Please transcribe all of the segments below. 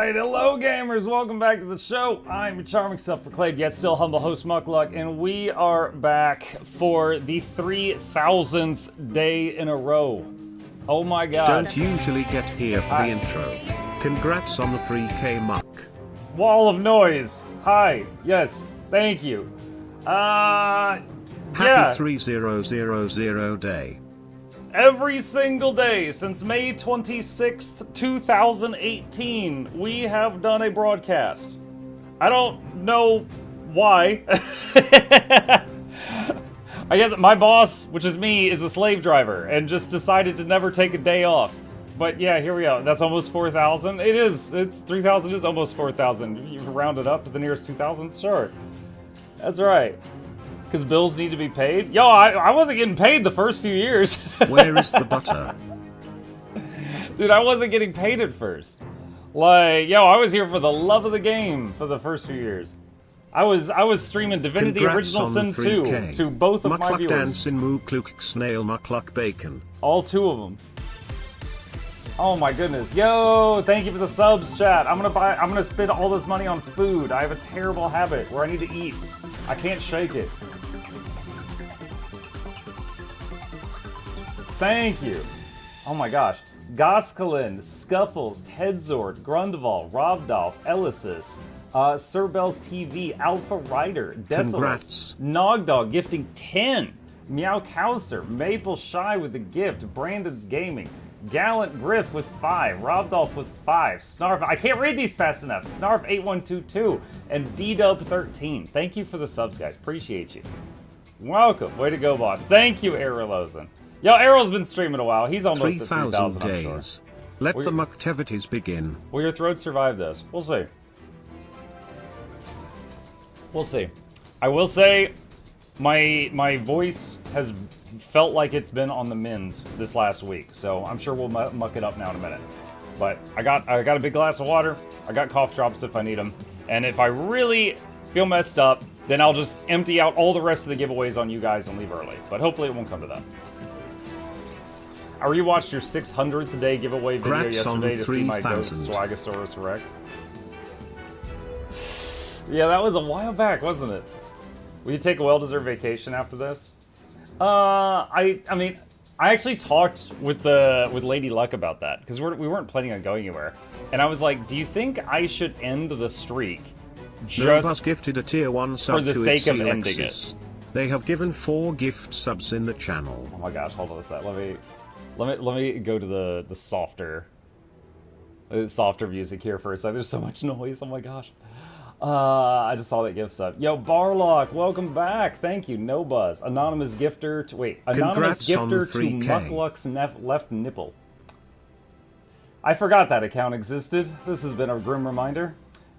Alright, hello gamers, welcome back to the show. I'm your charming self-proclaimed yet still humble host Mukluk, and we are back for the 3,000th day in a row. Oh my god. Don't usually get here for the intro. Congrats on the 3K muck. Wall of noise. Hi. Yes. Thank you. Happy yeah. 3000 day. Every single day since May 26th, 2018, we have done a broadcast. I don't know why. I guess my boss, which is me, is a slave driver and just decided to never take a day off. But yeah, here we go. That's almost 4,000. It is. It's 3,000 is almost 4,000. You round it up to the nearest 2,000th? Sure. That's right. Because bills need to be paid? Yo, I wasn't getting paid the first few years. Where is the butter? Dude, I wasn't getting paid at first. Like, yo, I was here for the love of the game for the first few years. I was streaming Divinity Congrats Original Sin 2 to both of my Mukluk viewers. dance in Mukluk snail Mukluk bacon. All two of them. Oh my goodness. Yo, thank you for the subs, chat. I'm gonna spend all this money on food. I have a terrible habit where I need to eat. I can't shake it. Thank you. Oh my gosh. Goskalind, Scuffles, Tedzord, Grundval, Robdolf, Elysis, Sir Bell's TV, Alpha Rider, Desolus, Nogdog gifting 10, Meowcowser, Maple Shy with the gift, Brandon's Gaming, Gallant Griff with 5, Robdolf with 5, Snarf, I can't read these fast enough, Snarf8122, and D-Dub13. Thank you for the subs, guys. Appreciate you. Welcome. Way to go, boss. Thank you, Errolosen. Yo, Errol's been streaming a while. He's almost at 3,000, I'm sure. Let the mucktivities begin. Will your throat survive this? We'll see. We'll see. I will say, my voice has felt like it's been on the mend this last week, so I'm sure we'll muck it up now in a minute. But I got a big glass of water. I got cough drops if I need them, and if I really feel messed up, then I'll just empty out all the rest of the giveaways on you guys and leave early. But hopefully it won't come to that. I rewatched your 600th day giveaway video yesterday to see my Ghost Swagasaurus Rex. Yeah, that was a while back, wasn't it? Will you take a well-deserved vacation after this? I mean, I actually talked with Lady Luck about that because we weren't planning on going anywhere, and I was like, do you think I should end the streak just gifted a tier 1 sub for the sake of ending it? They have given 4 gift subs in the channel. Oh my gosh, hold on a sec. Let me go to the softer music here for a sec. There's so much noise. Oh my gosh. I just saw that gift sub. Yo, Barlock, welcome back. Thank you. No buzz. Anonymous gifter to Anonymous gifter to Mukluk's left nipple. I forgot that account existed. This has been a grim reminder.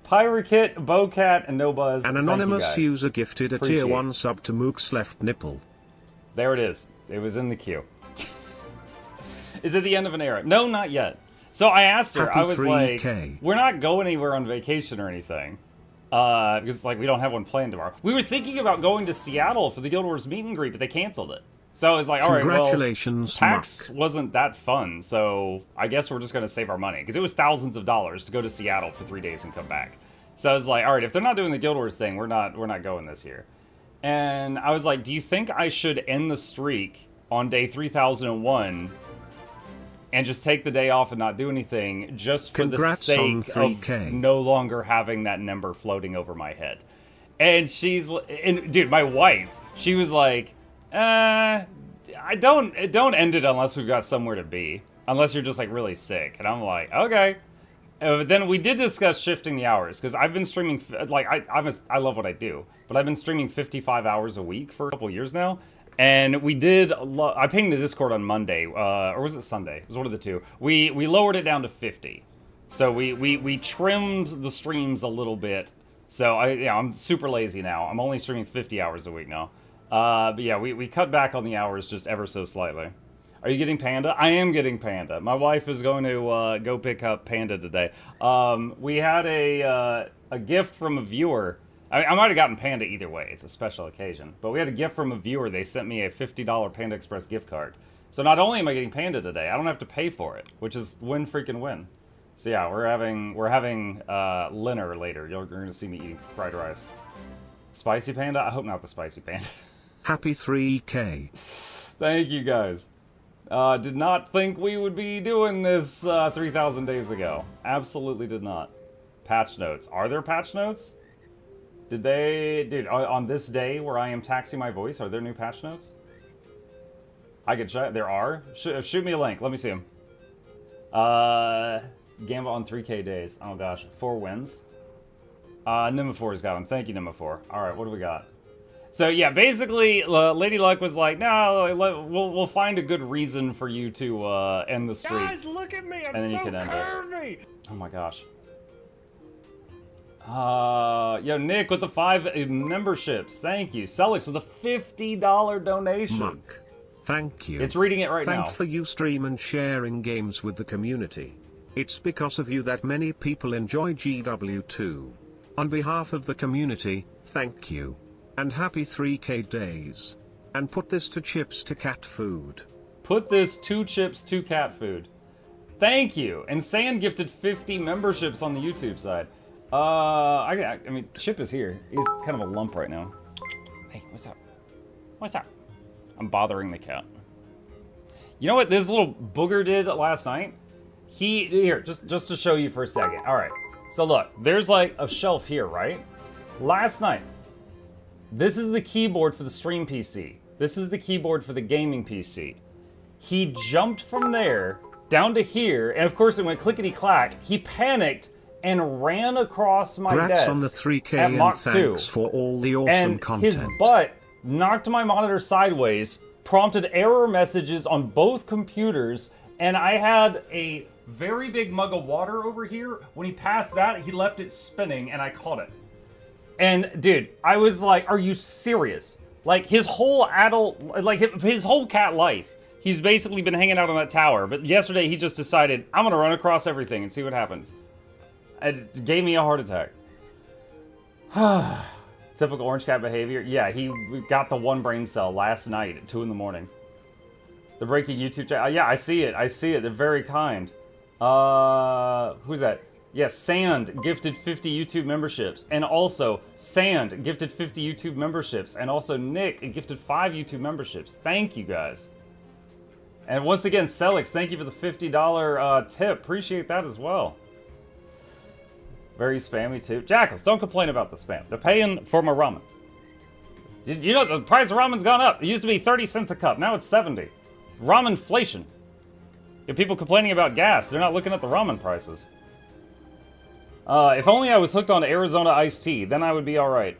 Pyrokit, Bowcat, and No Buzz. An anonymous user gifted a tier 1 sub to Mook's left nipple. There it is. It was in the queue. Is it the end of an era? No, not yet. So I asked her, I was 3K. Like, we're not going anywhere on vacation or anything. Because, like, we don't have one planned tomorrow. We were thinking about going to Seattle for the Guild Wars meet and greet, but they canceled it. So I was like, all right, well, PAX wasn't that fun, so I guess we're just going to save our money. Because it was thousands of dollars to go to Seattle for 3 days and come back. So I was like, all right, if they're not doing the Guild Wars thing, we're not going this year. And I was like, do you think I should end the streak on day 3001 and just take the day off and not do anything just for the sake of no longer having that number floating over my head? And dude, my wife, she was like, don't end it unless we've got somewhere to be. Unless you're just like really sick. And I'm like, okay. Then we did discuss shifting the hours because I've been streaming, like I love what I do, but I've been streaming 55 hours a week for a couple years now. And we did, I pinged the Discord on Monday, or was it Sunday? It was one of the two. We lowered it down to 50. So we trimmed the streams a little bit. So I'm super lazy now. I'm only streaming 50 hours a week now. But yeah, we cut back on the hours just ever so slightly. Are you getting Panda? I am getting Panda. My wife is going to go pick up Panda today. We had a gift from a viewer. I might have gotten Panda either way. It's a special occasion. But we had a gift from a viewer. They sent me a $50 Panda Express gift card. So not only am I getting Panda today, I don't have to pay for it, which is win freaking win. So yeah, we're having dinner later. You're gonna see me eating fried rice. Spicy panda? I hope not the spicy panda. Happy 3K. Thank you guys. Did not think we would be doing this 3,000 days ago. Absolutely did not. Patch notes. Are there patch notes? Did they... Dude, on this day where I am taxing my voice, are there new patch notes? I could check. There are? Shoot me a link. Let me see them. Gamba on 3K days. Oh gosh. 4 wins. Nimafor's got them. Thank you, Nimafor. Alright, what do we got? So yeah, basically, Lady Luck was like, "No, we'll find a good reason for you to end the streak." Guys, look at me! I'm and then so you can end curvy! it. Oh my gosh. Yo, Nick with the 5 memberships. Thank you. Celix with a $50 donation. Muck. Thank you. It's reading it right now. Thank for you stream and sharing games with the community. It's because of you that many people enjoy GW2. On behalf of the community, thank you. And happy 3K days. And put this to chips to cat food. Put this 2 chips to cat food. Thank you. And Sand gifted 50 memberships on the YouTube side. I mean, Chip is here. He's kind of a lump right now. Hey, what's up? What's up? I'm bothering the cat. You know what this little booger did last night? Here, just to show you for a second. All right. So look, there's like a shelf here, right? Last night, this is the keyboard for the stream PC. This is the keyboard for the gaming PC. He jumped from there down to here, and of course it went clickety-clack. He panicked and ran across my desk on the 3K at Mach 2. Thanks for all the awesome and content. His butt knocked my monitor sideways, prompted error messages on both computers, and I had a very big mug of water over here. When he passed that, he left it spinning, and I caught it. And dude, I was like, are you serious? Like his whole his whole cat life, he's basically been hanging out on that tower. But yesterday he just decided, I'm gonna run across everything and see what happens. It gave me a heart attack. Typical orange cat behavior. Yeah, he got the 1 brain cell last night at 2 in the morning. The breaking YouTube chat. Yeah, I see it. I see it. They're very kind. Who's that? Yes, Sand gifted 50 YouTube memberships. And also, Sand gifted 50 YouTube memberships. And also, Nick gifted 5 YouTube memberships. Thank you, guys. And once again, Celix, thank you for the $50 tip. Appreciate that as well. Very spammy, too. Jackals, don't complain about the spam. They're paying for my ramen. You know, the price of ramen's gone up. It used to be 30 cents a cup. Now it's 70. Ramenflation. If people complaining about gas, they're not looking at the ramen prices. If only I was hooked on Arizona iced tea, then I would be alright.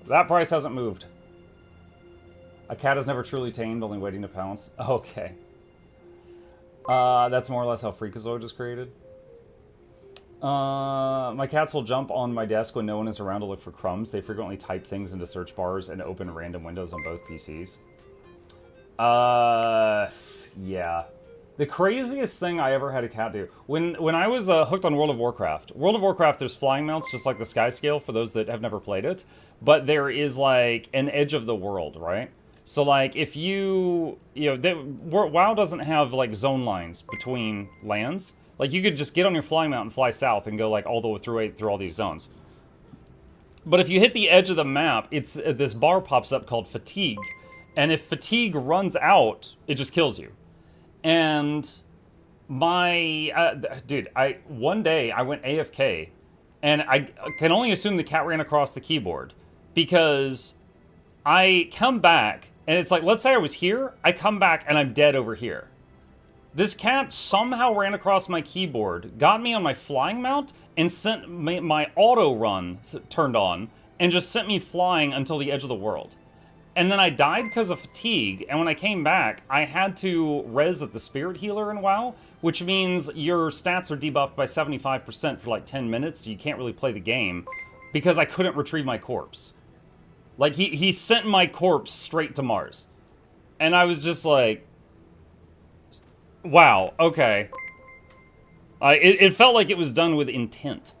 That price hasn't moved. A cat is never truly tamed, only waiting to pounce. Okay. That's more or less how Freakazoid is created. My cats will jump on my desk when no one is around to look for crumbs. They frequently type things into search bars and open random windows on both PCs. Yeah. The craziest thing I ever had a cat do, when I was hooked on World of Warcraft, there's flying mounts just like the Sky Scale for those that have never played it, but there is like an edge of the world, right? So like if WoW doesn't have like zone lines between lands. Like you could just get on your flying mount and fly south and go like all the way through all these zones. But if you hit the edge of the map, it's this bar pops up called fatigue, and if fatigue runs out, it just kills you. And my one day I went AFK, and I can only assume the cat ran across the keyboard because I come back and it's like, let's say I was here, I come back and I'm dead over here. This cat somehow ran across my keyboard, got me on my flying mount, and sent my auto run turned on, and just sent me flying until the edge of the world. And then I died because of fatigue, and when I came back, I had to res at the spirit healer in WoW, which means your stats are debuffed by 75% for like 10 minutes, so you can't really play the game, because I couldn't retrieve my corpse. Like, he sent my corpse straight to Mars. And I was just like, wow, okay. It felt like it was done with intent.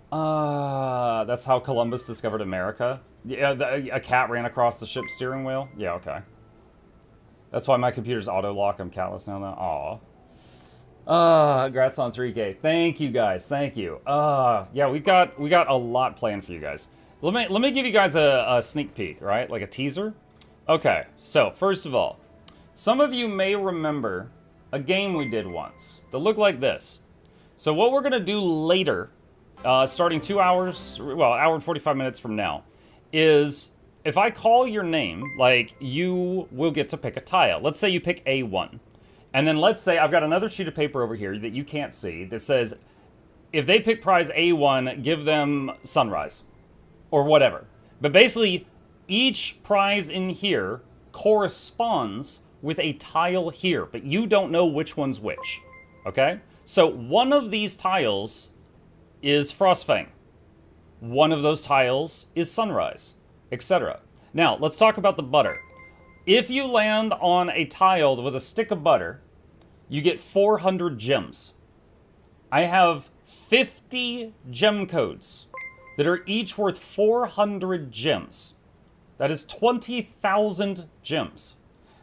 That's how Columbus discovered America. Yeah, a cat ran across the ship's steering wheel. Yeah, okay. That's why my computer's auto-lock. I'm catless now, though. Congrats on 3K. Thank you guys. Thank you. Yeah, we got a lot planned for you guys. Let me give you guys a sneak peek, right? Like a teaser. Okay. So first of all, some of you may remember a game we did once that looked like this. So what we're gonna do later, starting 2 hours, well, hour and 45 minutes from now, is if I call your name, like, you will get to pick a tile. Let's say you pick A1. And then let's say I've got another sheet of paper over here that you can't see that says, if they pick prize A1, give them sunrise. Or whatever. But basically, each prize in here corresponds with a tile here, but you don't know which one's which. Okay? So one of these tiles is Frostfang. One of those tiles is sunrise, etc. Now, let's talk about the butter. If you land on a tile with a stick of butter, you get 400 gems. I have 50 gem codes that are each worth 400 gems. That is 20,000 gems.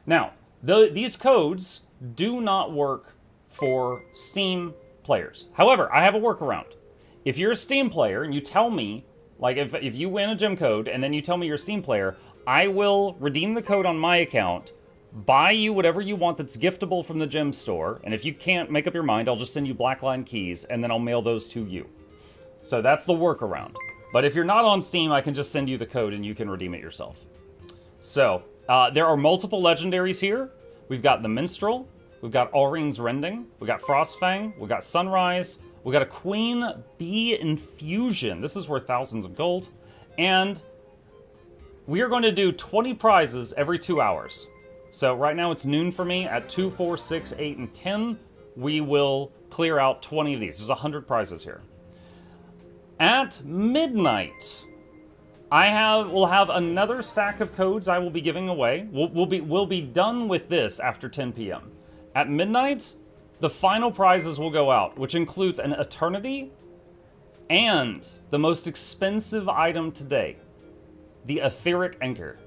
Now, these codes do not work for Steam players. However, I have a workaround. If you're a Steam player and you tell me, like if you win a gem code and then you tell me you're a Steam player, I will redeem the code on my account, buy you whatever you want that's giftable from the gem store, and if you can't make up your mind, I'll just send you Blackline keys, and then I'll mail those to you. So that's the workaround. But if you're not on Steam, I can just send you the code and you can redeem it yourself. So, there are multiple legendaries here. We've got the Minstrel, we've got Aurine's Rending, we've got Frostfang, we've got Sunrise, we've got a Queen Bee Infusion. This is worth thousands of gold. And we are going to do 20 prizes every 2 hours. So right now it's noon for me. At 2, 4, 6, 8, and 10, we will clear out 20 of these. There's 100 prizes here. At midnight, we'll have another stack of codes I will be giving away. We'll be done with this after 10 p.m. At midnight, the final prizes will go out, which includes an Eternity and the most expensive item today, the Etheric Anchor.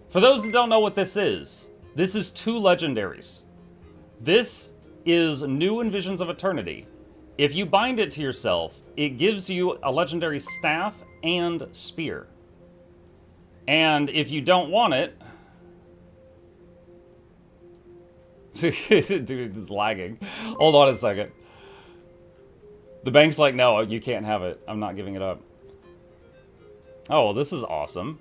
For those that don't know what this is 2 legendaries. This is New in Visions of Eternity. If you bind it to yourself, it gives you a legendary staff and spear. And if you don't want it... Dude, it's lagging. Hold on a second. The bank's like, no, you can't have it. I'm not giving it up. Oh, well, this is awesome.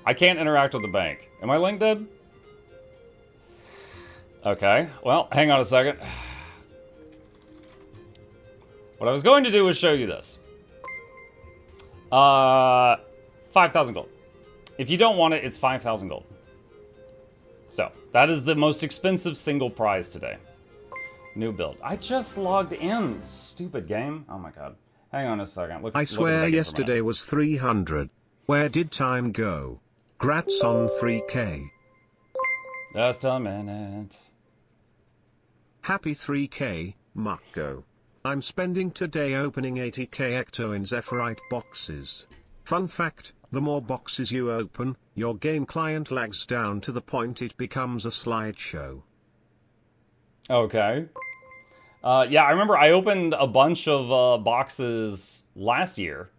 I can't interact with the bank. Am I link dead? Okay, well, hang on a second. What I was going to do was show you this. 5,000 gold. If you don't want it, it's 5,000 gold. So, that is the most expensive single prize today. New build. I just logged in. Stupid game. Oh my god. Hang on a second. I swear yesterday was 300. Where did time go? Grats on 3K. Just a minute. Happy 3K, Mucko. I'm spending today opening 80k Ecto in Zephyrite boxes. Fun fact, the more boxes you open, your game client lags down to the point it becomes a slideshow. Okay. Yeah, I remember I opened a bunch of boxes last year,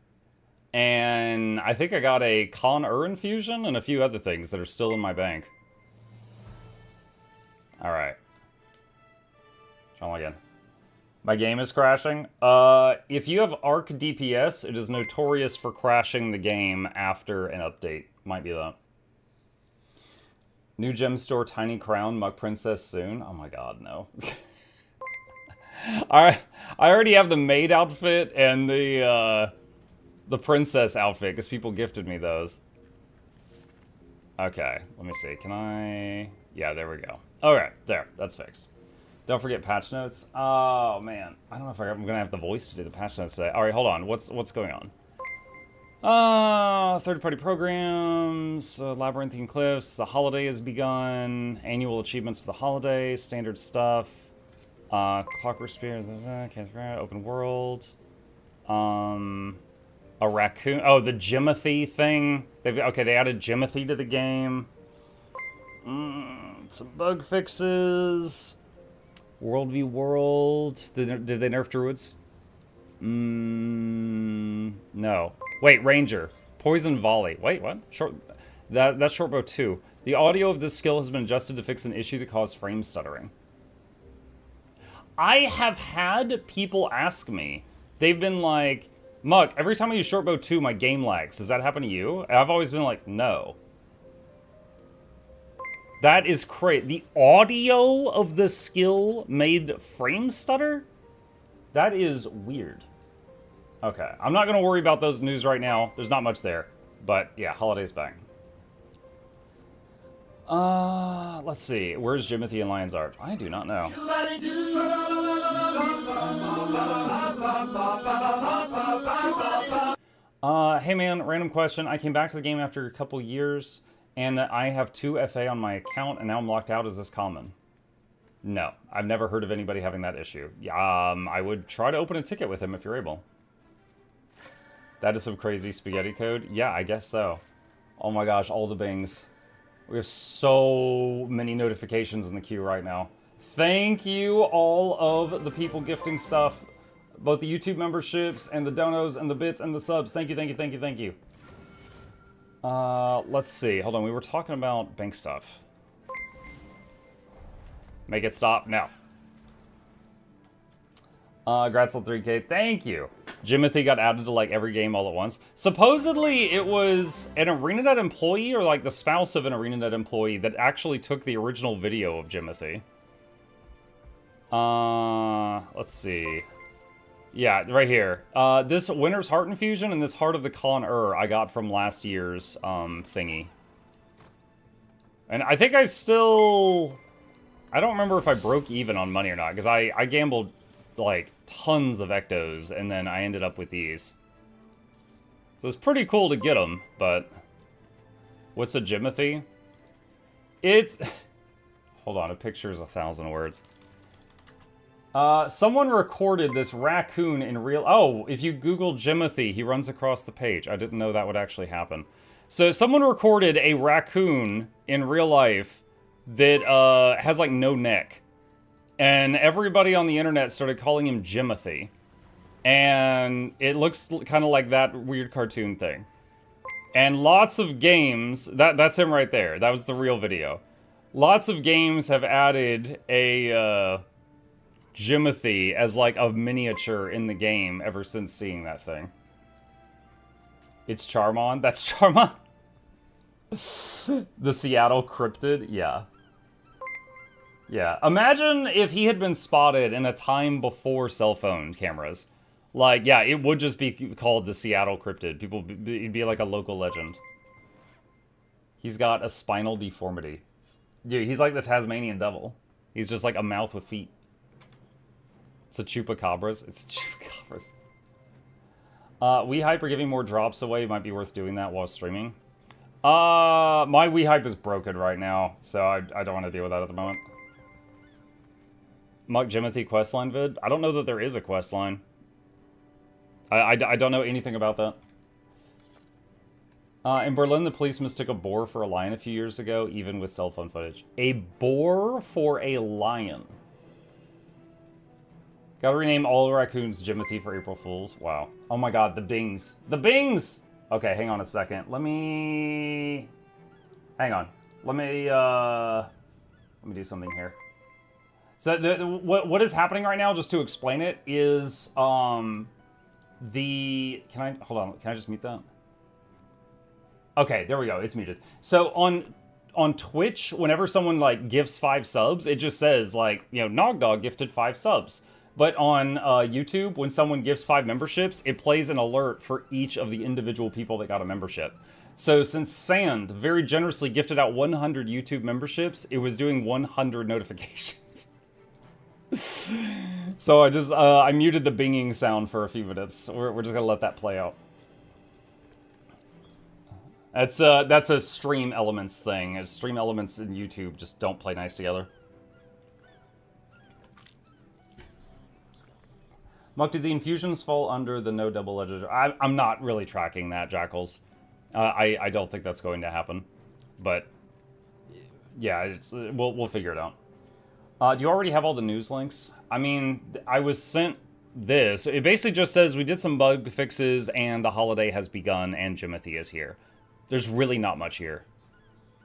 and I think I got a Con-Ur infusion and a few other things that are still in my bank. Alright. Try again. My game is crashing. If you have Arc DPS, it is notorious for crashing the game after an update. Might be that. New gem store, Tiny Crown, Mug Princess soon. Oh my god, no. I already have the maid outfit and the princess outfit because people gifted me those. Okay, let me see. Can I? Yeah, there we go. Okay, there. That's fixed. Don't forget patch notes. Oh man, I don't know if I'm gonna have the voice to do the patch notes today. All right, hold on. What's going on? Third-party programs, Labyrinthine Cliffs. The holiday has begun. Annual achievements for the holiday. Standard stuff. Clockwork Spear. Open world. A raccoon. Oh, the Jimothy thing. They added Jimothy to the game. Some bug fixes. World v World. Did they nerf druids? No. Wait, Ranger. Poison Volley. Wait, what? That's shortbow 2. The audio of this skill has been adjusted to fix an issue that caused frame stuttering. I have had people ask me. They've been like, Muck, every time I use shortbow 2, my game lags. Does that happen to you? And I've always been like, no. That is crazy. The audio of the skill made frame stutter? That is weird. Okay, I'm not going to worry about those news right now. There's not much there. But, yeah, holiday's back. Let's see. Where's Jimothy and Lion's Art? I do not know. Hey man, random question. I came back to the game after a couple years, and I have 2 FA on my account, and now I'm locked out. Is this common? No, I've never heard of anybody having that issue. I would try to open a ticket with him if you're able. That is some crazy spaghetti code. Yeah, I guess so. Oh my gosh, all the bings. We have so many notifications in the queue right now. Thank you, all of the people gifting stuff. Both the YouTube memberships and the donos and the bits and the subs. Thank you, thank you, thank you, thank you. Let's see. Hold on, we were talking about bank stuff. Make it stop? No. Gratzel 3K, thank you. Jimothy got added to like every game all at once. Supposedly it was an ArenaNet employee or like the spouse of an ArenaNet employee that actually took the original video of Jimothy. Let's see. Yeah, right here. This Winter's Heart Infusion and this Heart of the Khan I got from last year's thingy. And I think I don't remember if I broke even on money or not, because I gambled like tons of ectos and then I ended up with these. So it's pretty cool to get them, but what's a Jimothy? It's hold on, a picture is 1,000 words. Someone recorded this raccoon in real... Oh, if you Google Jimothy, he runs across the page. I didn't know that would actually happen. So someone recorded a raccoon in real life that has like no neck. And everybody on the internet started calling him Jimothy. And it looks kind of like that weird cartoon thing. And lots of games... That's him right there. That was the real video. Lots of games have added a... Jimothy as like a miniature in the game ever since seeing that thing. It's Charmon? That's Charmon? The Seattle cryptid? Yeah. Yeah. Imagine if he had been spotted in a time before cell phone cameras. Like, yeah, it would just be called the Seattle cryptid. It'd be like a local legend. He's got a spinal deformity. Dude, he's like the Tasmanian devil. He's just like a mouth with feet. It's a chupacabras. It's chupacabras. Wii Hype are giving more drops away. It might be worth doing that while streaming. My Wii Hype is broken right now, so I don't want to deal with that at the moment. Muck Jimothy questline vid? I don't know that there is a questline. I don't know anything about that. In Berlin, the police mistook a boar for a lion a few years ago, even with cell phone footage. A boar for a lion. Gotta rename all raccoons Jimothy for April Fools. Wow. Oh my god, the bings. The bings! Okay, hang on a second. Let me do something here. So what is happening right now, just to explain it, is hold on, can I just mute that? Okay, there we go, it's muted. So on Twitch, whenever someone like gifts 5 subs, it just says like, you know, Nogdog gifted 5 subs. But on YouTube, when someone gives 5 memberships, it plays an alert for each of the individual people that got a membership. So since Sand very generously gifted out 100 YouTube memberships, it was doing 100 notifications. So I muted the binging sound for a few minutes. We're just gonna let that play out. That's a stream elements thing. Stream elements in YouTube just don't play nice together. Muck, did the infusions fall under the no double ledger? I'm not really tracking that, Jackals. I don't think that's going to happen. But yeah, we'll figure it out. Do you already have all the news links? I mean, I was sent this. It basically just says we did some bug fixes and the holiday has begun and Jimothy is here. There's really not much here.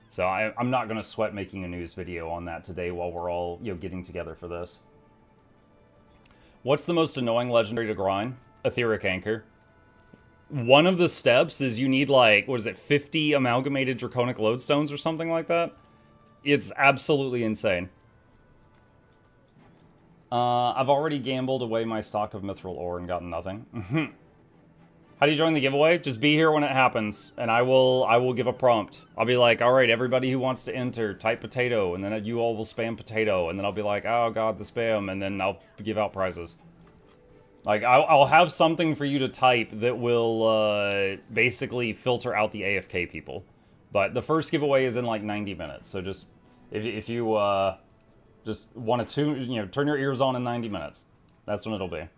So I'm not going to sweat making a news video on that today while we're all, getting together for this. What's the most annoying legendary to grind? Etheric Anchor. One of the steps is you need, like, 50 amalgamated draconic lodestones or something like that? It's absolutely insane. I've already gambled away my stock of mithril ore and gotten nothing. How do you join the giveaway? Just be here when it happens, and I will give a prompt. I'll be like, all right, everybody who wants to enter, type potato, and then you all will spam potato, and then I'll be like, oh god, the spam, and then I'll give out prizes. Like, I'll have something for you to type that will basically filter out the AFK people. But the first giveaway is in like 90 minutes, so just if you just want to turn your ears on in 90 minutes. That's when it'll be.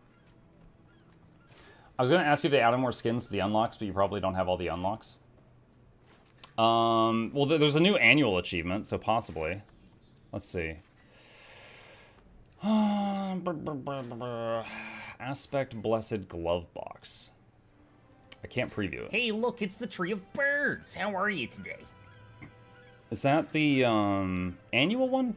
I was going to ask you if they added more skins to the unlocks, but you probably don't have all the unlocks. Well, there's a new annual achievement, so possibly. Let's see. Aspect Blessed Glove Box. I can't preview it. Hey, look, it's the Tree of Birds. How are you today? Is that the annual one?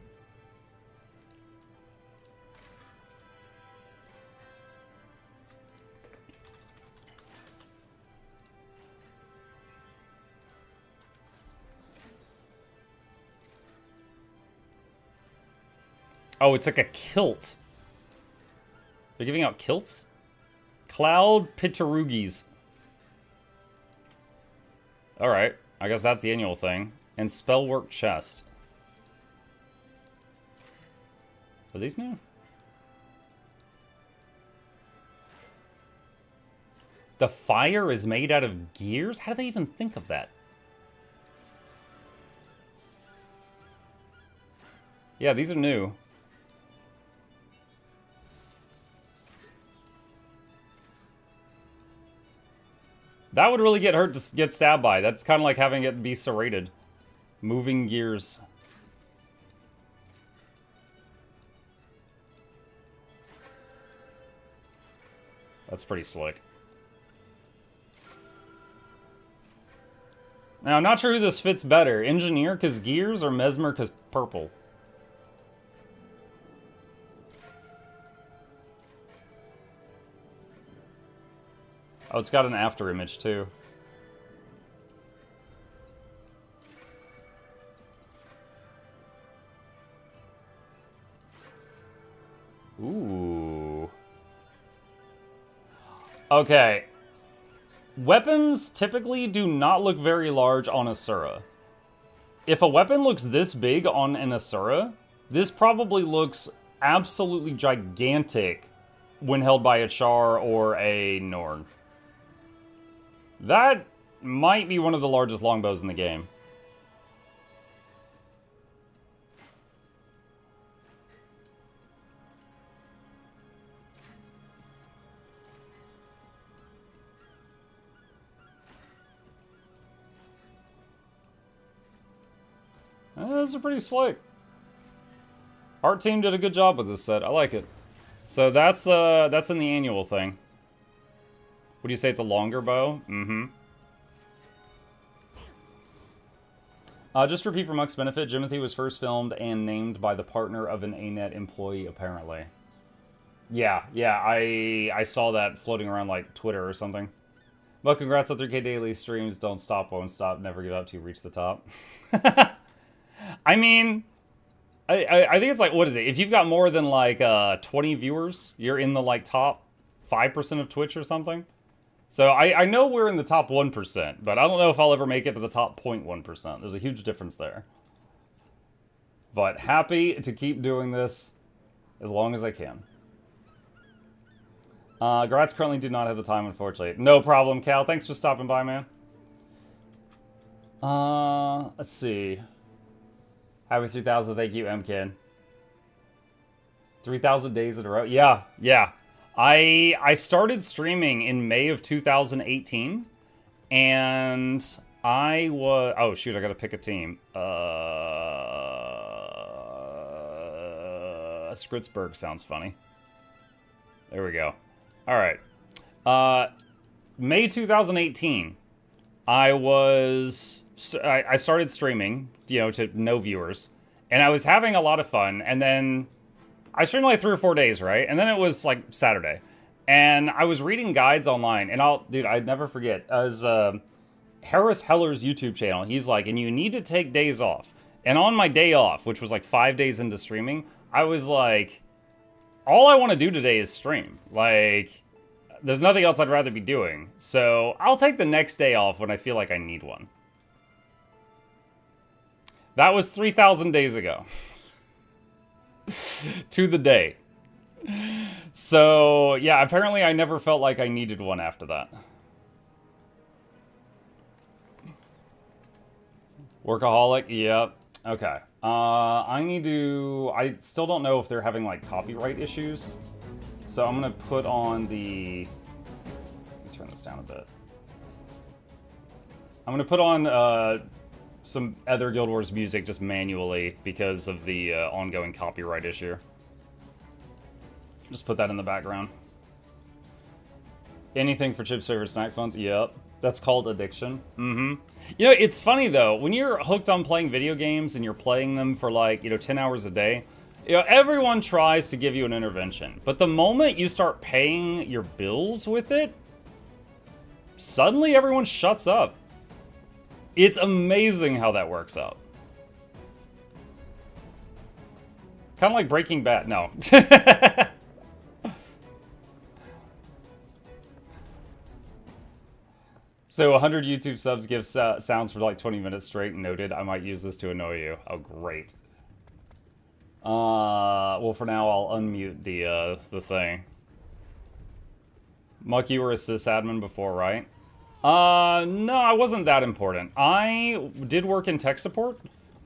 Oh, it's like a kilt. They're giving out kilts? Cloud Pitterugis. Alright, I guess that's the annual thing. And Spellwork Chest. Are these new? The fire is made out of gears? How do they even think of that? Yeah, these are new. That would really get hurt to get stabbed by. That's kind of like having it be serrated. Moving gears. That's pretty slick. Now, I'm not sure who this fits better. Engineer because gears or Mesmer because purple. Oh, it's got an after image too. Ooh. Okay. Weapons typically do not look very large on Asura. If a weapon looks this big on an Asura, this probably looks absolutely gigantic when held by a Char or a Norn. That might be one of the largest longbows in the game. Those are pretty slick. Art team did a good job with this set. I like it. So that's in the annual thing. Would you say it's a longer bow? Mm-hmm. Just to repeat for Muck's benefit, Jimothy was first filmed and named by the partner of an ANET employee, apparently. Yeah, I saw that floating around like Twitter or something. Well, congrats on 3K daily streams. Don't stop, won't stop, never give up till you reach the top. I mean, I think it's like, what is it? If you've got more than like 20 viewers, you're in the like top 5% of Twitch or something. So I know we're in the top 1%, but I don't know if I'll ever make it to the top 0.1%. There's a huge difference there. But happy to keep doing this as long as I can. Gratz currently do not have the time, unfortunately. No problem, Cal. Thanks for stopping by, man. Let's see. Happy 3,000. Thank you, MKin. 3,000 days in a row. Yeah. I started streaming in May of 2018, and I was... Oh, shoot, I gotta pick a team. Spritzberg sounds funny. There we go. All right. May 2018, I started streaming, you know, to no viewers, and I was having a lot of fun, and then I streamed like 3 or 4 days, right? And then it was like Saturday, and I was reading guides online, and I'd never forget, as Harris Heller's YouTube channel, he's like, and you need to take days off. And on my day off, which was like 5 days into streaming, I was like, all I want to do today is stream. Like, there's nothing else I'd rather be doing. So I'll take the next day off when I feel like I need one. That was 3,000 days ago. To the day. So, yeah, apparently I never felt like I needed one after that. Workaholic? Yep. Okay. I still don't know if they're having, like, copyright issues. So I'm gonna put on the... Let me turn this down a bit. I'm gonna put on, some other Guild Wars music just manually because of the, ongoing copyright issue. Just put that in the background. Anything for Chip's favorite snack phones? Yep. That's called addiction. Mm-hmm. You know, it's funny, though. When you're hooked on playing video games and you're playing them for, like, 10 hours a day, everyone tries to give you an intervention. But the moment you start paying your bills with it, suddenly everyone shuts up. It's amazing how that works out. Kind of like Breaking Bad. No. So 100 YouTube subs give sounds for like 20 minutes straight. Noted. I might use this to annoy you. Oh, great. Well, for now, I'll unmute the thing. Muck, you were a sysadmin before, right? No, I wasn't that important. I did work in tech support.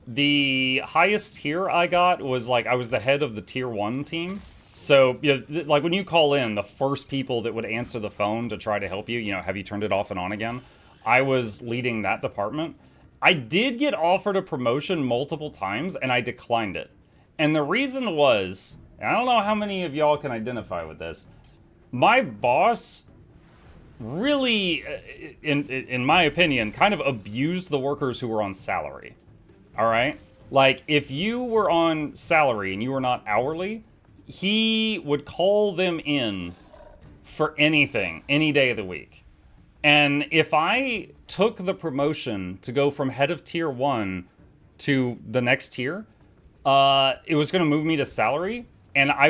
The highest tier I got was, like, I was the head of the tier 1 team. So, like, when you call in, the first people that would answer the phone to try to help you, have you turned it off and on again? I was leading that department. I did get offered a promotion multiple times, and I declined it. And the reason was, and I don't know how many of y'all can identify with this, my boss really, in my opinion, kind of abused the workers who were on salary. All right? Like, if you were on salary and you were not hourly, he would call them in for anything, any day of the week. And if I took the promotion to go from head of tier 1 to the next tier, it was going to move me to salary, and I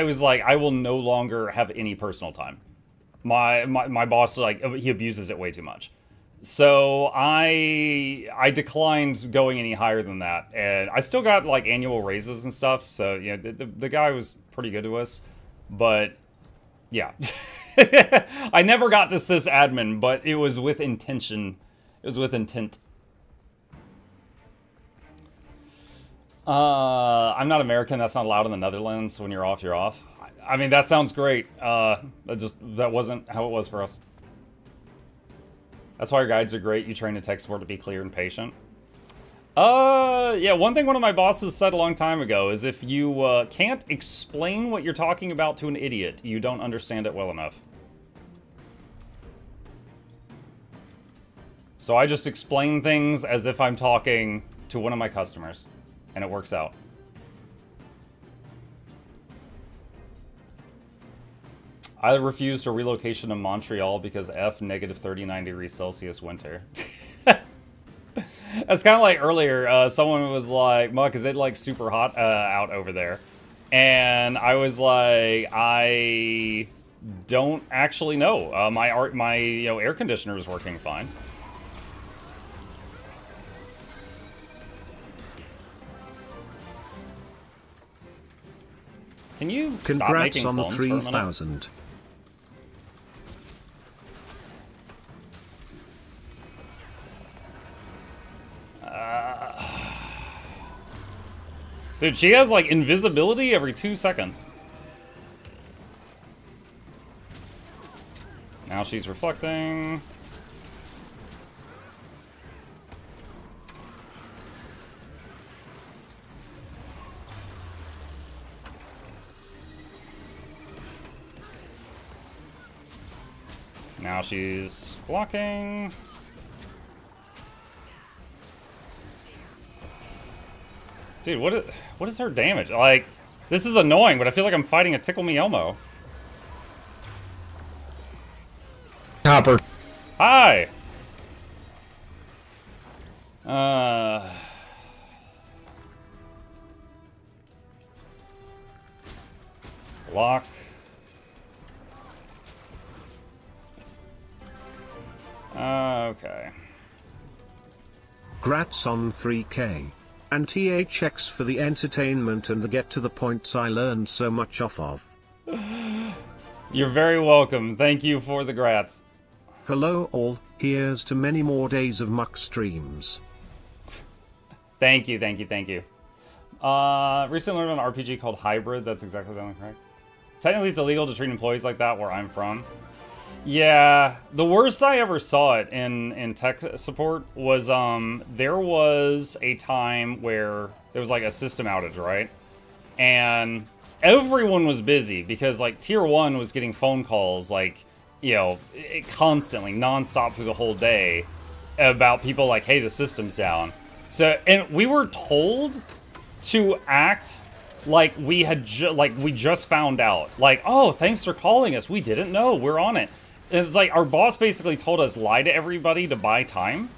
was like, I will no longer have any personal time. My boss, like, he abuses it way too much. So I declined going any higher than that, and I still got, like, annual raises and stuff. So the guy was pretty good to us, but yeah, I never got to sysadmin, but it was with intention. It was with intent. I'm not American. That's not allowed in the Netherlands. When you're off, you're off. I mean, that sounds great. That wasn't how it was for us. That's why your guides are great. You train the tech support to be clear and patient. Yeah, one thing one of my bosses said a long time ago is if you can't explain what you're talking about to an idiot, you don't understand it well enough. So I just explain things as if I'm talking to one of my customers, and it works out. I refused a relocation to Montreal because F -39°C winter. That's kind of like earlier, someone was like, Muck, is it like super hot out over there? And I was like, I don't actually know. My air conditioner is working fine. Can you stop making Congrats on the clones for a minute? 3,000. Dude, she has, like, invisibility every 2 seconds. Now she's reflecting. Now she's blocking. Dude, what is her damage? Like, this is annoying, but I feel like I'm fighting a Tickle Me Elmo. Hopper. Hi! Block. Okay. Grats on 3K. And THX for the entertainment and the get to the points I learned so much off of. You're very welcome. Thank you for the grats. Hello all, here's to many more days of muck streams. Thank you, thank you, thank you. Recently learned an RPG called Hybrid. That's exactly the one, correct? Technically, it's illegal to treat employees like that where I'm from. Yeah, the worst I ever saw it in tech support was there was a time where there was like a system outage, right? And everyone was busy because like tier 1 was getting phone calls like, you know, constantly, nonstop through the whole day about people like, hey, the system's down. So, and we were told to act like we had we just found out. Like, oh, thanks for calling us. We didn't know. We're on it. And it's like our boss basically told us lie to everybody to buy time.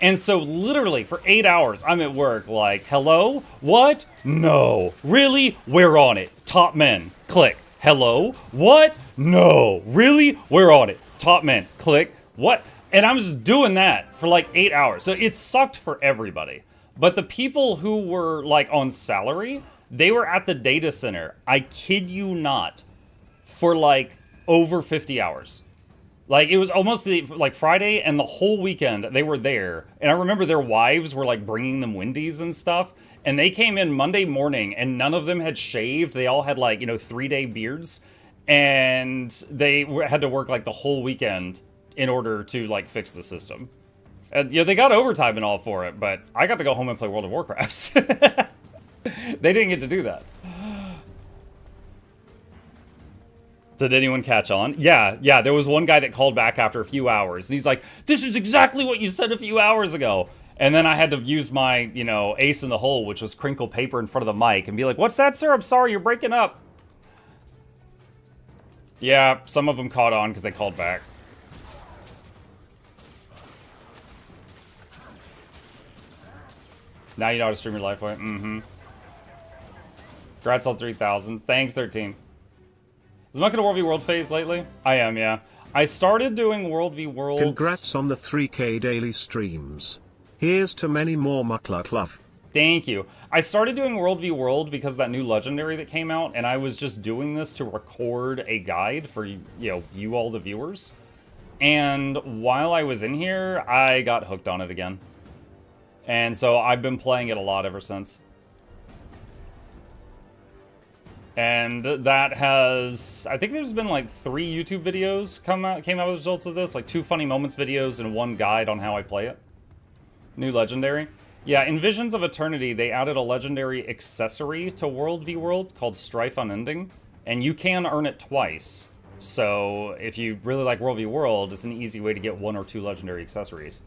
And so literally for 8 hours, I'm at work like, hello? What? No. Really? We're on it. Top men. Click. Hello? What? No. Really? We're on it. Top men. Click. What? And I'm just doing that for like 8 hours. So it sucked for everybody. But the people who were like on salary, they were at the data center, I kid you not, for like over 50 hours. Like, it was almost like Friday and the whole weekend they were there. And I remember their wives were like bringing them Wendy's and stuff. And they came in Monday morning and none of them had shaved. They all had like, you know, 3-day beards. And they had to work like the whole weekend in order to like fix the system. And, you know, they got overtime and all for it, but I got to go home and play World of Warcraft. They didn't get to do that. Did anyone catch on? Yeah, there was one guy that called back after a few hours, and he's like, this is exactly what you said a few hours ago. And then I had to use my, you know, ace in the hole, which was crinkle paper in front of the mic, and be like, what's that, sir? I'm sorry, you're breaking up. Yeah, some of them caught on because they called back. Now you know how to stream your life way? Mm-hmm. Congrats on 3,000. Thanks, 13. Is Muck in a World v World phase lately? I am, yeah. I started doing World v World. Congrats on the 3K daily streams. Here's to many more Mukluk love. Thank you. I started doing World v World because of that new legendary that came out, and I was just doing this to record a guide for, you know, you all the viewers. And while I was in here, I got hooked on it again. And so I've been playing it a lot ever since. And that has, I think there's been like 3 YouTube videos came out as a result of this, like 2 funny moments videos and 1 guide on how I play it. New legendary. Yeah, in Visions of Eternity, they added a legendary accessory to World v World called Strife Unending, and you can earn it twice. So if you really like World v World, it's an easy way to get 1 or 2 legendary accessories.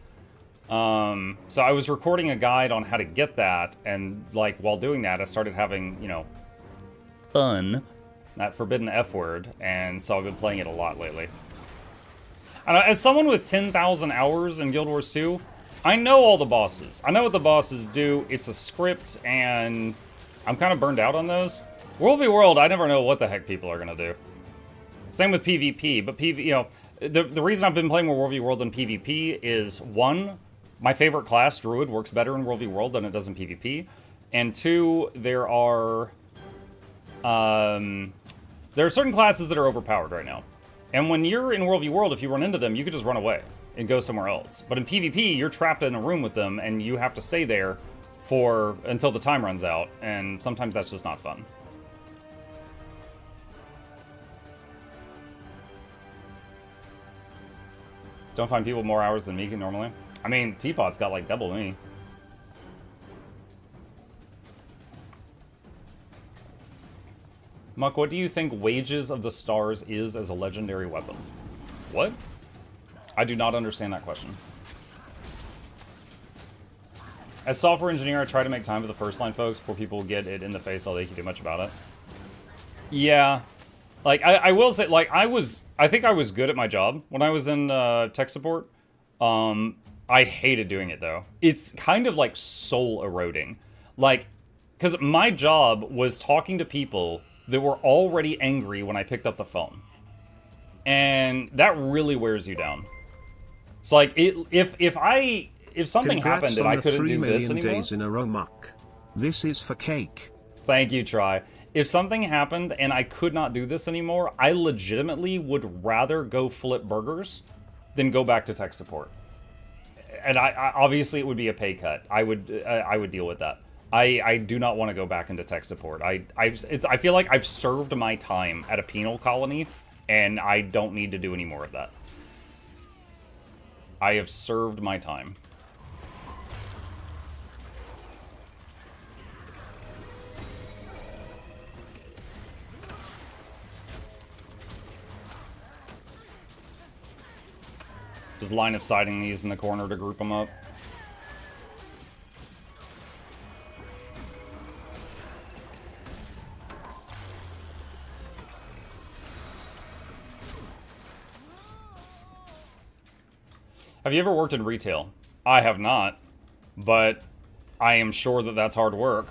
So I was recording a guide on how to get that, and like while doing that, I started having, you know, fun, that forbidden F word, and so I've been playing it a lot lately. And as someone with 10,000 hours in Guild Wars 2, I know all the bosses. I know what the bosses do. It's a script, and I'm kind of burned out on those. World v World, I never know what the heck people are gonna do. Same with PvP, but you know, the reason I've been playing more World v World than PvP is 1, my favorite class, Druid, works better in World v World than it does in PvP, and 2, there are certain classes that are overpowered right now. And when you're in World v World, if you run into them, you could just run away and go somewhere else. But in PvP, you're trapped in a room with them, and you have to stay there until the time runs out, and sometimes that's just not fun. Don't find people with more hours than me normally. I mean, Teapot's got like double me. Muck, what do you think Wages of the Stars is as a legendary weapon? What? I do not understand that question. As software engineer, I try to make time for the first line folks before people get it in the face all they can do much about it. Yeah. Like, I will say, like, I think I was good at my job when I was in tech support. I hated doing it, though. It's kind of, like, soul eroding. Like, because my job was talking to people that were already angry when I picked up the phone. And that really wears you down. It's like, if something happened and I couldn't do this anymore... days in a row, Muck. This is for cake. Thank you, Try. If something happened and I could not do this anymore, I legitimately would rather go flip burgers than go back to tech support. And I obviously it would be a pay cut. I would deal with that. I do not want to go back into tech support. I feel like I've served my time at a penal colony, and I don't need to do any more of that. I have served my time. Just line of sighting these in the corner to group them up. Have you ever worked in retail? I have not, but I am sure that that's hard work.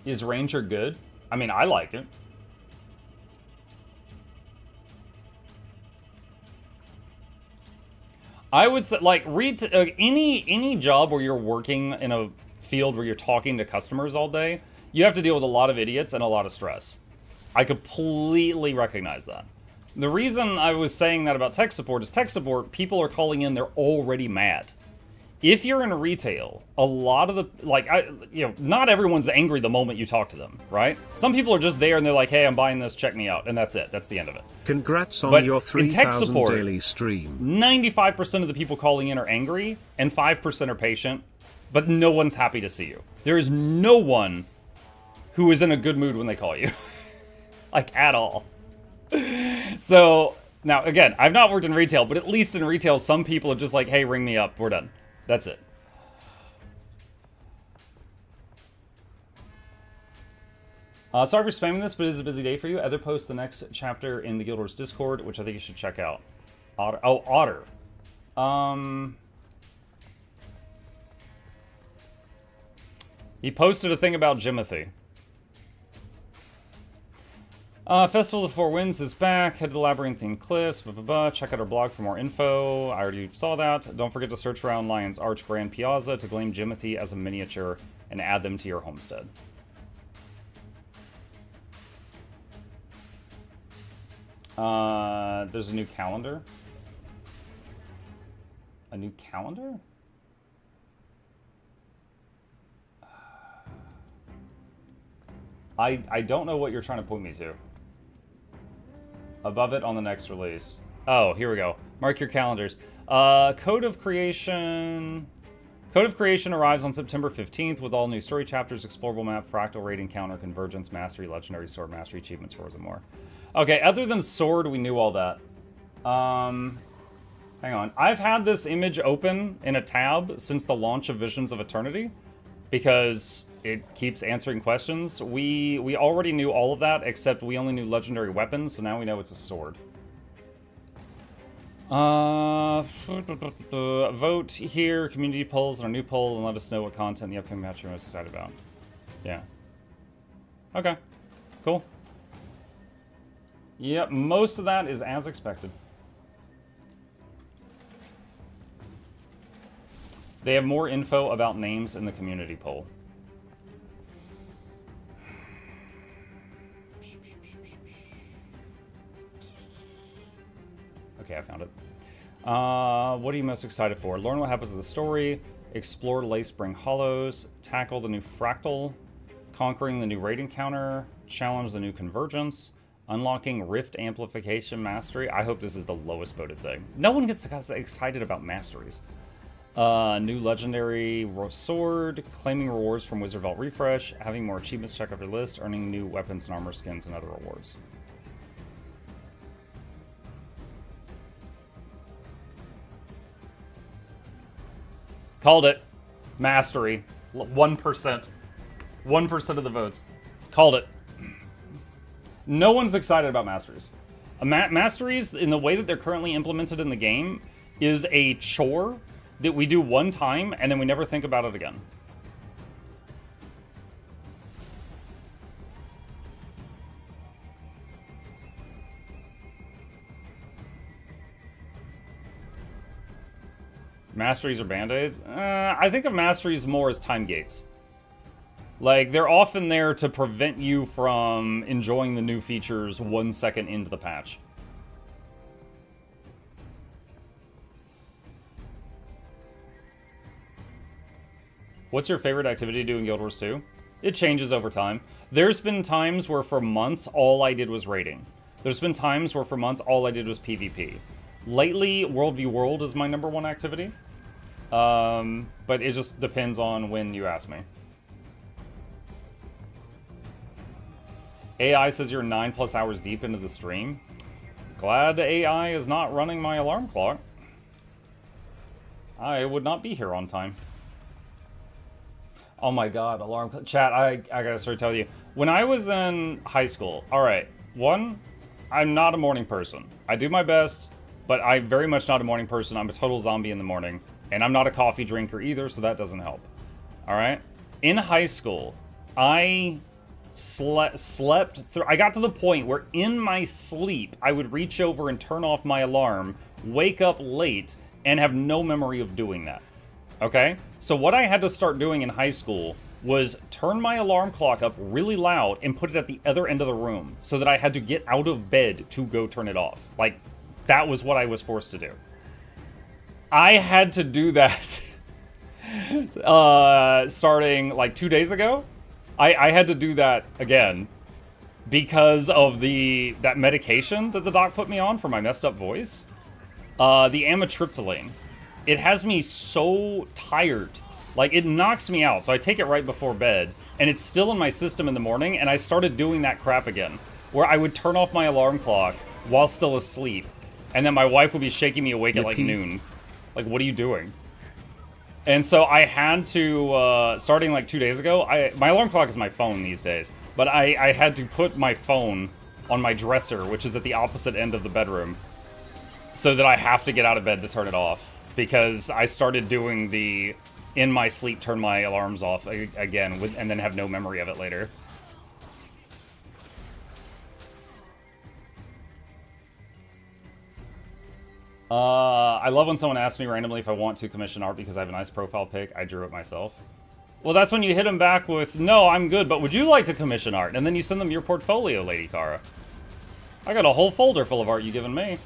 Is Ranger good? I mean, I like it. I would say, like, any job where you're working in a field where you're talking to customers all day, you have to deal with a lot of idiots and a lot of stress. I completely recognize that. The reason I was saying that about tech support is tech support, people are calling in, they're already mad. If you're in retail, a lot of the, like, not everyone's angry the moment you talk to them, right? Some people are just there and they're like, hey, I'm buying this, check me out, and that's it. That's the end of it. Congrats on your 3,000 daily stream. 95% of the people calling in are angry, and 5% are patient, but no one's happy to see you. There is no one who is in a good mood when they call you. Like, at all. So, now, again, I've not worked in retail, but at least in retail, some people are just like, hey, ring me up, we're done. That's it. Sorry for spamming this, but it is a busy day for you. Other post the next chapter in the Guild Wars Discord, which I think you should check out. Otter. Oh, Otter. He posted a thing about Jimothy. Festival of the Four Winds is back. Head to the Labyrinthine Cliffs. Blah, blah, blah. Check out our blog for more info. I already saw that. Don't forget to search around Lion's Arch Grand Piazza to claim Jimothy as a miniature and add them to your homestead. There's a new calendar. A new calendar? I don't know what you're trying to point me to. Above it on the next release. Oh, here we go. Mark your calendars. Code of Creation arrives on September 15th with all new story chapters, explorable map, fractal raid encounter, convergence, mastery, legendary sword, mastery achievements, scores, and more. Okay, other than sword, we knew all that. Hang on. I've had this image open in a tab since the launch of Visions of Eternity because it keeps answering questions. We already knew all of that, except we only knew legendary weapons, so now we know it's a sword. Vote here, community polls, and our new poll, and let us know what content the upcoming patch you're most excited about. Yeah. Okay. Cool. Yep, most of that is as expected. They have more info about names in the community poll. Okay, I found it. What are you most excited for? Learn what happens in the story, explore Lacespring Hollows, tackle the new fractal, conquering the new raid encounter, challenge the new convergence, unlocking Rift Amplification Mastery. I hope this is the lowest voted thing. No one gets excited about masteries. New legendary sword, claiming rewards from Wizard Vault refresh, having more achievements check off your list, earning new weapons and armor skins and other rewards. Called it. Mastery. 1%. 1% of the votes. Called it. No one's excited about masteries. Masteries, in the way that they're currently implemented in the game, is a chore that we do one time and then we never think about it again. Masteries or band-aids? I think of masteries more as time gates. Like, they're often there to prevent you from enjoying the new features 1 second into the patch. What's your favorite activity to do in Guild Wars 2? It changes over time. There's been times where for months all I did was raiding. There's been times where for months all I did was PvP. Lately, World v World is my #1 activity. But it just depends on when you ask me. AI says you're 9+ hours deep into the stream. Glad AI is not running my alarm clock. I would not be here on time. Oh my god, alarm clock. Chat, I gotta start telling you. When I was in high school, alright, one, I'm not a morning person. I do my best, but I'm very much not a morning person. I'm a total zombie in the morning. And I'm not a coffee drinker either, so that doesn't help. Alright? In high school, I slept through... I got to the point where in my sleep, I would reach over and turn off my alarm, wake up late, and have no memory of doing that. Okay? So what I had to start doing in high school was turn my alarm clock up really loud and put it at the other end of the room so that I had to get out of bed to go turn it off. Like, that was what I was forced to do. I had to do that starting like 2 days ago. I had to do that again because of that medication that the doc put me on for my messed up voice. The amitriptyline. It has me so tired. Like, it knocks me out. So I take it right before bed and it's still in my system in the morning, and I started doing that crap again where I would turn off my alarm clock while still asleep, and then my wife would be shaking me awake at like noon. Like, what are you doing? And so I had to, starting like 2 days ago, my alarm clock is my phone these days, but I had to put my phone on my dresser, which is at the opposite end of the bedroom, so that I have to get out of bed to turn it off, because I started doing the in my sleep turn my alarms off again, and then have no memory of it later. I love when someone asks me randomly if I want to commission art because I have a nice profile pic. I drew it myself. Well, that's when you hit them back with, no, I'm good, but would you like to commission art? And then you send them your portfolio, Lady Kara. I got a whole folder full of art you given me.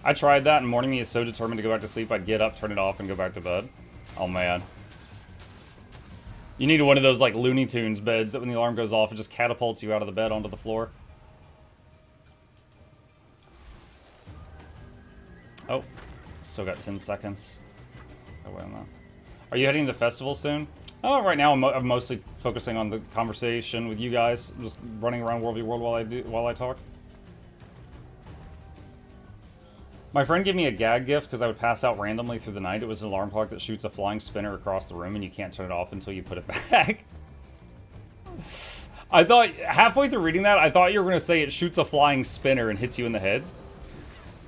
I tried that, and morning me is so determined to go back to sleep, I'd get up, turn it off, and go back to bed. Oh, man. You need one of those, like, Looney Tunes beds that when the alarm goes off, it just catapults you out of the bed onto the floor. Oh, still got 10 seconds. Oh, wait, I'm not. Are you heading to the festival soon? Oh, right now I'm mostly focusing on the conversation with you guys, just running around World v World while I talk. My friend gave me a gag gift because I would pass out randomly through the night. It was an alarm clock that shoots a flying spinner across the room and you can't turn it off until you put it back. I thought, halfway through reading that, I thought you were going to say it shoots a flying spinner and hits you in the head.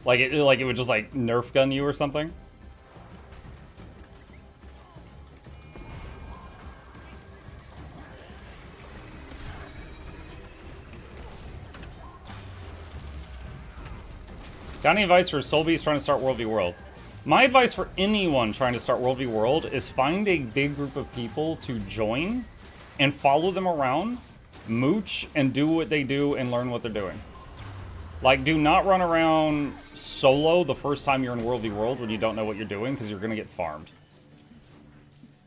Like it would just like Nerf gun you or something. Got any advice for Soulbeast trying to start World v World? My advice for anyone trying to start World v World is find a big group of people to join and follow them around, mooch, and do what they do and learn what they're doing. Like, do not run around solo the first time you're in World v World when you don't know what you're doing, because you're going to get farmed.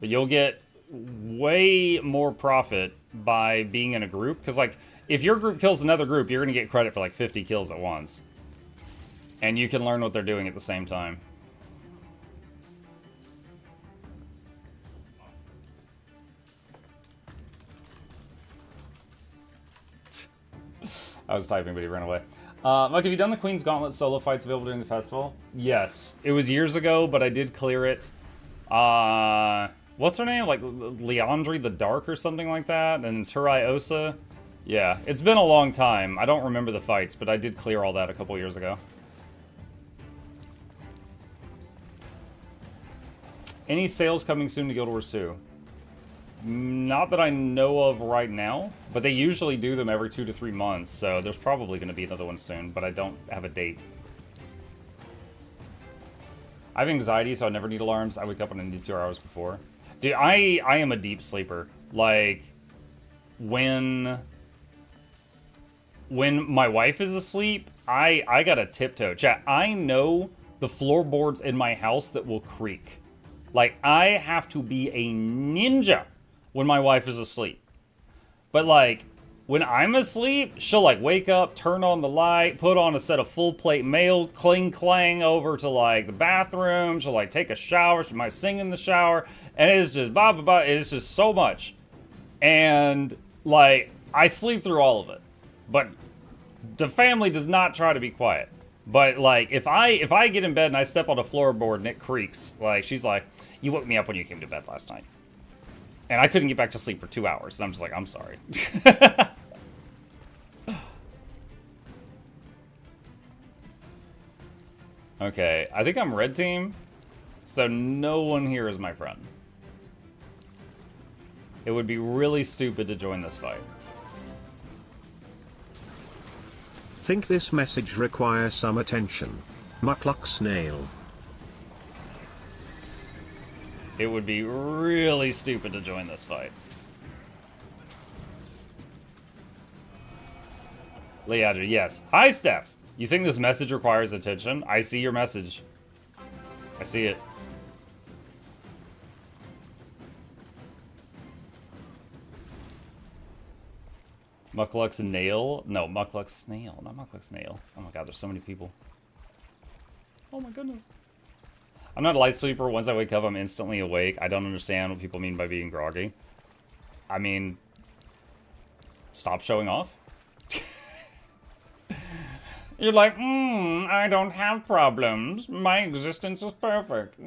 But you'll get way more profit by being in a group, because, like, if your group kills another group, you're going to get credit for, like, 50 kills at once. And you can learn what they're doing at the same time. I was typing, but he ran away. Mike, have you done the Queen's Gauntlet solo fights available during the festival? Yes. It was years ago, but I did clear it. What's her name? Like, Leandri the Dark or something like that? And Turai Osa? Yeah, it's been a long time. I don't remember the fights, but I did clear all that a couple years ago. Any sales coming soon to Guild Wars 2? Not that I know of right now, but they usually do them every 2 to 3 months, so there's probably going to be another one soon, but I don't have a date. I have anxiety, so I never need alarms. I wake up when I need 2 hours before. Dude, I am a deep sleeper. Like, when my wife is asleep, I gotta tiptoe. Chat, I know the floorboards in my house that will creak. Like, I have to be a ninja when my wife is asleep. But, like, when I'm asleep, she'll, like, wake up, turn on the light, put on a set of full-plate mail, cling-clang over to, like, the bathroom. She'll, like, take a shower. She might sing in the shower. And it's just, blah. It's just so much. And, like, I sleep through all of it. But the family does not try to be quiet. But, like, if I get in bed and I step on a floorboard and it creaks, like, she's like, you woke me up when you came to bed last night. And I couldn't get back to sleep for 2 hours. And I'm just like, I'm sorry. Okay, I think I'm red team. So no one here is my friend. It would be really stupid to join this fight. Think this message requires some attention. Mukluk Snail. It would be really stupid to join this fight. Leandra, yes. Hi, Steph. You think this message requires attention? I see your message. I see it. Mukluk's nail? No, Mukluk's snail. Not Mukluk's nail. Oh my god, there's so many people. Oh my goodness. I'm not a light sleeper. Once I wake up, I'm instantly awake. I don't understand what people mean by being groggy. I mean, stop showing off. You're like, I don't have problems. My existence is perfect.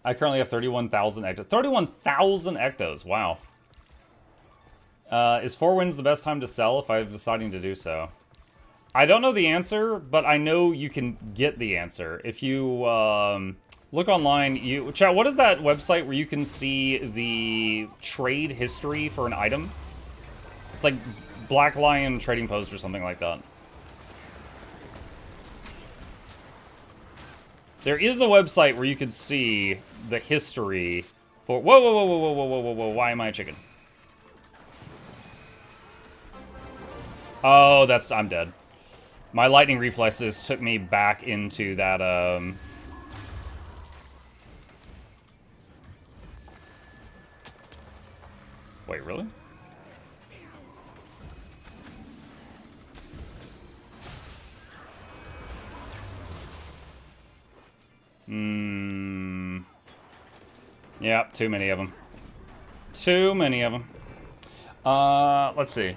I currently have 31,000 ectos. 31,000 ectos, wow. Is 4 wins the best time to sell if I'm deciding to do so? I don't know the answer, but I know you can get the answer. If you look online, chat, what is that website where you can see the trade history for an item? It's like Black Lion Trading Post or something like that. There is a website where you can see the history for... Whoa, why am I a chicken? Oh, I'm dead. My lightning reflexes took me back into that, Wait, really? Yeah, too many of them. Too many of them. Let's see.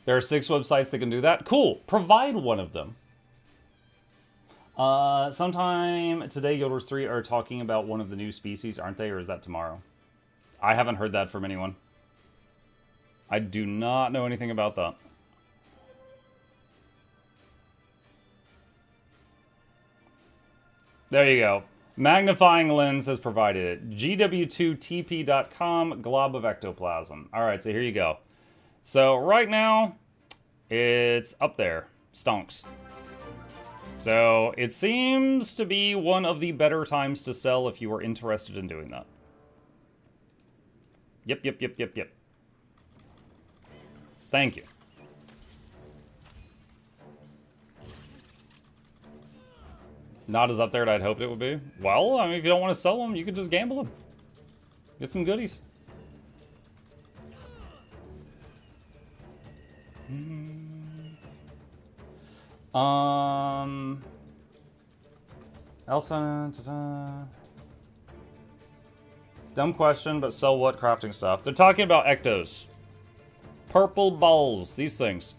There are 6 websites that can do that. Cool. Provide one of them. Sometime today, Guild Wars 3 are talking about one of the new species, aren't they? Or is that tomorrow? I haven't heard that from anyone. I do not know anything about that. There you go. Magnifying lens has provided it. GW2TP.com, glob of ectoplasm. All right, so here you go. So right now, it's up there. Stonks. So it seems to be one of the better times to sell if you are interested in doing that. Yep. Thank you. Not as up there as I'd hoped it would be. Well, I mean, if you don't want to sell them, you could just gamble them. Get some goodies. Dumb question, but sell what crafting stuff? They're talking about ectos. purple balls, these things.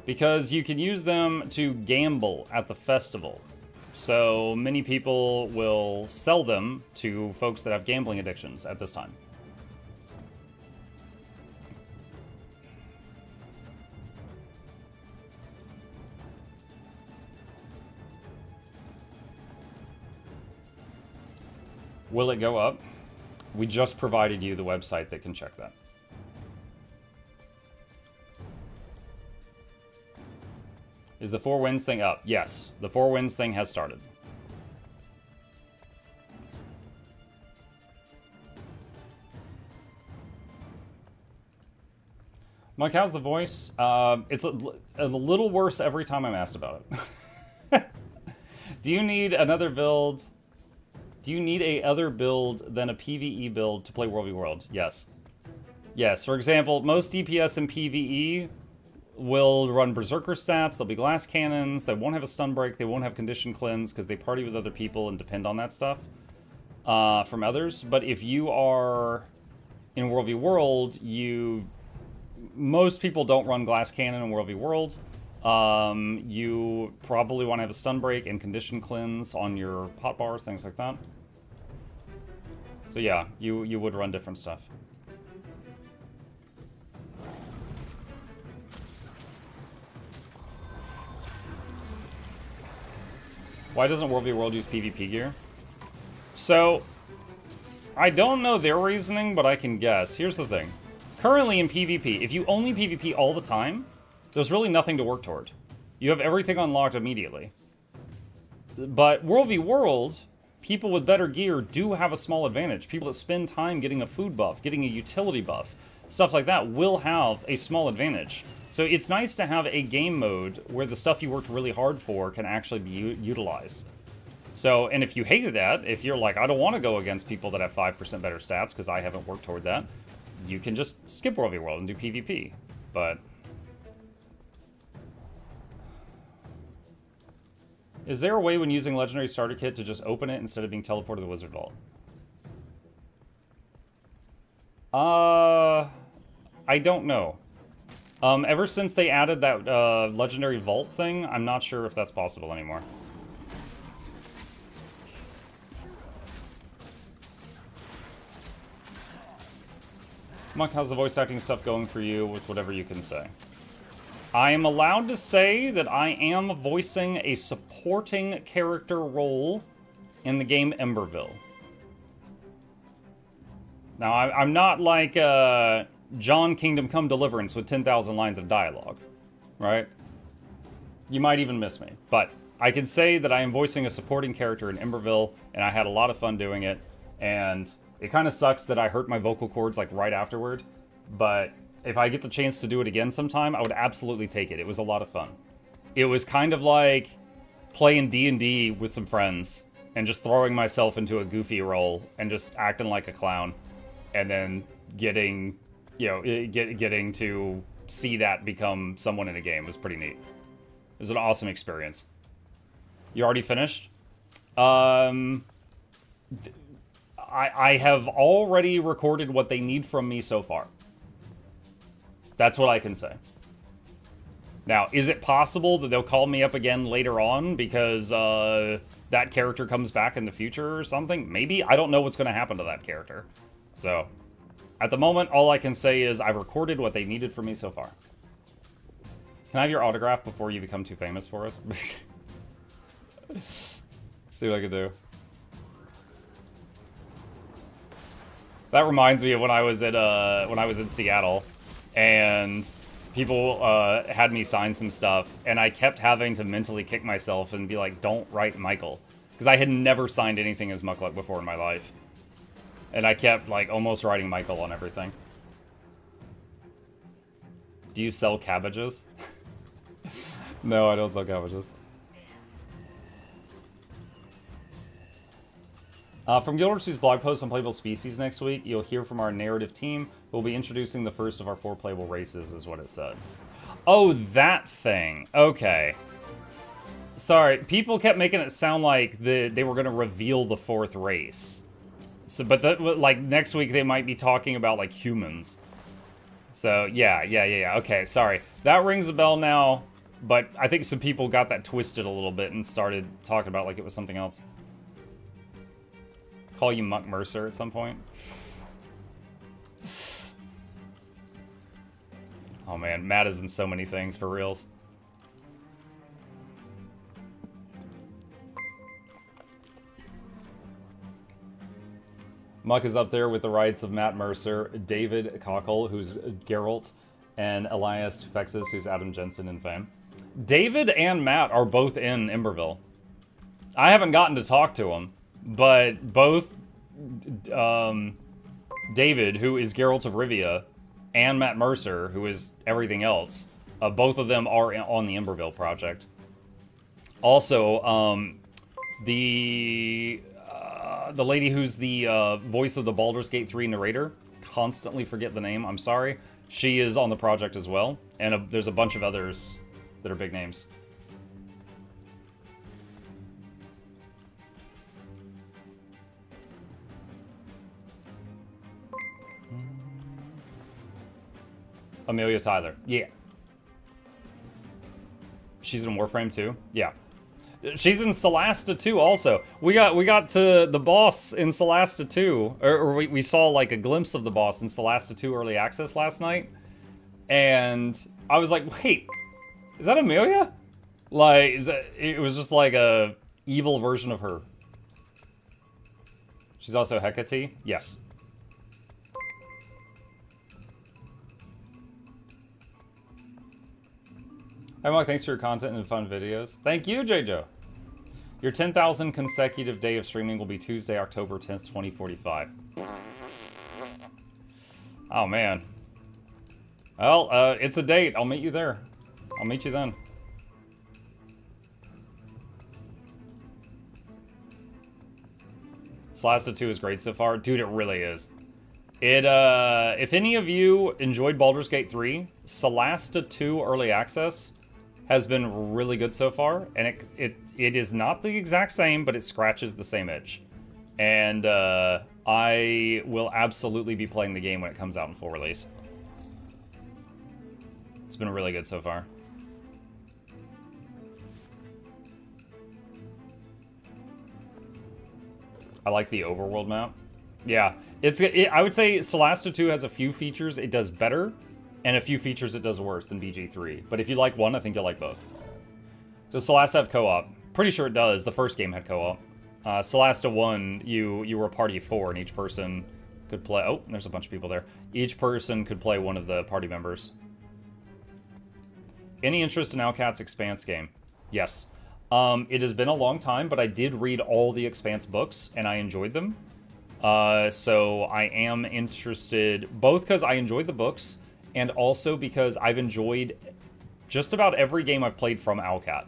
Because you can use them to gamble at the festival. So many people will sell them to folks that have gambling addictions at this time. Will it go up? We just provided you the website that can check that. Is the Four Winds thing up? Yes, the Four Winds thing has started. Mike, how's the voice? It's a little worse every time I'm asked about it. Do you need another build? Do you need a other build than a PvE build to play World v World? Yes. Yes, for example, most DPS in PvE will run Berserker stats, there'll be glass cannons, they won't have a stun break, they won't have condition cleanse because they party with other people and depend on that stuff from others. But if you are in World v World, most people don't run glass cannon in World v World. You probably want to have a stun break and condition cleanse on your hotbar, things like that. So yeah, you would run different stuff. Why doesn't World v World use PvP gear? So, I don't know their reasoning, but I can guess. Here's the thing. Currently in PvP, if you only PvP all the time, there's really nothing to work toward. You have everything unlocked immediately. But World v World, people with better gear do have a small advantage. People that spend time getting a food buff, getting a utility buff, stuff like that will have a small advantage. So it's nice to have a game mode where the stuff you worked really hard for can actually be utilized. So, and if you hate that, if you're like, I don't want to go against people that have 5% better stats because I haven't worked toward that, you can just skip World v World and do PvP. But is there a way when using Legendary Starter Kit to just open it instead of being teleported to the Wizard Vault? I don't know. Ever since they added that Legendary Vault thing, I'm not sure if that's possible anymore. Monk, how's the voice acting stuff going for you with whatever you can say? I am allowed to say that I am voicing a supporting character role in the game Emberville. Now, I'm not like John Kingdom Come Deliverance with 10,000 lines of dialogue, right? You might even miss me, but I can say that I am voicing a supporting character in Emberville, and I had a lot of fun doing it, and it kind of sucks that I hurt my vocal cords like right afterward, but if I get the chance to do it again sometime, I would absolutely take it. It was a lot of fun. It was kind of like playing D&D with some friends and just throwing myself into a goofy role and just acting like a clown, and then getting, you know, getting to see that become someone in a game was pretty neat. It was an awesome experience. You already finished? I have already recorded what they need from me so far. That's what I can say. Now, is it possible that they'll call me up again later on because that character comes back in the future or something? Maybe. I don't know what's going to happen to that character. So, at the moment, all I can say is I recorded what they needed from me so far. Can I have your autograph before you become too famous for us? See what I can do. That reminds me of when I was in Seattle, and people had me sign some stuff, and I kept having to mentally kick myself and be like, "Don't write Michael," because I had never signed anything as Mukluk before in my life, and I kept like almost writing Michael on everything. Do you sell cabbages? No, I don't sell cabbages. From Gildersleeve's blog post on Playable Species next week, you'll hear from our narrative team. We'll be introducing the first of our 4 playable races, is what it said. Oh, that thing. Okay. Sorry, people kept making it sound like they were going to reveal the 4th race. So, but like next week they might be talking about like humans. So, yeah. Okay, sorry. That rings a bell now, but I think some people got that twisted a little bit and started talking about like it was something else. Call you Muck Mercer at some point. Oh man, Matt is in so many things for reals. Muck is up there with the rights of Matt Mercer, David Cockle, who's Geralt, and Elias Fexus, who's Adam Jensen in Fame. David and Matt are both in Emberville. I haven't gotten to talk to them, but both David, who is Geralt of Rivia, and Matt Mercer, who is everything else, both of them are on the Emberville project. Also, the lady who's the voice of the Baldur's Gate 3 narrator, constantly forget the name, I'm sorry, she is on the project as well, and there's a bunch of others that are big names. Amelia Tyler, yeah. She's in Warframe too, yeah. She's in Solasta 2 also. We got to the boss in Solasta 2, or we saw like a glimpse of the boss in Solasta 2 early access last night, and I was like, wait, is that Amelia? Like, it was just like a evil version of her. She's also Hecate, yes. Hi Mark, thanks for your content and fun videos. Thank you, JJo. Your 10,000 consecutive day of streaming will be Tuesday, October 10th, 2045. Oh, man. Well, it's a date. I'll meet you there. I'll meet you then. Solasta 2 is great so far. Dude, it really is. If any of you enjoyed Baldur's Gate 3, Solasta 2 Early Access has been really good so far, and it is not the exact same, but it scratches the same itch. And I will absolutely be playing the game when it comes out in full release. It's been really good so far. I like the overworld map. Yeah, I would say Solasta 2 has a few features it does better, and a few features it does worse than BG3. But if you like one, I think you'll like both. Does Solasta have co-op? Pretty sure it does. The first game had co-op. Solasta 1, you were a party of 4, and each person could play... Oh, there's a bunch of people there. Each person could play one of the party members. Any interest in Alcat's Expanse game? Yes. It has been a long time, but I did read all the Expanse books, and I enjoyed them. So I am interested, both because I enjoyed the books, and also because I've enjoyed just about every game I've played from Alcat.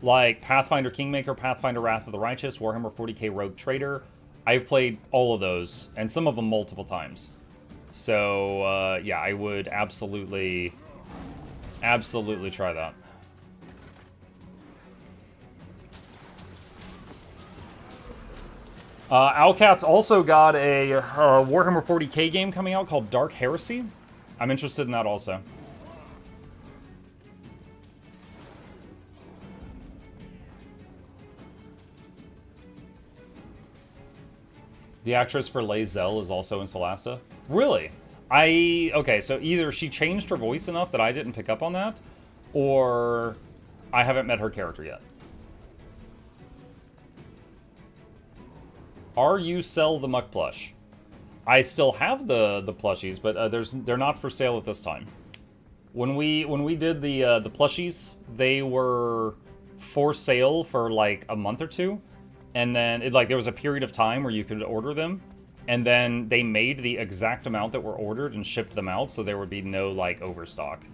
Like Pathfinder Kingmaker, Pathfinder Wrath of the Righteous, Warhammer 40k Rogue Trader. I've played all of those, and some of them multiple times. So, yeah, I would absolutely try that. Alcat's also got a Warhammer 40k game coming out called Dark Heresy. I'm interested in that also. The actress for Lae'zel is also in Solasta. Really? Okay, so either she changed her voice enough that I didn't pick up on that, or I haven't met her character yet. You sell the Muck plush? I still have the plushies, but they're not for sale at this time. When we did the plushies, they were for sale for like a month or two, and then there was a period of time where you could order them, and then they made the exact amount that were ordered and shipped them out, so there would be no like overstock.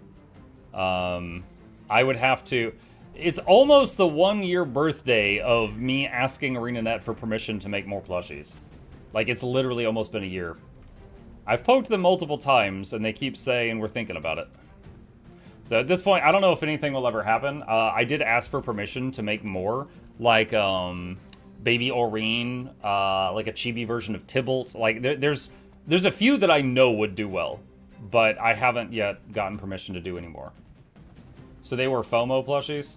I would have to. It's almost the 1-year birthday of me asking ArenaNet for permission to make more plushies. Like, it's literally almost been a year. I've poked them multiple times, and they keep saying we're thinking about it. So at this point, I don't know if anything will ever happen. I did ask for permission to make more, like Baby Aurene, like a chibi version of Tybalt. Like, there's a few that I know would do well. but I haven't yet gotten permission to do any more. So they were FOMO plushies?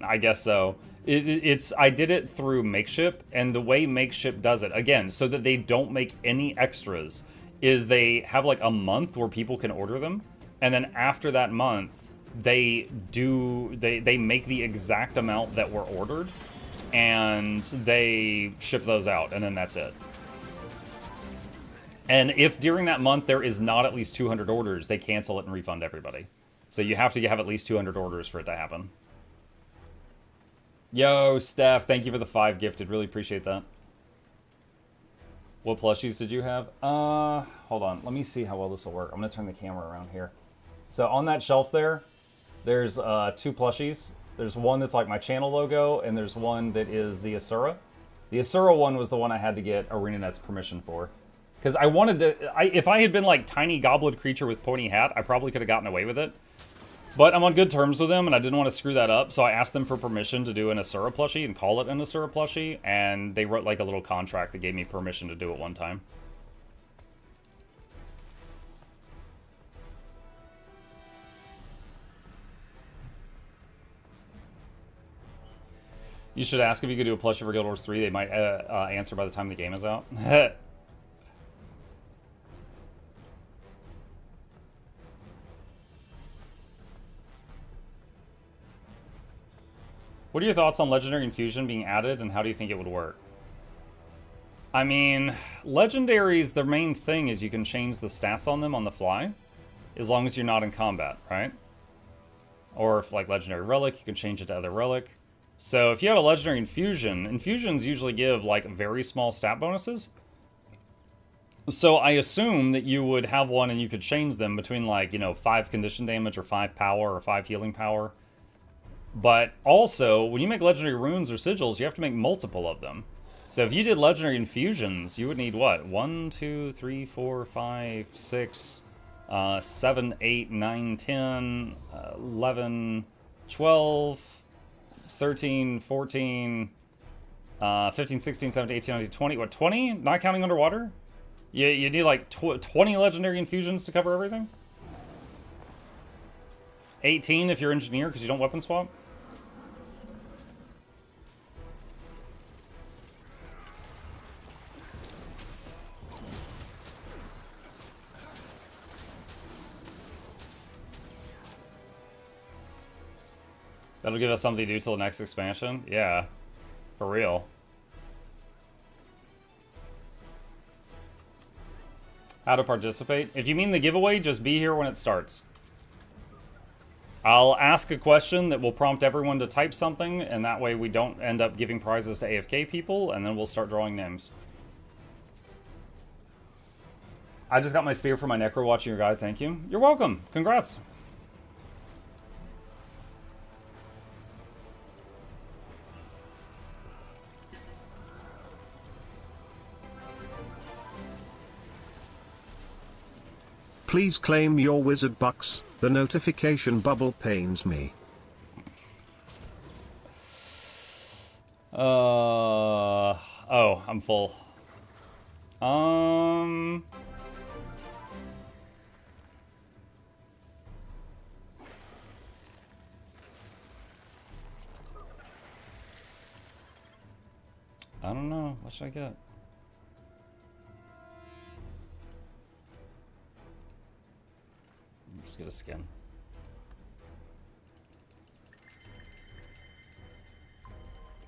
I guess so. I did it through Makeship, and the way Makeship does it, again, so that they don't make any extras, is they have like a month where people can order them, and then after that month, they make the exact amount that were ordered, and they ship those out, and then that's it. And if during that month there is not at least 200 orders, they cancel it and refund everybody. So you have to have at least 200 orders for it to happen. Yo, Steph, thank you for the 5 gifted. Really appreciate that. What plushies did you have? Hold on. Let me see how well this will work. I'm going to turn the camera around here. So on that shelf there, there's 2 plushies. There's one that's like my channel logo, and there's one that is the Asura. The Asura one was the one I had to get ArenaNet's permission for. Because I wanted to... if I had been like tiny goblet creature with pointy hat, I probably could have gotten away with it. But I'm on good terms with them, and I didn't want to screw that up, so I asked them for permission to do an Asura plushie and call it an Asura plushie, and they wrote like a little contract that gave me permission to do it one time. You should ask if you could do a plushie for Guild Wars 3. They might answer by the time the game is out. What are your thoughts on Legendary Infusion being added, and how do you think it would work? I mean, Legendaries, their main thing is you can change the stats on them on the fly, as long as you're not in combat, right? Or if, like, Legendary Relic, you can change it to other Relic. So if you had a Legendary Infusion, Infusions usually give, like, very small stat bonuses. So I assume that you would have one and you could change them between, like, you know, 5 condition damage or 5 power or 5 healing power. But also, when you make Legendary Runes or Sigils, you have to make multiple of them. So if you did Legendary Infusions, you would need what? 1, 2, 3, 4, 5, 6, 7, 8, 9, 10, 11, 12, 13, 14, 15, 16, 17, 18, 19, 20. What, 20? Not counting underwater? You need like 20 Legendary Infusions to cover everything? 18 if you're Engineer because you don't weapon swap? That'll give us something to do till the next expansion? Yeah. For real. How to participate? If you mean the giveaway, just be here when it starts. I'll ask a question that will prompt everyone to type something, and that way we don't end up giving prizes to AFK people, and then we'll start drawing names. I just got my spear for my Necro watching your guide, thank you. You're welcome. Congrats. Please claim your wizard bucks, the notification bubble pains me. Oh, I'm full. I don't know. What should I get? Just get a skin.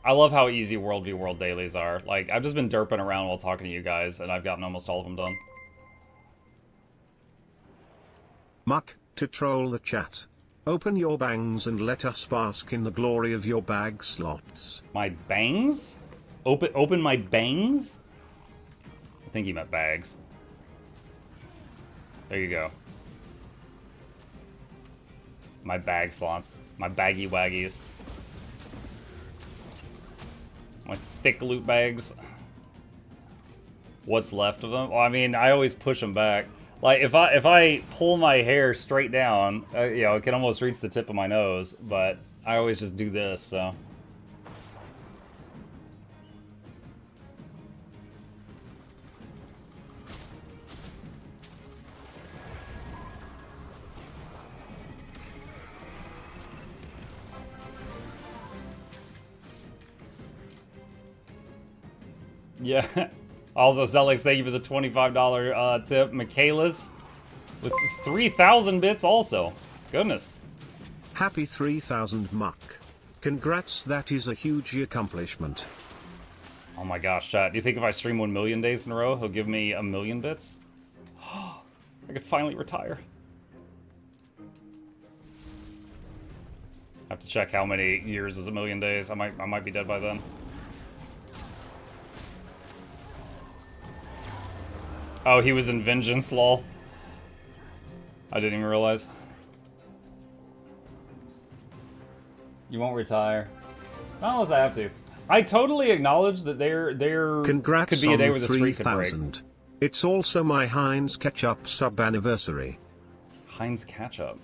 I love how easy World v World dailies are. Like, I've just been derping around while talking to you guys, and I've gotten almost all of them done. Muck, to troll the chat. Open your bangs and let us bask in the glory of your bag slots. My bangs? Open my bangs? I think he meant bags. There you go. My bag slots. My baggy waggies. My thick loot bags. What's left of them? Well, I mean, I always push them back. Like, if I pull my hair straight down, you know, it can almost reach the tip of my nose, but I always just do this, so. Yeah. Also, Zelix, thank you for the $25 tip. Michaelis with 3,000 bits also. Goodness. Happy 3,000 Muck. Congrats, that is a huge accomplishment. Oh my gosh, chat. Do you think if I stream 1 million days in a row, he'll give me 1,000,000 bits? I could finally retire. I have to check how many years is 1,000,000 days. I might be dead by then. Oh, he was in Vengeance, lol. I didn't even realize. You won't retire. Not unless I have to. I totally acknowledge that there Congrats could be a day where the streak could break. 3,000. It's also my Heinz Ketchup sub-anniversary. Heinz Ketchup.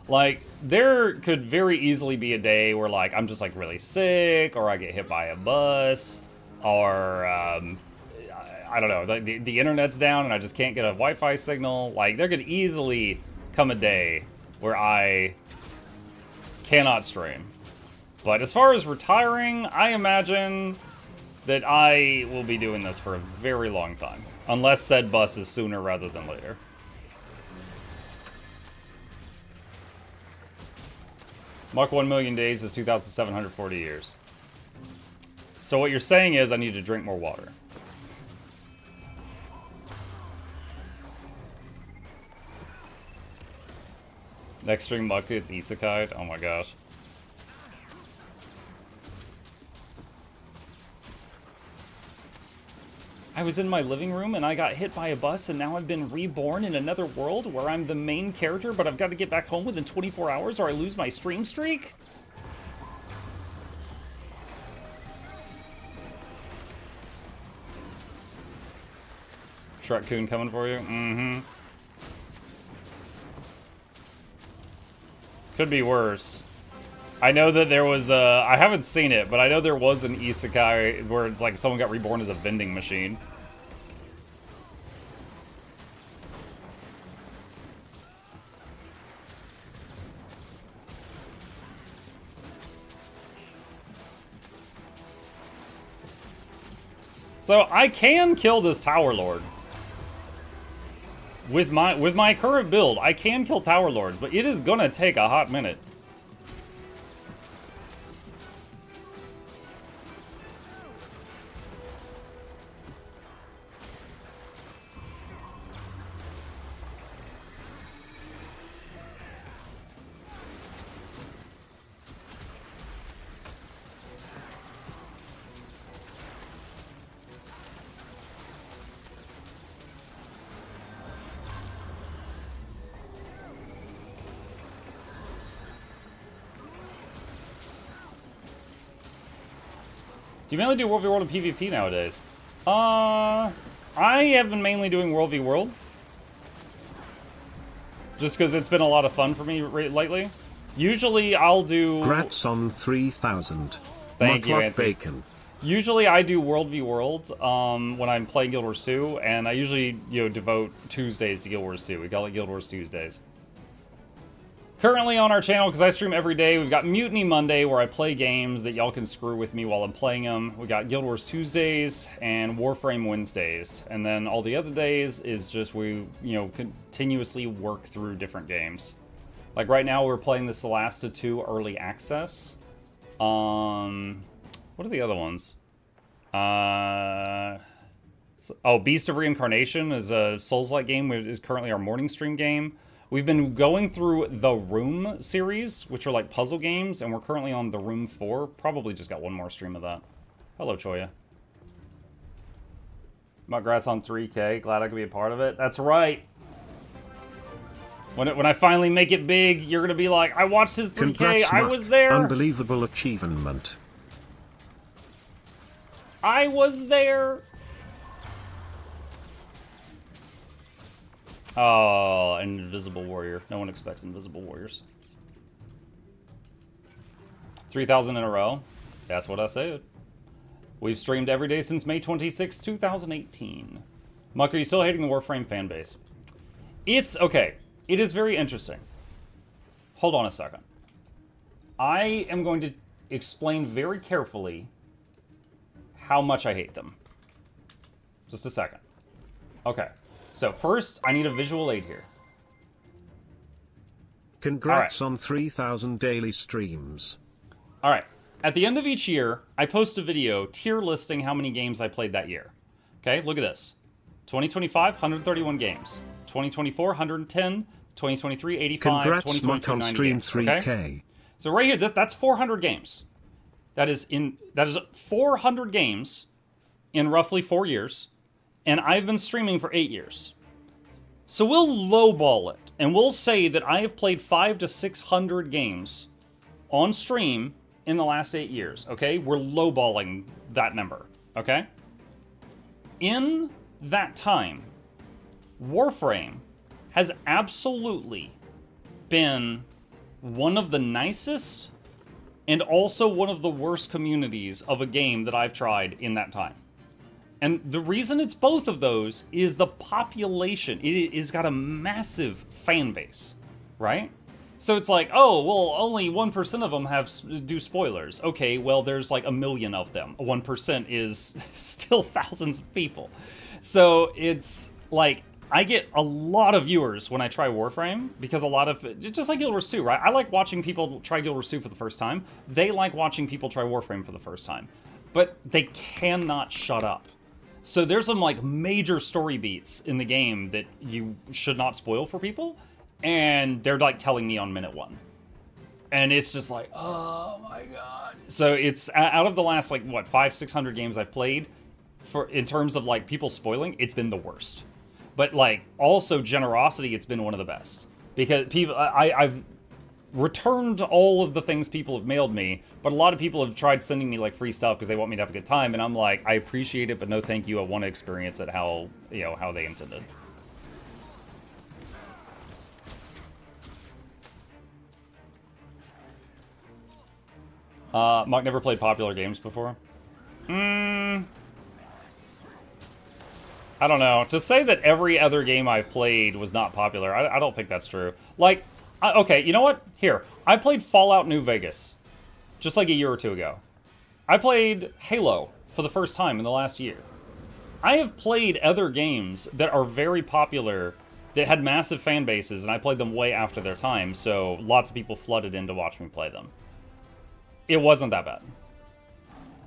Like, there could very easily be a day where, like, I'm just, like, really sick, or I get hit by a bus, or, I don't know, the internet's down and I just can't get a Wi-Fi signal. Like, there could easily come a day where I cannot stream. But as far as retiring, I imagine that I will be doing this for a very long time. Unless said bus is sooner rather than later. Muck 1 million days is 2,740 years. So what you're saying is I need to drink more water. Next stream Muck, it's Isekai. Oh my gosh. I was in my living room and I got hit by a bus and now I've been reborn in another world where I'm the main character, but I've got to get back home within 24 hours or I lose my stream streak? Truck-coon coming for you? Mm-hmm. Could be worse. I know that there was I haven't seen it, but I know there was an isekai where it's like someone got reborn as a vending machine. So I can kill this Tower Lord. With my current build, I can kill Tower Lords, but it is gonna take a hot minute. Do you mainly do World v World and PvP nowadays? I have been mainly doing World v World. Just because it's been a lot of fun for me lately. Usually I'll do... Grats on 3,000. Thank you, Mukluk Auntie. Bacon. Usually I do World v World when I'm playing Guild Wars 2, and I usually, devote Tuesdays to Guild Wars 2. We call it Guild Wars Tuesdays. Currently on our channel, because I stream every day, we've got Mutiny Monday, where I play games that y'all can screw with me while I'm playing them. We got Guild Wars Tuesdays and Warframe Wednesdays. And then all the other days is just we, continuously work through different games. Like right now, we're playing the Solasta 2 Early Access. What are the other ones? Beast of Reincarnation is a Souls-like game. It's currently our morning stream game. We've been going through the Room series, which are like puzzle games, and we're currently on the Room 4. Probably just got one more stream of that. Hello, Choya. Congrats on 3K. Glad I could be a part of it. That's right. When I finally make it big, you're gonna be like, I watched his 3K. Congrats, I Muck. was there. Unbelievable achievement. I was there. Oh, an Invisible Warrior. No one expects Invisible Warriors. 3,000 in a row. That's what I said. We've streamed every day since May 26, 2018. Muck, are you still hating the Warframe fanbase? It's okay. It is very interesting. Hold on a second. I am going to explain very carefully how much I hate them. Just a second. Okay. So first, I need a visual aid here. Congrats on 3,000 daily streams. All right. At the end of each year, I post a video tier listing how many games I played that year. Okay, look at this. 2025, 131 games. 2024, 110. 2023, 85. Congrats, 2022, on stream 3K. Okay? So right here, that's 400 games. That is 400 games in roughly 4 years, and I've been streaming for 8 years. So we'll lowball it, and we'll say that I have played 500 to 600 games on stream in the last 8 years, okay? We're lowballing that number, okay? In that time, Warframe has absolutely been one of the nicest and also one of the worst communities of a game that I've tried in that time. And the reason it's both of those is the population. It has got a massive fan base, right? So it's like, oh, well, only 1% of them do spoilers. Okay, well, there's like 1 million of them. 1% is still thousands of people. So it's like, I get a lot of viewers when I try Warframe, because a lot of, just like Guild Wars 2, right? I like watching people try Guild Wars 2 for the first time. They like watching people try Warframe for the first time. But they cannot shut up. So there's some like major story beats in the game that you should not spoil for people, and they're like telling me on minute 1. And it's just like, oh my god. So it's, out of the last like, what, 500-600 games I've played, in terms of like people spoiling, it's been the worst. But like, also generosity, it's been one of the best. Because people, I've returned all of the things people have mailed me, but a lot of people have tried sending me like free stuff because they want me to have a good time, and I'm like, I appreciate it, but no thank you. I want to experience it how, you know, how they intended. Mark never played popular games before. I don't know. To say that every other game I've played was not popular, I don't think that's true. Like, okay, you know what? Here, I played Fallout New Vegas, just like a year or two ago. I played Halo for the first time in the last year. I have played other games that are very popular, that had massive fan bases, and I played them way after their time, so lots of people flooded in to watch me play them. It wasn't that bad.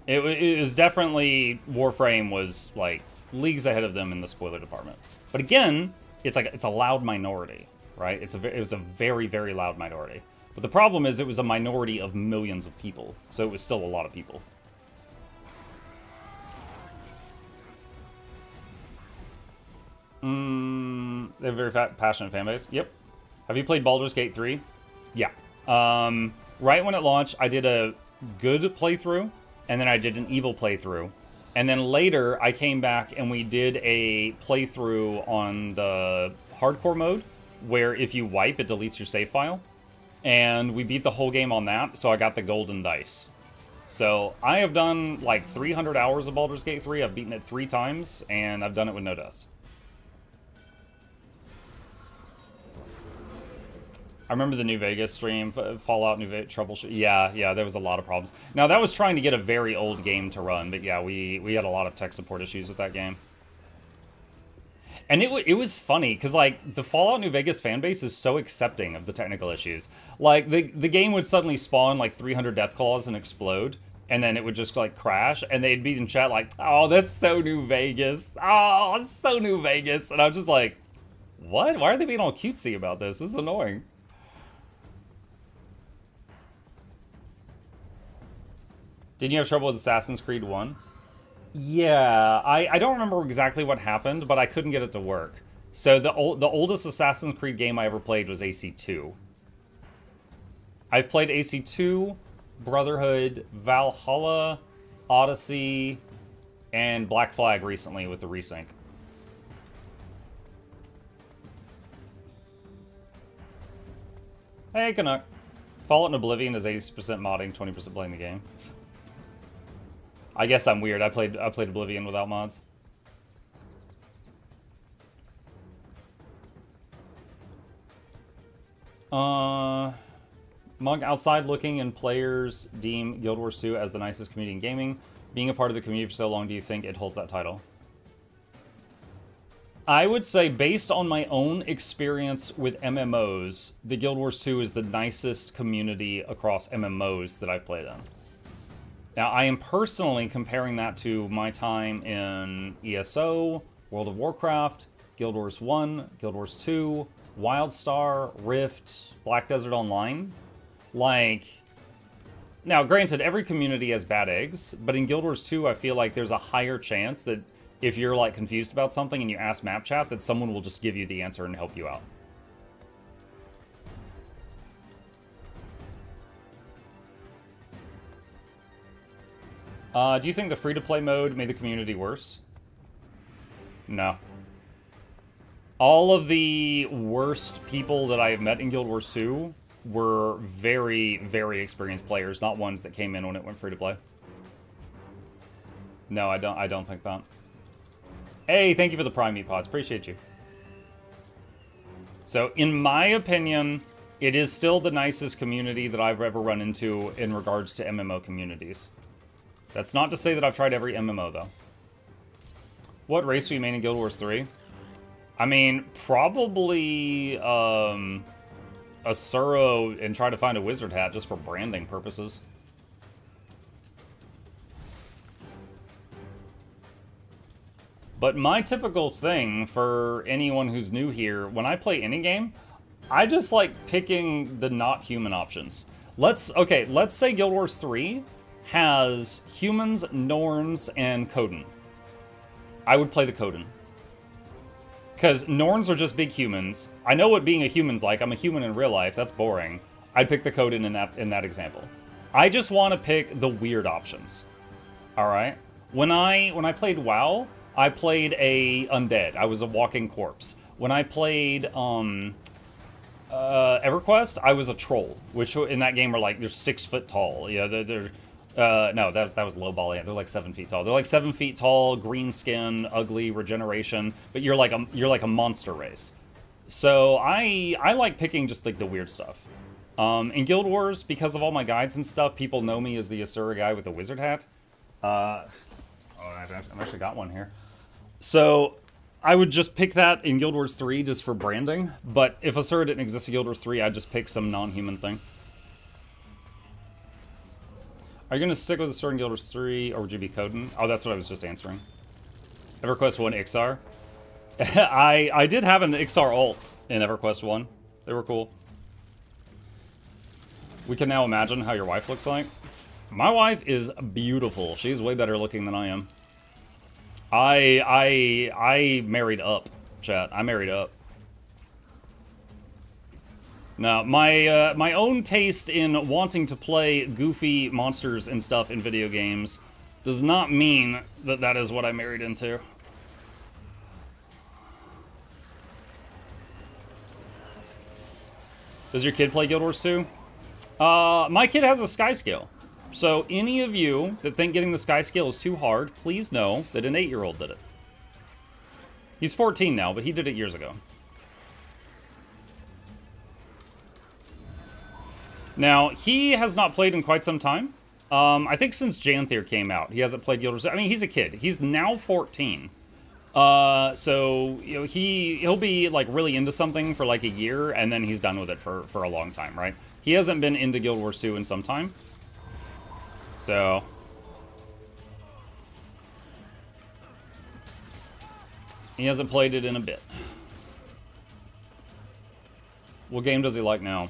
It was definitely, Warframe was, like, leagues ahead of them in the spoiler department. But again, it's a loud minority, right? It was a very, very loud minority. But the problem is it was a minority of millions of people, so it was still a lot of people. They have a very passionate fan base. Yep. Have you played Baldur's Gate 3? Yeah. Right when it launched, I did a good playthrough, and then I did an evil playthrough. And then later, I came back and we did a playthrough on the hardcore mode, where if you wipe, it deletes your save file. And we beat the whole game on that, so I got the golden dice. So I have done like 300 hours of Baldur's Gate 3. I've beaten it 3 times, and I've done it with no deaths. I remember the New Vegas stream, Fallout New Vegas troubleshoot. Yeah, there was a lot of problems. Now, that was trying to get a very old game to run, but yeah, we had a lot of tech support issues with that game. And it was funny, because, like, the Fallout New Vegas fanbase is so accepting of the technical issues. Like, the game would suddenly spawn, like, 300 Deathclaws and explode, and then it would just, like, crash, and they'd be in chat like, oh, that's so New Vegas. Oh, it's so New Vegas. And I was just like, what? Why are they being all cutesy about this? This is annoying. Did you have trouble with Assassin's Creed 1? Yeah, I don't remember exactly what happened, but I couldn't get it to work. So the oldest Assassin's Creed game I ever played was AC2. I've played AC2, Brotherhood, Valhalla, Odyssey, and Black Flag recently with the resync. Hey, Canuck. Fallout and Oblivion is 80% modding, 20% playing the game. I guess I'm weird. I played Oblivion without mods. Monk, outside looking and players deem Guild Wars 2 as the nicest community in gaming. Being a part of the community for so long, do you think it holds that title? I would say, based on my own experience with MMOs, the Guild Wars 2 is the nicest community across MMOs that I've played in. Now, I am personally comparing that to my time in ESO, World of Warcraft, Guild Wars 1, Guild Wars 2, WildStar, Rift, Black Desert Online. Like, now, granted, every community has bad eggs, but in Guild Wars 2, I feel like there's a higher chance that if you're, like, confused about something and you ask map chat, that someone will just give you the answer and help you out. Do you think the free-to-play mode made the community worse? No. All of the worst people that I have met in Guild Wars 2 were very, very experienced players, not ones that came in when it went free-to-play. No, I don't think that. Hey, thank you for the Prime Meat Pods. Appreciate you. So, in my opinion, it is still the nicest community that I've ever run into in regards to MMO communities. That's not to say that I've tried every MMO, though. What race do you main in Guild Wars 3? I mean, probably a Suro and try to find a wizard hat just for branding purposes. But my typical thing for anyone who's new here, when I play any game, I just like picking the not human options. Let's say Guild Wars 3 has humans, Norns, and Coden. I would play the Coden. Because Norns are just big humans. I know what being a human's like. I'm a human in real life. That's boring. I'd pick the Coden in that example. I just want to pick the weird options. Alright? When I played WoW, I played a undead. I was a walking corpse. When I played EverQuest, I was a troll, which in that game are like, they're 6 foot tall. Yeah, no, that was low ball. Yeah, they're like 7 feet tall. They're like 7 feet tall, green skin, ugly, regeneration, but you're like a monster race. So I like picking just like the weird stuff. In Guild Wars, because of all my guides and stuff, people know me as the Asura guy with the wizard hat. I've actually got one here. So I would just pick that in Guild Wars 3 just for branding, but if Asura didn't exist in Guild Wars 3, I'd just pick some non-human thing. Are you going to stick with Asura in Guild Wars 3, or would you be Coden? Oh, that's what I was just answering. EverQuest 1 Ixar. I did have an Ixar ult in EverQuest 1. They were cool. We can now imagine how your wife looks like. My wife is beautiful. She's way better looking than I am. I married up, chat. I married up. Now, my own taste in wanting to play goofy monsters and stuff in video games does not mean that that is what I married into. Does your kid play Guild Wars 2? My kid has a Sky Scale. So any of you that think getting the Sky Scale is too hard, please know that an 8-year-old did it. He's 14 now, but he did it years ago. Now, he has not played in quite some time. I think since Janthier came out, he hasn't played Guild Wars. I mean, he's a kid. He's now 14. So, you know, he'll be, like, really into something for, like, a year, and then he's done with it for a long time, right? He hasn't been into Guild Wars 2 in some time. So... he hasn't played it in a bit. What game does he like now?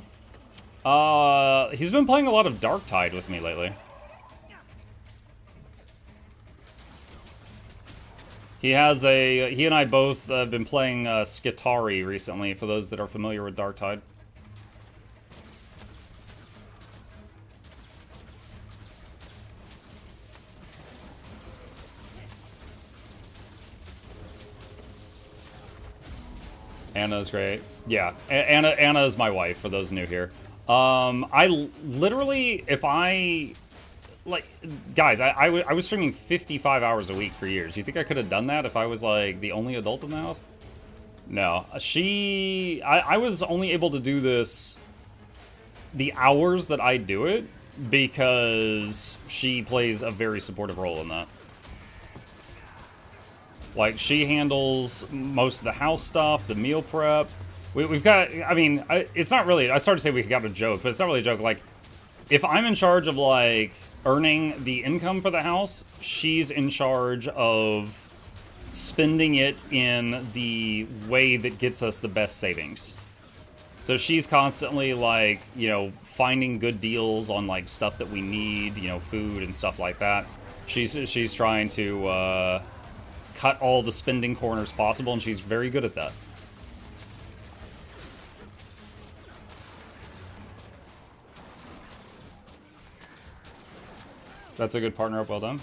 He's been playing a lot of Darktide with me lately. He and I both have been playing Skitari recently, for those that are familiar with Darktide. Anna's great. Yeah, Anna is my wife, for those new here. I literally, if I... like, guys, I was streaming 55 hours a week for years. You think I could have done that if I was, like, the only adult in the house? No. I was only able to do this the hours that I do it because she plays a very supportive role in that. Like, she handles most of the house stuff, the meal prep. We've got, I mean, it's not really, I started to say we got a joke, but it's not really a joke. Like, if I'm in charge of, like, earning the income for the house, she's in charge of spending it in the way that gets us the best savings. So she's constantly, like, you know, finding good deals on, like, stuff that we need, you know, food and stuff like that. She's trying to cut all the spending corners possible, and she's very good at that. That's a good partner up. Well done.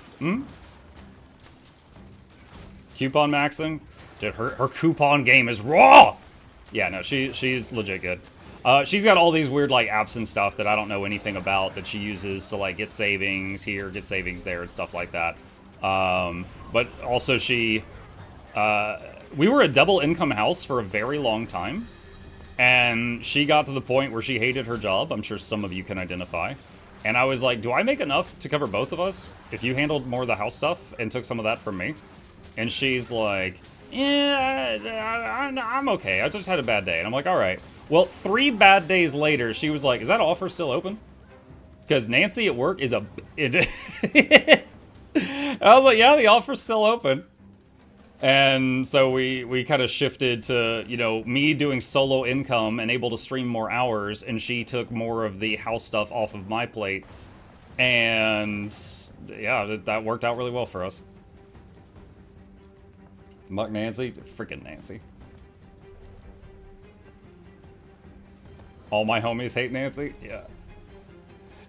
Coupon maxing? Dude, her coupon game is raw! Yeah, no, she's legit good. She's got all these weird, like, apps and stuff that I don't know anything about that she uses to, like, get savings here, get savings there, and stuff like that. But also we were a double income house for a very long time, and she got to the point where she hated her job. I'm sure some of you can identify. And I was like, do I make enough to cover both of us if you handled more of the house stuff and took some of that from me? And she's like, yeah, I'm okay. I just had a bad day. And I'm like, all right. Well, 3 bad days later, she was like, is that offer still open? Because Nancy at work is I was like, yeah, the offer's still open. And so we kind of shifted to, you know, me doing solo income and able to stream more hours, and she took more of the house stuff off of my plate. And yeah, that worked out really well for us. Muck Nancy? Freaking Nancy. All my homies hate Nancy? Yeah.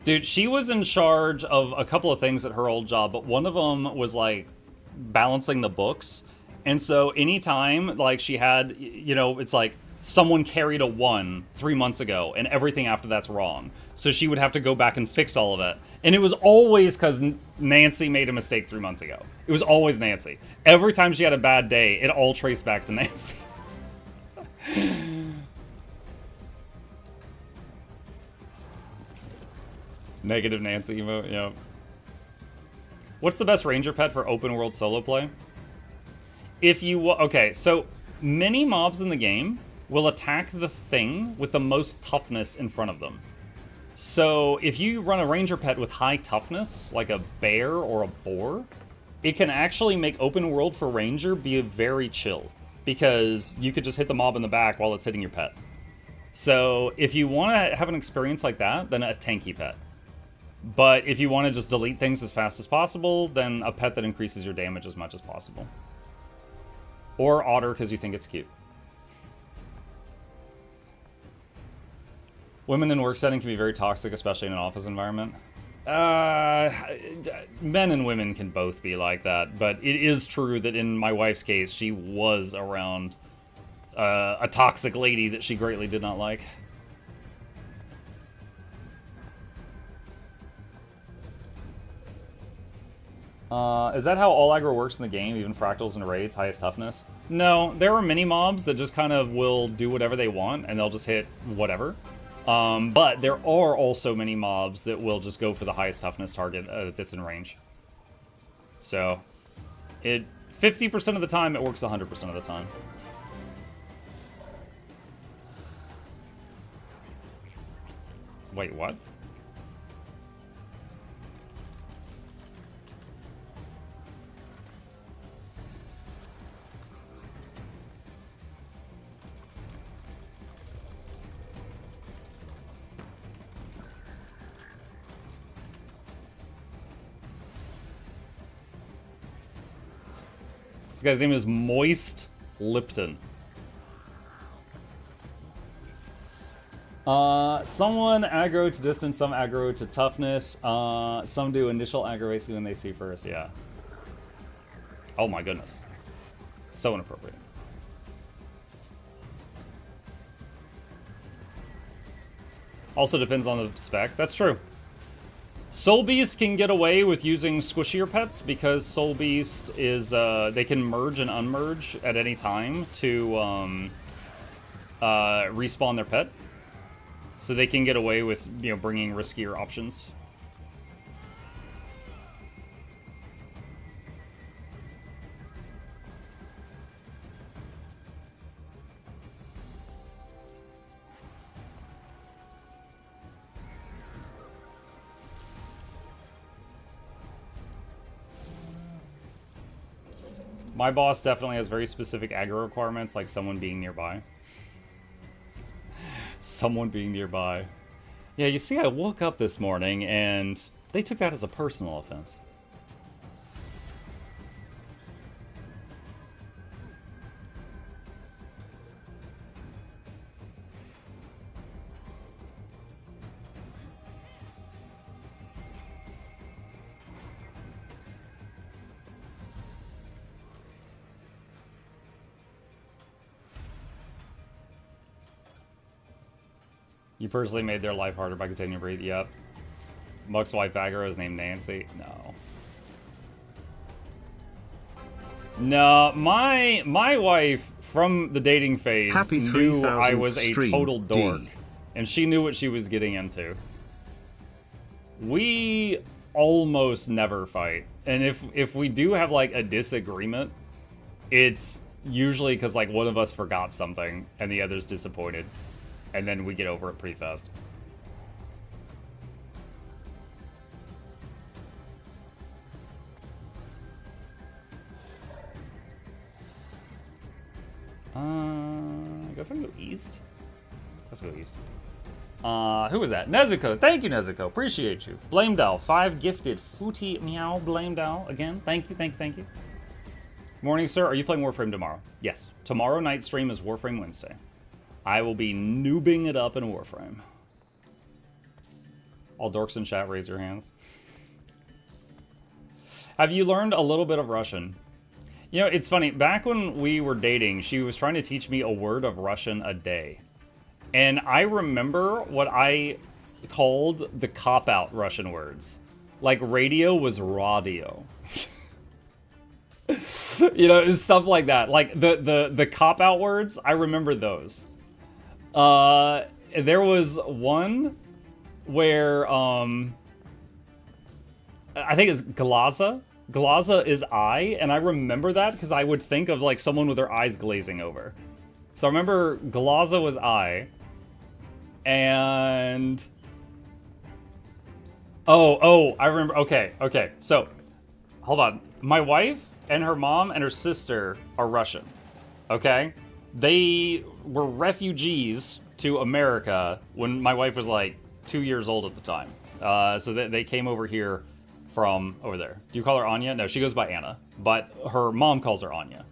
Dude, she was in charge of a couple of things at her old job, but one of them was, like, balancing the books. And so anytime, like, she had, you know, it's like someone carried a 1 3 months ago and everything after that's wrong. So she would have to go back and fix all of it. And it was always because Nancy made a mistake 3 months ago. It was always Nancy. Every time she had a bad day, it all traced back to Nancy. Negative Nancy emote, yeah. What's the best ranger pet for open world solo play? If you, okay, so many mobs in the game will attack the thing with the most toughness in front of them. So if you run a ranger pet with high toughness, like a bear or a boar, it can actually make open world for ranger be very chill, because you could just hit the mob in the back while it's hitting your pet. So if you want to have an experience like that, then a tanky pet. But if you want to just delete things as fast as possible, then a pet that increases your damage as much as possible. Or otter, because you think it's cute. Women in work setting can be very toxic, especially in an office environment. Men and women can both be like that, but it is true that in my wife's case, she was around a toxic lady that she greatly did not like. Is that how all aggro works in the game, even fractals and raids, highest toughness? No, there are mini mobs that just kind of will do whatever they want, and they'll just hit whatever. But there are also mini mobs that will just go for the highest toughness target that's in range. So, 50% of the time, it works 100% of the time. Wait, what? This guy's name is Moist Lipton. Someone aggro to distance, some aggro to toughness. Some do initial aggro AC when they see first, yeah. Oh my goodness. So inappropriate. Also depends on the spec. That's true. Soul Beast can get away with using squishier pets because Soul Beast is, they can merge and unmerge at any time to respawn their pet. So they can get away with, you know, bringing riskier options. My boss definitely has very specific aggro requirements, like someone being nearby. Someone being nearby. Yeah, you see, I woke up this morning and they took that as a personal offense. You personally made their life harder by continuing to breathe. Yep. Muck's wife aggro is named Nancy. No. No, my wife from the dating phase knew I was a total dork, and she knew what she was getting into. We almost never fight, and if we do have like a disagreement, it's usually because like one of us forgot something and the other's disappointed. And then we get over it pretty fast. I guess I'll go east. Let's go east. Who was that? Nezuko. Thank you, Nezuko. Appreciate you. Blamedal. 5 gifted. Footy meow. Blamedal. Again, thank you, thank you, thank you. Morning, sir. Are you playing Warframe tomorrow? Yes. Tomorrow night's stream is Warframe Wednesday. I will be noobing it up in Warframe. All dorks in chat, raise your hands. Have you learned a little bit of Russian? You know, it's funny. Back when we were dating, she was trying to teach me a word of Russian a day. And I remember what I called the cop-out Russian words. Like, radio was radio. You know, stuff like that. Like, the cop-out words, I remember those. There was one where, I think it's glaza. Glaza is eye, and I remember that because I would think of, like, someone with their eyes glazing over. So I remember glaza was eye, and... Oh, I remember, okay, so, hold on. My wife and her mom and her sister are Russian, okay? They were refugees to America when my wife was like 2 years old at the time. So they came over here from over there. Do you call her Anya? No, she goes by Anna, but her mom calls her Anya.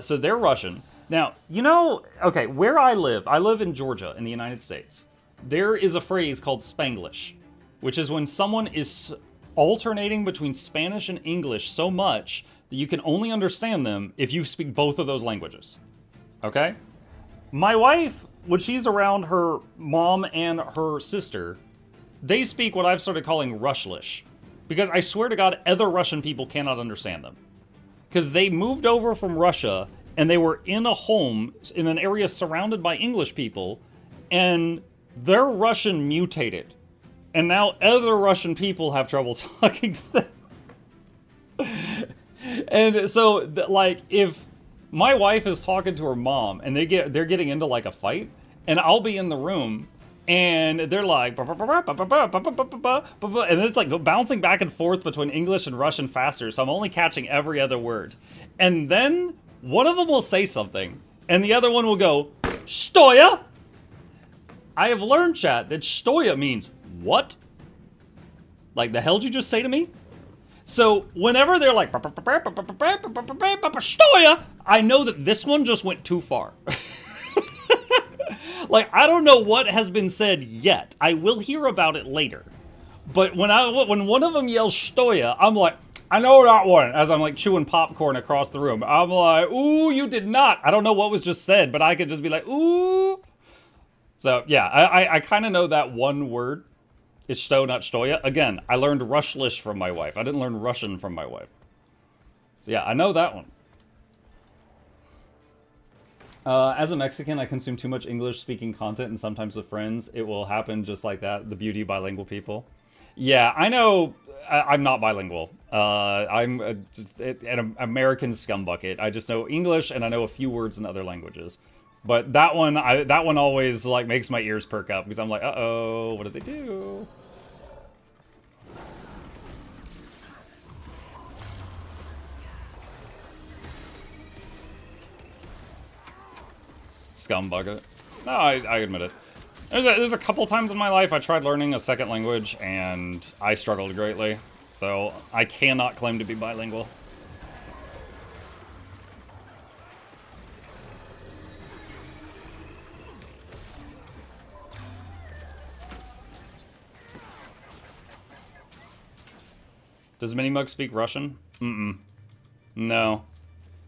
So they're Russian. Now, you know, okay, where I live in Georgia in the United States. There is a phrase called Spanglish, which is when someone is alternating between Spanish and English so much that you can only understand them if you speak both of those languages. Okay? My wife, when she's around her mom and her sister, they speak what I've started calling Rushlish. Because I swear to God, other Russian people cannot understand them. Because they moved over from Russia, and they were in a home, in an area surrounded by English people, and their Russian mutated. And now other Russian people have trouble talking to them. And so, like, if my wife is talking to her mom and they're getting into like a fight, and I'll be in the room and they're like, and it's like bouncing back and forth between English and Russian faster, so I'm only catching every other word. And then one of them will say something and the other one will go, Stoya! I have learned, chat, that Stoya means what? Like, the hell did you just say to me? So whenever they're like, Stoya, I know that this one just went too far. Like, I don't know what has been said yet. I will hear about it later. But when one of them yells Stoya, I'm like, I know that one. As I'm like chewing popcorn across the room. I'm like, ooh, you did not. I don't know what was just said, but I could just be like, ooh. So yeah, I kind of know that one word. It's Sto, not Stoya. Again, I learned Rushlish from my wife. I didn't learn Russian from my wife. So yeah, I know that one. As a Mexican, I consume too much English-speaking content, and sometimes with friends, it will happen just like that. The beauty of bilingual people. Yeah, I know. I'm not bilingual. I'm just an American scumbucket. I just know English, and I know a few words in other languages. But that one always like makes my ears perk up because I'm like, uh-oh, what did they do? Scum bucket. No, I admit it. There's a couple times in my life I tried learning a second language, and I struggled greatly. So I cannot claim to be bilingual. Does Minimug speak Russian? Mm-mm. No.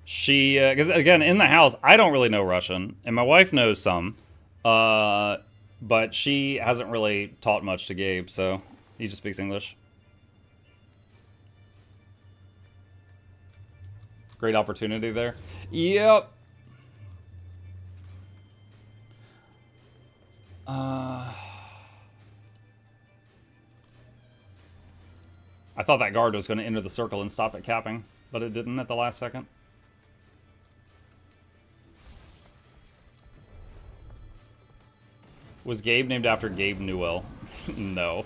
She, because again, in the house, I don't really know Russian, and my wife knows some, but she hasn't really taught much to Gabe, so he just speaks English. Great opportunity there. Yep. I thought that guard was going to enter the circle and stop it capping, but it didn't at the last second. Was Gabe named after Gabe Newell? No.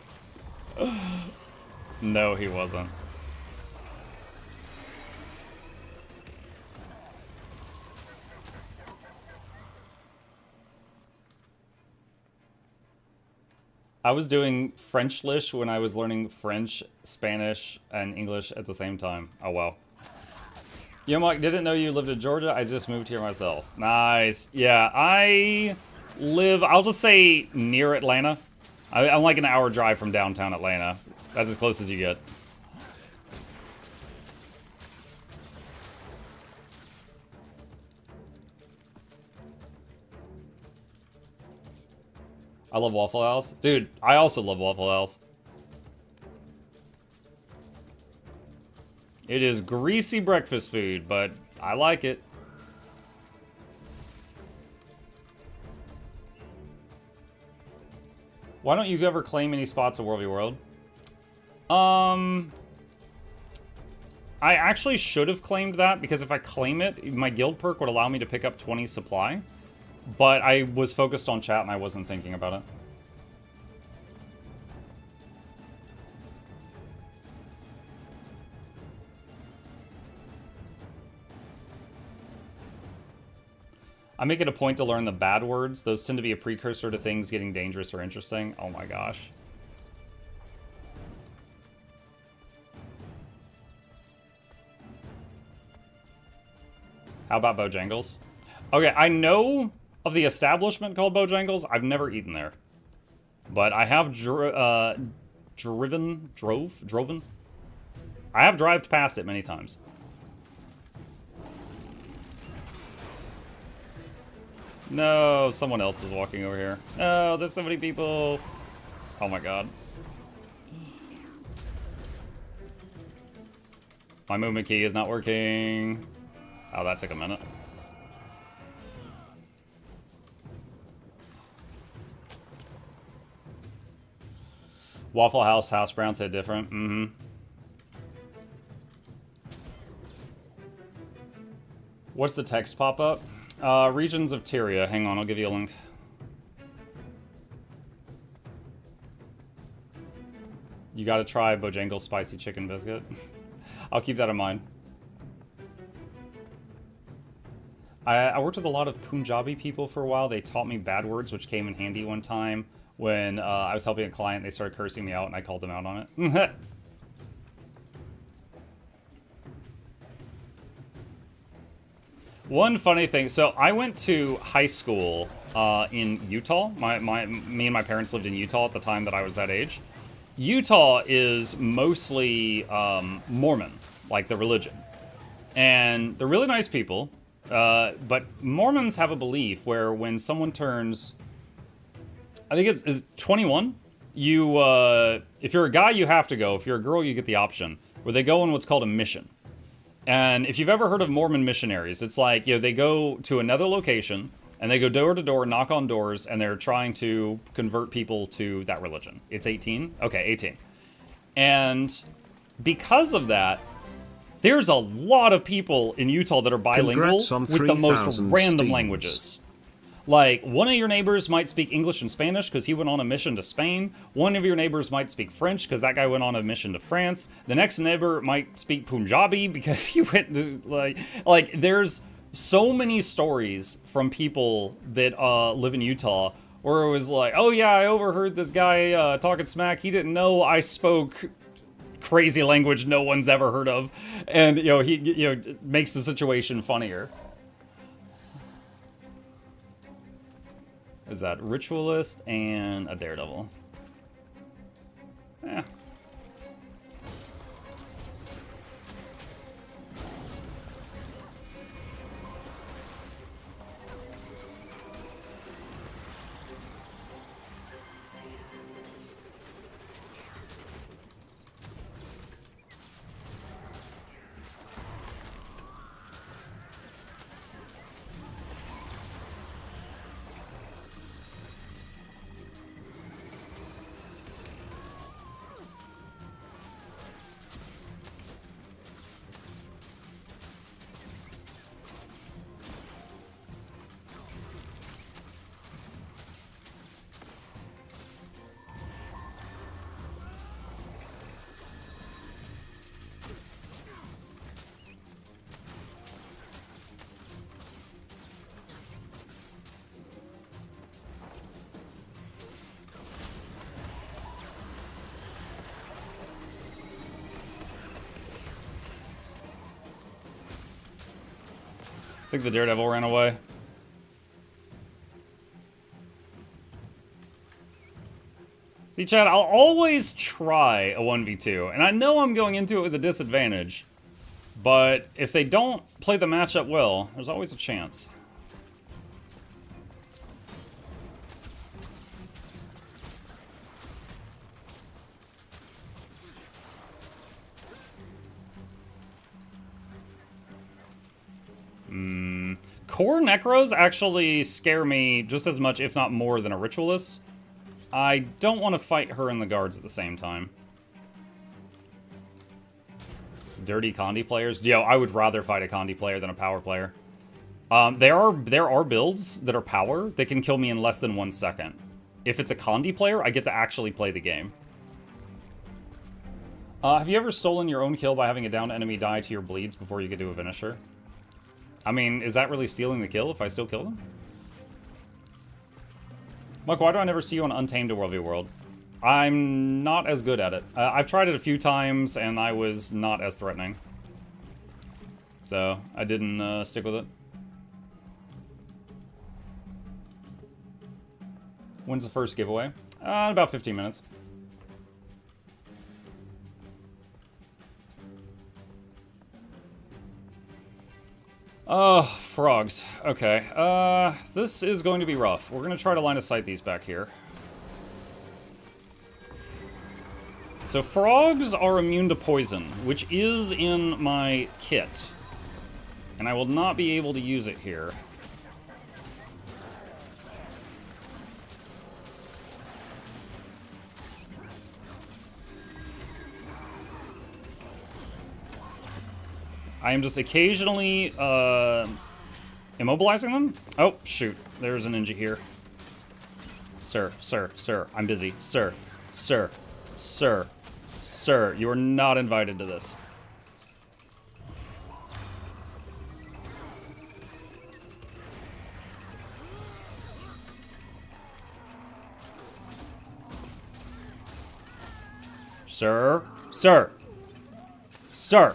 No, he wasn't. I was doing Frenchlish when I was learning French, Spanish, and English at the same time. Oh, wow. Yo, Mike, didn't know you lived in Georgia. I just moved here myself. Nice. Yeah, I live, I'll just say near Atlanta. I'm like an hour drive from downtown Atlanta. That's as close as you get. I love Waffle House. Dude, I also love Waffle House. It is greasy breakfast food, but I like it. Why don't you ever claim any spots at World v. World? I actually should have claimed that, because if I claim it, my guild perk would allow me to pick up 20 supply. But I was focused on chat and I wasn't thinking about it. I make it a point to learn the bad words. Those tend to be a precursor to things getting dangerous or interesting. Oh my gosh. How about Bojangles? Okay, I know of the establishment called Bojangles. I've never eaten there. But I have driven? I have drived past it many times. No, someone else is walking over here. Oh, there's so many people. Oh my god. My movement key is not working. Oh, that took a minute. Waffle House, Hash Brown said different. Mm-hmm. What's the text pop-up? Regions of Tyria. Hang on, I'll give you a link. You gotta try Bojangles Spicy Chicken Biscuit. I'll keep that in mind. I worked with a lot of Punjabi people for a while. They taught me bad words, which came in handy one time. When I was helping a client, they started cursing me out, and I called them out on it. One funny thing, so I went to high school in Utah. Me and my parents lived in Utah at the time that I was that age. Utah is mostly Mormon, like the religion. And they're really nice people, but Mormons have a belief where when someone turns... I think it's 21. You, if you're a guy, you have to go. If you're a girl, you get the option. Where they go on what's called a mission. And if you've ever heard of Mormon missionaries, it's like, you know, they go to another location, and they go door to door, knock on doors, and they're trying to convert people to that religion. It's 18? Okay, 18. And because of that, there's a lot of people in Utah that are bilingual with the most random languages. Like, one of your neighbors might speak English and Spanish because he went on a mission to Spain. One of your neighbors might speak French because that guy went on a mission to France. The next neighbor might speak Punjabi because he went to, like there's so many stories from people that live in Utah where it was like, oh yeah, I overheard this guy talking smack. He didn't know I spoke crazy language no one's ever heard of, and he makes the situation funnier. Is that ritualist and a daredevil? Yeah. I think the daredevil ran away. See, Chad, I'll always try a 1v2, and I know I'm going into it with a disadvantage, but if they don't play the matchup well, there's always a chance. Core Necros actually scare me just as much, if not more, than a Ritualist. I don't want to fight her and the guards at the same time. Dirty Condi players? Yo, I would rather fight a Condi player than a power player. There are builds that are power that can kill me in less than 1 second. If it's a Condi player, I get to actually play the game. Have you ever stolen your own kill by having a downed enemy die to your bleeds before you get to a finisher? I mean, is that really stealing the kill if I still kill them? Mike, why do I never see you on Untamed or World v World? I'm not as good at it. I've tried it a few times, and I was not as threatening. So, I didn't stick with it. When's the first giveaway? About 15 minutes. Oh, frogs. Okay. This is going to be rough. We're going to try to line of sight these back here. So frogs are immune to poison, which is in my kit. And I will not be able to use it here. I am just occasionally immobilizing them. Oh, shoot. There's a ninja here. Sir, sir, sir. I'm busy. Sir, sir, sir, sir. You are not invited to this. Sir, sir, sir.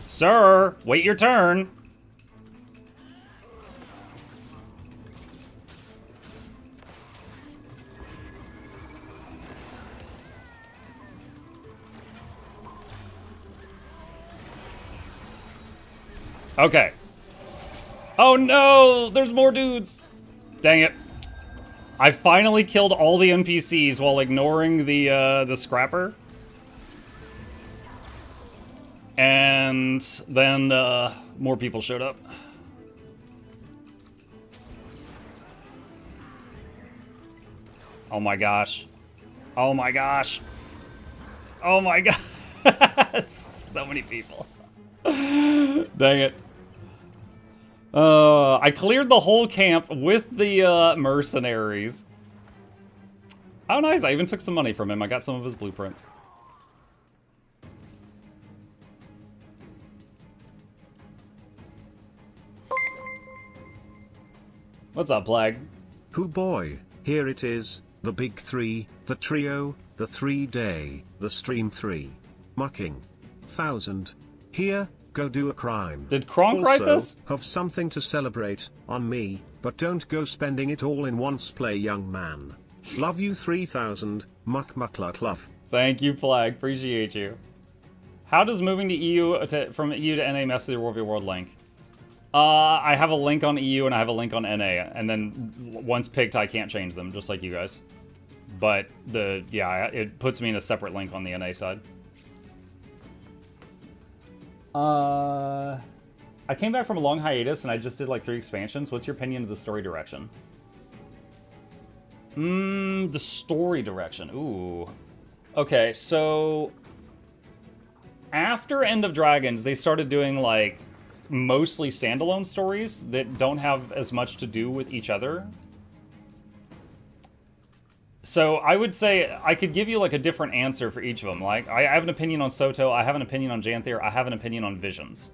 Sir, wait your turn. Okay. Oh no, there's more dudes. Dang it. I finally killed all the NPCs while ignoring the scrapper. And then more people showed up. Oh my gosh. Oh my gosh. Oh my god. So many people. Dang it. I cleared the whole camp with the mercenaries. Oh, nice. I even took some money from him. I got some of his blueprints. What's up, Plague? Hoo boy, here it is, the big three, the trio, the 3-day, the stream 3. Mucking. 1000. Here, go do a crime. Did Kronk write this? Have something to celebrate, on me, but don't go spending it all in once play young man. Love you 3000, muck love. Thank you, Plague. Appreciate you. How does moving to EU from EU to NA mess with your War v World link? I have a link on EU and I have a link on NA, and then once picked, I can't change them, just like you guys. But it puts me in a separate link on the NA side. I came back from a long hiatus and I just did like 3 expansions. What's your opinion of the story direction? The story direction. Ooh. Okay, so after End of Dragons, they started doing like mostly standalone stories that don't have as much to do with each other. So I would say I could give you like a different answer for each of them. Like I have an opinion on Soto, I have an opinion on Janthier, I have an opinion on Visions.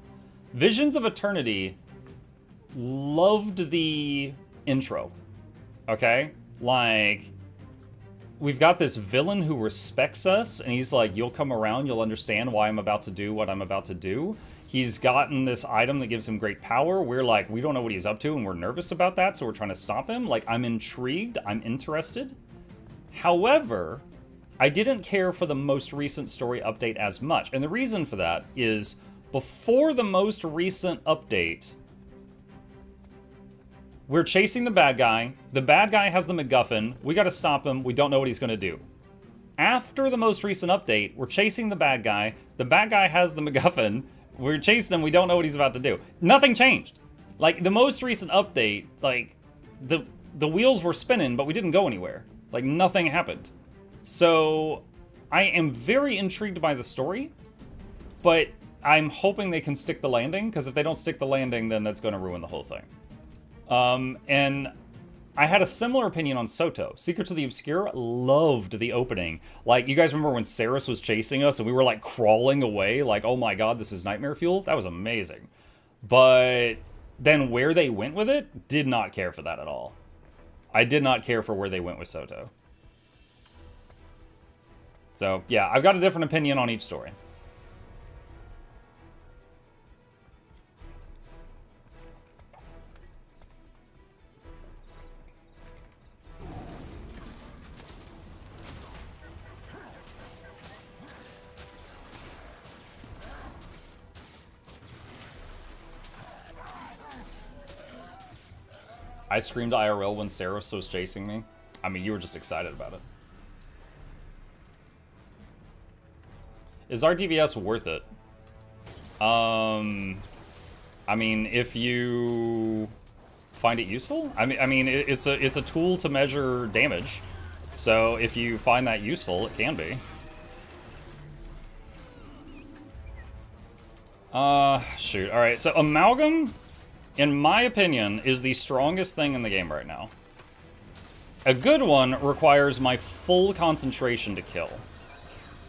Visions of Eternity loved the intro. Okay? Like, we've got this villain who respects us, and he's like, you'll come around, you'll understand why I'm about to do what I'm about to do. He's gotten this item that gives him great power. We're like, we don't know what he's up to, and we're nervous about that, so we're trying to stop him. Like, I'm intrigued, I'm interested. However, I didn't care for the most recent story update as much, and the reason for that is before the most recent update, we're chasing the bad guy has the MacGuffin, we gotta stop him, we don't know what he's gonna do. After the most recent update, we're chasing the bad guy has the MacGuffin, we're chasing him, we don't know what he's about to do. Nothing changed. Like, the most recent update, like, the wheels were spinning, but we didn't go anywhere. Like, nothing happened. So, I am very intrigued by the story, but I'm hoping they can stick the landing, because if they don't stick the landing, then that's gonna ruin the whole thing. And I had a similar opinion on Soto. Secrets of the Obscure loved the opening. Like, you guys remember when Saris was chasing us and we were like crawling away, like, oh my god, this is nightmare fuel? That was amazing. But then where they went with it, did not care for that at all. I did not care for where they went with Soto. So, yeah, I've got a different opinion on each story. I screamed IRL when Saros was chasing me. I mean, you were just excited about it. Is RDVS worth it? I mean, if you find it useful. I mean, it's a tool to measure damage. So if you find that useful, it can be. Shoot. All right. So Amalgam, in my opinion, is the strongest thing in the game right now. A good one requires my full concentration to kill.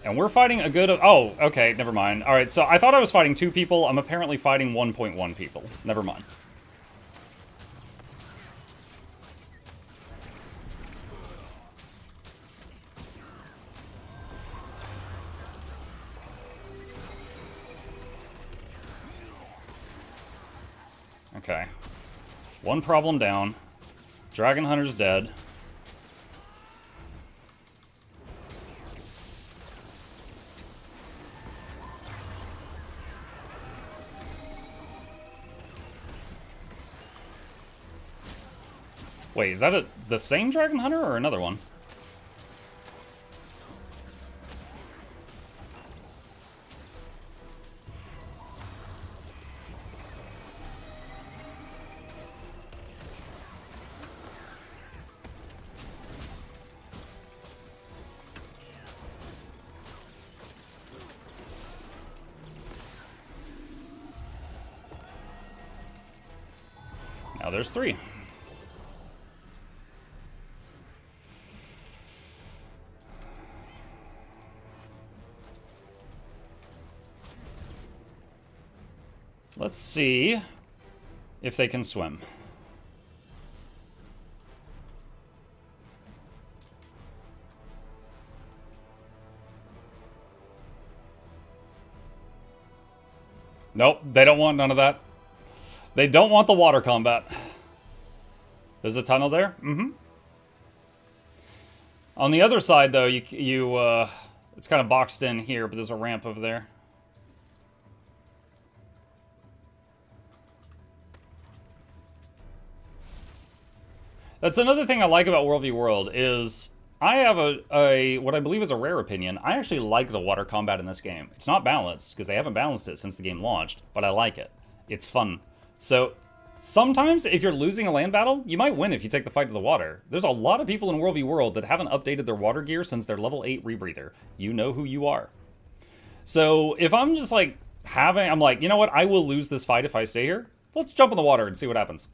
And we're fighting a good... Oh, okay, never mind. Alright, so I thought I was fighting 2 people. I'm apparently fighting 1.1 people. Never mind. Okay. One problem down. Dragon Hunter's dead. Wait, is that the same Dragon Hunter or another one? Now there's 3. Let's see if they can swim. Nope, they don't want none of that. They don't want the water combat. There's a tunnel there? Mm-hmm. On the other side, though, it's kind of boxed in here, but there's a ramp over there. That's another thing I like about World v. World is I have a what I believe is a rare opinion. I actually like the water combat in this game. It's not balanced, because they haven't balanced it since the game launched, but I like it. It's fun. So, sometimes, if you're losing a land battle, you might win if you take the fight to the water. There's a lot of people in World v. World that haven't updated their water gear since their level 8 rebreather. You know who you are. So, if I'm just like, I'm like, you know what, I will lose this fight if I stay here. Let's jump in the water and see what happens.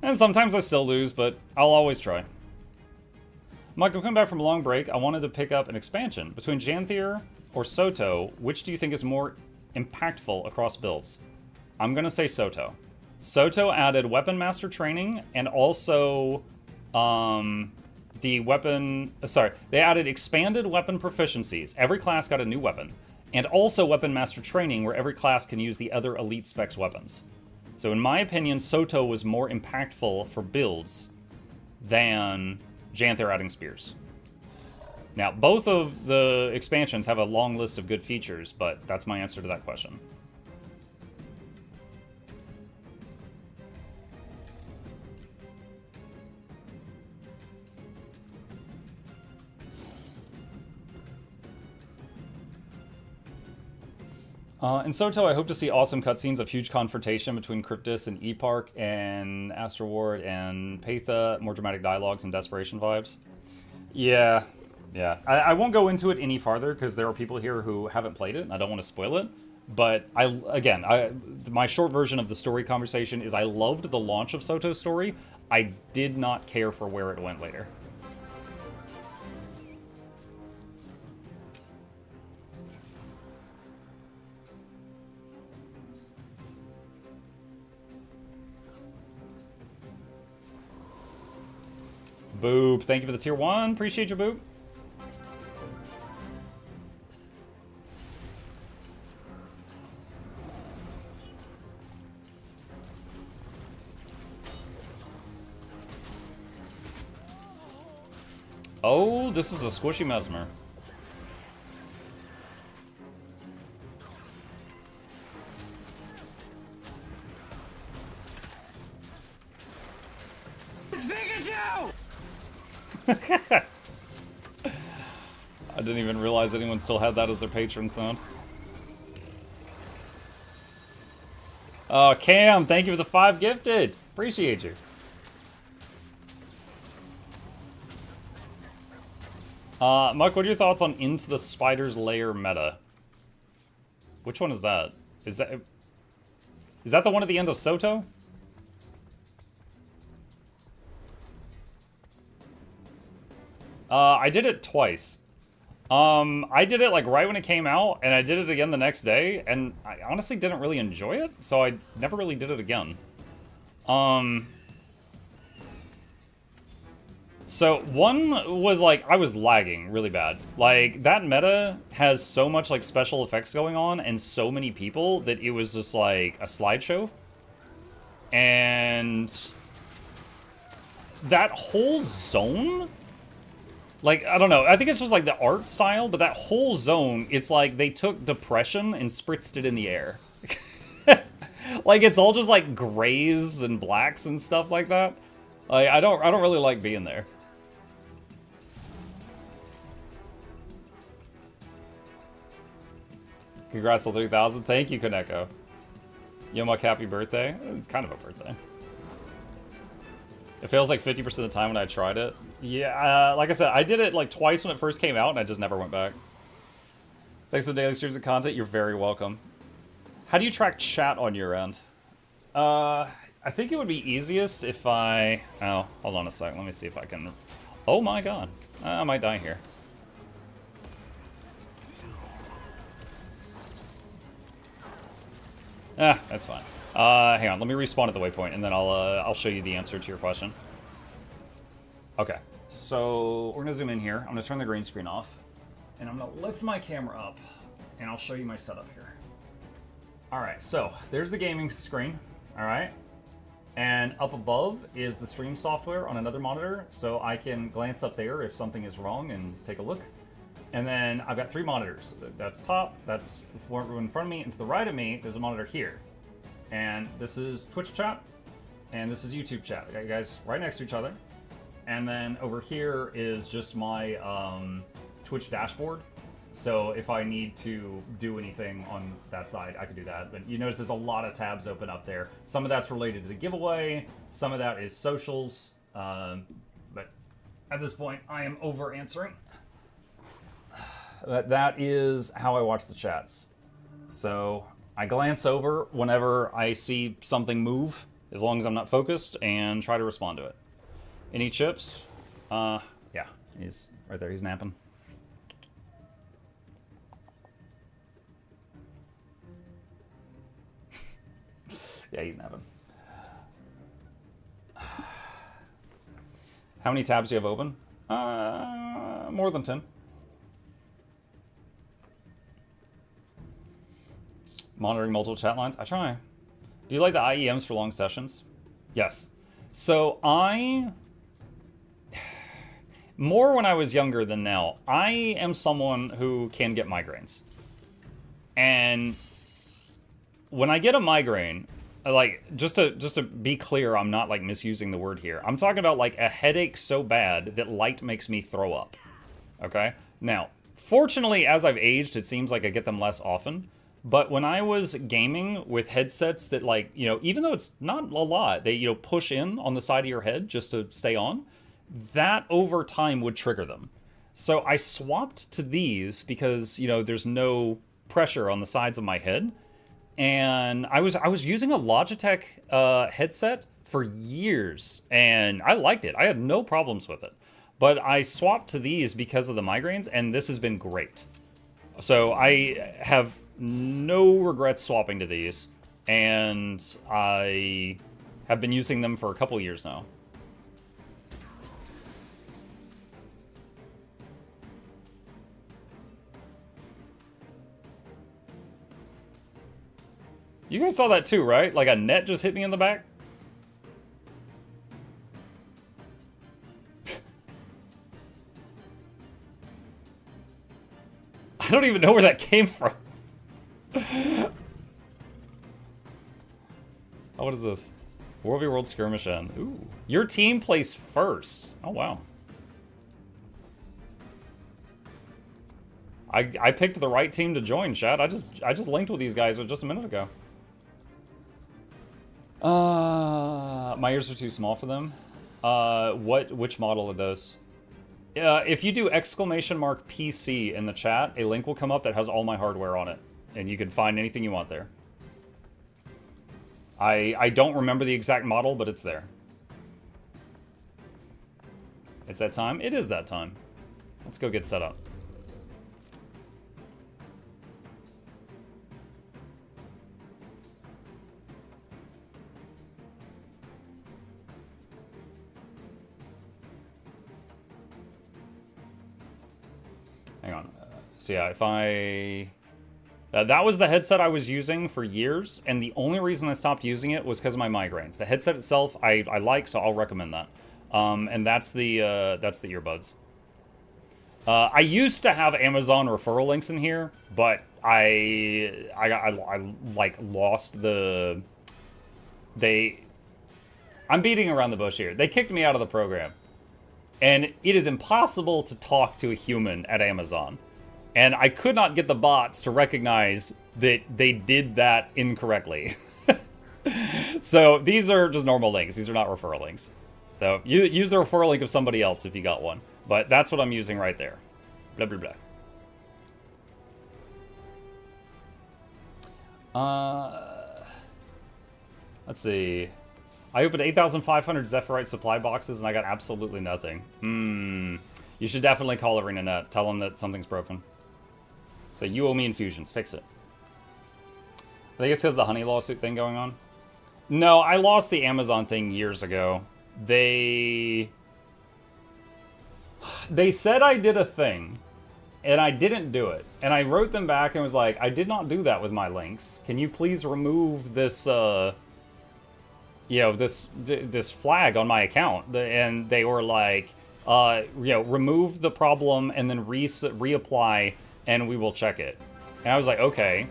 And sometimes I still lose, but I'll always try. Mike, I'm coming back from a long break. I wanted to pick up an expansion. Between Janthier or Soto, which do you think is more impactful across builds? I'm going to say Soto. Soto added Weapon Master training and also they added expanded weapon proficiencies. Every class got a new weapon. And also Weapon Master training where every class can use the other elite specs weapons. So in my opinion, Soto was more impactful for builds than Janthier adding spears. Now, both of the expansions have a long list of good features, but that's my answer to that question. In Soto, I hope to see awesome cutscenes of huge confrontation between Cryptus and Epark and Astroward and Patha, more dramatic dialogues and desperation vibes. Yeah. I won't go into it any farther because there are people here who haven't played it and I don't want to spoil it. But my short version of the story conversation is I loved the launch of Soto's story. I did not care for where it went later. Boop, thank you for the tier 1. Appreciate you, Boop. Oh, this is a squishy Mesmer. It's Pikachu! I didn't even realize anyone still had that as their patron sound. Oh, Cam, thank you for the 5 gifted. Appreciate you. Mike, what are your thoughts on Into the Spider's Lair meta? Which one is that? Is that the one at the end of Soto? I did it twice. I did it like right when it came out, and I did it again the next day, and I honestly didn't really enjoy it, so I never really did it again. So one was like, I was lagging really bad. Like, that meta has so much like special effects going on and so many people that it was just like a slideshow. And that whole zone, like, I don't know, I think it's just like the art style, but that whole zone, it's like they took depression and spritzed it in the air. Like, it's all just like grays and blacks and stuff like that. Like, I don't really like being there. Congrats on 3,000. Thank you, Kaneko. Yo, Mike, happy birthday. It's kind of a birthday. It fails like 50% of the time when I tried it. Yeah, like I said, I did it like twice when it first came out, and I just never went back. Thanks for the daily streams and content. You're very welcome. How do you track chat on your end? I think it would be easiest if I... Oh, hold on a sec. Let me see if I can... Oh my god. I might die here. Ah, that's fine. Hang on, let me respawn at the waypoint, and then I'll show you the answer to your question. Okay, so we're gonna zoom in here. I'm gonna turn the green screen off, and I'm gonna lift my camera up, and I'll show you my setup here. All right, so there's the gaming screen. All right, and up above is the stream software on another monitor, so I can glance up there if something is wrong and take a look. And then I've got 3 monitors. That's top, that's in front of me, and to the right of me, there's a monitor here. And this is Twitch chat, and this is YouTube chat. I got you guys right next to each other. And then over here is just my Twitch dashboard. So if I need to do anything on that side, I can do that. But you notice there's a lot of tabs open up there. Some of that's related to the giveaway. Some of that is socials. But at this point, I am over answering. That is how I watch the chats. So I glance over whenever I see something move, as long as I'm not focused, and try to respond to it. Any chips? Yeah, he's right there. He's napping. Yeah, he's napping. How many tabs do you have open? More than 10. Monitoring multiple chat lines? I try. Do you like the IEMs for long sessions? Yes. So more when I was younger than now, I am someone who can get migraines. And when I get a migraine, like, just to be clear, I'm not like misusing the word here. I'm talking about like a headache so bad that light makes me throw up. Okay? Now, fortunately, as I've aged, it seems like I get them less often. But when I was gaming with headsets that, like, you know, even though it's not a lot, they, you know, push in on the side of your head just to stay on, that over time would trigger them. So I swapped to these because, you know, there's no pressure on the sides of my head. And I was using a Logitech headset for years, and I liked it. I had no problems with it. But I swapped to these because of the migraines, and this has been great. So I have no regrets swapping to these, and I have been using them for a couple years now. You guys saw that too, right? Like a net just hit me in the back? I don't even know where that came from. Oh, what is this? World v World Skirmish End. Ooh. Your team plays first. Oh, wow. I picked the right team to join, chat. I just linked with these guys just a minute ago. My ears are too small for them. Which model are those? If you do !PC in the chat, a link will come up that has all my hardware on it. And you can find anything you want there. I don't remember the exact model, but it's there. It's that time? It is that time. Let's go get set up. Hang on. So yeah, if I... that was the headset I was using for years, and the only reason I stopped using it was because of my migraines. The headset itself, I like, so I'll recommend that. And that's the earbuds. I used to have Amazon referral links in here, but I like lost the... I'm beating around the bush here. They kicked me out of the program. And it is impossible to talk to a human at Amazon. And I could not get the bots to recognize that they did that incorrectly. So these are just normal links. These are not referral links. So use the referral link of somebody else if you got one. But that's what I'm using right there. Blah, blah, blah. Let's see. I opened 8,500 Zephyrite supply boxes and I got absolutely nothing. You should definitely call ArenaNet. Tell them that something's broken. So you owe me infusions. Fix it. I think it's because of the honey lawsuit thing going on. No, I lost the Amazon thing years ago. They said I did a thing, and I didn't do it. And I wrote them back and was like, I did not do that with my links. Can you please remove this, this flag on my account? And they were like, remove the problem and then reapply, and we will check it. And I was like, okay.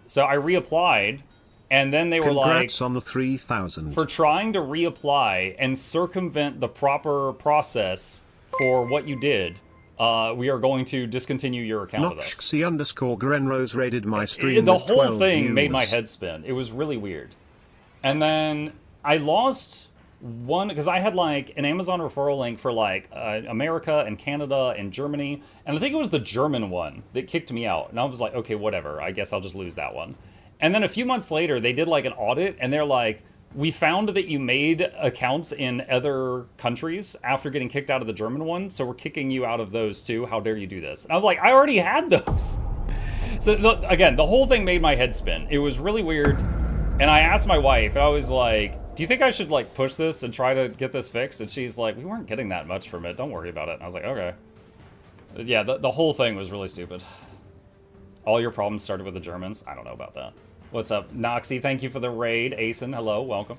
So I reapplied, and then they were like, congrats on the 3,000. For trying to reapply and circumvent the proper process for what you did, we are going to discontinue your account with us. Noxxi _ Grenrose raided my stream The with whole 12 thing viewers. made my head spin. It was really weird. And then I lost one, because I had like an Amazon referral link for like America and Canada and Germany. And I think it was the German one that kicked me out. And I was like, okay, whatever. I guess I'll just lose that one. And then a few months later, they did like an audit, and they're like, we found that you made accounts in other countries after getting kicked out of the German one, so we're kicking you out of those too. How dare you do this? And I'm like, I already had those. So again, the whole thing made my head spin. It was really weird. And I asked my wife, I was like, do you think I should like push this and try to get this fixed? And she's like, we weren't getting that much from it. Don't worry about it. And I was like, okay. Yeah, the whole thing was really stupid. All your problems started with the Germans? I don't know about that. What's up, Noxxi? Thank you for the raid. Asen, hello, welcome.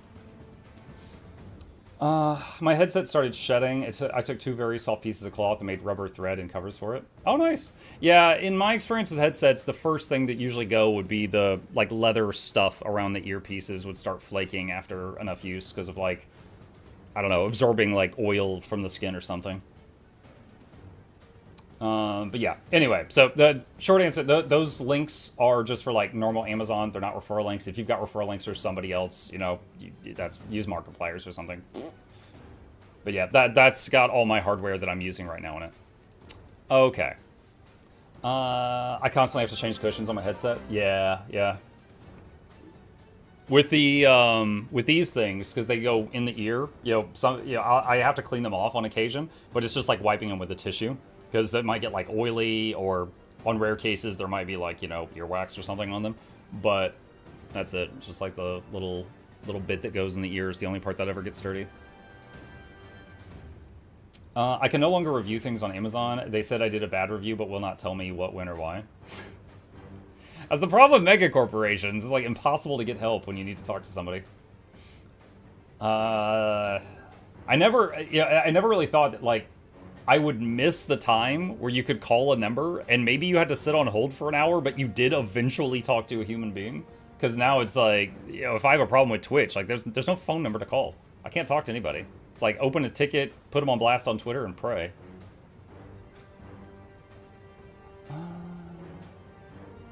My headset started shedding. I took 2 very soft pieces of cloth and made rubber thread and covers for it. Oh, nice. Yeah, in my experience with headsets, the first thing that usually go would be the like leather stuff around the earpieces would start flaking after enough use because of like, I don't know, absorbing like oil from the skin or something. But yeah, anyway, so the short answer, those links are just for like normal Amazon. They're not referral links. If you've got referral links for somebody else, use Markipliers or something. But yeah, that's got all my hardware that I'm using right now in it. Okay. I constantly have to change cushions on my headset. Yeah. With the with these things, because they go in the ear, I have to clean them off on occasion, but it's just like wiping them with a tissue. Because that might get like oily, or on rare cases there might be like earwax or something on them. But that's it. It's just like the little bit that goes in the ear is the only part that ever gets dirty. I can no longer review things on Amazon. They said I did a bad review, but will not tell me what, when, or why. That's the problem with mega corporations. It's like impossible to get help when you need to talk to somebody. I never really thought that like I would miss the time where you could call a number and maybe you had to sit on hold for an hour, but you did eventually talk to a human being. Because now it's like, if I have a problem with Twitch, like there's no phone number to call. I can't talk to anybody. It's like open a ticket, put them on blast on Twitter, and pray.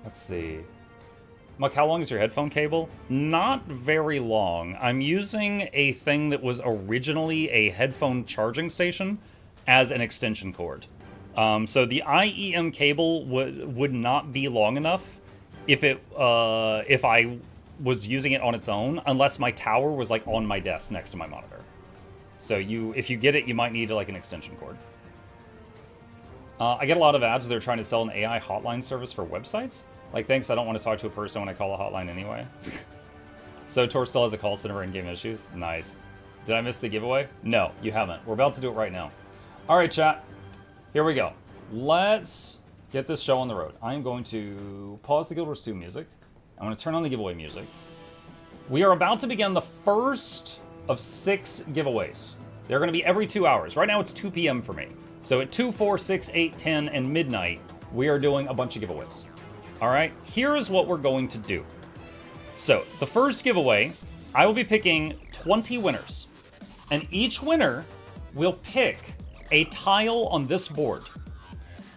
Let's see. Muck, how long is your headphone cable? Not very long. I'm using a thing that was originally a headphone charging station as an extension cord. So the IEM cable would not be long enough if I was using it on its own, unless my tower was like on my desk next to my monitor. So if you get it, you might need like an extension cord. I get a lot of ads where they're trying to sell an AI hotline service for websites. Like, thanks, I don't want to talk to a person when I call a hotline anyway. So Tor still has a call center and game issues? Nice. Did I miss the giveaway? No, you haven't. We're about to do it right now. All right, chat. Here we go. Let's get this show on the road. I'm going to pause the Guild Wars 2 music. I'm going to turn on the giveaway music. We are about to begin the first of 6 giveaways. They're going to be every 2 hours. Right now it's 2 p.m. for me. So at 2, 4, 6, 8, 10, and midnight, we are doing a bunch of giveaways. All right, here is what we're going to do. So the first giveaway, I will be picking 20 winners. And each winner will pick a tile on this board.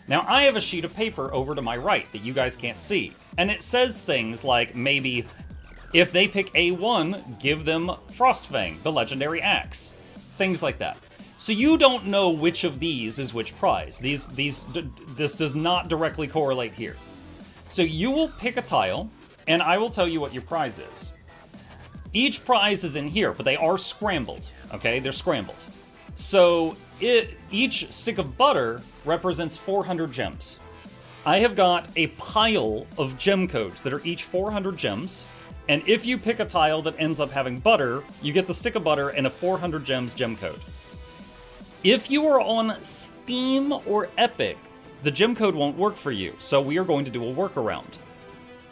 Now, I have a sheet of paper over to my right that you guys can't see. And it says things like maybe, if they pick A1, give them Frostfang, the legendary axe. things like that. So you don't know which of these is which prize. This does not directly correlate here. So you will pick a tile, and I will tell you what your prize is. Each prize is in here, but they are scrambled, okay? They're scrambled. So each stick of butter represents 400 gems. I have got a pile of gem codes that are each 400 gems, and if you pick a tile that ends up having butter, you get the stick of butter and a 400 gems gem code. If you are on Steam or Epic, the gem code won't work for you, so we are going to do a workaround.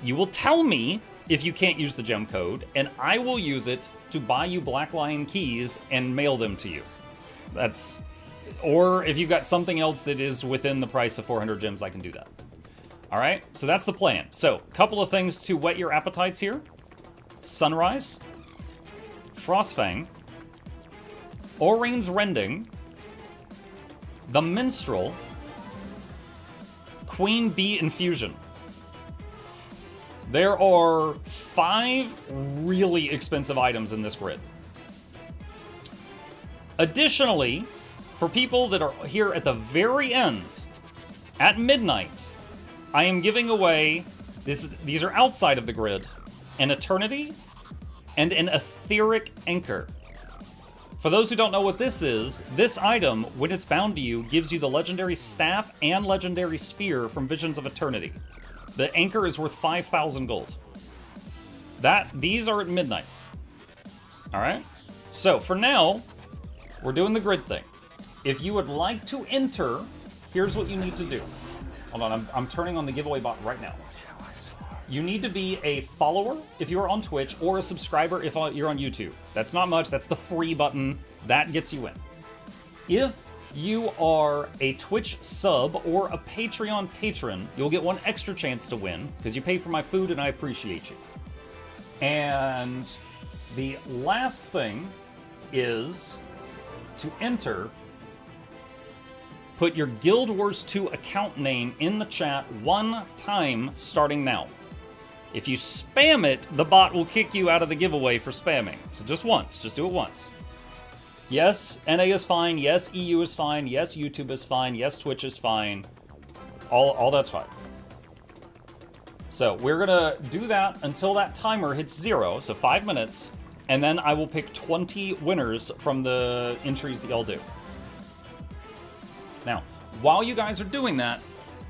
You will tell me if you can't use the gem code, and I will use it to buy you Black Lion keys and mail them to you. Or if you've got something else that is within the price of 400 gems, I can do that. All right, so that's the plan. So, a couple of things to whet your appetites here. Sunrise, Frostfang, Oraine's Rending, The Minstrel, Queen Bee Infusion. There are 5 really expensive items in this grid. Additionally, for people that are here at the very end, at midnight, I am giving away, these are outside of the grid, an Eternity and an Etheric Anchor. For those who don't know what this is, this item, when it's bound to you, gives you the Legendary Staff and Legendary Spear from Visions of Eternity. The Anchor is worth 5,000 gold. These are at midnight. Alright? So, for now, we're doing the grid thing. If you would like to enter, here's what you need to do. Hold on, I'm turning on the giveaway bot right now. You need to be a follower if you're on Twitch, or a subscriber if you're on YouTube. That's not much, that's the free button. That gets you in. If you are a Twitch sub or a Patreon patron, you'll get one extra chance to win, because you pay for my food and I appreciate you. And the last thing is to enter. Put your Guild Wars 2 account name in the chat 1 time starting now. If you spam it, the bot will kick you out of the giveaway for spamming. So just once, just do it once. Yes, NA is fine, yes, EU is fine, yes, YouTube is fine, yes, Twitch is fine. All that's fine. So we're gonna do that until that timer hits 0, so 5 minutes, and then I will pick 20 winners from the entries that y'all do. Now, while you guys are doing that,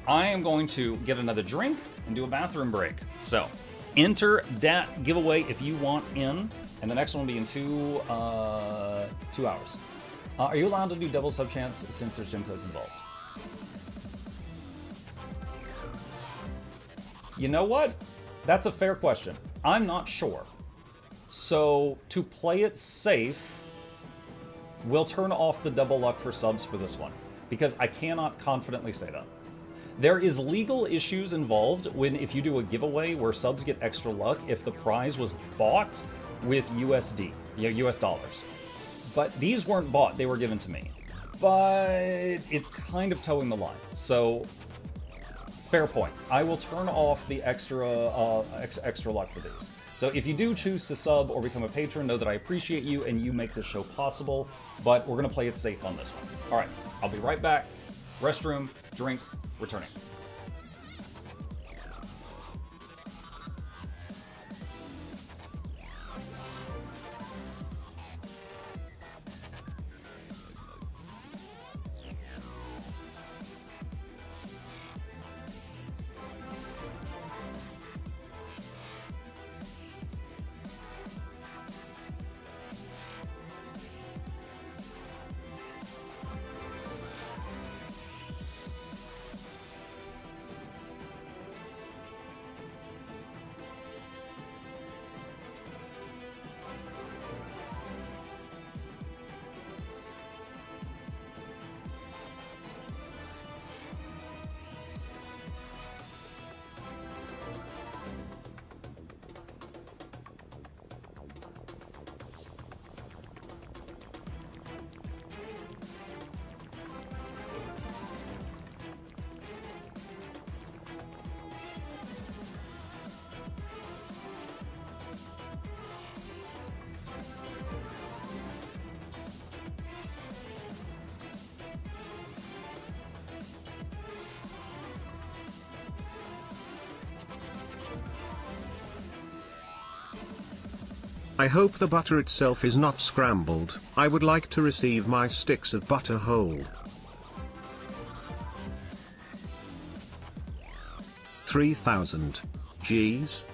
I am going to get another drink and do a bathroom break. So, enter that giveaway if you want in, and the next one will be in 2 hours. Are you allowed to do double sub chance since there's gem codes involved? You know what? That's a fair question. I'm not sure. So, to play it safe, we'll turn off the double luck for subs for this one, because I cannot confidently say that. There is legal issues involved if you do a giveaway where subs get extra luck if the prize was bought with USD, US dollars. But these weren't bought, they were given to me. But it's kind of towing the line. So, fair point. I will turn off the extra luck for these. So if you do choose to sub or become a patron, know that I appreciate you and you make this show possible, but we're gonna play it safe on this one. All right, I'll be right back. Restroom, drink, returning. I hope the butter itself is not scrambled. I would like to receive my sticks of butter whole. 3,000. G's.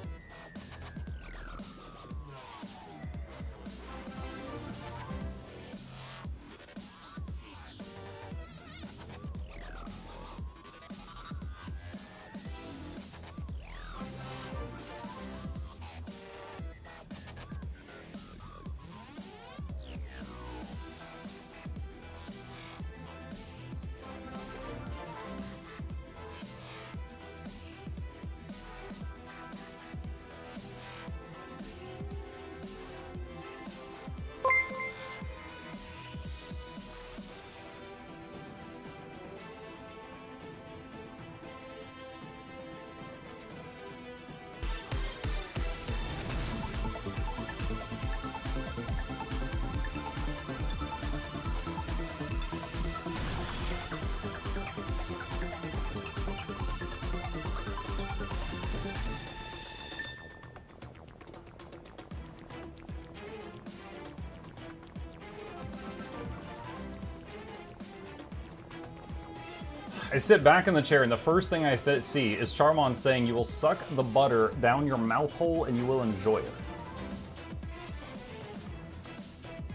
I sit back in the chair, and the first thing I see is Charmon saying you will suck the butter down your mouth hole and you will enjoy it.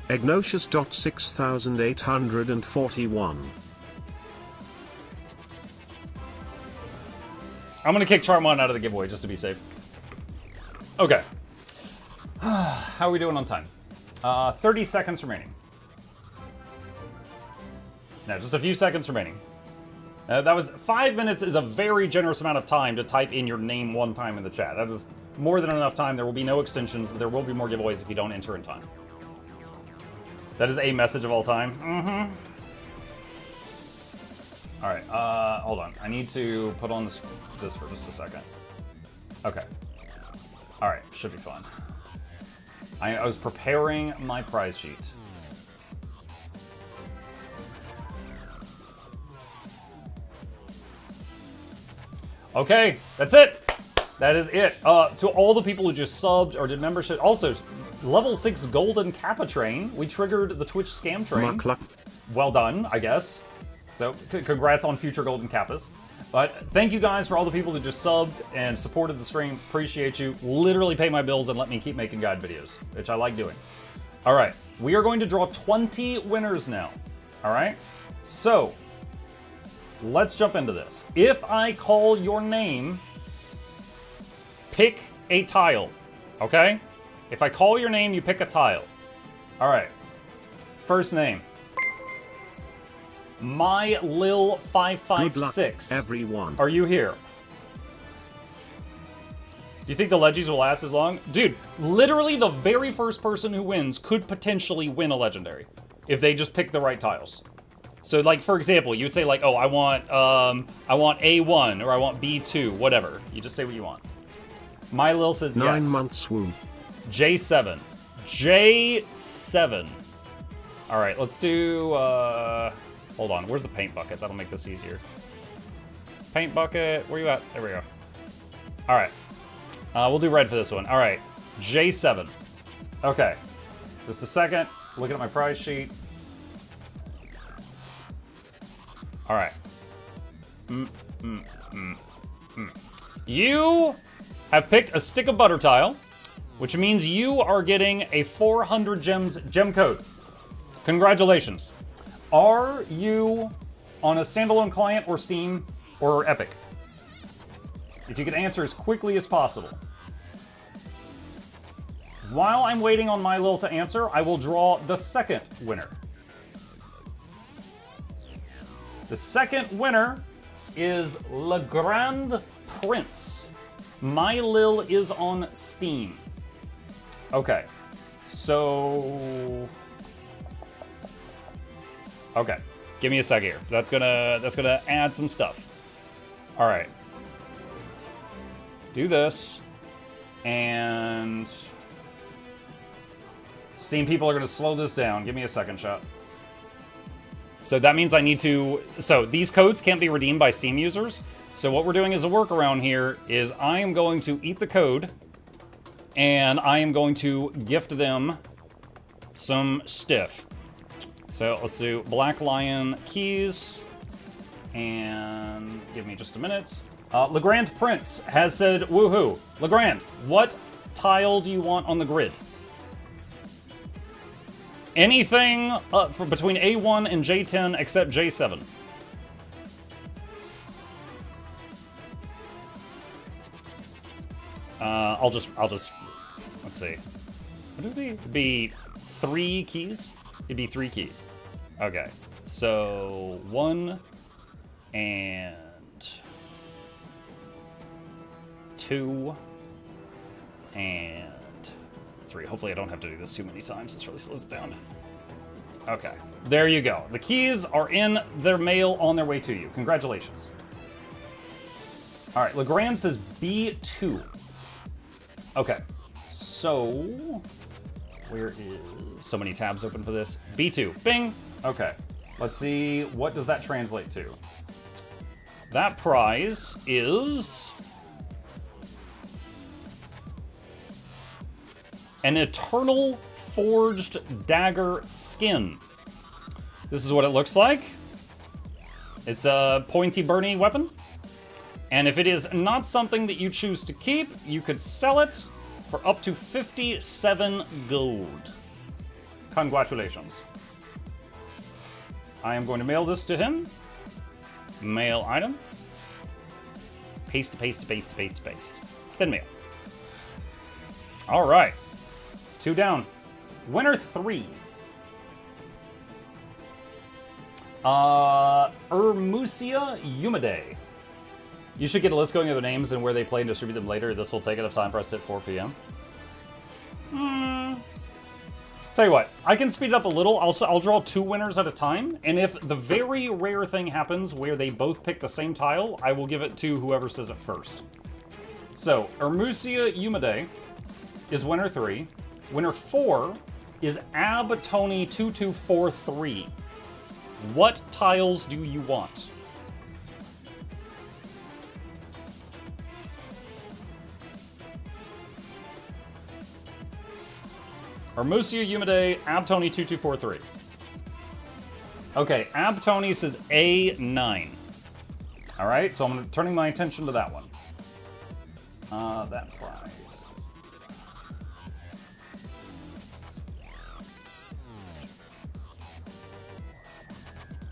Ignatius.6841. I'm gonna kick Charmon out of the giveaway just to be safe. Okay. How are we doing on time? 30 seconds remaining. No, just a few seconds remaining. That was 5 minutes is a very generous amount of time to type in your name one time in the chat. That is more than enough time. There will be no extensions, but there will be more giveaways if you don't enter in time. That is a message of all time. Mm-hmm. All right, hold on. I need to put on this for just a second. Okay. All right, should be fun. I was preparing my prize sheet. Okay, that's it. That is it. To all the people who just subbed or did membership, also level 6 golden Kappa train. We triggered the Twitch scam train. Well done, I guess. So congrats on future golden Kappas. But thank you guys for all the people who just subbed and supported the stream. Appreciate you. Literally pay my bills and let me keep making guide videos, which I like doing. All right, we are going to draw 20 winners now. All right, so let's jump into this. If I call your name, pick a tile, okay? If I call your name, you pick a tile. All right, first name. My Lil 556. Good luck, everyone. Are you here? Do you think the Leggies will last as long? Dude, literally the very first person who wins could potentially win a legendary if they just pick the right tiles. So, like, for example, you would say, like, oh, I want A1 or I want B2, whatever. You just say what you want. My Lil says yes. 9 months woo. J7. J7. All right, let's do, hold on. Where's the paint bucket? That'll make this easier. Paint bucket, where you at? There we go. All right. We'll do red for this one. All right, J7. Okay, just a second. Looking at my prize sheet. All right. You have picked a stick of butter tile, which means you are getting a 400 gems gem code. Congratulations. Are you on a standalone client or Steam or Epic? If you could answer as quickly as possible. While I'm waiting on My Lil to answer, I will draw the second winner. The second winner is Le Grand Prince. My Lil is on Steam. Okay, so... Okay, give me a sec here. That's gonna add some stuff. All right. Do this, and Steam people are gonna slow this down. Give me a second, chat. So that means I need to, so these codes can't be redeemed by Steam users. So what we're doing as a workaround here is I am going to eat the code and I am going to gift them some stiff. So let's do Black Lion keys, and give me just a minute. Legrand Prince has said, woohoo. Legrand, what tile do you want on the grid? Anything for between A1 and J10 except J7. I'll just, let's see. What would it be? 3 keys? It'd be 3 keys. Okay. So 1 and 2 and 3. Hopefully I don't have to do this too many times. This really slows it down. Okay. There you go. The keys are in their mail on their way to you. Congratulations. All right. Legrand says B2. Okay. So, where is... So many tabs open for this. B2. Bing. Okay. Let's see. What does that translate to? That prize is... an Eternal Forged Dagger Skin. This is what it looks like. It's a pointy, burny weapon. And if it is not something that you choose to keep, you could sell it for up to 57 gold. Congratulations. I am going to mail this to him. Mail item. Paste, paste, paste, paste, paste. Send mail. All right. 2 down. Winner 3. Ermusia Yumade. You should get a list going of the names and where they play and distribute them later. This will take enough time for us at 4 p.m. Tell you what, I can speed it up a little. I'll draw 2 winners at a time, and if the very rare thing happens where they both pick the same tile, I will give it to whoever says it first. So, Ermusia Yumade is winner 3. Winner 4 is AbTony2243. What tiles do you want? Ermusia Yumade, AbTony2243. Okay, AbTony says A9. Alright, so I'm turning my attention to that one. That prize.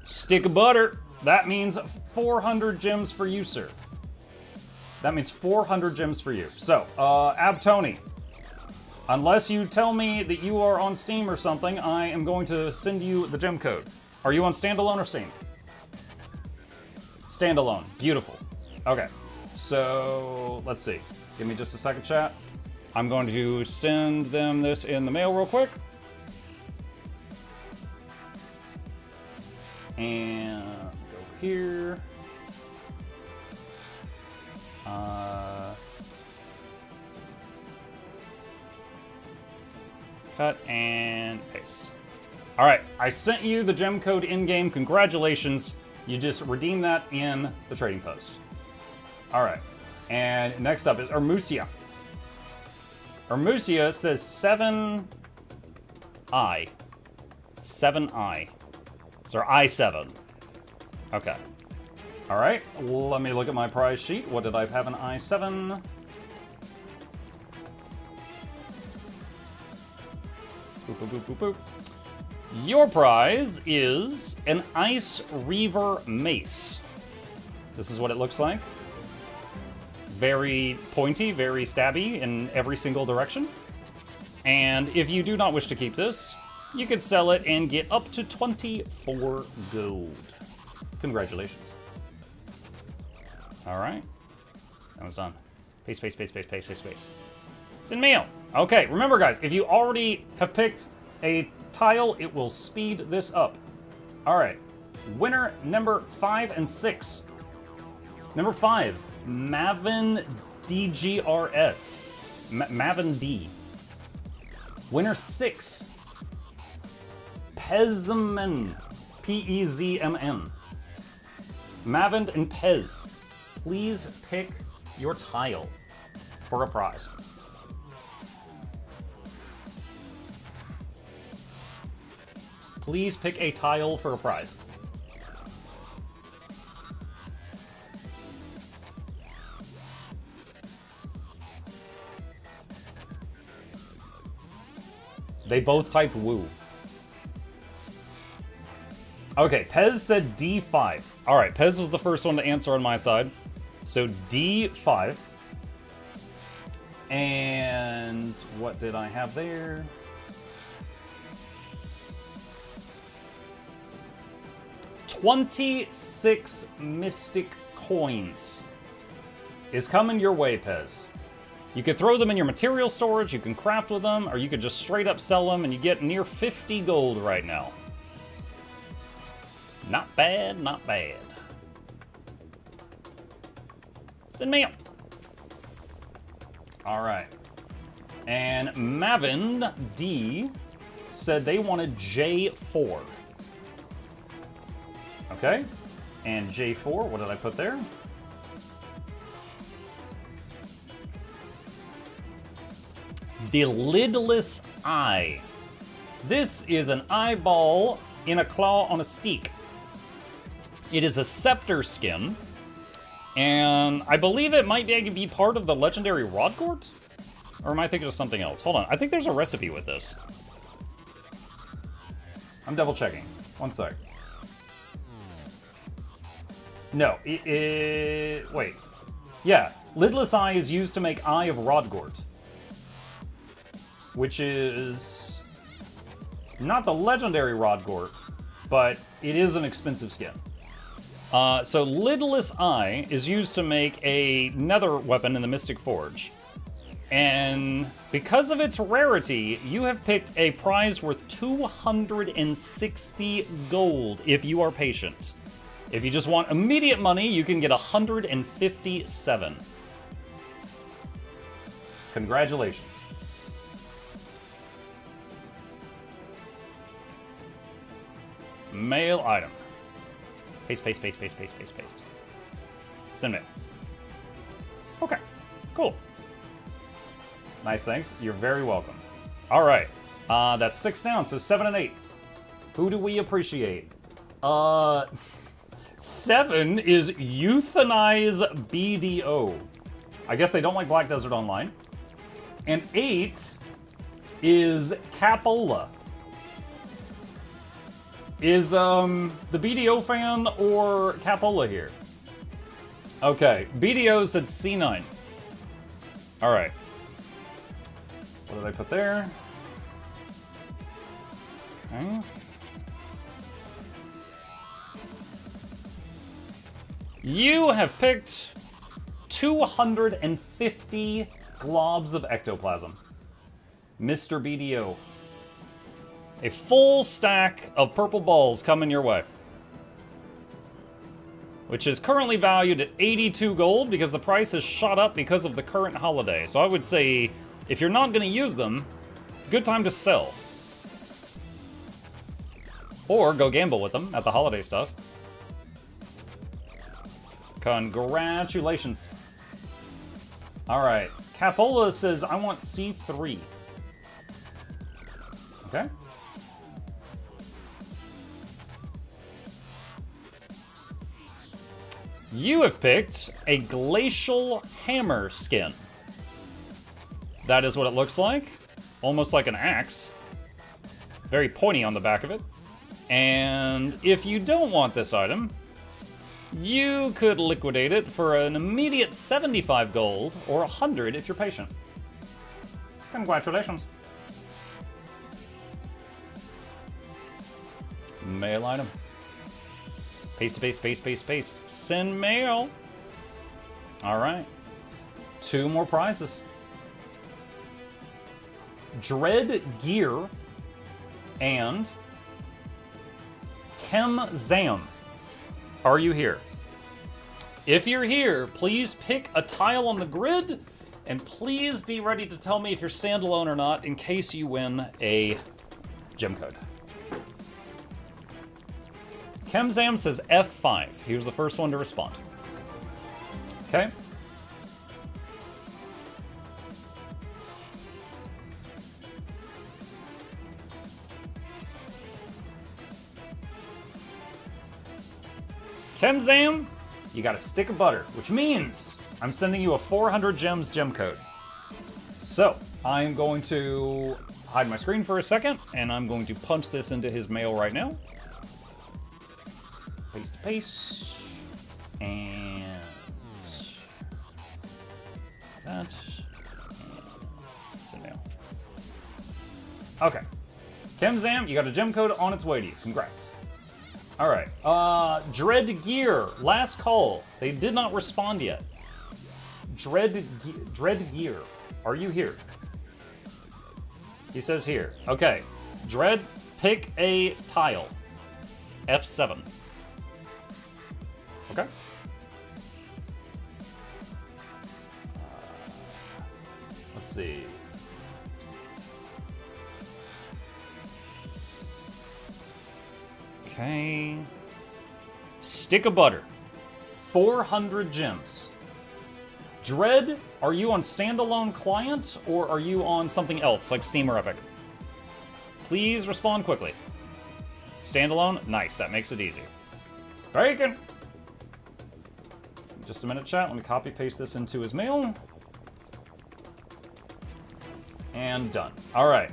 Stick of butter. That means 400 gems for you, sir. That means 400 gems for you. So, AbTony, unless you tell me that you are on Steam or something, I am going to send you the gem code. Are you on standalone or Steam? Standalone. Beautiful. Okay. So, let's see. Give me just a second, chat. I'm going to send them this in the mail real quick. And go here. Cut and paste. All right, I sent you the gem code in-game. Congratulations. You just redeemed that in the trading post. All right, and next up is Ermusia. Ermusia says 7I. 7I. So I7. Okay. All right, let me look at my prize sheet. What did I have in I7? Boop, boop, boop, boop, boop. Your prize is an Ice Reaver Mace. This is what it looks like. Very pointy, very stabby in every single direction. And if you do not wish to keep this, you could sell it and get up to 24 gold. Congratulations. All right. That was done. Paste, paste, paste, paste, paste, paste, paste. It's in mail. Okay, remember guys, if you already have picked a tile, it will speed this up. All right. Winner number 5 and 6. Number 5, Mavin DGRS. Mavin D. Winner 6, Pezmn. P-E-Z-M-N. Mavin and Pez, please pick your tile for a prize. Please pick a tile for a prize. They both typed woo. Okay, Pez said D5. All right, Pez was the first one to answer on my side. So D5. And what did I have there? $26 Mystic Coins is coming your way, Pez. You could throw them in your material storage, you can craft with them, or you could just straight up sell them, and you get near 50 gold right now. Not bad, not bad. It's in mail. All right. And Mavin D said they wanted J4. Okay. And J4, what did I put there? The Lidless Eye. This is an eyeball in a claw on a stick. It is a scepter skin, and I believe it might be part of the legendary Rodgort? Or am I thinking of something else? Hold on, I think there's a recipe with this. I'm double checking. One sec. No, wait. Yeah, Lidless Eye is used to make Eye of Rodgort, which is not the legendary Rodgort, but it is an expensive skin. So Lidless Eye is used to make a nether weapon in the Mystic Forge. And because of its rarity, you have picked a prize worth 260 gold if you are patient. If you just want immediate money, you can get 157. Congratulations. Mail item. Paste, paste, paste, paste, paste, paste, paste. Send mail. Okay, cool. Nice, thanks. You're very welcome. All right, that's 6 down, so 7 and 8. Who do we appreciate? 7 is Euthanize BDO. I guess they don't like Black Desert Online. And 8 is Capola. Is the BDO fan or Capola here? Okay, BDO said C9. All right. What did I put there? Okay. You have picked 250 globs of ectoplasm. Mr. BDO. A full stack of purple balls coming your way. Which is currently valued at 82 gold because the price has shot up because of the current holiday. So I would say, if you're not going to use them, good time to sell. Or go gamble with them at the holiday stuff. Congratulations. All right. Capola says, I want C3. Okay. You have picked a Glacial Hammer skin. That is what it looks like. Almost like an axe. Very pointy on the back of it. And if you don't want this item, you could liquidate it for an immediate 75 gold, or 100 if you're patient. Congratulations. Mail item. Paste, paste, paste, paste, paste. Send mail. All right. 2 more prizes. Dread Gear and Chem Zam. Are you here? If you're here, please pick a tile on the grid, and please be ready to tell me if you're standalone or not in case you win a gem code. Kemzam says F5. He was the first one to respond. Okay. Kemzam, you got a stick of butter, which means I'm sending you a 400 gems gem code. So, I'm going to hide my screen for a second, and I'm going to punch this into his mail right now. Paste to paste. And that. And send mail. Okay. Kemzam, you got a gem code on its way to you. Congrats. Alright. Dread Gear. Last call. They did not respond yet. Dread Gear. Are you here? He says here. Okay. Dread, pick a tile. F7. Okay. Let's see. Okay. Stick of butter. 400 gems. Dread, are you on standalone client or are you on something else like Steam or Epic? Please respond quickly. Standalone? Nice, that makes it easy. Bacon! Just a minute, chat. Let me copy paste this into his mail. And done. Alright.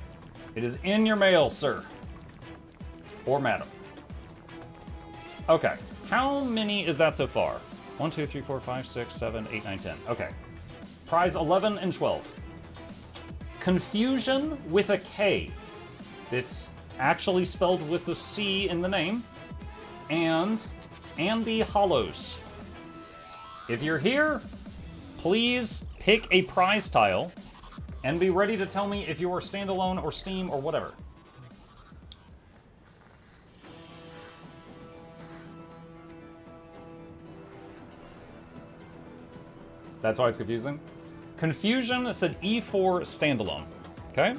It is in your mail, sir. Or madam. Okay. How many is that so far? 1, 2, 3, 4, 5, 6, 7, 8, 9, 10. Okay. Prize 11 and 12. Confusion with a K. It's actually spelled with the C in the name. And Andy Hollows. If you're here, please pick a prize tile and be ready to tell me if you are standalone or Steam or whatever. That's why it's confusing. Confusion said E4 standalone. Okay?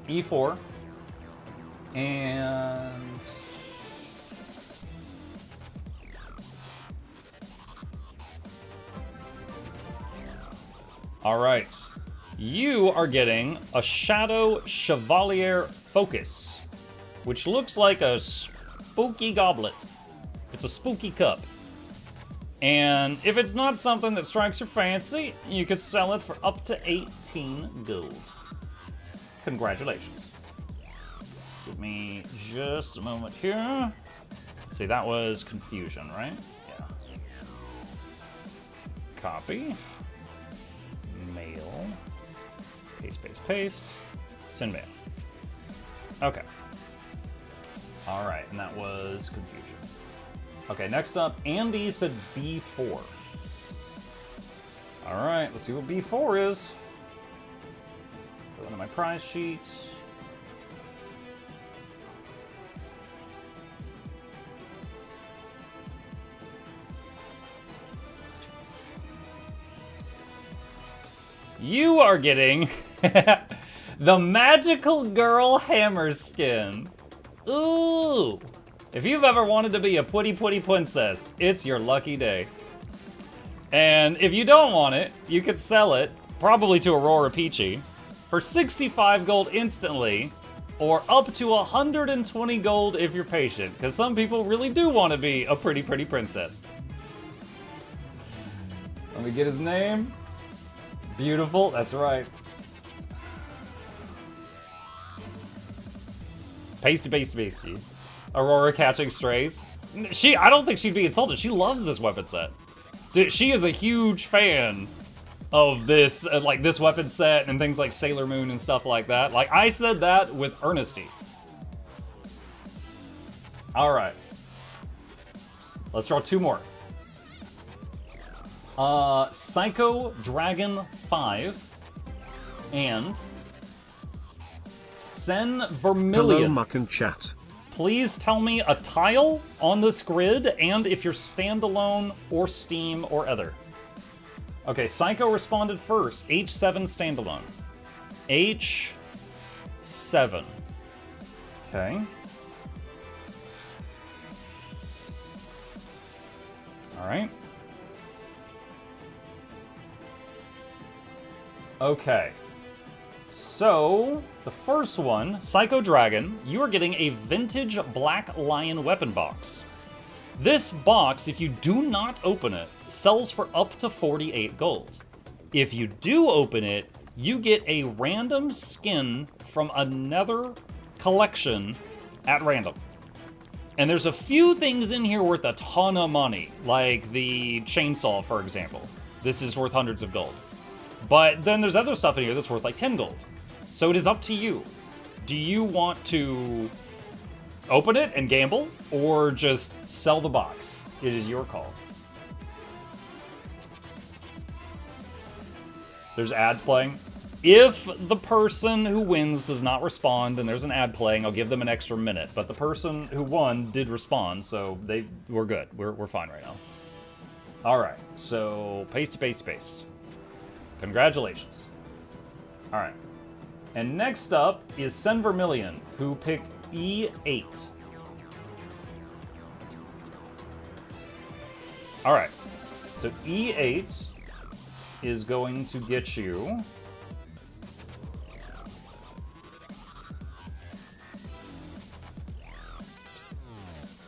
E4. And alright. You are getting a Shadow Chevalier Focus, which looks like a spooky goblet. It's a spooky cup. And if it's not something that strikes your fancy, you could sell it for up to 18 gold. Congratulations. Give me just a moment here. Let's see, that was confusion, right? Yeah. Copy. Mail. Paste, paste, paste. Send mail. Okay. Alright, and that was confusion. Okay, next up, Andy said B4. Alright, let's see what B4 is. Go into my prize sheet. You are getting the Magical Girl Hammer skin. Ooh! If you've ever wanted to be a putty princess, it's your lucky day. And if you don't want it, you could sell it, probably to Aurora Peachy, for 65 gold instantly, or up to 120 gold if you're patient, because some people really do want to be a pretty princess. Let me get his name. Beautiful, that's right. Pasty. Aurora catching strays. I don't think she'd be insulted. She loves this weapon set. Dude, she is a huge fan of this, like this weapon set and things like Sailor Moon and stuff like that. Like, I said that with earnesty. All right. Let's draw two more. Psycho Dragon 5 and Sen Vermilion. Hello, Muck and Chat. Please tell me a tile on this grid and if you're standalone or Steam or other. Okay, Psycho responded first. H7 standalone. H7. Okay. All right. Okay. So, the first one, Psycho Dragon, you are getting a vintage Black Lion weapon box. This box, if you do not open it, sells for up to 48 gold. If you do open it, you get a random skin from another collection at random. And there's a few things in here worth a ton of money, like the chainsaw, for example. This is worth hundreds of gold. But then there's other stuff in here that's worth like 10 gold. So it is up to you. Do you want to open it and gamble, or just sell the box? It is your call. There's ads playing. If the person who wins does not respond and there's an ad playing, I'll give them an extra minute. But the person who won did respond, so we're good. We're fine right now. All right, so paste. Congratulations. All right. And next up is Sen Vermillion, who picked E8. All right, so E8 is going to get you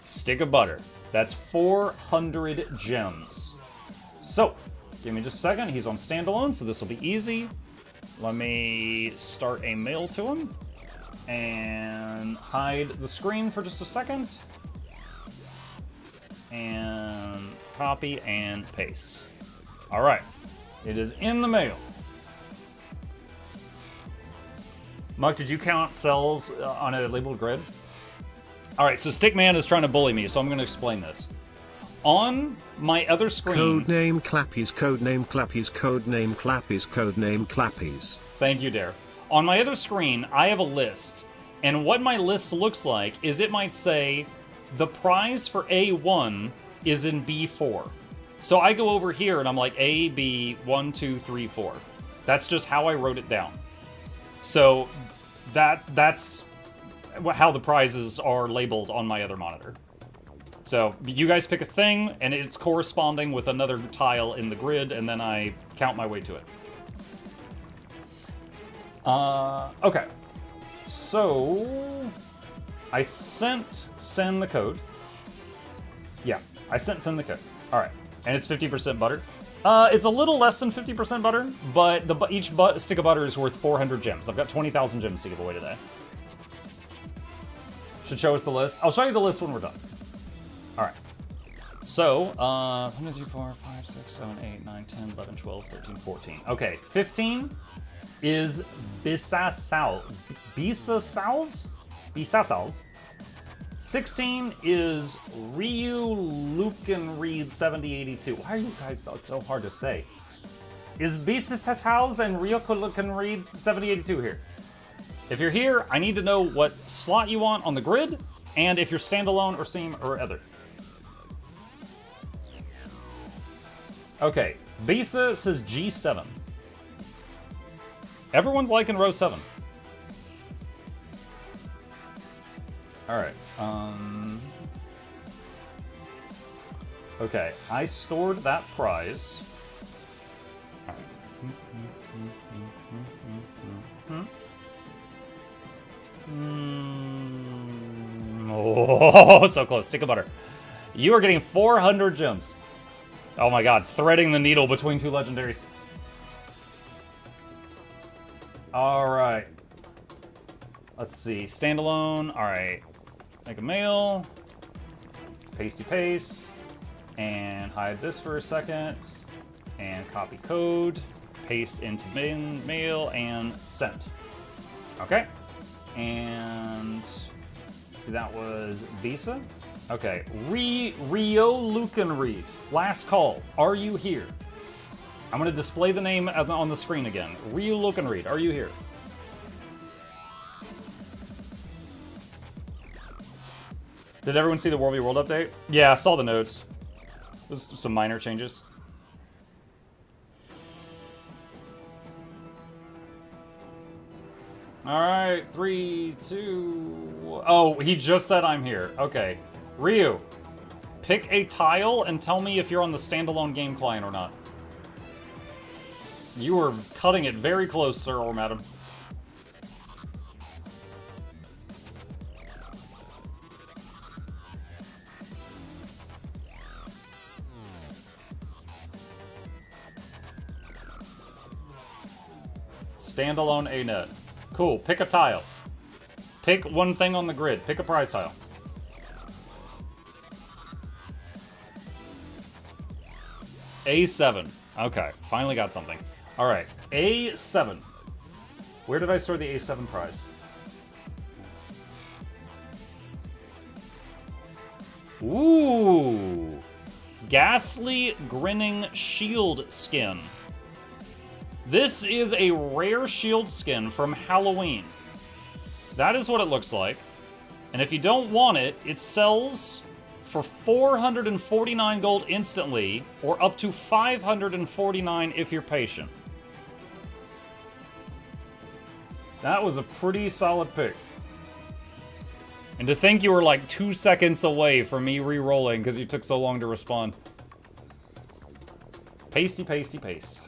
stick of butter. That's 400 gems. So, give me just a second. He's on standalone, so this will be easy. Let me start a mail to him and hide the screen for just a second. And copy and paste. All right, it is in the mail. Muck, did you count cells on a labeled grid? All right, so Stickman is trying to bully me, so I'm going to explain this. On my other screen... Codename Clappies, codename Clappies, codename Clappies, codename Clappies. Thank you, Dare. On my other screen, I have a list, and what my list looks like is it might say, the prize for A1 is in B4. So I go over here and I'm like, A, B, 1, 2, 3, 4. That's just how I wrote it down. So that's how the prizes are labeled on my other monitor. So you guys pick a thing, and it's corresponding with another tile in the grid, and then I count my way to it. Okay. So I sent Sen the code. Yeah, I sent Sen the code. All right, and it's 50% butter. It's a little less than 50% butter, but each stick of butter is worth 400 gems. I've got 20,000 gems to give away today. Should show us the list. I'll show you the list when we're done. All right. So, 1, 2, 3, 4, 5, 6, 7, 8, 9, 10, 11, 12, 13, 14. Okay, 15 is Bisasals. 16 is Ryu Lucan Reed 7082. Why are you guys so hard to say? Is Bisasals and Ryu Lucan Reed 7082 here? If you're here, I need to know what slot you want on the grid, and if you're standalone or Steam or other. Okay, Bisa says G7. Everyone's liking row 7. Alright, okay, I stored that prize. Oh, so close. Stick of butter. You are getting 400 gems. Oh my god, threading the needle between two legendaries. Alright. Let's see. Standalone. Alright. Make a mail. Pasty paste. And hide this for a second. And copy code. Paste into mail and send. Okay. And see, that was Bisa. Okay, Rio Lucan Reed. Last call. Are you here? I'm going to display the name on the screen again. Rio Lucan Reed. Are you here? Did everyone see the World v World update? Yeah, I saw the notes. There's some minor changes. Alright, 3, 2... Oh, he just said I'm here. Okay. Ryu, pick a tile and tell me if you're on the standalone game client or not. You are cutting it very close, sir or madam. Standalone A-net. Cool, pick a tile. Pick one thing on the grid. Pick a prize tile. A7. Okay, finally got something. Alright, A7. Where did I store the A7 prize? Ooh! Ghastly Grinning Shield Skin. This is a rare shield skin from Halloween. That is what it looks like. And if you don't want it, it sells for 449 gold instantly, or up to 549 if you're patient. That was a pretty solid pick. And to think you were like 2 seconds away from me re-rolling because you took so long to respond. Pasty, pasty, paste.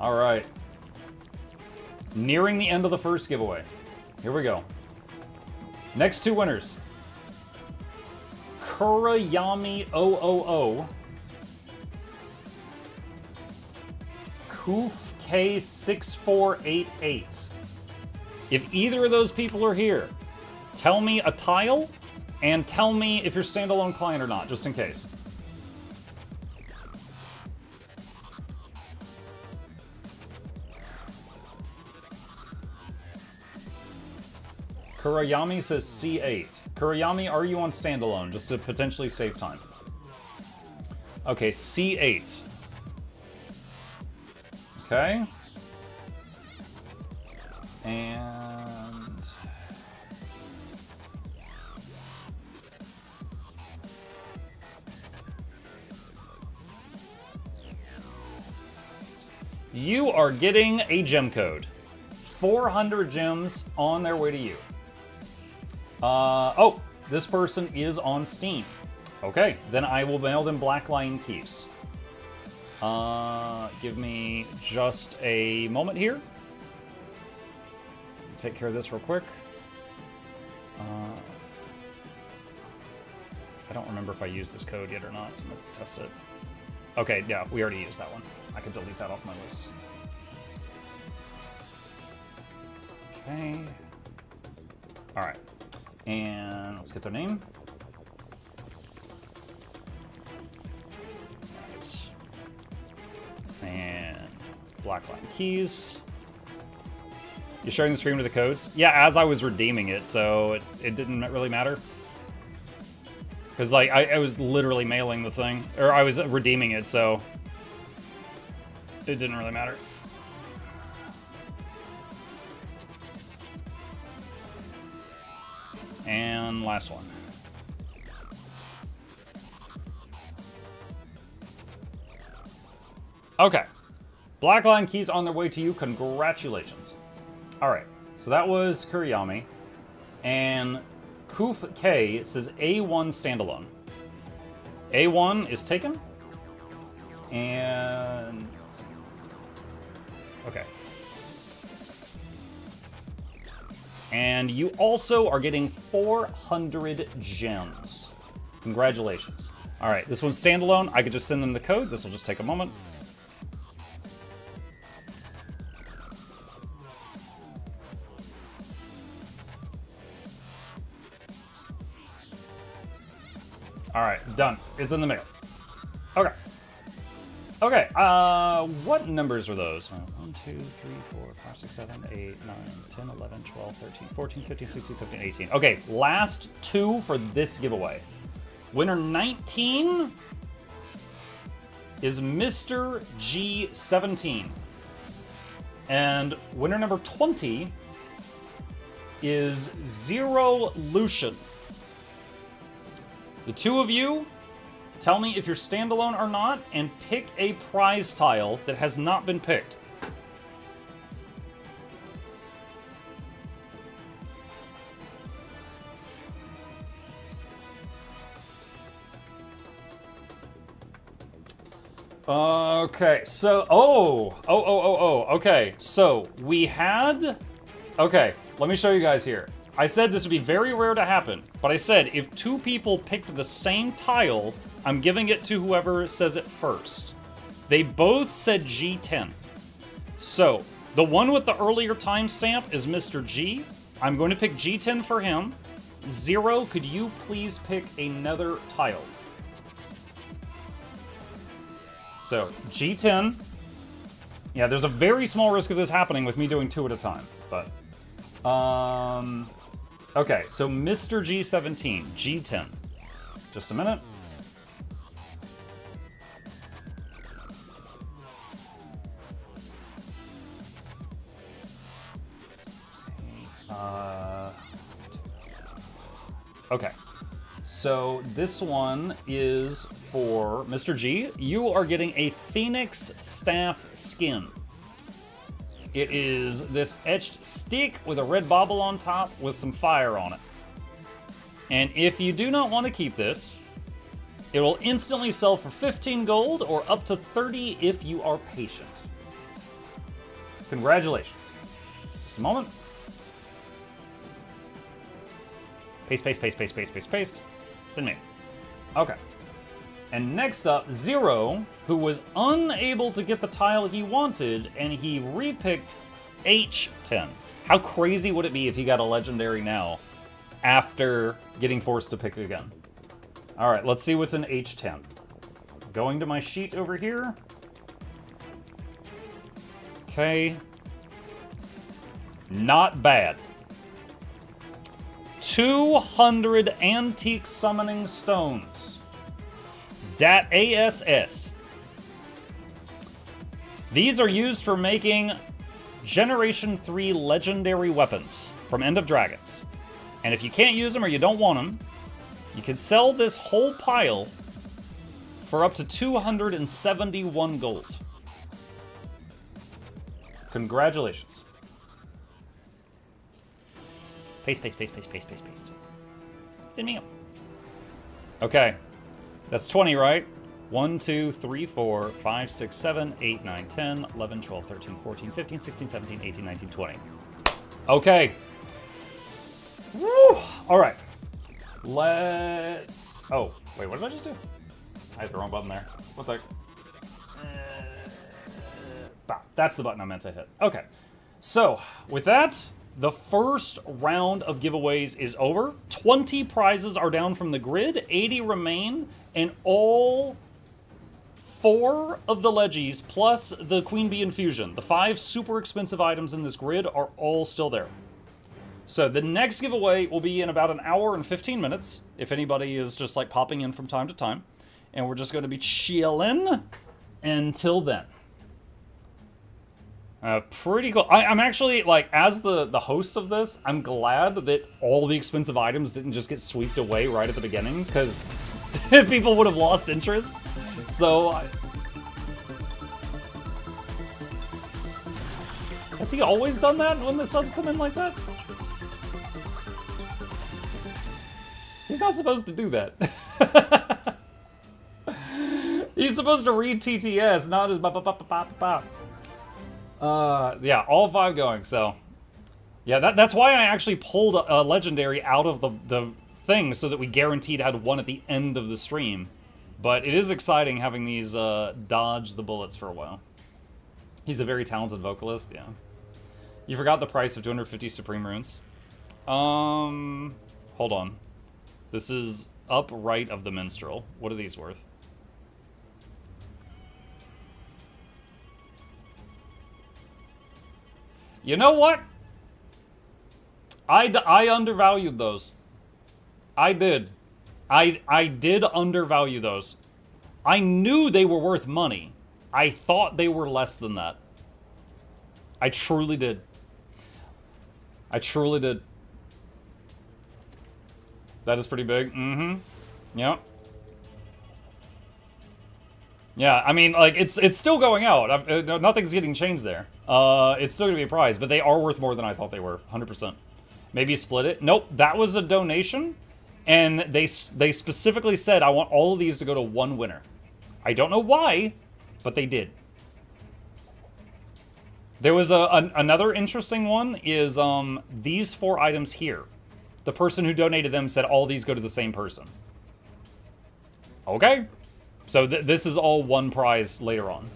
Alright. Nearing the end of the first giveaway. Here we go. Next two winners. Kurayami 000. Koof K6488. If either of those people are here, tell me a tile, and tell me if you're standalone client or not, just in case. Kurayami says C8. Kurayami, are you on standalone, just to potentially save time? Okay, C8. Okay. And you are getting a gem code. 400 gems on their way to you. Oh, this person is on Steam. Okay, then I will mail them Black Lion keys. Give me just a moment here. Take care of this real quick. I don't remember if I used this code yet or not, so I'm gonna test it. Okay, yeah, we already used that one. I can delete that off my list. Okay. All right, and let's get their name. Right. And Blackline keys. You sharing the screen with the codes? Yeah, as I was redeeming it, so it didn't really matter. Because, like, I was literally mailing the thing. Or I was redeeming it, so it didn't really matter. And last one. Okay. Blackline keys on their way to you. Congratulations. Alright, so that was Kuriyami. And Koof K says A1 standalone. A1 is taken. And okay. And you also are getting 400 gems. Congratulations. Alright, this one's standalone. I could just send them the code. This will just take a moment. Alright, done. It's in the mail. Okay. Okay, what numbers are those? 1, 2, 3, 4, 5, 6, 7, 8, 9, 10, 11, 12, 13, 14, 15, 16, 17, 18. Okay, last two for this giveaway. Winner 19 is Mr. G17. And winner number 20 is Zero Lucian. The two of you, tell me if you're standalone or not, and pick a prize tile that has not been picked. Okay, so, okay, so we had, okay, let me show you guys here. I said this would be very rare to happen, but I said if two people picked the same tile, I'm giving it to whoever says it first. They both said G10. So, the one with the earlier timestamp is Mr. G. I'm going to pick G10 for him. Zero, could you please pick another tile? So, G10. Yeah, there's a very small risk of this happening with me doing 2 at a time, but... Okay, so Mr. G17, G10. Just a minute. Okay. So this one is for Mr. G. You are getting a Phoenix Staff skin. It is this etched stick with a red bauble on top with some fire on it. And if you do not want to keep this, it will instantly sell for 15 gold or up to 30 if you are patient. Congratulations. Just a moment. Paste, paste, paste, paste, paste, paste, paste. It's in me. Okay. And next up, Zero, who was unable to get the tile he wanted, and he repicked H10. How crazy would it be if he got a legendary now after getting forced to pick again? All right, let's see what's in H10. Going to my sheet over here. Okay. Not bad. 200 antique summoning stones. Dat ASS. These are used for making Generation 3 legendary weapons from End of Dragons. And if you can't use them or you don't want them, you can sell this whole pile for up to 271 gold. Congratulations. Paste, paste, paste, paste, paste, paste, paste. It's in me. Okay. That's 20, right? 1, 2, 3, 4, 5, 6, 7, 8, 9, 10, 11, 12, 13, 14, 15, 16, 17, 18, 19, 20. Okay. Woo! All right. Let's... Oh, wait, what did I just do? I hit the wrong button there. One sec. That's the button I meant to hit. Okay. So, with that, the first round of giveaways is over. 20 prizes are down from the grid, 80 remain, and all 4 of the Leggies, plus the Queen Bee Infusion, the 5 super expensive items in this grid, are all still there. So the next giveaway will be in about an hour and 15 minutes, if anybody is just like popping in from time to time. And we're just going to be chilling until then. Pretty cool. I'm actually, like, as the host of this, I'm glad that all the expensive items didn't just get swept away right at the beginning, because people would have lost interest. So... Has he always done that when the subs come in like that? He's not supposed to do that. He's supposed to read TTS, not as ba-ba-ba-ba-ba-ba. Yeah, all 5 going, so... Yeah, that's why I actually pulled a legendary out of the thing, so that we guaranteed had one at the end of the stream. But it is exciting having these dodge the bullets for a while. He's a very talented vocalist, yeah. You forgot the price of 250 Supreme Runes. Hold on. This is up right of the Minstrel. What are these worth? You know what? I undervalued those. I did. I did undervalue those. I knew they were worth money. I thought they were less than that. I truly did. I truly did. That is pretty big. Mm-hmm. Yep. Yeah, I mean, like, it's still going out. Nothing's getting changed there. It's still going to be a prize, but they are worth more than I thought they were, 100%. Maybe split it. Nope, that was a donation, and they specifically said, I want all of these to go to one winner. I don't know why, but they did. There was another interesting one is these 4 items here. The person who donated them said all these go to the same person. Okay. So this is all one prize later on.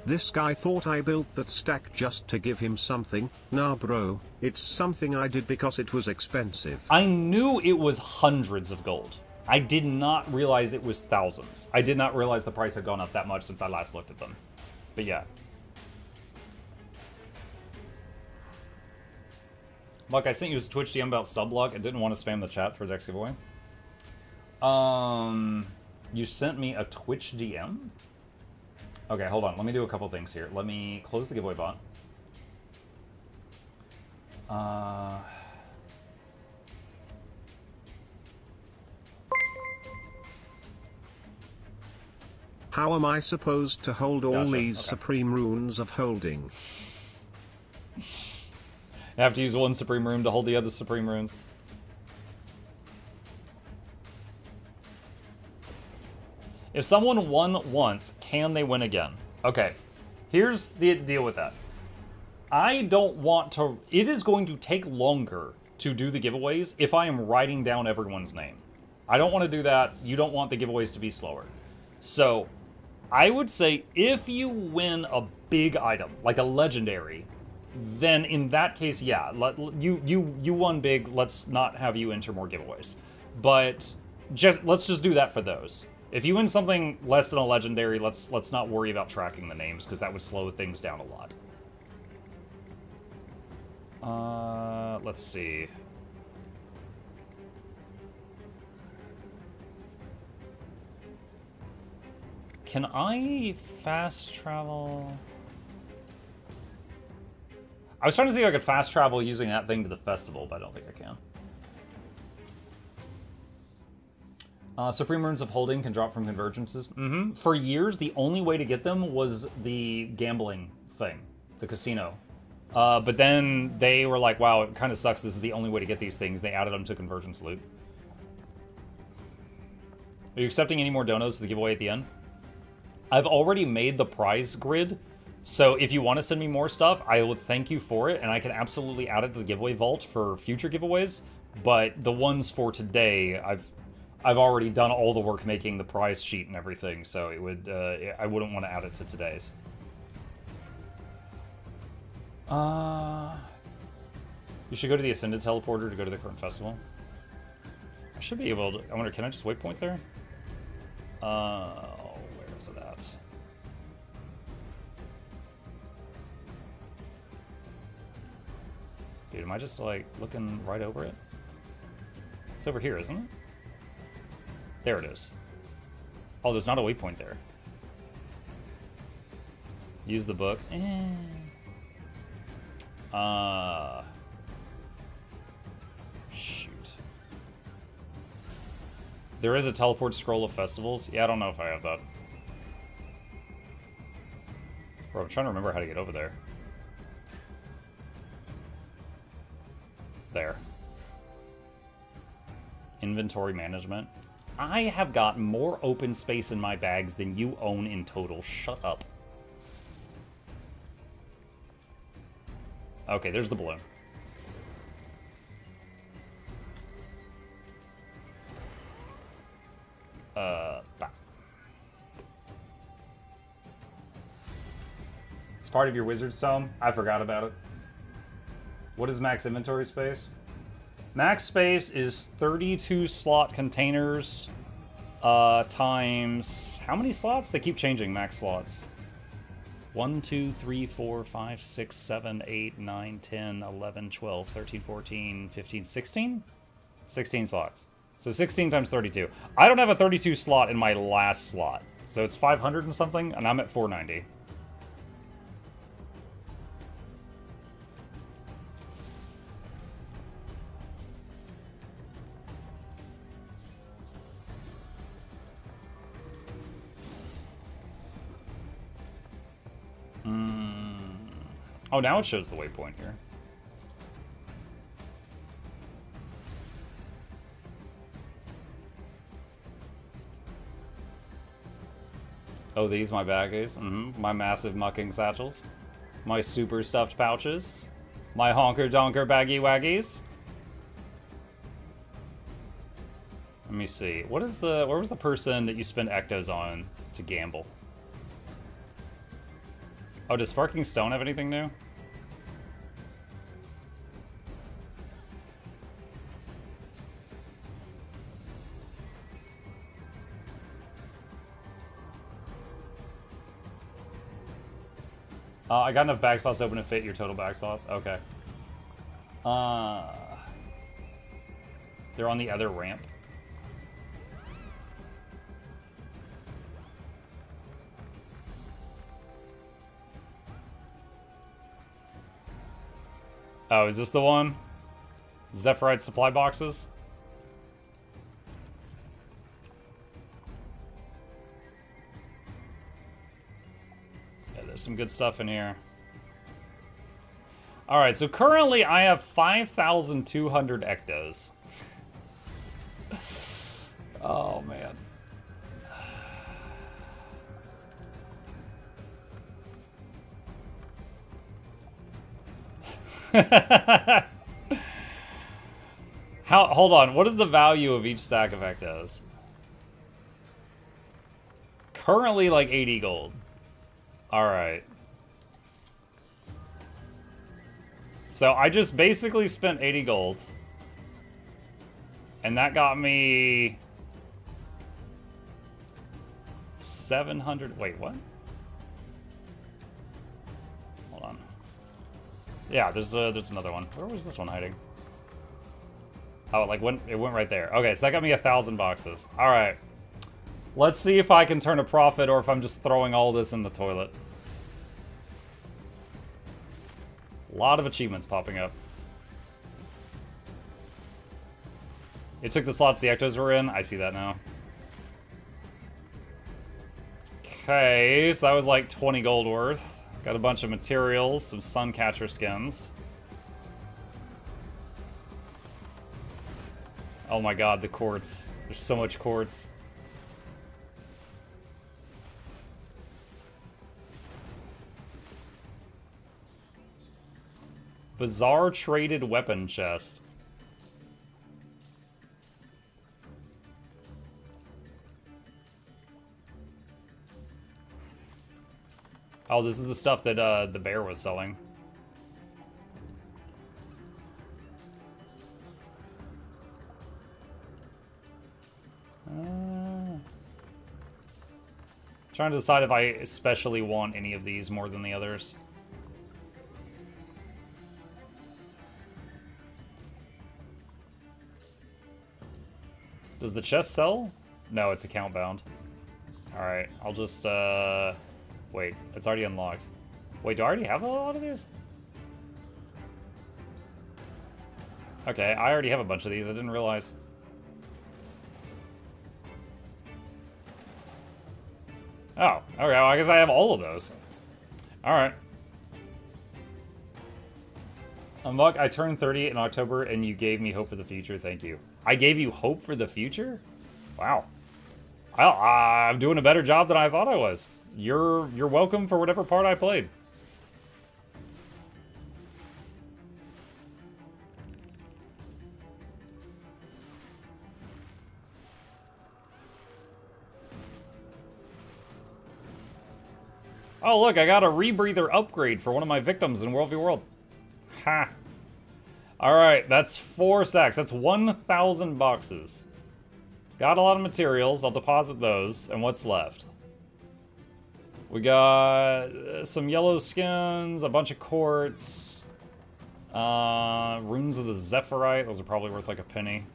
This guy thought I built that stack just to give him something. Nah bro, it's something I did because it was expensive. I knew it was hundreds of gold. I did not realize it was thousands. I did not realize the price had gone up that much since I last looked at them. But yeah. Look, I sent you a Twitch DM about sublog. I didn't want to spam the chat for the next giveaway. You sent me a Twitch DM? Okay, hold on. Let me do a couple things here. Let me close the giveaway bot. How am I supposed to hold all Gotcha, these okay. supreme runes of holding? I have to use one supreme rune to hold the other supreme runes. If someone won once, can they win again? Okay, here's the deal with that. I don't want to... It is going to take longer to do the giveaways if I am writing down everyone's name. I don't want to do that. You don't want the giveaways to be slower. So, I would say if you win a big item, like a legendary, then in that case, yeah, you won big. Let's not have you enter more giveaways. But let's just do that for those. If you win something less than a legendary, let's not worry about tracking the names because that would slow things down a lot. Let's see. Can I fast travel? I was trying to see if I could fast travel using that thing to the festival, but I don't think I can. Supreme Runes of Holding can drop from convergences. For years, the only way to get them was the gambling thing, the casino. But then they were like, wow, it kind of sucks. This is the only way to get these things. They added them to convergence loot. Are you accepting any more donos to the giveaway at the end? I've already made the prize grid, so if you want to send me more stuff, I will thank you for it, and I can absolutely add it to the giveaway vault for future giveaways. But the ones for today, I've already done all the work making the prize sheet and everything, so it would I wouldn't want to add it to today's. You should go to the Ascended Teleporter to go to the current festival. I should be able to. I wonder, can I just waypoint there? Where is it at? Dude, am I just like looking right over it? It's over here, isn't it? There it is. Oh, there's not a waypoint there. Use the book. Shoot. There is a teleport scroll of festivals. Yeah, I don't know if I have that. Bro, I'm trying to remember how to get over there. There. Inventory management. I have got more open space in my bags than you own in total. Shut up. Okay, there's the balloon. It's part of your wizard's tome? I forgot about it. What is max inventory space? Max space is 32 slot containers times... How many slots? They keep changing max slots. 1, 2, 3, 4, 5, 6, 7, 8, 9, 10, 11, 12, 13, 14, 15, 16? 16 slots. So 16 times 32. I don't have a 32 slot in my last slot. So it's 500 and something, and I'm at 490. Oh, now it shows the waypoint here. Oh, these my baggies. My massive mucking satchels. My super stuffed pouches. My honker-donker baggy waggies. Let me see. What is the... Where was the person that you spent ectos on to gamble? Oh, does Sparking Stone have anything new? I got enough bag slots open to fit your total bag slots. Okay. They're on the other ramp. Oh, is this the one? Zephyrite supply boxes? Yeah, there's some good stuff in here. Alright, so currently I have 5,200 ectos. Oh, man. Hold on, what is the value of each stack of ectos? Currently like 80 gold. Alright. So I just basically spent 80 gold. And that got me 700. Wait, what? Hold on. Yeah, there's another one. Where was this one hiding? Oh, it went right there. Okay, so that got me 1,000 boxes. All right. Let's see if I can turn a profit or if I'm just throwing all this in the toilet. A lot of achievements popping up. It took the slots the ectos were in. I see that now. Okay, so that was like 20 gold worth. Got a bunch of materials, some Suncatcher skins. Oh my god, the quartz. There's so much quartz. Bizarre traded weapon chest. Oh, this is the stuff that the bear was selling. Trying to decide if I especially want any of these more than the others. Does the chest sell? No, it's account bound. Alright, I'll just, wait, it's already unlocked. Wait, do I already have a lot of these? Okay, I already have a bunch of these, I didn't realize. Oh, okay, well, I guess I have all of those. Alright. Muck, I turned 30 in October and you gave me hope for the future, thank you. I gave you hope for the future? Wow. Well, I'm doing a better job than I thought I was. You're welcome for whatever part I played. Oh, look, I got a rebreather upgrade for one of my victims in World v World. Ha. Alright, that's 4 stacks. That's 1,000 boxes. Got a lot of materials. I'll deposit those. And what's left? We got some yellow skins, a bunch of quartz, runes of the Zephyrite. Those are probably worth like a penny.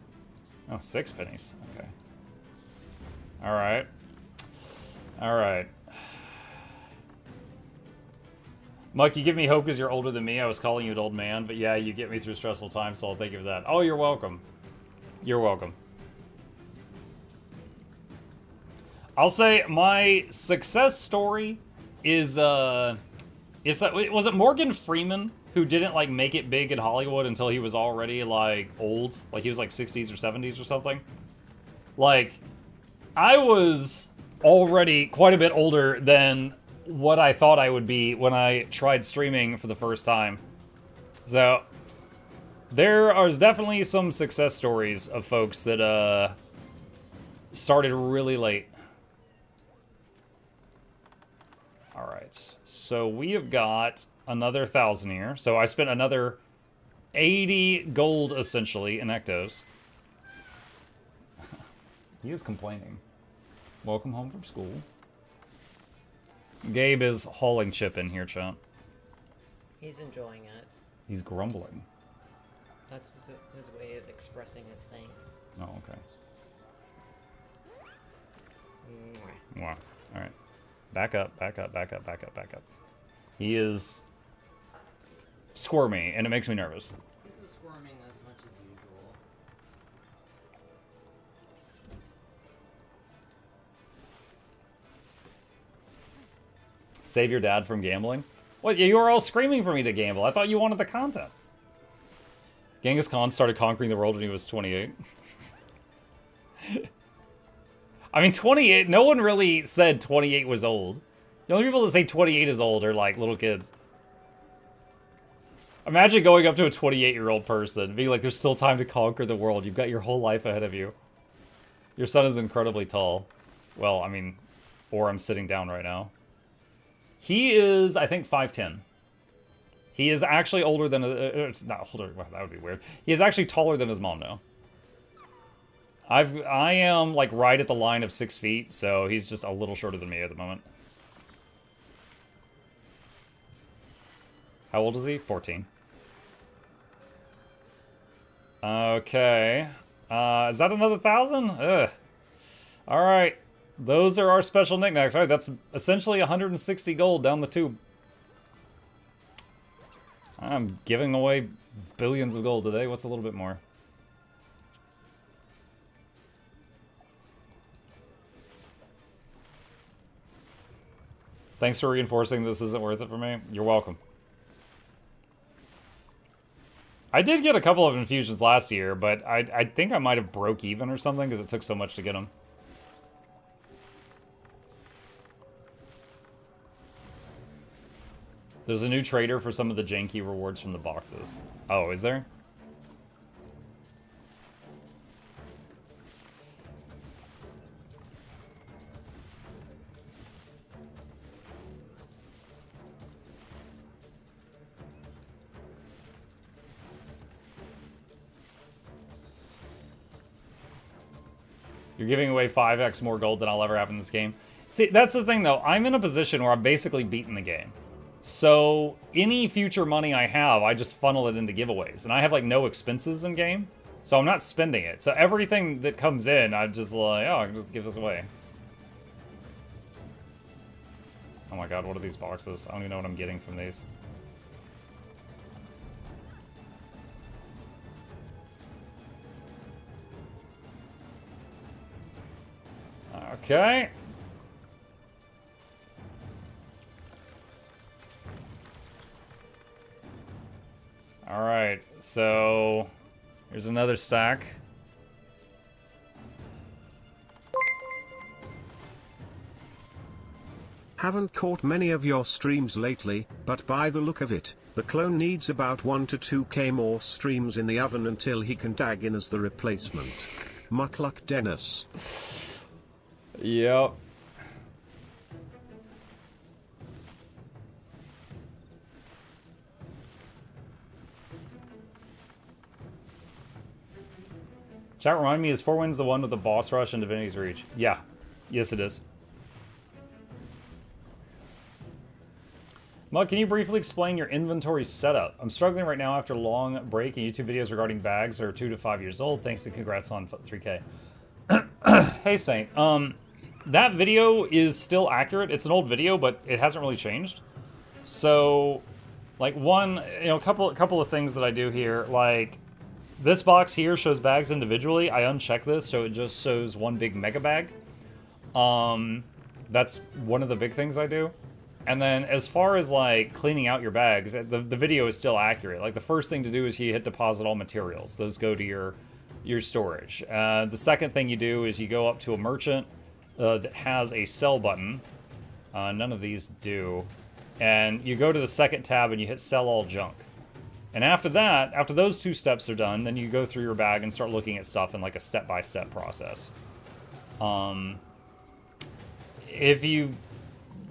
Oh, 6 pennies. Okay. Alright. Alright. Muck, you give me hope because you're older than me. I was calling you an old man, but yeah, you get me through stressful times, so I'll thank you for that. Oh, you're welcome. You're welcome. I'll say my success story is, was it Morgan Freeman who didn't, like, make it big in Hollywood until he was already, like, old? Like, he was, like, 60s or 70s or something? Like, I was already quite a bit older than what I thought I would be when I tried streaming for the first time. So, there are definitely some success stories of folks that, started really late. Alright, so we have got another 1,000 here. So I spent another 80 gold, essentially, in Ectos. He is complaining. Welcome home from school. Gabe is hauling chip in here, chat. He's enjoying it. He's grumbling. That's his way of expressing his thanks. Oh, okay. Mwah. Wow. Alright. Back up, back up, back up, back up, back up. He is squirmy, and it makes me nervous. He's squirming as much as usual. Save your dad from gambling? What, you were all screaming for me to gamble. I thought you wanted the content. Genghis Khan started conquering the world when he was 28. I mean, 28, no one really said 28 was old. The only people that say 28 is old are, like, little kids. Imagine going up to a 28-year-old person and being like, there's still time to conquer the world. You've got your whole life ahead of you. Your son is incredibly tall. Well, I mean, or I'm sitting down right now. He is, I think, 5'10". He is actually older than... it's not older. Well, that would be weird. He is actually taller than his mom now. I am, like, right at the line of 6 feet, so he's just a little shorter than me at the moment. How old is he? 14. Okay. Is that another 1,000? Ugh. Alright. Those are our special knickknacks. Alright, that's essentially 160 gold down the tube. I'm giving away billions of gold today. What's a little bit more? Thanks for reinforcing this isn't worth it for me. You're welcome. I did get a couple of infusions last year, but I think I might have broke even or something because it took so much to get them. There's a new trader for some of the janky rewards from the boxes. Oh, is there? You're giving away 5x more gold than I'll ever have in this game. See, that's the thing, though. I'm in a position where I've basically beaten the game. So, any future money I have, I just funnel it into giveaways. And I have, like, no expenses in game. So I'm not spending it. So everything that comes in, I'm just like, oh, I can just give this away. Oh my god, what are these boxes? I don't even know what I'm getting from these. Okay. Alright, so here's another stack. Haven't caught many of your streams lately, but by the look of it, the clone needs about 1 to 2k more streams in the oven until he can tag in as the replacement. Mukluk Dennis. Yep. Chat, remind me, is 4 Winds the one with the boss rush and Divinity's Reach? Yeah. Yes, it is. Mug, can you briefly explain your inventory setup? I'm struggling right now after a long break, and YouTube videos regarding bags are 2 to 5 years old. Thanks and congrats on 3K. Hey, Saint. That video is still accurate. It's an old video, but it hasn't really changed. So, like, a couple of things that I do here, like, this box here shows bags individually. I uncheck this, so it just shows one big mega bag. That's one of the big things I do. And then as far as, like, cleaning out your bags, the video is still accurate. Like, the first thing to do is you hit deposit all materials. Those go to your storage. The second thing you do is you go up to a merchant that has a sell button. None of these do. And you go to the second tab and you hit sell all junk. And after that, after those 2 steps are done, then you go through your bag and start looking at stuff in, like, a step-by-step process. If you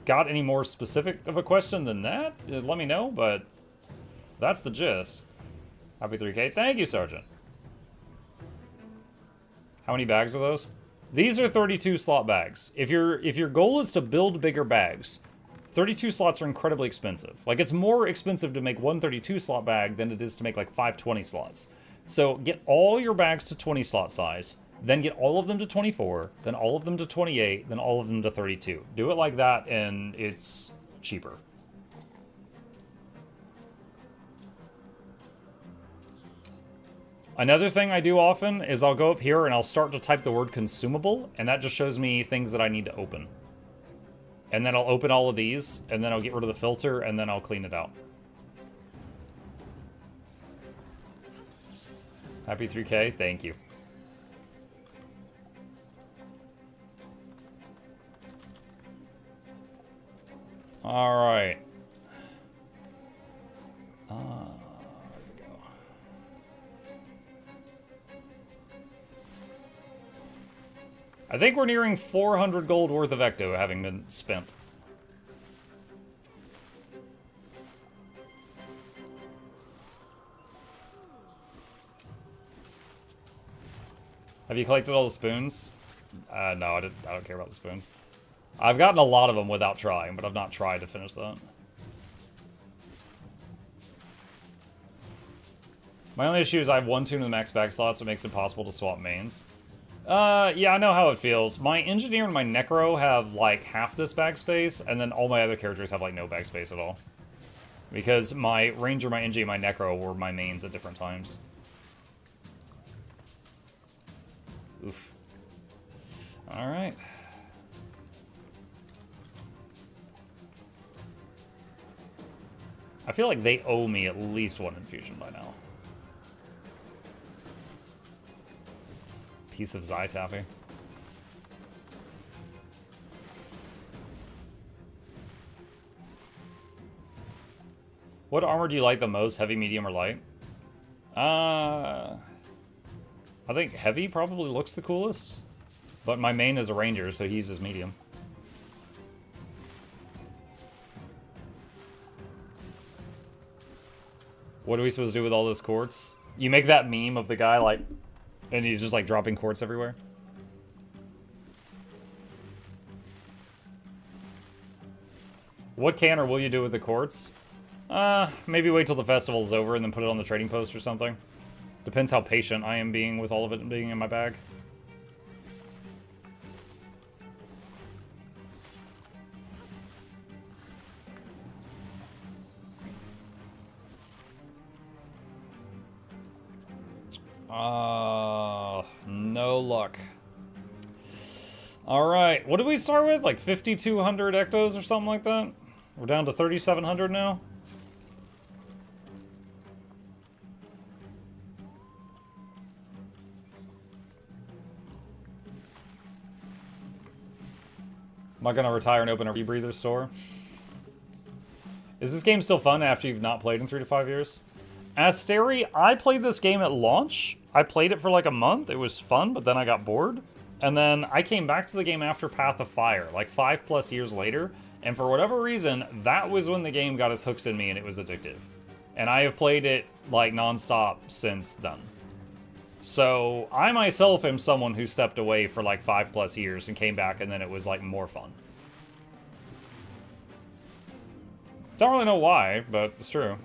got any more specific of a question than that, let me know, but that's the gist. Happy 3K. Thank you, Sergeant. How many bags are those? These are 32 slot bags. If your goal is to build bigger bags, 32 slots are incredibly expensive. Like, it's more expensive to make one 32 slot bag than it is to make like 5 20 slots. So get all your bags to 20 slot size, then get all of them to 24, then all of them to 28, then all of them to 32. Do it like that and it's cheaper. Another thing I do often is I'll go up here and I'll start to type the word consumable, and that just shows me things that I need to open. And then I'll open all of these, and then I'll get rid of the filter, and then I'll clean it out. Happy 3K, thank you. All right. There we go. I think we're nearing 400 gold worth of Ecto having been spent. Have you collected all the spoons? No, I don't care about the spoons. I've gotten a lot of them without trying, but I've not tried to finish that. My only issue is I have one tune in the max bag slot, so it makes it possible to swap mains. Yeah, I know how it feels. My Engineer and my Necro have, like, half this bag space, and then all my other characters have, like, no bag space at all. Because my Ranger, my Engie, and my Necro were my mains at different times. Oof. Alright. I feel like they owe me at least one infusion by now. Piece of Zytappy. What armor do you like the most? Heavy, medium, or light? I think heavy probably looks the coolest. But my main is a ranger, so he uses medium. What are we supposed to do with all those quartz? You make that meme of the guy, like, and he's just, like, dropping quartz everywhere. What can or will you do with the quartz? Maybe wait till the festival's over and then put it on the trading post or something. Depends how patient I am being with all of it being in my bag. No luck. Alright, what did we start with? Like 5,200 ectos or something like that? We're down to 3,700 now? Am I gonna retire and open a rebreather store? Is this game still fun after you've not played in 3 to 5 years? Asteri, I played this game at launch. I played it for like a month. It was fun, but then I got bored. And then I came back to the game after Path of Fire, like 5+ years later. And for whatever reason, that was when the game got its hooks in me and it was addictive. And I have played it like nonstop since then. So I myself am someone who stepped away for like 5+ years and came back, and then it was like more fun. Don't really know why, but it's true.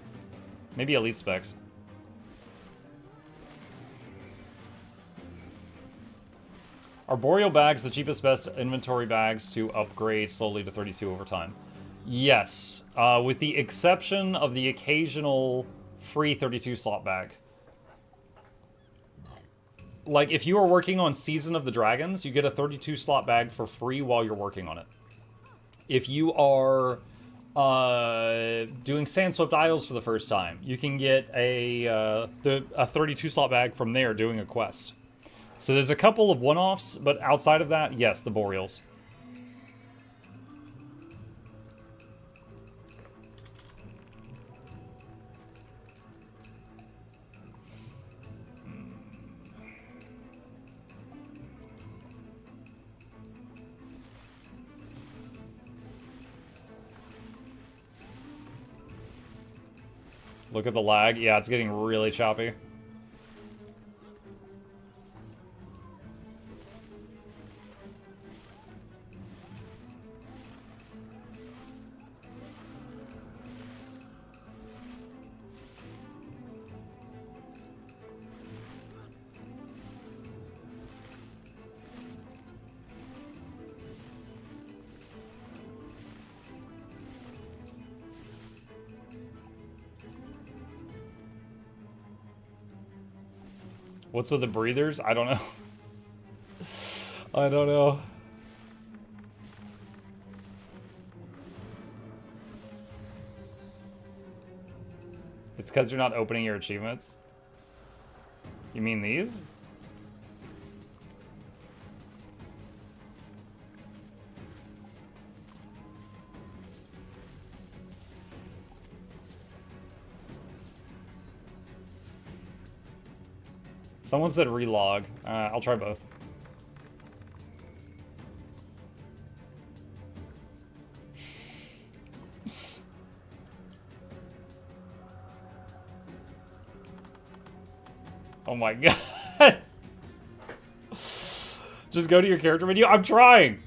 Maybe elite specs. Are Boreal bags the cheapest, best inventory bags to upgrade slowly to 32 over time? Yes, with the exception of the occasional free 32 slot bag. Like, if you are working on Season of the Dragons, you get a 32 slot bag for free while you're working on it. If you are doing Sandswept Isles for the first time, you can get a 32 slot bag from there doing a quest. So there's a couple of one-offs, but outside of that, yes, the Boreals. Look at the lag. Yeah, it's getting really choppy. What's with the breathers? I don't know. I don't know. It's because you're not opening your achievements? You mean these? Someone said relog. I'll try both. Oh my god. Just go to your character menu. I'm trying.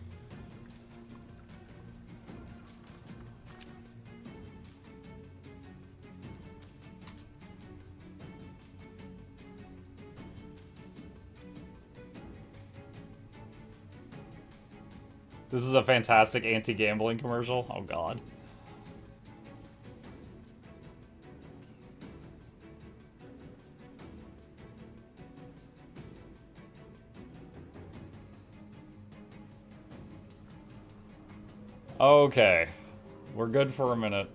This is a fantastic anti-gambling commercial. Oh god. Okay. We're good for a minute.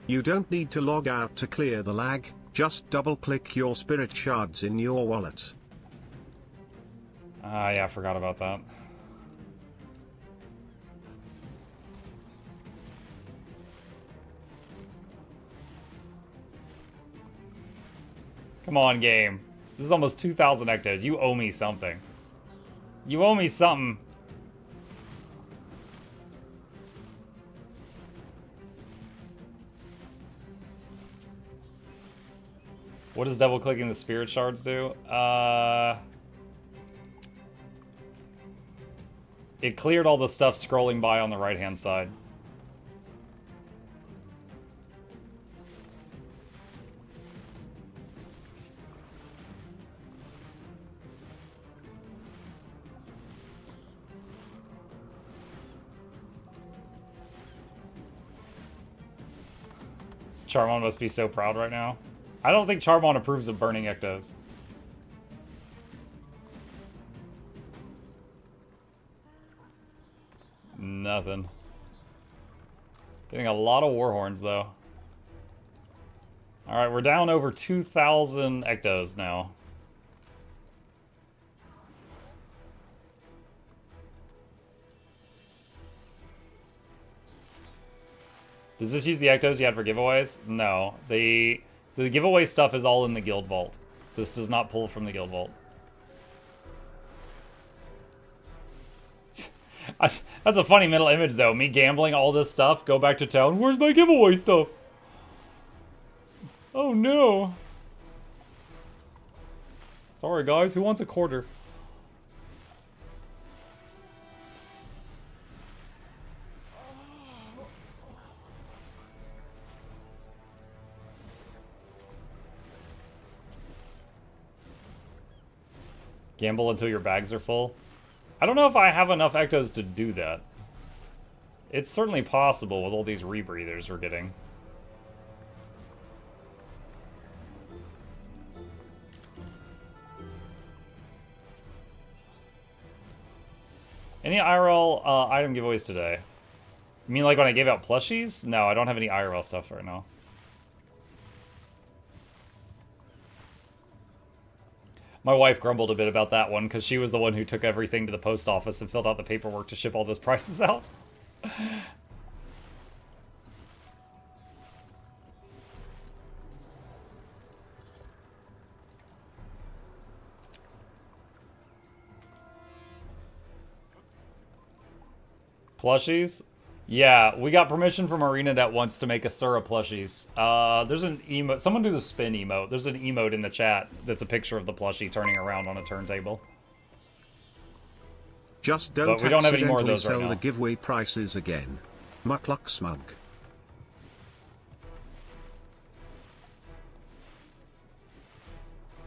You don't need to log out to clear the lag, just double-click your spirit shards in your wallet. Yeah, I forgot about that. Come on, game. This is almost 2,000 ectos. You owe me something. You owe me something. What does double-clicking the spirit shards do? It cleared all the stuff scrolling by on the right-hand side. Charmon must be so proud right now. I don't think Charmon approves of burning ectos. Nothing. Getting a lot of warhorns though. Alright, we're down over 2,000 ectos now. Does this use the ectos you had for giveaways? No. The giveaway stuff is all in the guild vault. This does not pull from the guild vault. That's a funny mental image though. Me gambling all this stuff, go back to town. Where's my giveaway stuff? Oh no. Sorry guys, who wants a quarter? Gamble until your bags are full. I don't know if I have enough ectos to do that. It's certainly possible with all these rebreathers we're getting. Any IRL item giveaways today? You mean like when I gave out plushies? No, I don't have any IRL stuff right now. My wife grumbled a bit about that one because she was the one who took everything to the post office and filled out the paperwork to ship all those prices out. Plushies? Yeah, we got permission from ArenaNet once to make Asura plushies. There's an emote. Someone do the spin emote. There's an emote in the chat that's a picture of the plushie turning around on a turntable. Just don't, but we don't have any more of those sell right now. the giveaway prices again. Mukluk smug.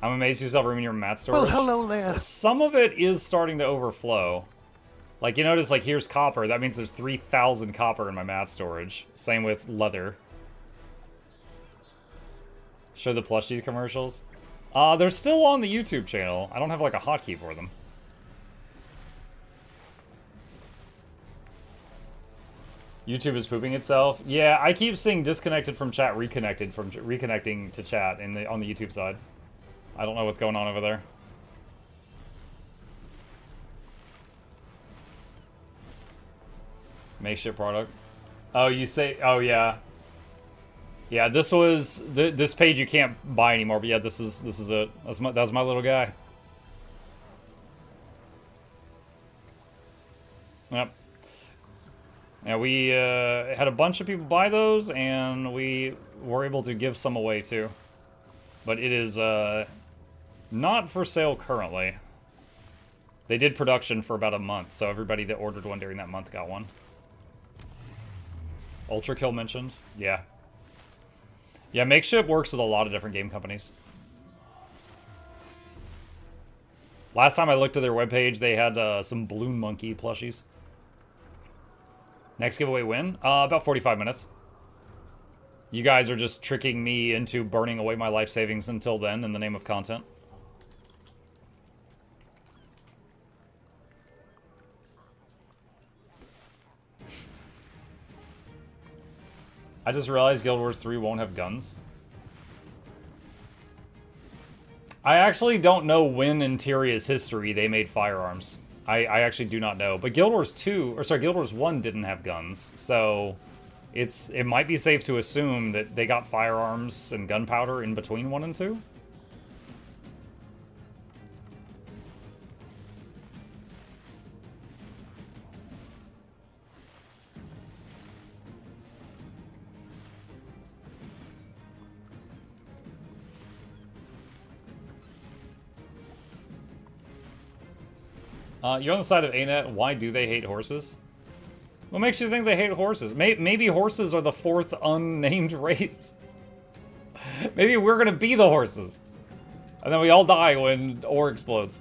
I'm amazed you still have room in your mat storage. Well, hello there. Some of it is starting to overflow. Like, you notice, like, here's copper. That means there's 3,000 copper in my mat storage. Same with leather. Show the plushie commercials. They're still on the YouTube channel. I don't have, like, a hotkey for them. YouTube is pooping itself. Yeah, I keep seeing disconnected from chat, reconnected from reconnecting to chat on the YouTube side. I don't know what's going on over there. Makeshift product. Oh, you say? Oh, yeah. Yeah, this was this page you can't buy anymore. But yeah, this is it. That's my little guy. Yep. Yeah, we had a bunch of people buy those, and we were able to give some away too. But it is not for sale currently. They did production for about a month, so everybody that ordered one during that month got one. Ultra Kill mentioned. Yeah. Yeah, Makeshift works with a lot of different game companies. Last time I looked at their webpage, they had some Balloon Monkey plushies. Next giveaway win? About 45 minutes. You guys are just tricking me into burning away my life savings until then in the name of content. I just realized Guild Wars 3 won't have guns. I actually don't know when in Tyria's history they made firearms. I actually do not know. But Guild Wars 2, or sorry, Guild Wars 1 didn't have guns. So it might be safe to assume that they got firearms and gunpowder in between 1 and 2. You're on the side of ANET. Why do they hate horses? What makes you think they hate horses? Maybe horses are the 4th unnamed race. Maybe we're gonna be the horses. And then we all die when ore explodes.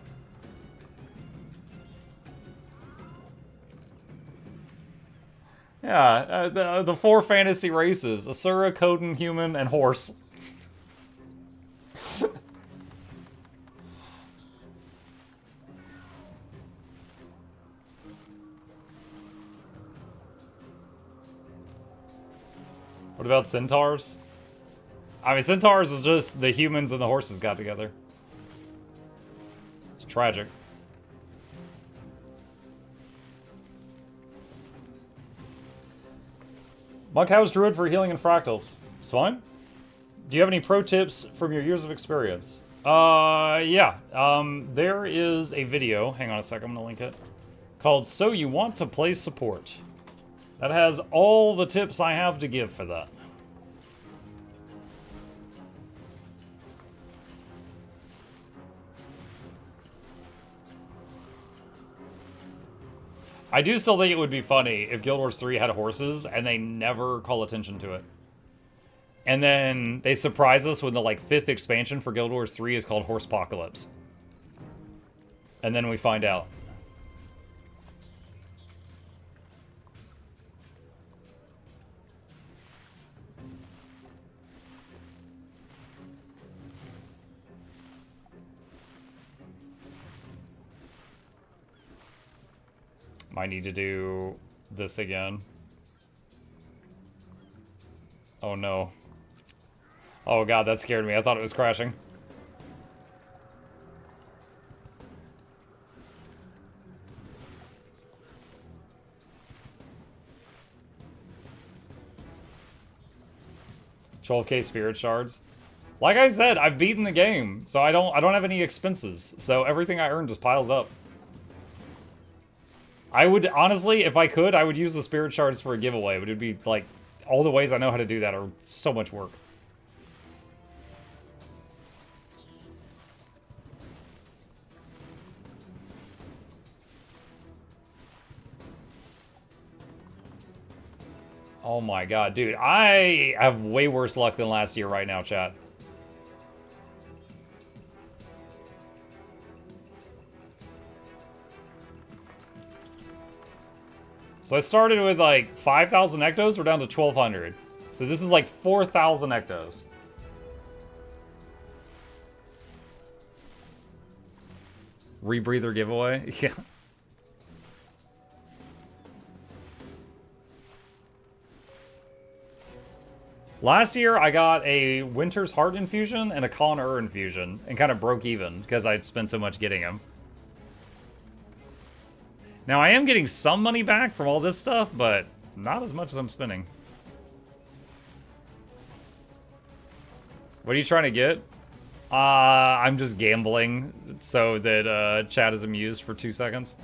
Yeah, the 4 fantasy races. Asura, Coden, Human, and Horse. What about centaurs? I mean, centaurs is just the humans and the horses got together. It's tragic. Monk, how's Druid for healing and fractals? It's fine. Do you have any pro tips from your years of experience? Yeah. There is a video, hang on a second, I'm gonna link it, called So You Want to Play Support. That has all the tips I have to give for that. I do still think it would be funny if Guild Wars 3 had horses and they never call attention to it. And then they surprise us when the, like, 5th expansion for Guild Wars 3 is called Horsepocalypse. And then we find out. Might need to do this again. Oh no. Oh god, that scared me. I thought it was crashing. $12K spirit shards. Like I said, I've beaten the game, so I don't have any expenses. So everything I earn just piles up. I would, honestly, if I could, I would use the spirit shards for a giveaway, but it'd be, like, all the ways I know how to do that are so much work. Oh my god, dude. I have way worse luck than last year right now, chat. So I started with like 5,000 ectos, we're down to 1,200. So this is like 4,000 ectos. Rebreather giveaway? Yeah. Last year, I got a Winter's Heart infusion and a Con-Ur infusion, and kind of broke even, because I'd spent so much getting them. Now, I am getting some money back from all this stuff, but not as much as I'm spending. What are you trying to get? I'm just gambling, so that chat is amused for 2 seconds.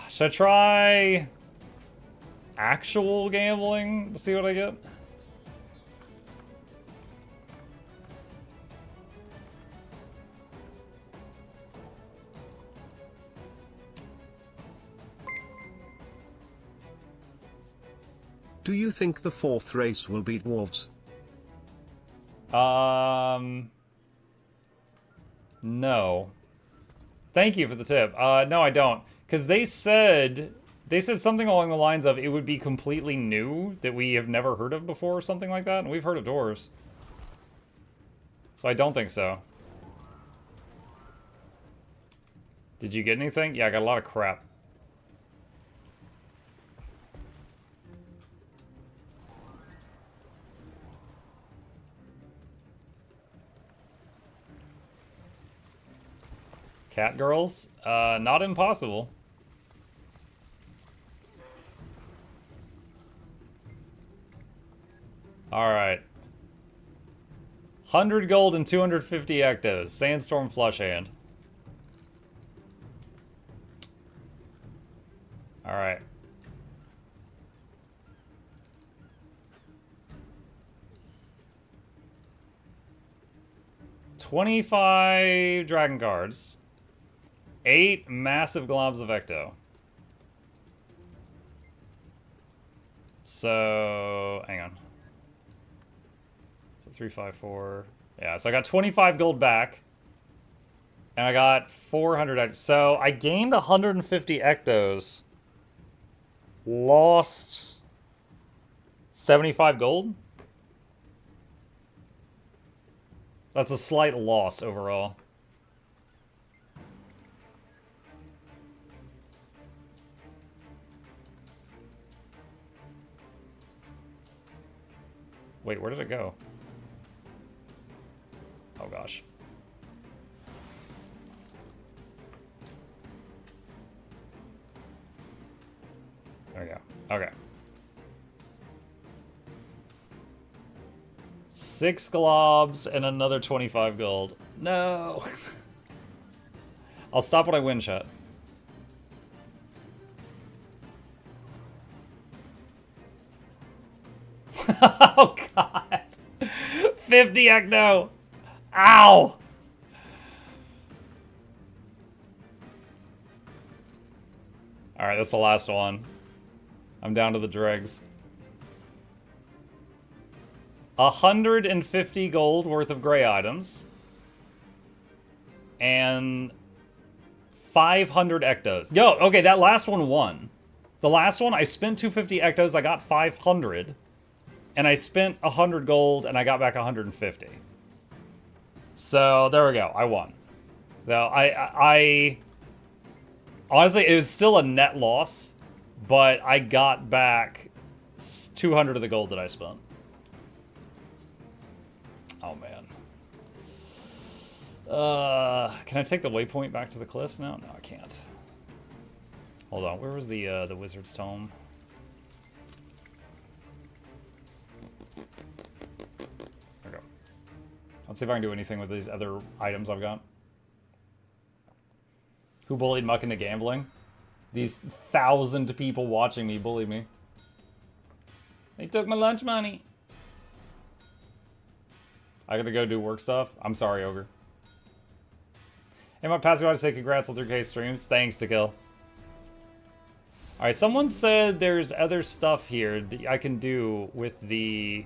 Should I try actual gambling to see what I get? Do you think the 4th race will beat Dwarves? No. Thank you for the tip. No, I don't. Because they said something along the lines of it would be completely new that we have never heard of before or something like that. And we've heard of dwarves. So I don't think so. Did you get anything? Yeah, I got a lot of crap. Cat girls? Not impossible. Alright. 100 gold and 250 ectos. Sandstorm Flush Hand. Alright. $25 dragon cards. 8 massive globs of ecto. So, hang on. So 3, 5, 4. Yeah, so I got 25 gold back. And I got 400. So I gained 150 ectos. Lost 75 gold. That's a slight loss overall. Wait, where did it go? Oh gosh. There we go. Okay. 6 globs and another 25 gold. No. I'll stop when I win, chat. Oh god. 50 ecto. Ow. Alright, that's the last one. I'm down to the dregs. 150 gold worth of gray items. And 500 ectos. Yo, okay, that last one won. The last one, I spent 250 ectos, I got 500. And I spent 100 gold, and I got back 150. So, there we go. I won. So, I honestly, it was still a net loss, but I got back 200 of the gold that I spent. Oh, man. Can I take the waypoint back to the cliffs now? No, I can't. Hold on. Where was the Wizard's Tome? Let's see if I can do anything with these other items I've got. Who bullied Muck into gambling? These 1,000 people watching me bullied me. They took my lunch money. I gotta go do work stuff. I'm sorry, Ogre. Hey, my passing by to say congrats on 3K streams. Thanks, to kill. Alright, someone said there's other stuff here that I can do with the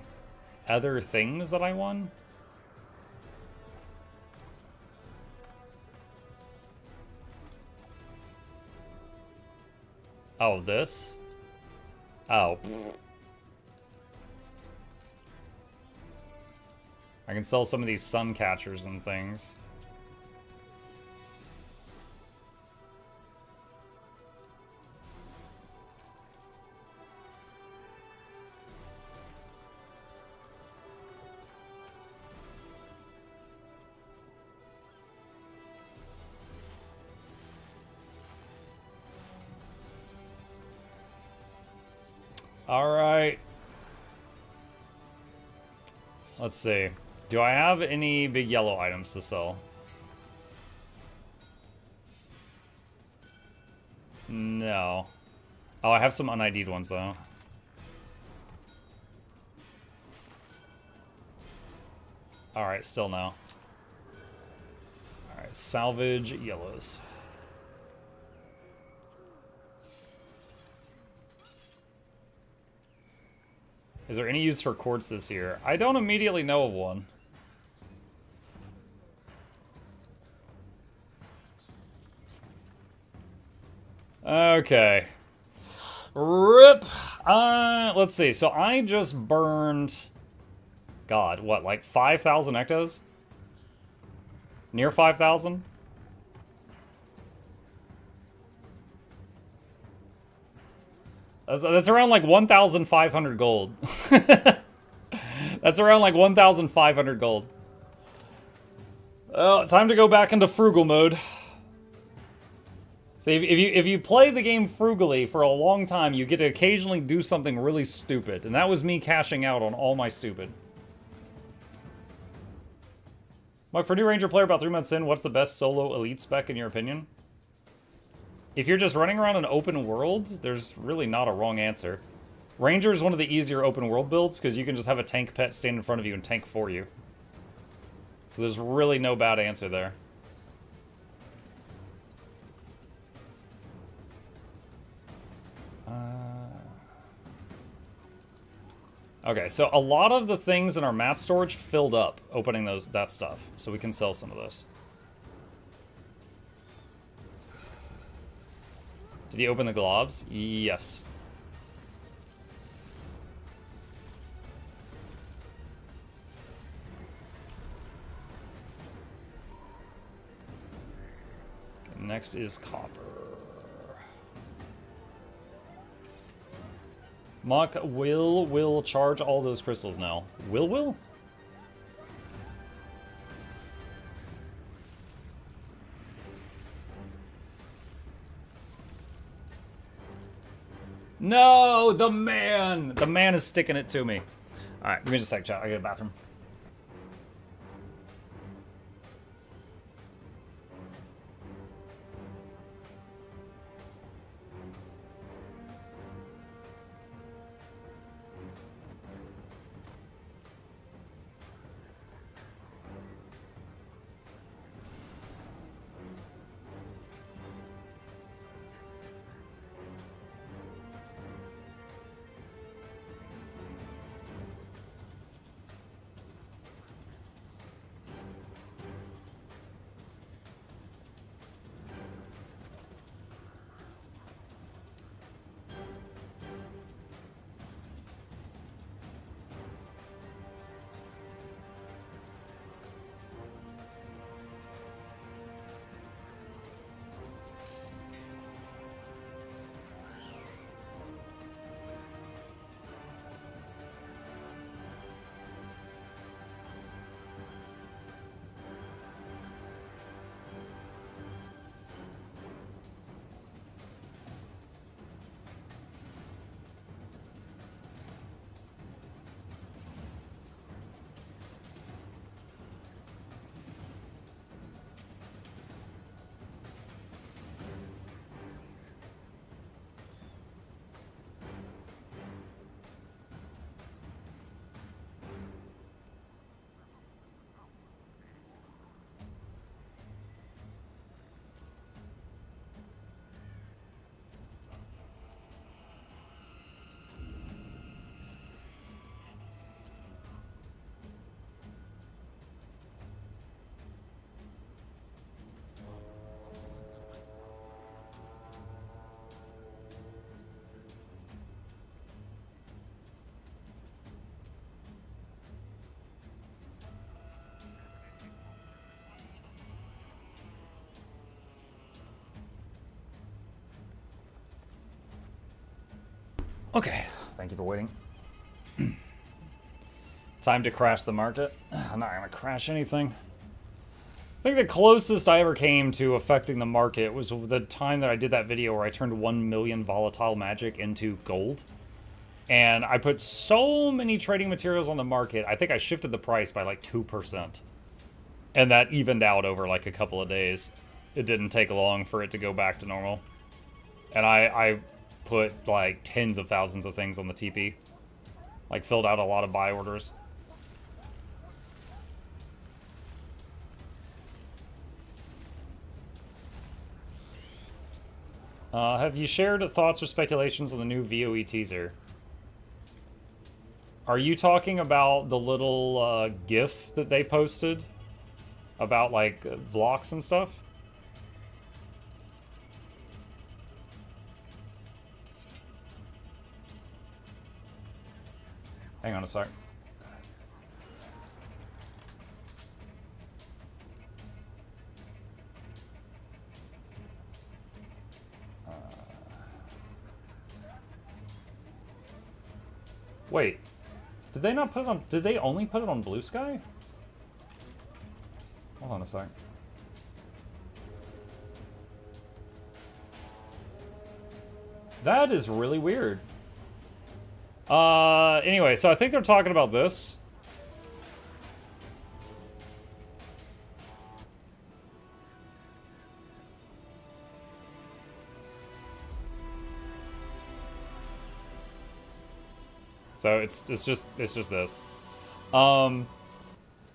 other things that I won. Oh, this? Oh. I can sell some of these sun catchers and things. All right. Let's see. Do I have any big yellow items to sell? No. Oh, I have some un-ID'd ones, though. Alright, still no. Alright, salvage yellows. Is there any use for quartz this year? I don't immediately know of one. Okay. RIP. Let's see. So I just burned... God, what, like 5,000 ectos? Near 5,000? That's around like 1,500 gold. That's around like 1,500 gold. Oh, time to go back into frugal mode. See, if you play the game frugally for a long time, you get to occasionally do something really stupid. And that was me cashing out on all my stupid. Mark, for new Ranger player about 3 months in, what's the best solo elite spec in your opinion? If you're just running around an open world, there's really not a wrong answer. Ranger is one of the easier open world builds because you can just have a tank pet stand in front of you and tank for you. So there's really no bad answer there. Okay, so a lot of the things in our mat storage filled up opening that stuff, so we can sell some of this. Did he open the globs? Yes. Next is copper. Mock will charge all those crystals now. Will? No, the man! The man is sticking it to me. Alright, give me just a sec, chat. I got a bathroom. Okay, thank you for waiting. Time to crash the market. I'm not gonna crash anything. I think the closest I ever came to affecting the market was the time that I did that video where I turned 1 million volatile magic into gold. And I put so many trading materials on the market, I think I shifted the price by like 2%. And that evened out over like a couple of days. It didn't take long for it to go back to normal. And I put like tens of thousands of things on the TP. Like filled out a lot of buy orders. Have you shared thoughts or speculations on the new VOE teaser? Are you talking about the little GIF that they posted? About like vlogs and stuff? Hang on a sec. Wait, did they not put it on, did they only put it on Blue Sky? Hold on a sec. That is really weird. Anyway, so I think they're talking about this. So it's just this.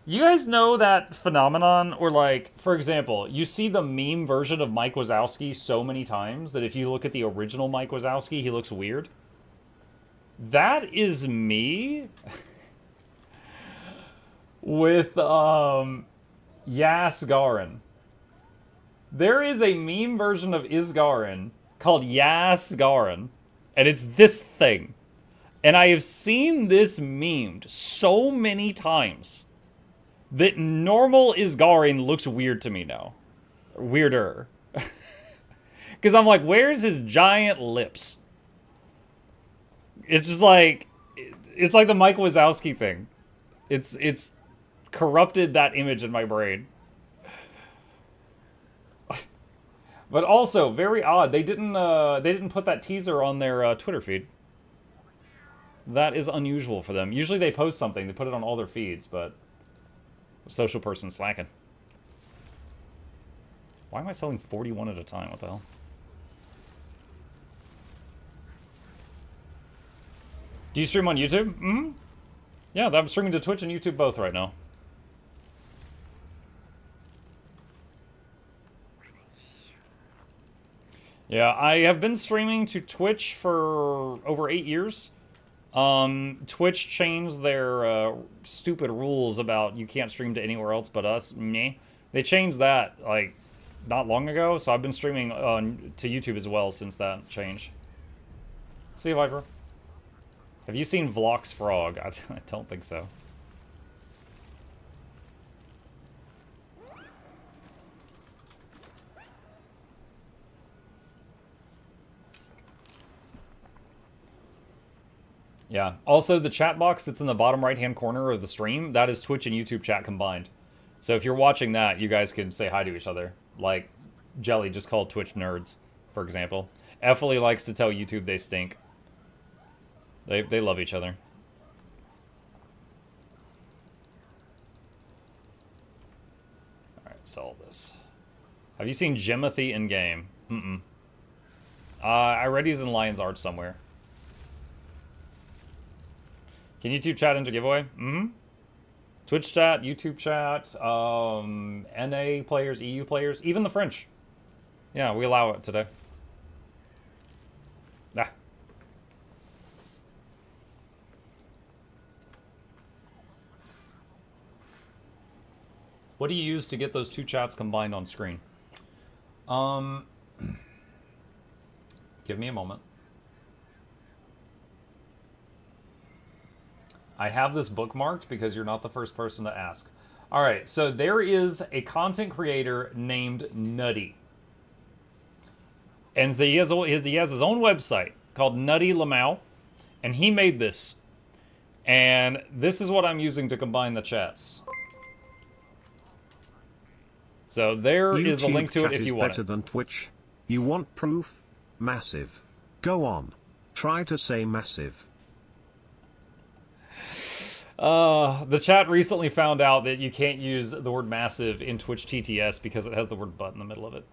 You guys know that phenomenon, or like, for example, you see the meme version of Mike Wazowski so many times that if you look at the original Mike Wazowski, he looks weird. That is me with Yasgarin. There is a meme version of Isgarin called Yasgarin, and it's this thing. And I have seen this memed so many times that normal Isgarin looks weird to me now. Weirder. Because I'm like, where's his giant lips? It's just like, it's like the Mike Wazowski thing. It's corrupted that image in my brain. But also, very odd, they didn't put that teaser on their Twitter feed. That is unusual for them. Usually they post something, they put it on all their feeds, but social person slacking. Why am I selling 41 at a time? What the hell? Do you stream on YouTube? Mm-hmm. Yeah, I'm streaming to Twitch and YouTube both right now. Yeah, I have been streaming to Twitch for over 8 years. Twitch changed their stupid rules about you can't stream to anywhere else but us. Meh. They changed that like not long ago, so I've been streaming to YouTube as well since that change. See you, Viper. Have you seen Vlox Frog? I don't think so. Yeah. Also, the chat box that's in the bottom right-hand corner of the stream, that is Twitch and YouTube chat combined. So if you're watching that, you guys can say hi to each other. Like Jelly just called Twitch nerds, for example. Effley likes to tell YouTube they stink. They love each other. Alright, sell this. Have you seen Jimothy in game? Mm-mm. I read he's in Lion's Arch somewhere. Can YouTube chat into giveaway? Mm-hmm. Twitch chat, YouTube chat, NA players, EU players, even the French. Yeah, we allow it today. Ah. What do you use to get those two chats combined on screen? Give me a moment. I have this bookmarked because you're not the first person to ask. All right, so there is a content creator named Nutty. And so he has his own website called Nutty Lamau. And he made this. And this is what I'm using to combine the chats. So there is a link to it if you want it. better than Twitch. You want proof? Massive. Go on. Try to say massive. The chat recently found out that you can't use the word massive in Twitch TTS because it has the word butt in the middle of it.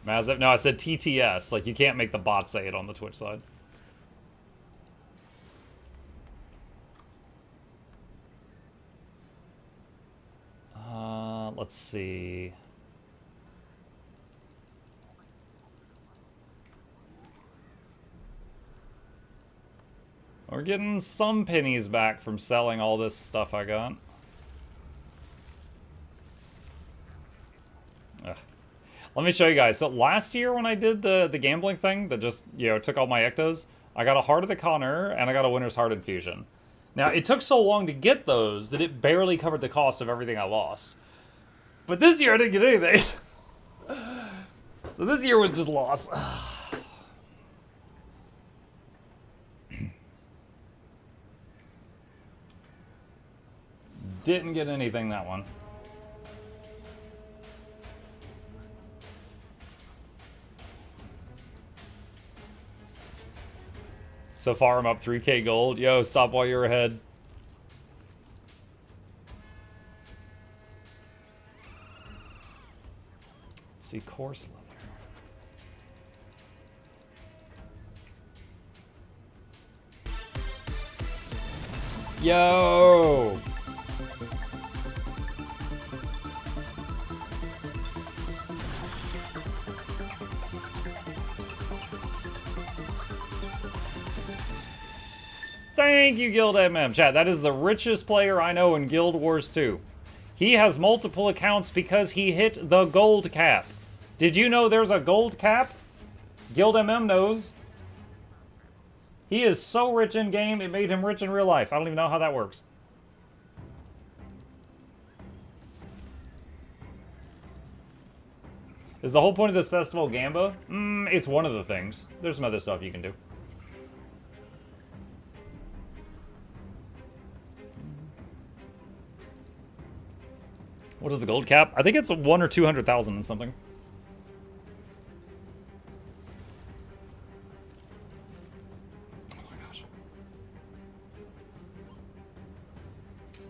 Massive? No, I said TTS. Like, you can't make the bot say it on the Twitch side. Let's see. We're getting some pennies back from selling all this stuff I got. Ugh. Let me show you guys. So last year when I did the gambling thing that just, you know, took all my ectos, I got a Heart of the Conner and I got a Winter's Heart Infusion. Now, it took so long to get those that it barely covered the cost of everything I lost. But this year I didn't get anything. So this year was just loss. Didn't get anything that one. So far I'm up 3k gold. Yo, stop while you're ahead. Let's see, course leather. Yo! Thank you, Guild MM. Chat, that is the richest player I know in Guild Wars 2. He has multiple accounts because he hit the gold cap. Did you know there's a gold cap? Guild MM knows. He is so rich in game, it made him rich in real life. I don't even know how that works. Is the whole point of this festival Gamba? It's one of the things. There's some other stuff you can do. What is the gold cap? I think it's 100,000 or 200,000 and something. Oh my gosh.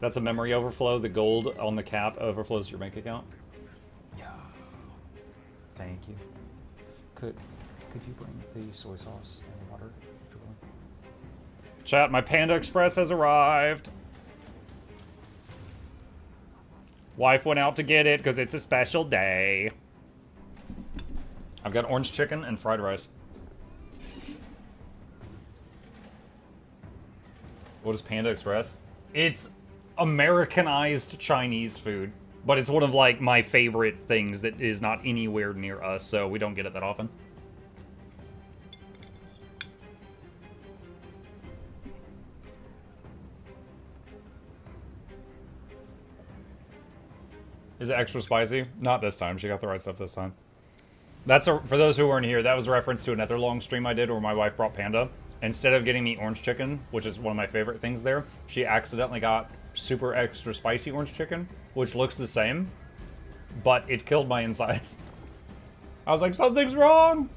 That's a memory overflow. The gold on the cap overflows to your bank account. Yeah. Thank you. Could you bring the soy sauce and water? Chat, my Panda Express has arrived. Wife went out to get it because it's a special day. I've got orange chicken and fried rice. What is Panda Express? It's Americanized Chinese food, but it's one of like my favorite things that is not anywhere near us, so we don't get it that often. Is it extra spicy? Not this time. She got the right stuff this time. That's for those who weren't here, that was a reference to another long stream I did where my wife brought Panda. Instead of getting me orange chicken, which is one of my favorite things there, she accidentally got super extra spicy orange chicken, which looks the same, but it killed my insides. I was like, something's wrong!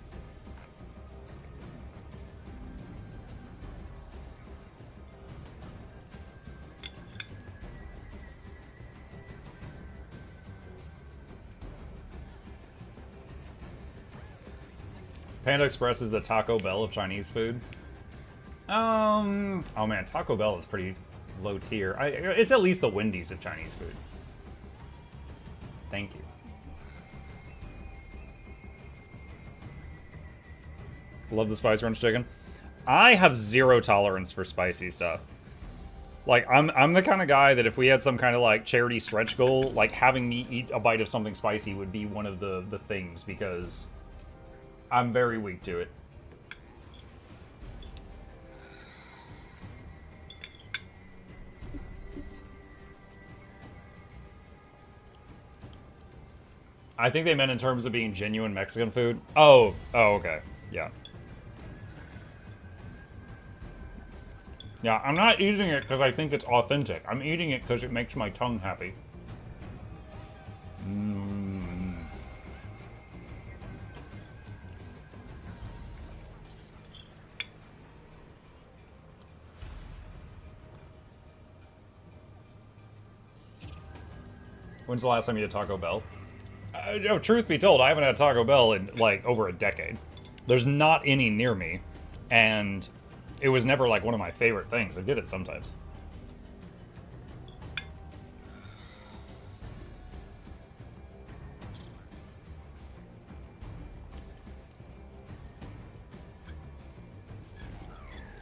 Panda Express is the Taco Bell of Chinese food. Oh man, Taco Bell is pretty low tier. It's at least the Wendy's of Chinese food. Thank you. Love the spicy orange chicken. I have zero tolerance for spicy stuff. Like, I'm the kind of guy that if we had some kind of like charity stretch goal, like having me eat a bite of something spicy would be one of the things, because I'm very weak to it. I think they meant in terms of being genuine Mexican food. Oh, okay. Yeah. Yeah, I'm not eating it because I think it's authentic. I'm eating it because it makes my tongue happy. When's the last time you had Taco Bell? Truth be told, I haven't had Taco Bell in, like, over a decade. There's not any near me, and it was never, like, one of my favorite things. I get it sometimes.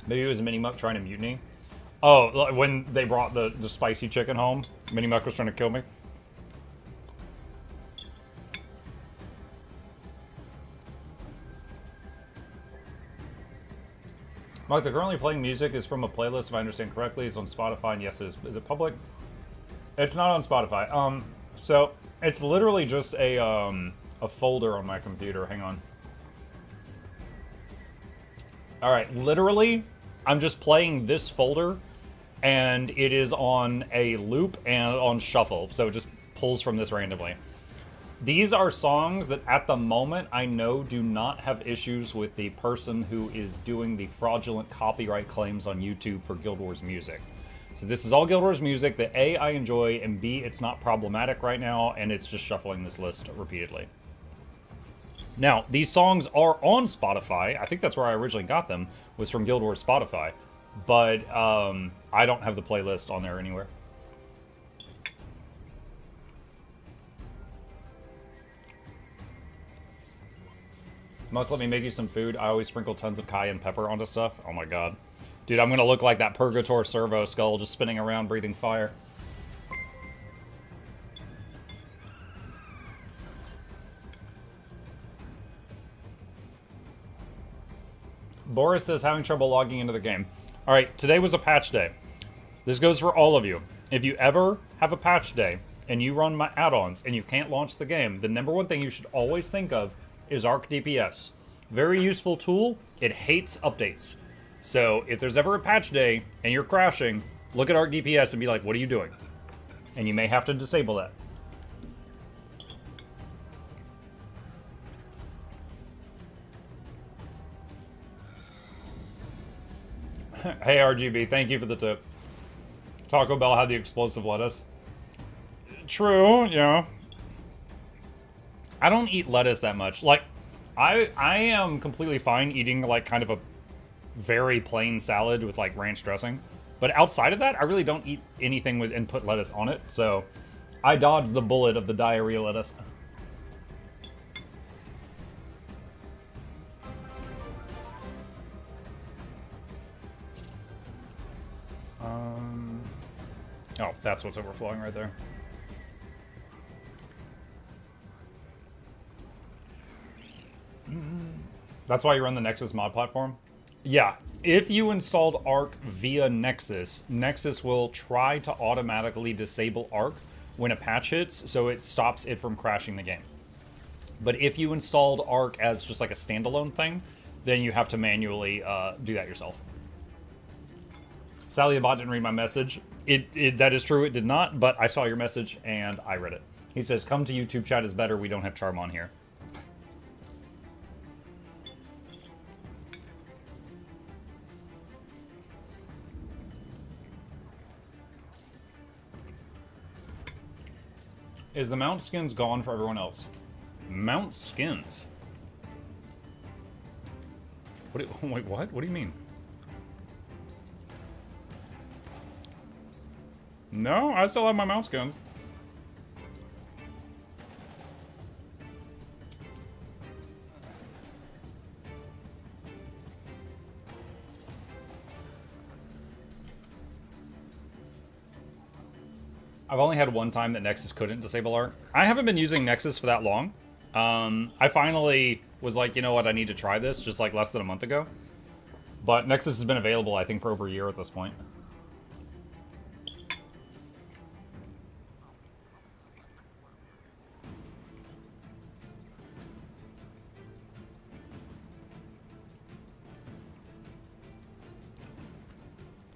Maybe it was Mini Muck trying to mutiny. Oh, when they brought the spicy chicken home, Mini Muck was trying to kill me. Mark, the currently playing music is from a playlist, if I understand correctly. It's on Spotify, and yes, is it public? It's not on Spotify. So it's literally just a folder on my computer. Hang on. All right, literally, I'm just playing this folder, and it is on a loop and on shuffle, so it just pulls from this randomly. These are songs that, at the moment, I know do not have issues with the person who is doing the fraudulent copyright claims on YouTube for Guild Wars music. So this is all Guild Wars music that A, I enjoy, and B, it's not problematic right now, and it's just shuffling this list repeatedly. Now, these songs are on Spotify. I think that's where I originally got them, was from Guild Wars Spotify. But I don't have the playlist on there anywhere. Muck, let me make you some food. I always sprinkle tons of cayenne pepper onto stuff. Oh my god. Dude, I'm gonna look like that Purgator Servo skull just spinning around breathing fire. Boris says, having trouble logging into the game. Alright, today was a patch day. This goes for all of you. If you ever have a patch day and you run my add-ons and you can't launch the game, the number one thing you should always think of is Arc DPS. Very useful tool. It hates updates. So if there's ever a patch day and you're crashing, look at Arc DPS and be like, what are you doing? And you may have to disable that. Hey RGB, thank you for the tip. Taco Bell had the explosive lettuce. True, yeah. I don't eat lettuce that much. Like, I am completely fine eating, like, kind of a very plain salad with, like, ranch dressing. But outside of that, I really don't eat anything with and put lettuce on it. So, I dodged the bullet of the diarrhea lettuce. Oh, that's what's overflowing right there. That's why you run the Nexus mod platform? Yeah, if you installed Arc via Nexus, Nexus will try to automatically disable Arc when a patch hits, so it stops it from crashing the game. But if you installed Arc as just like a standalone thing, then you have to manually do that yourself. Sally the bot didn't read my message. That is true, it did not, but I saw your message and I read it. He says, come to YouTube chat is better, we don't have Charm on here. Is the mount skins gone for everyone else? Mount skins? Wait, what? What do you mean? No, I still have my mount skins. I've only had one time that Nexus couldn't disable Arc. I haven't been using Nexus for that long. I finally was like, you know what, I need to try this, just like less than a month ago. But Nexus has been available, I think, for over a year at this point.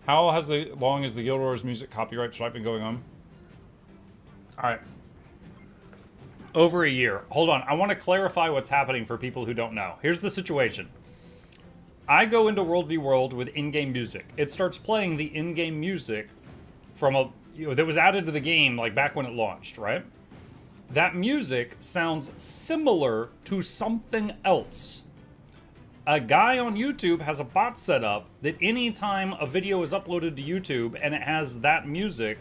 How long has the Guild Wars music copyright strike been going on? Alright. Over a year. Hold on, I want to clarify what's happening for people who don't know. Here's the situation. I go into World v World with in-game music. It starts playing the in-game music from that was added to the game like back when it launched, right? That music sounds similar to something else. A guy on YouTube has a bot set up that anytime a video is uploaded to YouTube and it has that music,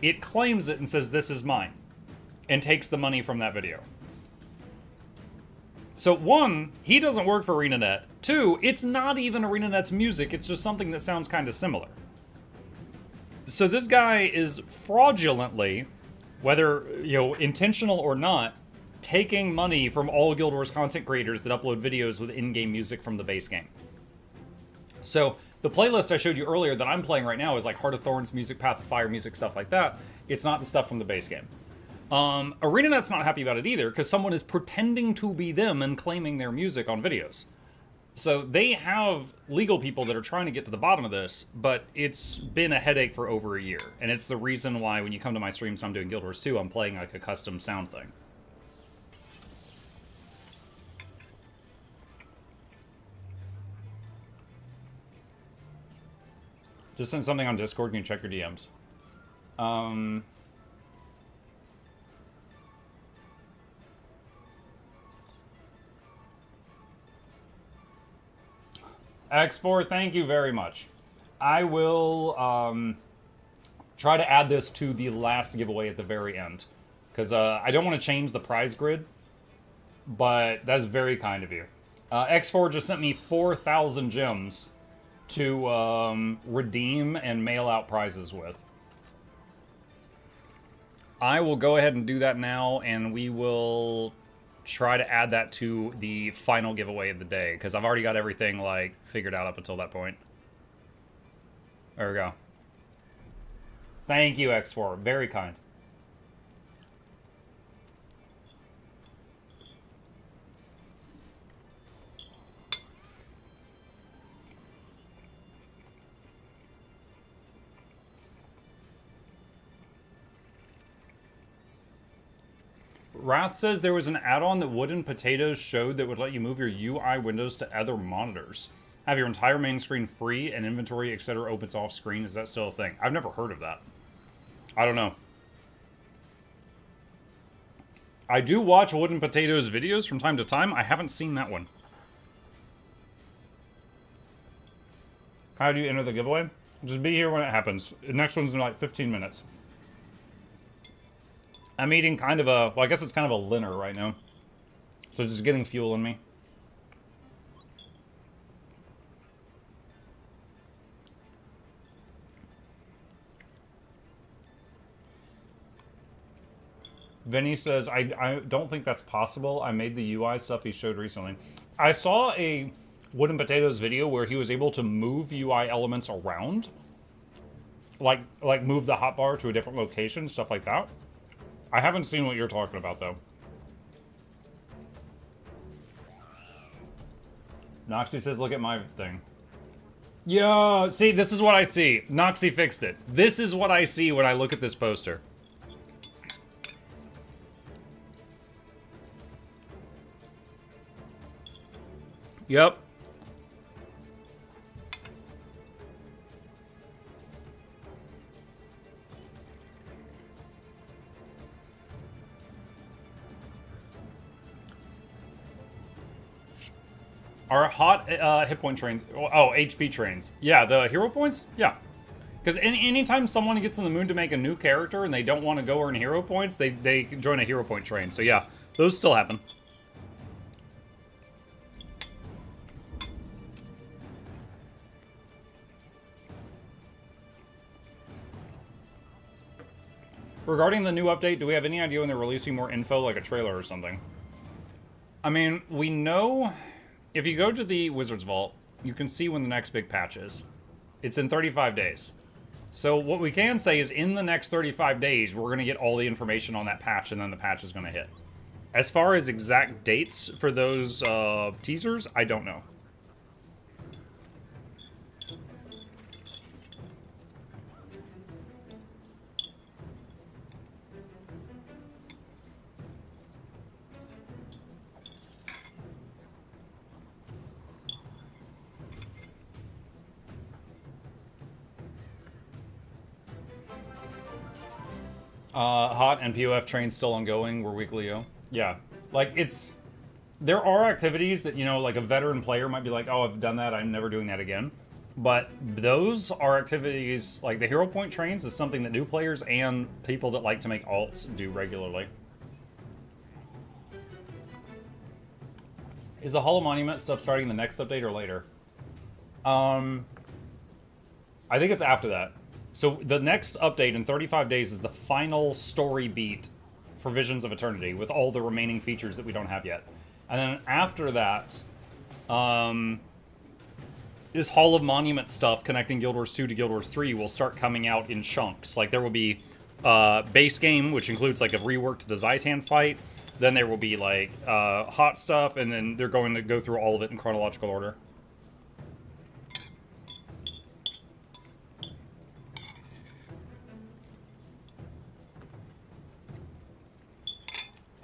it claims it and says, this is mine, and takes the money from that video. So one, he doesn't work for ArenaNet. Two, it's not even ArenaNet's music, it's just something that sounds kind of similar. So this guy is fraudulently, whether, intentional or not, taking money from all Guild Wars content creators that upload videos with in-game music from the base game. So the playlist I showed you earlier that I'm playing right now is like Heart of Thorns music, Path of Fire music, stuff like that. It's not the stuff from the base game. ArenaNet's not happy about it either because someone is pretending to be them and claiming their music on videos. So they have legal people that are trying to get to the bottom of this, but it's been a headache for over a year. And it's the reason why when you come to my streams and I'm doing Guild Wars 2, I'm playing like a custom sound thing. Just send something on Discord, can you check your DMs? X4, thank you very much. I will try to add this to the last giveaway at the very end. Because I don't want to change the prize grid, but that's very kind of you. X4 just sent me 4,000 gems to redeem and mail out prizes with. I will go ahead and do that now, and we will try to add that to the final giveaway of the day, because I've already got everything like figured out up until that point. There we go. Thank you, X4. Very kind. Wrath says there was an add-on that Wooden Potatoes showed that would let you move your UI windows to other monitors. Have your entire main screen free and inventory, etc. opens off screen. Is that still a thing? I've never heard of that. I don't know. I do watch Wooden Potatoes videos from time to time. I haven't seen that one. How do you enter the giveaway? Just be here when it happens. The next one's in like 15 minutes. I'm eating kind of a, well, I guess it's kind of a linner right now. So just getting fuel in me. Vinny says, I don't think that's possible. I made the UI stuff he showed recently. I saw a Wooden Potatoes video where he was able to move UI elements around. Like move the hotbar to a different location, stuff like that. I haven't seen what you're talking about, though. Noxxi says, look at my thing. Yo, see, this is what I see. Noxxi fixed it. This is what I see when I look at this poster. Yep. Are hot hit point trains... Oh, HP trains. Yeah, the hero points? Yeah. Because anytime someone gets in the mood to make a new character and they don't want to go earn hero points, they join a hero point train. So yeah, those still happen. Regarding the new update, do we have any idea when they're releasing more info, like a trailer or something? I mean, we know... If you go to the Wizards Vault, you can see when the next big patch is. It's in 35 days. So what we can say is in the next 35 days, we're going to get all the information on that patch, and then the patch is going to hit. As far as exact dates for those teasers, I don't know. Hot and POF trains still ongoing. We're weekly, yo. Yeah. Like, it's... There are activities that, you know, like a veteran player might be like, oh, I've done that, I'm never doing that again. But those are activities, like the Hero Point trains is something that new players and people that like to make alts do regularly. Is the Hall of Monument stuff starting the next update or later? I think it's after that. So the next update in 35 days is the final story beat for Visions of Eternity with all the remaining features that we don't have yet. And then after that, this Hall of Monument stuff connecting Guild Wars 2 to Guild Wars 3 will start coming out in chunks. Like there will be base game, which includes like a rework to the Zaitan fight. Then there will be like hot stuff, and then they're going to go through all of it in chronological order.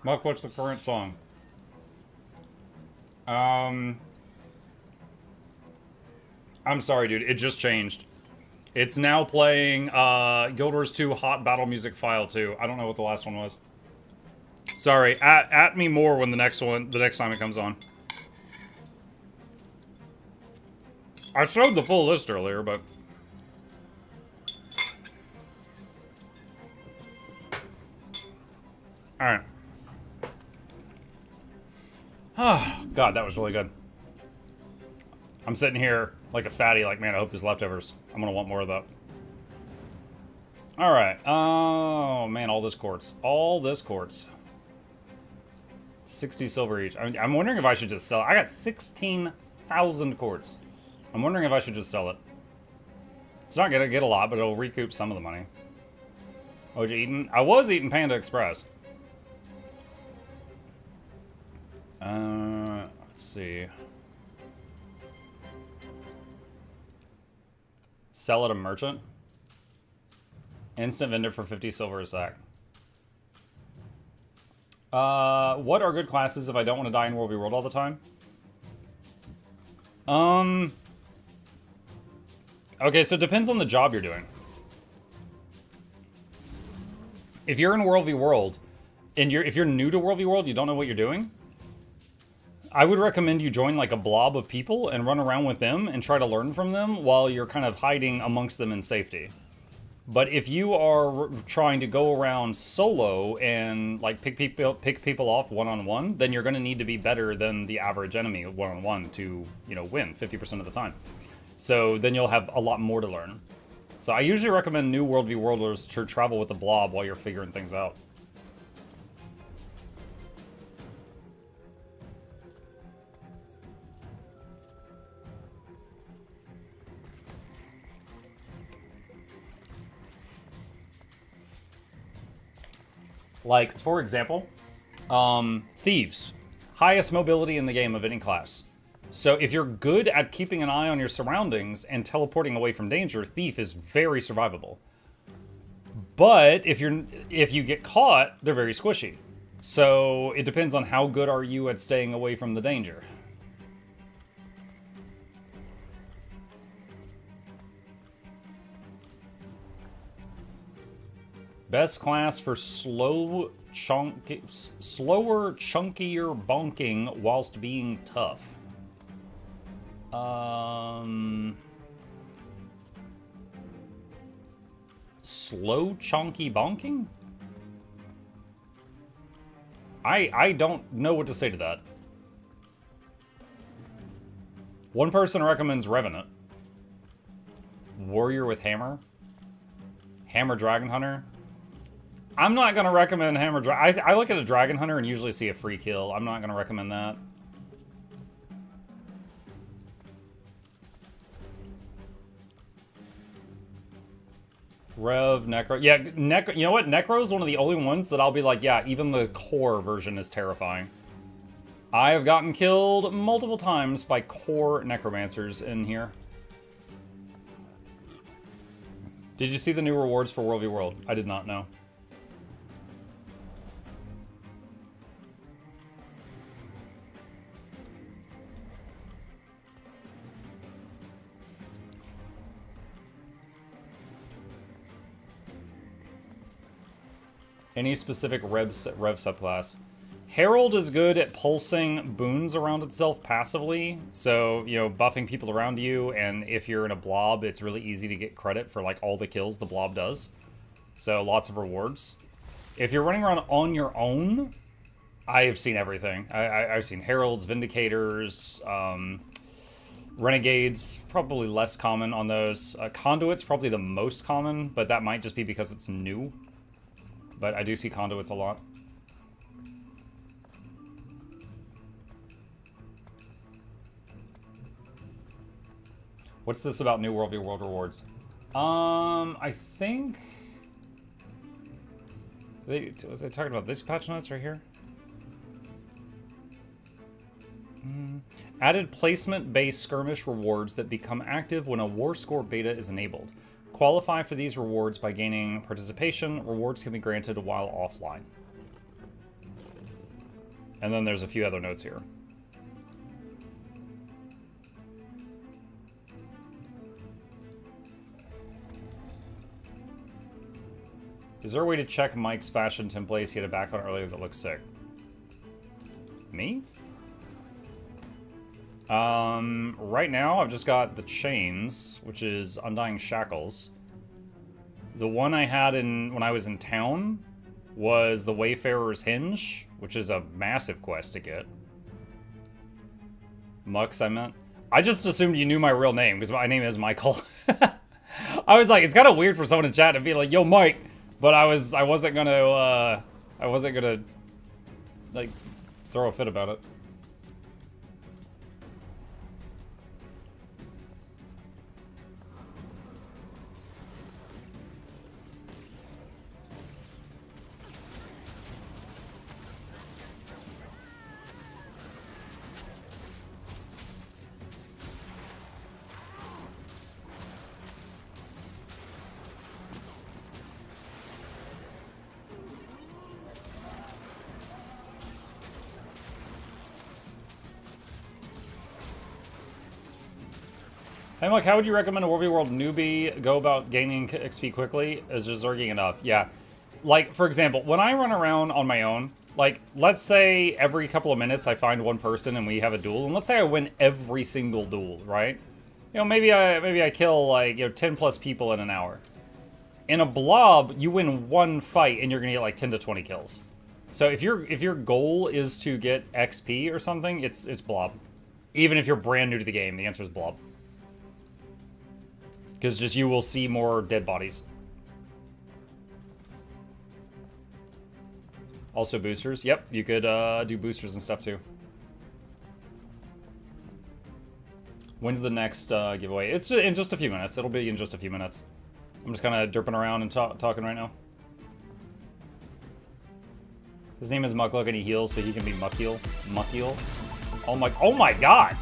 Muck, what's the current song? I'm sorry, dude. It just changed. It's now playing Guild Wars 2 Hot Battle Music File 2. I don't know what the last one was. Sorry. At me more when the next time it comes on. I showed the full list earlier, but... Alright. Oh, God, that was really good. I'm sitting here like a fatty, like, man, I hope there's leftovers. I'm gonna want more of that. Alright. Oh, man, all this quartz. All this quartz. 60 silver each. I mean, I'm wondering if I should just sell it. I got 16,000 quartz. I'm wondering if I should just sell it. It's not gonna get a lot, but it'll recoup some of the money. Oh, you eating? I was eating Panda Express. Let's see. Sell at a merchant. Instant vendor for 50 silver a sack. What are good classes if I don't want to die in World v World all the time? Okay, so it depends on the job you're doing. If you're in World v World, and if you're new to World v World, you don't know what you're doing, I would recommend you join like a blob of people and run around with them and try to learn from them while you're kind of hiding amongst them in safety. But if you are trying to go around solo and like pick people off one-on-one, then you're going to need to be better than the average enemy one-on-one to, you know, win 50% of the time. So then you'll have a lot more to learn. So I usually recommend new World v Worlders to travel with the blob while you're figuring things out. Like, for example, thieves. Highest mobility in the game of any class. So if you're good at keeping an eye on your surroundings and teleporting away from danger, thief is very survivable. But if you get caught, they're very squishy. So it depends on how good are you at staying away from the danger. Best class for slower, chunkier bonking whilst being tough. Slow, chunky bonking? I don't know what to say to that. One person recommends Revenant. Warrior with Hammer. Hammer Dragon Hunter. I'm not going to recommend Hammer Dragon. I look at a Dragon Hunter and usually see a free kill. I'm not going to recommend that. Rev, Necro. Yeah, Necro. You know what? Necro is one of the only ones that I'll be like, yeah, even the core version is terrifying. I have gotten killed multiple times by core Necromancers in here. Did you see the new rewards for World v World? I did not know. Any specific rev subclass? Herald is good at pulsing boons around itself passively. So, you know, buffing people around you, and if you're in a blob, it's really easy to get credit for, like, all the kills the blob does. So, lots of rewards. If you're running around on your own, I have seen everything. I've seen Heralds, Vindicators, Renegades, probably less common on those. Conduit's probably the most common, but that might just be because it's new. But I do see Conduits a lot. What's this about new World v. World rewards? I think... was I talking about this patch notes right here? Added placement-based skirmish rewards that become active when a war score beta is enabled. Qualify for these rewards by gaining participation. Rewards can be granted while offline. And then there's a few other notes here. Is there a way to check Mike's fashion templates he had a back on earlier that looks sick? Me? Right now I've just got the chains, which is Undying Shackles. The one I had when I was in town was the Wayfarer's Hinge, which is a massive quest to get. Mux, I meant. I just assumed you knew my real name, because my name is Michael. I was like, it's kind of weird for someone in chat to be like, yo, Mike. But I wasn't gonna, like, throw a fit about it. Hey, Mike, how would you recommend a World v. World newbie go about gaining XP quickly? Is just zerging enough? Yeah. Like, for example, when I run around on my own, like, let's say every couple of minutes I find one person and we have a duel, and let's say I win every single duel, right? You know, maybe I kill, like, 10 plus people in an hour. In a blob, you win one fight and you're gonna get like 10 to 20 kills. So if your goal is to get XP or something, it's blob. Even if you're brand new to the game, the answer is blob. Because just you will see more dead bodies. Also boosters. Yep, you could do boosters and stuff too. When's the next giveaway? It's in just a few minutes. It'll be in just a few minutes. I'm just kind of derping around and talking right now. His name is Mukluk and he heals, so he can be Muckheal. Muckheal. Oh my god!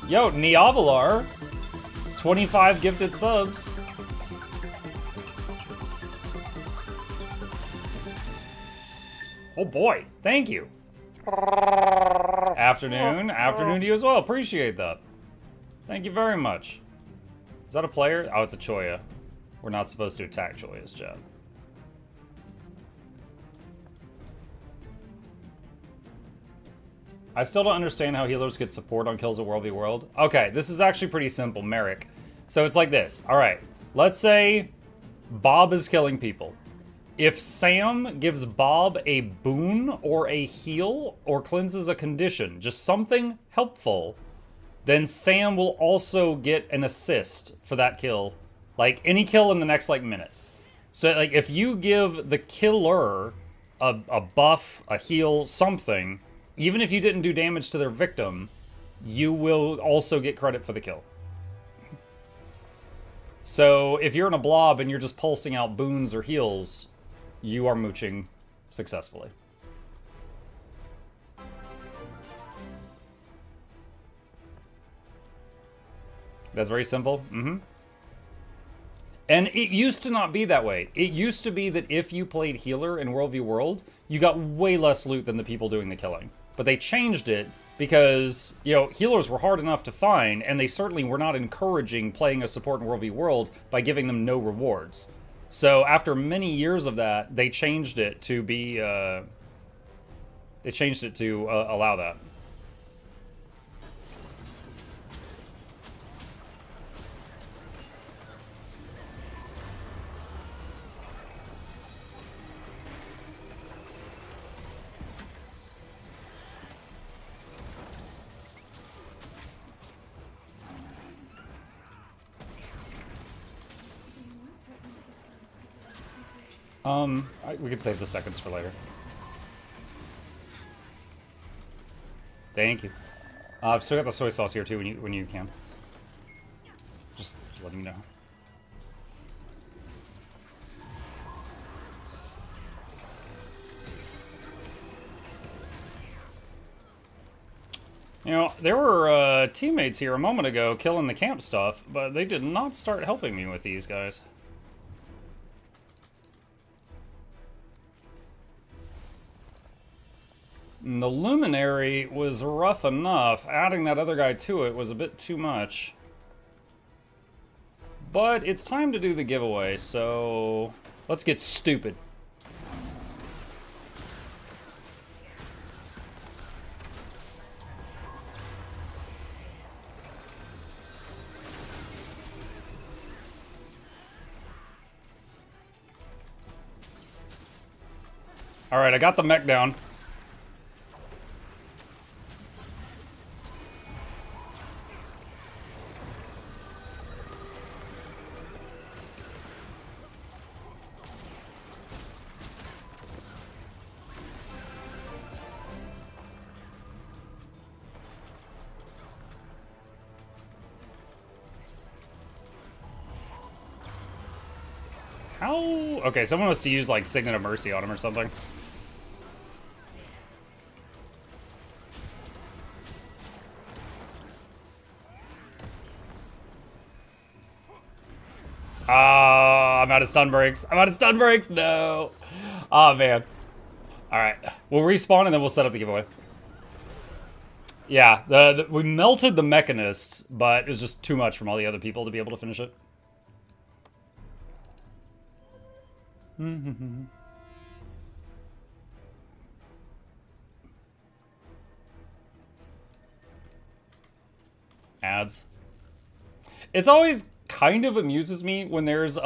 Yo, Niavalar, 25 gifted subs. Oh boy, thank you. Afternoon to you as well. Appreciate that. Thank you very much. Is that a player? Oh, it's a Choya. We're not supposed to attack Choyas, chat. I still don't understand how healers get support on kills at World v. World. Okay, this is actually pretty simple, Merrick. So it's like this. Alright, let's say Bob is killing people. If Sam gives Bob a boon or a heal or cleanses a condition, just something helpful, then Sam will also get an assist for that kill. Like, any kill in the next, like, minute. So, like, if you give the killer a buff, a heal, something, even if you didn't do damage to their victim, you will also get credit for the kill. So, if you're in a blob and you're just pulsing out boons or heals, you are mooching successfully. That's very simple. Mm-hmm. And it used to not be that way. It used to be that if you played healer in World v. World, you got way less loot than the people doing the killing. But they changed it because, you know, healers were hard enough to find, and they certainly were not encouraging playing a support in World v. World by giving them no rewards. So after many years of that, they changed it to be, they changed it to allow that. We could save the seconds for later. Thank you. I've still got the soy sauce here too when you can. Just letting you know. You know, there were teammates here a moment ago killing the camp stuff, but they did not start helping me with these guys. And the Luminary was rough enough. Adding that other guy to it was a bit too much. But it's time to do the giveaway, so let's get stupid. All right, I got the mech down. How? Okay, someone must to use like Signet of Mercy on him or something. I'm out of stun breaks. I'm out of stun breaks. No. Oh man. All right, we'll respawn and then we'll set up the giveaway. Yeah, we melted the Mechanist, but it was just too much from all the other people to be able to finish it. Ads. It's always kind of amuses me when there's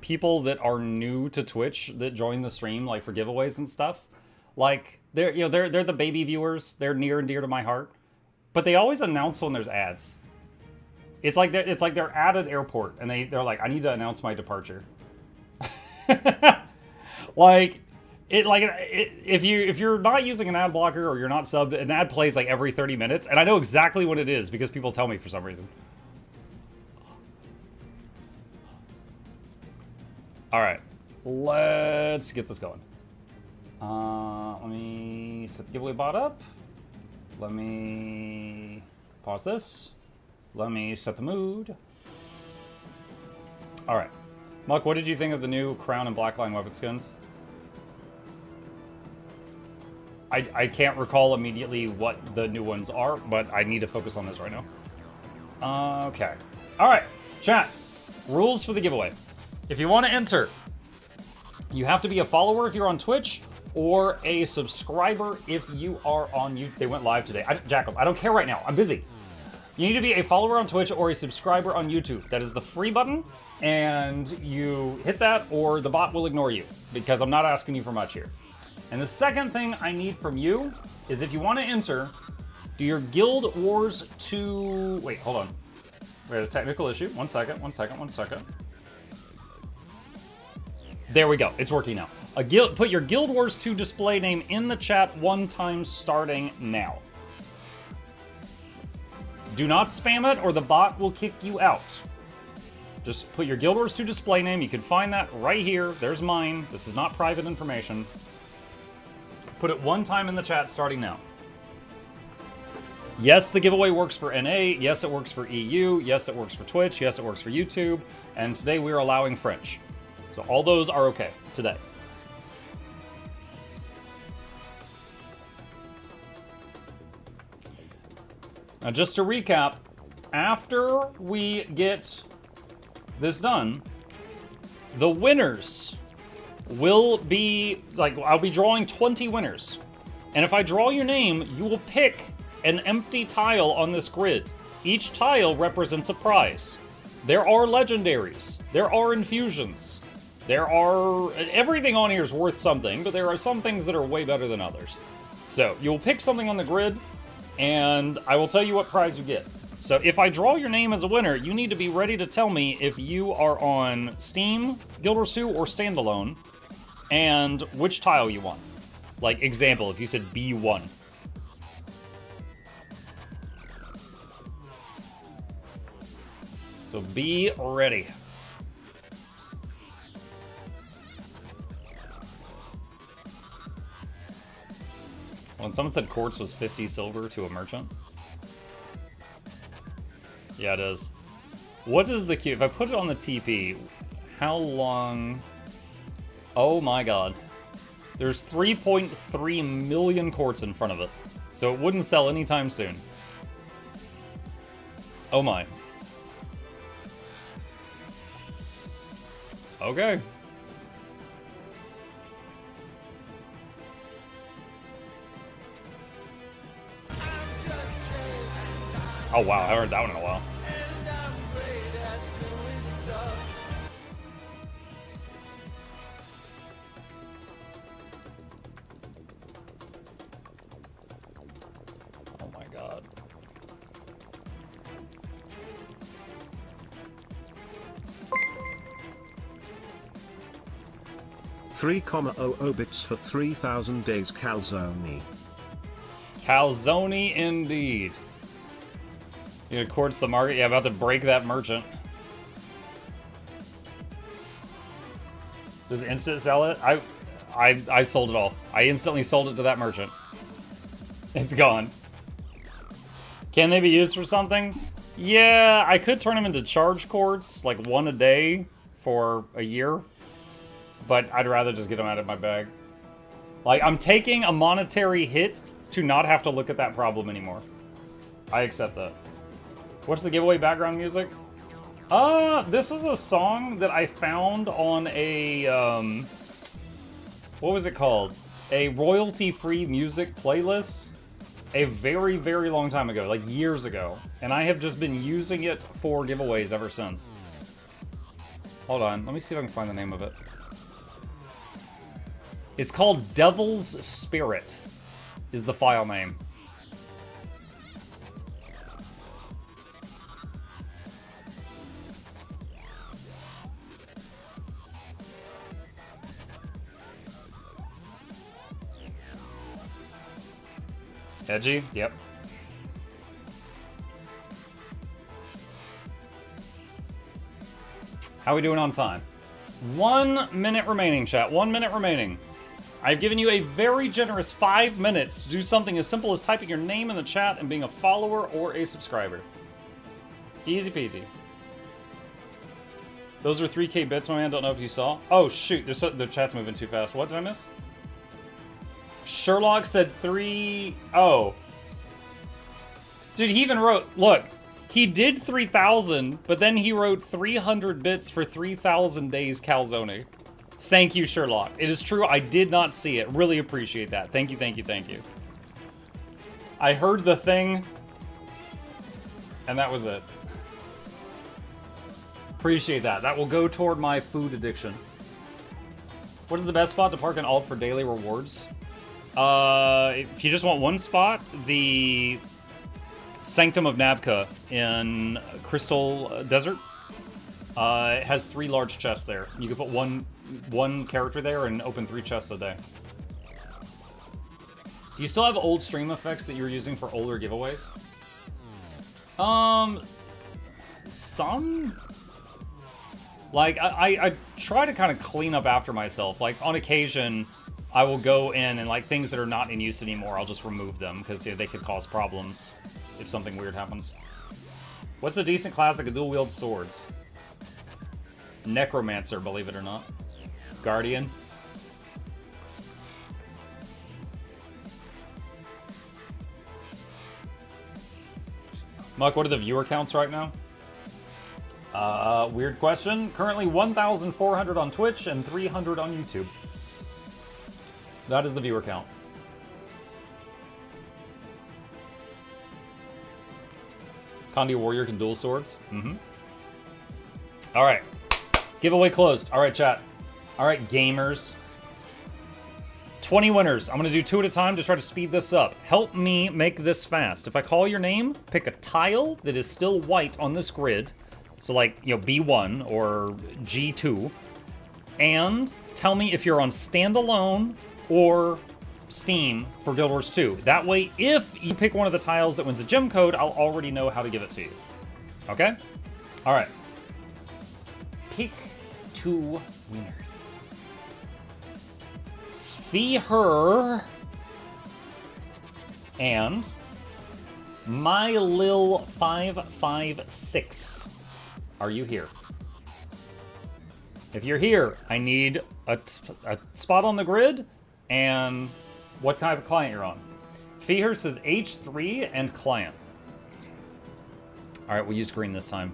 people that are new to Twitch that join the stream like for giveaways and stuff. Like they're the baby viewers. They're near and dear to my heart, but they always announce when there's ads. It's like they're at an airport and they're like, I need to announce my departure. If you're not using an ad blocker or you're not subbed, an ad plays like every 30 minutes, and I know exactly what it is because people tell me for some reason. All right, let's get this going. Let me set the giveaway bot up. Let me pause this. Let me set the mood. All right. Muck, what did you think of the new Crown and Blackline weapon skins? I can't recall immediately what the new ones are, but I need to focus on this right now. Okay. All right, chat. Rules for the giveaway. If you want to enter, you have to be a follower if you're on Twitch, or a subscriber if you are on YouTube. They went live today. Jackal, I don't care right now. I'm busy. You need to be a follower on Twitch or a subscriber on YouTube. That is the free button, and you hit that or the bot will ignore you because I'm not asking you for much here. And the second thing I need from you is if you want to enter, do your Guild Wars 2... Wait, hold on. We had a technical issue. One second. There we go. It's working now. Put your Guild Wars 2 display name in the chat one time starting now. Do not spam it or the bot will kick you out. Just put your Guild Wars 2 display name. You can find that right here. There's mine. This is not private information. Put it one time in the chat starting now. Yes, the giveaway works for NA. Yes, it works for EU. Yes, it works for Twitch. Yes, it works for YouTube. And today we are allowing French. So all those are okay today. Now, just to recap, after we get this done, The winners will be, like, I'll be drawing 20 winners. And if I draw your name, you will pick an empty tile on this grid. Each tile represents a prize. There are legendaries. There are infusions. There are... Everything on here is worth something, but there are some things that are way better than others. So, you'll pick something on the grid, and I will tell you what prize you get. So, if I draw your name as a winner, you need to be ready to tell me if you are on Steam, Guild Wars 2, or Standalone, and which tile you want. Like, example, if you said B1. So be ready. When someone said quartz was 50 silver to a merchant. Yeah, it is. What is the queue? If I put it on the TP, how long... Oh my god. There's 3.3 million quartz in front of it. So it wouldn't sell anytime soon. Oh my. Okay. Oh wow, I haven't heard that one in a while. Oh my god. $3.00 bits for 3,000 days calzone. Calzone indeed. You gonna quartz the market? Yeah, about to break that merchant. Does instant sell it? I sold it all. I instantly sold it to that merchant. It's gone. Can they be used for something? Yeah, I could turn them into charge quartz, like one a day for a year. But I'd rather just get them out of my bag. Like, I'm taking a monetary hit to not have to look at that problem anymore. I accept that. What's the giveaway background music? This was a song that I found on a, what was it called? A royalty-free music playlist a very, very long time ago, like years ago. And I have just been using it for giveaways ever since. Hold on, let me see if I can find the name of it. It's called Devil's Spirit, is the file name. Edgy? Yep. How are we doing on time? 1 minute remaining, chat. 1 minute remaining. I've given you a very generous 5 minutes to do something as simple as typing your name in the chat and being a follower or a subscriber. Easy peasy. Those are 3K bits, my man. Don't know if you saw. Oh, shoot. The chat's moving too fast. What did I miss? Sherlock said 3... Oh. Dude, he even wrote... Look, he did 3,000, but then he wrote 300 bits for 3,000 days calzone. Thank you, Sherlock. It is true, I did not see it. Really appreciate that. Thank you, thank you, thank you. I heard the thing, and that was it. Appreciate that. That will go toward my food addiction. What is the best spot to park an alt for daily rewards? If you just want one spot, the Sanctum of Nabka in Crystal Desert has 3 large chests there. You can put one character there and open 3 chests a day. Do you still have old stream effects that you were using for older giveaways? Some? Like, I try to kind of clean up after myself. Like, on occasion, I will go in and, like, things that are not in use anymore, I'll just remove them, because they could cause problems if something weird happens. What's a decent class that can dual-wield swords? Necromancer, believe it or not. Guardian. Muck, what are the viewer counts right now? Weird question. Currently 1,400 on Twitch and 300 on YouTube. That is the viewer count. Kandia Warrior can dual swords. All right. Giveaway closed. All right, chat. All right, gamers. 20 winners. I'm going to do 2 at a time to try to speed this up. Help me make this fast. If I call your name, pick a tile that is still white on this grid. So like, you know, B1 or G2. And tell me if you're on standalone or Steam for Guild Wars 2. That way, if you pick one of the tiles that wins a gem code, I'll already know how to give it to you. Okay? All right. Pick 2 winners. Fee Her and My Lil 556. Are you here? If you're here, I need a spot on the grid and what type of client you're on. Fee Her says H3 and client. All right, we'll use green this time.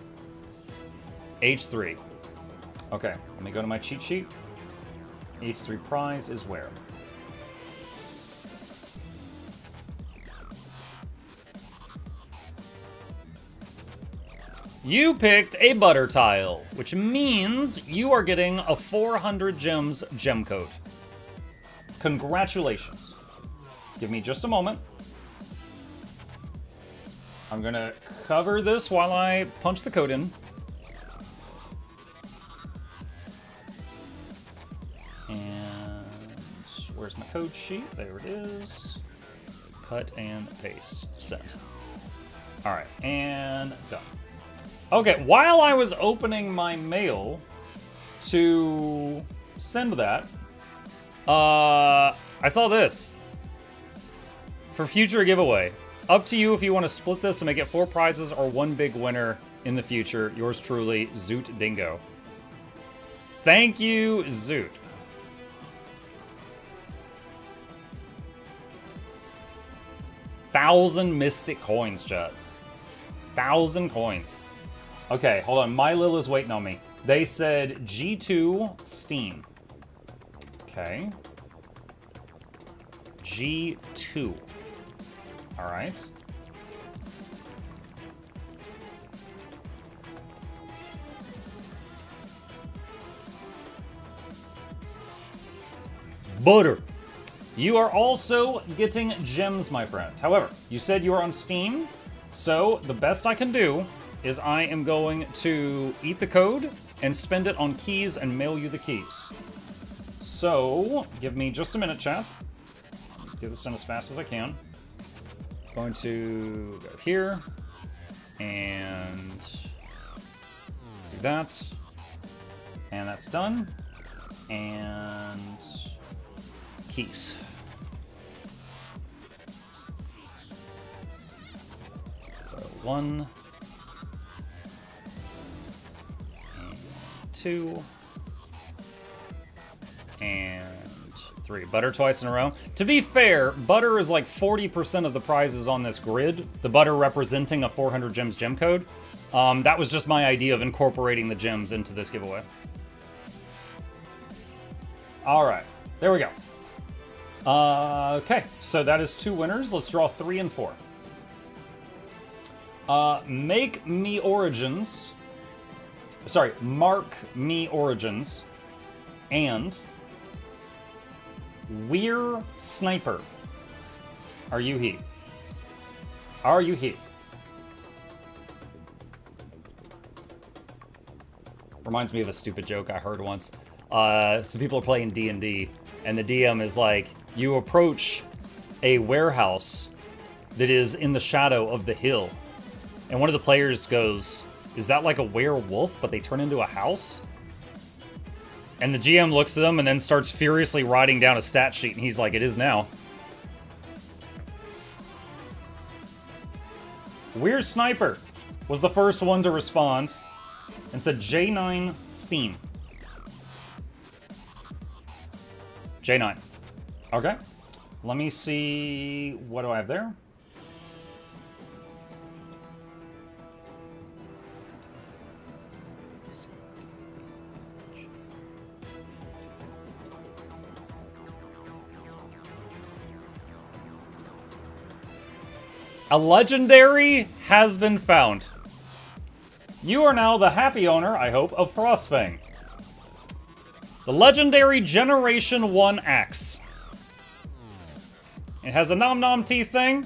H3. Okay, let me go to my cheat sheet. H3 prize is where? You picked a butter tile, which means you are getting a 400 gems gem code. Congratulations. Give me just a moment. I'm gonna cover this while I punch the code in. And where's my code sheet? There it is. Cut and paste. Send. All right, and done. Okay, while I was opening my mail to send that, I saw this. For future giveaway. Up to you if you want to split this and make it 4 prizes or 1 big winner in the future. Yours truly, Zoot Dingo. Thank you, Zoot. $1,000 mystic coins, chat. 1,000 coins. Okay, hold on. My Lil is waiting on me. They said G2 Steam. Okay. G2. All right. Butter. You are also getting gems, my friend. However, you said you are on Steam, so the best I can do is I am going to eat the code and spend it on keys and mail you the keys. So, give me just a minute, chat. Get this done as fast as I can. Going to go here and do that. And that's done. And keys. So 1 and 2 and 3. Butter twice in a row. To be fair, butter is like 40% of the prizes on this grid. The butter representing a 400 gems gem code. That was just my idea of incorporating the gems into this giveaway. All right, there we go. Okay, so that is 2 winners. Let's draw 3 and 4. Make me origins. Sorry, mark me origins. And we're sniper. Are you he? Are you he? Reminds me of a stupid joke I heard once. Some people are playing D&D, and the DM is like, you approach a warehouse that is in the shadow of the hill. And one of the players goes, is that like a werewolf, but they turn into a house? And the GM looks at them and then starts furiously writing down a stat sheet, and he's like, it is now. Weird Sniper was the first one to respond and said J9 Steam. J9. Okay. Let me see. What do I have there? A legendary has been found. You are now the happy owner, I hope, of Frostfang. The legendary Generation 1 axe. It has a nom nom teeth thing.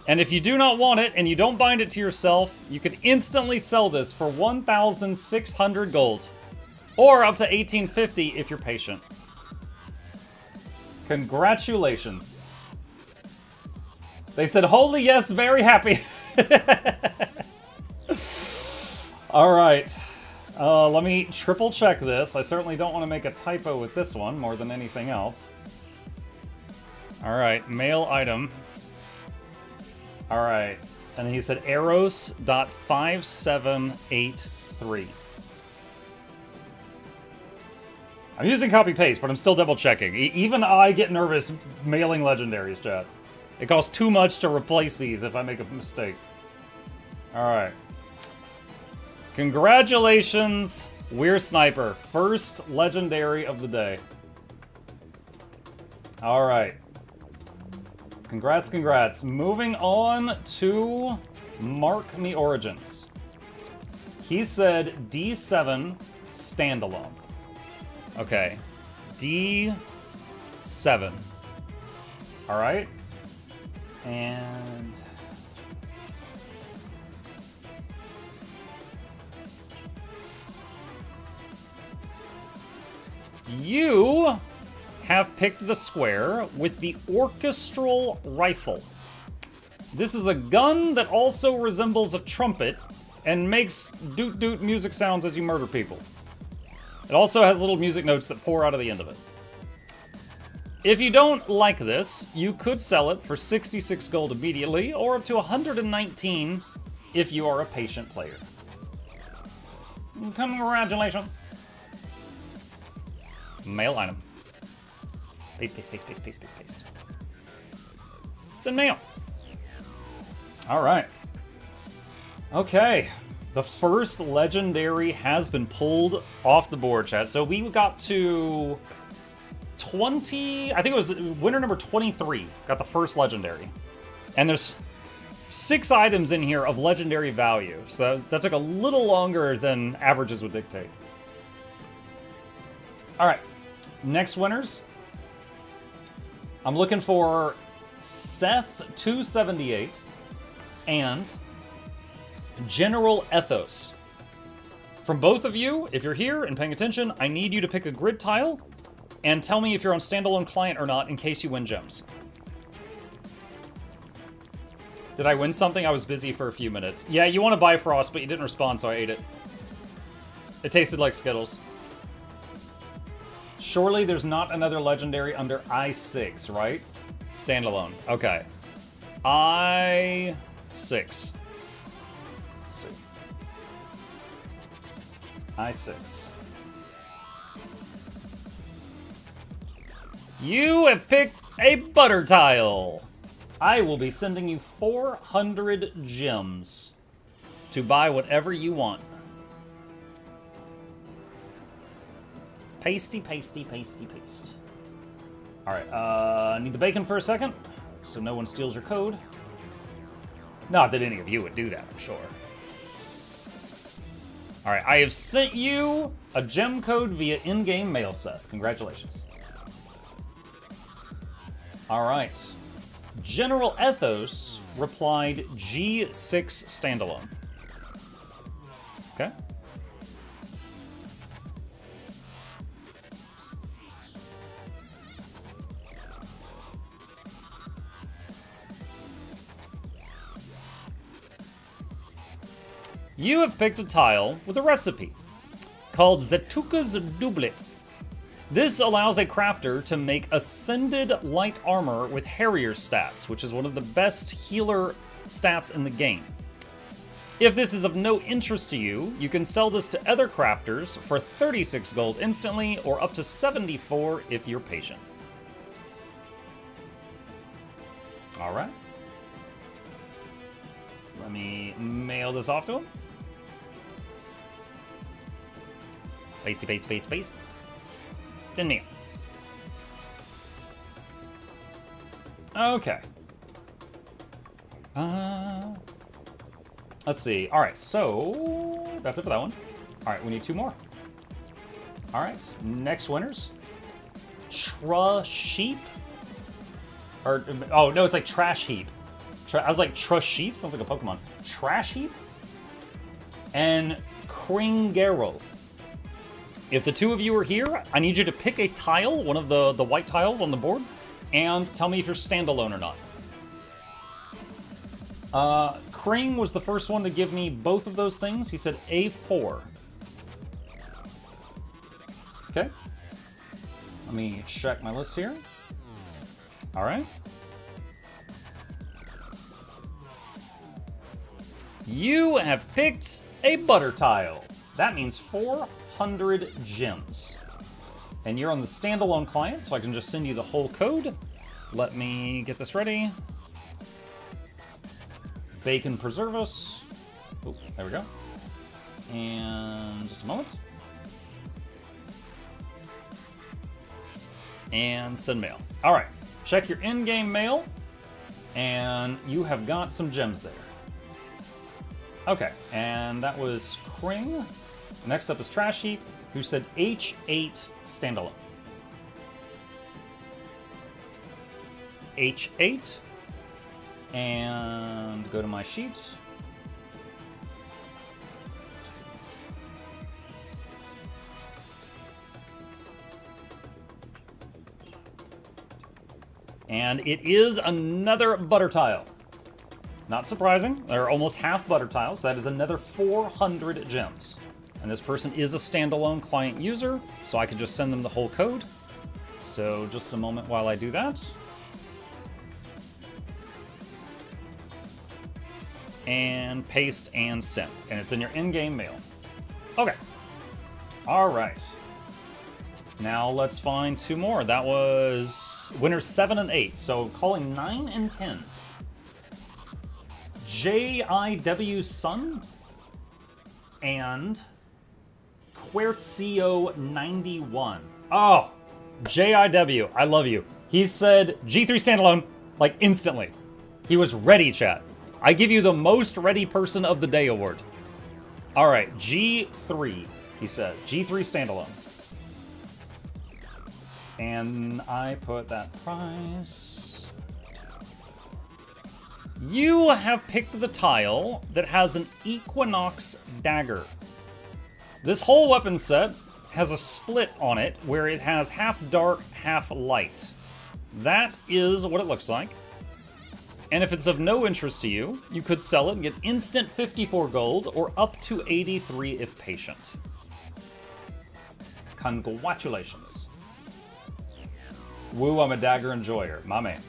And if you do not want it and you don't bind it to yourself, you can instantly sell this for 1,600 gold. Or up to 1850 if you're patient. Congratulations. They said, holy yes, very happy. Alright. Let me triple check this. I certainly don't want to make a typo with this one more than anything else. Alright, mail item. Alright. And he said Eros.5783. I'm using copy-paste, but I'm still double-checking. Even I get nervous mailing legendaries, chat. It costs too much to replace these if I make a mistake. Alright. Congratulations, We're Sniper. First legendary of the day. Alright. Congrats, congrats. Moving on to Mark Me Origins. He said D7 standalone. Okay. D7. Alright. And... you have picked the square with the orchestral rifle. This is a gun that also resembles a trumpet and makes doot-doot music sounds as you murder people. It also has little music notes that pour out of the end of it. If you don't like this, you could sell it for 66 gold immediately, or up to 119 if you are a patient player. Congratulations. Mail item. Paste, paste, paste, paste, paste, paste, paste. It's in mail. Alright. Okay. The first legendary has been pulled off the board, chat. So we got to 20... I think it was winner number 23. Got the first legendary. And there's 6 items in here of legendary value. So that took a little longer than averages would dictate. Alright. Next winners. I'm looking for Seth278 and General Ethos. From both of you, if you're here and paying attention, I need you to pick a grid tile and tell me if you're on standalone client or not in case you win gems. Did I win something? I was busy for a few minutes. Yeah, you want to buy Frost, but you didn't respond, so I ate it. It tasted like Skittles. Surely there's not another legendary under I6, right? Standalone. Okay. I6. Let's see. I6. You have picked a butter tile. I will be sending you 400 gems to buy whatever you want. Pasty, pasty, pasty, paste. Alright, I need the bacon for a second, so no one steals your code. Not that any of you would do that, I'm sure. Alright, I have sent you a gem code via in-game mail, Seth. Congratulations. Alright. General Ethos replied G6 standalone. Okay. You have picked a tile with a recipe called Zetuka's Doublet. This allows a crafter to make Ascended Light Armor with Harrier stats, which is one of the best healer stats in the game. If this is of no interest to you, you can sell this to other crafters for 36 gold instantly, or up to 74 if you're patient. Alright. Let me mail this off to him. Pasty, paste, paste, paste. Then mail. Let's see. All right, so that's it for that one. All right, we need 2 more. All right, next winners. Sheep. Or, oh, no, it's like Trash Heap. I was like, Trush Sheep? Sounds like a Pokemon. Trash Heap? And Kringero. If the 2 of you are here, I need you to pick a tile, one of the white tiles on the board, and tell me if you're standalone or not. Kring was the first one to give me both of those things. He said A4. Okay. Let me check my list here. All right. You have picked a butter tile. That means 400 gems. And you're on the standalone client, so I can just send you the whole code. Let me get this ready. Bacon preserve us. Oh, there we go. And just a moment. And send mail. All right, check your in-game mail, and you have got some gems there. Okay, and that was Kring. Next up is Trash Heap, who said H8 standalone. H8, and go to my sheet. And it is another butter tile. Not surprising, they're almost half butter tiles, so that is another 400 gems. And this person is a standalone client user, so I could just send them the whole code. So just a moment while I do that. And paste and send. And it's in your in-game mail. Okay. All right. Now let's find 2 more. That was winners 7 and 8. So calling 9 and 10. JIW Sun and Quercio 91. Oh, JIW, I love you. He said G3 standalone like instantly. He was ready, chat. I give you the most ready person of the day award. All right, G3, he said. G3 standalone. And I put that price. You have picked the tile that has an Equinox dagger. This whole weapon set has a split on it where it has half dark, half light. That is what it looks like. And if it's of no interest to you, you could sell it and get instant 54 gold or up to 83 if patient. Congratulations. Woo, I'm a dagger enjoyer. My man.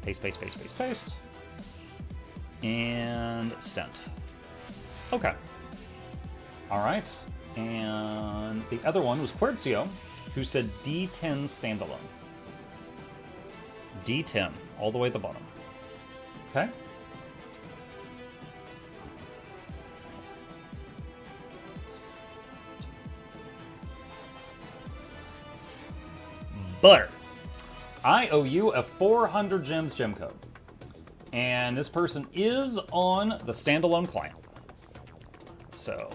Paste, paste, paste, paste, paste. And send. Okay. All right. And the other one was Quercio, who said D10 standalone. D10, all the way at the bottom. Okay. Butter. I owe you a 400 gems gem code. And this person is on the standalone client. So,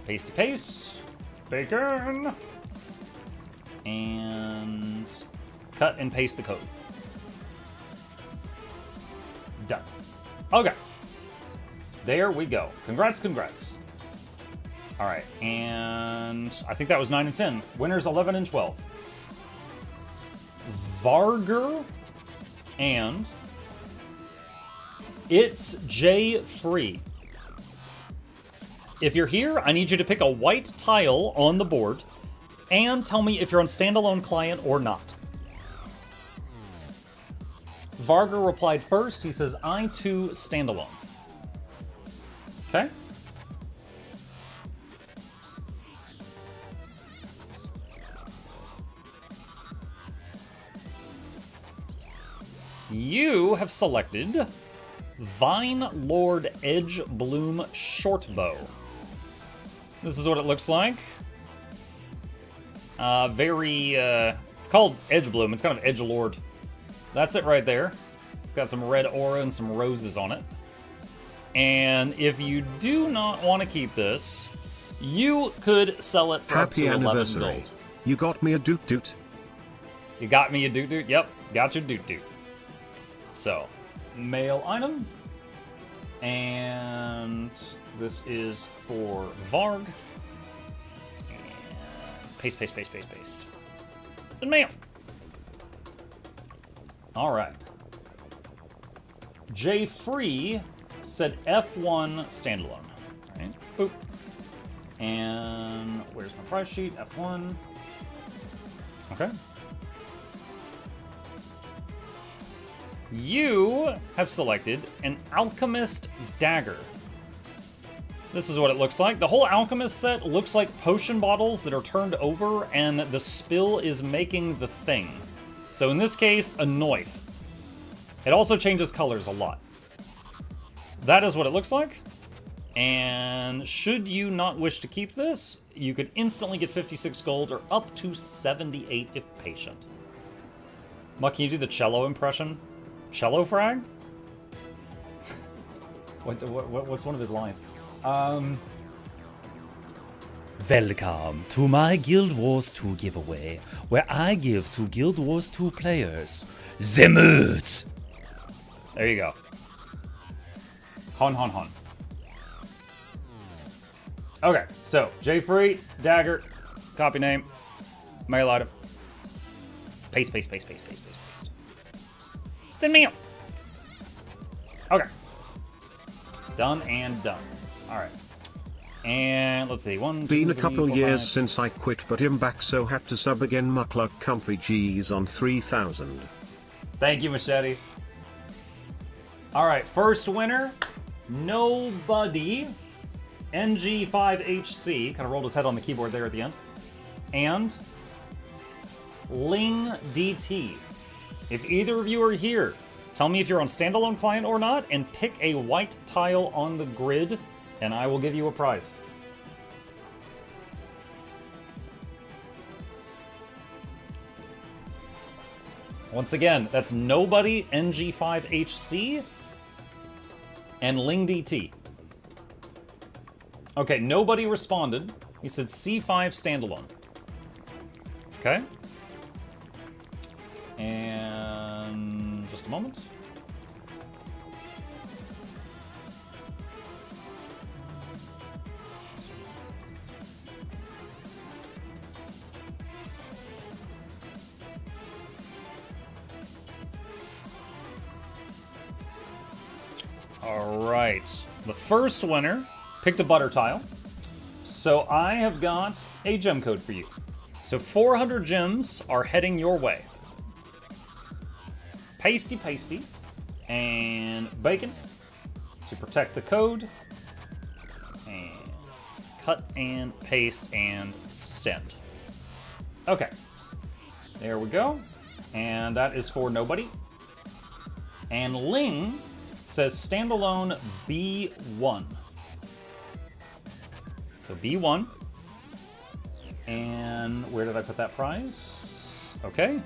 pasty paste, bacon, and cut and paste the code. Done. Okay. There we go. Congrats, congrats. All right, and I think that was 9 and 10. Winners 11 and 12. Varger and It's J Free. If you're here, I need you to pick a white tile on the board and tell me if you're on standalone client or not. Varger replied first. He says, I too standalone. Okay. You have selected Vine Lord Edge Bloom Shortbow. This is what it looks like. It's called Edge Bloom. It's kind of Edge Lord. That's it right there. It's got some red aura and some roses on it. And if you do not want to keep this, you could sell it for up to 11 gold. You got me a doot doot. You got me a doot doot? Yep, got your doot doot. So, mail item. And this is for Varg. And paste, paste, paste, paste, paste. It's in mail. Alright. J Free said F1 standalone. Alright. Boop. And where's my price sheet? F1. Okay. You have selected an Alchemist Dagger. This is what it looks like. The whole Alchemist set looks like potion bottles that are turned over and the spill is making the thing. So in this case, a knife. It also changes colors a lot. That is what it looks like. And should you not wish to keep this, you could instantly get 56 gold or up to 78 if patient. Muck, can you do the cello impression? Cello frag? What's one of his lines? Welcome to my Guild Wars 2 giveaway, where I give to Guild Wars 2 players the moods. There you go. Hon, hon, hon. Okay, so J Free, Dagger, copy name, mail item. Paste, paste, paste, paste, paste, paste, paste. It's in mail. Okay. Done and done. Alright. And let's see, Been a couple years since I quit, but I'm back, so had to sub again. Mukluk comfy G's on 3000. Thank you, Machete. Alright, first winner, Nobody, NG5HC, kind of rolled his head on the keyboard there at the end, and Ling DT. If either of you are here, tell me if you're on standalone client or not, and pick a white tile on the grid, and I will give you a prize. Once again, that's Nobody, NG5HC, and Ling DT. Okay, nobody responded. He said C5 standalone. Okay. And just a moment. All right. The first winner picked a butter tile. So I have got a gem code for you. So 400 gems are heading your way. Pasty, pasty, and bacon to protect the code. And cut and paste and send. Okay. There we go. And that is for nobody. And Ling says standalone B1. So B1. And where did I put that prize? Okay.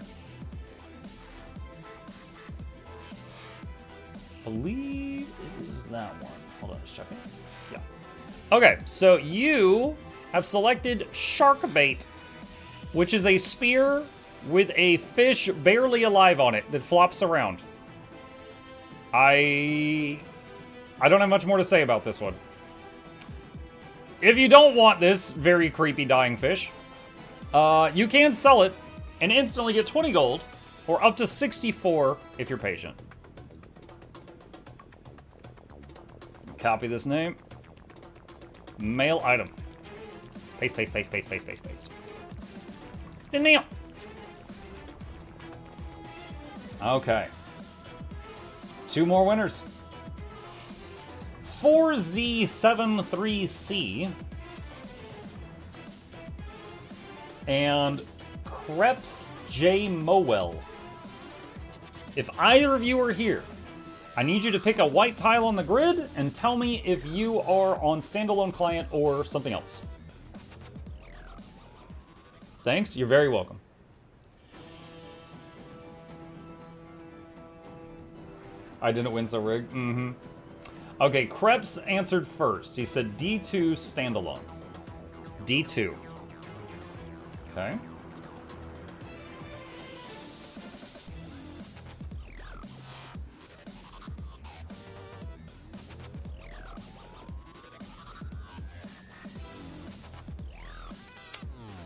I believe it is that one. Hold on, just checking. Yeah. Okay, so you have selected Sharkbait, which is a spear with a fish barely alive on it that flops around. I don't have much more to say about this one. If you don't want this very creepy dying fish, you can sell it and instantly get 20 gold, or up to 64 if you're patient. Copy this name. Mail item. Paste, paste, paste, paste, paste, paste, paste. It's in mail. Okay. 2 more winners. 4Z73C and Creps J. Mowell. If either of you are here, I need you to pick a white tile on the grid and tell me if you are on standalone client or something else. Thanks, you're very welcome. I didn't win, so rigged. Mm-hmm. Okay, Krebs answered first. He said D2 standalone. D2. Okay.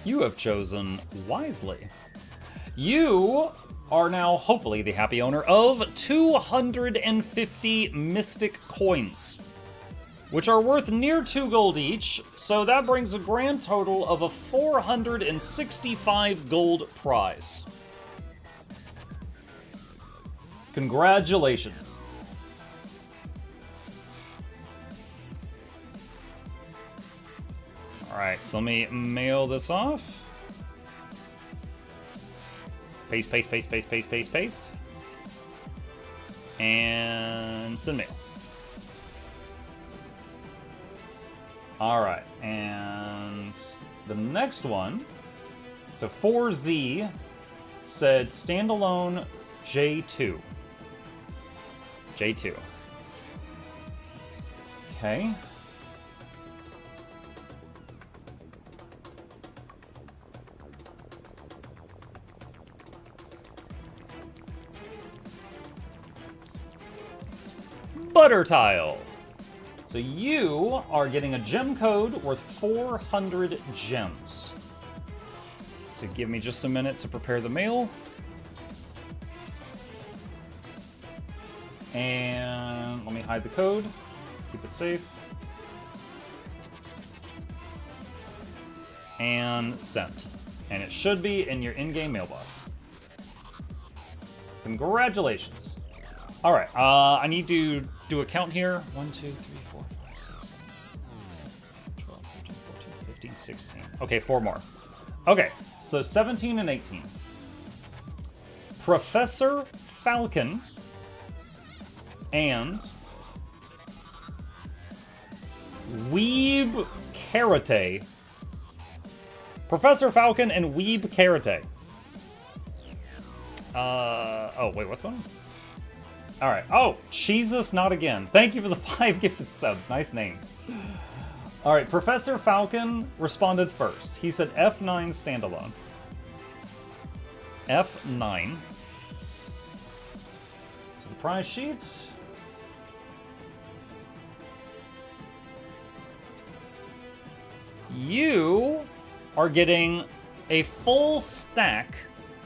You have chosen wisely. You are now hopefully the happy owner of 250 Mystic coins, which are worth near 2 gold each, so that brings a grand total of a 465 gold prize. Congratulations. Alright, so let me mail this off. Paste, paste, paste, paste, paste, paste, paste. And send mail. Alright, and the next one, so 4Z said standalone J2. J2. Okay. Butter tile. So you are getting a gem code worth 400 gems. So give me just a minute to prepare the mail. And let me hide the code. Keep it safe. And sent. And it should be in your in-game mailbox. Congratulations. All right, I need to do a count here. 1, 2, 3, 4, 5, 6, 7, 8, 10, 12, 13, 14, 15, 16. Okay, 4 more. Okay, so 17 and 18. Professor Falcon and Weeb Karate. Professor Falcon and Weeb Karate. Oh, wait, what's going on? All right. Oh, Jesus, not again. Thank you for the 5 gifted subs. Nice name. All right, Professor Falcon responded first. He said F9 standalone. F9. To the prize sheet. You are getting a full stack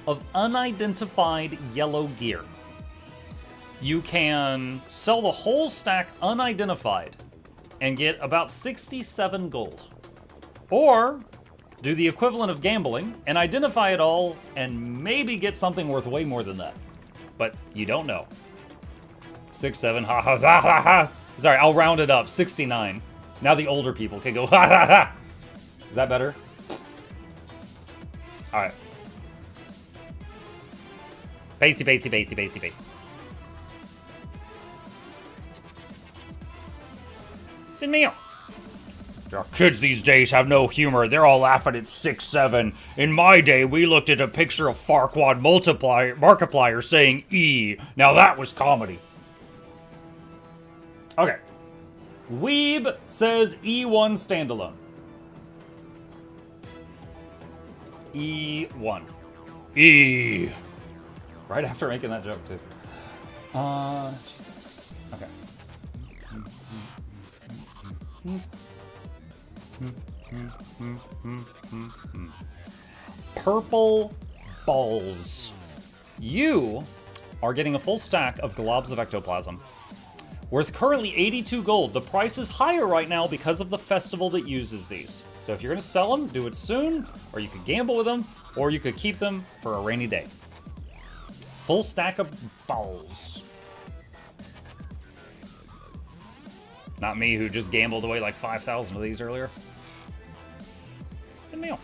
of unidentified yellow gear. You can sell the whole stack unidentified and get about 67 gold. Or do the equivalent of gambling and identify it all and maybe get something worth way more than that. But you don't know. 6, 7, ha ha ha ha ha. Sorry, I'll round it up. 69. Now the older people can go ha ha ha. Is that better? All right. Pasty, pasty, pasty, pasty, pasty. It's in meal. Our kids these days have no humor. They're all laughing at 6, 7. In my day, we looked at a picture of Farquaad Markiplier saying E. Now that was comedy. Okay. Weeb says E1 standalone. E1. E. Right after making that joke, too. Jesus. Okay. Purple balls. You are getting a full stack of globs of ectoplasm. Worth currently 82 gold. The price is higher right now because of the festival that uses these. So if you're going to sell them, do it soon, or you could gamble with them, or you could keep them for a rainy day. Full stack of balls. Not me, who just gambled away like 5,000 of these earlier. It's a meal.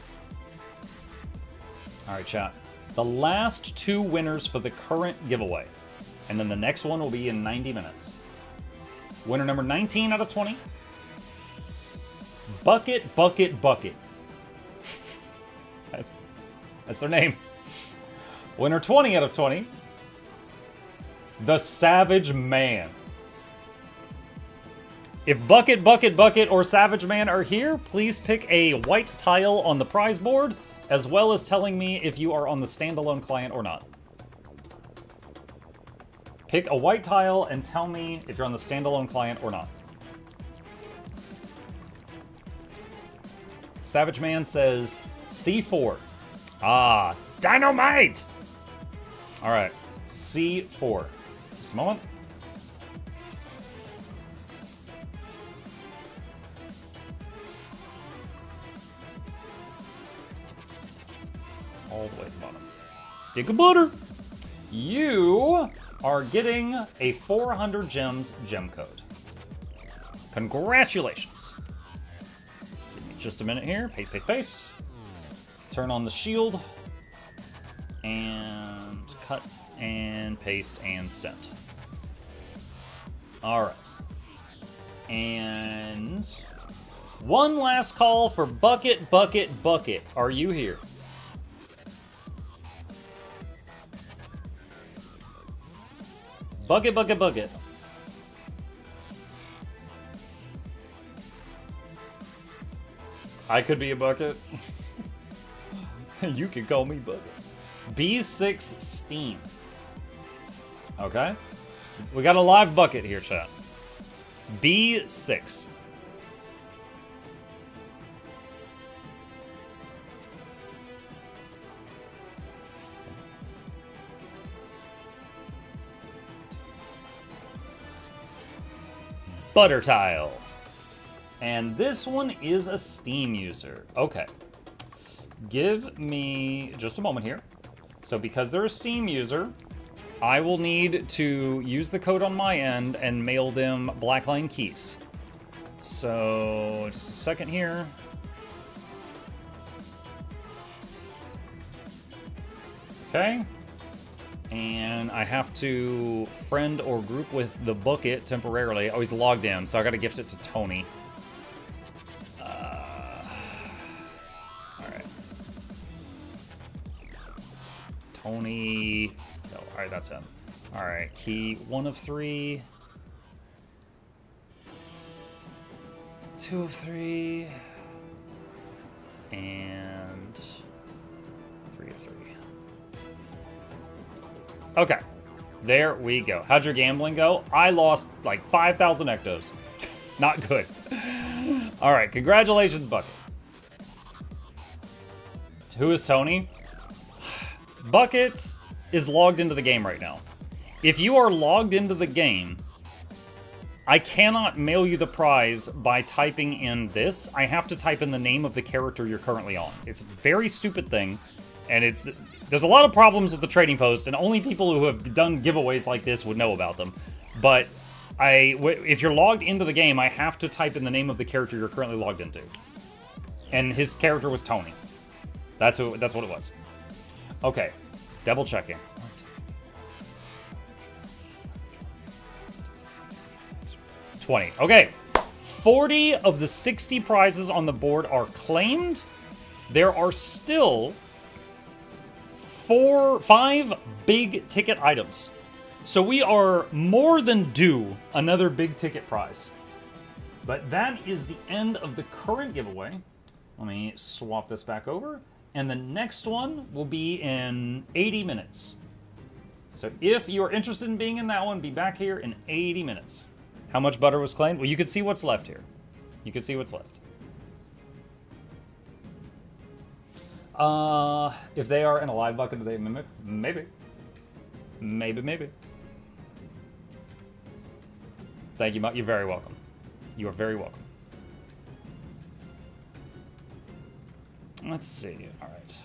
All right, chat. The last 2 winners for the current giveaway. And then the next one will be in 90 minutes. Winner number 19 out of 20. Bucket, Bucket, Bucket. That's their name. Winner 20 out of 20. The Savage Man. If Bucket, Bucket, Bucket, or Savage Man are here, please pick a white tile on the prize board, as well as telling me if you are on the standalone client or not. Pick a white tile and tell me if you're on the standalone client or not. Savage Man says C4. Ah, dynamite! Alright, C4. Just a moment. All the way to the bottom. Stick of butter! You are getting a 400 gems gem code. Congratulations. Give me just a minute here. Paste, paste, paste. Turn on the shield. And cut and paste and send. Alright. And one last call for Bucket, Bucket, Bucket. Are you here? Bucket, Bucket, Bucket. I could be a bucket. You can call me Bucket. B6 Steam. Okay. We got a live bucket here, chat. B6. Butter tile. And this one is a Steam user. Okay. Give me just a moment here. So because they're a Steam user, I will need to use the code on my end and mail them Blackline keys. So just a second here. Okay. And I have to friend or group with the bucket temporarily. Oh, he's logged in, so I gotta gift it to Tony. Alright. Tony... Oh, alright, that's him. Alright, key 1 of 3. 2 of 3. And 3 of 3. Okay, there we go. How'd your gambling go? I lost like 5,000 ectos. Not good. All right, congratulations, Bucket. Who is Tony? Bucket is logged into the game right now. If you are logged into the game, I cannot mail you the prize by typing in this. I have to type in the name of the character you're currently on. It's a very stupid thing, and there's a lot of problems with the trading post, and only people who have done giveaways like this would know about them. But if you're logged into the game, I have to type in the name of the character you're currently logged into. And his character was Tony. That's what it was. Okay, double checking. 20. Okay, 40 of the 60 prizes on the board are claimed. There are still 5 big ticket items. So we are more than due another big ticket prize. But that is the end of the current giveaway. Let me swap this back over. And the next one will be in 80 minutes. So if you're interested in being in that one, be back here in 80 minutes. How much butter was claimed? Well, you can see what's left here. You can see what's left. If they are in a live bucket, do they mimic? Maybe. Maybe. Thank you, you're very welcome. You are very welcome. Let's see, alright.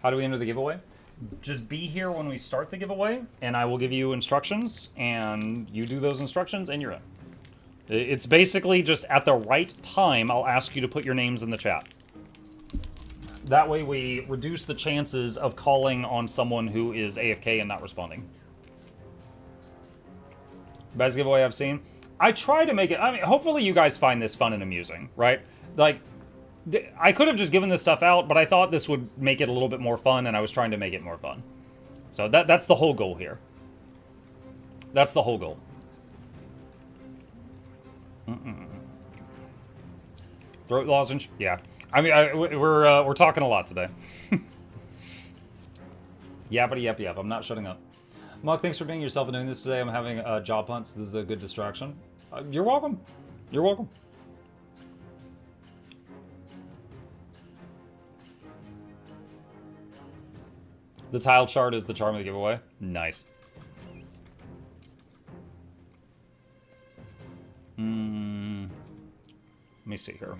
How do we enter the giveaway? Just be here when we start the giveaway, and I will give you instructions, and you do those instructions, and you're in. It's basically just at the right time, I'll ask you to put your names in the chat. That way we reduce the chances of calling on someone who is AFK and not responding. Best giveaway I've seen. I try to make it, I mean, hopefully you guys find this fun and amusing, right? Like, I could have just given this stuff out, but I thought this would make it a little bit more fun, and I was trying to make it more fun. So that's the whole goal here. That's the whole goal. Throat lozenge? Yeah. I mean, we're talking a lot today. Yappity yap yap. I'm not shutting up. Muck, thanks for being yourself and doing this today. I'm having a job hunt, so this is a good distraction. You're welcome. You're welcome. The tile chart is the charm of the giveaway. Nice. Let me see here.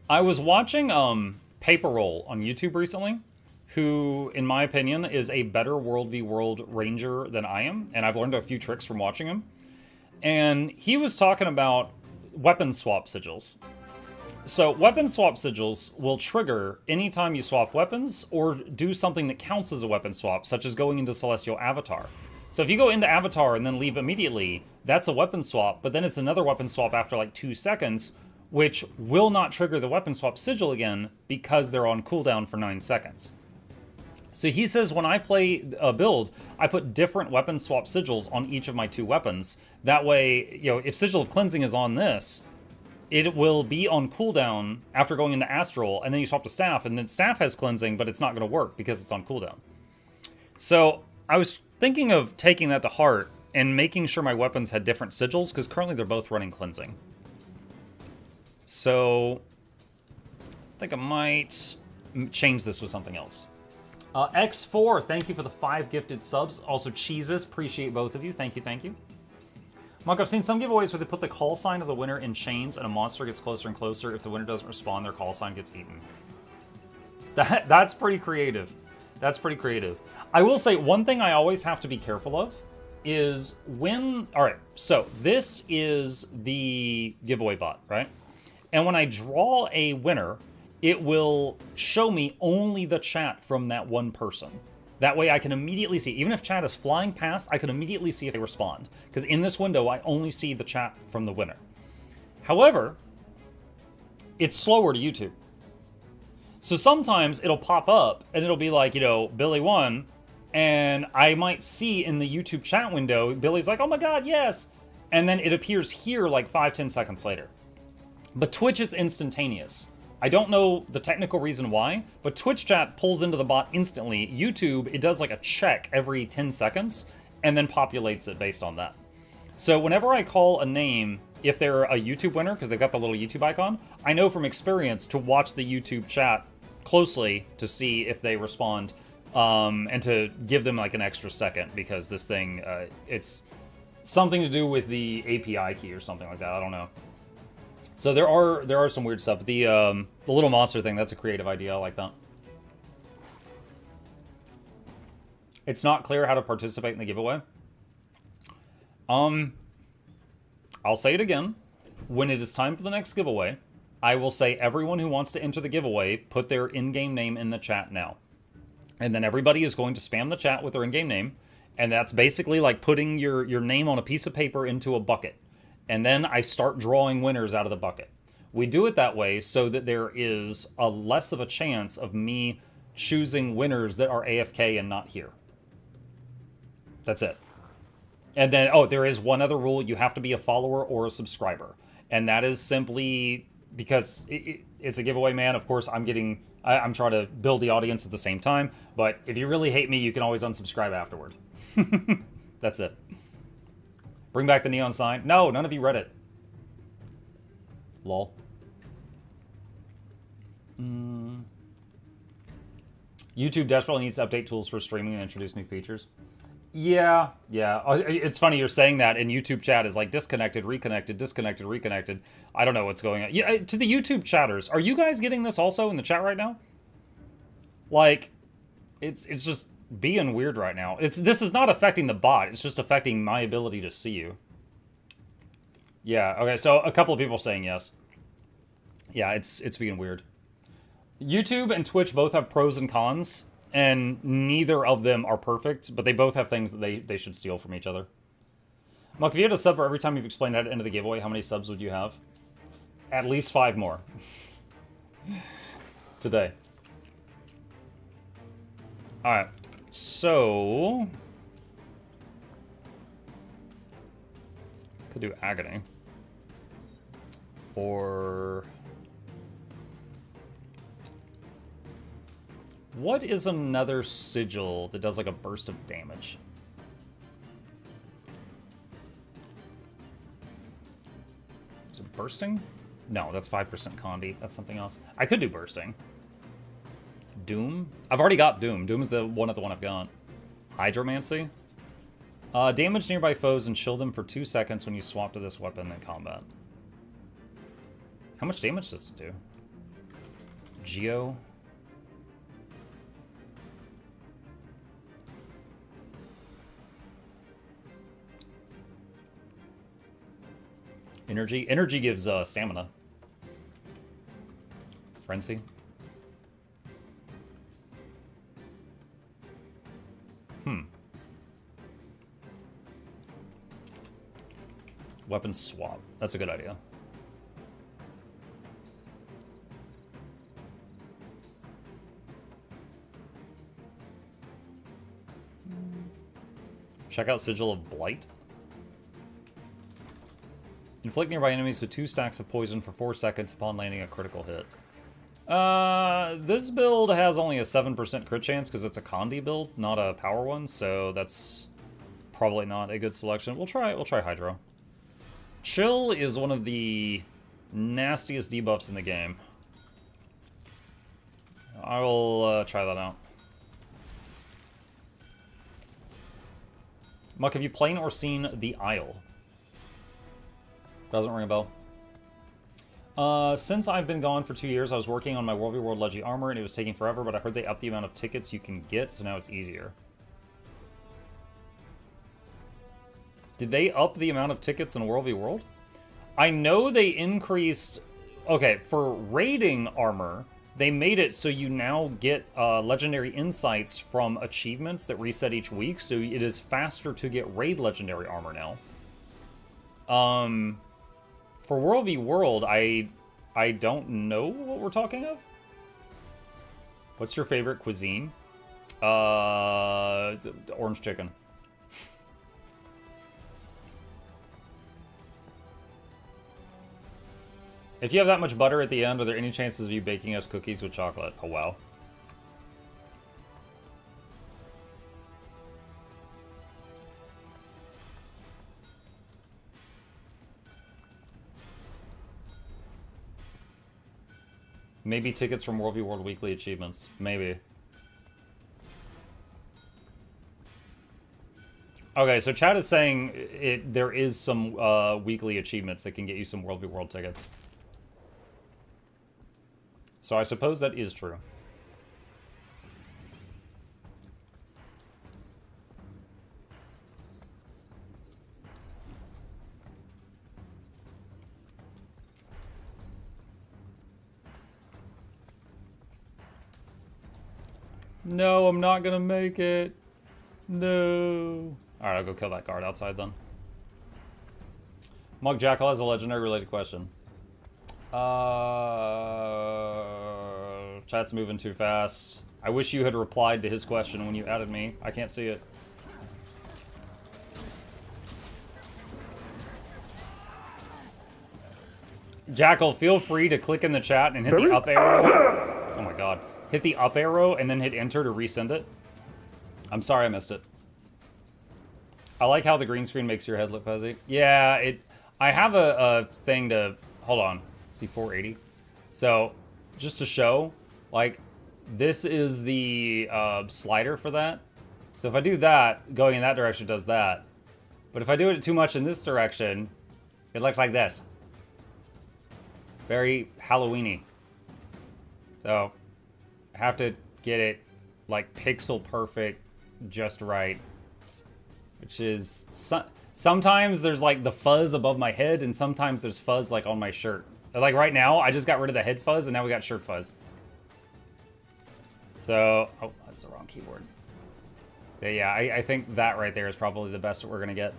I was watching Paper Roll on YouTube recently, who, in my opinion, is a better World v World Ranger than I am, and I've learned a few tricks from watching him. And he was talking about weapon swap sigils. So weapon swap sigils will trigger anytime you swap weapons or do something that counts as a weapon swap, such as going into Celestial Avatar. So if you go into Avatar and then leave immediately, that's a weapon swap, but then it's another weapon swap after like 2 seconds, which will not trigger the weapon swap sigil again because they're on cooldown for 9 seconds. So he says when I play a build, I put different weapon swap sigils on each of my 2 weapons. That way, you know, if Sigil of Cleansing is on this, it will be on cooldown after going into Astral, and then you swap to Staff, and then Staff has Cleansing, but it's not going to work because it's on cooldown. So I was thinking of taking that to heart and making sure my weapons had different sigils, because currently they're both running Cleansing. So I think I might change this with something else. X4, thank you for the 5 gifted subs. Also, Cheeses, appreciate both of you. Thank you, thank you. Monk, I've seen some giveaways where they put the call sign of the winner in chains and a monster gets closer and closer. If the winner doesn't respond, their call sign gets eaten. That's pretty creative. That's pretty creative. I will say one thing I always have to be careful of is when... All right, so this is the giveaway bot, right? And when I draw a winner, it will show me only the chat from that one person. That way I can immediately see, even if chat is flying past, I can immediately see if they respond. Because in this window, I only see the chat from the winner. However, it's slower to YouTube. So sometimes it'll pop up and it'll be like, you know, Billy won. And I might see in the YouTube chat window, Billy's like, oh my God, yes. And then it appears here like 5-10 seconds later. But Twitch is instantaneous. I don't know the technical reason why, but Twitch chat pulls into the bot instantly. YouTube, it does like a check every 10 seconds and then populates it based on that. So whenever I call a name, if they're a YouTube winner, because they've got the little YouTube icon, I know from experience to watch the YouTube chat closely to see if they respond and to give them like an extra second, because this thing, it's something to do with the API key or something like that. I don't know. So there are some weird stuff. The little monster thing, that's a creative idea. I like that. It's not clear how to participate in the giveaway. I'll say it again. When it is time for the next giveaway, I will say everyone who wants to enter the giveaway, put their in-game name in the chat now. And then everybody is going to spam the chat with their in-game name. And that's basically like putting your name on a piece of paper into a bucket. And then I start drawing winners out of the bucket. We do it that way so that there is a less of a chance of me choosing winners that are AFK and not here. That's it. And then, oh, there is one other rule. You have to be a follower or a subscriber. And that is simply because it's a giveaway, man. Of course, I'm trying to build the audience at the same time. But if you really hate me, you can always unsubscribe afterward. That's it. Bring back the neon sign. No, none of you read it. Lol. YouTube desperately needs to update tools for streaming and introduce new features. Yeah. It's funny you're saying that, and YouTube chat is like disconnected, reconnected, disconnected, reconnected. I don't know what's going on. Yeah, to the YouTube chatters, are you guys getting this also in the chat right now? Like, it's just being weird right now. This is not affecting the bot. It's just affecting my ability to see you. Yeah, okay, so a couple of people saying yes. Yeah, it's being weird. YouTube and Twitch both have pros and cons, and neither of them are perfect, but they both have things that they should steal from each other. Muck, if you had a sub for every time you've explained how to enter the giveaway, how many subs would you have? At least 5 more. Today. Alright. So, Could do Agony. Or... what is another sigil that does like a burst of damage? Is it bursting? No, that's 5% Condi. That's something else. I could do bursting. Doom? I've already got Doom. Doom is the one I've got. Hydromancy? Damage nearby foes and shield them for 2 seconds when you swap to this weapon in combat. How much damage does it do? Geo? Energy? Energy gives stamina. Frenzy? Weapon swap. That's a good idea. Check out Sigil of Blight. Inflict nearby enemies with 2 stacks of poison for 4 seconds upon landing a critical hit. This build has only a 7% crit chance because it's a Condi build, not a power one, so that's probably not a good selection. We'll try Hydro. Chill is one of the nastiest debuffs in the game. I will try that out. Muck, have you played or seen The Isle? Doesn't ring a bell. Since I've been gone for 2 years, I was working on my World v. World Leggy armor, and it was taking forever, but I heard they upped the amount of tickets you can get, so now it's easier. Did they up the amount of tickets in World v. World? I know they increased... okay, for raiding armor, they made it so you now get legendary insights from achievements that reset each week, so it is faster to get raid legendary armor now. For World v. World, I don't know what we're talking of. What's your favorite cuisine? Orange chicken. If you have that much butter at the end, are there any chances of you baking us cookies with chocolate? Oh, wow. Maybe tickets from World v. World weekly achievements. Maybe. Okay, so chat is saying there is some weekly achievements that can get you some World v. World tickets. So I suppose that is true. No, I'm not gonna make it. No. Alright, I'll go kill that guard outside then. Mug Jackal has a legendary related question. Chat's moving too fast. I wish you had replied to his question when you added me. I can't see it. Jackal, feel free to click in the chat and hit the up arrow. Oh my god. Hit the up arrow and then hit enter to resend it. I'm sorry I missed it. I like how the green screen makes your head look fuzzy. Yeah, I have a thing to... hold on. See 480? So, just to show, like, this is the slider for that. So if I do that, going in that direction does that. But if I do it too much in this direction, it looks like this. Very Halloween-y. So... have to get it like pixel perfect, just right, which is sometimes there's like the fuzz above my head and sometimes there's fuzz like on my shirt. Like right now I just got rid of the head fuzz and now we got shirt fuzz. So oh, that's the wrong keyboard. But yeah, I think that right there is probably the best that we're gonna get.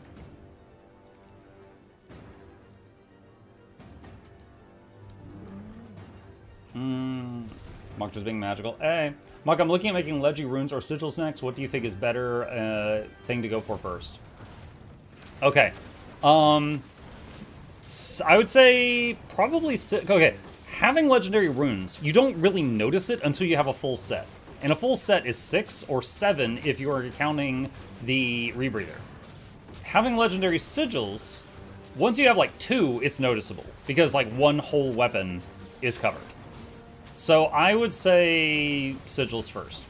Muck just being magical. Hey, Muck, I'm looking at making Leggy runes or sigils next. What do you think is better thing to go for first? Okay. I would say probably okay. Having legendary runes, you don't really notice it until you have a full set. And a full set is 6 or 7 if you are counting the rebreather. Having legendary sigils, once you have like 2, it's noticeable because like one whole weapon is covered. So I would say sigils first.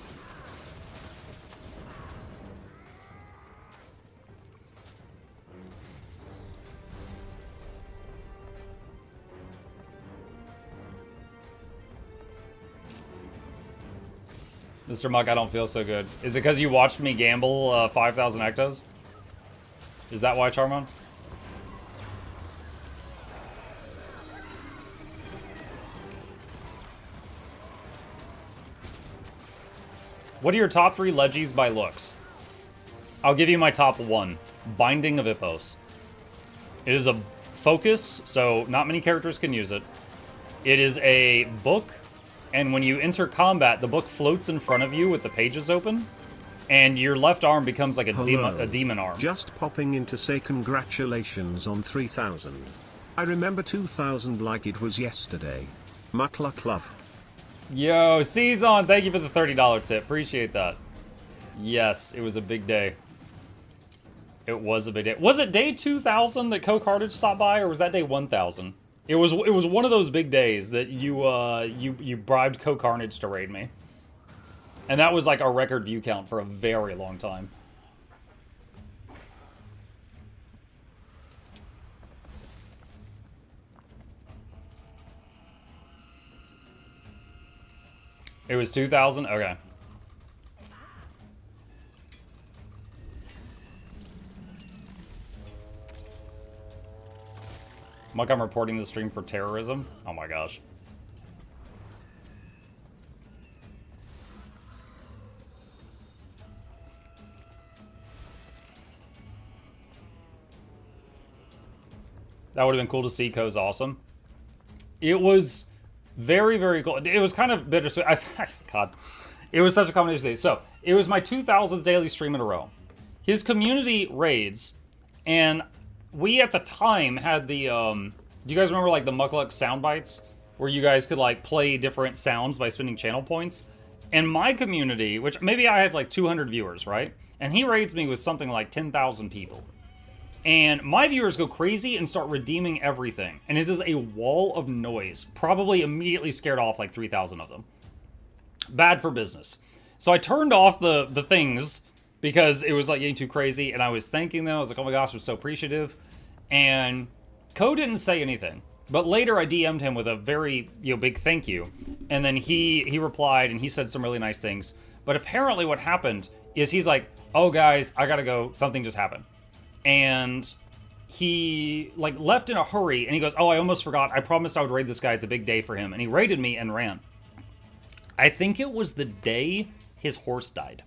Mr. Muck, I don't feel so good. Is it because you watched me gamble 5,000 ectos? Is that why, Charmon? What are your top 3 legis by looks? I'll give you my top 1. Binding of Hippos. It is a focus, so not many characters can use it. It is a book, and when you enter combat, the book floats in front of you with the pages open, and your left arm becomes like a demon arm. Just popping in to say congratulations on 3,000. I remember 2,000 like it was yesterday. Mukluk love. Yo, Season, thank you for the $30 tip. Appreciate that. Yes, it was a big day. It was a big day. Was it day 2,000 that Co-Cartage stopped by, or was that day 1,000? It was one of those big days that you bribed Co-Carnage to raid me. And that was like our record view count for a very long time. It was 2,000? Okay. Muck, I'm reporting the stream for terrorism? Oh my gosh. That would have been cool to see. Co's awesome. It was very, very cool. It was kind of bittersweet. God. It was such a combination thing. So, it was my 2,000th daily stream in a row. His community raids, and we at the time had the, do you guys remember like the Mukluk sound bites? Where you guys could like play different sounds by spending channel points? And my community, which maybe I had like 200 viewers, right? And he raids me with something like 10,000 people. And my viewers go crazy and start redeeming everything. And it is a wall of noise. Probably immediately scared off like 3,000 of them. Bad for business. So I turned off the things because it was like getting too crazy. And I was thanking them. I was like, oh my gosh, I'm so appreciative. And Co didn't say anything. But later I DM'd him with a very big thank you. And then he replied and he said some really nice things. But apparently what happened is he's like, oh guys, I gotta go. Something just happened. And he like left in a hurry and he goes, oh, I almost forgot. I promised I would raid this guy. It's a big day for him. And he raided me and ran. I think it was the day his horse died.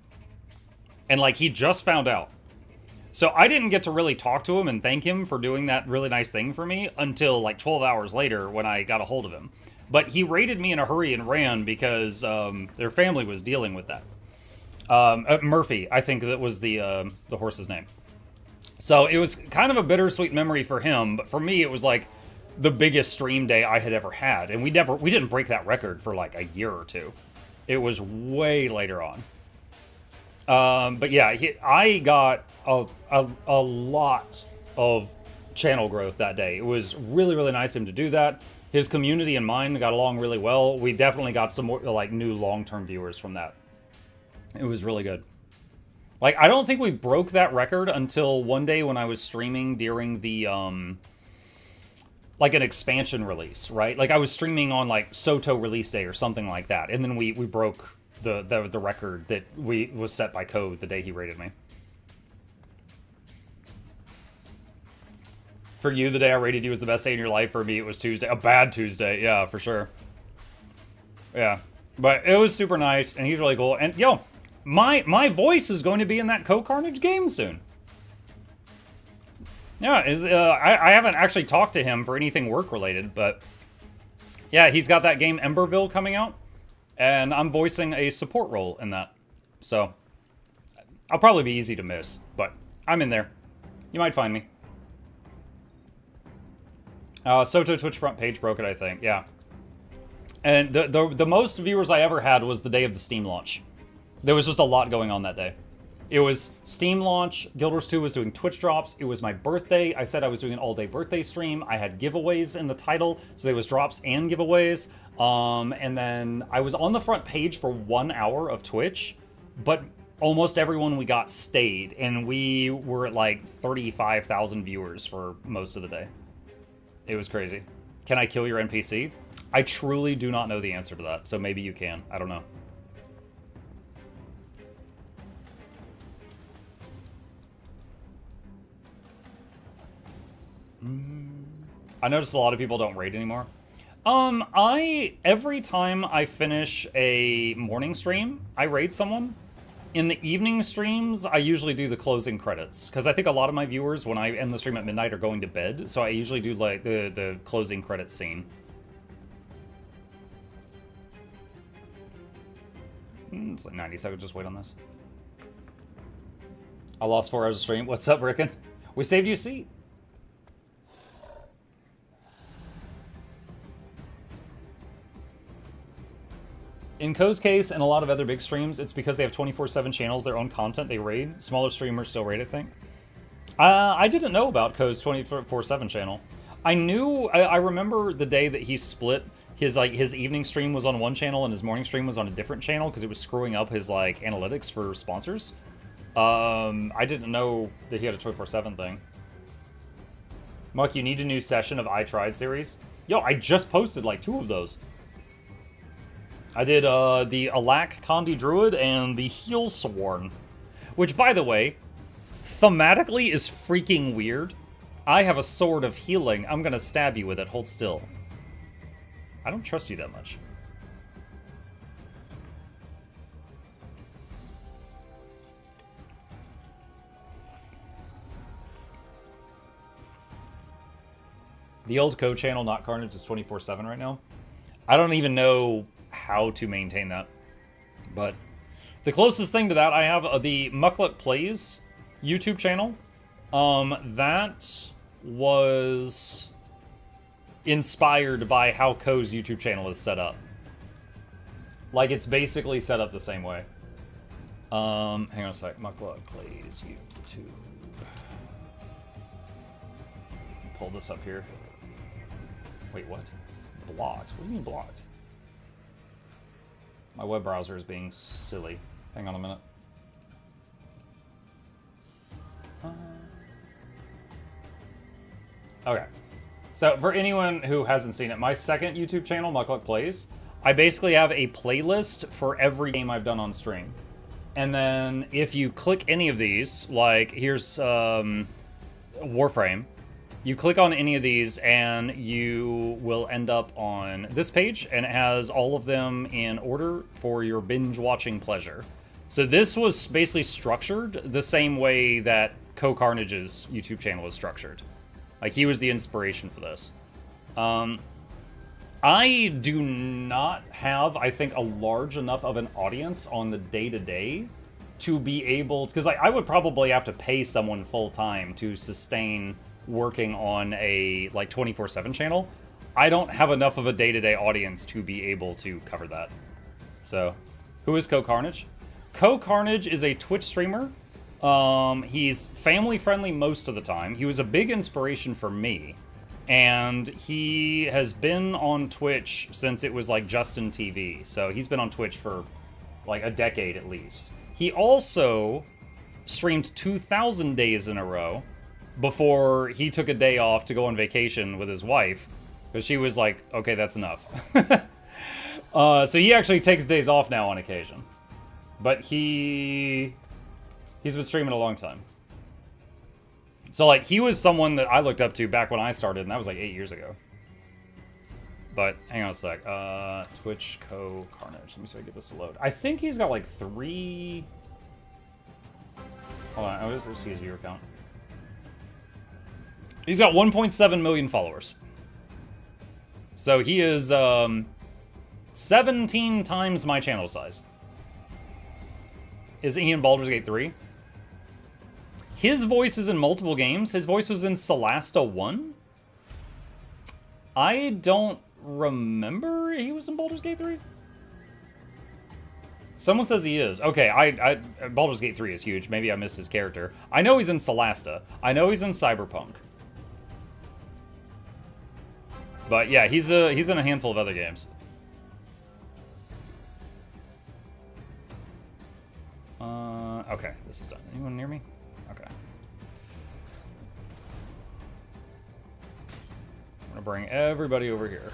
And like he just found out. So I didn't get to really talk to him and thank him for doing that really nice thing for me until like 12 hours later when I got a hold of him. But he raided me in a hurry and ran because their family was dealing with that. Murphy, I think that was the horse's name. So it was kind of a bittersweet memory for him, but for me it was like the biggest stream day I had ever had, and we didn't break that record for like a year or two. It was way later on. But yeah, I got a lot of channel growth that day. It was really, really nice of him to do that. His community and mine got along really well. We definitely got some more like new long-term viewers from that. It was really good. Like, I don't think we broke that record until one day when I was streaming during the, like, an expansion release, right? Like, I was streaming on, like, Soto release day or something like that. And then we broke the record that was set by Code the day he raided me. For you, the day I raided you was the best day in your life. For me, it was Tuesday. A bad Tuesday. Yeah, for sure. Yeah. But it was super nice, and he's really cool. And, yo, my voice is going to be in that Co-Carnage game soon. Yeah, I haven't actually talked to him for anything work-related, but yeah, he's got that game Emberville coming out, and I'm voicing a support role in that. So, I'll probably be easy to miss, but I'm in there. You might find me. Soto Twitch front page broke it, I think. Yeah. And the most viewers I ever had was the day of the Steam launch. There was just a lot going on that day. It was Steam launch, Guild Wars 2 was doing Twitch drops, it was my birthday, I said I was doing an all-day birthday stream, I had giveaways in the title, so there was drops and giveaways, and then I was on the front page for 1 hour of Twitch, but almost everyone we got stayed, and we were at like 35,000 viewers for most of the day. It was crazy. Can I kill your NPC? I truly do not know the answer to that, so maybe you can. I don't know. I noticed a lot of people don't raid anymore. Every time I finish a morning stream, I raid someone. In the evening streams, I usually do the closing credits, because I think a lot of my viewers, when I end the stream at midnight, are going to bed, so I usually do like the closing credits scene. It's like 90 seconds, just wait on this. I lost 4 hours of stream. What's up, Rickon? We saved you a seat. In Ko's case, and a lot of other big streams, it's because they have 24/7 channels, their own content they raid. Smaller streamers still raid, I think. I didn't know about Ko's 24/7 channel. I remember the day that he split his evening stream was on one channel and his morning stream was on a different channel because it was screwing up his analytics for sponsors. I didn't know that he had a 24/7 thing. Muck, you need a new session of I Tried series. Yo, I just posted like 2 of those. I did the Alak Kandi Druid and the Heel Sworn, which, by the way, thematically is freaking weird. I have a sword of healing. I'm gonna stab you with it. Hold still. I don't trust you that much. The old Ko channel, not Carnage, is 24/7 right now. I don't even know how to maintain that. But the closest thing to that, I have the Mukluk Plays YouTube channel. That was inspired by how Ko's YouTube channel is set up. Like, it's basically set up the same way. Hang on a sec. Mukluk Plays YouTube. Pull this up here. Wait, what? Blocked? What do you mean blocked? My web browser is being silly. Hang on a minute. Okay. So for anyone who hasn't seen it, my second YouTube channel, Mukluk Plays, I basically have a playlist for every game I've done on stream. And then if you click any of these, like here's Warframe, you click on any of these and you will end up on this page, and it has all of them in order for your binge watching pleasure. So this was basically structured the same way that Ko Carnage's YouTube channel is structured. Like, he was the inspiration for this. I do not have, I think, a large enough of an audience on the day-to-day to be able, because I would probably have to pay someone full-time to sustain working on a 24/7 channel. I don't have enough of a day-to-day audience to be able to cover that. So, who is Ko Carnage? Ko Carnage is a Twitch streamer. He's family-friendly most of the time. He was a big inspiration for me, and he has been on Twitch since it was like Justin TV. So he's been on Twitch for like a decade at least. He also streamed 2,000 days in a row before he took a day off to go on vacation with his wife, because she was like, okay, that's enough. So he actually takes days off now on occasion. But he's been streaming a long time. So, like, he was someone that I looked up to back when I started, and that was like 8 years ago. But, hang on a sec. Twitch Ko Carnage. Let me see if I get this to load. I think he's got like 3... Hold on, let's see his viewer count. He's got 1.7 million followers. So he is 17 times my channel size. Isn't he in Baldur's Gate 3? His voice is in multiple games. His voice was in Solasta 1. I don't remember he was in Baldur's Gate 3. Someone says he is. Okay, Baldur's Gate 3 is huge. Maybe I missed his character. I know he's in Solasta. I know he's in Cyberpunk. But yeah, he's in a handful of other games. Okay, this is done. Anyone near me? Okay. I'm gonna bring everybody over here.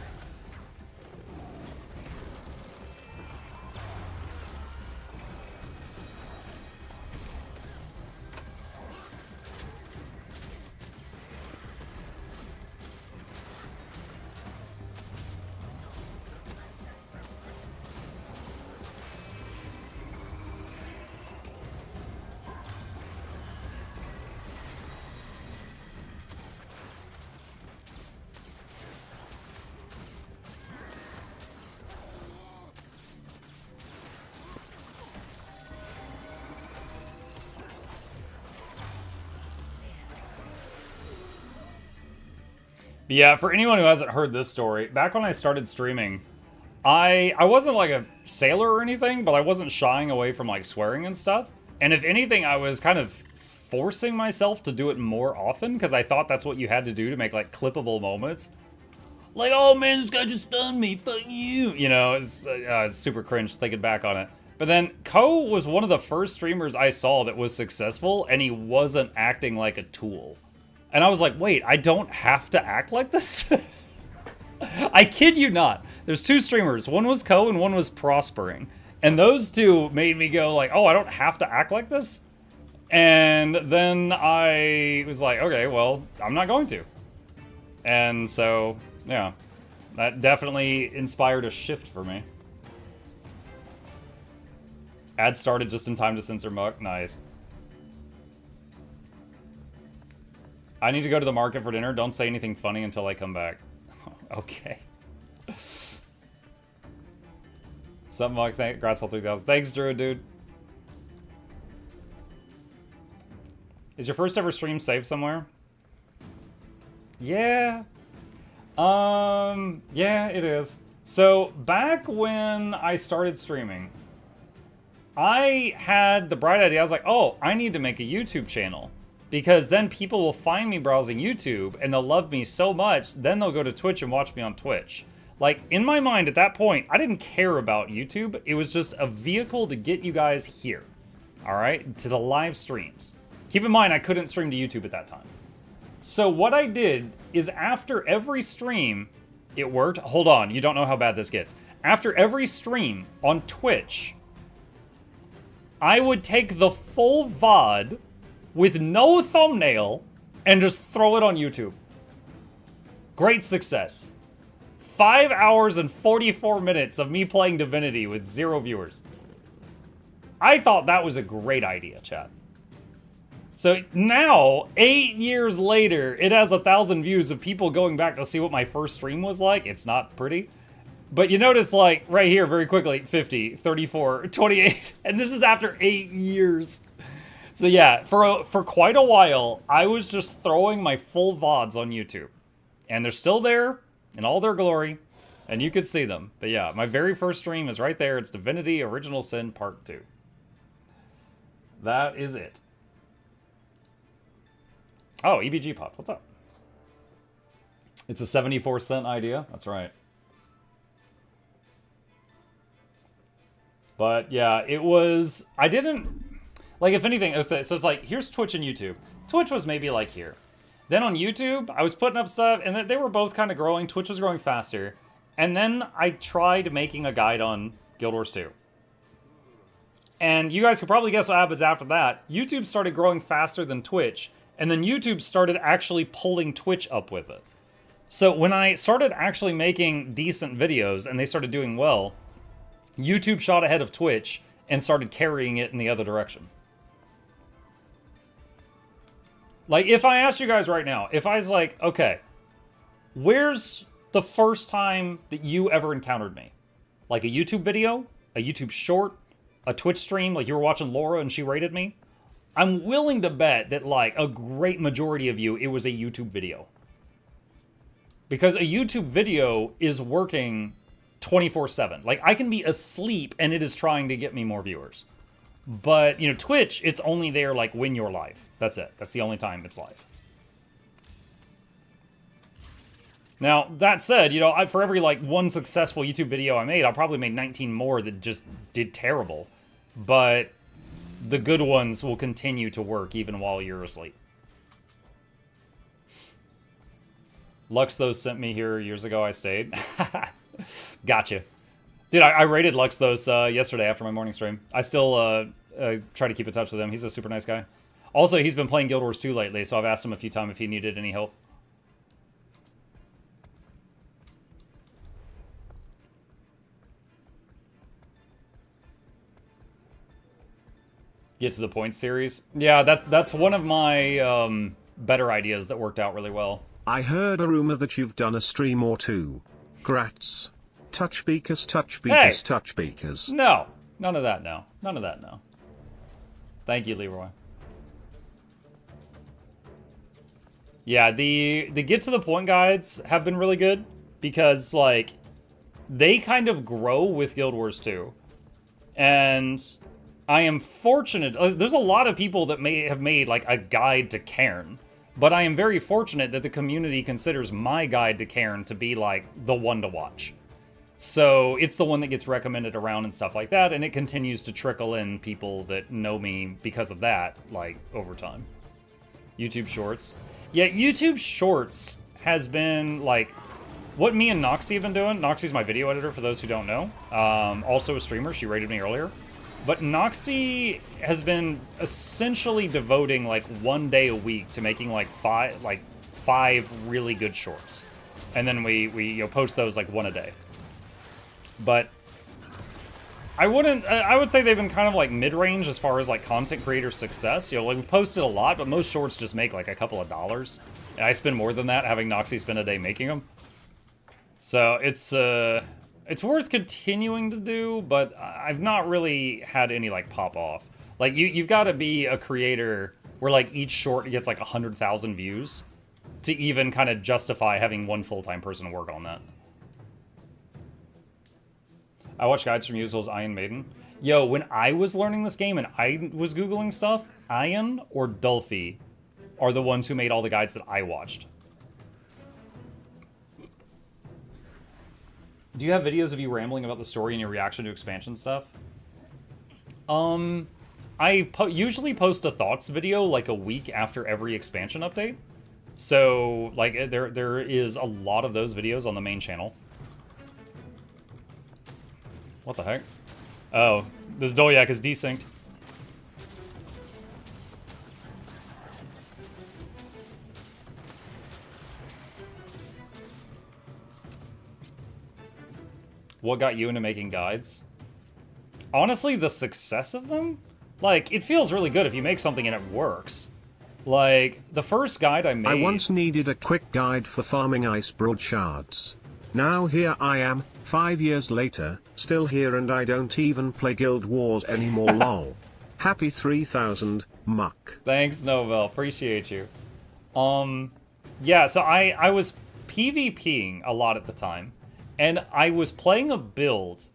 Yeah, for anyone who hasn't heard this story, back when I started streaming, I wasn't like a sailor or anything, but I wasn't shying away from like swearing and stuff. And if anything, I was kind of forcing myself to do it more often because I thought that's what you had to do to make like clippable moments. Like, oh man, this guy just stunned me, fuck you. You know, it's super cringe thinking back on it. But then Ko was one of the first streamers I saw that was successful, and he wasn't acting like a tool. And I was like, wait, I don't have to act like this? I kid you not. There's two streamers. One was Ko and one was Prospering. And those two made me go like, oh, I don't have to act like this? And then I was like, okay, well, I'm not going to. And so, yeah, that definitely inspired a shift for me. Ad started just in time to censor Muck. Nice. I need to go to the market for dinner. Don't say anything funny until I come back. Okay. Sup, Muck? Grassall 3000. Thanks, Drew, dude. Is your first ever stream saved somewhere? Yeah. Yeah, it is. So, back when I started streaming, I had the bright idea. I was like, oh, I need to make a YouTube channel. Because then people will find me browsing YouTube, and they'll love me so much, then they'll go to Twitch and watch me on Twitch. Like, in my mind at that point, I didn't care about YouTube. It was just a vehicle to get you guys here, all right, to the live streams. Keep in mind, I couldn't stream to YouTube at that time. So what I did is after every stream, it worked. Hold on, you don't know how bad this gets. After every stream on Twitch, I would take the full VOD with no thumbnail, and just throw it on YouTube. Great success. 5 hours and 44 minutes of me playing Divinity with 0 viewers. I thought that was a great idea, chat. So now, 8 years later, it has 1,000 views of people going back to see what my first stream was like. It's not pretty. But you notice, like, right here, very quickly, 50, 34, 28, and this is after 8 years. So yeah, for quite a while, I was just throwing my full VODs on YouTube. And they're still there, in all their glory, and you could see them. But yeah, my very first stream is right there. It's Divinity Original Sin Part 2. That is it. Oh, EBG popped. What's up? It's a 74-cent idea. That's right. But yeah, it was... I didn't... Like, if anything, so it's like, here's Twitch and YouTube. Twitch was maybe like here. Then on YouTube, I was putting up stuff, and they were both kind of growing. Twitch was growing faster. And then I tried making a guide on Guild Wars 2. And you guys could probably guess what happens after that. YouTube started growing faster than Twitch, and then YouTube started actually pulling Twitch up with it. So when I started actually making decent videos, and they started doing well, YouTube shot ahead of Twitch and started carrying it in the other direction. Like, if I asked you guys right now, if I was like, okay, where's the first time that you ever encountered me? Like a YouTube video, a YouTube short, a Twitch stream, like you were watching Laura and she rated me? I'm willing to bet that, like, a great majority of you, it was a YouTube video. Because a YouTube video is working 24/7. Like, I can be asleep and it is trying to get me more viewers. But, you know, Twitch, it's only there, like, when you're live. That's it. That's the only time it's live. Now, that said, you know, for every, like, one successful YouTube video I made, I'll probably make 19 more that just did terrible. But the good ones will continue to work even while you're asleep. Luxthos sent me here years ago. I stayed. Gotcha. Dude, I raided Luxthos yesterday after my morning stream. I still try to keep in touch with him. He's a super nice guy. Also, he's been playing Guild Wars 2 lately, so I've asked him a few times if he needed any help. Get to the point series. Yeah, that's one of my better ideas that worked out really well. I heard a rumor that you've done a stream or two. Grats. Touch beakers, touch beakers, touch beakers. No. None of that, no. None of that, no. Thank you, Leroy. Yeah, the get to the point guides have been really good because, like, they kind of grow with Guild Wars 2. And I am fortunate. There's a lot of people that may have made, like, a guide to Cairn. But I am very fortunate that the community considers my guide to Cairn to be, like, the one to watch. So it's the one that gets recommended around and stuff like that, and it continues to trickle in people that know me because of that, like, over time. YouTube Shorts. Yeah, YouTube Shorts has been, like, what me and Noxxi have been doing. Noxxi's my video editor, for those who don't know. Also a streamer. She rated me earlier. But Noxxi has been essentially devoting, like, 1 day a week to making, like, five really good shorts. And then we you know, post those, like, one a day. But I would say they've been kind of, like, mid-range as far as, like, content creator success. You know, like, we've posted a lot, but most shorts just make, like, a couple of dollars. And I spend more than that having Noxxi spend a day making them. So it's worth continuing to do, but I've not really had any, like, pop off. Like, you've got to be a creator where, like, each short gets, like, 100,000 views to even kind of justify having one full-time person to work on that. I watch guides from you as well as Iron Maiden. Yo, when I was learning this game and I was Googling stuff, Ian or Dulphy are the ones who made all the guides that I watched. Do you have videos of you rambling about the story and your reaction to expansion stuff? I usually post a thoughts video like a week after every expansion update. So, like, there is a lot of those videos on the main channel. What the heck? Oh, this Dolyak is desynced. What got you into making guides? Honestly, the success of them? Like, it feels really good if you make something and it works. Like, the first guide I made... I once needed a quick guide for farming ice broad shards. Now here I am, 5 years later, still here and I don't even play Guild Wars anymore lol. Happy 3000, Muck. Thanks, Novel. Appreciate you. Yeah, so I was PvPing a lot at the time. And I was playing a build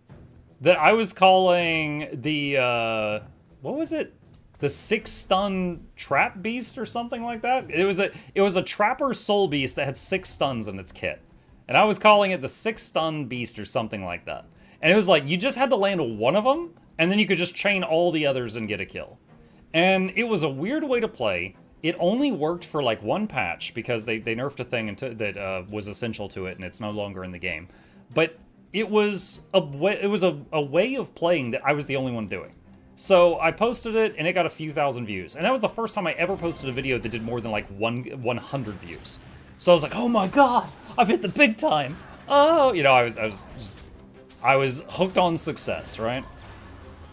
that I was calling the, what was it? The 6-stun trap beast or something like that? It was a trapper soul beast that had 6 stuns in its kit. And I was calling it the 6-stun beast or something like that. And it was like, you just had to land one of them, and then you could just chain all the others and get a kill. And it was a weird way to play. It only worked for like one patch because they nerfed a thing that was essential to it, and it's no longer in the game. But it was a way of playing that I was the only one doing. So I posted it, and it got a few thousand views. And that was the first time I ever posted a video that did more than like 100 views. So I was like, oh my god, I've hit the big time. Oh, you know, I was hooked on success, right?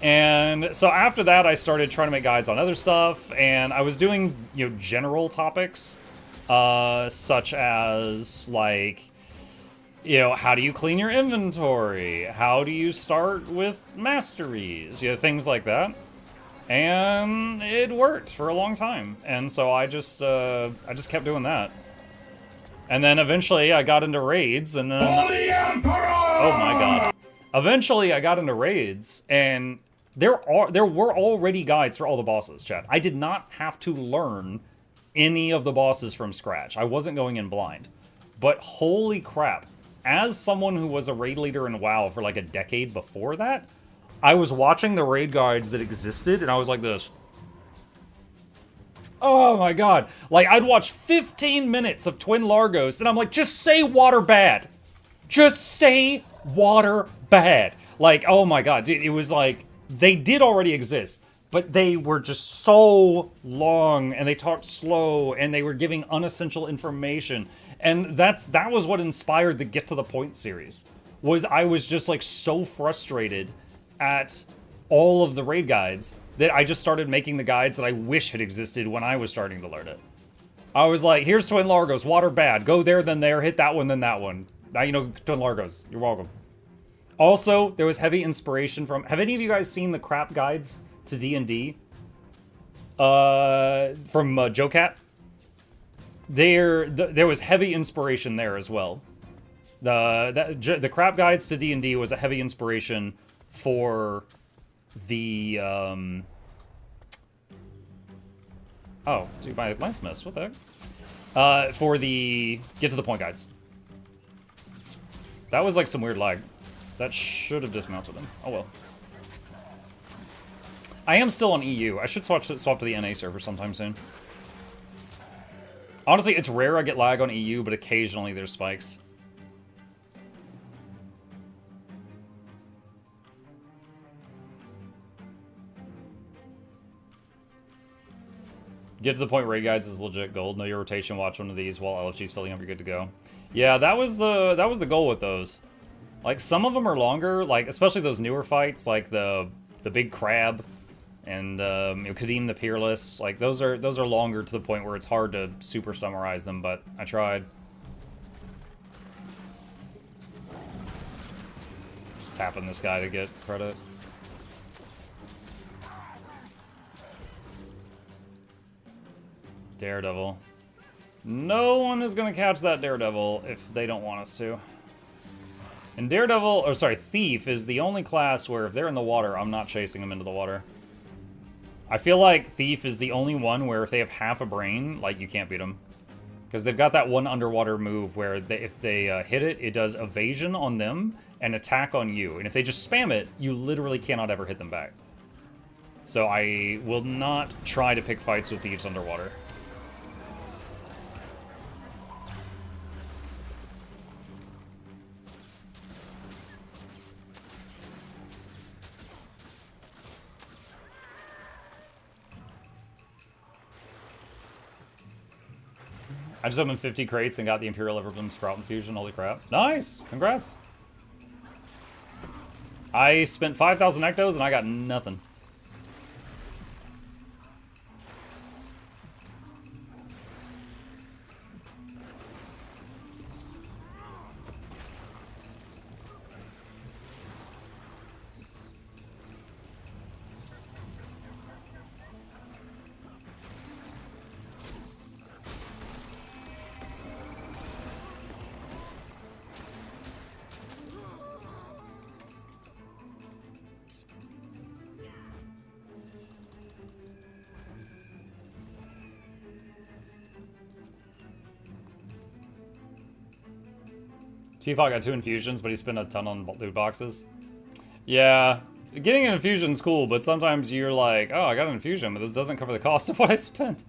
And so after that, I started trying to make guides on other stuff, and I was doing, you know, general topics, such as, like, you know, how do you clean your inventory? How do you start with masteries? You know, things like that. And it worked for a long time, and so I just kept doing that. And then eventually I got into raids, and then... Oh my god. Eventually I got into raids, and there were already guides for all the bosses, chat. I did not have to learn any of the bosses from scratch. I wasn't going in blind. But holy crap. As someone who was a raid leader in WoW for like a decade before that, I was watching the raid guides that existed, and I was like this. Oh my god. Like, I'd watch 15 minutes of Twin Largos, and I'm like, just say water bad. Just say water bad. Like, oh my god. Dude, it was like, they did already exist, but they were just so long, and they talked slow, and they were giving unessential information. And that was what inspired the Get to the Point series. I was just like so frustrated at all of the raid guides that I just started making the guides that I wish had existed when I was starting to learn it. I was like, here's Twin Largos, water bad. Go there, then there, hit that one, then that one. Now you know Twin Largos. You're welcome. Also, there was heavy inspiration from... Have any of you guys seen the crap guides to D&D? From JoeCat? There was heavy inspiration there as well. The crap guides to D&D was a heavy inspiration for the... Oh, dude, my lance missed. What the heck? For the Get to the Point guides. That was like some weird lag. That should have dismounted him. Oh well. I am still on EU. I should swap to the NA server sometime soon. Honestly, it's rare I get lag on EU, but occasionally there's spikes. Get to the Point raid guides is legit gold. Know your rotation, watch one of these while LFG's filling up, you're good to go. Yeah, that was the goal with those. Like, some of them are longer, like, especially those newer fights, like the big crab and Kadim the Peerless. Like, those are longer to the point where it's hard to super summarize them, but I tried. Just tapping this guy to get credit. Daredevil. No one is gonna catch that Daredevil if they don't want us to. And Daredevil, or sorry, Thief is the only class where if they're in the water, I'm not chasing them into the water. I feel like Thief is the only one where if they have half a brain, like, you can't beat them. Because they've got that one underwater move where if they hit it, it does evasion on them and attack on you. And if they just spam it, you literally cannot ever hit them back. So I will not try to pick fights with Thieves underwater. I just opened 50 crates and got the Imperial Everbloom Sprout Infusion. Holy crap. Nice! Congrats! I spent 5,000 Ectos and I got nothing. Teapot got 2 infusions, but he spent a ton on loot boxes. Yeah, getting an infusion's cool, but sometimes you're like, oh, I got an infusion, but this doesn't cover the cost of what I spent.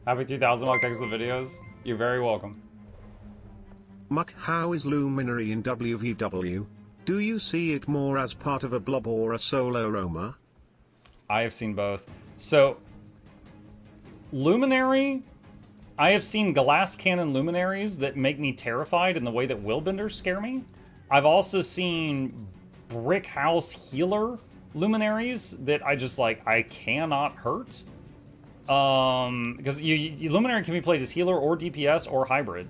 Happy 2000, Mike. Thanks for the videos. You're very welcome. Muck, how is Luminary in WVW? Do you see it more as part of a blob or a solo roamer? I have seen both. So, Luminary, I have seen glass cannon luminaries that make me terrified in the way that willbenders scare me. I've also seen brick house healer luminaries that I just like, I cannot hurt. Because Luminary can be played as healer or DPS or hybrid.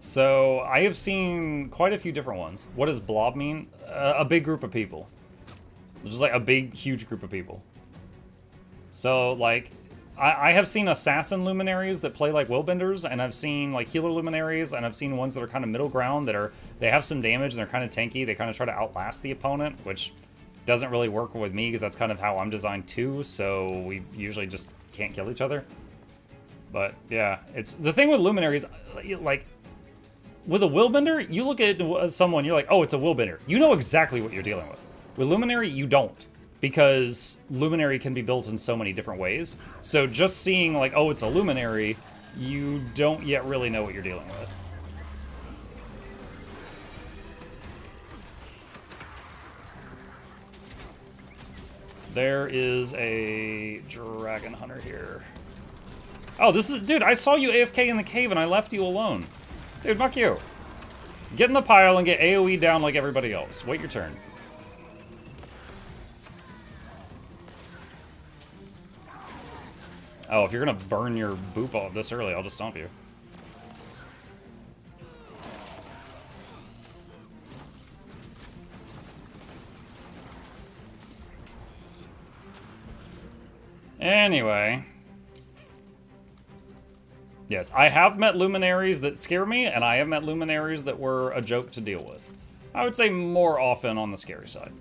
So I have seen quite a few different ones. What does blob mean? A big group of people. Just like a big, huge group of people. So like, I have seen assassin luminaries that play like willbenders, and I've seen like healer luminaries, and I've seen ones that are kind of middle ground that they have some damage and they're kind of tanky. They kind of try to outlast the opponent, which doesn't really work with me because that's kind of how I'm designed too. So we usually just can't kill each other. But yeah, it's the thing with luminaries, like with a willbender, you look at someone, you're like, oh, it's a willbender. You know exactly what you're dealing with. With luminary, you don't. Because luminary can be built in so many different ways. So just seeing like, oh, it's a luminary, you don't yet really know what you're dealing with. There is a dragon hunter here. Oh, this is, dude, I saw you AFK in the cave and I left you alone. Dude, fuck you. Get in the pile and get AoE down like everybody else. Wait your turn. Oh, if you're gonna burn your boop off this early, I'll just stomp you. Anyway. Yes, I have met luminaries that scare me, and I have met luminaries that were a joke to deal with. I would say more often on the scary side.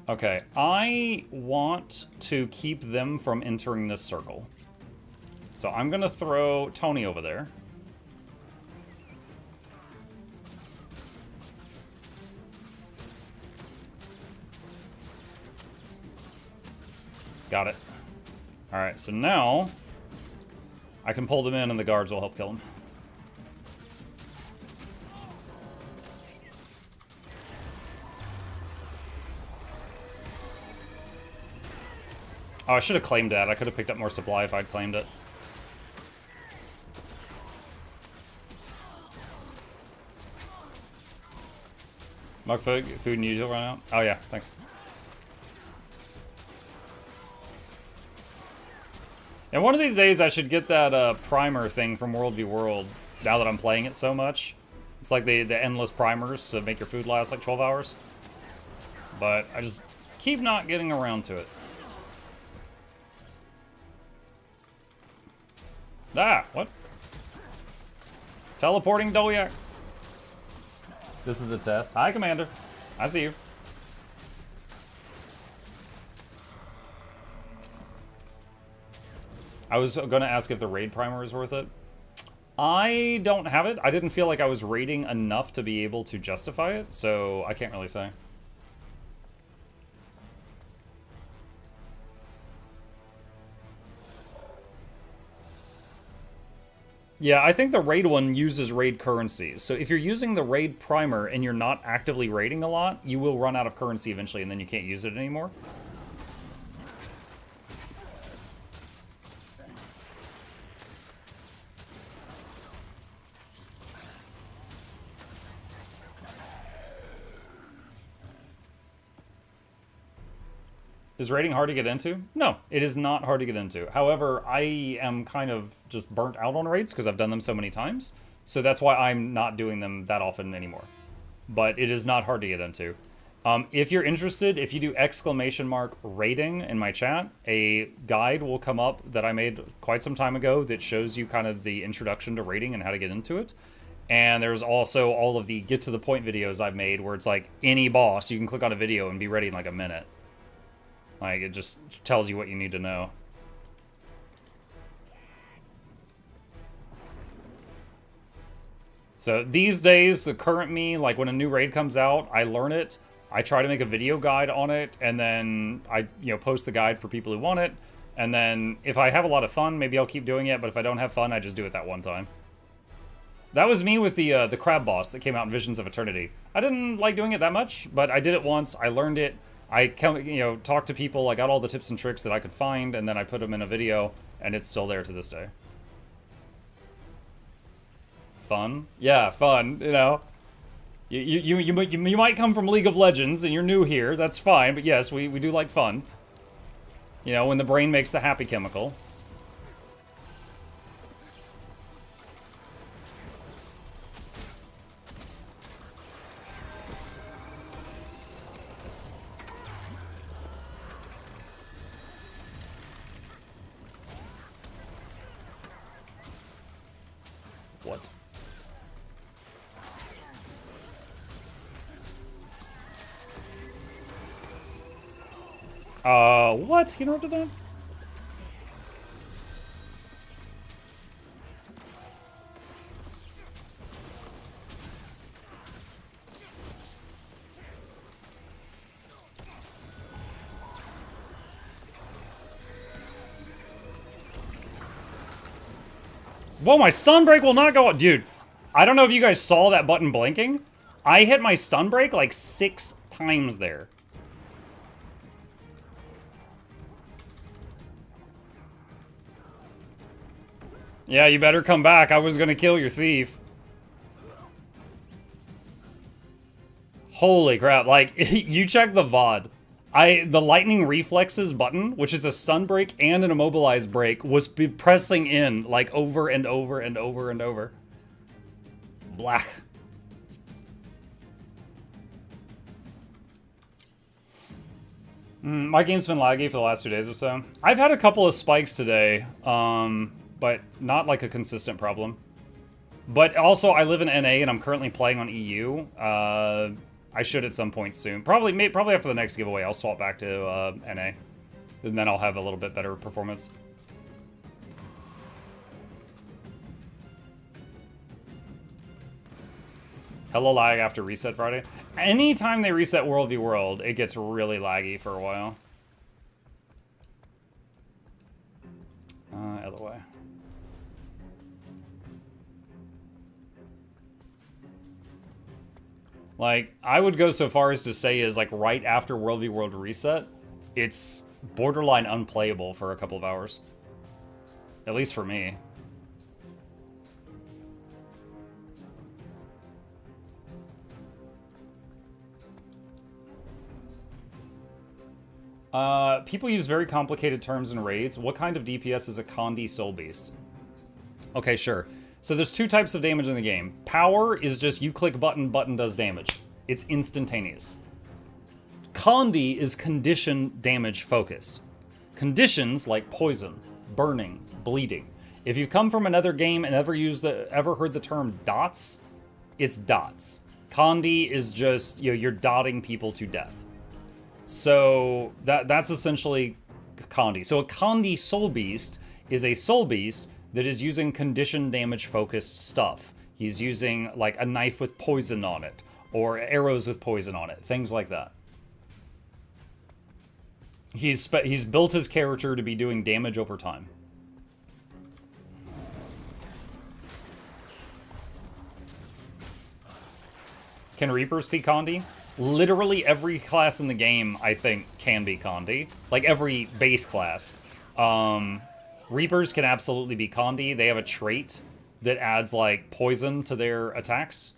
Okay, I want to keep them from entering this circle. So I'm gonna throw Tony over there. Got it. Alright, so now I can pull them in and the guards will help kill them. Oh, I should have claimed that. I could have picked up more supply if I'd claimed it. Mug food and usual run out? Oh yeah, thanks. And one of these days I should get that primer thing from World v World, now that I'm playing it so much. It's like the endless primers to make your food last like 12 hours. But I just keep not getting around to it. Ah, what? Teleporting Dolyak. This is a test. Hi, Commander. I see you. I was going to ask if the raid primer is worth it. I don't have it. I didn't feel like I was raiding enough to be able to justify it, so I can't really say. Yeah, I think the raid one uses raid currencies. So if you're using the raid primer and you're not actively raiding a lot, you will run out of currency eventually and then you can't use it anymore. Is raiding hard to get into? No, it is not hard to get into. However, I am kind of just burnt out on raids because I've done them so many times. So that's why I'm not doing them that often anymore. But it is not hard to get into. If you're interested, if you do !raiding in my chat, a guide will come up that I made quite some time ago that shows you kind of the introduction to raiding and how to get into it. And there's also all of the get to the point videos I've made where it's like any boss, you can click on a video and be ready in like a minute. Like, it just tells you what you need to know. So these days, the current me, like when a new raid comes out, I learn it, I try to make a video guide on it, and then I, post the guide for people who want it. And then if I have a lot of fun, maybe I'll keep doing it, but if I don't have fun, I just do it that one time. That was me with the crab boss that came out in Visions of Eternity. I didn't like doing it that much, but I did it once, I learned it. I talked to people, I got all the tips and tricks that I could find, and then I put them in a video, and it's still there to this day. Fun? Yeah, fun, You might come from League of Legends, and you're new here, that's fine, but yes, we do like fun. When the brain makes the happy chemical. What? What? You know what to do? Whoa, my stun break will not go up. Dude, I don't know if you guys saw that button blinking. I hit my stun break like 6 times there. Yeah, you better come back. I was gonna kill your thief. Holy crap, like, you check the VOD. The lightning reflexes button, which is a stun break and an immobilize break, was pressing in, like, over and over and over and over. Blah. My game's been laggy for the last 2 days or so. I've had a couple of spikes today, but not like a consistent problem. But also, I live in NA and I'm currently playing on EU. I should at some point soon. Probably after the next giveaway, I'll swap back to NA. And then I'll have a little bit better performance. Hello lag after reset Friday. Anytime they reset World v World, it gets really laggy for a while. Other way. Like, I would go so far as to say is, like, right after World v World reset, it's borderline unplayable for a couple of hours. At least for me. People use very complicated terms in raids. What kind of DPS is a Condi Soul Beast? Okay, sure. So there's 2 types of damage in the game. Power is just you click button, button does damage. It's instantaneous. Condi is condition damage focused. Conditions like poison, burning, bleeding. If you've come from another game and ever heard the term dots, it's dots. Condi is just, you know, you're dotting people to death. So that's essentially Condi. So a Condi Soul Beast is a Soul Beast that is using condition damage focused stuff. He's using like a knife with poison on it, or arrows with poison on it, things like that. He's built his character to be doing damage over time. Can Reapers be Condi? Literally every class in the game, I think, can be Condi. Like every base class. Reapers can absolutely be Condi. They have a trait that adds, like, poison to their attacks.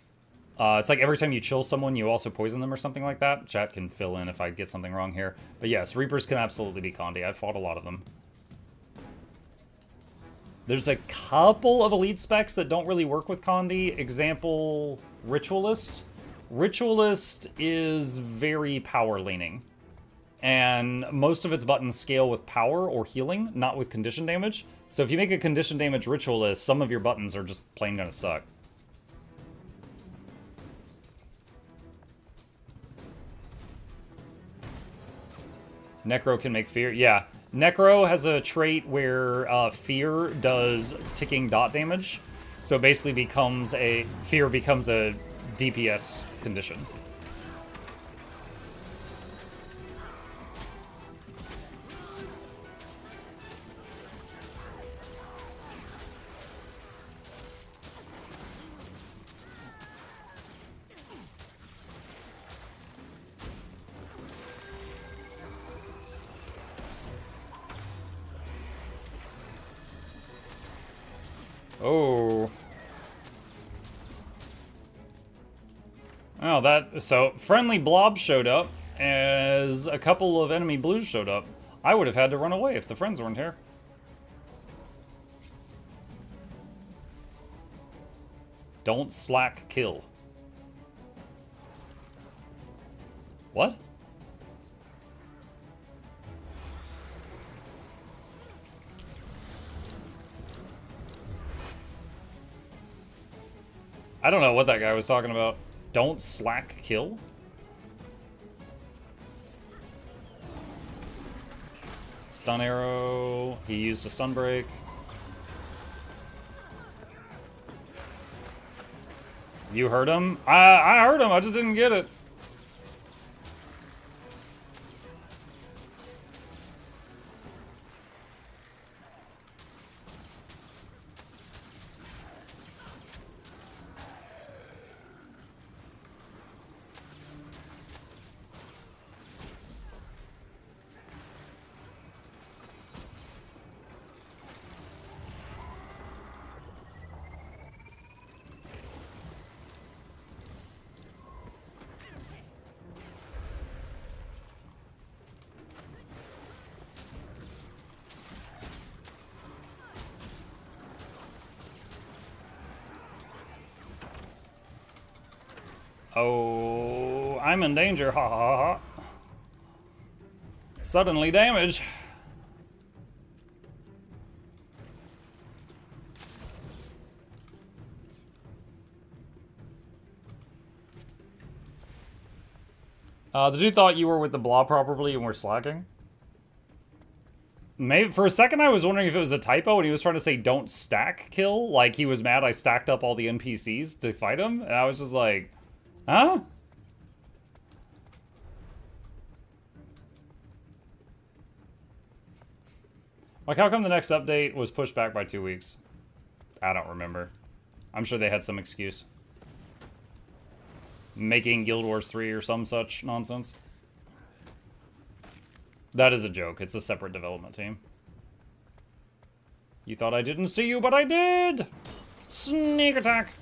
It's like every time you chill someone, you also poison them or something like that. Chat can fill in if I get something wrong here. But yes, Reapers can absolutely be Condi. I've fought a lot of them. There's a couple of elite specs that don't really work with Condi. Example, Ritualist. Ritualist is very power-leaning. And most of its buttons scale with power or healing, not with condition damage. So if you make a condition damage Ritualist, some of your buttons are just plain gonna suck. Necro can make fear. Yeah, Necro has a trait where fear does ticking dot damage. So it basically becomes fear becomes a DPS condition. Oh. Oh, so friendly blob showed up as a couple of enemy blues showed up. I would have had to run away if the friends weren't here. Don't slack kill. What? don't know what that guy was talking about. Don't slack kill? Stun arrow. He used a stun break. You heard him? I heard him, I just didn't get it. Oh, I'm in danger, ha ha ha. Suddenly damage. The dude thought you were with the blob probably and we're slacking. Maybe for a second I was wondering if it was a typo and he was trying to say don't stack kill. Like he was mad I stacked up all the NPCs to fight him. And I was just like, huh? Like, how come the next update was pushed back by 2 weeks? I don't remember. I'm sure they had some excuse. Making Guild Wars 3 or some such nonsense. That is a joke. It's a separate development team. You thought I didn't see you, but I did! Sneak attack!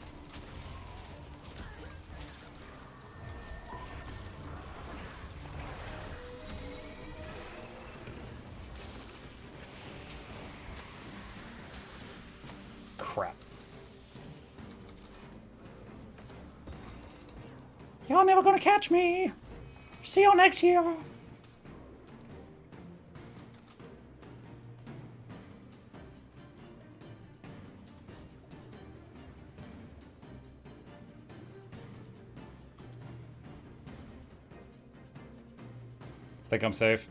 Crap. You're never gonna catch me! See you next year! Think I'm safe.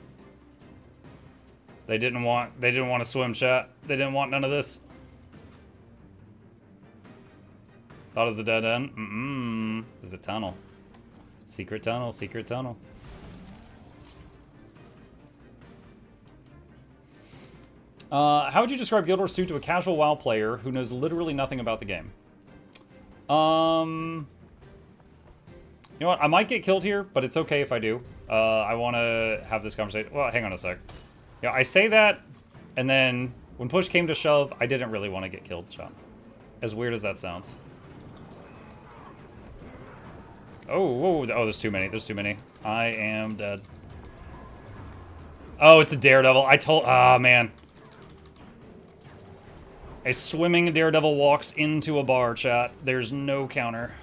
They didn't want to swim, chat. They didn't want none of this. Thought it was a dead end. There's a tunnel. Secret tunnel, secret tunnel. How would you describe Guild Wars 2 to a casual WoW player who knows literally nothing about the game? You know what? I might get killed here, but it's okay if I do. I want to have this conversation. Well, hang on a sec. Yeah, I say that, and then when push came to shove, I didn't really want to get killed, John. As weird as that sounds. Oh, there's too many. There's too many. I am dead. Oh, it's a daredevil. Ah, man. A swimming daredevil walks into a bar, chat. There's no counter.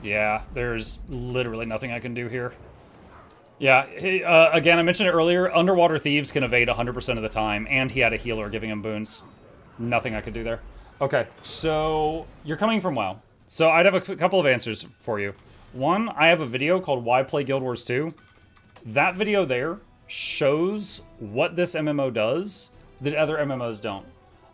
Yeah, there's literally nothing I can do here. Yeah, again, I mentioned it earlier, Underwater Thieves can evade 100% of the time, and he had a healer giving him boons. Nothing I could do there. Okay, so you're coming from WoW. So I'd have a couple of answers for you. One, I have a video called Why Play Guild Wars 2. That video there shows what this MMO does that other MMOs don't.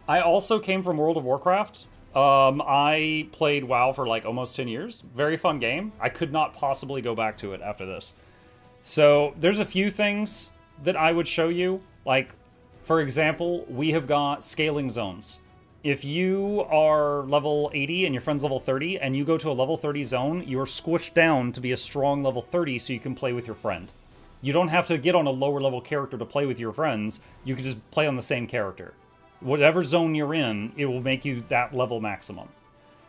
I also came from World of Warcraft. I played WoW for like almost 10 years. Very fun game. I could not possibly go back to it after this. So there's a few things that I would show you. Like, for example, we have got scaling zones. If you are level 80 and your friend's level 30 and you go to a level 30 zone, you are squished down to be a strong level 30 so you can play with your friend. You don't have to get on a lower level character to play with your friends. You can just play on the same character. Whatever zone you're in, it will make you that level maximum.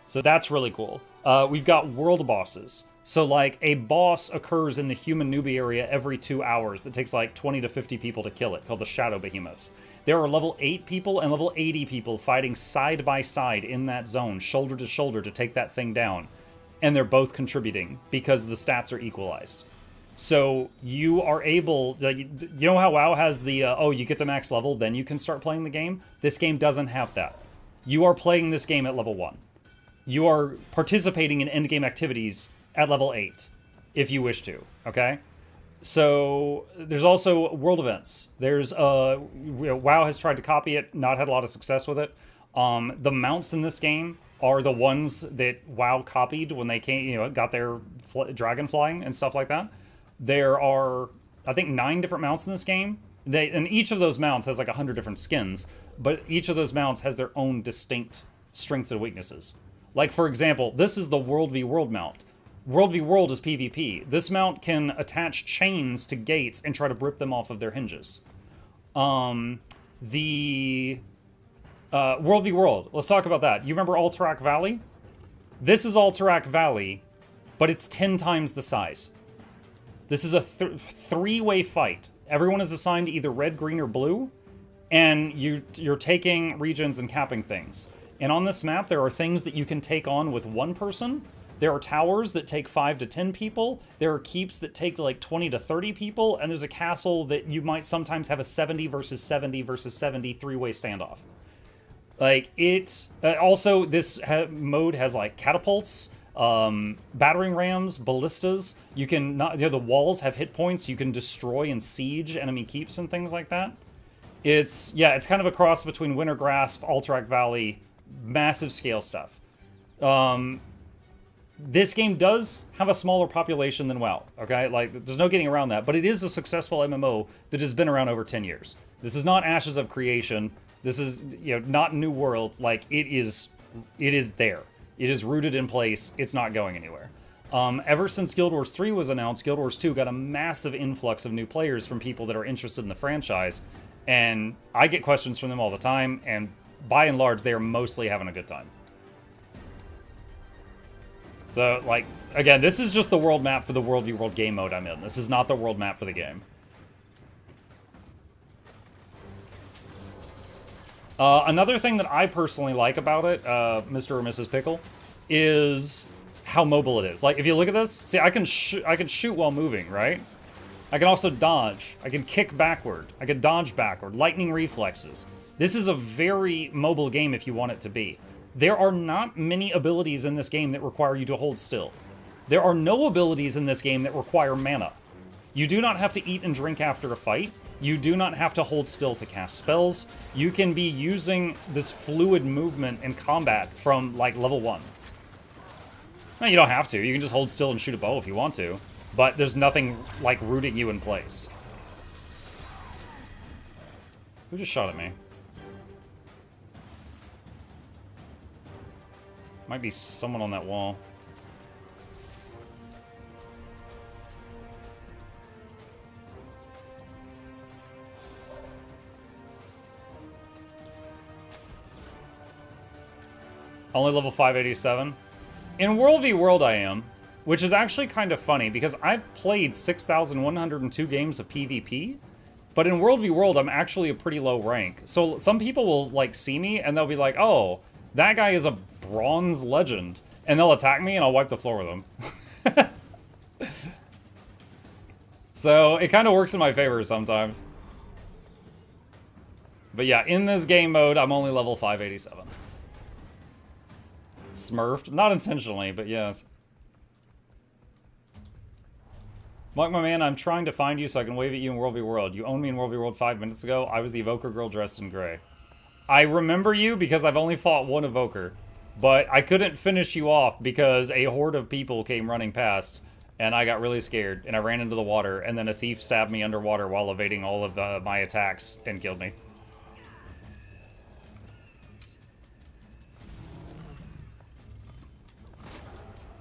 So that's really cool. We've got world bosses. So like a boss occurs in the human newbie area every 2 hours that takes like 20 to 50 people to kill it, called the Shadow Behemoth. There are level 8 people and level 80 people fighting side by side in that zone, shoulder to take that thing down. And they're both contributing because the stats are equalized. So you are able, like, you know how WoW has the, oh, you get to max level, then you can start playing the game? This game doesn't have that. You are playing this game at level 1. You are participating in endgame activities at level 8, if you wish to, okay? So there's also world events. There's, WoW has tried to copy it, not had a lot of success with it. The mounts in this game are the ones that WoW copied when they came, got their dragon flying and stuff like that. There are, I think, 9 different mounts in this game. And each of those mounts has like 100 different skins, but each of those mounts has their own distinct strengths and weaknesses. Like, for example, this is the World v World mount. World v World is PvP. This mount can attach chains to gates and try to rip them off of their hinges. World v World, let's talk about that. You remember Alterac Valley? This is Alterac Valley, but it's 10 times the size. This is a three-way fight. Everyone is assigned either red, green, or blue, and you're taking regions and capping things. And on this map, there are things that you can take on with one person. There are towers that take 5 to 10 people. There are keeps that take like 20 to 30 people, and there's a castle that you might sometimes have a 70 versus 70 versus 70 three-way standoff. Like, it... also, this mode has, like, catapults, battering rams, ballistas. You can... the walls have hit points. You can destroy and siege enemy keeps and things like that. It's... yeah, it's kind of a cross between Winter Grasp, Alterac Valley, massive scale stuff. This game does have a smaller population than WoW, okay? Like, there's no getting around that. But it is a successful MMO that has been around over 10 years. This is not Ashes of Creation. This is, not New World. Like, it is there. It is rooted in place. It's not going anywhere. Ever since Guild Wars 3 was announced, Guild Wars 2 got a massive influx of new players from people that are interested in the franchise. And I get questions from them all the time, and by and large, they are mostly having a good time. So, like, again, this is just the world map for the World v World game mode I'm in. This is not the world map for the game. Another thing that I personally like about it, Mr. or Mrs. Pickle, is how mobile it is. Like, if you look at this, see, I can shoot while moving, right? I can also dodge. I can kick backward. I can dodge backward. Lightning reflexes. This is a very mobile game if you want it to be. There are not many abilities in this game that require you to hold still. There are no abilities in this game that require mana. You do not have to eat and drink after a fight. You do not have to hold still to cast spells. You can be using this fluid movement in combat from, like, level 1. No, you don't have to. You can just hold still and shoot a bow if you want to. But there's nothing, like, rooting you in place. Who just shot at me? Might be someone on that wall. Only level 587. In World v World I am, which is actually kind of funny because I've played 6,102 games of PvP, but in World v World I'm actually a pretty low rank. So some people will, like, see me and they'll be like, oh, that guy is a bronze legend. And they'll attack me and I'll wipe the floor with them. So it kind of works in my favor sometimes. But yeah, in this game mode, I'm only level 587. Smurfed. Not intentionally, but yes. Mark, my man, I'm trying to find you so I can wave at you in World v World. You owned me in World v World 5 minutes ago. I was the Evoker girl dressed in gray. I remember you because I've only fought one Evoker. But I couldn't finish you off because a horde of people came running past. And I got really scared. And I ran into the water. And then a thief stabbed me underwater while evading all of my attacks and killed me.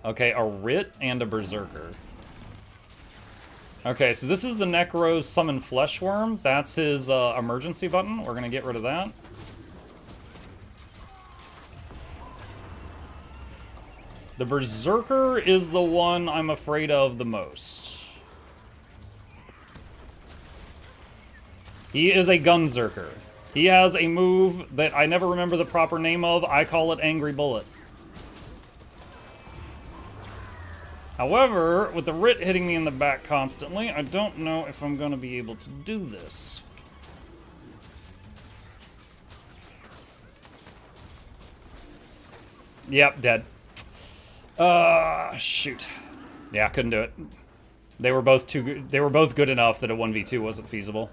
Okay, a Writ and a Berserker. Okay, so this is the Necro's Summon Fleshworm. That's his emergency button. We're gonna get rid of that. The Berserker is the one I'm afraid of the most. He is a Gunzerker. He has a move that I never remember the proper name of. I call it Angry Bullet. However, with the Rit hitting me in the back constantly, I don't know if I'm going to be able to do this. Yep, dead. Shoot. Yeah, couldn't do it. They were both too good. They were both good enough that a 1v2 wasn't feasible.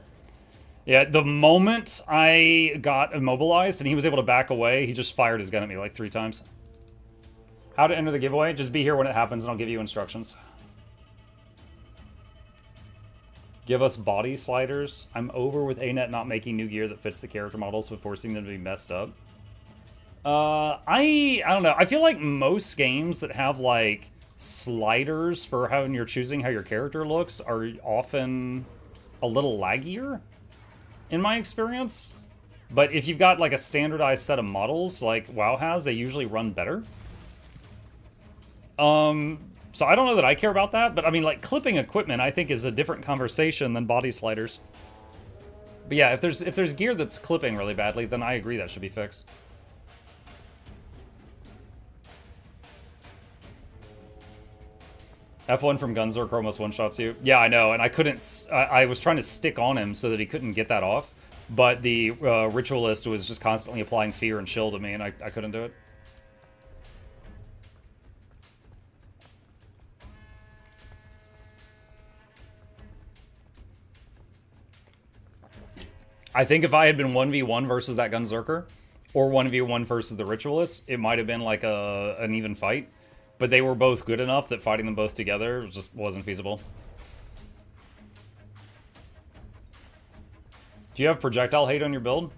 Yeah, the moment I got immobilized and he was able to back away, he just fired his gun at me like 3 times. How to enter the giveaway? Just be here when it happens and I'll give you instructions. Give us body sliders. I'm over with ANET not making new gear that fits the character models but forcing them to be messed up. I don't know. I feel like most games that have like sliders for how you're choosing how your character looks are often a little laggier in my experience. But if you've got like a standardized set of models like WoW has, they usually run better. So I don't know that I care about that, but I mean like clipping equipment I think is a different conversation than body sliders. But yeah, if there's gear that's clipping really badly, then I agree that should be fixed. F1 from Gunzerk almost one-shots you. Yeah, I know, and I couldn't... I was trying to stick on him so that he couldn't get that off, but the Ritualist was just constantly applying fear and chill to me, and I couldn't do it. I think if I had been 1v1 versus that Gunzerker, or 1v1 versus the Ritualist, it might have been like an even fight. But they were both good enough that fighting them both together just wasn't feasible. Do you have projectile hate on your build?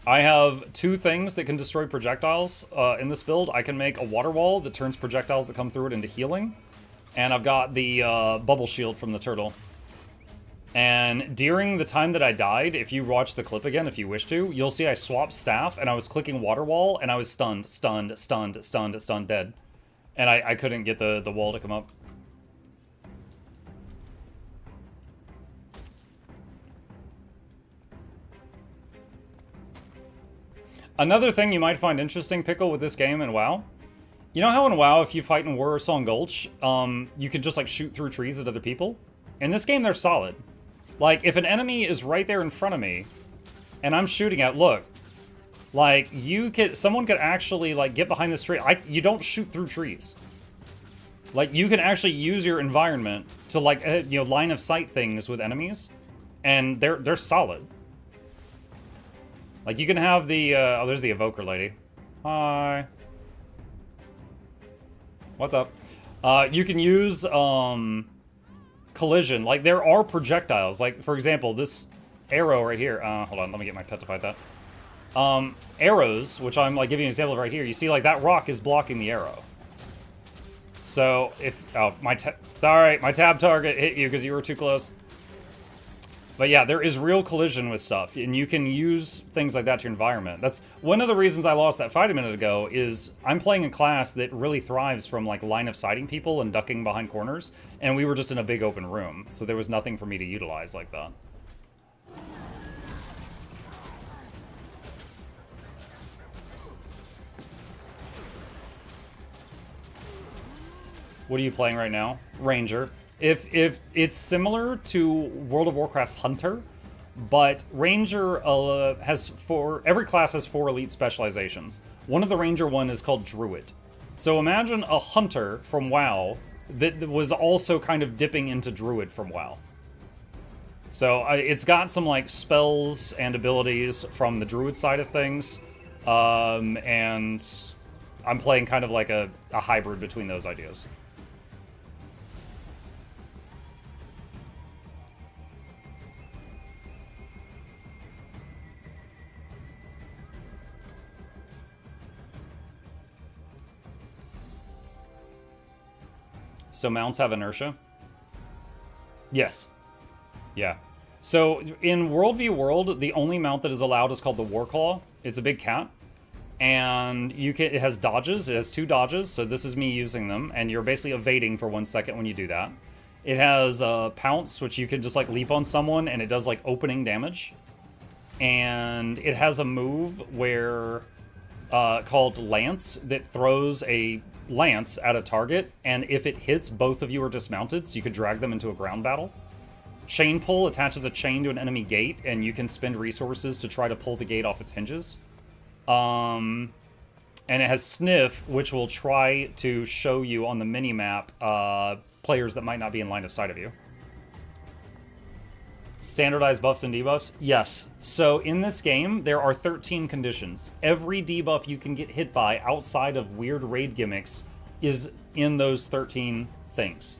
I have 2 things that can destroy projectiles in this build. I can make a water wall that turns projectiles that come through it into healing. And I've got the bubble shield from the turtle. And during the time that I died, if you watch the clip again, if you wish to, you'll see I swapped staff and I was clicking water wall and I was stunned, dead. And I couldn't get the wall to come up. Another thing you might find interesting, Pickle, with this game in WoW. You know how in WoW, if you fight in Wursong Gulch, you can just like shoot through trees at other people? In this game, they're solid. Like, if an enemy is right there in front of me, and I'm shooting at, look, like, someone could actually, like, get behind this tree. You don't shoot through trees. Like, you can actually use your environment to, like, you know, line of sight things with enemies, and they're solid. Like, you can have the, oh, there's the Evoker lady. Hi. What's up? You can use, collision. Like, there are projectiles. Like, for example, this arrow right here. Hold on, let me get my pet to fight that. Arrows, which I'm, like, giving you an example of right here. You see, like, that rock is blocking the arrow. So, if... Oh, sorry, my tab target hit you because you were too close. But yeah, there is real collision with stuff, and you can use things like that to your environment. That's one of the reasons I lost that fight a minute ago, is I'm playing a class that really thrives from, like, line of sighting people and ducking behind corners, and we were just in a big open room, so there was nothing for me to utilize like that. What are you playing right now? Ranger. If it's similar to World of Warcraft's Hunter, but Ranger every class has 4 elite specializations. One of the Ranger one is called Druid. So imagine a Hunter from WoW that was also kind of dipping into Druid from WoW. So it's got some like spells and abilities from the Druid side of things, and I'm playing kind of like a hybrid between those ideas. So mounts have inertia? Yes. Yeah. So in World v World, the only mount that is allowed is called the Warclaw. It's a big cat. And it has dodges. It has 2 dodges, so this is me using them. And you're basically evading for 1 second when you do that. It has Pounce, which you can just like leap on someone and it does like opening damage. And it has a move where called Lance that throws a lance at a target, and if it hits, both of you are dismounted, so you could drag them into a ground battle. Chain pull attaches a chain to an enemy gate, and you can spend resources to try to pull the gate off its hinges. And it has sniff, which will try to show you on the mini-map players that might not be in line of sight of you. Standardized buffs and debuffs? Yes. So in this game, there are 13 conditions. Every debuff you can get hit by outside of weird raid gimmicks is in those 13 things.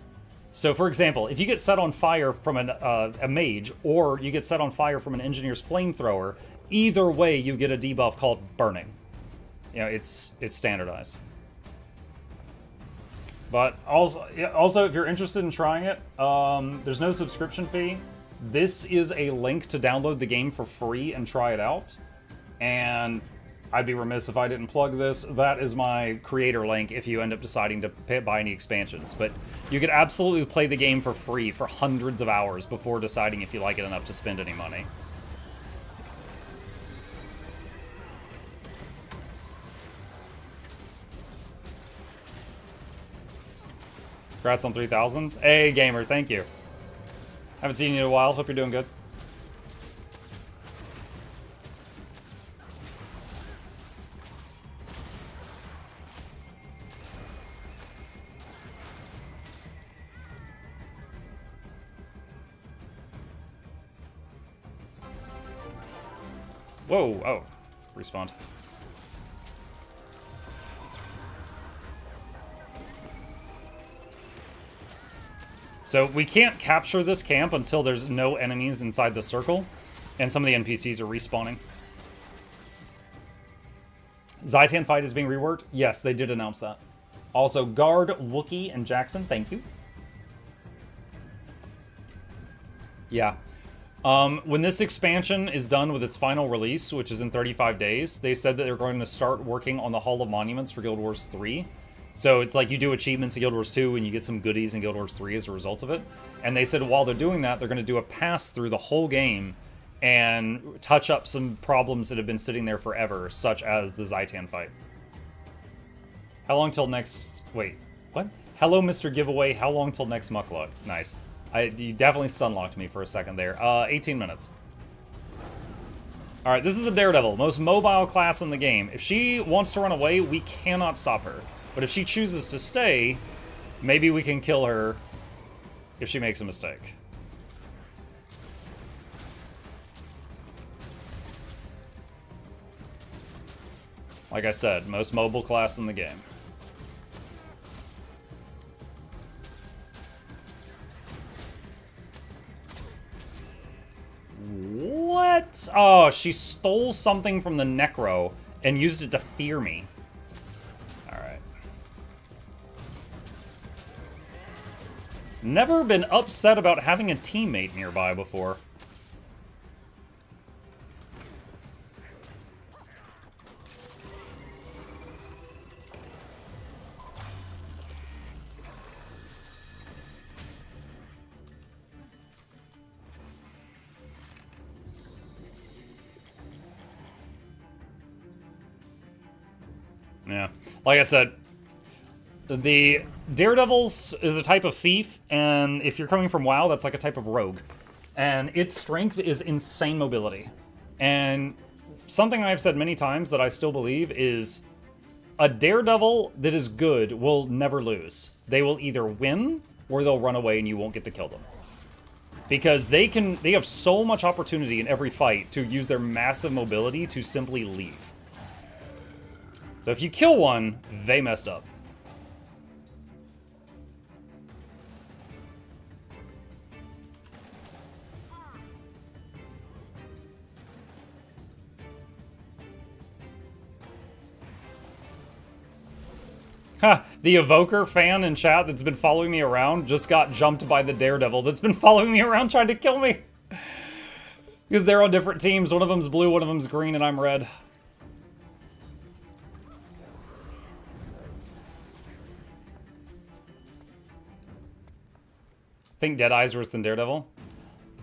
So for example, if you get set on fire from a mage, or you get set on fire from an engineer's flamethrower, either way you get a debuff called burning. You know, it's standardized. But also, if you're interested in trying it, there's no subscription fee. This is a link to download the game for free and try it out. And I'd be remiss if I didn't plug this. That is my creator link if you end up deciding to buy any expansions. But you could absolutely play the game for free for hundreds of hours before deciding if you like it enough to spend any money. Congrats on 3,000. Hey, gamer, thank you. Haven't seen you in a while. Hope you're doing good. Whoa, oh. Respawned. So we can't capture this camp until there's no enemies inside the circle, and some of the NPCs are respawning. Zaitan fight is being reworked? Yes, they did announce that. Also, Guard, Wookie, and Jackson, thank you. Yeah. When this expansion is done with its final release, which is in 35 days, they said that they're going to start working on the Hall of Monuments for Guild Wars 3. So it's like you do achievements in Guild Wars 2 and you get some goodies in Guild Wars 3 as a result of it. And they said while they're doing that, they're going to do a pass through the whole game and touch up some problems that have been sitting there forever, such as the Zaitan fight. How long till next... Wait, what? Hello, Mr. Giveaway. How long till next Mukluk? Nice. You definitely stunlocked me for a second there. 18 minutes. Alright, this is a Daredevil, most mobile class in the game. If she wants to run away, we cannot stop her. But if she chooses to stay, maybe we can kill her if she makes a mistake. Like I said, most mobile class in the game. What? Oh, she stole something from the Necro and used it to fear me. Alright. Never been upset about having a teammate nearby before. Yeah, like I said, the Daredevils is a type of thief, and if you're coming from WoW, that's like a type of rogue. And its strength is insane mobility. And something I've said many times that I still believe is a Daredevil that is good will never lose. They will either win, or they'll run away and you won't get to kill them. Because they have so much opportunity in every fight to use their massive mobility to simply leave. So if you kill one, they messed up. Ha! The Evoker fan in chat that's been following me around just got jumped by the Daredevil that's been following me around trying to kill me. Because they're on different teams. One of them's blue, one of them's green, and I'm red. Think Deadeye's worse than Daredevil?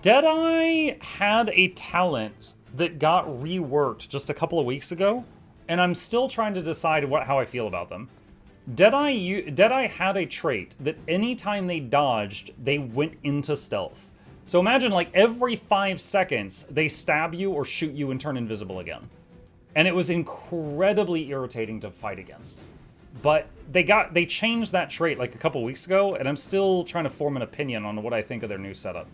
Deadeye had a talent that got reworked just a couple of weeks ago, and I'm still trying to decide how I feel about them. Deadeye had a trait that anytime they dodged, they went into stealth. So imagine, like, every 5 seconds, they stab you or shoot you and turn invisible again. And it was incredibly irritating to fight against. But they changed that trait like a couple weeks ago, and I'm still trying to form an opinion on what I think of their new setup.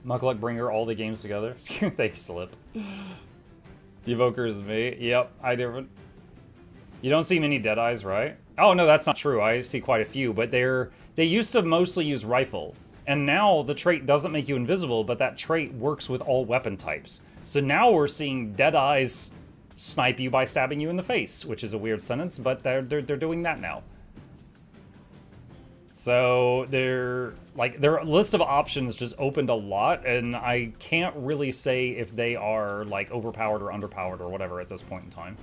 Mukluk Bringer all the games together. They slip. The Evoker is me. Yep, I didn't. You don't see many Deadeyes, right? Oh no, that's not true. I see quite a few, but they used to mostly use rifle. And now the trait doesn't make you invisible, but that trait works with all weapon types. So now we're seeing Deadeyes snipe you by stabbing you in the face, which is a weird sentence, but they're doing that now. So their list of options just opened a lot, and I can't really say if they are like overpowered or underpowered or whatever at this point in time.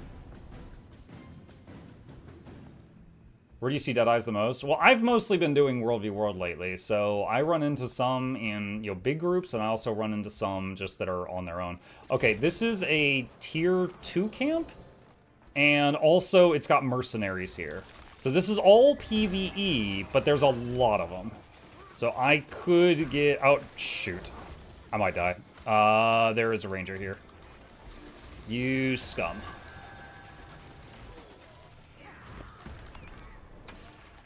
Where do you see Deadeyes the most? Well, I've mostly been doing World v World lately, so I run into some in, you know, big groups, and I also run into some just that are on their own. Okay, this is a tier 2 camp, and also it's got mercenaries here. So this is all PvE, but there's a lot of them. So I could get... Oh, shoot. I might die. There is a ranger here. You scum.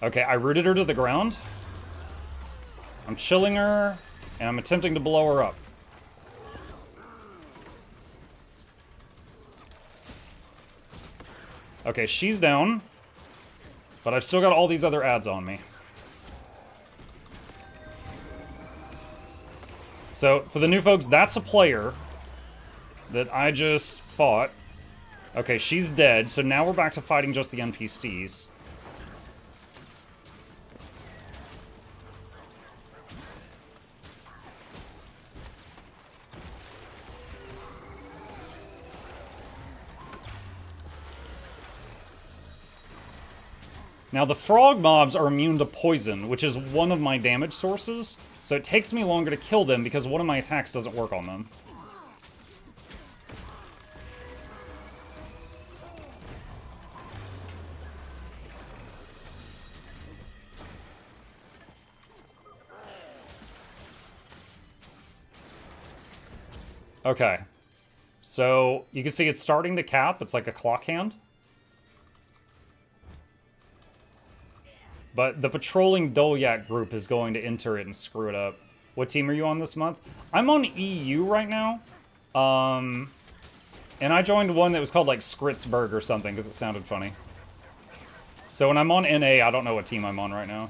Okay, I rooted her to the ground. I'm chilling her, and I'm attempting to blow her up. Okay, she's down. But I've still got all these other ads on me. So, for the new folks, that's a player that I just fought. Okay, she's dead, so now we're back to fighting just the NPCs. Now, the frog mobs are immune to poison, which is one of my damage sources, so it takes me longer to kill them because one of my attacks doesn't work on them. Okay. So, you can see it's starting to cap. It's like a clock hand. But the patrolling Dolyak group is going to enter it and screw it up. What team are you on this month? I'm on EU right now. And I joined one that was called like Skritzberg or something because it sounded funny. So when I'm on NA, I don't know what team I'm on right now.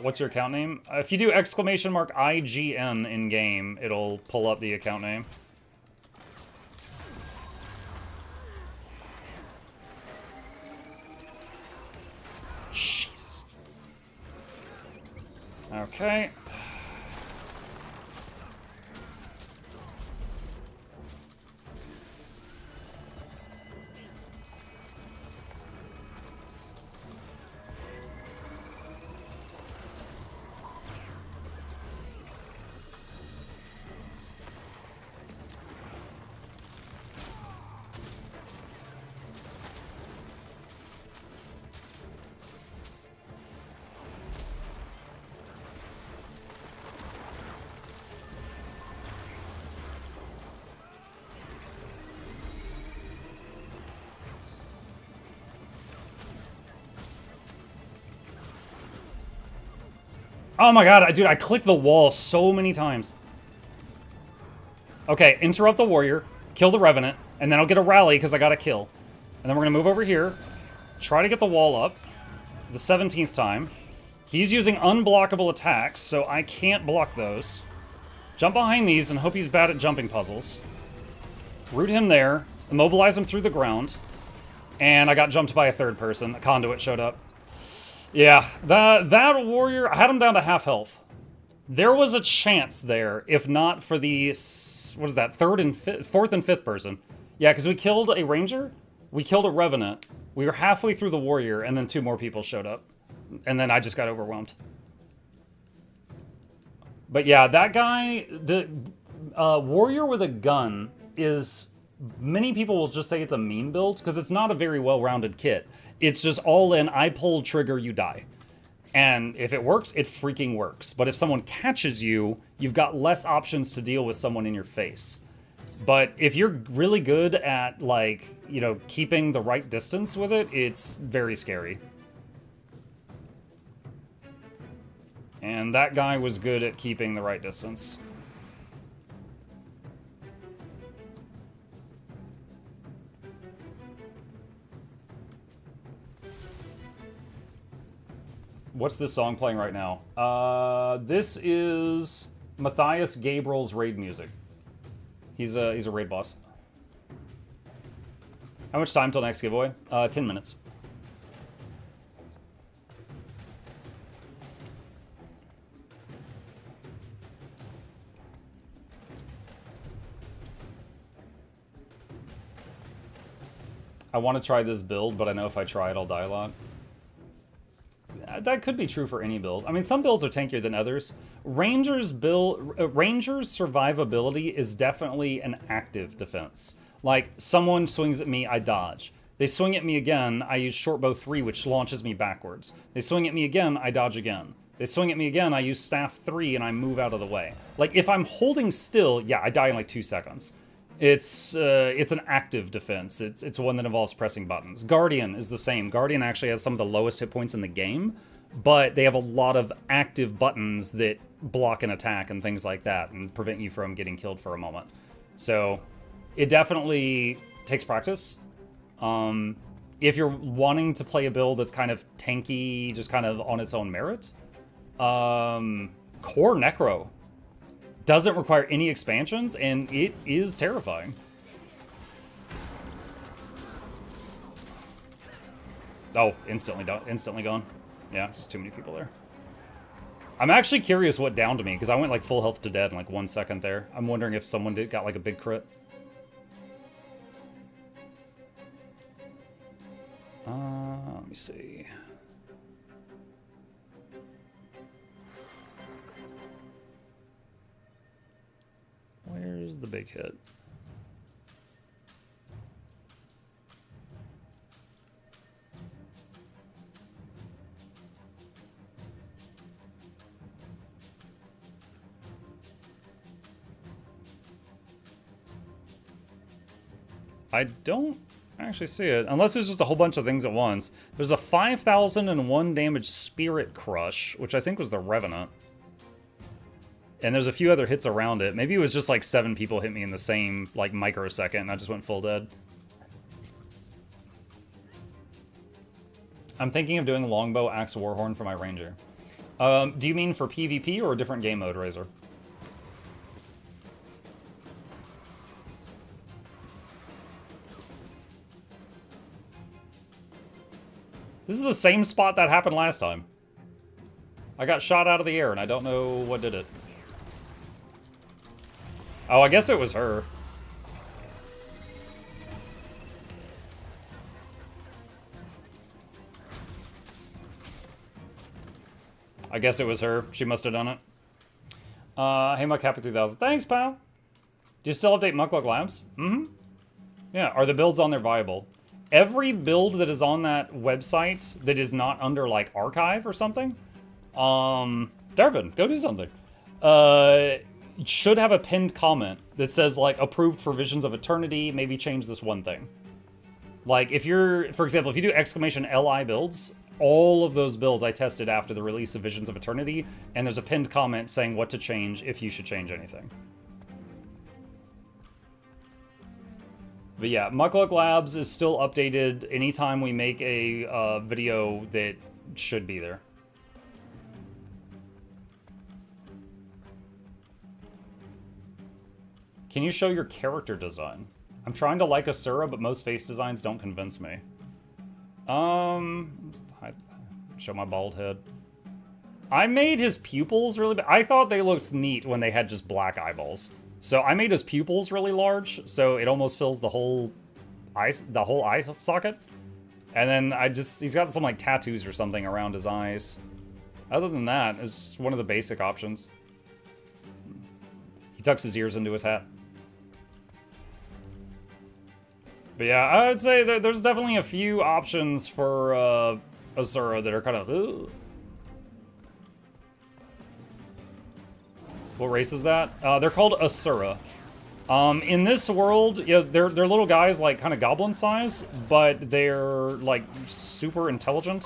What's your account name? If you do !IGN in game, it'll pull up the account name. Jesus. Okay. Oh my god, dude, I clicked the wall so many times. Okay, interrupt the warrior, kill the revenant, and then I'll get a rally because I got a kill. And then we're going to move over here, try to get the wall up, the 17th time. He's using unblockable attacks, so I can't block those. Jump behind these and hope he's bad at jumping puzzles. Root him there, immobilize him through the ground, and I got jumped by a third person. A conduit showed up. Yeah, that warrior, I had him down to half health. There was a chance there, if not for the, what is that, fourth and fifth person. Yeah, because we killed a ranger, we killed a revenant, we were halfway through the warrior, and then 2 more people showed up. And then I just got overwhelmed. But yeah, that guy, Warrior with a gun is... Many people will just say it's a meme build, because it's not a very well-rounded kit. It's just all in, I pull trigger, you die. And if it works, it freaking works. But if someone catches you, you've got less options to deal with someone in your face. But if you're really good at, like, you know, keeping the right distance with it, it's very scary. And that guy was good at keeping the right distance. What's this song playing right now? This is Matthias Gabriel's raid music. He's a raid boss. How much time till next giveaway? 10 minutes. I want to try this build, but I know if I try it, I'll die a lot. That could be true for any build. I mean, some builds are tankier than others. Ranger's survivability is definitely an active defense. Like, someone swings at me, I dodge. They swing at me again, I use shortbow 3, which launches me backwards. They swing at me again, I dodge again. They swing at me again, I use staff 3, and I move out of the way. Like, if I'm holding still, yeah, I die in like 2 seconds. It's an active defense. It's one that involves pressing buttons. Guardian is the same. Guardian actually has some of the lowest hit points in the game, but they have a lot of active buttons that block an attack and things like that and prevent you from getting killed for a moment. So it definitely takes practice. If you're wanting to play a build that's kind of tanky, just kind of on its own merit, Core Necro doesn't require any expansions, and it is terrifying. Oh, instantly gone. Yeah, just too many people there. I'm actually curious what downed me, because I went like full health to dead in like 1 second there. I'm wondering if someone got like a big crit. Let me see. Where's the big hit? I don't actually see it, unless there's just a whole bunch of things at once. There's a 5,001 damage Spirit Crush, which I think was the Revenant. And there's a few other hits around it. Maybe it was just like 7 people hit me in the same like microsecond and I just went full dead. I'm thinking of doing Longbow Axe Warhorn for my Ranger. Do you mean for PvP or a different game mode, Razor? This is the same spot that happened last time. I got shot out of the air and I don't know what did it. Oh, I guess it was her. I guess it was her. She must have done it. Hey, Muck, happy 3000. Thanks, pal. Do you still update Mukluk Labs? Mm-hmm. Yeah, are the builds on there viable? Every build that is on that website that is not under, like, archive or something, Darvin, go do something. Should have a pinned comment that says, like, approved for Visions of Eternity, maybe change this one thing. Like, if you're, for example, if you do exclamation LI builds, all of those builds I tested after the release of Visions of Eternity, and there's a pinned comment saying what to change if you should change anything. But yeah, Mukluk Labs is still updated anytime we make a video that should be there. Can you show your character design? I'm trying to like Asura, but most face designs don't convince me. Show my bald head. I made his pupils really big. I thought they looked neat when they had just black eyeballs. So I made his pupils really large, so it almost fills the whole eye socket. And then he's got some like tattoos or something around his eyes. Other than that, it's one of the basic options. He tucks his ears into his hat. But yeah, I would say that there's definitely a few options for Asura that are kind of... Ugh. What race is that? They're called Asura. In this world, yeah, they're little guys, like, kind of goblin size, but they're, like, super intelligent.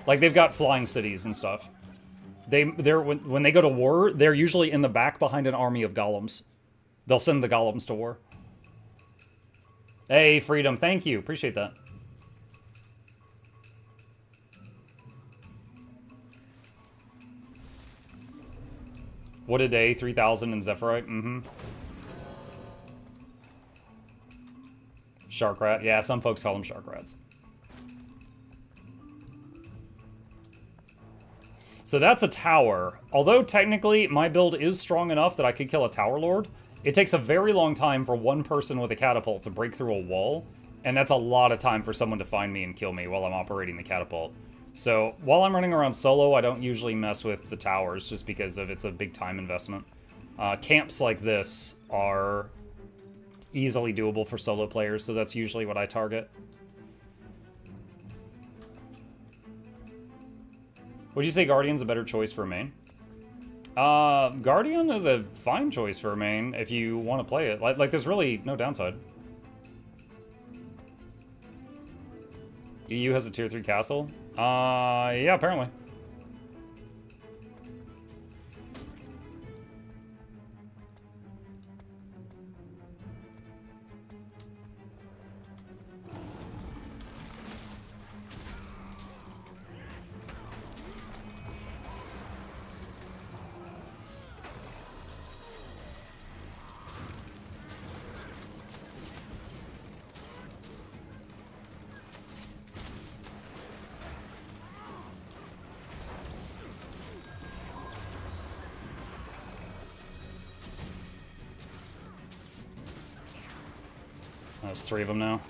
Like, they've got flying cities and stuff. When they go to war, they're usually in the back behind an army of golems. They'll send the golems to war. Hey, Freedom, thank you. Appreciate that. What a day, 3,000 in Zephyrite. Mm-hmm. Shark rat. Yeah, some folks call them shark rats. So that's a tower. Although technically my build is strong enough that I could kill a tower lord, it takes a very long time for one person with a catapult to break through a wall, and that's a lot of time for someone to find me and kill me while I'm operating the catapult. So while I'm running around solo, I don't usually mess with the towers just because it's a big time investment. Camps like this are easily doable for solo players, so that's usually what I target. Would you say Guardian's a better choice for a main? Guardian is a fine choice for a main if you want to play it. Like there's really no downside. EU has a tier 3 castle? Yeah, apparently. There's 3 of them now.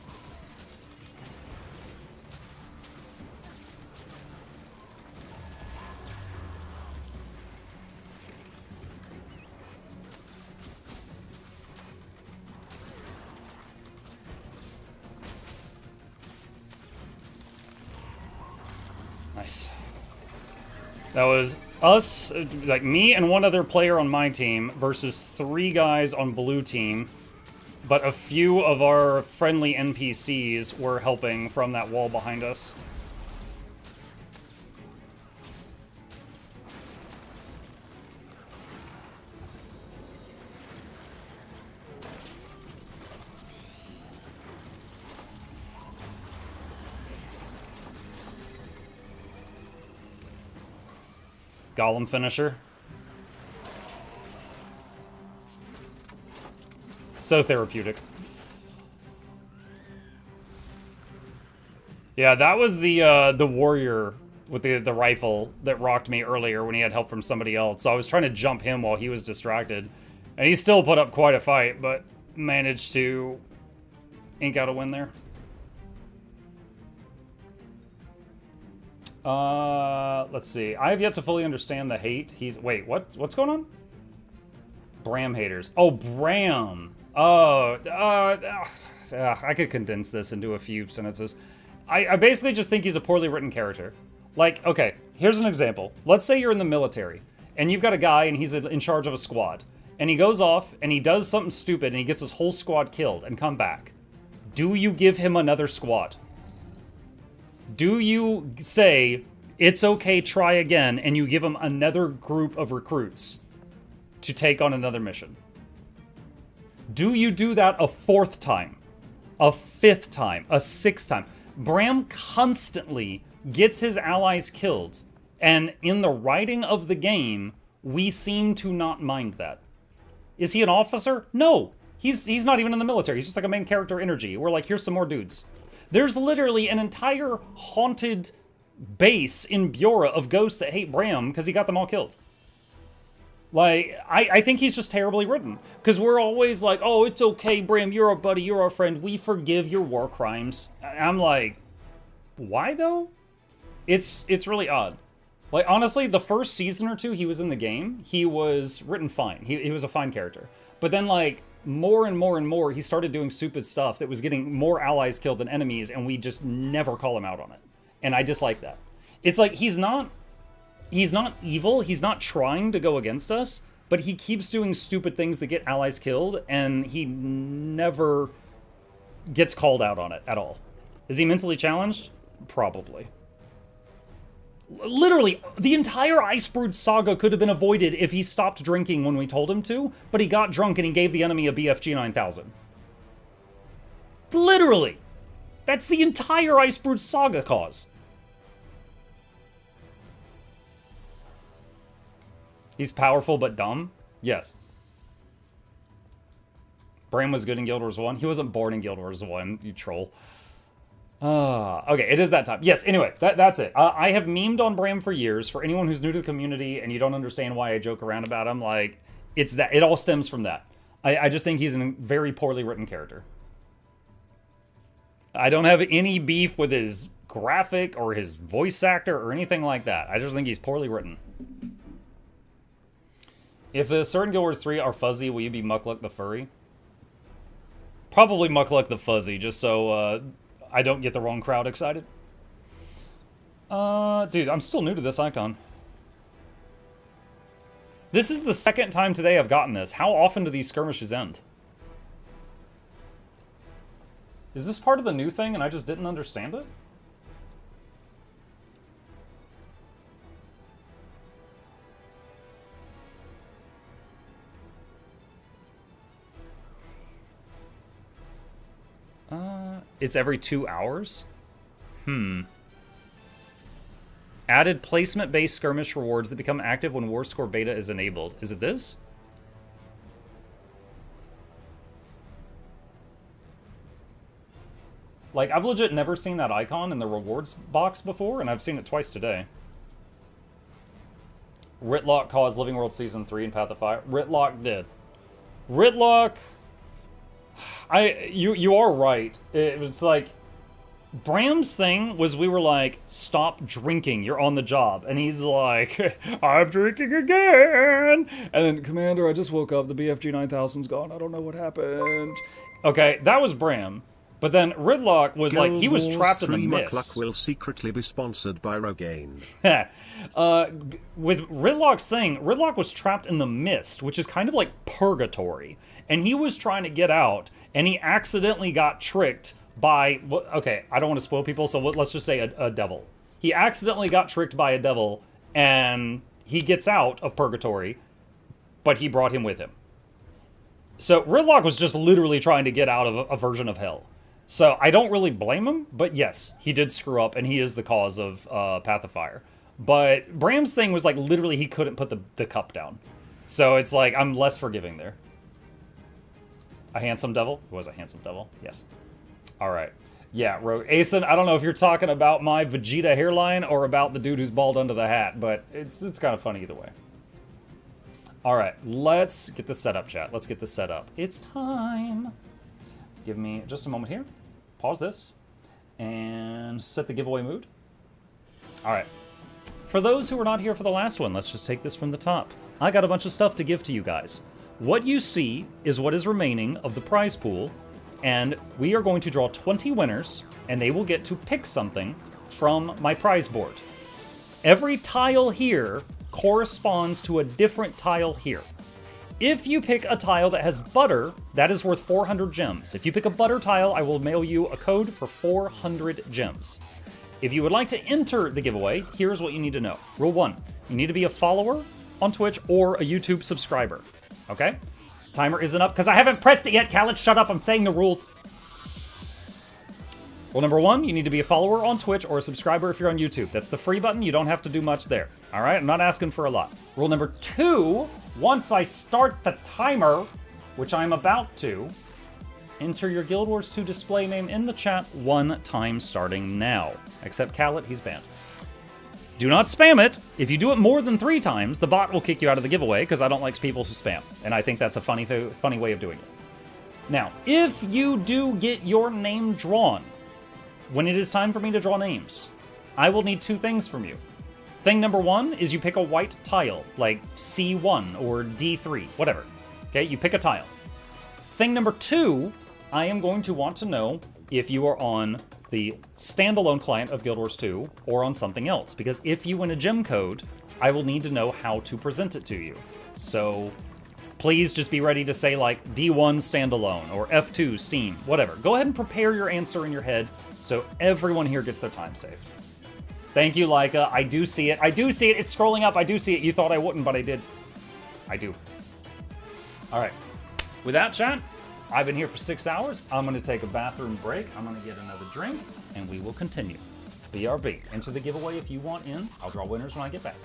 Nice. That was us, like me and one other player on my team versus 3 guys on blue team. But a few of our friendly NPCs were helping from that wall behind us. Golem finisher. So therapeutic. Yeah, that was the warrior with the rifle that rocked me earlier when he had help from somebody else. So I was trying to jump him while he was distracted. And he still put up quite a fight, but managed to ink out a win there. Let's see. I have yet to fully understand the hate. Wait, what's going on? Bram haters. Oh, Bram. Oh, I could condense this into a few sentences. I basically just think he's a poorly written character. Like, okay, here's an example. Let's say you're in the military, and you've got a guy, and he's in charge of a squad. And he goes off, and he does something stupid, and he gets his whole squad killed, and come back. Do you give him another squad? Do you say, it's okay, try again, and you give him another group of recruits to take on another mission? Do you do that a 4th time, a 5th time, a 6th time? Bram constantly gets his allies killed, and in the writing of the game, we seem to not mind that. Is he an officer? No. He's not even in the military. He's just like a main character energy. We're like, here's some more dudes. There's literally an entire haunted base in Bjora of ghosts that hate Bram because he got them all killed. Like, I think he's just terribly written. Because we're always like, oh, it's okay, Bram, you're our buddy, you're our friend, we forgive your war crimes. I'm like, why though? It's really odd. Like, honestly, the first season or two he was in the game, he was written fine. He was a fine character. But then, like, more and more and more, he started doing stupid stuff that was getting more allies killed than enemies, and we just never call him out on it. And I dislike that. It's like, he's not evil, he's not trying to go against us, but he keeps doing stupid things that get allies killed, and he never gets called out on it at all. Is he mentally challenged? Probably. Literally, the entire Icebrood saga could have been avoided if he stopped drinking when we told him to, but he got drunk and he gave the enemy a BFG 9000. Literally! That's the entire Icebrood saga cause. He's powerful but dumb? Yes. Bram was good in Guild Wars 1. He wasn't born in Guild Wars 1, you troll. Okay, it is that time. Yes, anyway, that's it. I have memed on Bram for years. For anyone who's new to the community and you don't understand why I joke around about him, like, it's that. It all stems from that. I just think he's a very poorly written character. I don't have any beef with his graphic or his voice actor or anything like that. I just think he's poorly written. If the certain Guild Wars 3 are fuzzy, will you be Mukluk the furry? Probably Mukluk the fuzzy, just so, I don't get the wrong crowd excited. Dude, I'm still new to this icon. This is the second time today I've gotten this. How often do these skirmishes end? Is this part of the new thing and I just didn't understand it? It's every 2 hours? Added placement-based skirmish rewards that become active when War Score Beta is enabled. Is it this? Like, I've legit never seen that icon in the rewards box before, and I've seen it twice today. Ritlock caused Living World Season 3 in Path of Fire. Ritlock did. Ritlock... You are right. It was like... Bram's thing was we were like, stop drinking, you're on the job. And he's like, I'm drinking again! And then, Commander, I just woke up, the BFG 9000's gone, I don't know what happened. Okay, that was Bram. But then Ridlock was like, he was trapped in the mist. Mukluk will secretly be sponsored by Rogaine. With Ridlock's thing, Ridlock was trapped in the mist, which is kind of like purgatory. And he was trying to get out, and he accidentally got tricked by, okay, I don't want to spoil people, so let's just say a devil. He accidentally got tricked by a devil, and he gets out of purgatory, but he brought him with him. So Ridlock was just literally trying to get out of a version of hell. So I don't really blame him, but yes, he did screw up, and he is the cause of Path of Fire. But Bram's thing was like literally he couldn't put the cup down. So it's like I'm less forgiving there. A handsome devil? It was a handsome devil, yes. All right. Yeah, Asen, I don't know if you're talking about my Vegeta hairline or about the dude who's bald under the hat, but it's kind of funny either way. All right, let's get this set up, chat. Let's get this set up. It's time. Give me just a moment here. Pause this and set the giveaway mood. All right. For those who were not here for the last one, let's just take this from the top. I got a bunch of stuff to give to you guys. What you see is what is remaining of the prize pool, and we are going to draw 20 winners, and they will get to pick something from my prize board. Every tile here corresponds to a different tile here. If you pick a tile that has butter, that is worth 400 gems. If you pick a butter tile, I will mail you a code for 400 gems. If you would like to enter the giveaway, here's what you need to know. Rule 1, you need to be a follower on Twitch or a YouTube subscriber. Okay? Timer isn't up because I haven't pressed it yet. Khaled, shut up. I'm saying the rules. Rule number 1, you need to be a follower on Twitch or a subscriber if you're on YouTube. That's the free button. You don't have to do much there. All right? I'm not asking for a lot. Rule number 2, once I start the timer, which I'm about to, enter your Guild Wars 2 display name in the chat 1 time starting now. Except Khaled, he's banned. Do not spam it. If you do it more than 3 times, the bot will kick you out of the giveaway because I don't like people who spam. And I think that's a funny way of doing it. Now, if you do get your name drawn, when it is time for me to draw names, I will need 2 things from you. Thing number 1 is you pick a white tile, like C1 or D3, whatever. Okay, you pick a tile. Thing number 2, I am going to want to know if you are on the standalone client of Guild Wars 2 or on something else, because if you win a gem code, I will need to know how to present it to you. So please just be ready to say like D1 standalone or F2 Steam, whatever. Go ahead and prepare your answer in your head so everyone here gets their time saved. Thank you, Laika. I do see it. I do see it. It's scrolling up. I do see it. You thought I wouldn't, but I did. I do. All right. With that, chat, I've been here for 6 hours. I'm going to take a bathroom break. I'm going to get another drink, and we will continue. BRB. Enter the giveaway if you want in. I'll draw winners when I get back.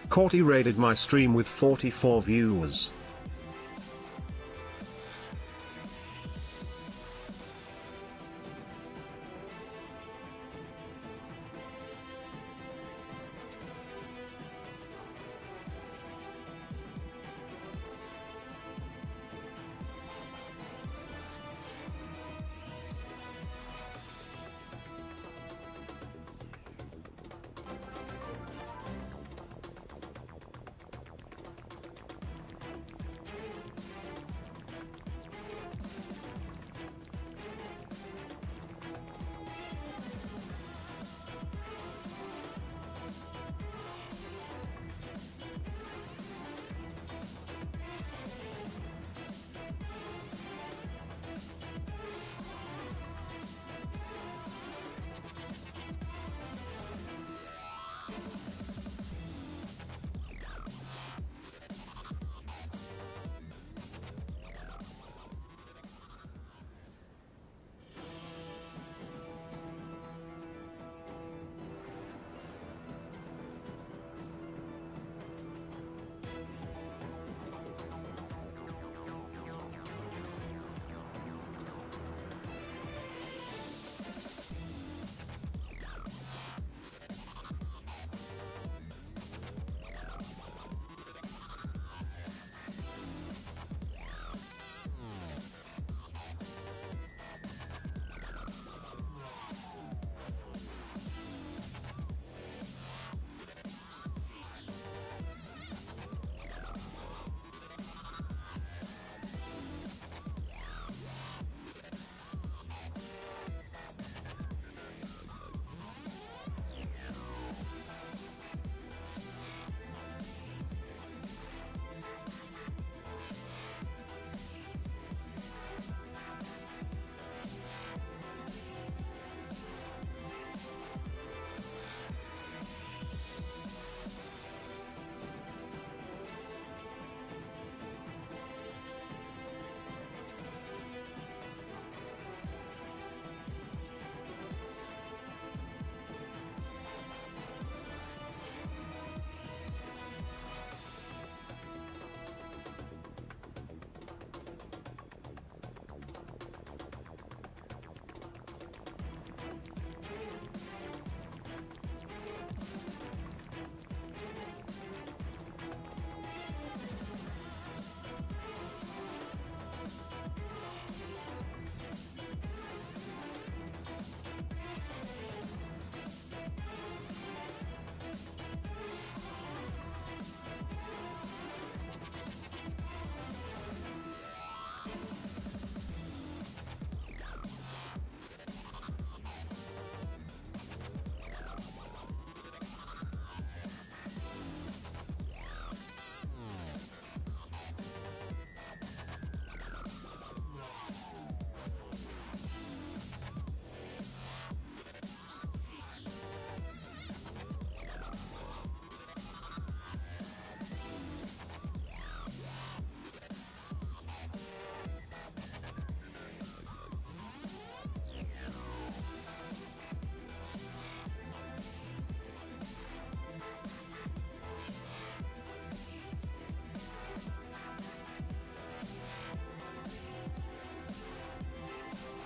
Corty raided my stream with 44 viewers.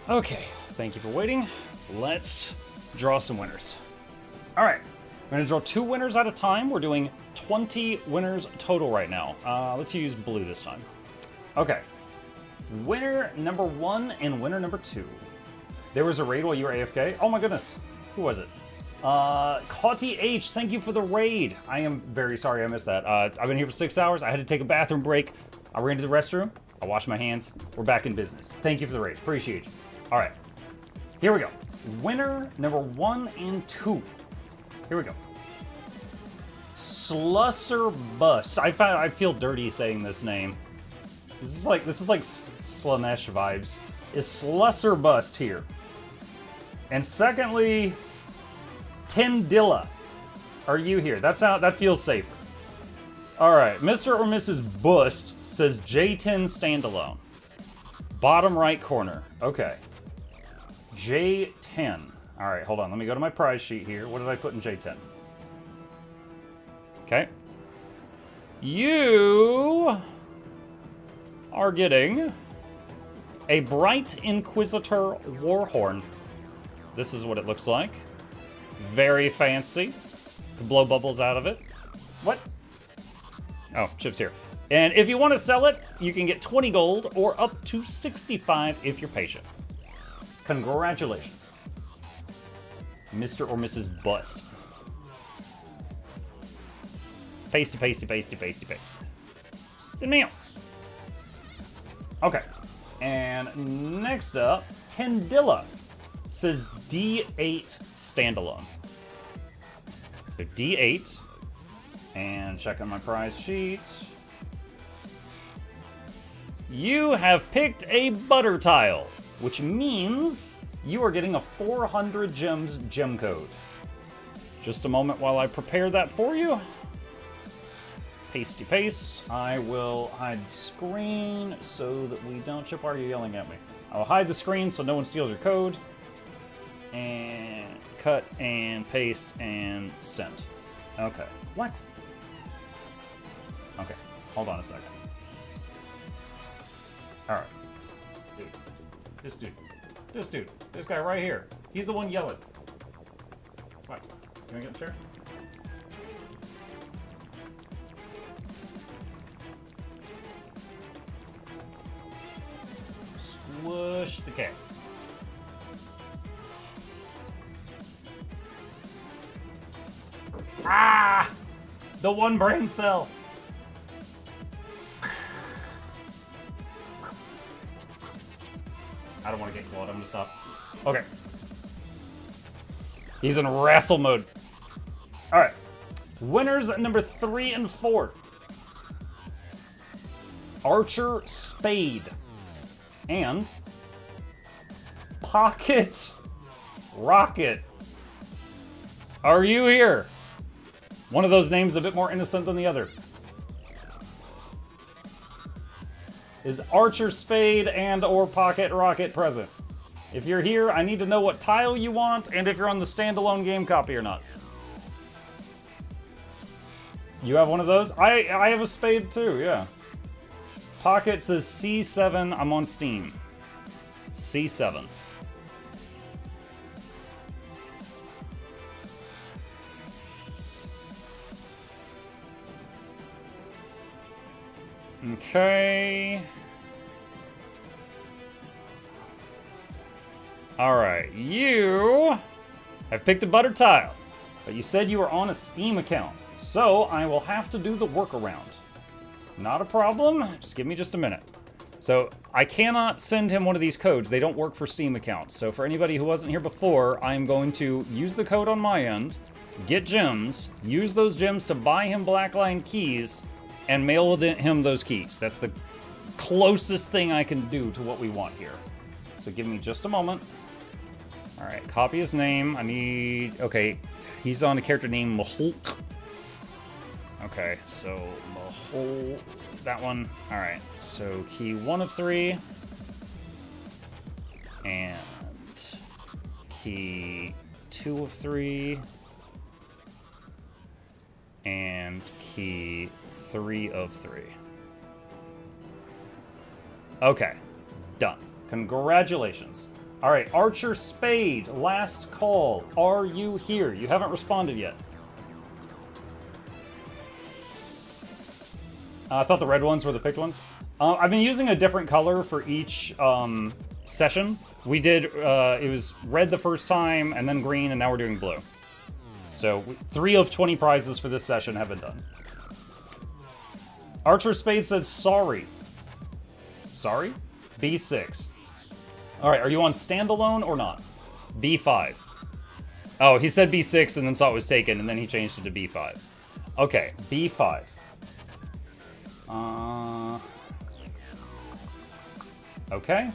Okay, thank you for waiting. Let's draw some winners. All right, I'm gonna draw 2 winners at a time. We're doing 20 winners total right now. Let's use blue this time. Okay, winner number 1 and winner number 2. There was a raid while you were AFK. Oh my goodness, who was it? Cauty H, thank you for the raid. I am very sorry I missed that. I've been here for 6 hours. I had to take a bathroom break. I ran to the restroom. I washed my hands. We're back in business. Thank you for the raid. Appreciate you. All right, here we go. Winner number 1 and 2. Here we go. Slusser Bust. I feel dirty saying this name. This is like Slanesh vibes. Is Slusser Bust here? And secondly, Tindilla, are you here? That feels safer. All right, Mr. or Mrs. Bust says J10 standalone. Bottom right corner. Okay. J10. All right, hold on. Let me go to my prize sheet here. What did I put in J10? Okay. You are getting a Bright Inquisitor Warhorn. This is what it looks like. Very fancy. Can blow bubbles out of it. What? Oh, Chip's here. And if you want to sell it, you can get 20 gold or up to 65 if you're patient. Congratulations, Mr. or Mrs. Bust. Pasty, pasty, pasty, pasty, paste. It's in mail. Okay. And next up, Tindilla says D8 standalone. So D8. And checking my prize sheet. You have picked a butter tile, which means you are getting a 400 gems gem code. Just a moment while I prepare that for you. Pasty paste. I will hide the screen so that we don't. Chip, why are you yelling at me? I'll hide the screen so no one steals your code. And cut and paste and send. Okay. What? Okay. Hold on a second. Alright. This dude. This guy right here. He's the one yelling. What? Can I get a chair? Squish the cat. Ah! The one brain cell. I don't want to get clawed. I'm gonna stop. Okay. He's in wrestle mode. All right. Winners number 3 and 4. Archer Spade and Pocket Rocket. Are you here? One of those names a bit more innocent than the other. Is Archer Spade and or Pocket Rocket present? If you're here, I need to know what tile you want and if you're on the standalone game copy or not. You have one of those? I have a spade too, yeah. Pocket says C7, I'm on Steam. C7. Okay. Alright, you have picked a butter tile, but you said you were on a Steam account, so I will have to do the workaround. Not a problem, just give me just a minute. So I cannot send him one of these codes, they don't work for Steam accounts. So for anybody who wasn't here before, I'm going to use the code on my end, get gems, use those gems to buy him Blackline keys, and mail him those keys. That's the closest thing I can do to what we want here. So give me just a moment. All right, copy his name. Okay, he's on a character named Mukluk. Okay, so that one. All right, so key 1 of 3. And key 2 of 3. And key 3 of 3. Okay, done. Congratulations. All right, Archer Spade, last call. Are you here? You haven't responded yet. I thought the red ones were the picked ones. I've been using a different color for each session. We did, it was red the first time, and then green, and now we're doing blue. So 3 of 20 prizes for this session have been done. Archer Spade said sorry. Sorry? B6. All right, are you on standalone or not? B5. Oh, he said B6 and then saw it was taken, and then he changed it to B5. Okay, B5. Okay.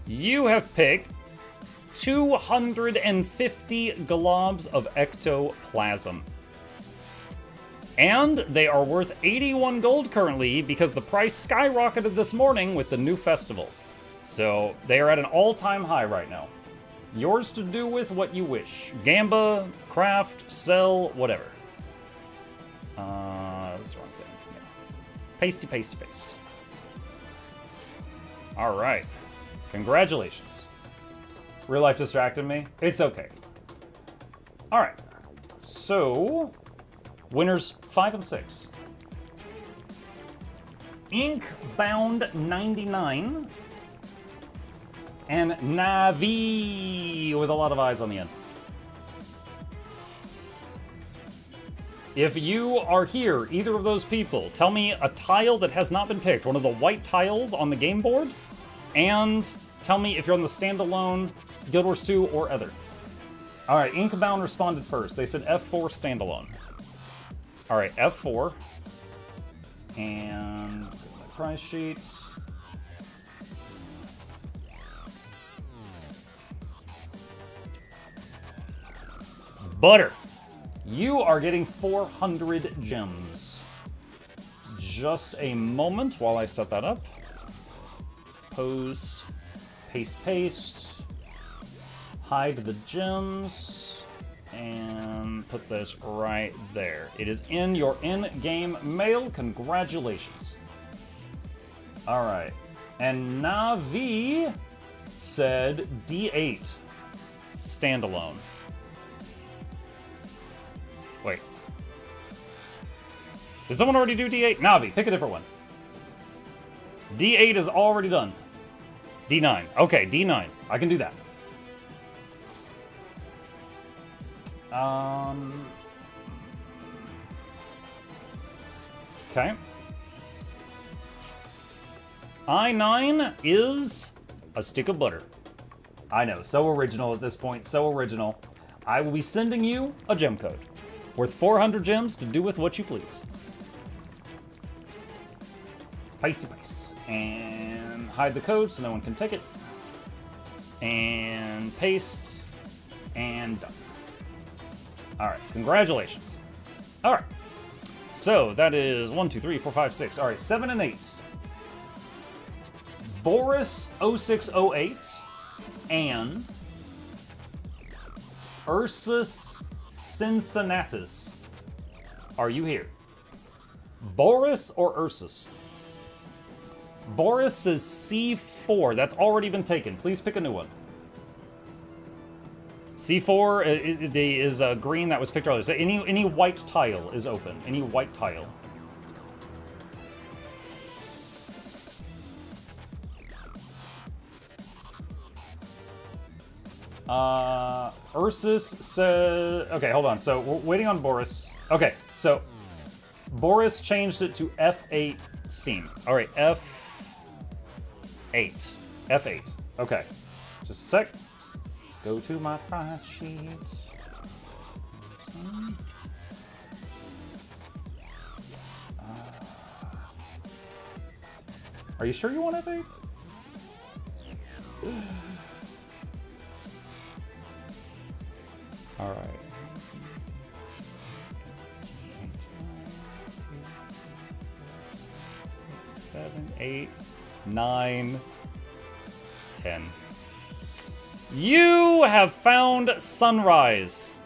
You have picked 250 globs of ectoplasm. And they are worth 81 gold currently because the price skyrocketed this morning with the new festival. So they are at an all-time high right now. Yours to do with what you wish. Gamba, craft, sell, whatever. That's the wrong thing. Yeah. Pasty, pasty, paste. All right. Congratulations. Real life distracted me. It's okay. All right. So, winners 5 and 6. Inkbound 99. And Navi with a lot of eyes on the end. If you are here, either of those people, tell me a tile that has not been picked, one of the white tiles on the game board, and tell me if you're on the standalone, Guild Wars 2, or other. All right, Inkbound responded first. They said F4 standalone. All right, F4. And my prize sheet. Butter. You are getting 400 gems. Just a moment while I set that up. Pose, paste, paste. Hide the gems. And put this right there. It is in your in-game mail. Congratulations. All right. And Navi said D8 standalone. Wait. Did someone already do D8? Navi, pick a different one. D8 is already done. D9. Okay, D9. I can do that. Okay. I9 is a stick of butter. I know, so original at this point, so original. I will be sending you a gem code. Worth 400 gems to do with what you please. Paste, paste. And hide the code so no one can take it. And paste. And done. Alright, congratulations. Alright. So that is 1, 2, 3, 4, 5, 6. Alright, 7 and 8. Boris 0608 and Ursus Cincinnatus. Are you here? Boris or Ursus? Boris says C4. That's already been taken. Please pick a new one. C4 is a green that was picked earlier. So any white tile is open. Any white tile. Ursus says... Okay, hold on. So we're waiting on Boris. Okay, so Boris changed it to F8 Steam. All right, F8. F8. Okay, just a sec. Go to my prize sheet. Are you sure you want F8? All right. 6, 7, 8, 9, 10. You have found Sunrise,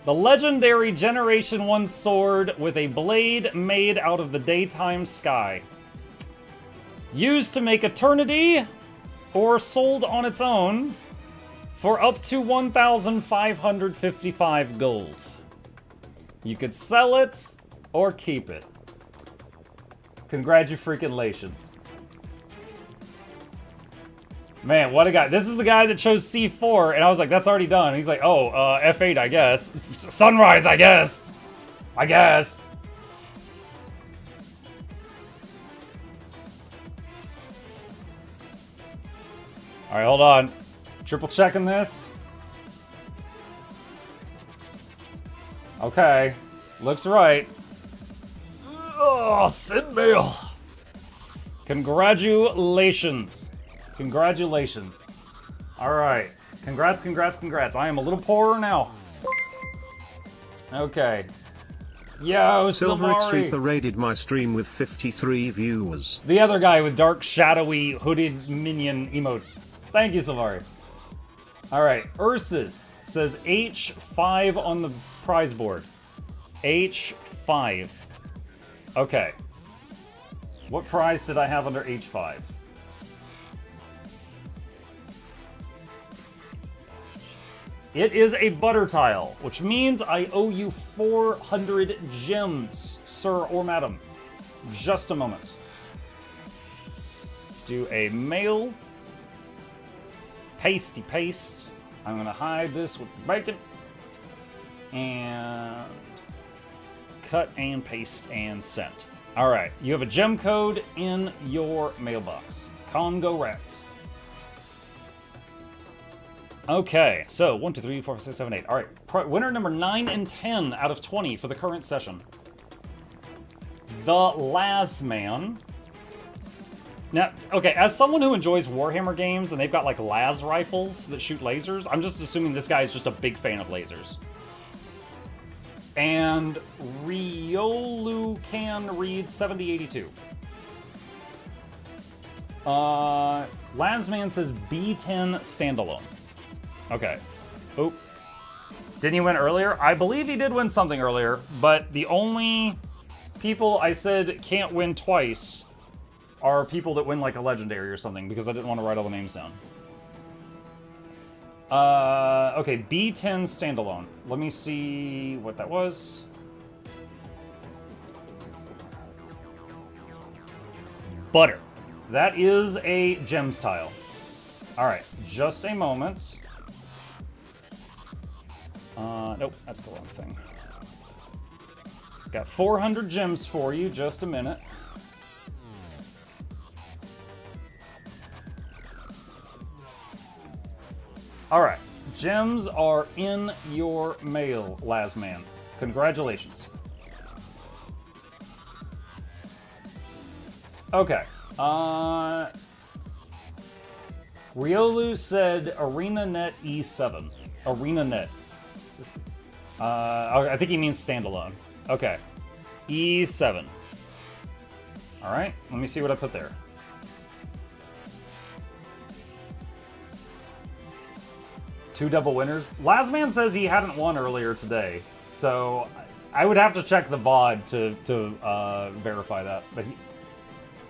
the legendary Generation 1 sword with a blade made out of the daytime sky. Used to make eternity or sold on its own for up to 1,555 gold. You could sell it or keep it. Congratulations. Man, what a guy. This is the guy that chose C4, and I was like, that's already done. And he's like, oh, F8, I guess. Sunrise, I guess. I guess. All right, hold on. Triple checking this. Okay. Looks right. Oh, Sid Mail. Congratulations. Congratulations. All right. Congrats. I am a little poorer now. Okay. Yo, Silveric Silvari. Sweeper raided my stream with 53 viewers. The other guy with dark, shadowy, hooded minion emotes. Thank you, Silvari. All right. Ursus says H5 on the prize board. H5. Okay. What prize did I have under H5? It is a butter tile, which means I owe you 400 gems, sir or madam. Just a moment. Let's do a mail. Pasty paste. I'm gonna hide this with bacon. And cut and paste and send. All right, you have a gem code in your mailbox. Congo rats. Okay, so 1, 2, 3, 4, 5, 6, 7, 8. All right, winner number 9 and 10 out of 20 for the current session. The Lasman. Now, okay, as someone who enjoys Warhammer games and they've got like las rifles that shoot lasers, I'm just assuming this guy is just a big fan of lasers. And Riolu can read 7082. Lasman says B10 standalone. Okay. Oop. Didn't he win earlier? I believe he did win something earlier, but the only people I said can't win twice are people that win like a legendary or something, because I didn't want to write all the names down. Okay, B10 standalone. Let me see what that was. Butter. That is a gems tile. All right, just a moment. Nope, that's the wrong thing. Got 400 gems for you, just a minute. All right, gems are in your mail, Lasman. Congratulations. Okay, Riolu said ArenaNet E7. ArenaNet. I think he means standalone. Okay. E7. Alright, let me see what I put there. Two double winners. Lasman says he hadn't won earlier today, so I would have to check the VOD to verify that. But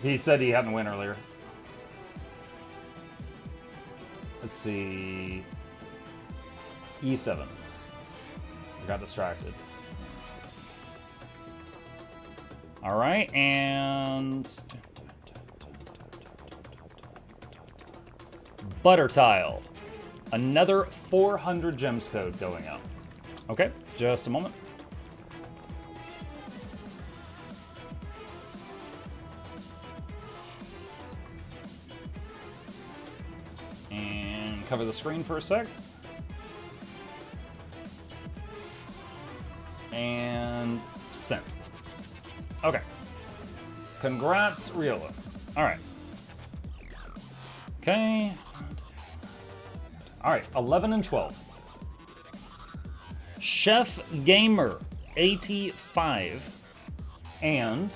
he said he hadn't won earlier. Let's see. E7. I got distracted. All right, and butter tile. Another 400 gems code going out. Okay, just a moment. And cover the screen for a sec. And sent. Okay. Congrats, Riola. All right. Okay. All right, 11 and 12. Chef Gamer 85 and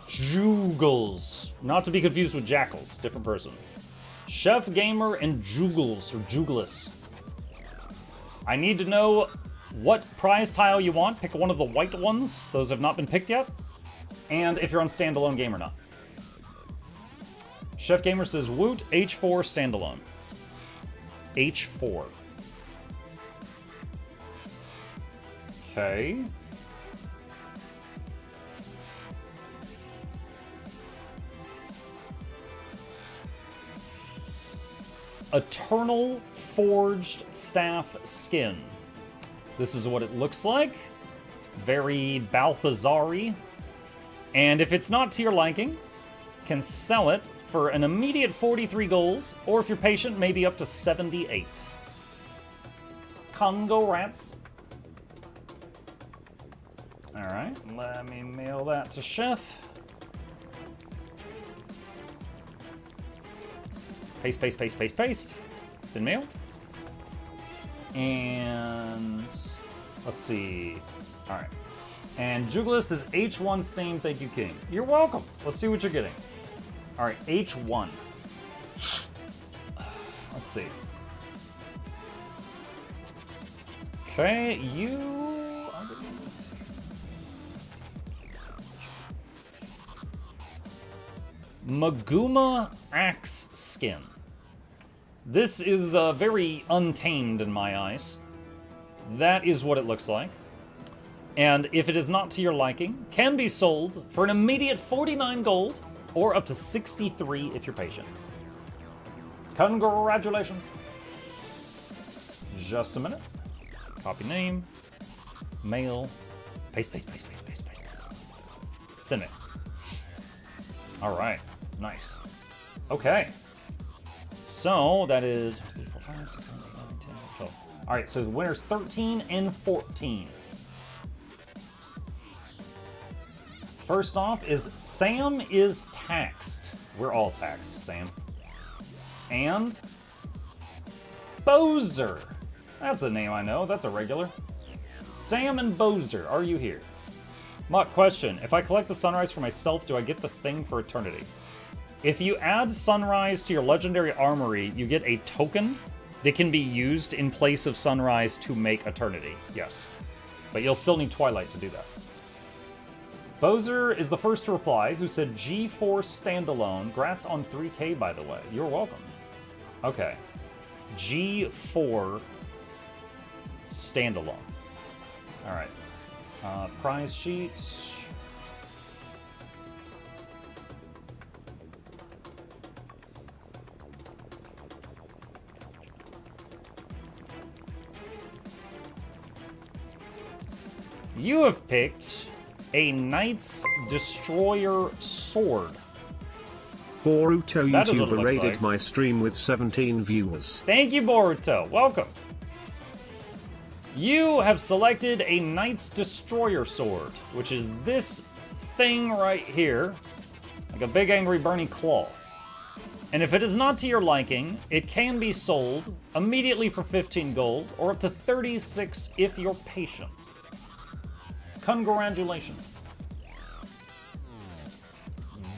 Jugles, not to be confused with Jackals, different person. Chef Gamer and Jugles or Juglis. I need to know what prize tile you want. Pick one of the white ones. Those have not been picked yet. And if you're on standalone game or not. Chef Gamer says, Woot, H4 standalone. H4. Okay. Eternal Forged Staff Skin. This is what it looks like. Very Balthazar-y. And if it's not to your liking, can sell it for an immediate 43 gold, or if you're patient, maybe up to 78. Congo rats. Alright, let me mail that to Chef. Paste, paste, paste, paste, paste. Send mail. And let's see. Alright. And Juglis is H1 Steam, thank you, King. You're welcome. Let's see what you're getting. Alright, H1. Let's see. Okay, you are getting this. Maguma Axe Skin. This is very untamed in my eyes. That is what it looks like. And if it is not to your liking, can be sold for an immediate 49 gold, or up to 63 if you're patient. Congratulations. Just a minute. Copy name. Mail. Paste, paste, paste, paste, paste, paste, paste. Send it. Alright. Nice. Okay. So, that is 3, 4, 5, 6, 7, 8, 9, 10, 12. Alright, so the winner's 13 and 14. First off is Sam is taxed. We're all taxed, Sam. And Bozer. That's a name I know. That's a regular. Sam and Bozer, are you here? Muck, question. If I collect the Sunrise for myself, do I get the thing for eternity? If you add Sunrise to your Legendary Armory, you get a token that can be used in place of Sunrise to make eternity. Yes. But you'll still need Twilight to do that. Bozer is the first to reply, who said G4 standalone. Grats on 3K, by the way. You're welcome. Okay. G4 standalone. Alright. Prize sheet. You have picked a Knight's Destroyer sword. Boruto That is what it YouTuber looks raided like. my stream with 17 viewers. Thank you, Boruto. Welcome. You have selected a Knight's Destroyer sword, which is this thing right here, like a big angry Bernie claw. And if it is not to your liking, it can be sold immediately for 15 gold, or up to 36 if you're patient. Congratulations.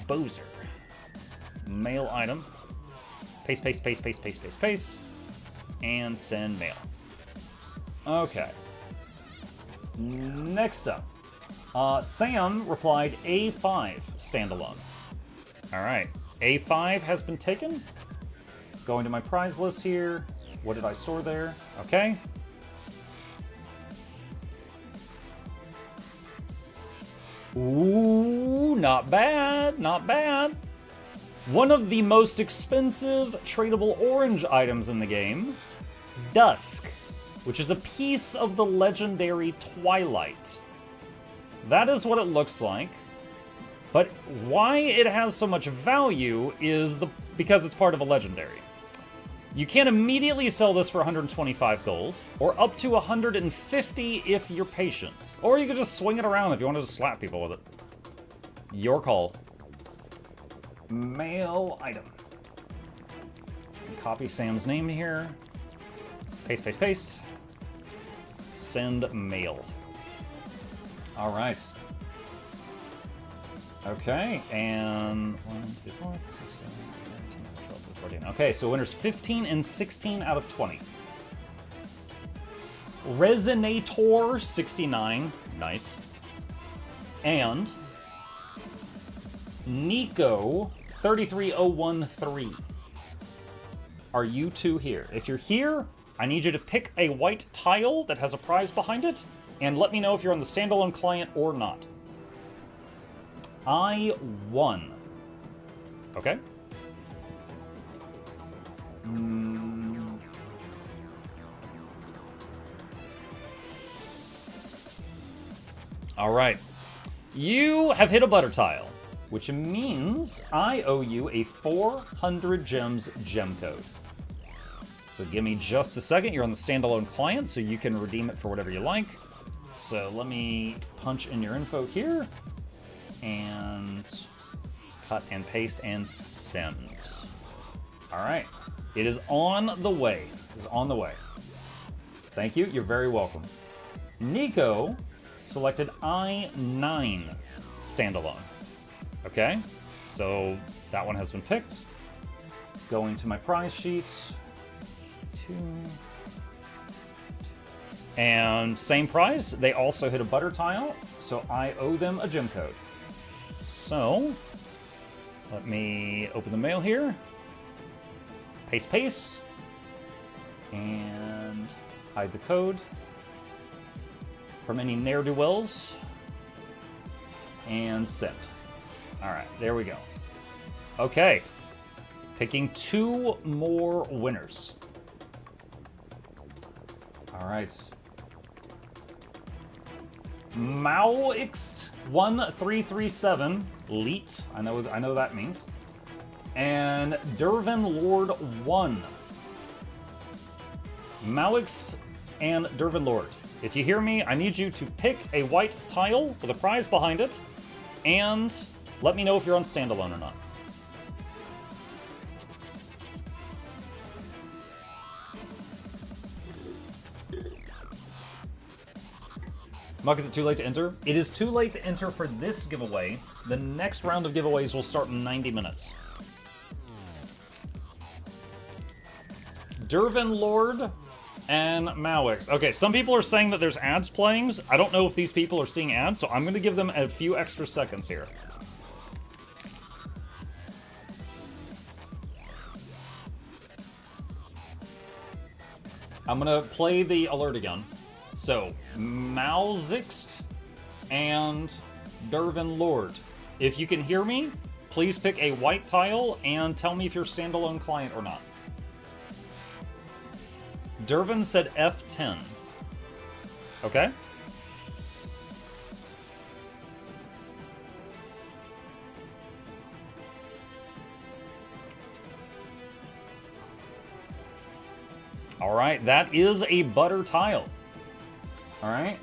Bozer. Mail item. Paste, paste, paste, paste, paste, paste, paste. And send mail. Okay. Next up. Sam replied A5 standalone. Alright. A5 has been taken. Going to my prize list here. What did I store there? Okay. Ooh, not bad, not bad. One of the most expensive tradable orange items in the game, Dusk, which is a piece of the legendary Twilight. That is what it looks like. But why it has so much value is because it's part of a legendary. You can immediately sell this for 125 gold, or up to 150 if you're patient. Or you could just swing it around if you want to just slap people with it. Your call. Mail item. Copy Sam's name here. Paste, paste, paste. Send mail. All right. Okay, and 1, 2, 3, 4, 5, 6, 7, 8, 9, 10, 12, 13. Okay, so winners 15 and 16 out of 20. Resonator 69, nice. And Nico 33013. Are you two here? If you're here, I need you to pick a white tile that has a prize behind it, and let me know if you're on the standalone client or not. I won. Okay. All right. You have hit a butter tile, which means I owe you a 400 gems gem code. So give me just a second. You're on the standalone client, so you can redeem it for whatever you like. So let me punch in your info here, and cut and paste and send. All right. It is on the way. It is on the way. Thank you. You're very welcome. Nico selected I9 standalone. Okay, so that one has been picked. Going to my prize sheet. And same prize. They also hit a butter tile, so I owe them a gem code. So let me open the mail here. Paste, paste. And hide the code from any ne'er-do-wells. And send. All right, there we go. Okay. Picking 2 more winners. All right. Mauixt1337, Leet. I know that means. And Dervin Lord 1. Mauixt and Dervin Lord. If you hear me, I need you to pick a white tile with a prize behind it, and let me know if you're on standalone or not. Muck, is it too late to enter? It is too late to enter for this giveaway. The next round of giveaways will start in 90 minutes. Dervin Lord and Mauixt. Okay, some people are saying that there's ads playing. I don't know if these people are seeing ads, so I'm going to give them a few extra seconds here. I'm going to play the alert again. So, Mauixt and Dervin Lord. If you can hear me, please pick a white tile and tell me if you're standalone client or not. Dervin said F10. Okay. All right, that is a butter tile. All right,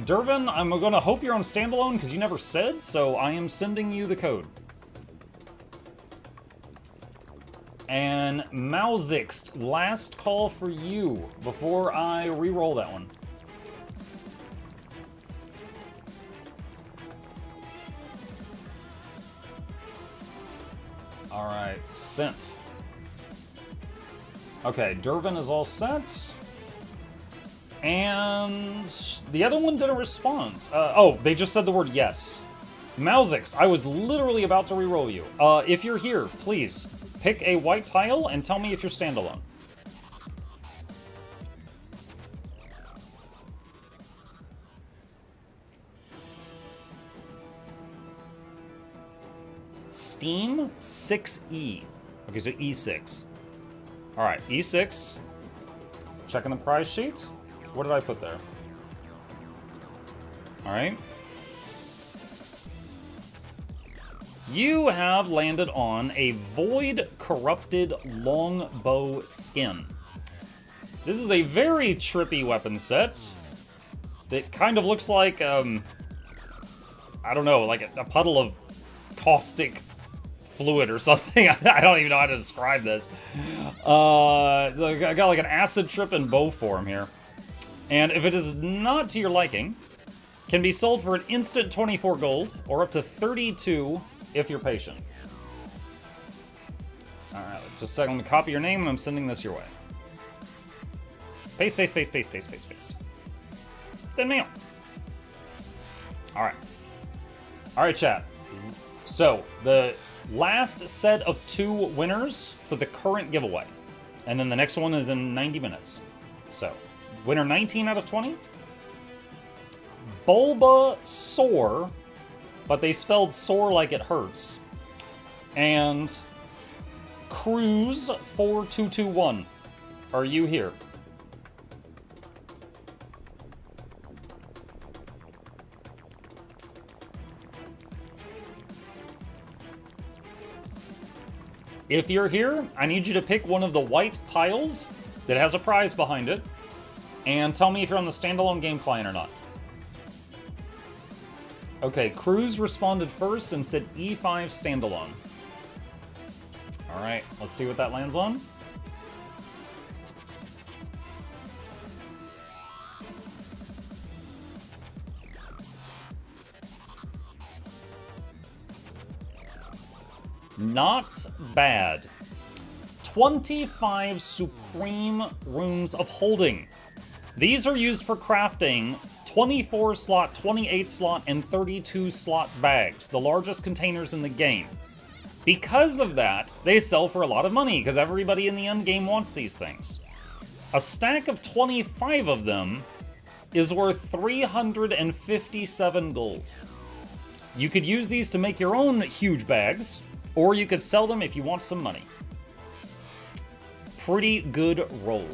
Dervin, I'm gonna hope you're on standalone because you never said, so I am sending you the code. And Mauixt, last call for you before I re-roll that one. All right, sent. Okay, Dervin is all set. And the other one didn't respond. Oh, they just said the word yes. Mauixt, I was literally about to re-roll you. If you're here, please pick a white tile and tell me if you're standalone. Steam 6E. Okay, so E6. All right, E6. Checking the prize sheet. What did I put there? All right. You have landed on a Void Corrupted Longbow Skin. This is a very trippy weapon set that kind of looks like, I don't know, like a puddle of caustic fluid or something. I don't even know how to describe this. I got like an acid trip in bow form here. And if it is not to your liking, can be sold for an instant 24 gold or up to 32 if you're patient. Alright, just a second. I'm going to copy your name and I'm sending this your way. Paste, paste, paste, paste, paste, paste, paste. Send mail. Alright. Alright, chat. So, Last set of 2 winners for the current giveaway. And then the next one is in 90 minutes. So, winner 19 out of 20. Bulbasaur, but they spelled sore like it hurts. And Cruise 4221. Are you here? If you're here, I need you to pick one of the white tiles that has a prize behind it, and tell me if you're on the standalone game client or not. Okay, Cruz responded first and said E5 standalone. Alright, let's see what that lands on. Not bad. 25 Supreme Runes of Holding. These are used for crafting 24 slot, 28 slot, and 32 slot bags, the largest containers in the game. Because of that, they sell for a lot of money, because everybody in the end game wants these things. A stack of 25 of them is worth 357 gold. You could use these to make your own huge bags, or you could sell them if you want some money. Pretty good roll.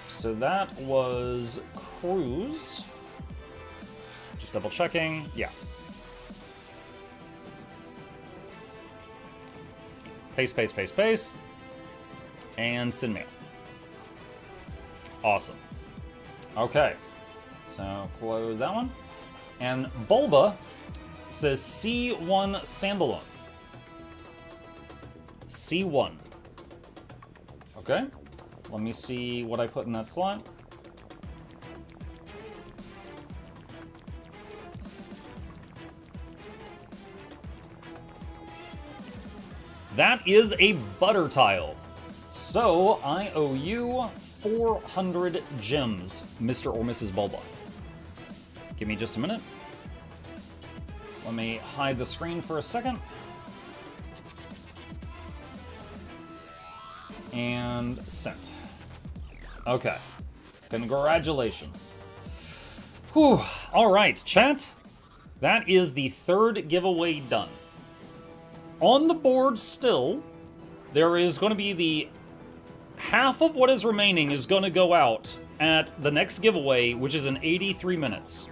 So that was Cruz. Just double checking. Yeah. Paste, paste, paste, paste. And Sinmail. Awesome. Okay. So close that one. And Bulba says C1 standalone. C1. Okay. Let me see what I put in that slot. That is a butter tile. So I owe you 400 gems, Mr. or Mrs. Bulba. Give me just a minute. Let me hide the screen for a second. And sent. Okay. Congratulations. Whew. All right, chat. That is the 3rd giveaway done. On the board still, there is going to be the half of what is remaining is going to go out at the next giveaway, which is in 83 minutes.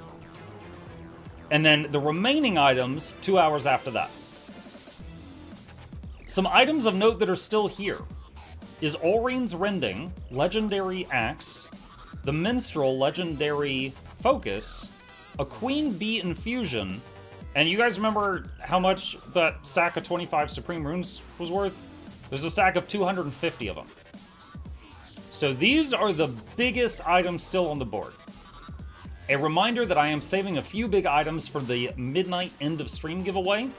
And then the remaining items, 2 hours after that. Some items of note that are still here is Aurine's Rending, Legendary Axe, the Minstrel, Legendary Focus, a Queen Bee Infusion, and you guys remember how much that stack of 25 Supreme Runes was worth? There's a stack of 250 of them. So these are the biggest items still on the board. A reminder that I am saving a few big items for the midnight end of stream giveaway.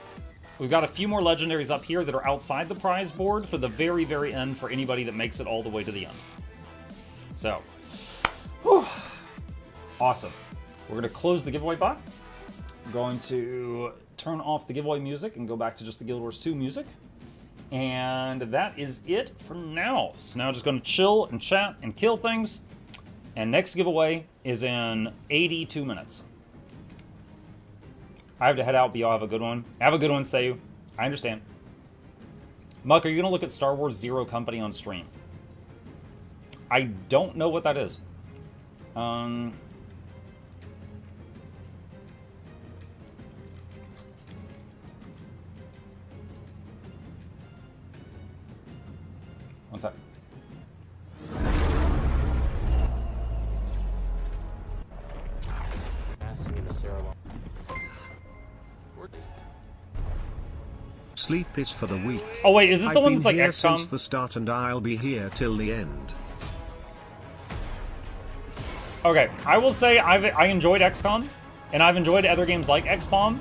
We've got a few more legendaries up here that are outside the prize board for the very, very end for anybody that makes it all the way to the end. So, whew, awesome. We're going to close the giveaway bot. I'm going to turn off the giveaway music and go back to just the Guild Wars 2 music. And that is it for now. So now just going to chill and chat and kill things. And next giveaway is in 82 minutes. I have to head out, but y'all have a good one. Have a good one, Sayu. I understand. Muck, are you going to look at Star Wars Zero Company on stream? I don't know what that is. One sec. Sleep is for the weak. Oh wait, is this I've the one been that's like here XCOM? since the start and I'll be here till the end. Okay, I will say I enjoyed XCOM, and I've enjoyed other games like XCOM.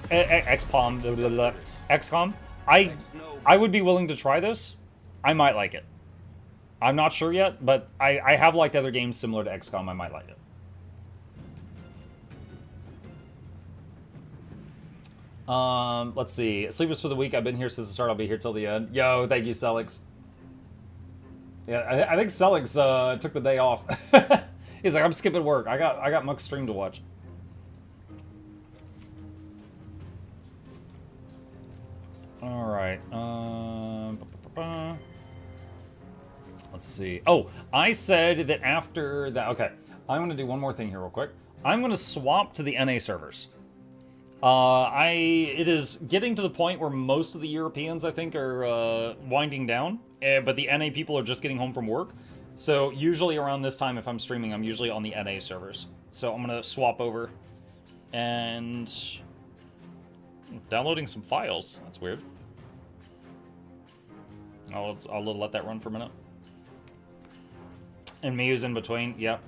XCOM. I would be willing to try this. I might like it. I'm not sure yet, but I have liked other games similar to XCOM. I might like it. Let's see. Sleepers for the week. I've been here since the start. I'll be here till the end. Yo, thank you, Celix. Yeah, I think Celix took the day off. He's like, I'm skipping work. I got Muck's stream to watch. All right. Let's see. Oh, I said that after that. Okay, I'm gonna do one more thing here real quick. I'm gonna swap to the NA servers. It is getting to the point where most of the Europeans, I think, are winding down, but the NA people are just getting home from work. So usually around this time, if I'm streaming, I'm usually on the NA servers. So I'm gonna swap over, and downloading some files. That's weird. I'll let that run for a minute. And Miyu's in between. Yep.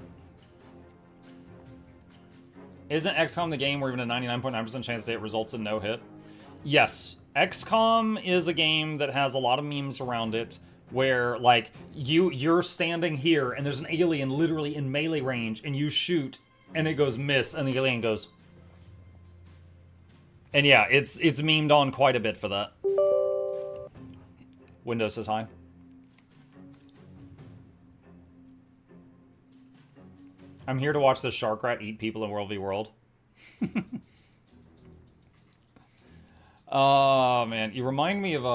Isn't XCOM the game where even a 99.9% chance that it results in no hit? Yes. XCOM is a game that has a lot of memes around it where, like, you're standing here and there's an alien literally in melee range and you shoot and it goes miss and the alien goes. And yeah, it's memed on quite a bit for that. Windows says hi. I'm here to watch the shark rat eat people in World v. World. Oh, man. You remind me of,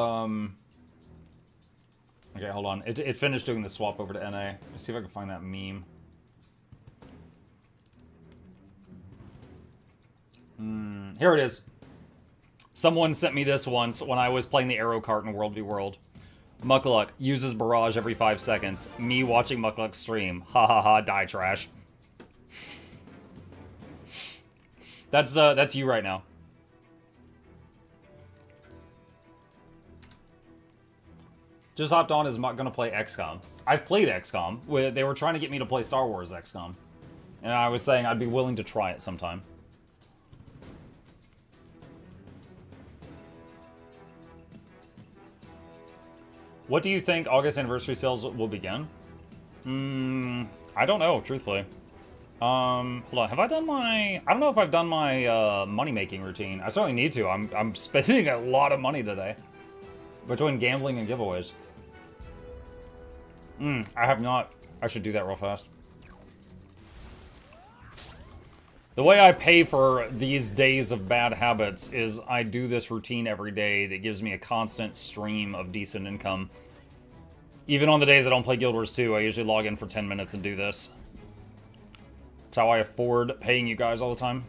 Okay, hold on. It finished doing the swap over to NA. Let's see if I can find that meme. Here it is. Someone sent me this once when I was playing the arrow cart in World v. World. Mukluk uses barrage every 5 seconds. Me watching Mukluk stream. Ha ha ha, die trash. That's you right now. Just hopped on, is Muck gonna play XCOM. I've played XCOM. They were trying to get me to play Star Wars XCOM. And I was saying I'd be willing to try it sometime. What do you think August anniversary sales will begin? I don't know, truthfully. Hold on, have I done my... I don't know if I've done my money-making routine. I certainly need to. I'm spending a lot of money today. Between gambling and giveaways. I have not. I should do that real fast. The way I pay for these days of bad habits is I do this routine every day that gives me a constant stream of decent income. Even on the days I don't play Guild Wars 2, I usually log in for 10 minutes and do this. That's how I afford paying you guys all the time.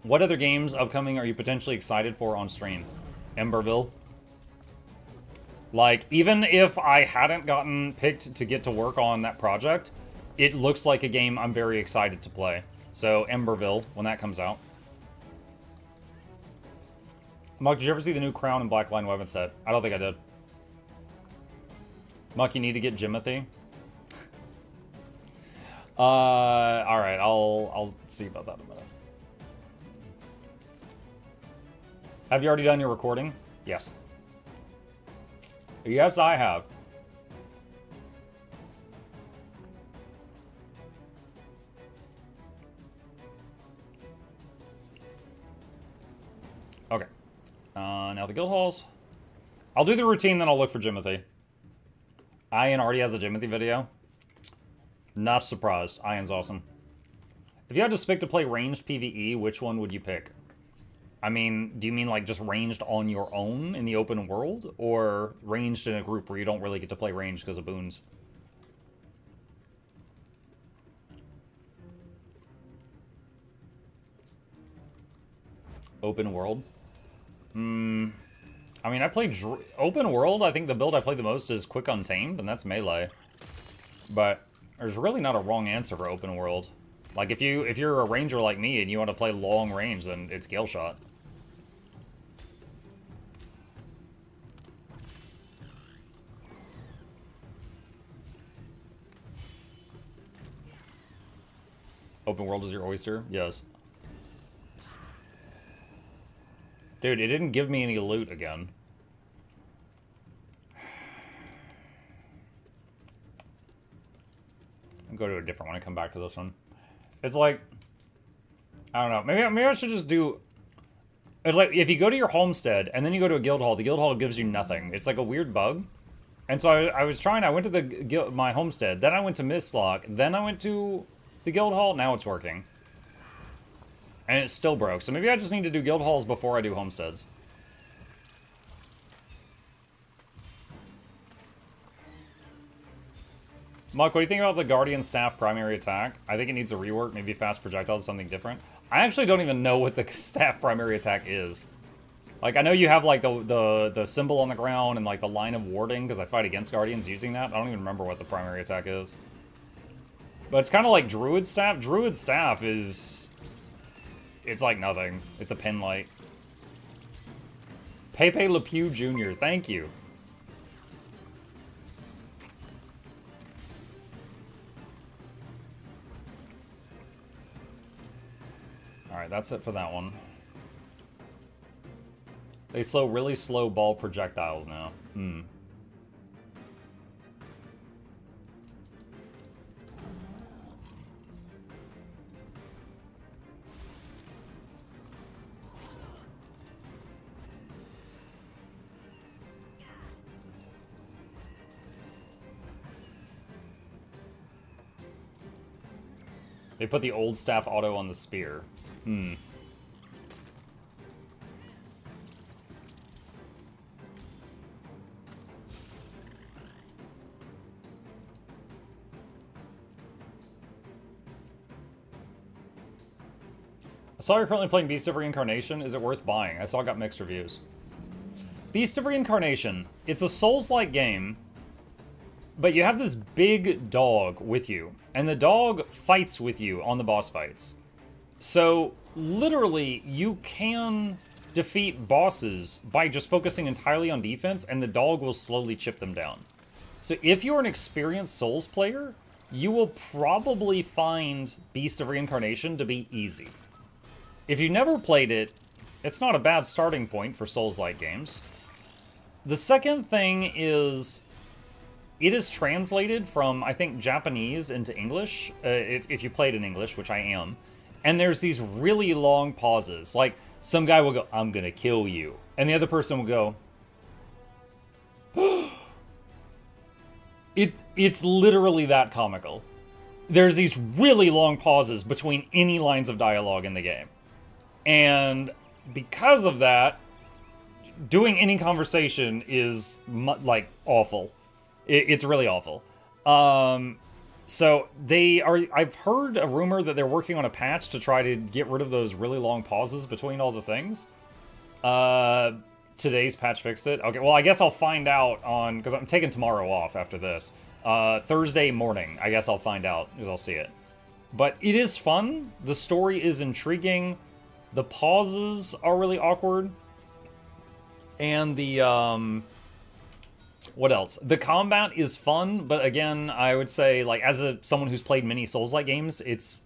What other games upcoming are you potentially excited for on stream? Emberville? Like, even if I hadn't gotten picked to get to work on that project, it looks like a game I'm very excited to play. So, Emberville, when that comes out. Muck, did you ever see the new Crown and Blackline weapon set? I don't think I did. Muck, you need to get Jimothy. Alright, I'll see about that in a minute. Have you already done your recording? Yes. Yes, I have. Okay. Now the guild halls. I'll do the routine, then I'll look for Jimothy. Ian already has a Jimothy video. Not surprised. Ian's awesome. If you had to pick to play ranged PvE, which one would you pick? I mean, do you mean like just ranged on your own in the open world? Or ranged in a group where you don't really get to play ranged because of boons? Open world? I mean, I played open world. I think the build I play the most is Quick Untamed, and that's melee. But there's really not a wrong answer for open world. Like, if you're a ranger like me and you want to play long range, then it's Gale Shot. Open world is your oyster? Yes. Dude, it didn't give me any loot again. I'll go to a different one and come back to this one. It's like... I don't know. Maybe I should just do... It's like, if you go to your homestead, and then you go to a guild hall, the guild hall gives you nothing. It's like a weird bug. And so I went to my homestead, then I went to Mistlock, then I went to the guild hall, now it's working. And it still broke, so maybe I just need to do guild halls before I do homesteads. Muck, what do you think about the Guardian Staff primary attack? I think it needs a rework, maybe fast projectiles, something different. I actually don't even know what the staff primary attack is. Like, I know you have, like, the symbol on the ground and, like, the line of warding, because I fight against Guardians using that. I don't even remember what the primary attack is. But it's kind of like Druid Staff. Druid Staff is... It's like nothing. It's a pin light. Pepe Le Pew Jr., thank you. Alright, that's it for that one. They slow really slow ball projectiles now. Hmm. They put the old staff auto on the spear. Hmm. I saw you're currently playing Beast of Reincarnation. Is it worth buying? I saw it got mixed reviews. Beast of Reincarnation. It's a Souls-like game, but you have this big dog with you, and the dog fights with you on the boss fights. So, literally, you can defeat bosses by just focusing entirely on defense, and the dog will slowly chip them down. So if you're an experienced Souls player, you will probably find Beast of Reincarnation to be easy. If you never played it, it's not a bad starting point for Souls-like games. The second thing is, it is translated from, I think, Japanese into English, if you played in English, which I am. And there's these really long pauses. Like, some guy will go, "I'm gonna kill you." And the other person will go, It's literally that comical. There's these really long pauses between any lines of dialogue in the game. And because of that, doing any conversation is, like, awful. It's really awful. So I've heard a rumor that they're working on a patch to try to get rid of those really long pauses between all the things. Today's patch fixed it. Okay, well, I guess I'll find out on, because I'm taking tomorrow off after this. Thursday morning, I guess I'll find out, because I'll see it. But it is fun. The story is intriguing. The pauses are really awkward. And the, what else? The combat is fun, but again, I would say, like, as someone who's played many Souls-like games, it's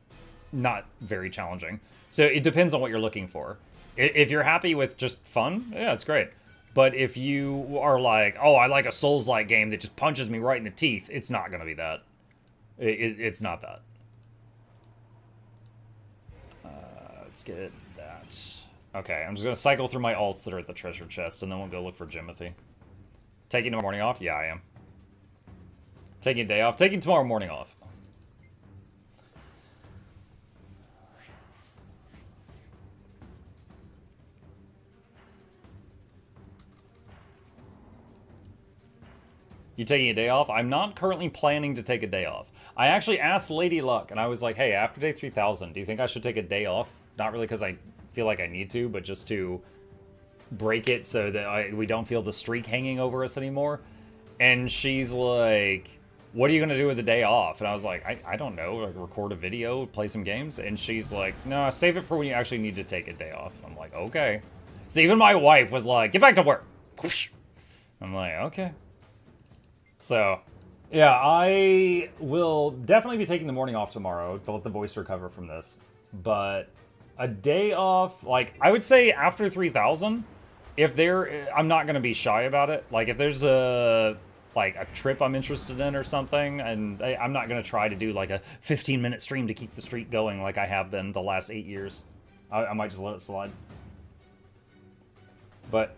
not very challenging. So it depends on what you're looking for. If you're happy with just fun, yeah, it's great. But if you are like, oh, I like a Souls-like game that just punches me right in the teeth, it's not going to be that. It's not that. Let's get that. Okay, I'm just going to cycle through my alts that are at the treasure chest, and then we'll go look for Jimothy. Taking tomorrow morning off? Yeah, I am. Taking a day off? Taking tomorrow morning off. You taking a day off? I'm not currently planning to take a day off. I actually asked Lady Luck, and I was like, hey, after day 3000, do you think I should take a day off? Not really because I feel like I need to, but just to break it so that we don't feel the streak hanging over us anymore. And she's like, what are you going to do with the day off? And I was like, I don't know, like record a video, play some games. And she's like, no, save it for when you actually need to take a day off. And I'm like, okay. So even my wife was like, get back to work. I'm like, okay. So, yeah, I will definitely be taking the morning off tomorrow to let the voice recover from this. But a day off, like, I would say after 3000, I'm not going to be shy about it. Like, if there's a trip I'm interested in or something, and I'm not going to try to do, like, a 15-minute stream to keep the streak going like I have been the last 8 years. I might just let it slide. But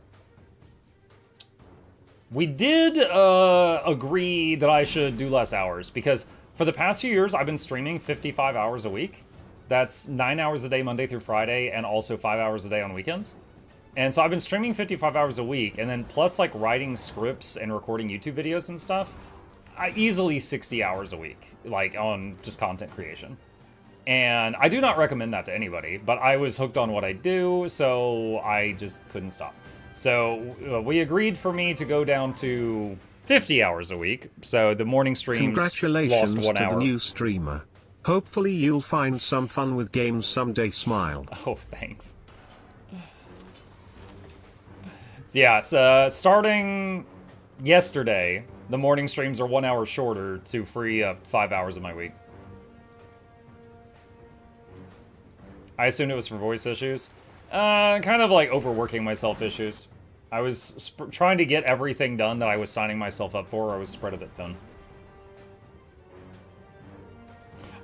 we did agree that I should do less hours, because for the past few years, I've been streaming 55 hours a week. That's 9 hours a day, Monday through Friday, and also 5 hours a day on weekends. And so I've been streaming 55 hours a week, and then plus like writing scripts and recording YouTube videos and stuff, easily 60 hours a week, like on just content creation. And I do not recommend that to anybody, but I was hooked on what I do, so I just couldn't stop. So we agreed for me to go down to 50 hours a week, so the morning streams Congratulations lost 1 hour. to the new streamer. Hopefully you'll find some fun with games someday, smile. Oh, thanks. So yeah, so starting yesterday, the morning streams are 1 hour shorter to free up 5 hours of my week. I assumed it was for voice issues. Kind of like overworking myself issues. I was trying to get everything done that I was signing myself up for. I was spread a bit thin.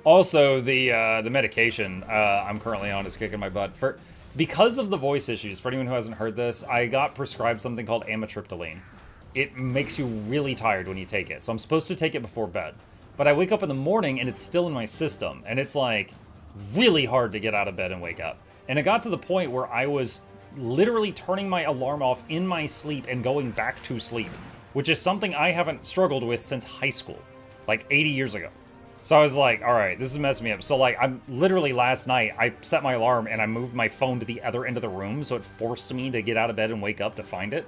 Also, the medication I'm currently on is kicking my butt. Because of the voice issues, for anyone who hasn't heard this, I got prescribed something called amitriptyline. It makes you really tired when you take it. So I'm supposed to take it before bed. But I wake up in the morning and it's still in my system. And it's like really hard to get out of bed and wake up. And it got to the point where I was literally turning my alarm off in my sleep and going back to sleep, which is something I haven't struggled with since high school, like 80 years ago. So I was like, all right, this is messing me up. So like, I'm literally last night, I set my alarm and I moved my phone to the other end of the room. So it forced me to get out of bed and wake up to find it.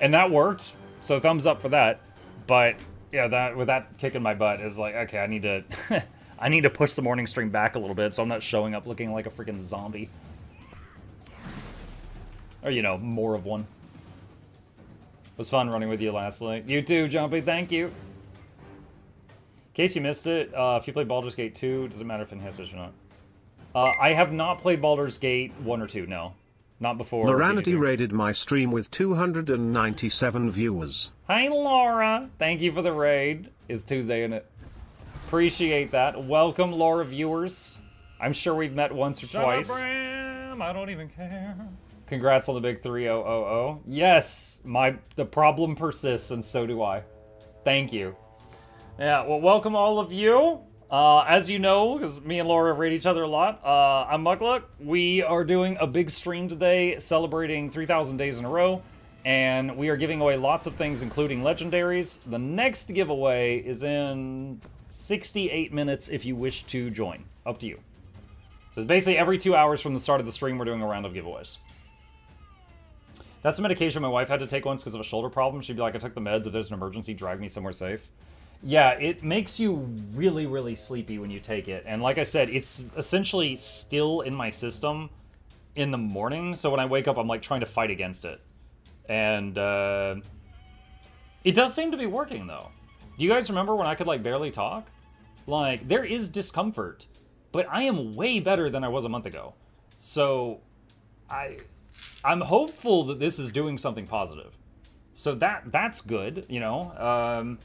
And that worked. So thumbs up for that. But yeah, with that kicking my butt is like, okay, I need to, I need to push the morning stream back a little bit so I'm not showing up looking like a freaking zombie. Or, you know, more of one. It was fun running with you last night. You too, Jumpy, thank you. In case you missed it, if you played Baldur's Gate 2, does it matter if enhanced or not? I have not played Baldur's Gate 1 or 2, no. Not before. Loranity raided my stream with 297 viewers. Hi, Laura. Thank you for the raid. It's Tuesday, isn't it? Appreciate that. Welcome, Laura viewers. I'm sure we've met once or twice. Bram, I don't even care. Congrats on the big 3000. Yes, the problem persists, and so do I. Thank you. Yeah, well, welcome all of you. As you know, because me and Laura raid each other a lot, I'm Mukluk. We are doing a big stream today celebrating 3,000 days in a row, and we are giving away lots of things, including legendaries. The next giveaway is in 68 minutes if you wish to join. Up to you. So it's basically every 2 hours from the start of the stream, we're doing a round of giveaways. That's the medication my wife had to take once because of a shoulder problem. She'd be like, I took the meds. If there's an emergency, drag me somewhere safe. Yeah, it makes you really, really sleepy when you take it. And like I said, it's essentially still in my system in the morning. So when I wake up, I'm like trying to fight against it. And it does seem to be working, though. Do you guys remember when I could like barely talk? Like, there is discomfort. But I am way better than I was a month ago. So I'm hopeful that this is doing something positive. So that's good, you know.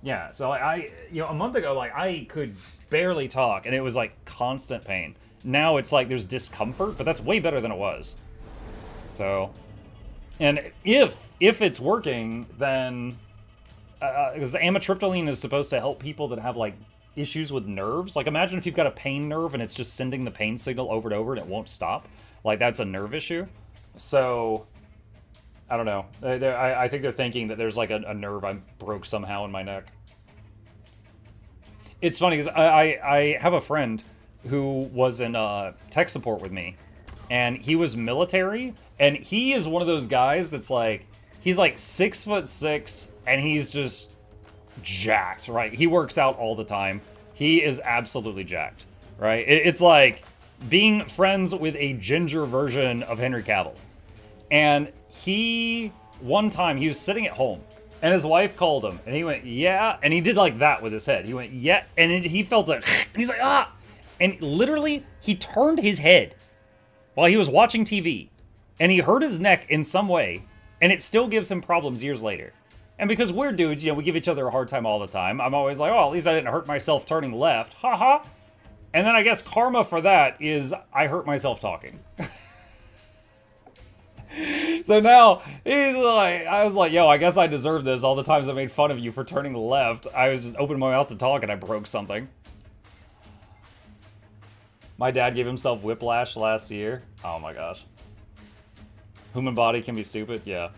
Yeah, so a month ago, like, I could barely talk, and it was, like, constant pain. Now it's like there's discomfort, but that's way better than it was. So, and if it's working, then, because amitriptyline is supposed to help people that have, like, issues with nerves. Like, imagine if you've got a pain nerve, and it's just sending the pain signal over and over, and it won't stop. Like, that's a nerve issue. So, I don't know. I think they're thinking that there's like a nerve I broke somehow in my neck. It's funny because I have a friend who was in tech support with me, and he was military, and he is one of those guys that's like, he's like 6'6", and he's just jacked, right? He works out all the time. He is absolutely jacked, right? It's like being friends with a ginger version of Henry Cavill. And one time, he was sitting at home, and his wife called him, and he went, yeah, and he did like that with his head. He went, yeah, and he felt a, and he's like, ah! And literally, he turned his head while he was watching TV, and he hurt his neck in some way, and it still gives him problems years later. And because we're dudes, you know, we give each other a hard time all the time, I'm always like, oh, at least I didn't hurt myself turning left, haha. And then I guess karma for that is I hurt myself talking. So now he's like, I was like, yo, I guess I deserve this. All the times I made fun of you for turning left, I was just opening my mouth to talk and I broke something. My dad gave himself whiplash last year. Oh my gosh. Human body can be stupid, yeah.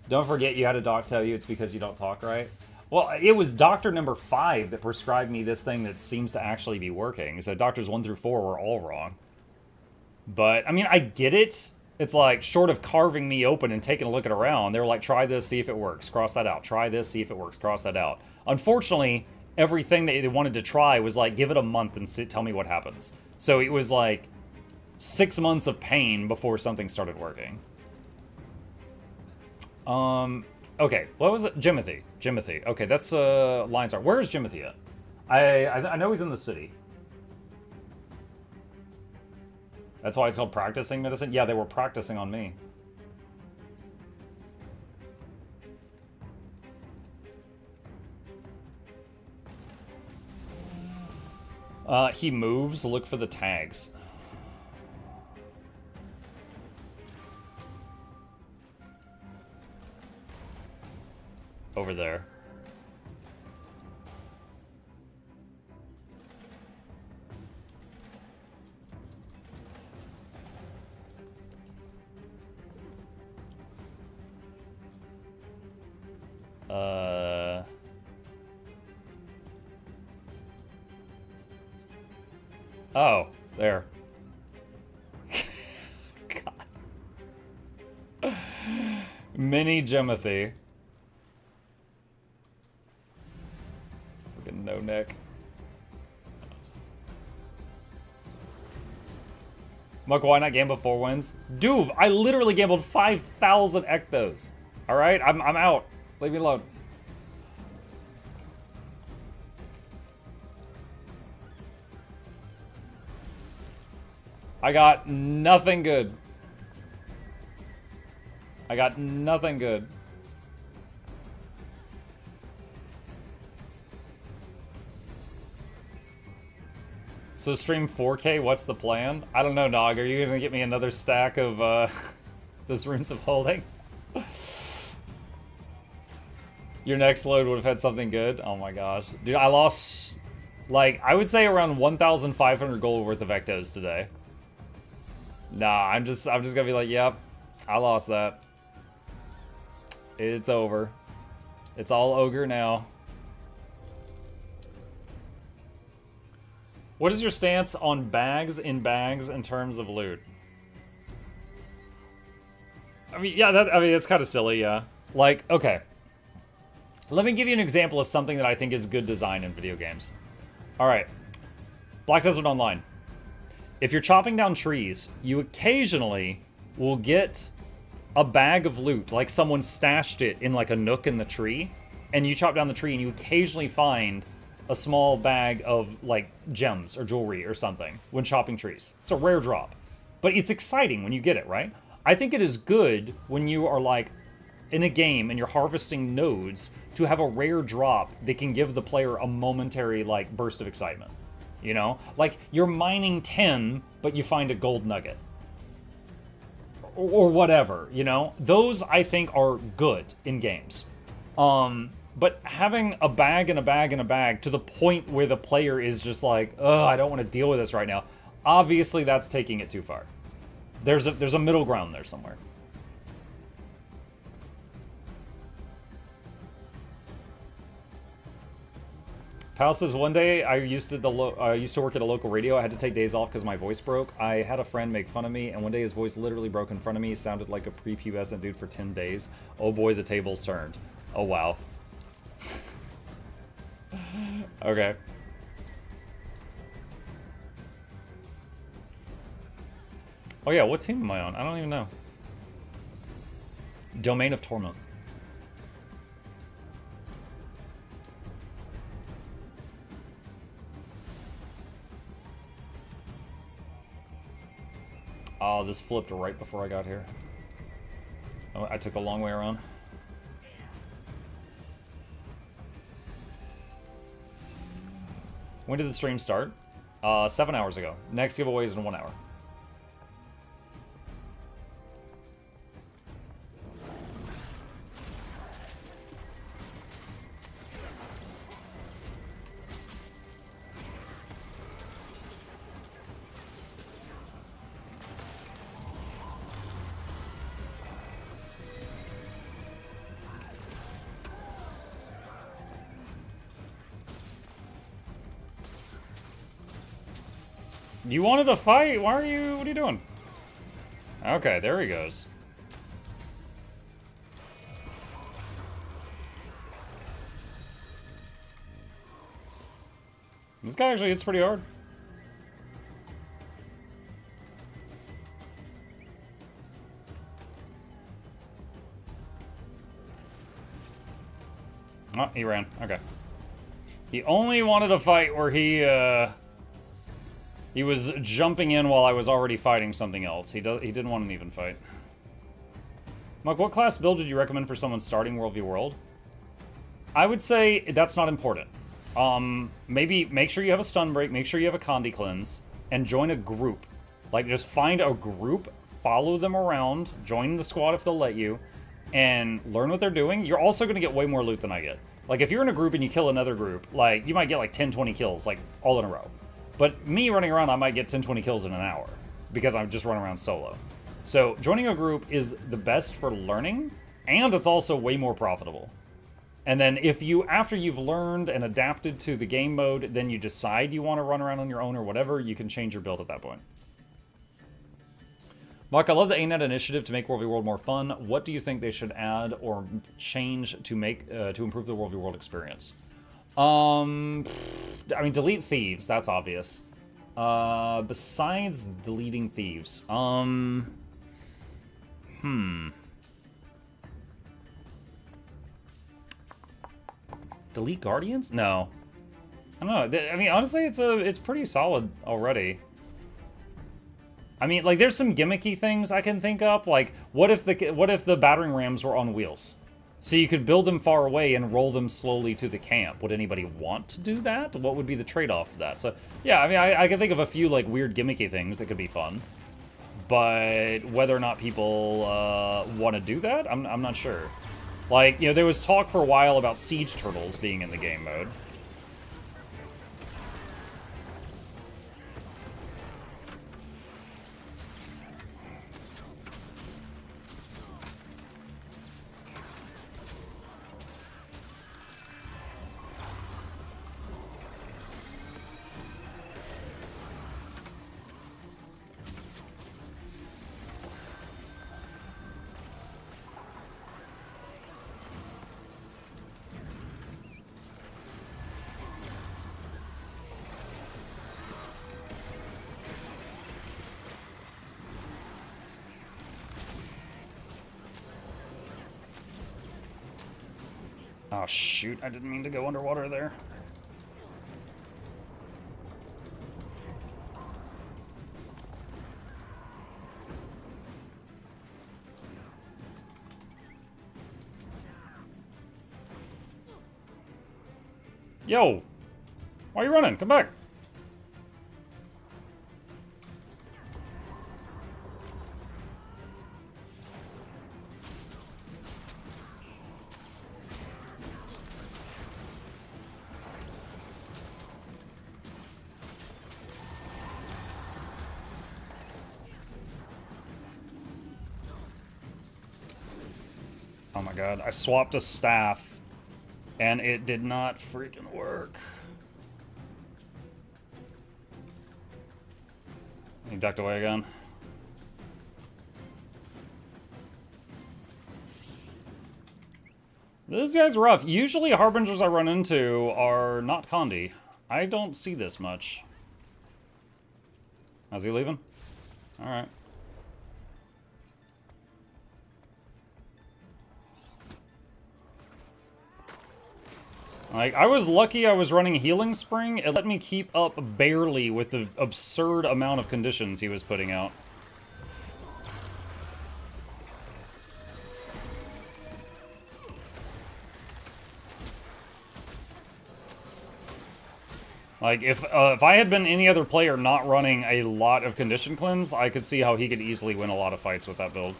Don't forget you had a doc tell you it's because you don't talk right. Well, it was doctor number 5 that prescribed me this thing that seems to actually be working. So doctors 1 through 4 were all wrong. But, I mean, I get it. It's like, short of carving me open and taking a look at around, they were like, try this, see if it works, cross that out. Try this, see if it works, cross that out. Unfortunately, everything that they wanted to try was like, give it a month and tell me what happens. So it was like 6 months of pain before something started working. Okay, what was it? Jimothy. Jimothy. Okay, that's, lines are. Where is Jimothy at? I know he's in the city. That's why it's called practicing medicine? Yeah, they were practicing on me. He moves. Look for the tags. Over there. Oh, there. God. Mini Jimothy. Fucking no neck. Muck, why not gamble 4 wins? Dude, I literally gambled 5,000 ectos. Alright, I'm out. Leave me alone. I got nothing good. I got nothing good. So stream 4K, what's the plan? I don't know, Nog. Are you gonna get me another stack of this Runes of Holding? Your next load would have had something good? Oh my gosh. Dude, I lost, like, I would say around 1,500 gold worth of ectos today. Nah, I'm just gonna be like, yep, I lost that. It's over. It's all ogre now. What is your stance on bags in terms of loot? I mean, yeah, it's kind of silly, yeah. Like, okay. Let me give you an example of something that I think is good design in video games. Alright. Black Desert Online. If you're chopping down trees, you occasionally will get a bag of loot, like someone stashed it in like a nook in the tree, and you chop down the tree and you occasionally find a small bag of like gems or jewelry or something when chopping trees. It's a rare drop, but it's exciting when you get it, right? I think it is good when you are like in a game and you're harvesting nodes to have a rare drop that can give the player a momentary like burst of excitement. You know, like you're mining 10, but you find a gold nugget. Or whatever, you know? Those, I think, are good in games. But having a bag and a bag and a bag to the point where the player is just like, ugh, I don't want to deal with this right now. Obviously, that's taking it too far. There's a middle ground there somewhere. Pal says, one day I used to work at a local radio. I had to take days off because my voice broke. I had a friend make fun of me, and one day his voice literally broke in front of me. He sounded like a prepubescent dude for 10 days. Oh boy, the tables turned. Oh wow. Okay. Oh yeah, what team am I on? I don't even know. Domain of Torment. Oh, this flipped right before I got here. Oh, I took the long way around. When did the stream start? 7 hours ago. Next giveaway is in 1 hour. You wanted to fight? Why are you... What are you doing? Okay, there he goes. This guy actually hits pretty hard. Oh, he ran. Okay. He only wanted a fight where he was jumping in while I was already fighting something else. He didn't want an even fight. Muk, what class build would you recommend for someone starting World v World? I would say that's not important. Maybe make sure you have a stun break, make sure you have a Condi cleanse, and join a group. Like, just find a group, follow them around, join the squad if they'll let you, and learn what they're doing. You're also going to get way more loot than I get. Like, if you're in a group and you kill another group, like, you might get like 10, 20 kills, like, all in a row. But me running around, I might get 10, 20 kills in an hour because I'm just running around solo. So joining a group is the best for learning, and it's also way more profitable. And then if you, after you've learned and adapted to the game mode, then you decide you want to run around on your own or whatever, you can change your build at that point. Mark, I love the ANET initiative to make World v World more fun. What do you think they should add or change to make to improve the World v World experience? I mean, delete thieves. That's obvious. Besides deleting thieves, delete guardians? No. I don't know. I mean, honestly, it's pretty solid already. I mean, like, there's some gimmicky things I can think up. Like, what if the battering rams were on wheels? So you could build them far away and roll them slowly to the camp. Would anybody want to do that? What would be the trade-off of that? So, yeah, I mean, I can think of a few, like, weird gimmicky things that could be fun. But whether or not people want to do that, I'm not sure. Like, you know, there was talk for a while about siege turtles being in the game mode. Oh, shoot. I didn't mean to go underwater there. Yo! Why are you running? Come back! Oh my god, I swapped a staff, and it did not freaking work. He ducked away again. This guy's rough. Usually harbingers I run into are not Condi. I don't see this much. How's he leaving? Alright. Like, I was lucky I was running Healing Spring. It let me keep up barely with the absurd amount of conditions he was putting out. Like, if I had been any other player not running a lot of Condition Cleanse, I could see how he could easily win a lot of fights with that build.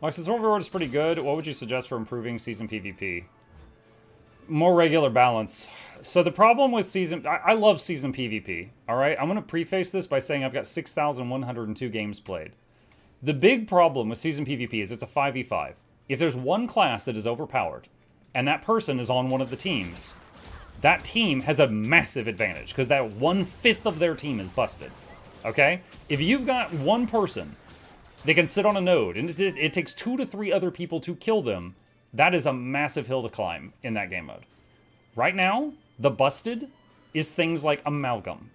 Like, since Overlord is pretty good, what would you suggest for improving Season PvP? More regular balance. So the problem with Season... I love Season PvP, alright? I'm going to preface this by saying I've got 6,102 games played. The big problem with Season PvP is it's a 5v5. If there's one class that is overpowered, and that person is on one of the teams, that team has a massive advantage, because that 1/5 of their team is busted, okay? If you've got one person... They can sit on a node, and it takes 2 to 3 other people to kill them. That is a massive hill to climb in that game mode. Right now, the busted is things like Amalgam,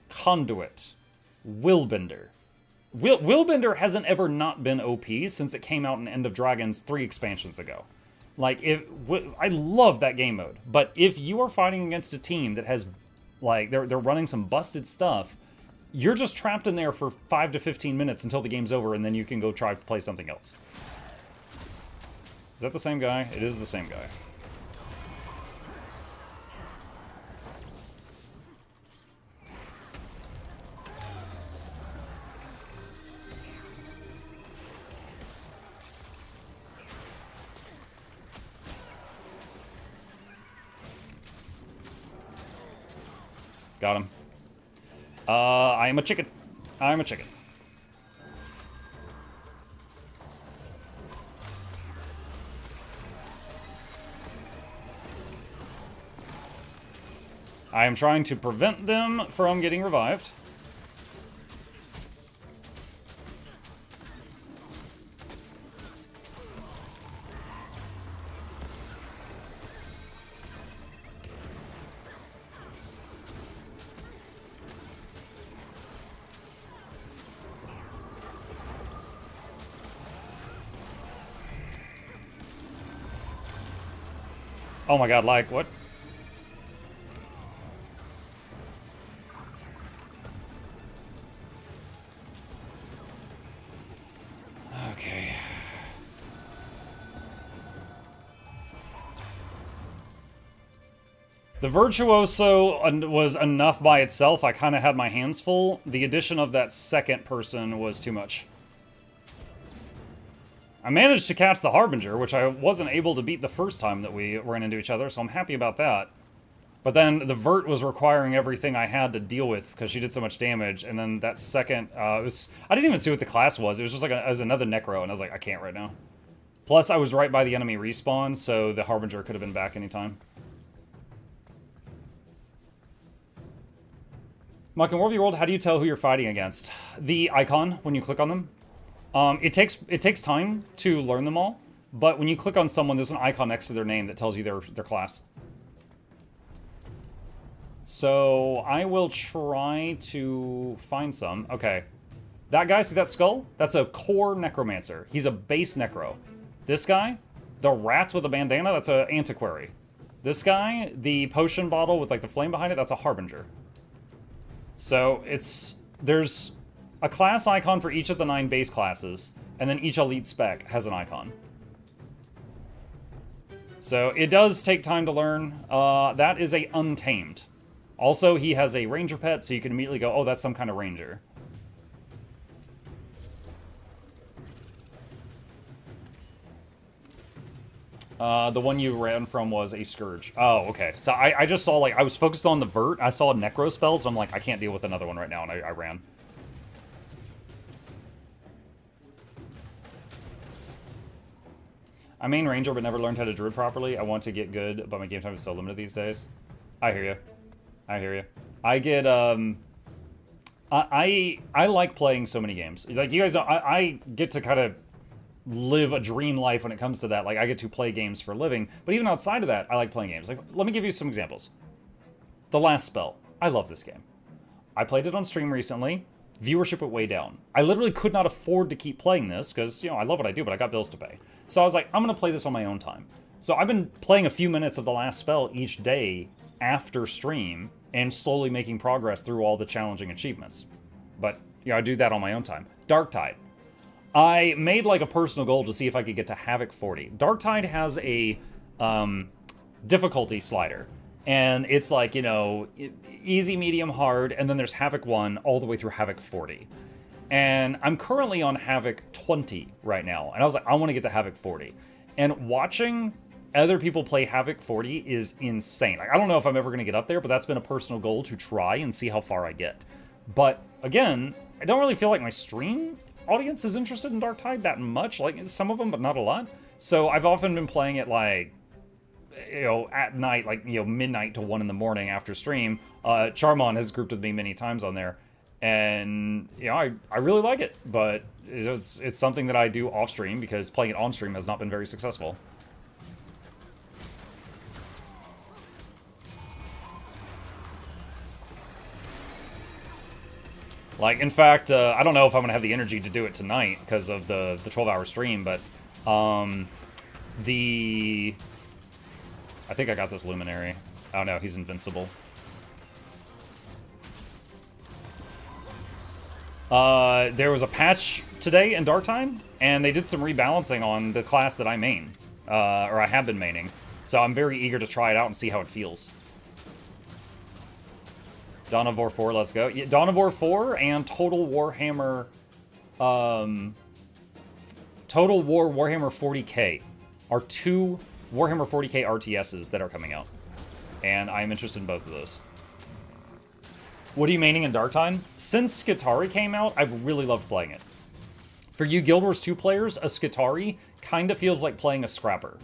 Conduit, Willbender. Willbender hasn't ever not been OP since it came out in End of Dragons 3 expansions ago. Like, I love that game mode, but if you are fighting against a team that has, like, they're running some busted stuff, you're just trapped in there for 5 to 15 minutes until the game's over, and then you can go try to play something else. Is that the same guy? It is the same guy. Got him. I am a chicken. I'm a chicken. I am trying to prevent them from getting revived. Oh my god, like, what? Okay. The Virtuoso was enough by itself. I kind of had my hands full. The addition of that second person was too much. I managed to catch the Harbinger, which I wasn't able to beat the first time that we ran into each other, so I'm happy about that. But then the Vert was requiring everything I had to deal with because she did so much damage, and then that second, I didn't even see what the class was. It was just like it was another Necro, and I was like, I can't right now. Plus, I was right by the enemy respawn, so the Harbinger could have been back anytime. Muck, in War of the World, how do you tell who you're fighting against? The icon, when you click on them. It takes time to learn them all, but when you click on someone, there's an icon next to their name that tells you their class. So I will try to find some. Okay. That guy, see that skull? That's a core necromancer. He's a base necro. This guy, the rat with a bandana, that's an antiquary. This guy, the potion bottle with like the flame behind it, that's a harbinger. So there's a class icon for each of the 9 base classes, and then each elite spec has an icon. So it does take time to learn. That is a untamed. Also, he has a ranger pet, so you can immediately go, oh, that's some kind of ranger. The one you ran from was a Scourge. Oh, okay. So I just saw, like, I was focused on the Vert. I saw a Necro spell, so I'm like, I can't deal with another one right now, and I ran. I main Ranger, but never learned how to Druid properly. I want to get good, but my game time is so limited these days. I hear you. I hear you. I get, I like playing so many games. Like, you guys know, I get to kind of live a dream life when it comes to that. Like, I get to play games for a living, but even outside of that, I like playing games. Like, let me give you some examples. The Last Spell. I love this game. I played it on stream recently. Viewership went way down. I literally could not afford to keep playing this because, you know, I love what I do, but I got bills to pay. So I was like, I'm going to play this on my own time. So I've been playing a few minutes of The Last Spell each day after stream and slowly making progress through all the challenging achievements. But, I do that on my own time. Darktide. I made like a personal goal to see if I could get to Havoc 40. Darktide has a difficulty slider. And it's like, easy, medium, hard, and then there's Havoc 1 all the way through Havoc 40. And I'm currently on Havoc 20 right now. And I was like, I want to get to Havoc 40. And watching other people play Havoc 40 is insane. Like, I don't know if I'm ever going to get up there, but that's been a personal goal to try and see how far I get. But, again, I don't really feel like my stream audience is interested in Darktide that much. Like, some of them, but not a lot. So I've often been playing it, like, at night, like, midnight to 1 in the morning after stream. Charmon has grouped with me many times on there. And, I really like it. But it's something that I do off stream because playing it on stream has not been very successful. Like, in fact, I don't know if I'm going to have the energy to do it tonight because of the 12-hour stream, but I think I got this Luminary. Oh no, he's invincible. There was a patch today in Darktide, and they did some rebalancing on the class that I main, or I have been maining. So I'm very eager to try it out and see how it feels. Dawn of War 4, let's go. Yeah, Dawn of War 4 and Total Warhammer, Warhammer 40k are 2 Warhammer 40k RTSs that are coming out. And I'm interested in both of those. What are you maining in Darktide? Since Skitarii came out, I've really loved playing it. For you Guild Wars 2 players, a Skitarii kind of feels like playing a Scrapper.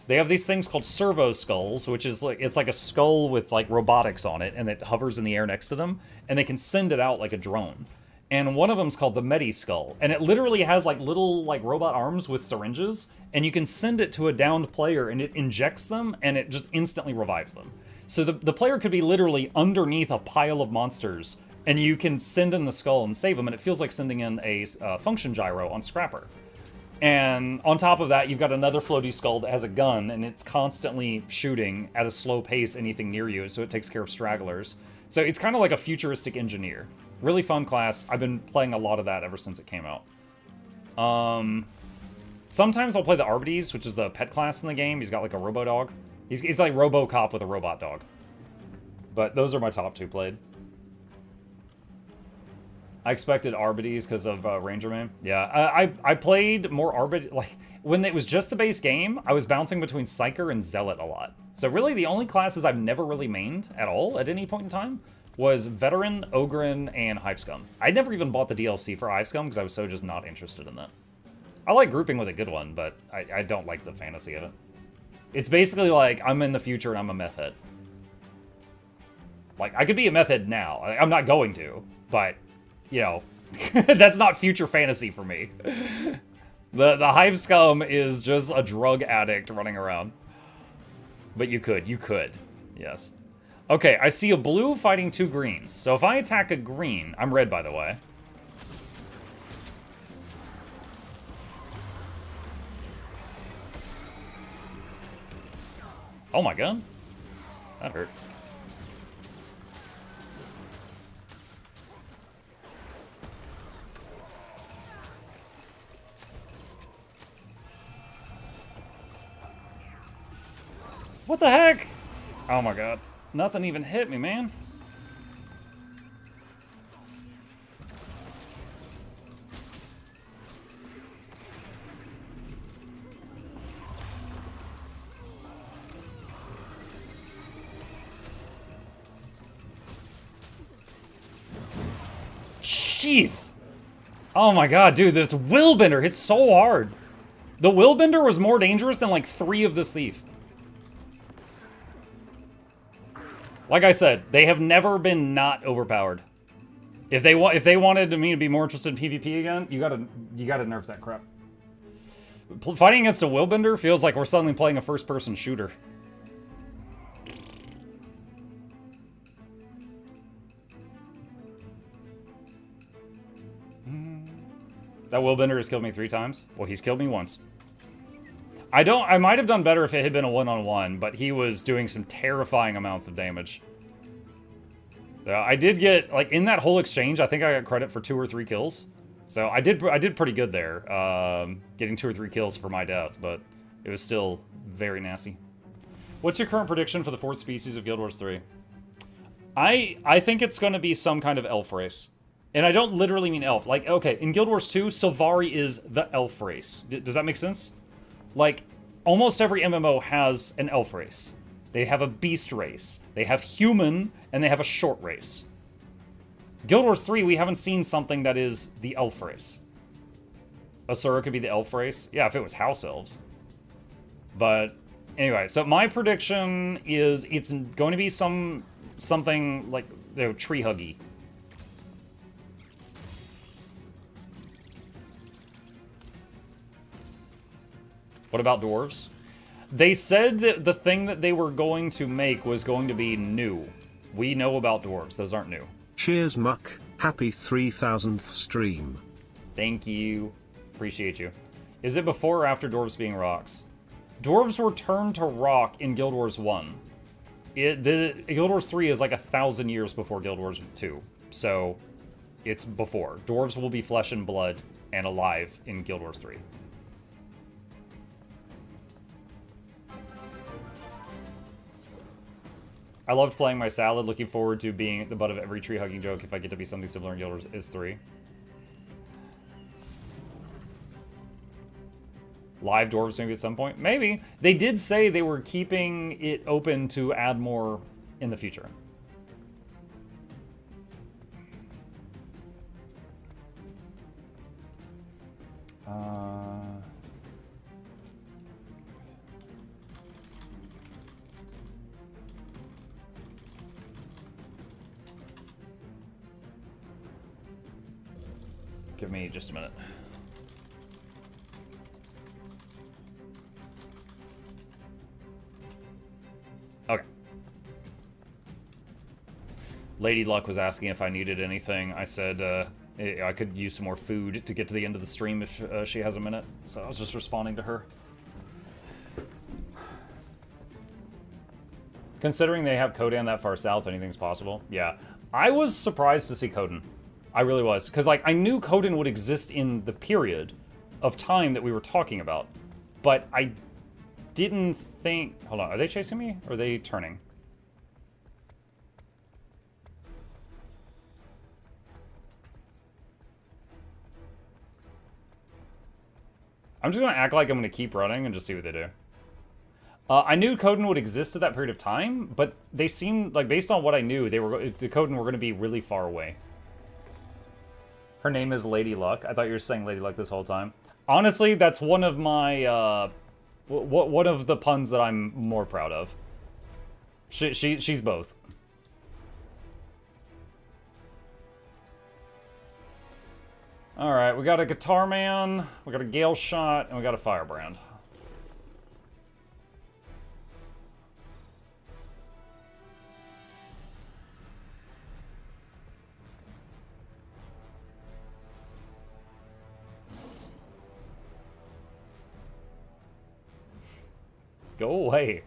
They have these things called servo skulls, which is like, it's like a skull with like robotics on it, and it hovers in the air next to them, and they can send it out like a drone. And one of them's called the Medi Skull, and it literally has like little like robot arms with syringes, and you can send it to a downed player, and it injects them, and it just instantly revives them. So the player could be literally underneath a pile of monsters, and you can send in the skull and save them, and it feels like sending in a function gyro on Scrapper. And on top of that, you've got another floaty skull that has a gun, and it's constantly shooting at a slow pace anything near you, so it takes care of stragglers. So it's kind of like a futuristic engineer. Really fun class. I've been playing a lot of that ever since it came out. Sometimes I'll play the Arbides, which is the pet class in the game. He's got like a robo-dog. He's like RoboCop with a robot dog. But those are my top 2 played. I expected Arbides because of Ranger Man. Yeah, I played more Arbid. Like, when it was just the base game, I was bouncing between Psyker and Zealot a lot. So really, the only classes I've never really mained at all at any point in time was Veteran, Ogryn, and Hivescum. I never even bought the DLC for Hivescum because I was so just not interested in that. I like grouping with a good one, but I don't like the fantasy of it. It's basically like, I'm in the future and I'm a meth head. Like, I could be a meth head now. I'm not going to, but... that's not future fantasy for me. The Hivescum is just a drug addict running around. But you could, yes. Okay, I see a blue fighting 2 greens. So if I attack a green, I'm red by the way. Oh my god. That hurt. What the heck? Oh my god. Nothing even hit me, man. Jeez. Oh my god, dude, this Willbender hits so hard. The Willbender was more dangerous than like 3 of this thief. Like I said, they have never been not overpowered. If they wanted me to be more interested in PvP again, you gotta nerf that crap. Fighting against a Willbender feels like we're suddenly playing a first-person shooter. That Willbender has killed me 3 times. Well, he's killed me once. I might have done better if it had been a one-on-one, but he was doing some terrifying amounts of damage. I did get, like, in that whole exchange, I think I got credit for 2 or 3 kills. So I did pretty good there, getting 2 or 3 kills for my death, but it was still very nasty. What's your current prediction for the 4th species of Guild Wars 3? I think it's going to be some kind of elf race. And I don't literally mean elf. Like, okay, in Guild Wars 2, Sylvari is the elf race. Does that make sense? Like, almost every MMO has an elf race. They have a beast race. They have human, and they have a short race. Guild Wars 3, we haven't seen something that is the elf race. Asura could be the elf race. Yeah, if it was house elves. But, anyway, so my prediction is it's going to be something like, you know, tree huggy. What about dwarves? They said that the thing that they were going to make was going to be new. We know about dwarves. Those aren't new. Cheers, Muck. Happy 3000th stream. Thank you. Appreciate you. Is it before or after dwarves being rocks? Dwarves were turned to rock in Guild Wars 1. Guild Wars 3 is like 1,000 years before Guild Wars 2. So, it's before. Dwarves will be flesh and blood and alive in Guild Wars 3. I loved playing my salad, looking forward to being the butt of every tree-hugging joke if I get to be something similar in Guild Wars is 3. Live dwarves maybe at some point? Maybe. They did say they were keeping it open to add more in the future. Give me just a minute. Okay. Lady Luck was asking if I needed anything. I said I could use some more food to get to the end of the stream if she has a minute. So I was just responding to her. Considering they have Kodan that far south, anything's possible. Yeah. I was surprised to see Kodan. I really was. Because, like, I knew Kodan would exist in the period of time that we were talking about. But I didn't think... Hold on. Are they chasing me? Or are they turning? I'm just going to act like I'm going to keep running and just see what they do. I knew Kodan would exist at that period of time, but they seemed, like, based on what I knew, the Kodan were going to be really far away. Her name is Lady Luck. I thought you were saying Lady Luck this whole time. Honestly, that's one of my, one of the puns that I'm more proud of. She's both. Alright, we got a Guitar Man, we got a Gale Shot, and we got a Firebrand. Go away.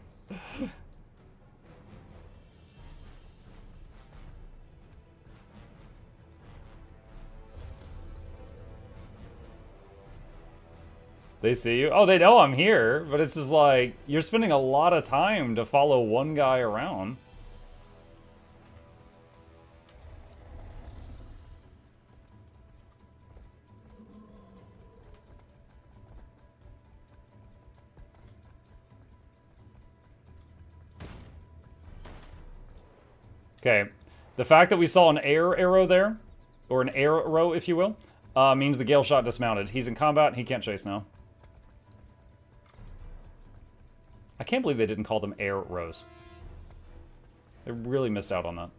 They see you? Oh, they know I'm here, but it's just like, you're spending a lot of time to follow one guy around. Okay, the fact that we saw an air arrow there, or an arrow, if you will, means the Gale Shot dismounted. He's in combat, and he can't chase now. I can't believe they didn't call them arrows. They really missed out on that.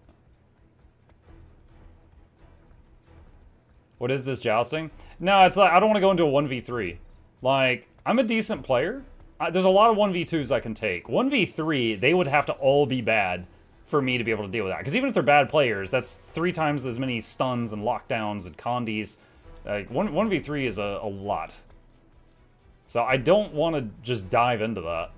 What is this, jousting? No, it's like, I don't want to go into a 1v3. Like, I'm a decent player. There's a lot of 1v2s I can take. 1v3, they would have to all be bad for me to be able to deal with that. Because even if they're bad players, that's 3 times as many stuns and lockdowns and condies. 1v3 is a lot. So I don't want to just dive into that.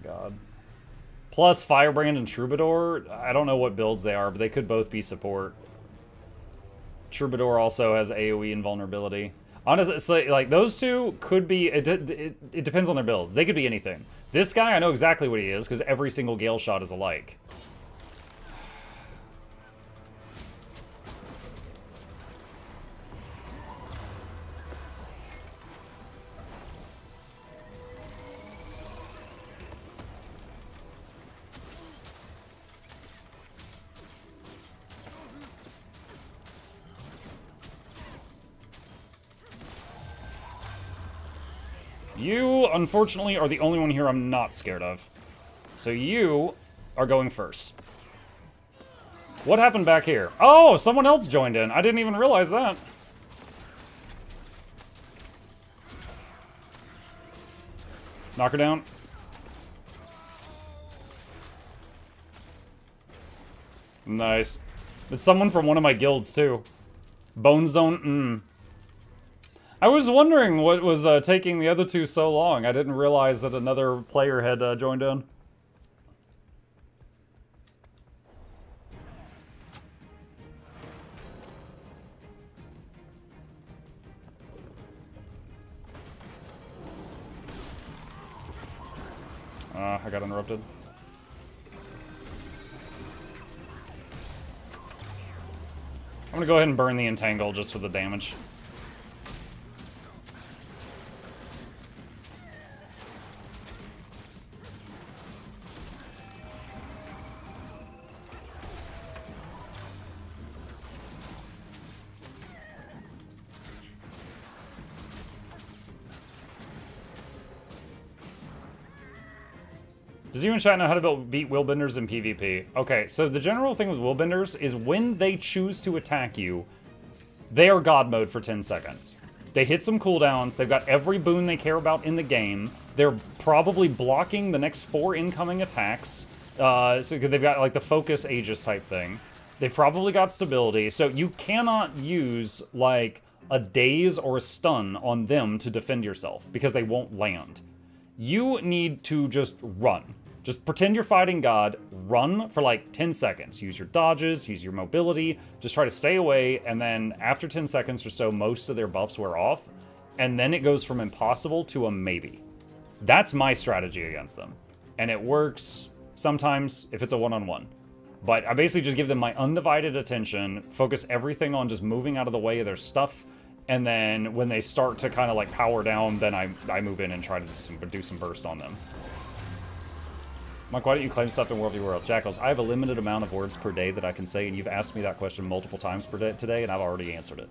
God. Plus, Firebrand and Troubadour, I don't know what builds they are, but they could both be support. Troubadour also has AoE invulnerability. Honestly, it's like those two could be, it depends on their builds. They could be anything. This guy, I know exactly what he is, because every single Gale shot is alike. You, unfortunately, are the only one here I'm not scared of. So you are going first. What happened back here? Oh, someone else joined in. I didn't even realize that. Knock her down. Nice. It's someone from one of my guilds, too. Bone Zone, I was wondering what was taking the other two so long. I didn't realize that another player had joined in. I got interrupted. I'm gonna go ahead and burn the Entangle just for the damage. Does you and chat know how to beat Willbenders in PvP? Okay, so the general thing with Willbenders is when they choose to attack you, they are God mode for 10 seconds. They hit some cooldowns, they've got every boon they care about in the game, they're probably blocking the next 4 incoming attacks, so they've got like the focus Aegis type thing. They've probably got stability, so you cannot use like a daze or a stun on them to defend yourself, because they won't land. You need to just run. Just pretend you're fighting God, run for like 10 seconds. Use your dodges, use your mobility, just try to stay away, and then after 10 seconds or so, most of their buffs wear off, and then it goes from impossible to a maybe. That's my strategy against them. And it works sometimes if it's a one-on-one. But I basically just give them my undivided attention, focus everything on just moving out of the way of their stuff, and then when they start to kind of like power down, then I move in and try to do some burst on them. Mike, why don't you claim stuff in World v. World? Jackals, I have a limited amount of words per day that I can say, and you've asked me that question multiple times per day today, and I've already answered it.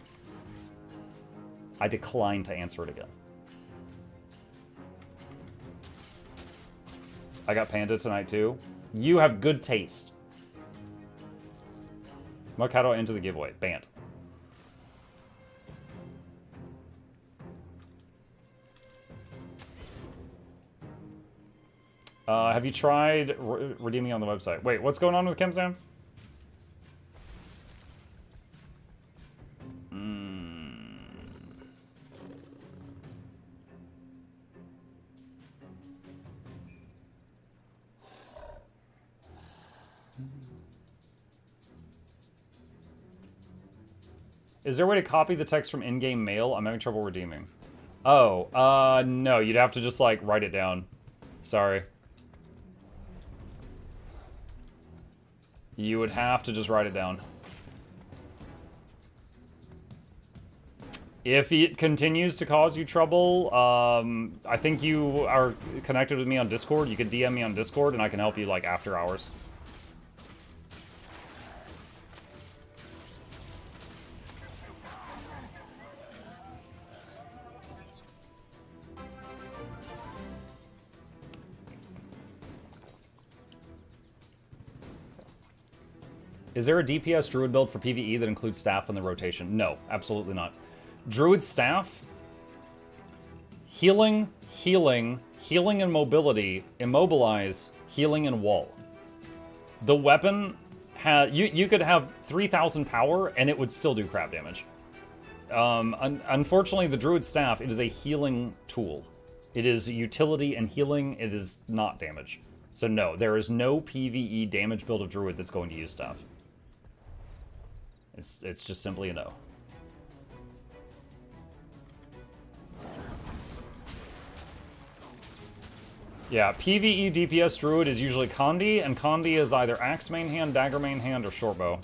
I decline to answer it again. I got Panda tonight, too. You have good taste. Mike, how do I enter the giveaway? Banned. Have you tried redeeming on the website? Wait, what's going on with Kemzam? Is there a way to copy the text from in-game mail? I'm having trouble redeeming. Oh, no, you'd have to just, like, write it down. Sorry. You would have to just write it down. If it continues to cause you trouble, I think you are connected with me on Discord. You could DM me on Discord, and I can help you, like, after hours. Is there a DPS Druid build for PvE that includes staff in the rotation? No, absolutely not. Druid staff Healing, healing, healing and mobility, immobilize, healing and wall. The weapon had you could have 3,000 power and it would still do crap damage. Unfortunately, the Druid Staff, it is a healing tool. It is utility and healing. It is not damage. So no, there is no PvE damage build of Druid that's going to use Staff. It's just simply a no. Yeah, PvE DPS Druid is usually Condi, and Condi is either Axe main hand, Dagger main hand, or Shortbow.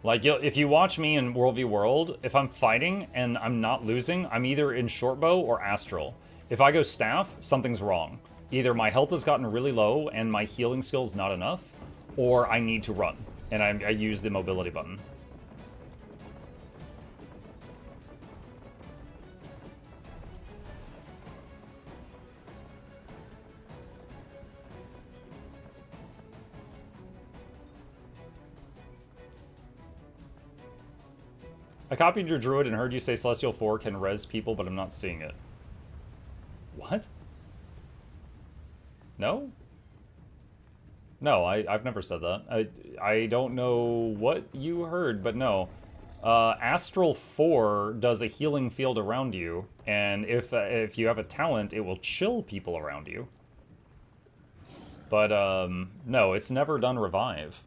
Like, if you watch me in World v World, if I'm fighting and I'm not losing, I'm either in Shortbow or Astral. If I go Staff, something's wrong. Either my health has gotten really low and my healing skill's not enough, or I need to run, and I use the mobility button. I copied your Druid and heard you say Celestial 4 can res people, but I'm not seeing it. What? No? No, I've never said that. I don't know what you heard, but no. Astral 4 does a healing field around you, and if you have a talent, it will chill people around you. But, no, it's never done revive.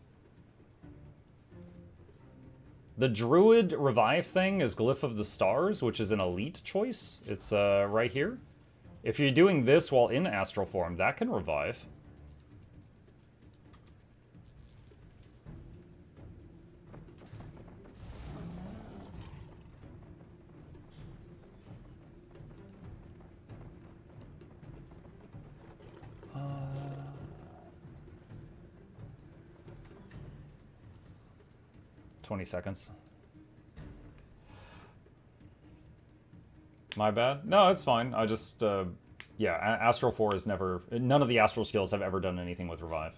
The Druid revive thing is Glyph of the Stars, which is an elite choice. It's right here. If you're doing this while in astral form, that can revive. Uh... 20 seconds. My bad. No, it's fine. I just, yeah, Astral 4 is never... None of the Astral skills have ever done anything with Revive.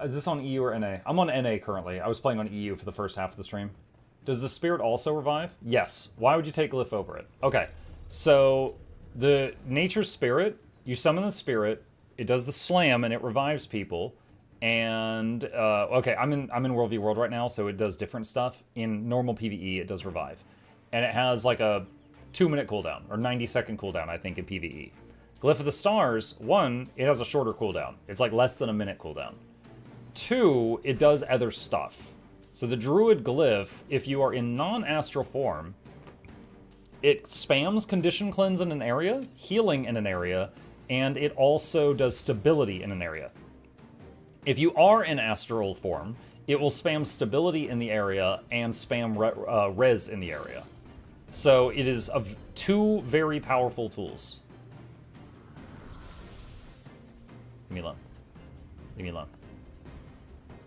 Is this on EU or NA? I'm on NA currently. I was playing on EU for the first half of the stream. Does the Spirit also revive? Yes. Why would you take Glyph over it? Okay, so the Nature's Spirit, you summon the Spirit, it does the slam and it revives people. And, okay, I'm in World v World right now, so it does different stuff. In normal PvE, it does revive. And it has like a 2-minute cooldown, or 90-second cooldown, I think, in PvE. Glyph of the Stars, 1, it has a shorter cooldown. It's like less than a minute cooldown. 2, it does other stuff. So the Druid Glyph, if you are in non-astral form, it spams Condition Cleanse in an area, Healing in an area, and it also does Stability in an area. If you are in astral form, it will spam Stability in the area and spam res in the area. So it is of 2 very powerful tools. Leave me alone. Leave me alone.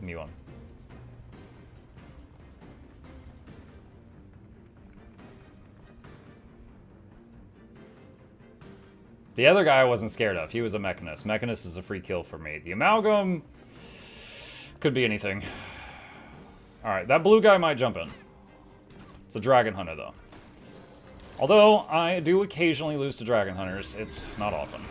Leave me alone. The other guy I wasn't scared of. He was a Mechanist. Mechanist is a free kill for me. The Amalgam could be anything. Alright, that blue guy might jump in. It's a Dragon Hunter, though. Although, I do occasionally lose to Dragon Hunters. It's not often.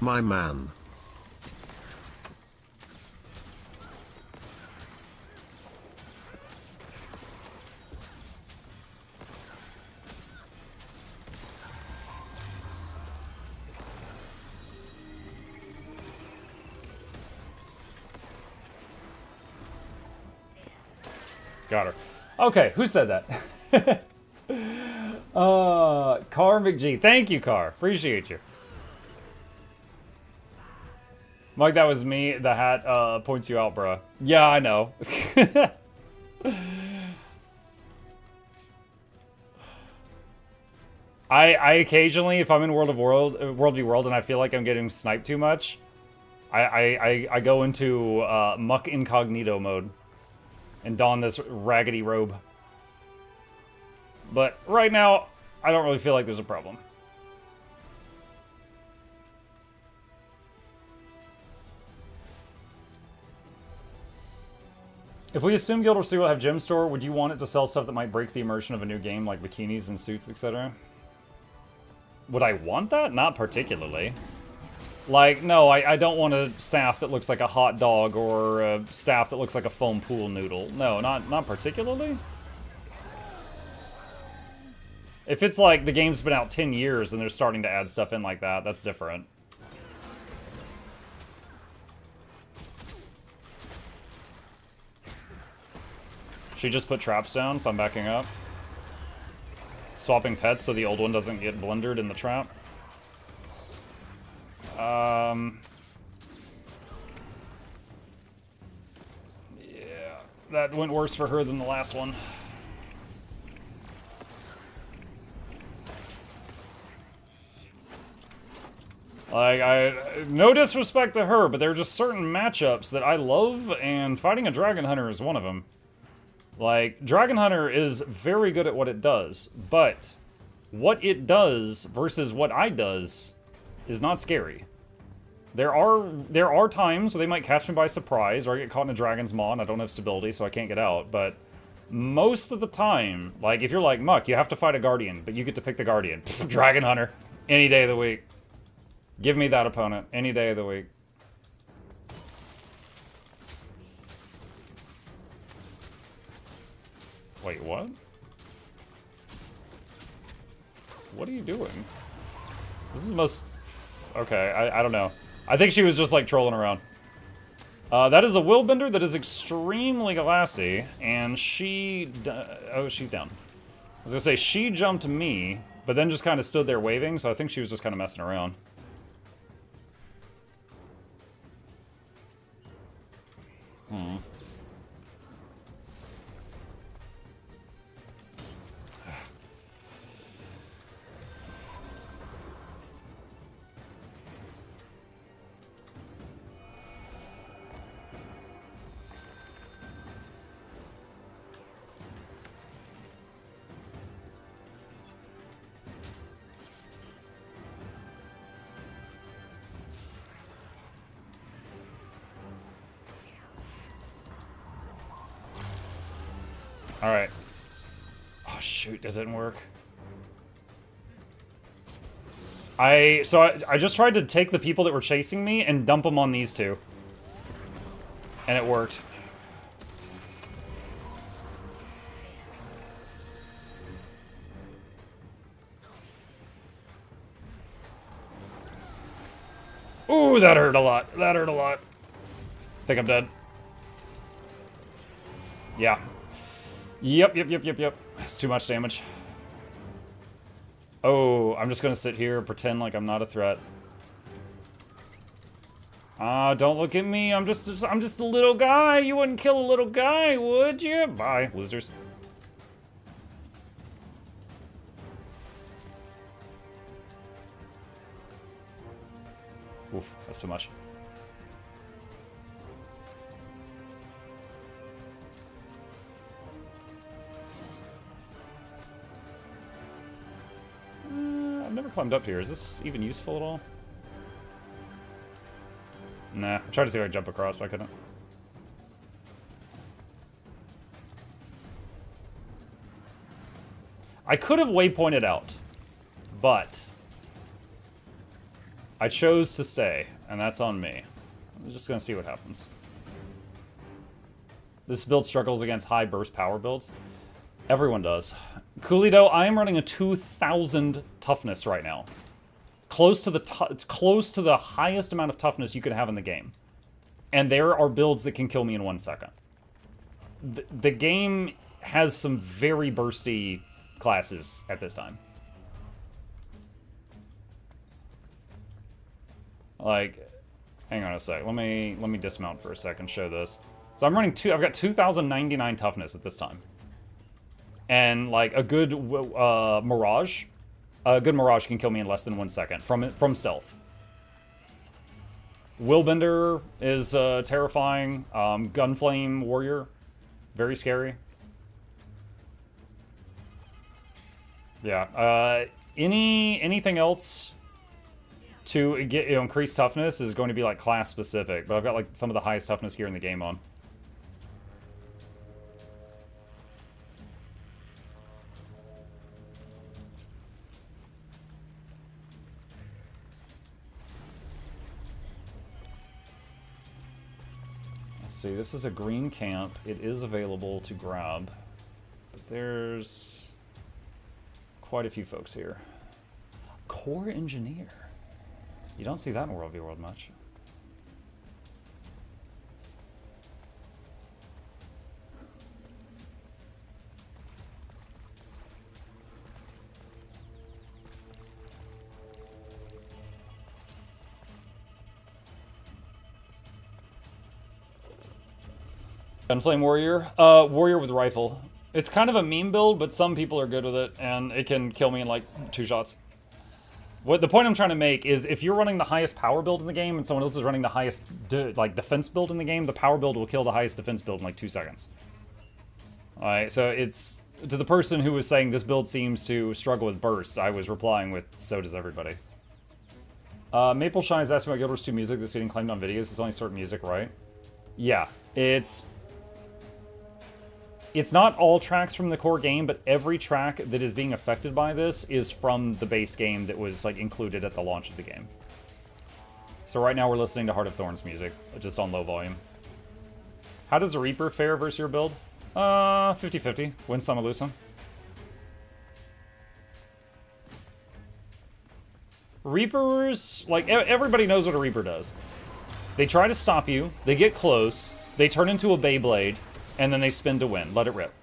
My man. Got her. Okay, who said that? Car McG. Thank you, Car. Appreciate you. Mike, that was me. The hat points you out, bruh. Yeah, I know. I occasionally, if I'm in World v. World and I feel like I'm getting sniped too much, I go into Muck Incognito mode and don this raggedy robe. But right now, I don't really feel like there's a problem. If we assume Guild Wars 3 will have gem store, would you want it to sell stuff that might break the immersion of a new game, like bikinis and suits, etc.? Would I want that? Not particularly. Like, no, I don't want a staff that looks like a hot dog or a staff that looks like a foam pool noodle. No, not particularly. If it's like the game's been out 10 years and they're starting to add stuff in like that, that's different. She just put traps down, so I'm backing up. Swapping pets so the old one doesn't get blundered in the trap. Yeah, that went worse for her than the last one. Like, no disrespect to her, but there are just certain matchups that I love, and fighting a Dragon Hunter is one of them. Like, Dragon Hunter is very good at what it does, but what it does versus what I does is not scary. There are times where they might catch me by surprise, or I get caught in a Dragon's Maw and I don't have stability, so I can't get out, but most of the time, like, if you're like, Muck, you have to fight a Guardian, but you get to pick the Guardian. Pfft, Dragon Hunter. Any day of the week. Give me that opponent. Any day of the week. Wait, what? What are you doing? This is the most... Okay, I don't know. I think she was just, like, trolling around. That is a Willbender that is extremely glassy, and she... Oh, she's down. I was gonna say, she jumped me, but then just kind of stood there waving, so I think she was just kind of messing around. Alright. Oh shoot, does it work? I just tried to take the people that were chasing me and dump them on these two. And it worked. Ooh, that hurt a lot. That hurt a lot. I think I'm dead. Yeah. Yep. That's too much damage. Oh, I'm just gonna sit here and pretend like I'm not a threat. Don't look at me. I'm just a little guy. You wouldn't kill a little guy, would you? Bye, losers. Oof, that's too much. I've never climbed up here. Is this even useful at all? Nah, I tried to see if I could jump across, but I couldn't. I could have waypointed out, but I chose to stay, and that's on me. I'm just gonna see what happens. This build struggles against high burst power builds. Everyone does. Coolido, I am running a 2,000 toughness right now. Close to the highest amount of toughness you can have in the game. And there are builds that can kill me in 1 second. the game has some very bursty classes at this time. Like, hang on a sec. Let me dismount for a second. Show this. So I'm running I've got 2,099 toughness at this time, and like a good Mirage, can kill me in less than 1 second from stealth. Willbender is terrifying. Gunflame Warrior, very scary. Yeah. Anything else to get increased toughness is going to be like class specific, but I've got like some of the highest toughness here in the game on. Let's see, this is a green camp. It is available to grab, but there's quite a few folks here. Core Engineer. You don't see that in World v. World much. Gunflame Warrior. Warrior with rifle. It's kind of a meme build, but some people are good with it, and it can kill me in like 2 shots. What the point I'm trying to make is, if you're running the highest power build in the game and someone else is running the highest defense build in the game, the power build will kill the highest defense build in like 2 seconds. Alright, so it's to the person who was saying this build seems to struggle with burst, I was replying with, so does everybody. Maple Shine is asking about Guild Wars 2 music that's getting claimed on videos. It's only certain music, right? Yeah, it's not all tracks from the core game, but every track that is being affected by this is from the base game that was like included at the launch of the game. So right now we're listening to Heart of Thorns music, just on low volume. How does a Reaper fare versus your build? 50-50. Win some or lose some. Reapers, like, everybody knows what a Reaper does. They try to stop you, they get close, they turn into a Beyblade, and then they spin to win. Let it rip.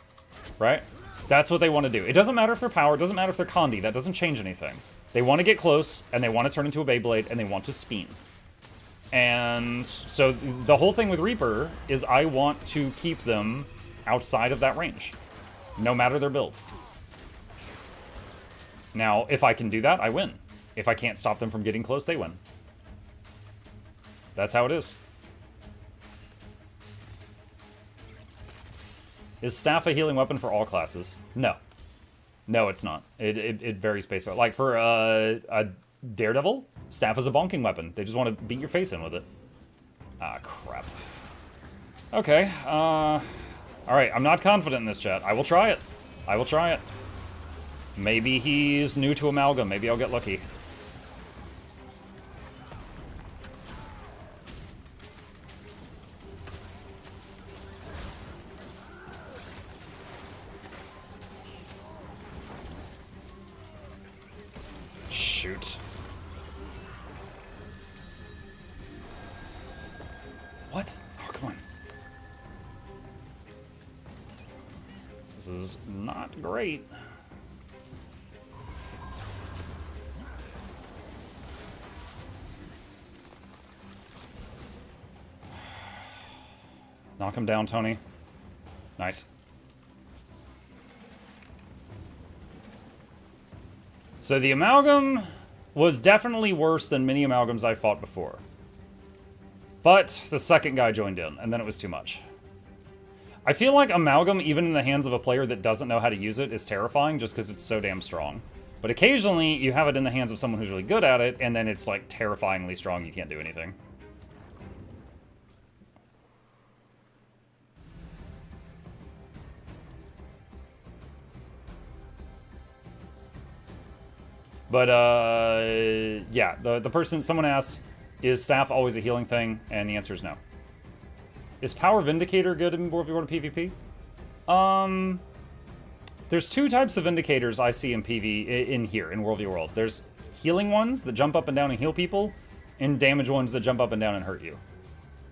Right? That's what they want to do. It doesn't matter if they're power, it doesn't matter if they're Condi, that doesn't change anything. They want to get close, and they want to turn into a Beyblade, and they want to spin. And so the whole thing with Reaper is I want to keep them outside of that range, no matter their build. Now, if I can do that, I win. If I can't stop them from getting close, they win. That's how it is. Is Staff a healing weapon for all classes? No. No, it's not. It varies based on... Like, for a Daredevil, Staff is a bonking weapon. They just want to beat your face in with it. Ah, crap. Okay, alright, I'm not confident in this, chat. I will try it. I will try it. Maybe he's new to Amalgam. Maybe I'll get lucky. Shoot. What? Oh, come on. This is not great. Knock him down, Tony. Nice. So the Amalgam was definitely worse than many Amalgams I fought before. But the second guy joined in, and then it was too much. I feel like Amalgam, even in the hands of a player that doesn't know how to use it, is terrifying just because it's so damn strong. But occasionally, you have it in the hands of someone who's really good at it, and then it's like terrifyingly strong, you can't do anything. But, yeah, the person, someone asked, is Staff always a healing thing? And the answer is no. Is Power Vindicator good in World v. World PvP? There's 2 types of Vindicators I see in PV, in here, in World v. World. There's healing ones that jump up and down and heal people, and damage ones that jump up and down and hurt you.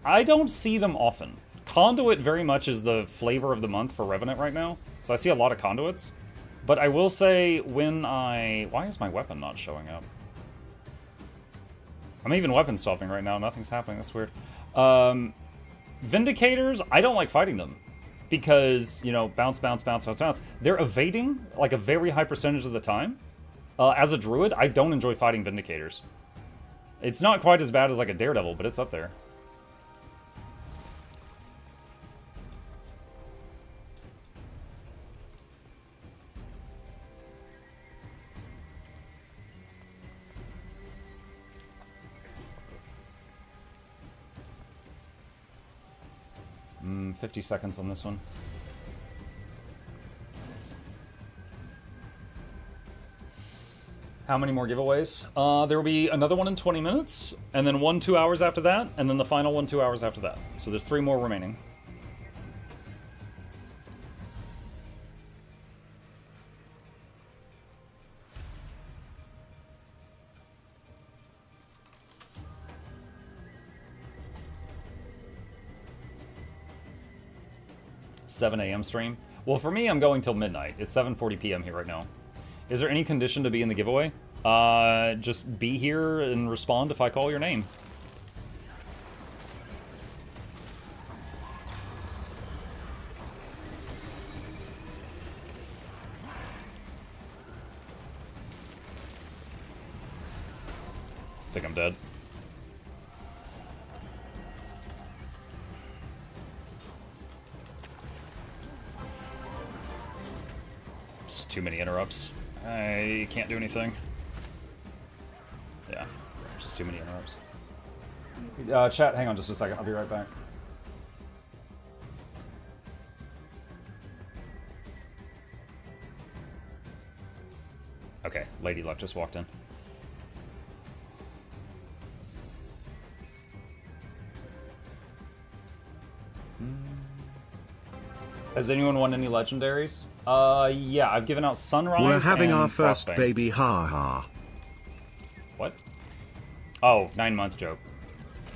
I don't see them often. Conduit very much is the flavor of the month for Revenant right now. So I see a lot of conduits. But I will say when I... Why is my weapon not showing up? I'm even weapon swapping right now. Nothing's happening. That's weird. Vindicators, I don't like fighting them. Because, you know, bounce, bounce, bounce, bounce, bounce. They're evading, like, a very high percentage of the time. As a druid, I don't enjoy fighting Vindicators. It's not quite as bad as, like, a Daredevil, but it's up there. Mm, 50 seconds on this one. How many more giveaways? There will be another one in 20 minutes, and then one 2 hours after that, and then the final one 2 hours after that. So there's 3 more remaining. $7 a.m. stream. Well, for me, I'm going till midnight. It's 7:40 p.m. here right now. Is there any condition to be in the giveaway? Just be here and respond if I call your name. I think I'm dead. It's too many interrupts. I can't do anything. Yeah, just too many interrupts. Chat, hang on just a second. I'll be right back. Okay, Lady Luck just walked in. Has anyone won any legendaries? Yeah, I've given out Sunrise. We're having and our first Frostbane. baby, haha. What? Oh, 9-month joke.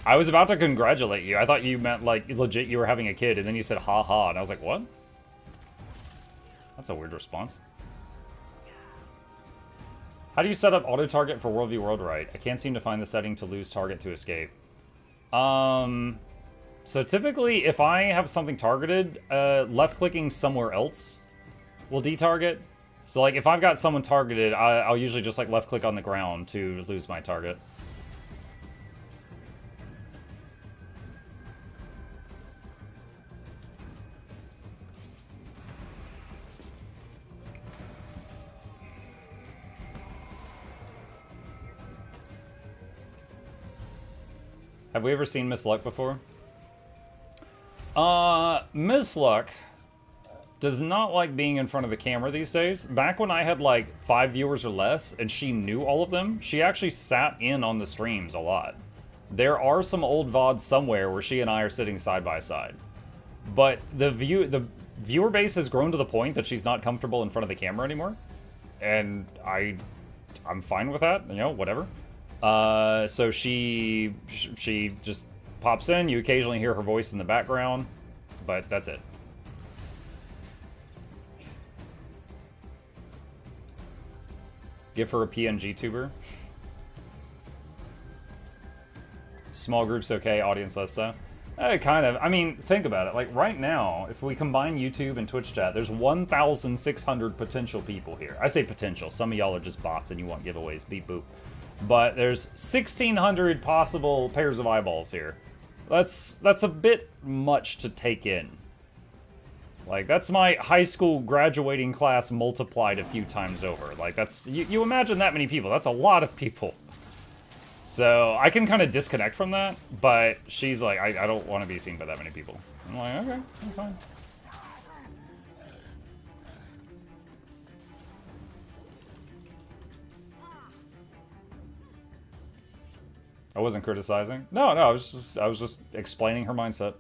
I was about to congratulate you. I thought you meant, like, legit you were having a kid, and then you said ha-ha, and I was like, what? That's a weird response. How do you set up auto-target for World v World right? I can't seem to find the setting to lose target to escape. So typically, if I have something targeted, left-clicking somewhere else will detarget. So, like, if I've got someone targeted, I'll usually just, like, left-click on the ground to lose my target. Have we ever seen Miss Luck before? Miss Luck does not like being in front of the camera these days. Back when I had like 5 viewers or less and she knew all of them, she actually sat in on the streams a lot. There are some old VODs somewhere where she and I are sitting side by side. But the viewer base has grown to the point that she's not comfortable in front of the camera anymore. And I'm fine with that, you know, whatever. So she just pops in, you occasionally hear her voice in the background, but that's it. Give her a PNG tuber. Small groups okay, audience less so. Kind of. I mean, think about it. Like, right now, if we combine YouTube and Twitch chat, there's 1,600 potential people here. I say potential. Some of y'all are just bots and you want giveaways. Beep boop. But there's 1,600 possible pairs of eyeballs here. That's a bit much to take in. Like, that's my high school graduating class multiplied a few times over. Like, that's... You imagine that many people. That's a lot of people. So, I can kind of disconnect from that, but she's like, I don't want to be seen by that many people. I'm like, okay, that's fine. I wasn't criticizing. No, I was just explaining her mindset.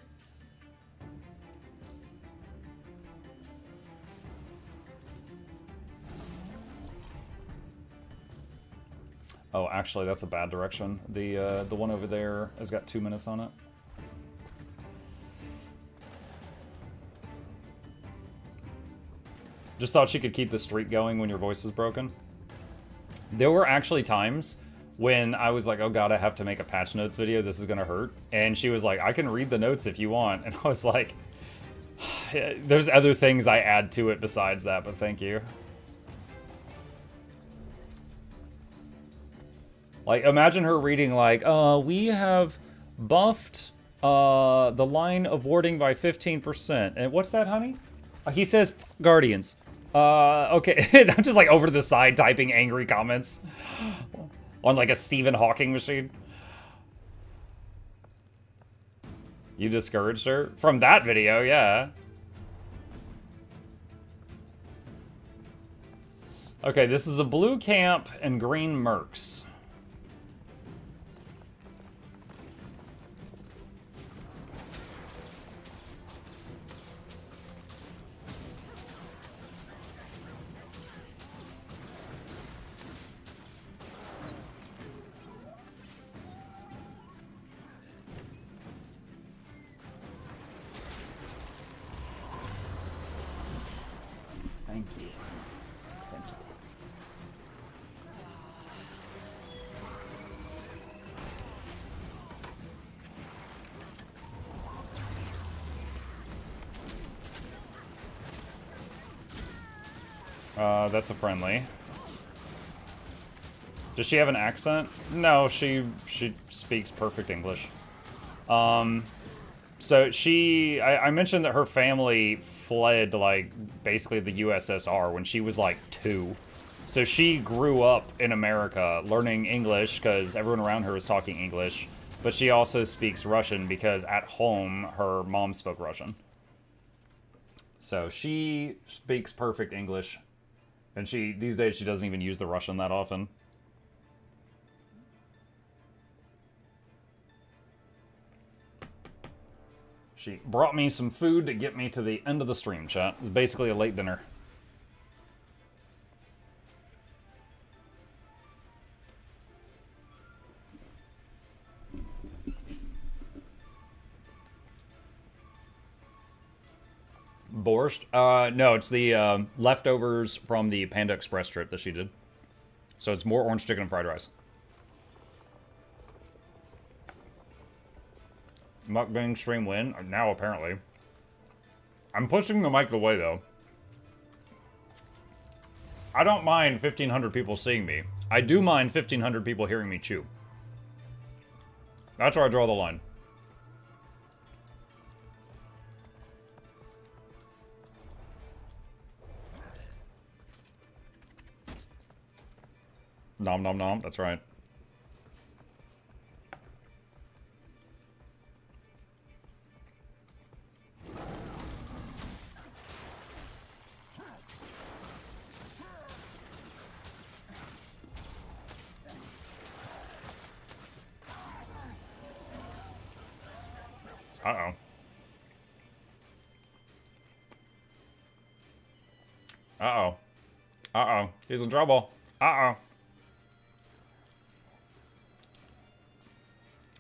Oh, actually, that's a bad direction. The one over there has got 2 minutes on it. Just thought she could keep the streak going when your voice is broken. There were actually times when I was like, oh god, I have to make a patch notes video, this is gonna hurt. And she was like, I can read the notes if you want. And I was like, there's other things I add to it besides that, but thank you. Like, imagine her reading like, we have buffed the line of warding by 15%. And what's that, honey? He says Guardians. Okay. I'm just like over to the side typing angry comments on like a Stephen Hawking machine. You discouraged her? From that video, yeah. Okay, this is a blue camp and green mercs. Thank you. Thank you. That's a friendly. Does she have an accent? No, she speaks perfect English. So I mentioned that her family fled, like, basically the USSR when she was, like, 2. So she grew up in America learning English because everyone around her was talking English. But she also speaks Russian because at home, her mom spoke Russian. So she speaks perfect English. And these days, she doesn't even use the Russian that often. She brought me some food to get me to the end of the stream, chat. It's basically a late dinner. Borscht? No, it's the leftovers from the Panda Express trip that she did. So it's more orange chicken and fried rice. Mukbang stream win? Now, apparently. I'm pushing the mic away, though. I don't mind 1,500 people seeing me. I do mind 1,500 people hearing me chew. That's where I draw the line. Nom nom nom, that's right. Uh-oh. Uh-oh. Uh-oh. He's in trouble. Uh-oh.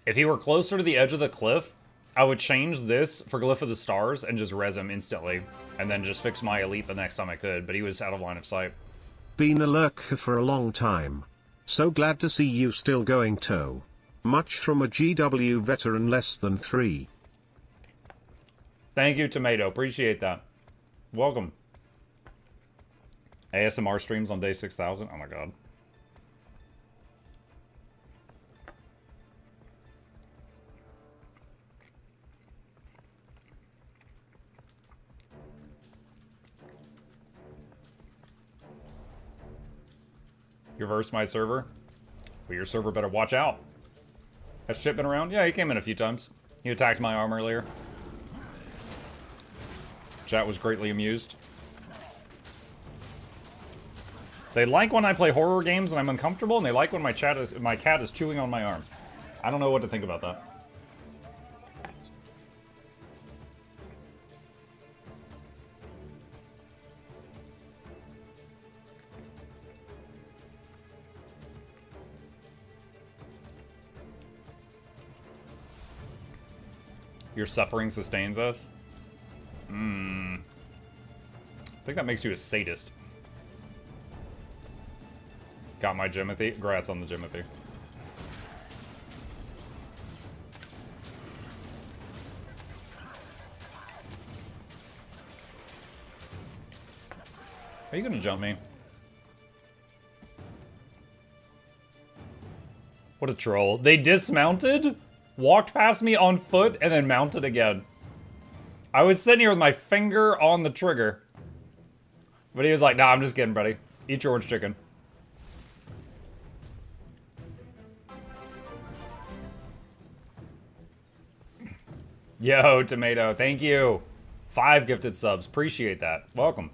If he were closer to the edge of the cliff, I would change this for Glyph of the Stars and just res him instantly. And then just fix my elite the next time I could, but he was out of line of sight. Been a lurker for a long time. So glad to see you still going toe. Much from a GW veteran less than 3. Thank you, Tomato. Appreciate that. Welcome. ASMR streams on day 6,000. Oh my god. You reversed my server? Well, your server better watch out. Has Chip been around? Yeah, he came in a few times. He attacked my arm earlier. Chat was greatly amused. They like when I play horror games and I'm uncomfortable, and they like when my cat is chewing on my arm. I don't know what to think about that. Your suffering sustains us? I think that makes you a sadist. Got my Jimothy. Congrats on the Jimothy. Are you gonna jump me? What a troll. They dismounted, walked past me on foot, and then mounted again. I was sitting here with my finger on the trigger. But he was like, nah, I'm just kidding, buddy. Eat your orange chicken. Yo, Tomato, thank you. 5 gifted subs. Appreciate that. Welcome.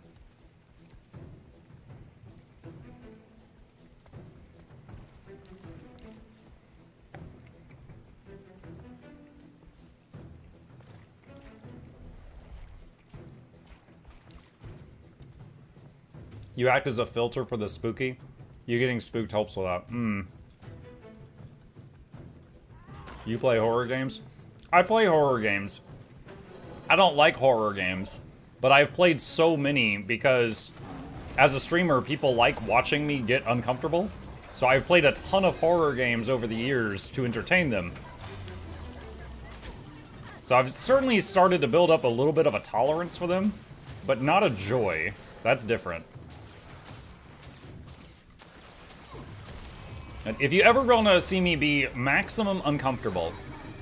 You act as a filter for the spooky. You getting spooked helps with that. You play horror games? I play horror games. I don't like horror games, but I've played so many because as a streamer, people like watching me get uncomfortable. So I've played a ton of horror games over the years to entertain them. So I've certainly started to build up a little bit of a tolerance for them, but not a joy. That's different. And if you ever want to see me be maximum uncomfortable,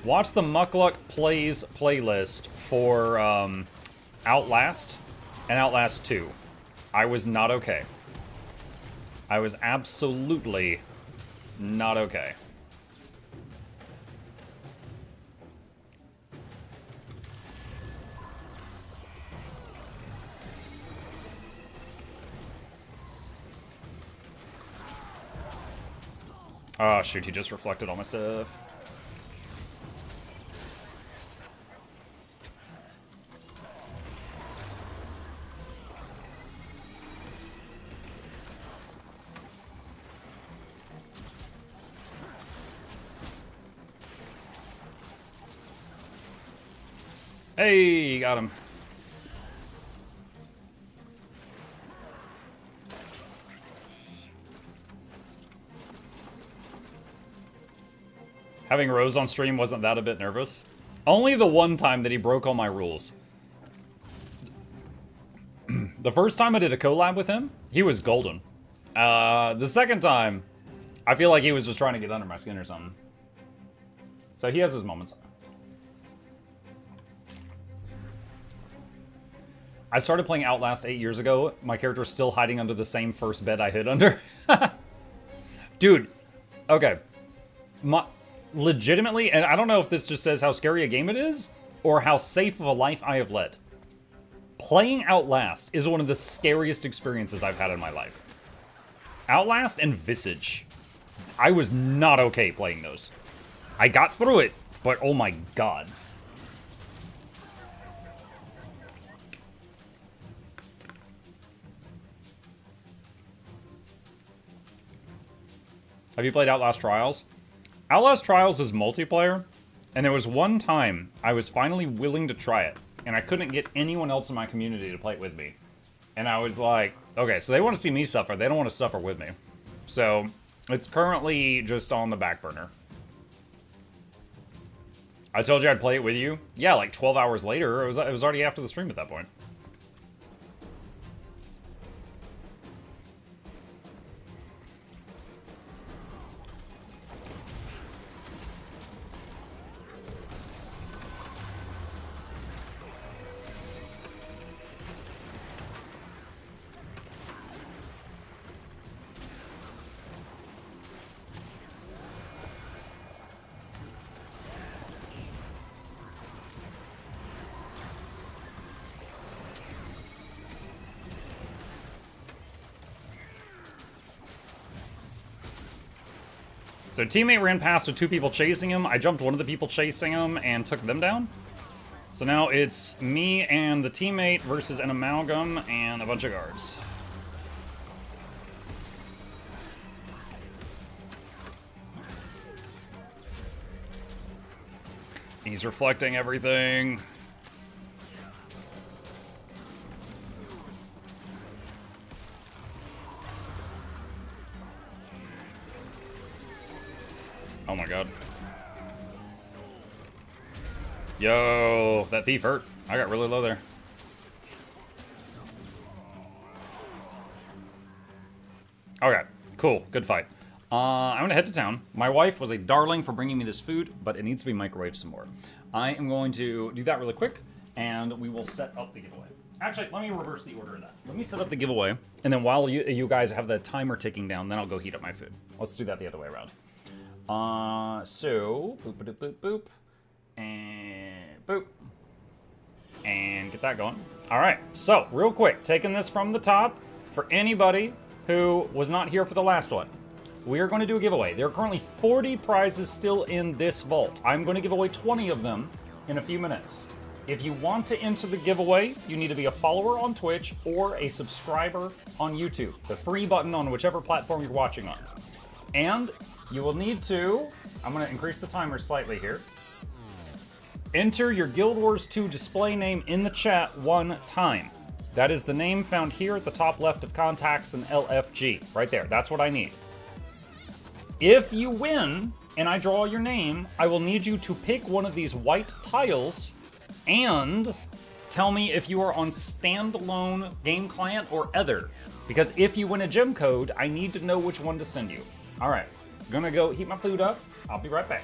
watch the Mukluk Plays playlist for Outlast and Outlast 2. I was not okay. I was absolutely not okay. Oh, shoot, he just reflected all my stuff. Hey, got him. Having Rose on stream wasn't that a bit nervous? Only the one time that he broke all my rules. The first time I did a collab with him, he was golden. The second time, I feel like he was just trying to get under my skin or something. So he has his moments. I started playing Outlast 8 years ago. My character's still hiding under the same first bed I hid under. Dude, okay. Legitimately, and I don't know if this just says how scary a game it is, or how safe of a life I have led. Playing Outlast is one of the scariest experiences I've had in my life. Outlast and Visage. I was not okay playing those. I got through it, but oh my god. Have you played Outlast Trials? Outlast Trials is multiplayer, and there was one time I was finally willing to try it, and I couldn't get anyone else in my community to play it with me. And I was like, okay, so they want to see me suffer, they don't want to suffer with me. So, it's currently just on the back burner. I told you I'd play it with you? Yeah, like 12 hours later, it was already after the stream at that point. So teammate ran past with 2 people chasing him. I jumped one of the people chasing him and took them down. So now it's me and the teammate versus an amalgam and a bunch of guards. He's reflecting everything. Oh my god. Yo, that thief hurt. I got really low there. Okay, cool. Good fight. I'm gonna head to town. My wife was a darling for bringing me this food, but it needs to be microwaved some more. I am going to do that really quick, and we will set up the giveaway. Actually, let me reverse the order of that. Let me set up the giveaway, and then while you guys have the timer ticking down, then I'll go heat up my food. Let's do that the other way around. So, boop, boop, boop, boop, and boop. And get that going. All right, so real quick, taking this from the top, for anybody who was not here for the last one, we are going to do a giveaway. There are currently 40 prizes still in this vault. I'm going to give away 20 of them in a few minutes. If you want to enter the giveaway, you need to be a follower on Twitch or a subscriber on YouTube, the free button on whichever platform you're watching on. And you will need to, I'm going to increase the timer slightly here, enter your Guild Wars 2 display name in the chat one time. That is the name found here at the top left of contacts and LFG. Right there, that's what I need. If you win, and I draw your name, I will need you to pick one of these white tiles and tell me if you are on standalone game client or other. Because if you win a gem code, I need to know which one to send you. All right, gonna go heat my food up. I'll be right back.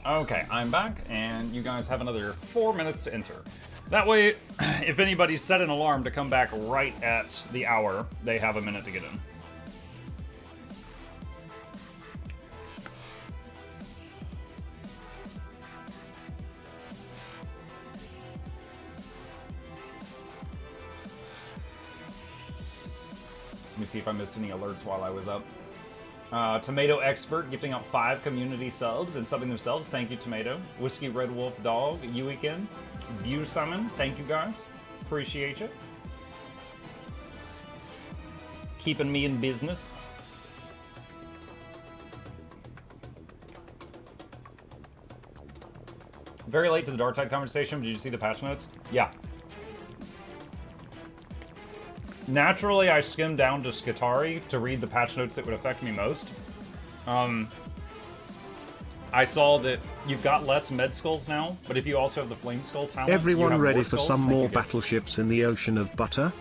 Okay, I'm back, and you guys have another 4 minutes to enter. That way, if anybody set an alarm to come back right at the hour, they have a minute to get in. Let me see if I missed any alerts while I was up. Tomato Expert gifting out 5 community subs and subbing themselves. Thank you, Tomato. Whiskey Red Wolf Dog, Uweekend, View Summon. Thank you, guys. Appreciate you. Keeping me in business. Very late to the Dark Tide conversation. Did you see the patch notes? Yeah. Naturally, I skimmed down to Skitarii to read the patch notes that would affect me most. I saw that you've got less med skulls now, but if you also have the flame skull talent, everyone ready for some more battleships in the ocean of butter?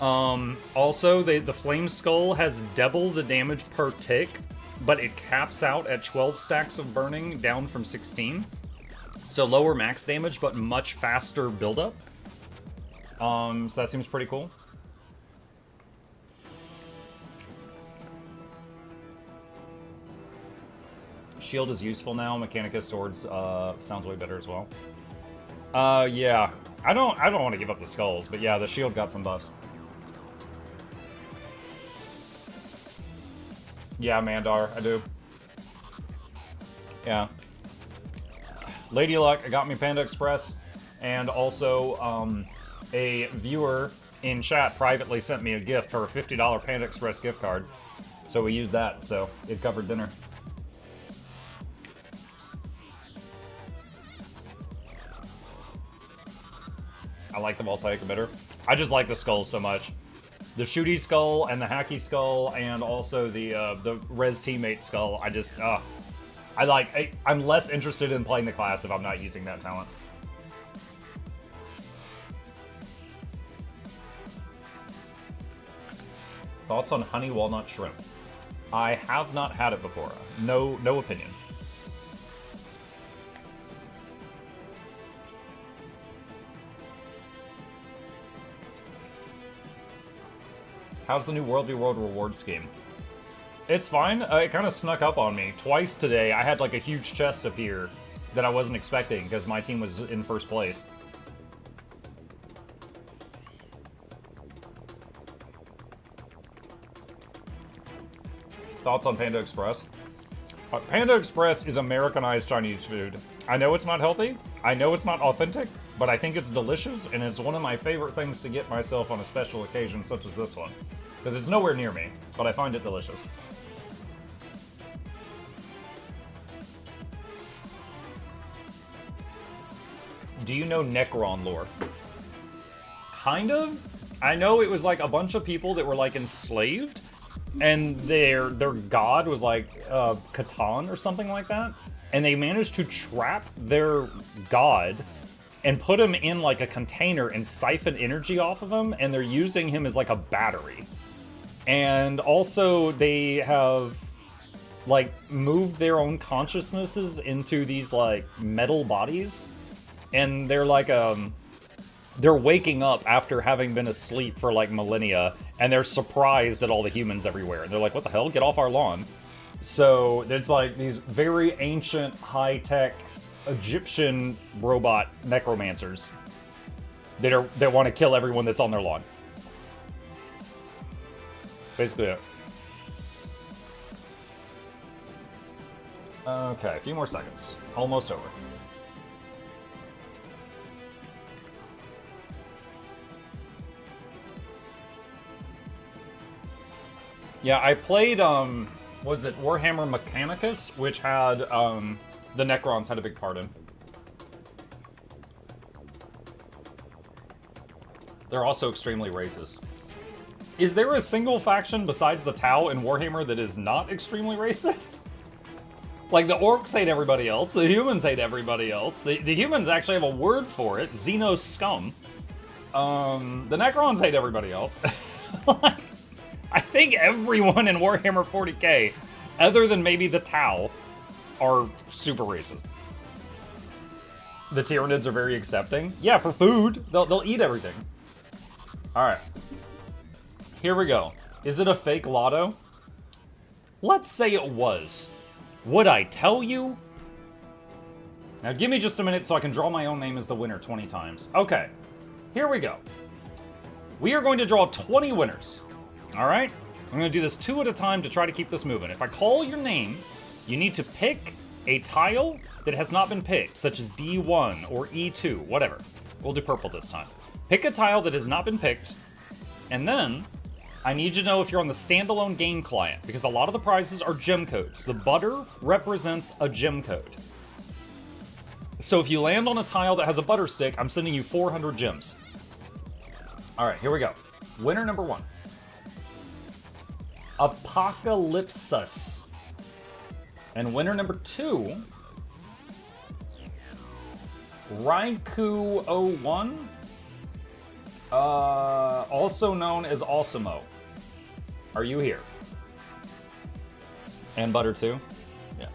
Also, the flame skull has double the damage per tick, but it caps out at 12 stacks of burning, down from 16. So lower max damage, but much faster buildup. So that seems pretty cool. Shield is useful now. Mechanicus swords sounds way better as well. Yeah. I don't want to give up the skulls, but yeah, the shield got some buffs. Yeah, Mandar, I do. Yeah. Lady Luck got me Panda Express, and also a viewer in chat privately sent me a gift for a $50 Panda Express gift card. So we used that, so it covered dinner. like the voltaic emitter. I just like the skulls so much. The shooty skull and the hacky skull, and also the res teammate skull. I just, I'm less interested in playing the class if I'm not using that talent. Thoughts on honey walnut shrimp? I have not had it before. No opinion. How's the new World v World reward scheme? It's fine. It kind of snuck up on me. Twice today, I had like a huge chest appear that I wasn't expecting because my team was in first place. Thoughts on Panda Express? Panda Express is Americanized Chinese food. I know it's not healthy, I know it's not authentic, but I think it's delicious, and it's one of my favorite things to get myself on a special occasion such as this one. Because it's nowhere near me, but I find it delicious. Do you know Necron lore? Kind of. I know it was like a bunch of people that were like enslaved, and their god was like Catan or something like that, and they managed to trap their god and put him in like a container and siphon energy off of him, and they're using him as like a battery. And also they have like moved their own consciousnesses into these like metal bodies, and they're like they're waking up after having been asleep for like millennia, and they're surprised at all the humans everywhere. And they're like, what the hell? Get off our lawn. So it's like these very ancient, high-tech Egyptian robot necromancers that want to kill everyone that's on their lawn. Basically it. Okay, a few more seconds. Almost over. Yeah, I played, was it Warhammer Mechanicus, which had, the Necrons had a big part in. They're also extremely racist. Is there a single faction besides the Tau in Warhammer that is not extremely racist? Like, the Orcs hate everybody else, the humans hate everybody else. The humans actually have a word for it, Xeno scum. The Necrons hate everybody else. Like, I think everyone in Warhammer 40k, other than maybe the Tau, are super racist. The Tyranids are very accepting. Yeah, for food. They'll eat everything. Alright. Here we go. Is it a fake lotto? Let's say it was. Would I tell you? Now give me just a minute so I can draw my own name as the winner 20 times. Okay. Here we go. We are going to draw 20 winners. Alright? I'm going to do this 2 at a time to try to keep this moving. If I call your name, you need to pick a tile that has not been picked, such as D1 or E2, whatever. We'll do purple this time. Pick a tile that has not been picked, and then I need you to know if you're on the standalone game client, because a lot of the prizes are gem codes. The butter represents a gem code. So if you land on a tile that has a butter stick, I'm sending you 400 gems. Alright, here we go. Winner number 1. Apocalypsis. And winner number 2, Raikou01, also known as Osimo. Are you here? And butter too? Yeah.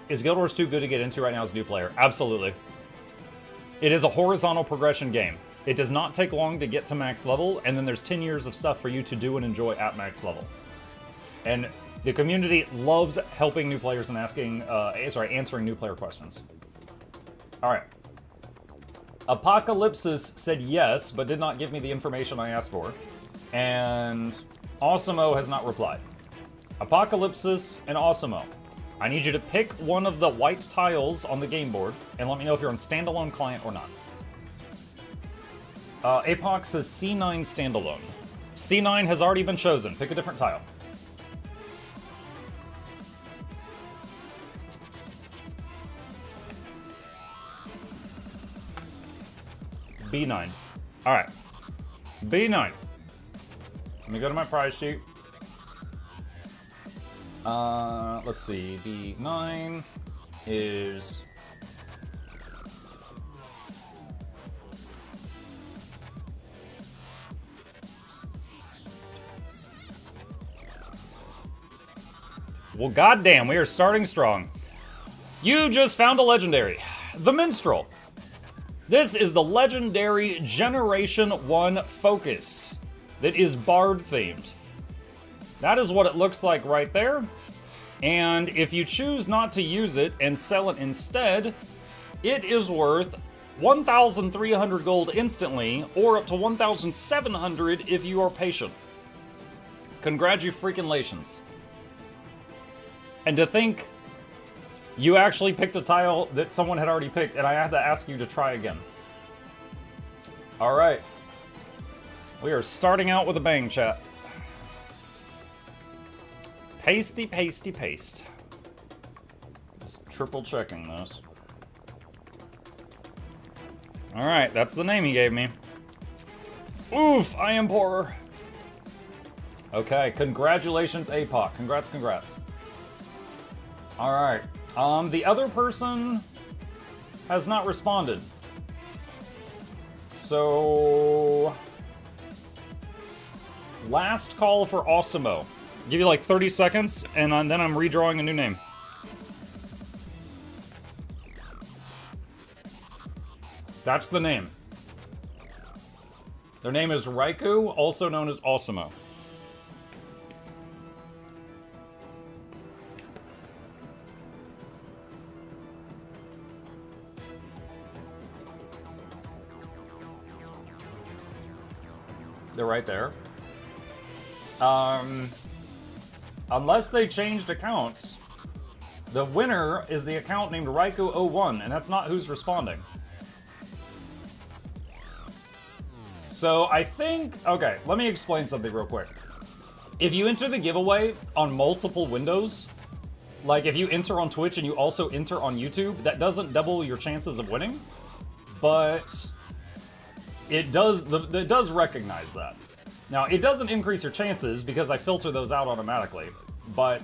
Is Guild Wars 2 good to get into right now as a new player? Absolutely. It is a horizontal progression game. It does not take long to get to max level, and then there's 10 years of stuff for you to do and enjoy at max level. And the community loves helping new players and answering new player questions. Alright. Apocalypsis said yes, but did not give me the information I asked for. And Osimo has not replied. Apocalypsis and Osimo, I need you to pick one of the white tiles on the game board and let me know if you're on standalone client or not. Apoc says C9 standalone. C9 has already been chosen. Pick a different tile. B9. Alright. B9. Let me go to my prize sheet. Let's see. B9 is... Well, goddamn, we are starting strong. You just found a legendary. The Minstrel. This is the legendary Generation 1 Focus that is Bard themed. That is what it looks like right there. And if you choose not to use it and sell it instead, it is worth 1,300 gold instantly, or up to 1,700 if you are patient. Congratulations. And to think you actually picked a tile that someone had already picked, and I had to ask you to try again. Alright. We are starting out with a bang, chat. Pasty, pasty, paste. Just triple checking this. Alright, that's the name he gave me. Oof, I am poorer. Okay, congratulations, APOC. Congrats, congrats. Alright. The other person has not responded. So... last call for Osimo. Give you like 30 seconds, and then I'm redrawing a new name. That's the name. Their name is Raikou, also known as Osimo. They're right there. Unless they changed accounts, the winner is the account named Raikou01, and that's not who's responding. So I think, okay, let me explain something real quick. If you enter the giveaway on multiple windows, like if you enter on Twitch and you also enter on YouTube, that doesn't double your chances of winning, but it does recognize that. Now, it doesn't increase your chances because I filter those out automatically, but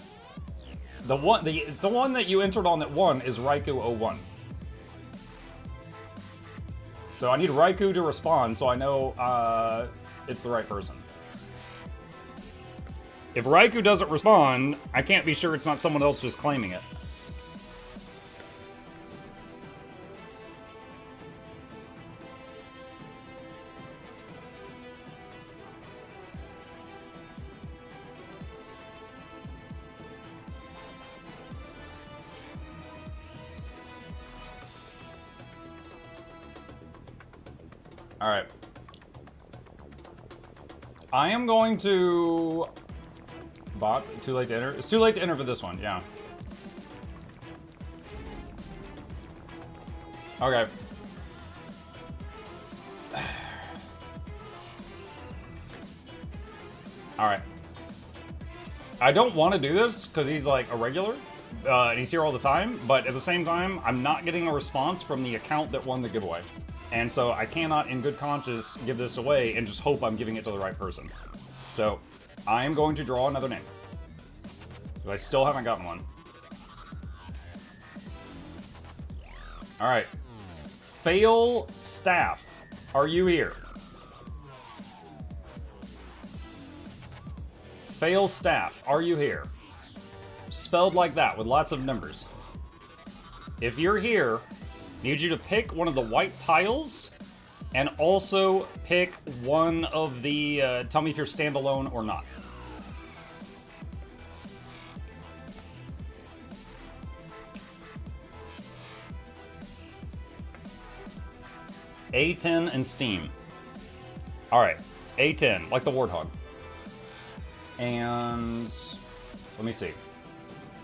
the one that you entered on that won is Raikou01. So I need Raikou to respond so I know it's the right person. If Raikou doesn't respond, I can't be sure it's not someone else just claiming it. Alright. I am going to... Bots? Too late to enter? It's too late to enter for this one, yeah. Okay. Alright. I don't want to do this, because he's like a regular, and he's here all the time, but at the same time, I'm not getting a response from the account that won the giveaway. And so I cannot, in good conscience, give this away and just hope I'm giving it to the right person. So, I am going to draw another name. But I still haven't gotten one. Alright. Fail Staff. Are you here? Fail Staff. Are you here? Spelled like that, with lots of numbers. If you're here... need you to pick one of the white tiles, and also pick one of the, tell me if you're standalone or not. A10 and Steam. Alright, A10, like the Warthog. And, let me see.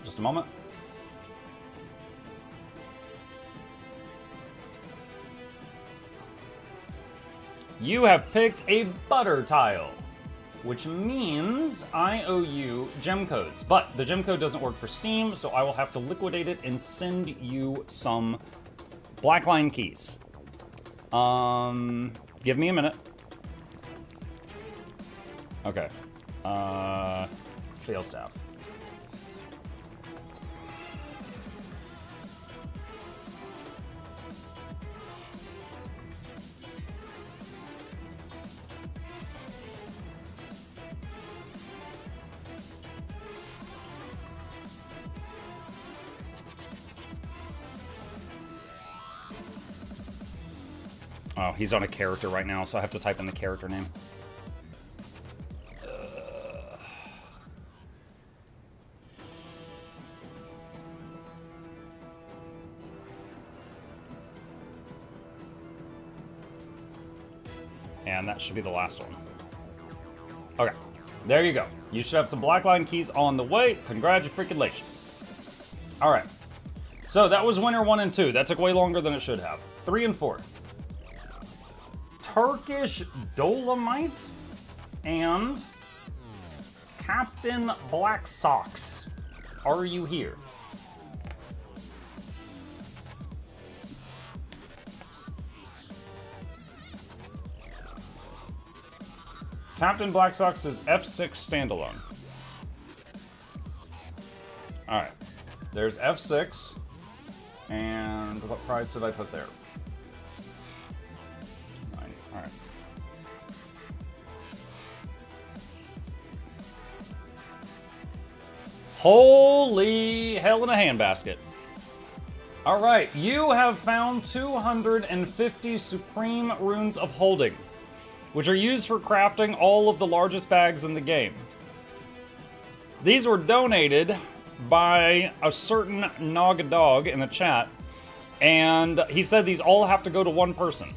Just a moment. You have picked a butter tile, which means I owe you gem codes. But the gem code doesn't work for Steam, so I will have to liquidate it and send you some Blackline keys. Give me a minute. Okay. Fail staff. Oh, he's on a character right now, so I have to type in the character name. And that should be the last one. Okay, there you go. You should have some Blackline keys on the way. Congratulations. All right. So that was winner 1 and 2. That took way longer than it should have. 3 and 4. Turkish Dolomite and Captain Black Socks. Are you here? Captain Black Socks is F6 standalone. Alright. There's F6. And what prize did I put there? 9. Alright. Holy hell in a handbasket. Alright, you have found 250 Supreme Runes of Holding, which are used for crafting all of the largest bags in the game. These were donated by a certain Nogadog in the chat, and he said these all have to go to one person.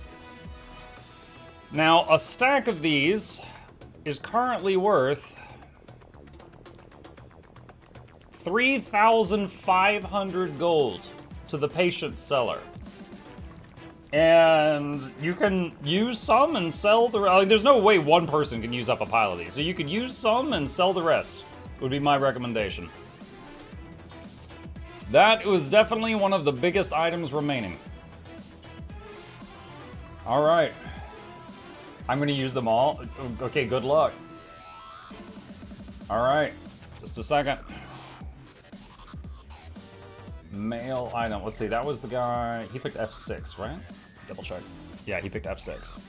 Now, a stack of these is currently worth 3,500 gold to the patient seller. And you can use some and sell the rest. There's no way one person can use up a pile of these. So you could use some and sell the rest, would be my recommendation. That was definitely one of the biggest items remaining. All right. I'm gonna use them all. Okay, good luck. All right, just a second. Mail item, let's see, that was the guy, he picked F6, right? Double check. Yeah, he picked F6.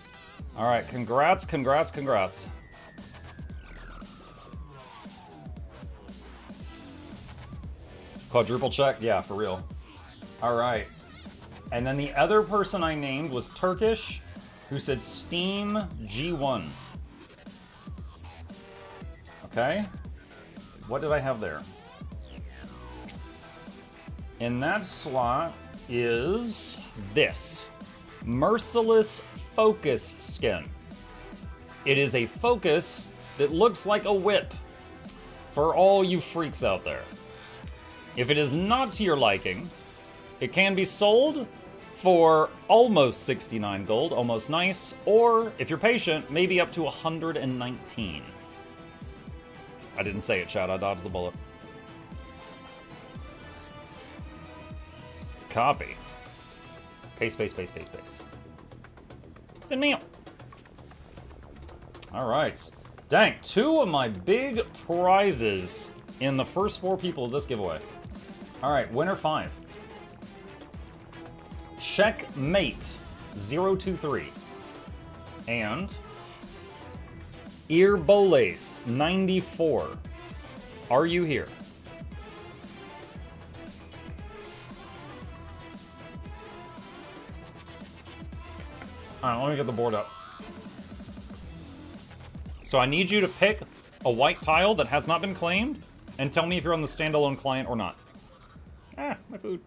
All right, congrats, congrats, congrats. Quadruple check, yeah, for real. All right, and then the other person I named was Turkish, who said Steam G1. Okay, what did I have there? In that slot is this Merciless Focus skin. It is a focus that looks like a whip for all you freaks out there. If it is not to your liking, it can be sold for almost 69 gold, almost nice, or if you're patient, maybe up to 119. I didn't say it, chat, I dodged the bullet. Copy. Paste, paste, paste, paste, paste. It's in mail. All right. Dang, 2 of my big prizes in the first 4 people of this giveaway. All right, winner 5. Checkmate 023. And Earboles 94. Are you here? Alright, let me get the board up. So I need you to pick a white tile that has not been claimed and tell me if you're on the standalone client or not. Ah, my food.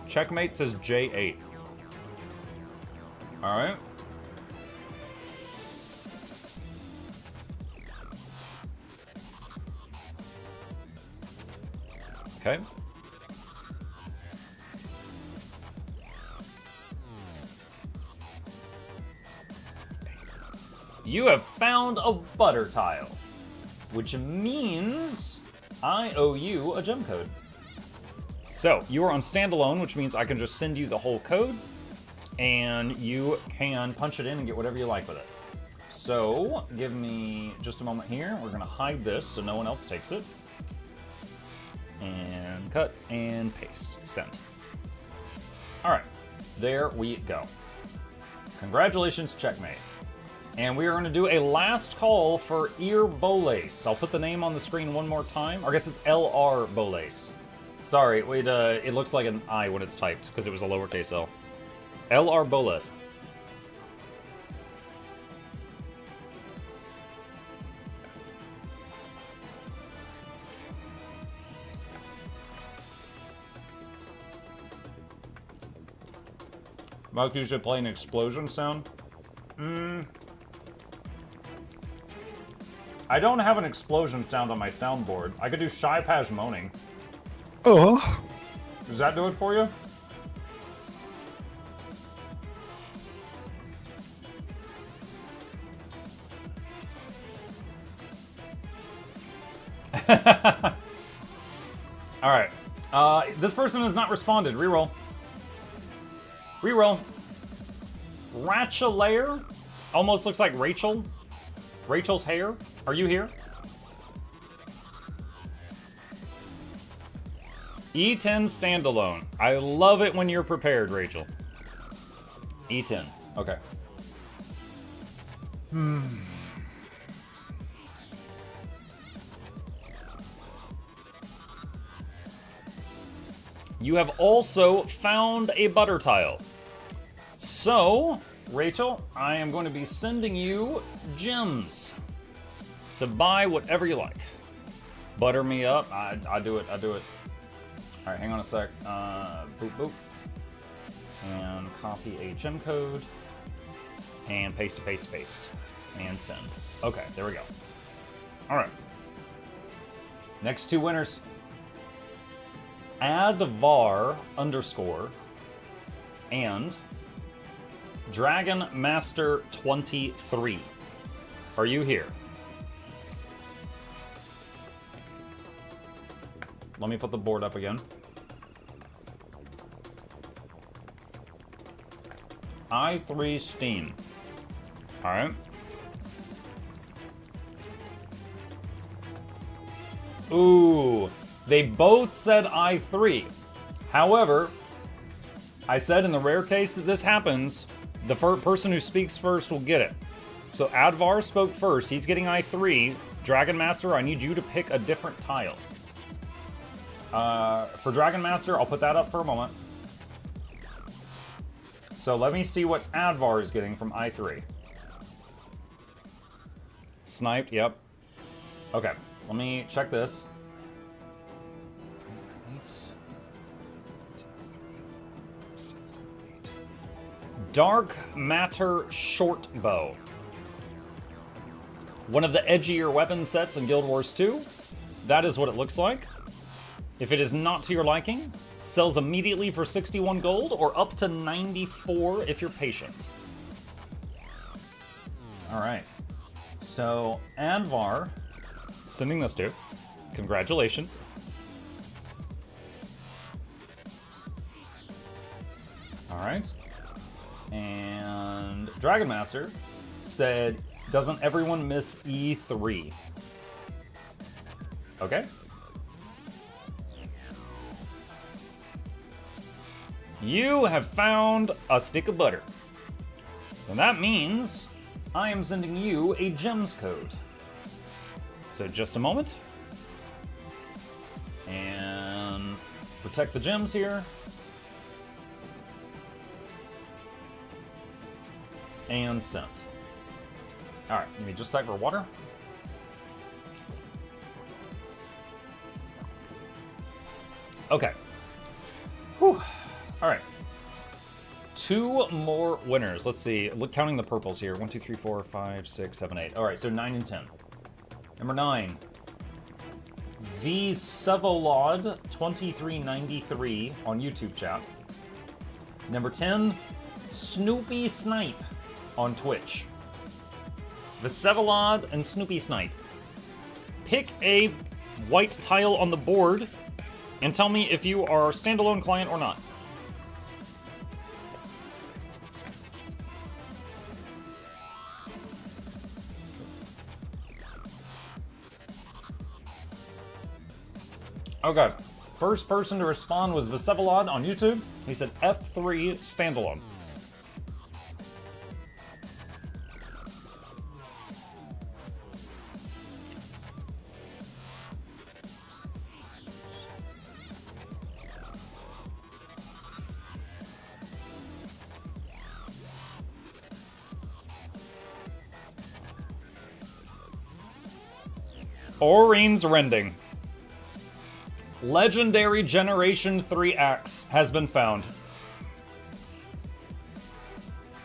Checkmate says J8. Alright. Okay. You have found a butter tile. which means I owe you a gem code. So, you are on standalone, which means I can just send you the whole code, and you can punch it in and get whatever you like with it. So, give me just a moment here. We're gonna hide this so no one else takes it. And cut and paste, send. All right, there we go. Congratulations, checkmate. And we are gonna do a last call for Ear Bolace. I'll put the name on the screen one more time. Or I guess it's LR Bolace. Sorry, wait, it looks like an I when it's typed because it was a lowercase l. LR Bolace. Mark, you should play an explosion sound. I don't have an explosion sound on my soundboard. I could do Shy Paj moaning. Oh. Does that do it for you? Alright. This person has not responded. Reroll. Reroll. Ratchelair? Almost looks like Rachel. Rachel's hair. Are you here? E10 standalone. I love it when you're prepared, Rachel. E10. Okay. You have also found a butter tile. So, Rachel, I am going to be sending you gems to buy whatever you like. Butter me up. I do it. All right, hang on a sec. Boop, boop. And copy a gem code. And paste. And send. Okay, there we go. All right. Next two winners. Advar _ and Dragon Master 23. Are you here? Let me put the board up again. I3 Steam. All right. Ooh, they both said I3. However, I said in the rare case that this happens, the person who speaks first will get it. So Advar spoke first. He's getting I3. Dragon Master, I need you to pick a different tile. For Dragon Master, I'll put that up for a moment. So let me see what Advar is getting from I3. Sniped, yep. Okay, let me check this. Dark Matter Short Bow. One of the edgier weapon sets in Guild Wars 2. That is what it looks like. If it is not to your liking, sells immediately for 61 gold or up to 94 if you're patient. All right. So, Advar, sending this to. Congratulations. All right. And Dragon Master said, doesn't everyone miss E3? Okay. You have found a stick of butter. So that means I am sending you a gems code. So just a moment. And protect the gems here. And sent. Alright, give me just a sec for water. Okay. Whew. Alright. Two more winners. Let's see. Look, counting the purples here. 1, 2, 3, 4, 5, 6, 7, 8. Alright, so 9 and 10. Number 9. Vsevolod 2393 on YouTube chat. Number 10. Snoopy Snipe on Twitch. Vsevolod and Snoopy Snipe. pick a white tile on the board and tell me if you are standalone client or not. Okay, first person to respond was Visevalod on YouTube. He said F3 standalone. Orion's Rending. Legendary Generation 3 axe has been found.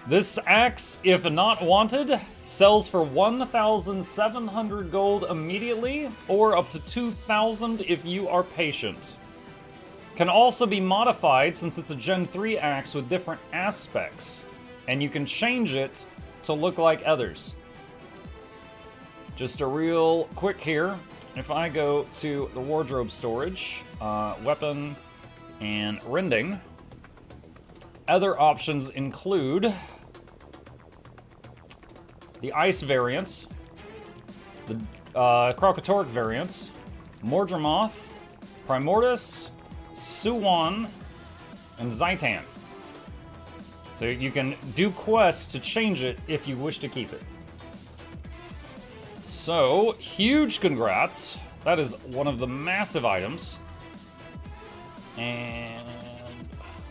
This axe, if not wanted, sells for 1,700 gold immediately, or up to 2,000 if you are patient. Can also be modified since it's a Gen 3 axe with different aspects, and you can change it to look like others. Just a real quick here. If I go to the wardrobe storage, weapon, and rending, other options include the ice variant, the Krokatoric variant, Mordramoth, Primordus, Suwon, and Zaitan. So you can do quests to change it if you wish to keep it. So, huge congrats. That is one of the massive items. And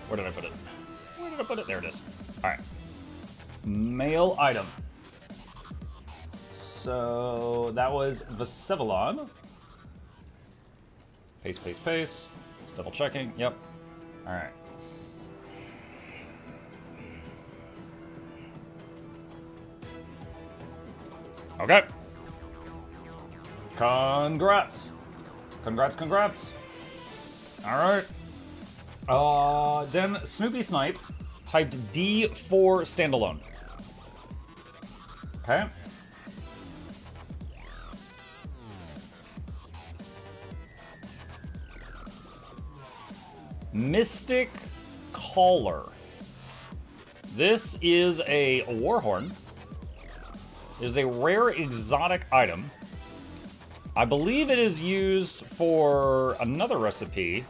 where did I put it? Where did I put it? There it is. Alright. Mail item. So, that was Visevalon. Paste, paste, paste. Just double checking. Yep. Alright. Okay. Congrats. Congrats, congrats. Alright. Then Snoopy Snipe typed D4 standalone. Okay. Mystic Caller. This is a Warhorn. It is a rare exotic item. I believe it is used for another recipe,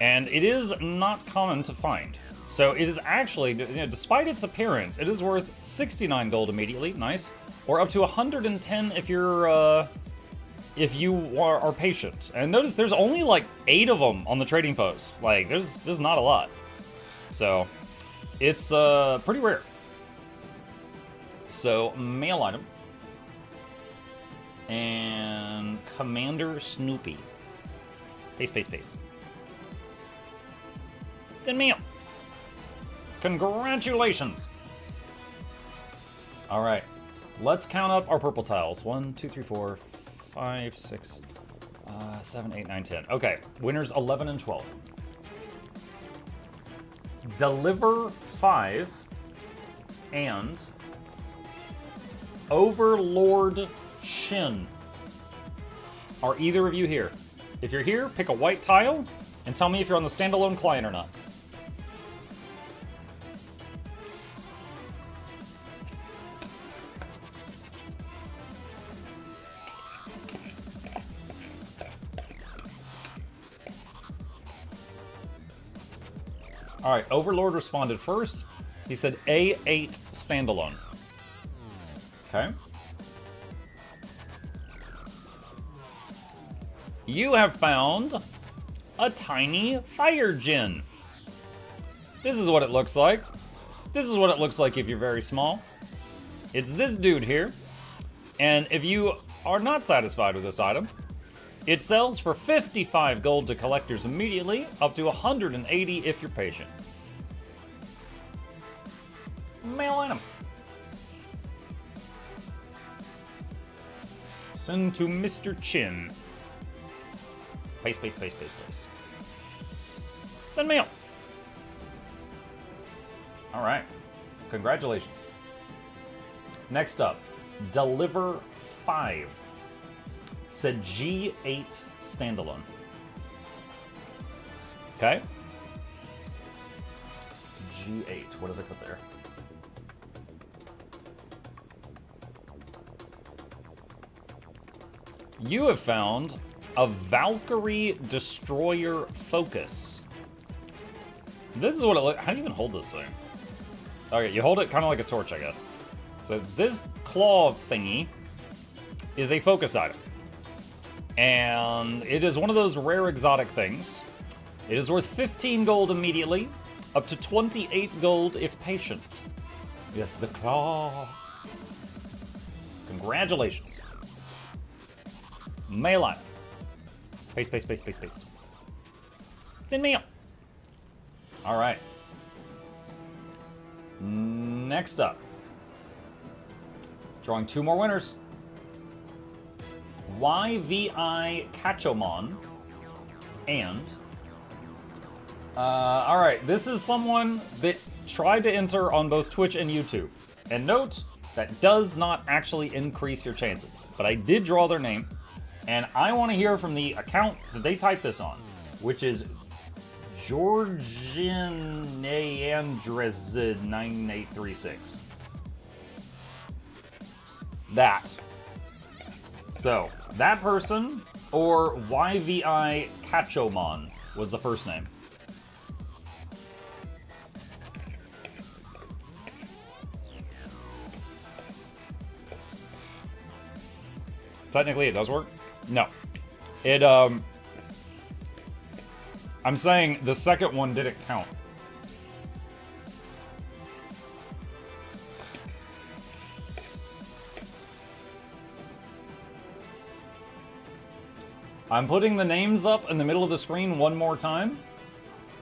and it is not common to find. So it is actually, despite its appearance, it is worth 69 gold immediately, nice, or up to 110 if you're, if you are patient. And notice there's only like 8 of them on the trading post. Like, there's not a lot. So, it's pretty rare. So, mail item. And Commander Snoopy. Paste, paste, paste. 10 meal. Congratulations. All right. Let's count up our purple tiles. 1, 2, 3, 4, 5, 6, 7, 8, 9, 10. Okay. Winners 11 and 12. Deliver 5 and Overlord Shin. Are either of you here? If you're here, pick a white tile and tell me if you're on the standalone client or not. All right, Overlord responded first. He said A8 standalone. Okay. You have found a tiny fire djinn. This is what it looks like. This is what it looks like if you're very small. It's this dude here. And if you are not satisfied with this item, it sells for 55 gold to collectors immediately, up to 180 if you're patient. Mail item. Send to Mr. Chin. Paste, paste, paste, paste, paste. Send mail. All right. Congratulations. Next up, Deliver 5. said G8 standalone. Okay. G8. What did I put there? You have found a Valkyrie Destroyer Focus. This is what it looks. How do you even hold this thing? Okay, you hold it kind of like a torch, I guess. So this claw thingy is a focus item. And it is one of those rare exotic things. It is worth 15 gold immediately, up to 28 gold if patient. Yes, the claw. Congratulations. Mail item. Paste, paste, paste, paste, paste. It's in mail. All right. Next up. Drawing 2 more winners. YVI Kachomon and all right, this is someone that tried to enter on both Twitch and YouTube. And note, that does not actually increase your chances. But I did draw their name, and I want to hear from the account that they typed this on, which is Georgian9836. That. So, that person, or YVI Kachomon, was the first name. Technically, it does work. No. It, I'm saying the second one didn't count. I'm putting the names up in the middle of the screen one more time.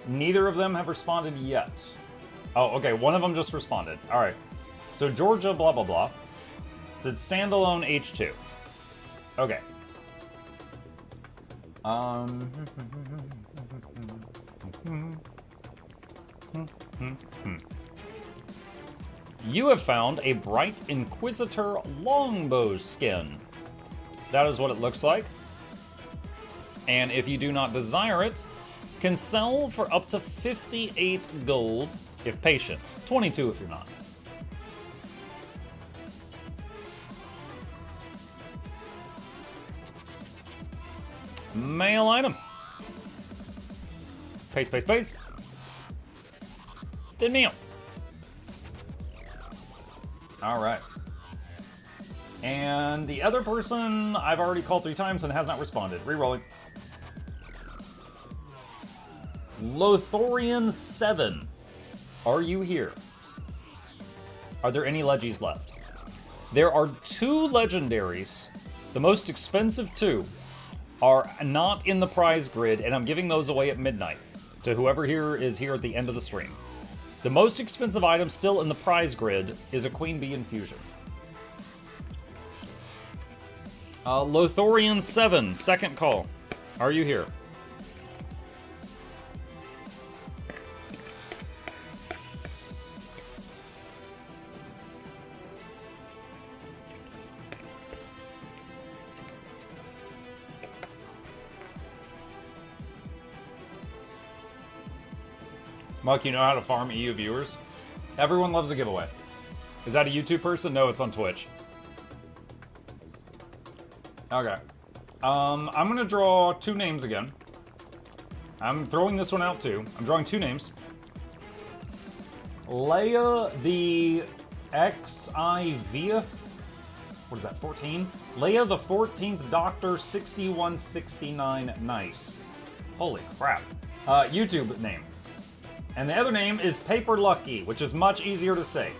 Neither of them have responded yet. Oh, okay, one of them just responded. All right. So Georgia blah blah blah said standalone H2. Okay. You have found a Bright Inquisitor longbow skin. That is what it looks like. And if you do not desire it, can sell for up to 58 gold if patient. 22 if you're not. Mail item. Paste, paste, paste. Did mail. All right. And the other person I've already called 3 times and has not responded. Rerolling. Lothorian 7. Are you here? Are there any leggies left? There are 2 legendaries. The most expensive 2 are not in the prize grid, and I'm giving those away at midnight to whoever here is here at the end of the stream. The most expensive item still in the prize grid is a Queen Bee Infusion. Lothorian 7, second call. Are you here? Muck, you know how to farm EU viewers? Everyone loves a giveaway. Is that a YouTube person? No, it's on Twitch. Okay. I'm gonna draw 2 names again. I'm throwing this one out too. I'm drawing 2 names. Leia the XIVth. What is that, 14? Leia the 14th Doctor 6169 Nice. Holy crap. YouTube name. And the other name is Paper Lucky, which is much easier to say.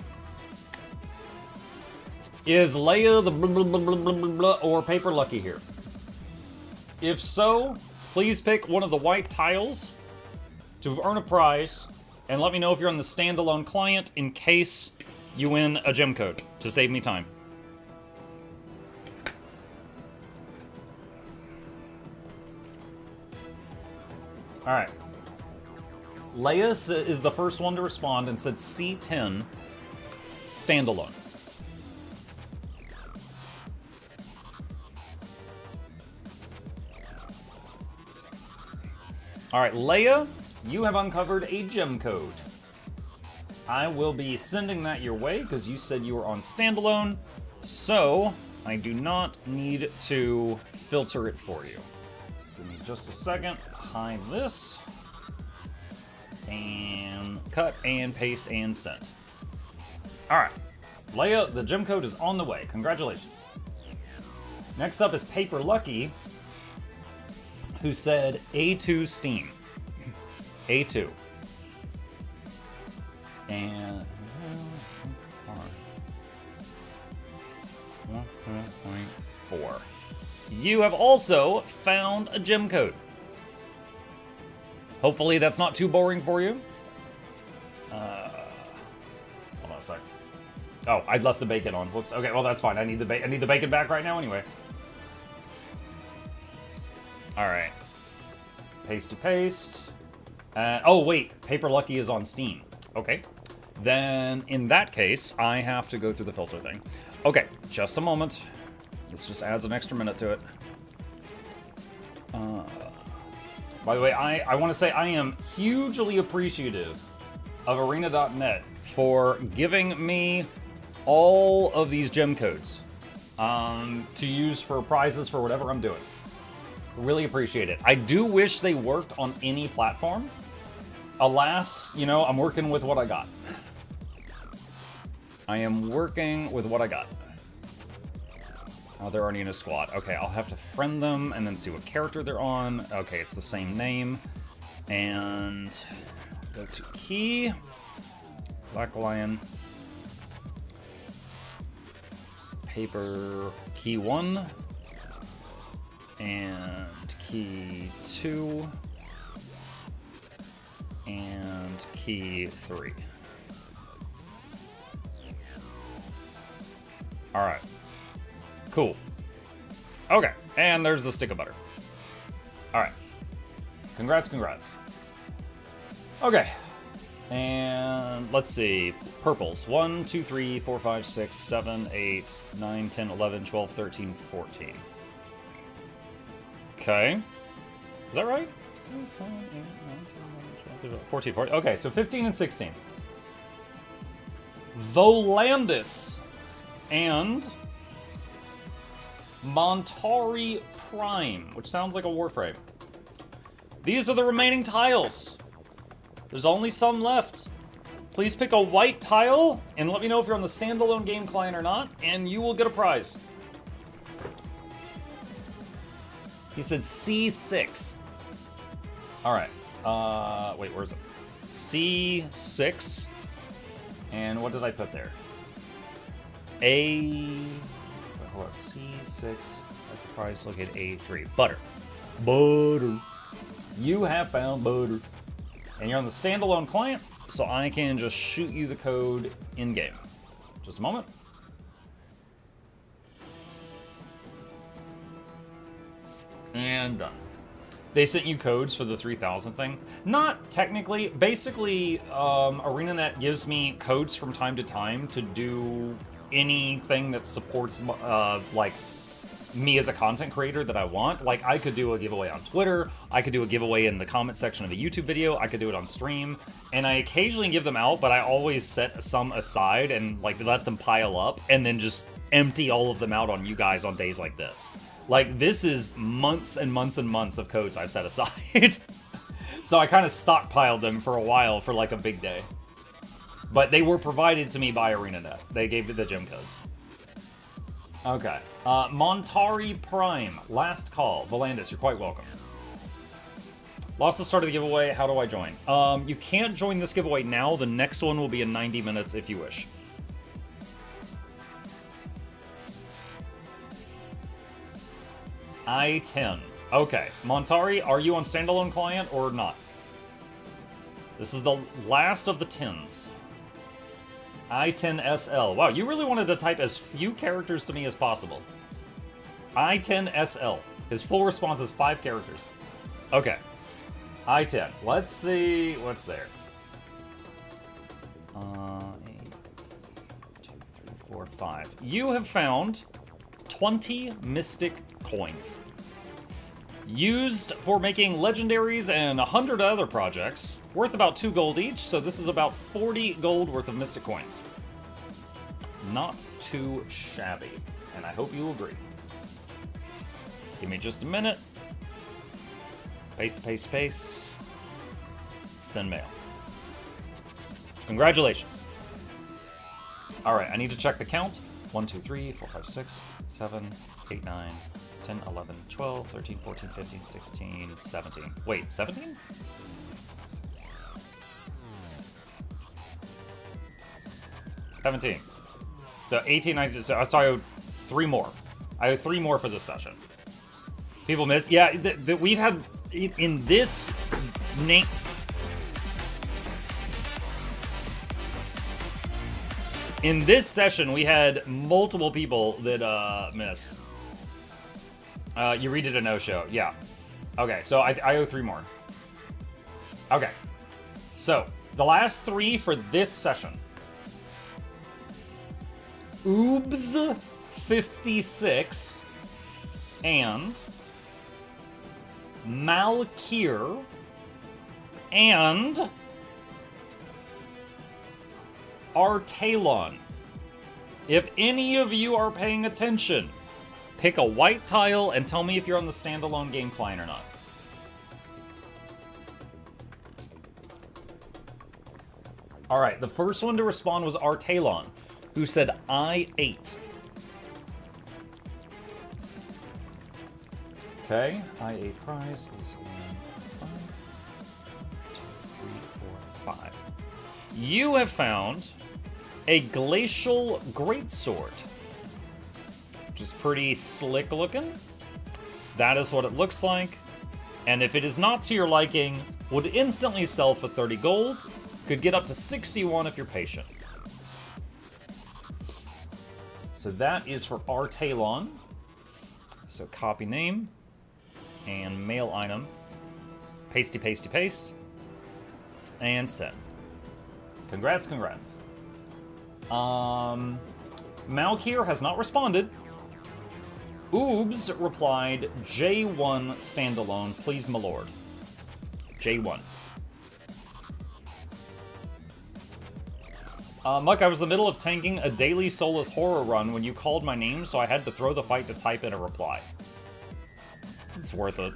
Is Leia the blah, blah, blah, blah, blah, blah, blah, or Paper Lucky here? If so, please pick one of the white tiles to earn a prize, and let me know if you're on the standalone client in case you win a gem code to save me time. All right. Leia is the first one to respond and said C10 standalone. All right, Leia, you have uncovered a gem code. I will be sending that your way because you said you were on standalone, so I do not need to filter it for you. Give me just a second. Hide this. And cut and paste and send. All right. Leia, the gem code is on the way. Congratulations. Next up is Paper Lucky, who said A2 Steam. A2. And 1.4. You have also found a gem code. Hopefully that's not too boring for you. Hold on a sec. Oh, I left the bacon on. Whoops. Okay, well that's fine. I need the bacon back right now anyway. All right. Paste to paste. Oh wait, Paper Lucky is on Steam. Okay. Then in that case, I have to go through the filter thing. Okay, just a moment. This just adds an extra minute to it. By the way, I want to say I am hugely appreciative of Arena.net for giving me all of these gem codes to use for prizes for whatever I'm doing. Really appreciate it. I do wish they worked on any platform. Alas, you know, I'm working with what I got. I am working with what I got. Oh, they're already in a squad. Okay, I'll have to friend them and then see what character they're on. Okay, it's the same name. And go to key. Black Lion. Paper key 1. And key 2. And key 3. Alright. Cool. Okay, and there's the stick of butter. Alright. Congrats, congrats. Okay. And let's see. Purples. 1, 2, 3, 4, 5, 6, 7, 8, 9, 10, 11, 12, 13, 14. Okay. Is that right? 7, 8, 9, 10, 11, 12, 14, 14. Okay, so 15 and 16. Volandis and Montari Prime, which sounds like a Warframe. These are the remaining tiles. There's only some left. Please pick a white tile and let me know if you're on the standalone game client or not, and you will get a prize. He said C6. All right. Wait, where is it? C6. And what did I put there? Hold on, C6. That's the price. Located A3. Butter. Butter. You have found butter. And you're on the standalone client, so I can just shoot you the code in-game. Just a moment. And done. They sent you codes for the 3000 thing. Not technically. Basically, ArenaNet gives me codes from time to time to do anything that supports, like, me as a content creator that I want. Like, I could do a giveaway on Twitter, I could do a giveaway in the comment section of the YouTube video, I could do it on stream, and I occasionally give them out, but I always set some aside and, like, let them pile up, and then just empty all of them out on you guys on days like this. Like, this is months and months and months of codes I've set aside. So I kind of stockpiled them for a while for, like, a big day. But they were provided to me by ArenaNet. They gave me the gem codes. Okay. Montari Prime. Last call. Volandis, you're quite welcome. Lost the start of the giveaway. How do I join? You can't join this giveaway now. The next one will be in 90 minutes if you wish. I-10. Okay. Montari, are you on standalone client or not? This is the last of the 10s. I-10SL. Wow, you really wanted to type as few characters to me as possible. I-10SL. His full response is 5 characters. Okay. I-10. Let's see what's there. 8, 2, 3, 4, 5. You have found 20 Mystic Coins. Used for making legendaries and 100 other projects, worth about 2 gold each, so this is about 40 gold worth of Mystic Coins. Not too shabby, and I hope you agree. Give me just a minute. Paste, paste, paste. Send mail. Congratulations. Alright, I need to check the count. 1, 2, 3, 4, 5, 6, 7, 8, 9, 10, 11, 12, 13, 14, 15, 16, 17. Wait, 17? 17. So 18, 19, so I owe 3 more. I owe 3 more for this session. People miss. Yeah, we've had in this name. In this session, we had multiple people that missed. You read it a no-show. Yeah. Okay, so I owe 3 more. Okay. So, the last 3 for this session. Oobs 56 and Malkir and Artalon. If any of you are paying attention, pick a white tile and tell me if you're on the standalone game client or not. Alright, the first one to respond was Artalon, who said, I ate. Okay, I ate prize is 1, 5, 2, 3, 4, 5. You have found a glacial greatsword, which is pretty slick looking. That is what it looks like. And if it is not to your liking, would instantly sell for 30 gold. Could get up to 61 if you're patient. So that is for Artalon. So copy name and mail item. Pasty, pasty, paste. And send. Congrats, congrats. Malkir has not responded. Oobs replied, J1 standalone, please, my lord. J1. Muck, I was in the middle of tanking a daily soulless horror run when you called my name, so I had to throw the fight to type in a reply. It's worth it.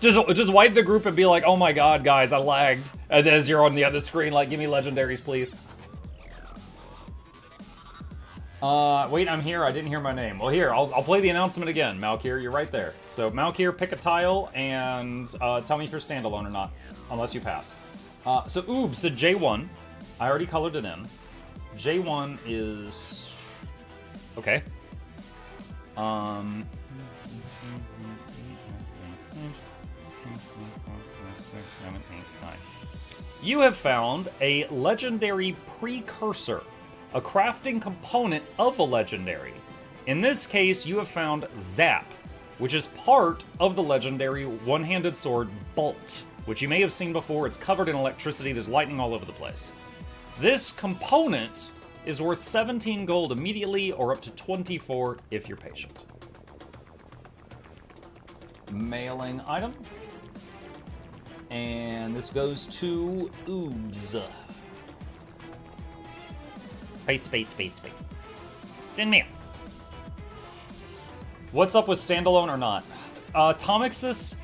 Just wipe the group and be like, oh my god, guys, I lagged. And as you're on the other screen, like, give me legendaries, please. Wait, I'm here. I didn't hear my name. Well, here, I'll play the announcement again. Malkir, you're right there. So, Malkir, pick a tile and tell me if you're standalone or not, unless you pass. So, Oob said J1. I already colored it in. J1 is... Okay. You have found a legendary precursor, a crafting component of a legendary. In this case, you have found Zap, which is part of the legendary one-handed sword Bolt, which you may have seen before. It's covered in electricity. There's lightning all over the place. This component is worth 17 gold immediately, or up to 24 if you're patient. Mailing item. And this goes to Oobs. Paste, paste, paste, paste. Send mail. What's up with standalone or not? Tomixus,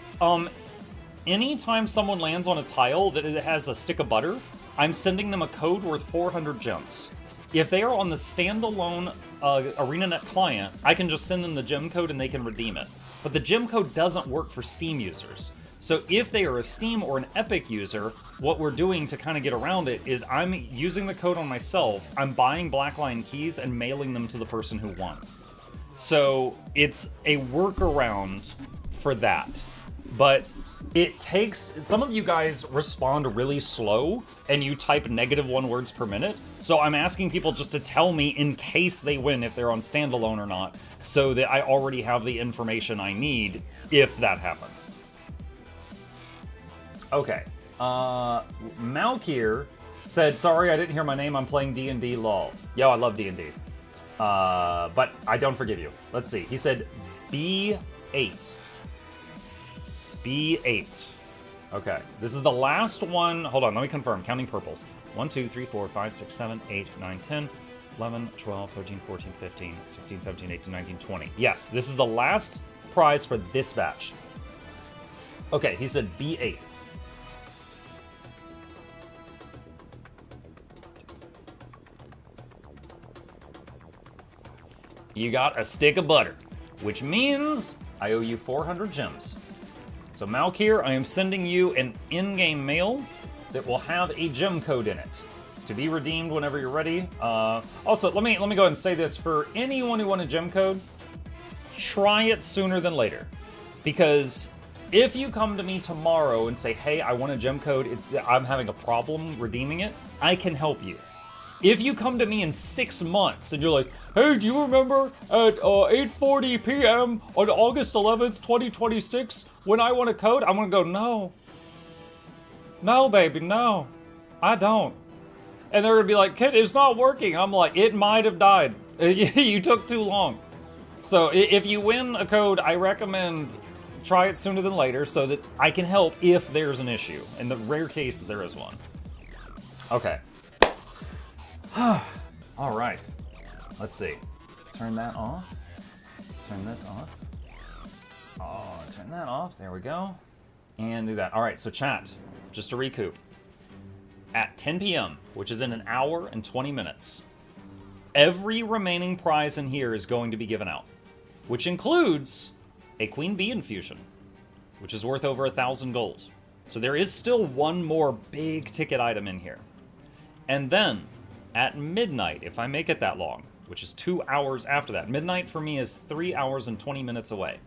anytime someone lands on a tile that it has a stick of butter, I'm sending them a code worth 400 gems. If they are on the standalone ArenaNet client, I can just send them the gem code and they can redeem it. But the gem code doesn't work for Steam users. So if they are a Steam or an Epic user, what we're doing to kind of get around it is I'm using the code on myself, I'm buying Blackline keys and mailing them to the person who won. So it's a workaround for that. But it takes, some of you guys respond really slow and you type -1 words per minute. So I'm asking people just to tell me in case they win if they're on standalone or not, so that I already have the information I need if that happens. Okay. Malkir said, sorry, I didn't hear my name. I'm playing D&D lol. Yo, I love D&D. But I don't forgive you. Let's see. He said B8. B8. Okay, this is the last one. Hold on, let me confirm. Counting purples. 1, 2, 3, 4, 5, 6, 7, 8, 9, 10, 11, 12, 13, 14, 15, 16, 17, 18, 19, 20. Yes, this is the last prize for this batch. Okay, he said B8. You got a stick of butter, which means I owe you 400 gems. So Malkir, I am sending you an in-game mail that will have a gem code in it to be redeemed whenever you're ready. Also, let me go ahead and say this. For anyone who wants a gem code, try it sooner than later. Because if you come to me tomorrow and say, hey, I want a gem code, I'm having a problem redeeming it, I can help you. If you come to me in 6 months and you're like, hey, do you remember at 8:40 p.m. on August 11th, 2026, when I want a code? I'm gonna go, no. No, baby, no. I don't. And they're gonna be like, kid, it's not working. I'm like, it might have died. You took too long. So if you win a code, I recommend try it sooner than later so that I can help if there's an issue, in the rare case that there is one. Okay. All right. Let's see. Turn that off. Turn this off. Oh, turn that off. There we go. And do that. All right, so chat, just to recoup. At 10 p.m., which is in an hour and 20 minutes, every remaining prize in here is going to be given out, which includes a Queen Bee infusion, which is worth over 1,000 gold. So there is still one more big ticket item in here. And then, at midnight, if I make it that long, which is 2 hours after that. Midnight for me is 3 hours and 20 minutes away.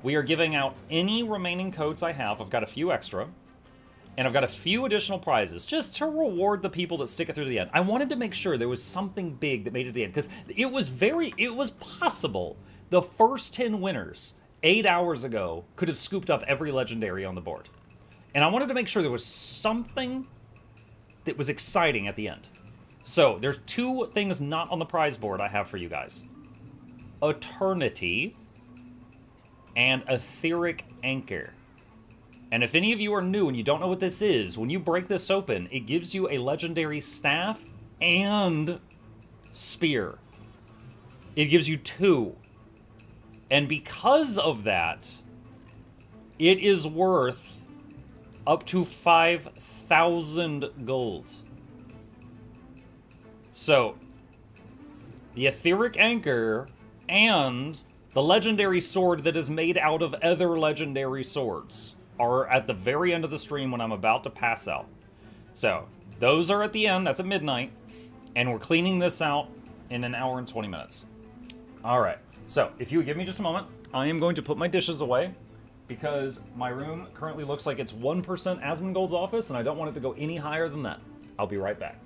We are giving out any remaining codes I have. I've got a few extra. And I've got a few additional prizes just to reward the people that stick it through the end. I wanted to make sure there was something big that made it to the end. Because it was possible the first 10 winners 8 hours ago could have scooped up every legendary on the board. And I wanted to make sure there was something that was exciting at the end. So, there's 2 things not on the prize board I have for you guys. Eternity and Etheric Anchor. And if any of you are new and you don't know what this is, when you break this open, it gives you a legendary staff and spear. It gives you 2. And because of that, it is worth up to 5,000 gold. So, the Etheric Anchor and the legendary sword that is made out of other legendary swords are at the very end of the stream when I'm about to pass out. So, those are at the end, that's at midnight, and we're cleaning this out in an hour and 20 minutes. Alright, so if you would give me just a moment, I am going to put my dishes away because my room currently looks like it's 1% Asmongold's office and I don't want it to go any higher than that. I'll be right back.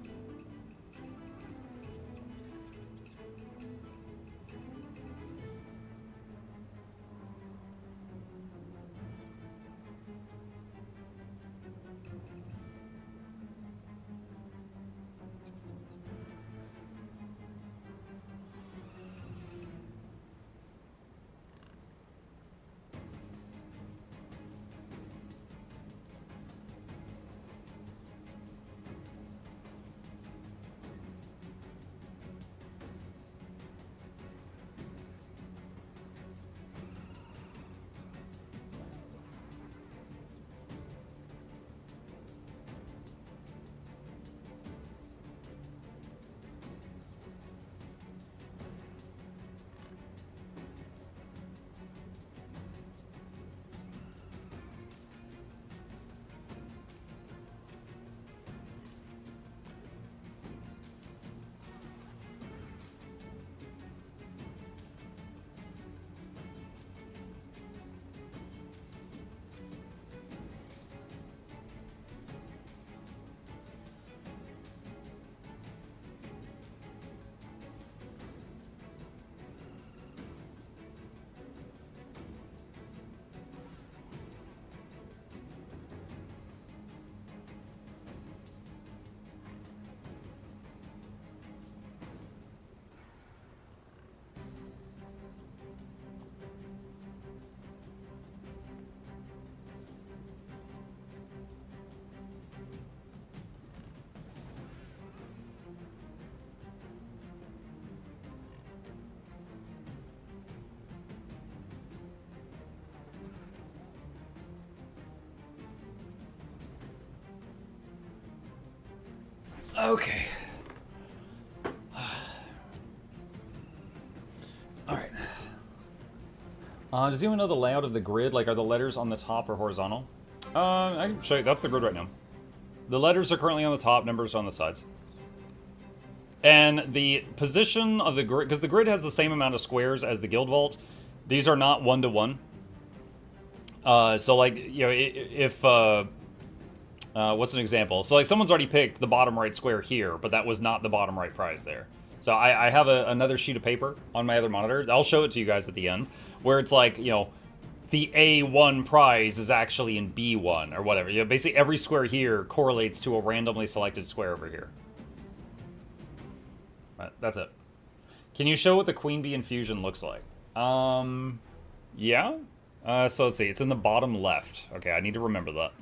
Okay. Alright. Does anyone know the layout of the grid? Like, are the letters on the top or horizontal? I can show you. That's the grid right now. The letters are currently on the top, numbers on the sides. And the position of the grid, because the grid has the same amount of squares as the guild vault, these are not one-to-one. So, like, you know, if, what's an example? So, like, someone's already picked the bottom right square here, but that was not the bottom right prize there. So I have another sheet of paper on my other monitor. I'll show it to you guys at the end, where it's like, you know, the A1 prize is actually in B1 or whatever. You know, basically every square here correlates to a randomly selected square over here. Right, that's it. Can you show what the queen bee infusion looks like? Yeah. So let's see. It's in the bottom left. Okay, I need to remember that.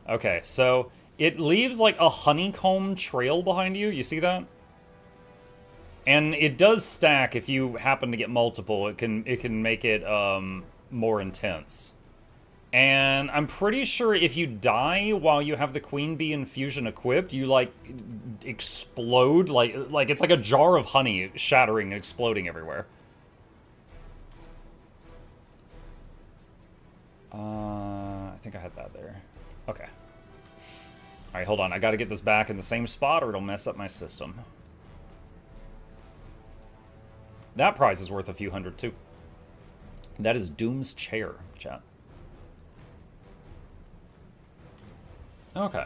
Okay, so it leaves like a honeycomb trail behind you. You see that? And it does stack if you happen to get multiple. It can make it more intense. And I'm pretty sure if you die while you have the queen bee infusion equipped, you like explode like it's like a jar of honey shattering and exploding everywhere. I think I had that there. Okay. Alright, hold on. I gotta get this back in the same spot or it'll mess up my system. That prize is worth a few hundred, too. That is Doom's chair, chat. Okay.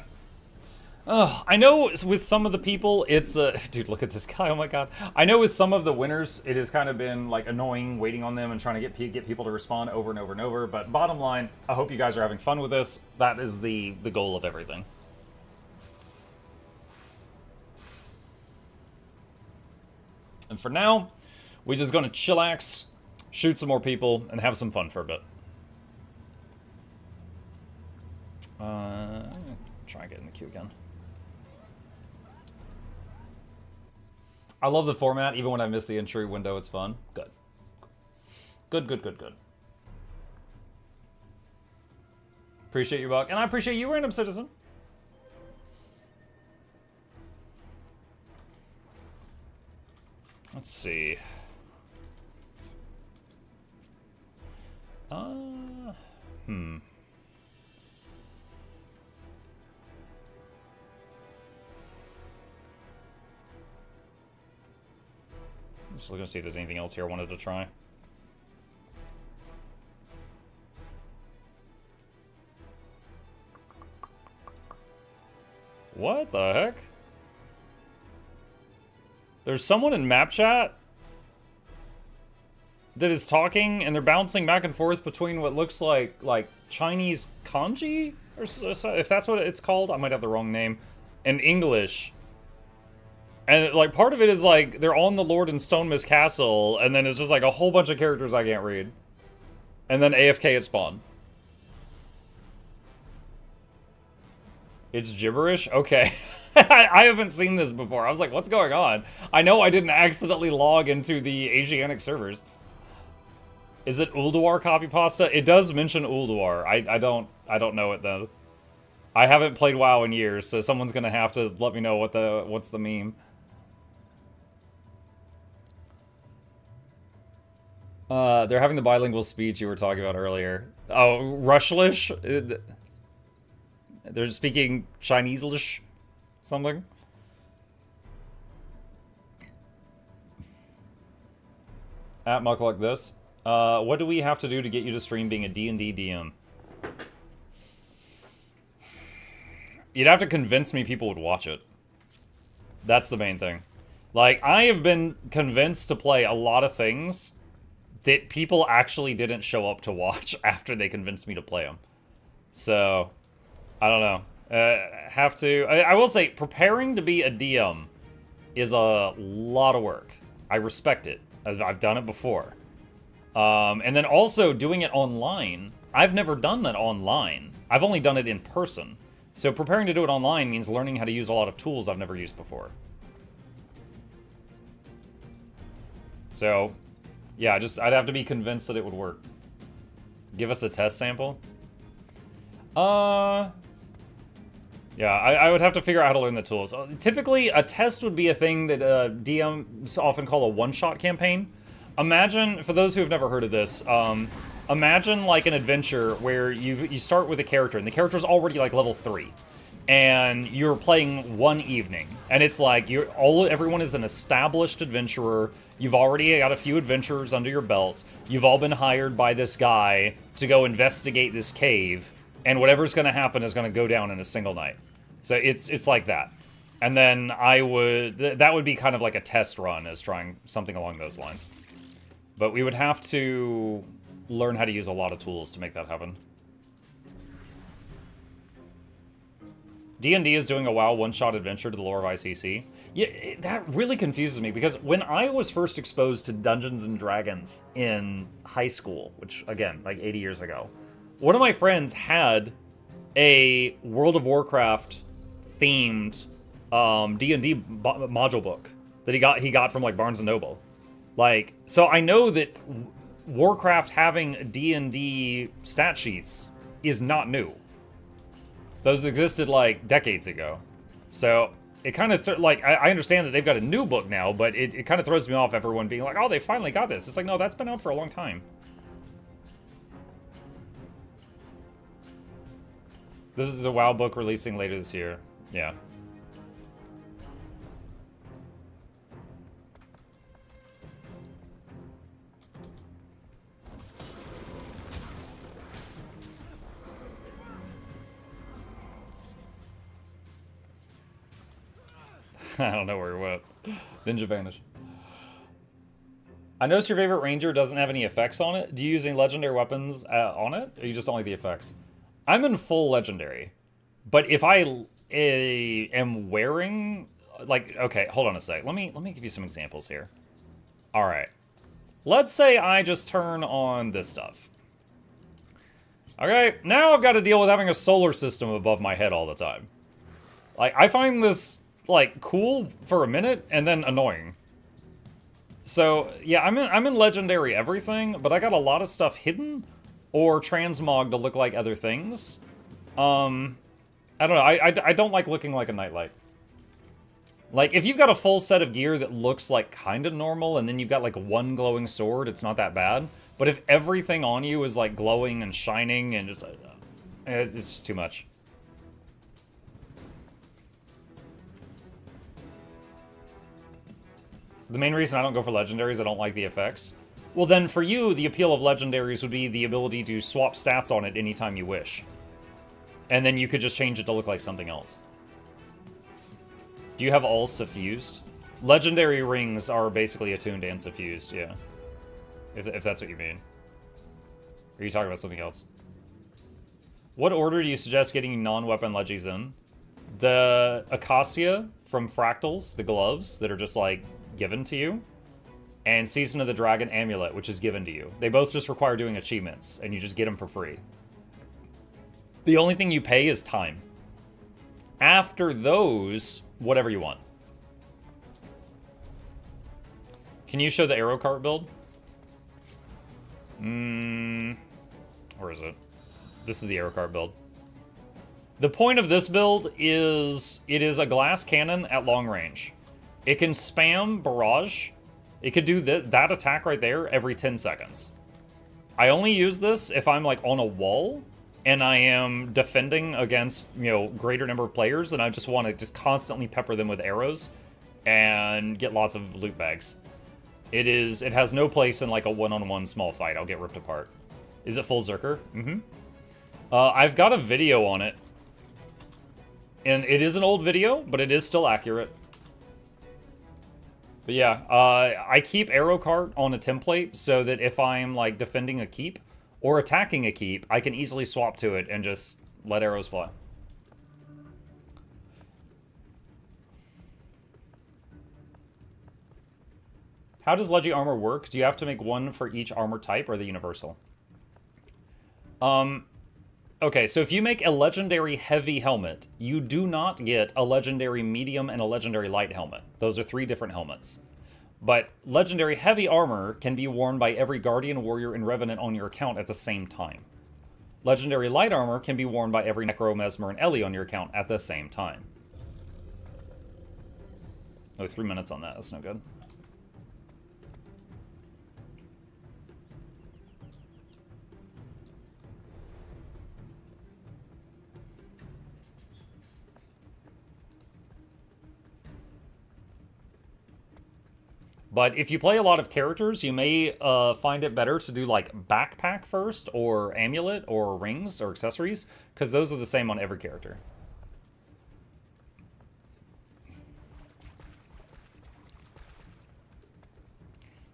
I know with some of the people, it's... dude, look at this guy. Oh, my God. I know with some of the winners, it has kind of been, like, annoying waiting on them and trying to get people to respond over and over and over. But bottom line, I hope you guys are having fun with this. That is the goal of everything. And for now, we're just going to chillax, shoot some more people, and have some fun for a bit. Try and get in the queue again. I love the format. Even when I miss the entry window, it's fun. Good. Good, good, good, good. Appreciate you, Buck. And I appreciate you, Random Citizen. Let's see. Just looking to see if there's anything else here I wanted to try. What the heck? There's someone in map chat that is talking, and they're bouncing back and forth between what looks like Chinese kanji, or if that's what it's called. I might have the wrong name, and English. And like part of it is like they're on the Lord and Stonemist Castle, and then it's just like a whole bunch of characters I can't read, and then AFK at spawn. It's gibberish? Okay. I haven't seen this before. I was like, what's going on? I know I didn't accidentally log into the Asiatic servers. Is it Ulduar copy pasta? It does mention Ulduar. I don't know it though. I haven't played WoW in years, so someone's gonna have to let me know what's the meme. They're having the bilingual speech you were talking about earlier. Oh, Rushlish? They're speaking Chinese-lish? Something? At Muck like this. What do we have to do to get you to stream being a D&D DM? You'd have to convince me people would watch it. That's the main thing. Like, I have been convinced to play a lot of things that people actually didn't show up to watch after they convinced me to play them. So, I don't know. I will say, preparing to be a DM is a lot of work. I respect it. I've done it before. And then also doing it online. I've never done that online. I've only done it in person. So preparing to do it online means learning how to use a lot of tools I've never used before. So, yeah, I'd have to be convinced that it would work. Give us a test sample? Yeah, I would have to figure out how to learn the tools. Typically, a test would be a thing that DMs often call a one-shot campaign. Imagine, for those who have never heard of this, imagine like an adventure where you start with a character, and the character's already like level 3. And you're playing one evening, and it's like everyone is an established adventurer. You've already got a few adventures under your belt. You've all been hired by this guy to go investigate this cave, and whatever's going to happen is going to go down in a single night. So it's like that. And then that would be kind of like a test run, as trying something along those lines. But we would have to learn how to use a lot of tools to make that happen. D&D is doing a WoW one-shot adventure to the lore of ICC. Yeah, that really confuses me, because when I was first exposed to Dungeons & Dragons in high school, which, again, like 80 years ago, one of my friends had a World of Warcraft-themed D&D module book that he got from, like, Barnes & Noble. Like, so I know that Warcraft having D&D stat sheets is not new. Those existed, like, decades ago. So, it kind of, I understand that they've got a new book now, but it kind of throws me off, everyone being like, oh, they finally got this. It's like, no, that's been out for a long time. This is a WoW book releasing later this year. Yeah. I don't know where he went. Ninja vanish. I noticed your favorite ranger doesn't have any effects on it. Do you use any legendary weapons on it? Or you just don't like the effects? I'm in full legendary. But if I am wearing... Like, okay, hold on a sec. Let me give you some examples here. Alright. Let's say I just turn on this stuff. Okay, now I've got to deal with having a solar system above my head all the time. Like, I find this... like, cool for a minute, and then annoying. So, yeah, I'm in legendary everything, but I got a lot of stuff hidden, or transmog to look like other things. I don't know, I don't like looking like a nightlight. Like, if you've got a full set of gear that looks, like, kind of normal, and then you've got, like, one glowing sword, it's not that bad. But if everything on you is, like, glowing and shining, and just, it's just too much. The main reason I don't go for legendaries, I don't like the effects. Well, then for you, the appeal of legendaries would be the ability to swap stats on it anytime you wish. And then you could just change it to look like something else. Do you have all suffused? Legendary rings are basically attuned and suffused, yeah. If that's what you mean. Or are you talking about something else? What order do you suggest getting non-weapon legis in? The Acacia from Fractals, the gloves that are just like given to you, and Season of the Dragon Amulet, which is given to you. They both just require doing achievements, and you just get them for free. The only thing you pay is time. After those, whatever you want. Can you show the arrow cart build? Where is it? This is the arrow cart build. The point of this build is it is a glass cannon at long range. It can spam barrage. It could do that attack right there every 10 seconds. I only use this if I'm like on a wall and I am defending against, you know, greater number of players, and I just want to just constantly pepper them with arrows and get lots of loot bags. It has no place in like a one-on-one small fight. I'll get ripped apart. Is it full Zerker? Mm-hmm. I've got a video on it. And it is an old video, but it is still accurate. But yeah, I keep arrow cart on a template so that if I'm like defending a keep or attacking a keep, I can easily swap to it and just let arrows fly. How does Legi armor work? Do you have to make one for each armor type, or the universal? Okay, so if you make a legendary heavy helmet, you do not get a legendary medium and a legendary light helmet. Those are 3 different helmets. But legendary heavy armor can be worn by every Guardian, Warrior, and Revenant on your account at the same time. Legendary light armor can be worn by every Necro, Mesmer, and Ellie on your account at the same time. Oh, 3 minutes on that. That's no good. But if you play a lot of characters, you may find it better to do like backpack first, or amulet, or rings, or accessories, because those are the same on every character.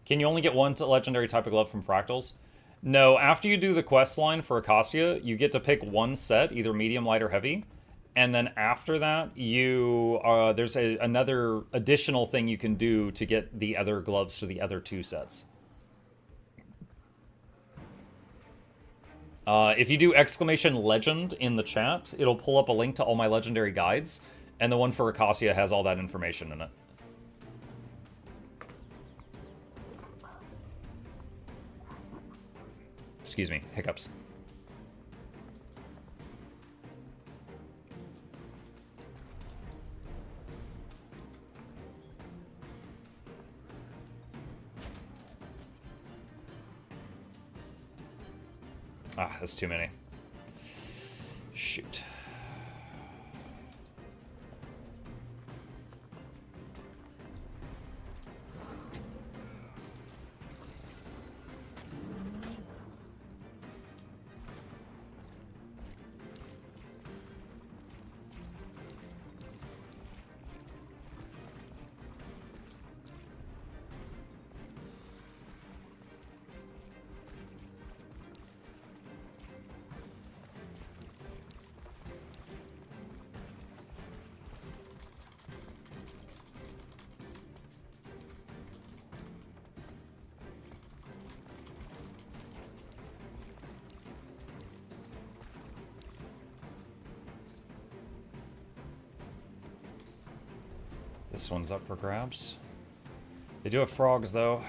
Can you only get one legendary type of glove from Fractals? No, after you do the quest line for Acacia, you get to pick one set, either medium, light, or heavy. And then after that, you there's another additional thing you can do to get the other gloves for the other 2 sets. If you do !legend in the chat, it'll pull up a link to all my legendary guides, and the one for Acacia has all that information in it. Excuse me, hiccups. Ah, that's too many. Shoot. This one's up for grabs. They do have frogs, though.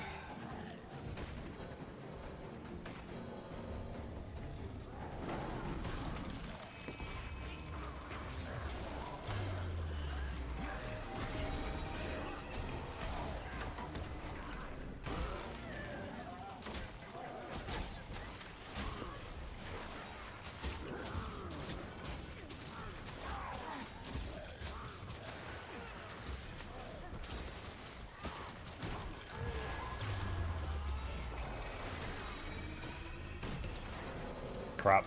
Crap.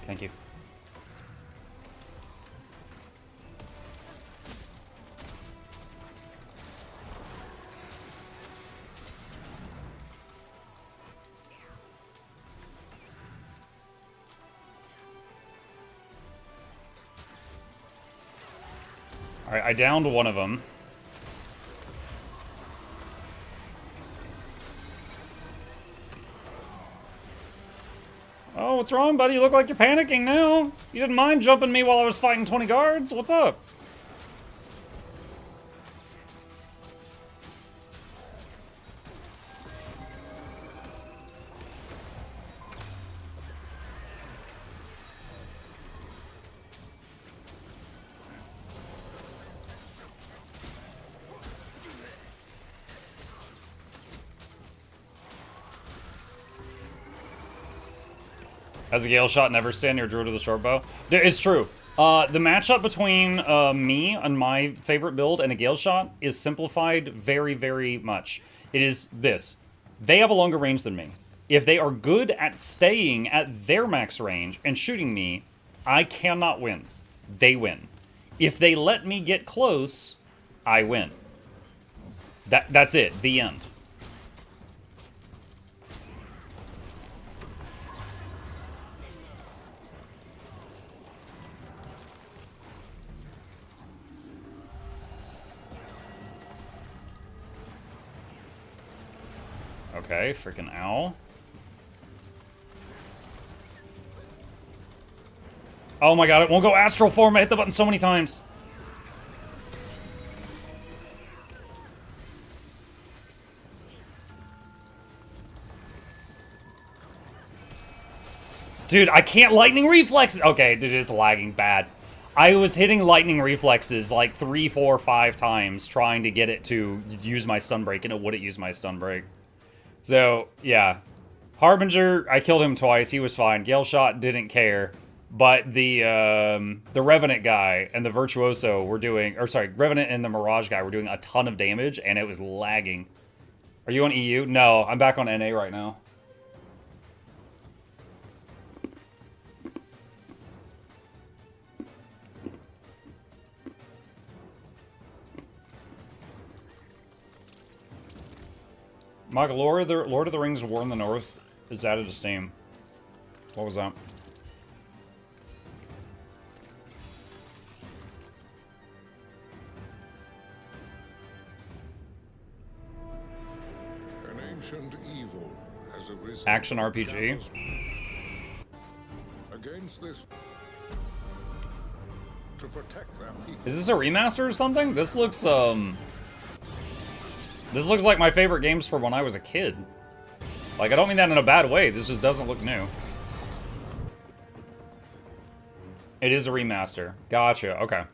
Thank you. Alright, I downed one of them. Oh, what's wrong, buddy? You look like you're panicking now. You didn't mind jumping me while I was fighting 20 guards? What's up? Has a Gale Shot never stand near Druid with a short bow? It's true. The matchup between me and my favorite build and a Gale Shot is simplified very, very much. It is this. They have a longer range than me. If they are good at staying at their max range and shooting me, I cannot win. They win. If they let me get close, I win. That's it. The end. Okay, freaking owl. Oh my god, it won't go astral form. I hit the button so many times. Dude, I can't lightning reflexes. Okay, dude, it's lagging bad. I was hitting lightning reflexes like 3, 4, 5 times trying to get it to use my stun break, and it wouldn't use my stun break. So, yeah. Harbinger, I killed him twice. He was fine. Gale Shot didn't care. But the Revenant guy and the Virtuoso were doing... Or, sorry, Revenant and the Mirage guy were doing a ton of damage, and it was lagging. Are you on EU? No, I'm back on NA right now. Mog, Lord of the Rings War in the North is added to Steam. What was that? An ancient evil has arisen. Action RPG. Against this, to protect their people. Is this a remaster or something? This looks like my favorite games from when I was a kid. Like, I don't mean that in a bad way. This just doesn't look new. It is a remaster. Gotcha, okay.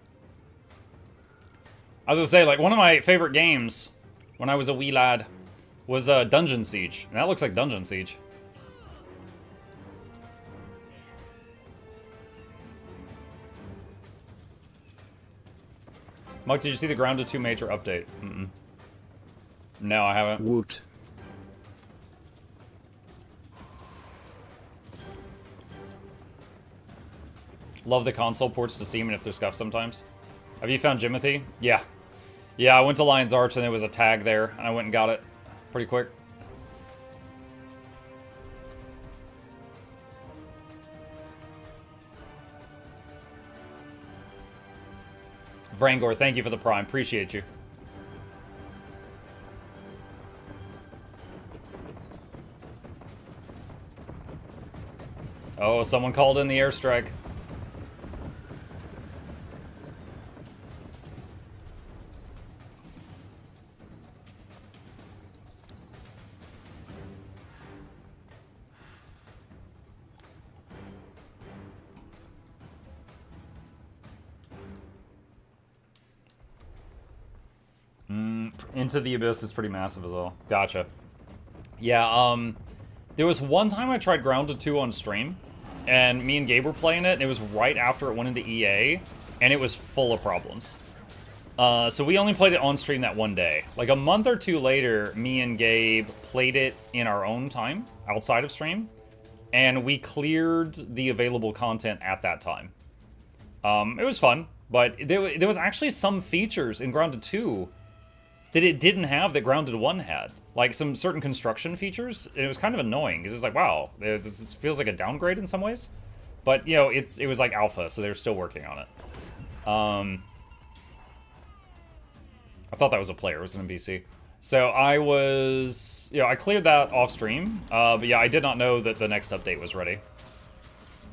I was gonna say, like, one of my favorite games when I was a wee lad was Dungeon Siege. And that looks like Dungeon Siege. Mike, did you see the Grounded 2 major update? Mm-mm. No, I haven't. Woot. Love the console ports to Steam and if they're scuffed sometimes. Have you found Jimothy? Yeah. Yeah, I went to Lion's Arch and there was a tag there, and I went and got it pretty quick. Vrangor, thank you for the prime. Appreciate you. Oh, someone called in the airstrike. Into the Abyss is pretty massive as well. Gotcha. Yeah, there was one time I tried Grounded 2 on stream, and me and Gabe were playing it, and it was right after it went into EA, and it was full of problems. So we only played it on stream that one day. Like a month or two later, me and Gabe played it in our own time, outside of stream, and we cleared the available content at that time. It was fun, but there was actually some features in Grounded 2 that it didn't have that Grounded 1 had. Like some certain construction features, and it was kind of annoying, because it's like, wow, this feels like a downgrade in some ways. But, you know, it was like alpha, so they're still working on it. I thought that was a player, it was an NPC. So I was, you know, I cleared that off stream, but yeah, I did not know that the next update was ready.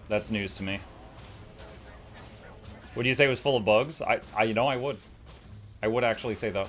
That's news to me. Would you say it was full of bugs? You know, I would. I would actually say that.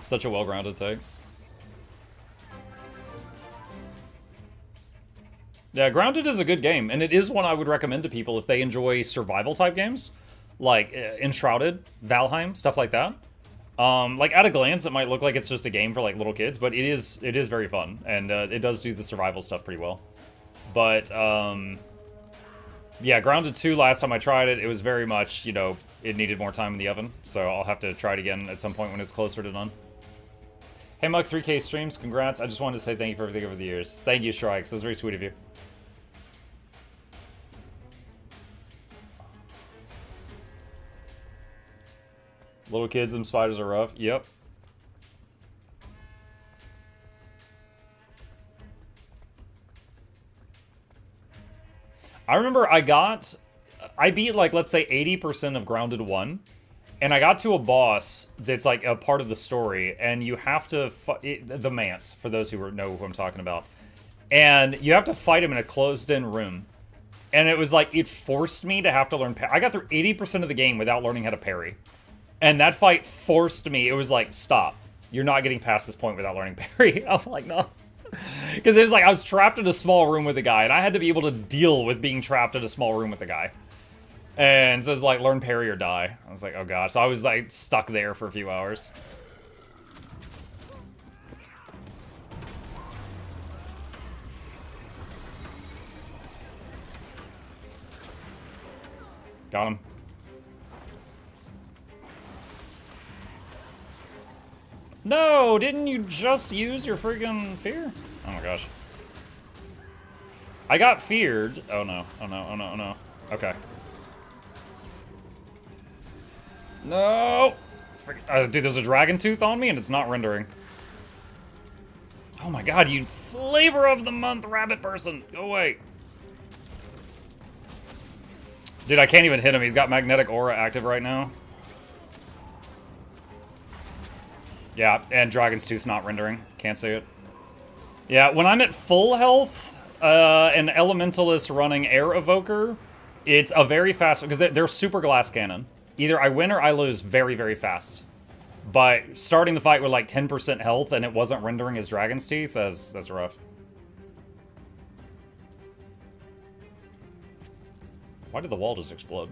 Such a well-grounded take. Yeah, Grounded is a good game, and it is one I would recommend to people if they enjoy survival-type games, like Enshrouded, Valheim, stuff like that. Like, at a glance, it might look like it's just a game for, like, little kids, but it is very fun, and it does do the survival stuff pretty well. But, Yeah, Grounded 2, last time I tried it, it was very much, you know, it needed more time in the oven. So I'll have to try it again at some point when it's closer to done. Hey, Muck, 3K streams, congrats. I just wanted to say thank you for everything over the years. Thank you, Shrikes. That's very sweet of you. Little kids and spiders are rough. Yep. I remember I beat, like, let's say 80% of Grounded 1, and I got to a boss that's, like, a part of the story, and you have to the Mant, for those who know who I'm talking about. And you have to fight him in a closed-in room. And it was like, it forced me to have to learn I got through 80% of the game without learning how to parry. And that fight forced me, it was like, stop. You're not getting past this point without learning parry. I'm like, no. Because it was like, I was trapped in a small room with a guy, and I had to be able to deal with being trapped in a small room with a guy. And so it's like, learn parry or die. I was like, oh god. So I was like, stuck there for a few hours. Got him. No, didn't you just use your friggin' fear? Oh my gosh. I got feared. Oh no, oh no, oh no, oh no. Okay. No! Dude, there's a dragon tooth on me and it's not rendering. Oh my god, you flavor of the month rabbit person. Go away. Dude, I can't even hit him. He's got magnetic aura active right now. Yeah, and Dragon's Tooth not rendering. Can't see it. Yeah, when I'm at full health, an Elementalist running Air Evoker, it's a very fast... Because they're super glass cannon. Either I win or I lose very, very fast. But starting the fight with like 10% health and it wasn't rendering his Dragon's Teeth, that's rough. Why did the wall just explode?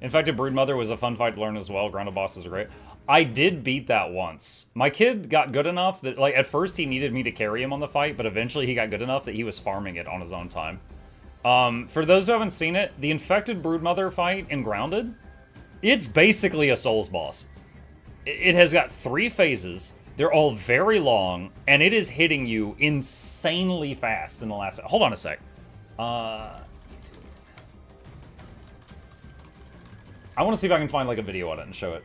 Infected Broodmother was a fun fight to learn as well. Grounded bosses are great. I did beat that once. My kid got good enough that, like, at first he needed me to carry him on the fight, but eventually he got good enough that he was farming it on his own time. For those who haven't seen it, the Infected Broodmother fight in Grounded, it's basically a Souls boss. It has got 3 phases. They're all very long, and it is hitting you insanely fast in the last... Hold on a sec. I want to see if I can find, like, a video on it and show it.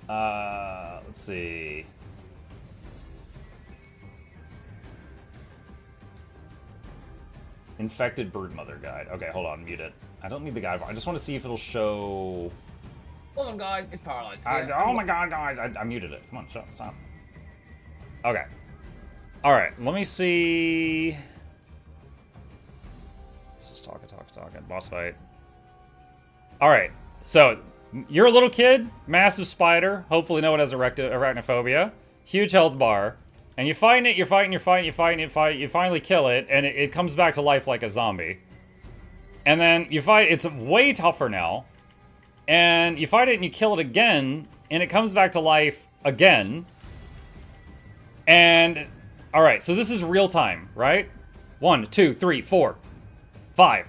Let's see. Infected Broodmother guide. Okay, hold on, mute it. I don't need the guide. I just want to see if it'll show... What's up, guys? It's Paralyzed. Oh my god, guys. I muted it. Come on, stop. Okay. Alright, let me see... Let's just talk. Boss fight. Alright, so... You're a little kid, massive spider, hopefully no one has arachnophobia, huge health bar, and you fight it, you finally kill it, and it comes back to life like a zombie. And then you fight, it's way tougher now, and you fight it and you kill it again, and it comes back to life again. And, alright, so this is real time, right? 1, 2, 3, 4, 5.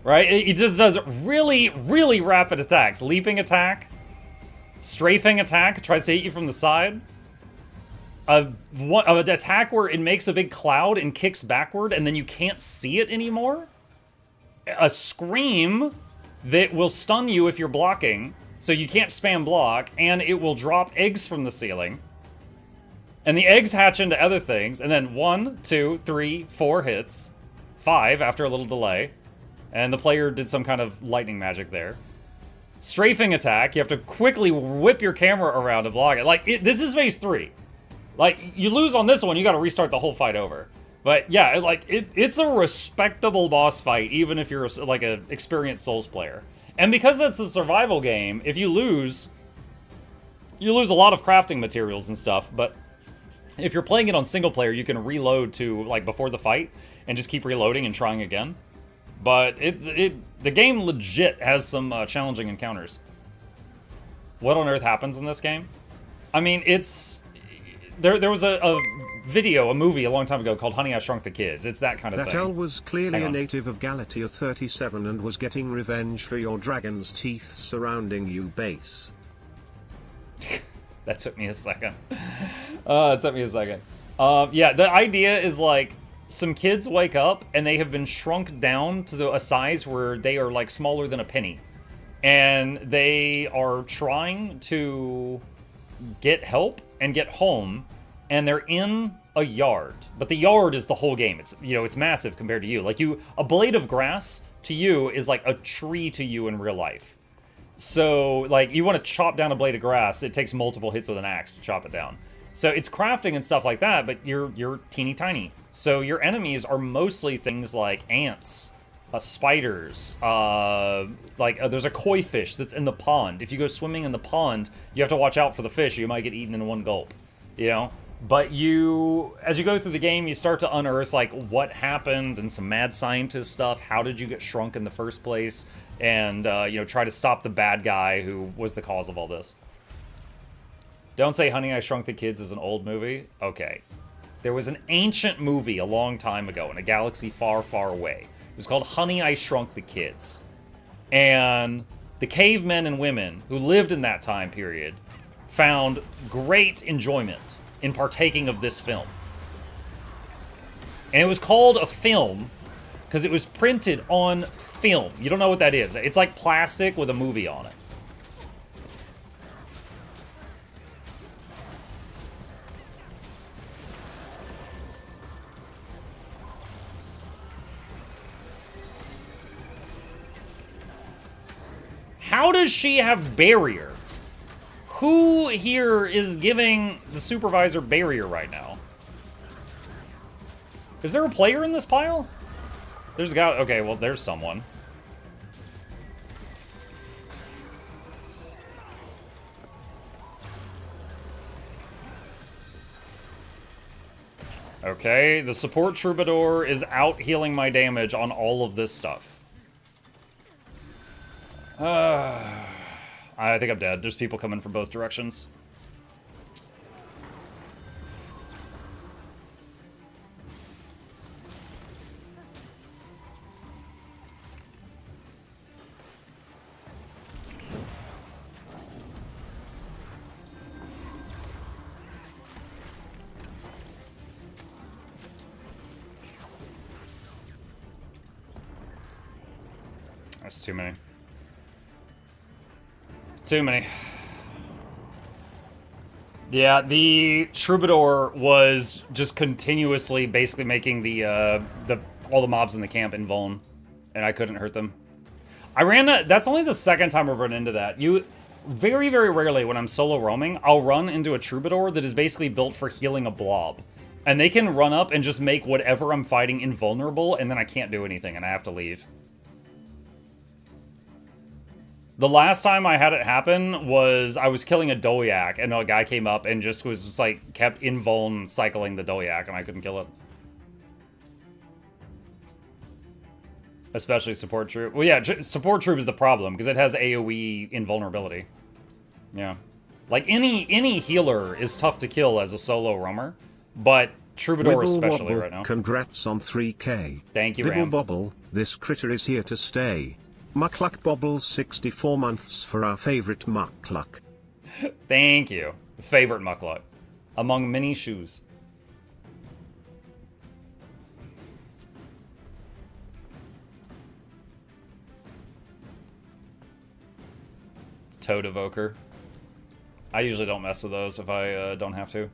Right? It just does really, really rapid attacks. Leaping attack. Strafing attack. Tries to hit you from the side. An attack where it makes a big cloud and kicks backward and then you can't see it anymore. A scream that will stun you if you're blocking. So you can't spam block. And it will drop eggs from the ceiling. And the eggs hatch into other things. And then 1, 2, 3, 4 hits. 5 after a little delay. And the player did some kind of lightning magic there. Strafing attack, you have to quickly whip your camera around to block it. Like, this is phase 3. Like, you lose on this one, you gotta restart the whole fight over. But yeah, it's a respectable boss fight, even if you're like an experienced Souls player. And because it's a survival game, if you lose a lot of crafting materials and stuff, but if you're playing it on single player, you can reload to, like, before the fight, and just keep reloading and trying again. But the game legit has some challenging encounters. What on earth happens in this game? I mean, there was a video, a movie a long time ago called Honey, I Shrunk the Kids. It's that kind of That thing. L was clearly a native of Galatia 37 and was getting revenge for your dragon's teeth surrounding you base. That took me a second. It took me a second. Yeah, the idea is like some kids wake up and they have been shrunk down to a size where they are like smaller than a penny. And they are trying to get help and get home, and they're in a yard. But the yard is the whole game. It's, you know, it's massive compared to you. Like a blade of grass to you is like a tree to you in real life. So, like, you want to chop down a blade of grass, it takes multiple hits with an axe to chop it down. So it's crafting and stuff like that, but you're teeny tiny. So your enemies are mostly things like ants, spiders, there's a koi fish that's in the pond. If you go swimming in the pond, you have to watch out for the fish. You might get eaten in one gulp, you know? But as you go through the game, you start to unearth, like, what happened and some mad scientist stuff. How did you get shrunk in the first place? And, try to stop the bad guy who was the cause of all this. Don't say Honey, I Shrunk the Kids is an old movie. Okay. There was an ancient movie a long time ago in a galaxy far, far away. It was called Honey, I Shrunk the Kids. And the cavemen and women who lived in that time period found great enjoyment in partaking of this film. And it was called a film because it was printed on film. You don't know what that is. It's like plastic with a movie on it. How does she have barrier? Who here is giving the supervisor barrier right now? Is there a player in this pile? There's got... Okay, well, there's someone. Okay, the support troubadour is out healing my damage on all of this stuff. I think I'm dead. There's people coming from both directions. That's too many. Too many. Yeah, the troubadour was just continuously basically making all the mobs in the camp invuln, and I couldn't hurt them. That's only the second time I've run into that. Very, very rarely when I'm solo roaming, I'll run into a troubadour that is basically built for healing a blob. And they can run up and just make whatever I'm fighting invulnerable, and then I can't do anything, and I have to leave. The last time I had it happen was I was killing a Doyak, and a guy came up and just kept invuln cycling the Doyak, and I couldn't kill it. Especially support troop. Well, yeah, support troop is the problem because it has AoE invulnerability. Yeah, like any healer is tough to kill as a solo roamer, but troubadour especially right now. Congrats on 3K. Thank you, Bibble Ram. Bobble, this critter is here to stay. Mukluk Bobbles 64 months for our favorite Mukluk. Thank you. Favorite Mukluk. Among many shoes. Toad Evoker. I usually don't mess with those if I don't have to.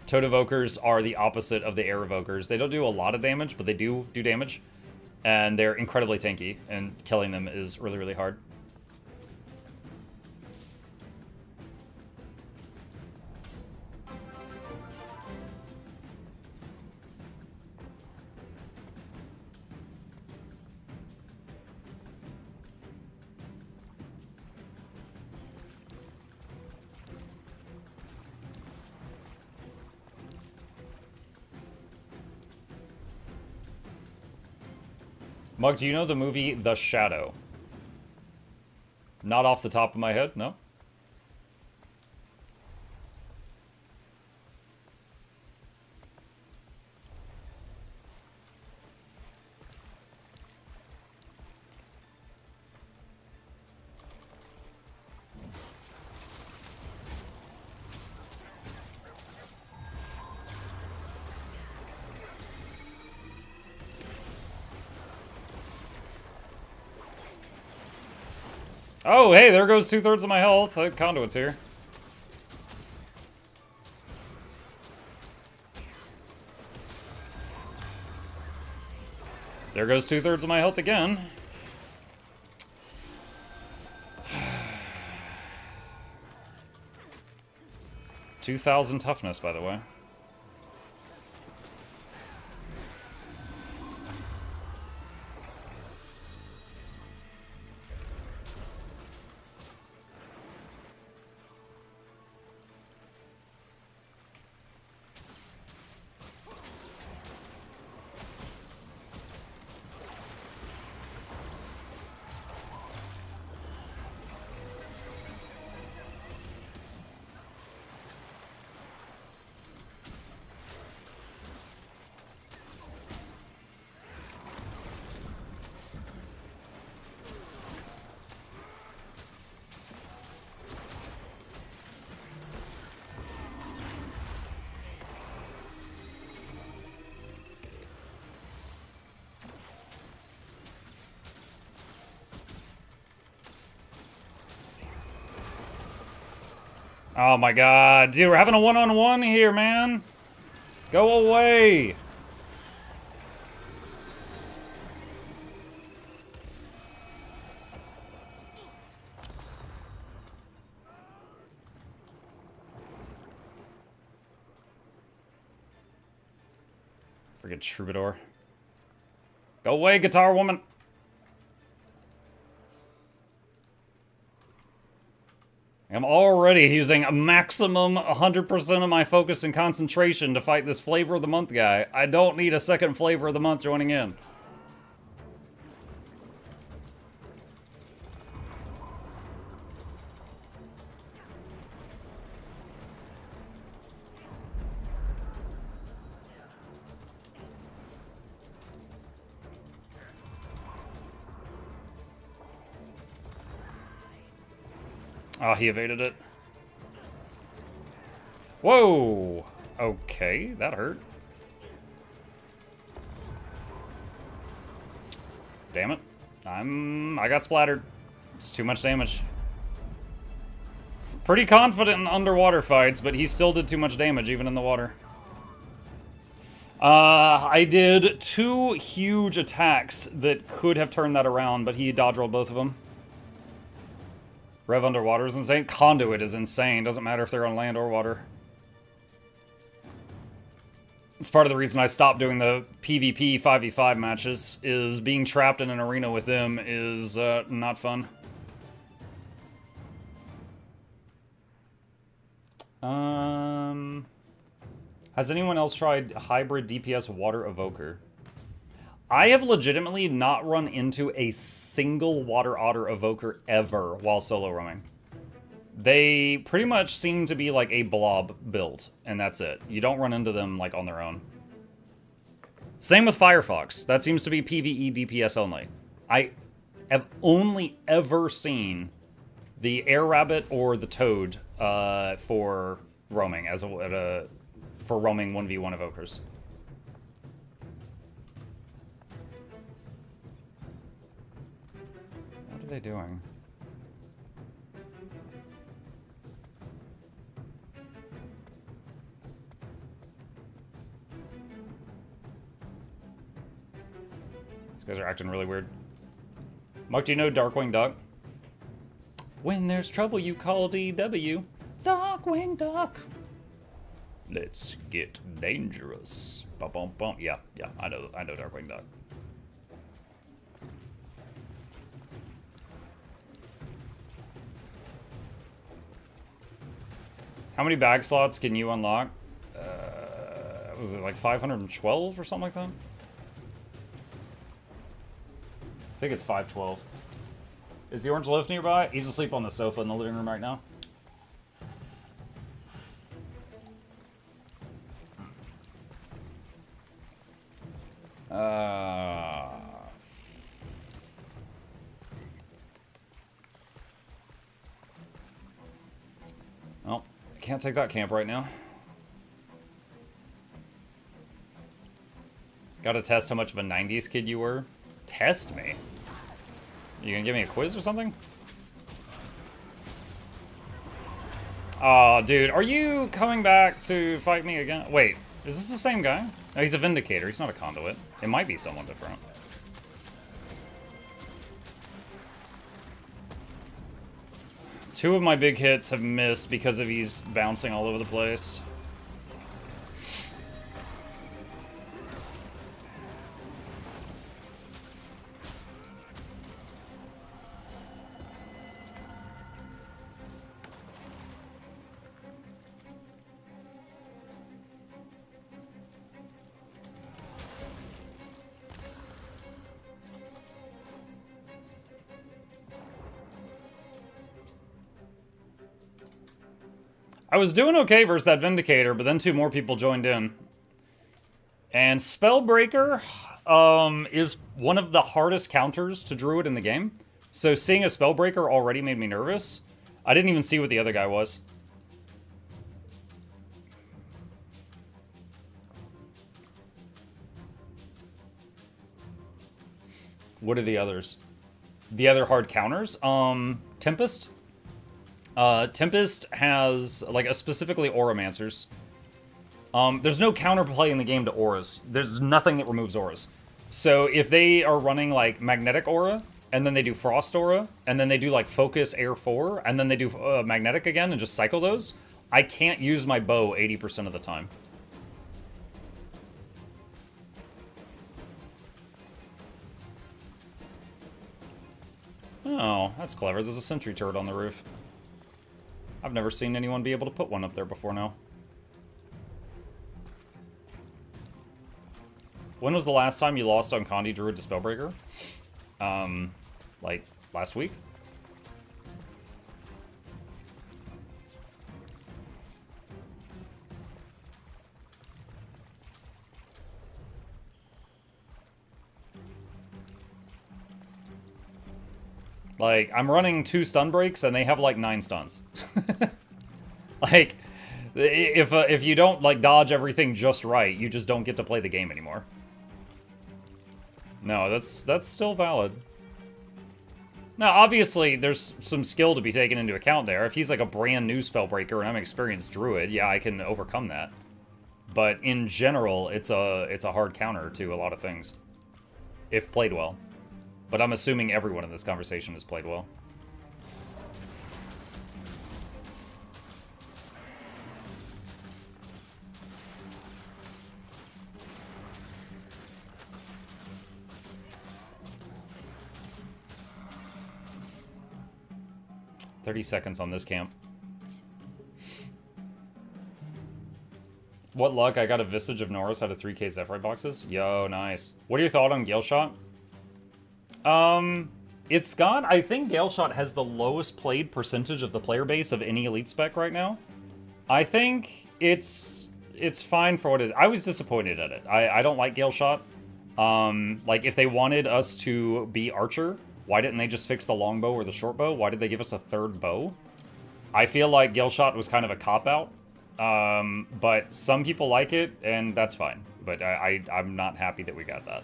Toad Evokers are the opposite of the Air Evokers. They don't do a lot of damage, but they do damage. And they're incredibly tanky, and killing them is really, really hard. Mug, do you know the movie The Shadow? Not off the top of my head, no? Oh, hey, there goes 2/3 of my health. Conduit's here. There goes 2/3 of my health again. 2,000 toughness, by the way. Oh my god, dude, we're having a one-on-one here, man. Go away. Forget Troubadour. Go away, guitar woman. I'm already using a maximum 100% of my focus and concentration to fight this Flavor of the Month guy. I don't need a second Flavor of the Month joining in. Oh, he evaded it. Whoa! Okay, that hurt. Damn it. I got splattered. It's too much damage. Pretty confident in underwater fights, but he still did too much damage even in the water. I did 2 huge attacks that could have turned that around, but he dodge rolled both of them. Rev underwater is insane. Conduit is insane. Doesn't matter if they're on land or water. It's part of the reason I stopped doing the PvP 5v5 matches, is being trapped in an arena with them is not fun. Has anyone else tried hybrid DPS water evoker? I have legitimately not run into a single water otter evoker ever while solo roaming. They pretty much seem to be like a blob build, and that's it. You don't run into them like on their own. Same with Firefox. That seems to be PvE DPS only. I have only ever seen the air rabbit or the toad for roaming for roaming 1v1 evokers. What are they doing? These guys are acting really weird. Muck, do you know Darkwing Duck? When there's trouble, you call DW. Darkwing Duck. Let's get dangerous. Bum, bum, bum. Yeah, I know Darkwing Duck. How many bag slots can you unlock? Was it like 512 or something like that? I think it's 512. Is the orange loaf nearby? He's asleep on the sofa in the living room right now. Well, can't take that camp right now. Gotta test how much of a 90s kid you were. Test me? You gonna give me a quiz or something? Oh, dude, are you coming back to fight me again? Wait, is this the same guy? No, he's a Vindicator. He's not a Conduit. It might be someone different. Two of my big hits have missed because of he's bouncing all over the place. I was doing okay versus that Vindicator, but then two more people joined in. And Spellbreaker is one of the hardest counters to Druid in the game. So seeing a Spellbreaker already made me nervous. I didn't even see what the other guy was. What are the others? The other hard counters? Tempest? Tempest has, like, specifically Auramancers. There's no counterplay in the game to auras. There's nothing that removes auras. So if they are running, like, Magnetic Aura, and then they do Frost Aura, and then they do, like, Focus Air 4, and then they do Magnetic again, and just cycle those, I can't use my bow 80% of the time. Oh, that's clever. There's a sentry turret on the roof. I've never seen anyone be able to put one up there before now. When was the last time you lost on Condi Druid to Spellbreaker? Like, last week? Like, I'm running 2 stun breaks, and they have, like, 9 stuns. Like, if you don't, like, dodge everything just right, you just don't get to play the game anymore. No, that's still valid. Now, obviously, there's some skill to be taken into account there. If he's, like, a brand new Spellbreaker and I'm an experienced Druid, yeah, I can overcome that. But in general, it's a hard counter to a lot of things. If played well. But I'm assuming everyone in this conversation has played well. "30 seconds on this camp." What luck, I got a Visage of Norris out of 3K Zephyrite boxes. Yo, nice. What are your thoughts on Gale Shot? It's got, I think Gale Shot has the lowest played percentage of the player base of any elite spec right now. I think it's fine for what it is. I was disappointed at it. I don't like Gale Shot. Like, if they wanted us to be Archer, why didn't they just fix the longbow or the shortbow? Why did they give us a third bow? I feel like Gale Shot was kind of a cop-out. But some people like it, and that's fine. But I'm not happy that we got that.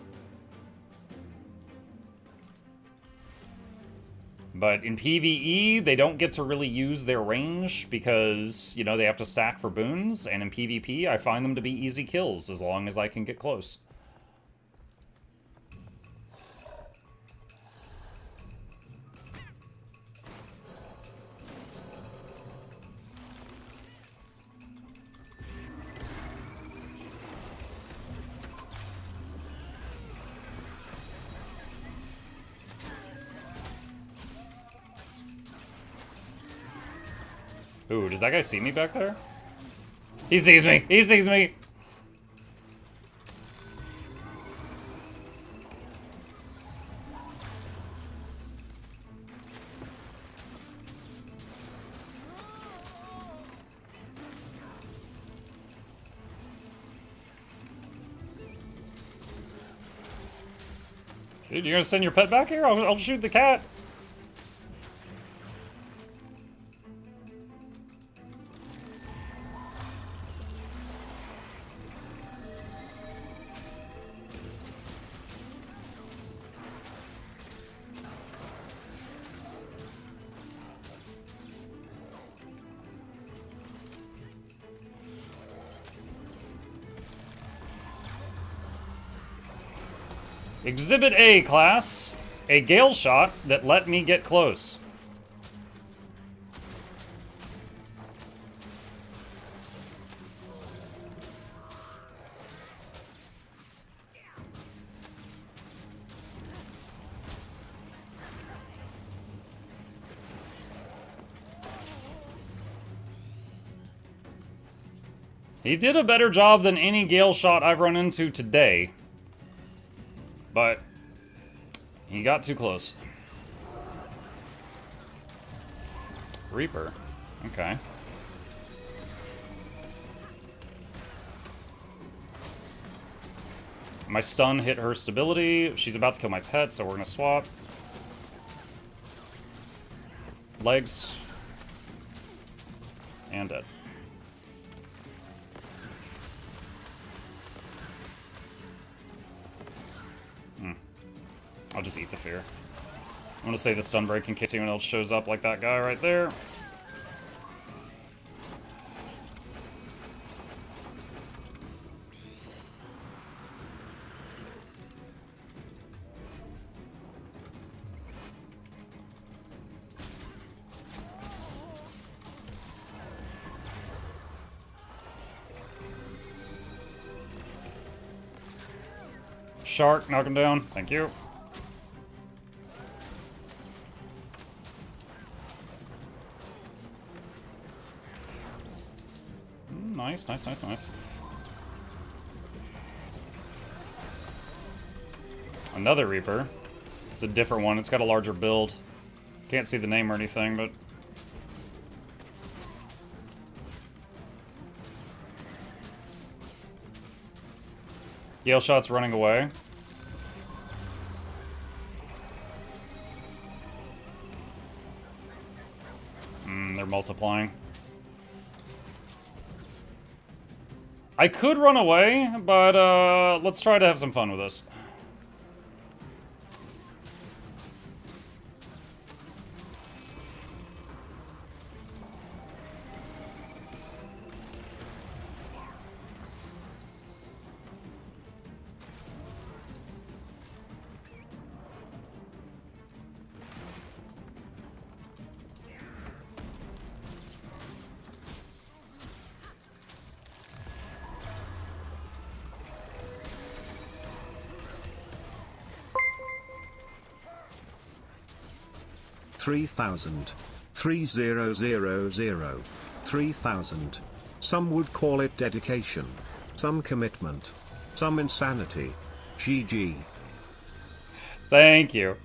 But in PvE, they don't get to really use their range because, you know, they have to stack for boons. And in PvP, I find them to be easy kills as long as I can get close. Ooh, does that guy see me back there? He sees me! He sees me! Dude, you're gonna send your pet back here? I'll shoot the cat. Exhibit A, class. A gale shot that let me get close. He did a better job than any gale shot I've run into today. But he got too close. Reaper. Okay. My stun hit her stability. She's about to kill my pet, so we're gonna swap. Legs. And dead. I'll just eat the fear. I'm gonna save the stun break in case anyone else shows up like that guy right there. Shark, knock him down. Thank you. Nice, nice, nice, nice. Another Reaper. It's a different one. It's got a larger build. Can't see the name or anything, but... Gale shot's running away. They're multiplying. I could run away, but let's try to have some fun with this. $3,000. 3000. 3,000. Some would call it dedication. Some commitment. Some insanity. GG. Thank you.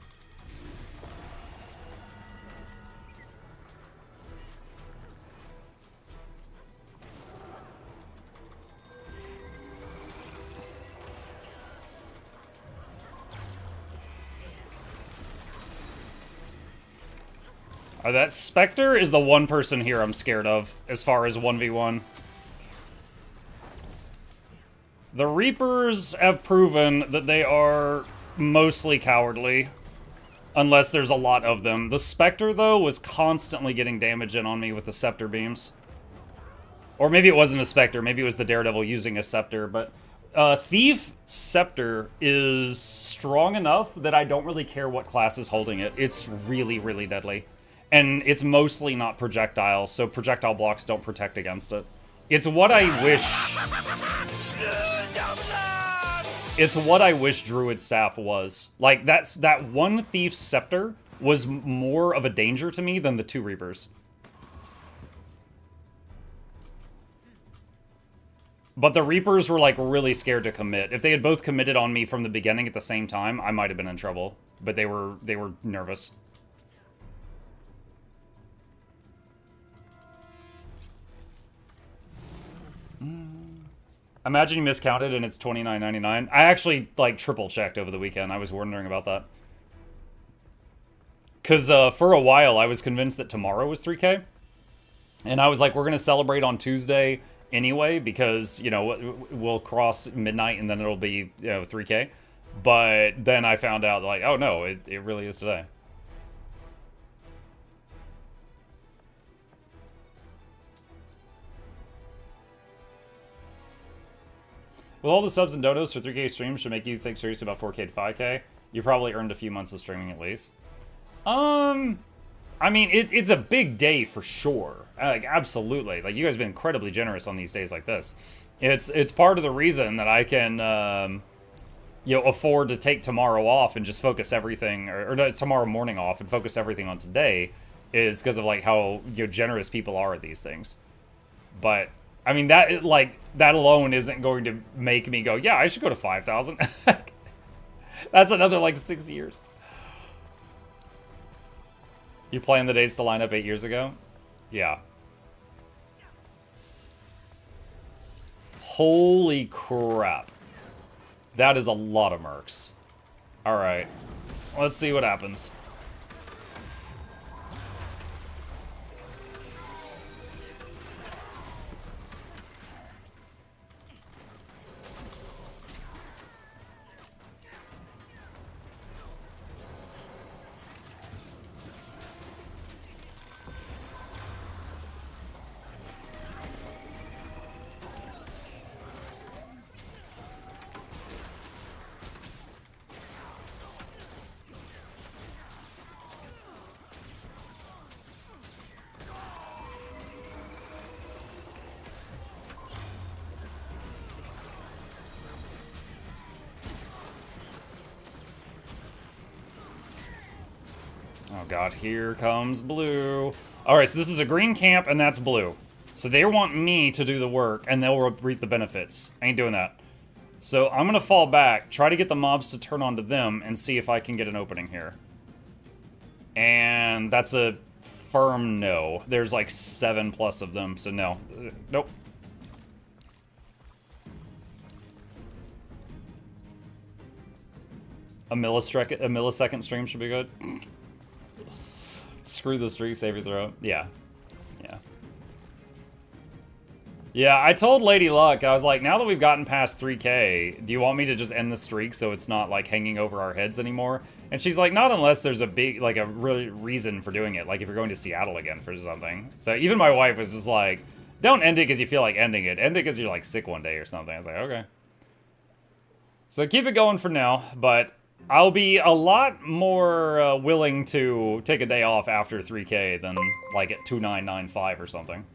That Spectre is the one person here I'm scared of, as far as 1v1. The Reapers have proven that they are mostly cowardly, unless there's a lot of them. The Spectre, though, was constantly getting damage in on me with the Scepter beams. Or maybe it wasn't a Spectre, maybe it was the Daredevil using a Scepter, but... Thief Scepter is strong enough that I don't really care what class is holding it. It's really, really deadly. And it's mostly not projectile, so projectile blocks don't protect against it. It's what I wish... It's what I wish Druid Staff was. Like, that one Thief's Scepter was more of a danger to me than the two Reapers. But the Reapers were, like, really scared to commit. If they had both committed on me from the beginning at the same time, I might have been in trouble. But they were nervous. Imagine you miscounted and it's $29.99. I actually, like, triple-checked over the weekend. I was wondering about that. Because for a while, I was convinced that tomorrow was 3K. And I was like, we're going to celebrate on Tuesday anyway, because, you know, we'll cross midnight and then it'll be, you know, 3K. But then I found out, like, oh no, it really is today. With all the subs and donos for 3K streams should make you think seriously about 4K to 5K. You probably earned a few months of streaming at least. I mean, it's a big day for sure. Like, absolutely. Like, you guys have been incredibly generous on these days like this. It's part of the reason that I can, you know, afford to take tomorrow off and just focus everything, or tomorrow morning off and focus everything on today, is because of, like, how, you know, generous people are at these things. But, I mean, that, like, that alone isn't going to make me go, yeah, I should go to 5,000. That's another, like, 6 years. You planned the days to line up 8 years ago? Yeah. Holy crap. That is a lot of mercs. Alright. Let's see what happens. Oh god, here comes blue. Alright, so this is a green camp, and that's blue. So they want me to do the work, and they'll reap the benefits. I ain't doing that. So I'm gonna fall back, try to get the mobs to turn on to them, and see if I can get an opening here. And that's a firm no. There's like 7+ of them, so no. Nope. A millisecond stream should be good. Screw the streak, save your throat. Yeah. Yeah. Yeah, I told Lady Luck, I was like, now that we've gotten past 3K, do you want me to just end the streak so it's not, like, hanging over our heads anymore? And she's like, not unless there's a big, like, a really reason for doing it. Like, if you're going to Seattle again for something. So even my wife was just like, don't end it because you feel like ending it. End it because you're, like, sick one day or something. I was like, okay. So keep it going for now, but I'll be a lot more willing to take a day off after 3K than, like, at 2995 or something.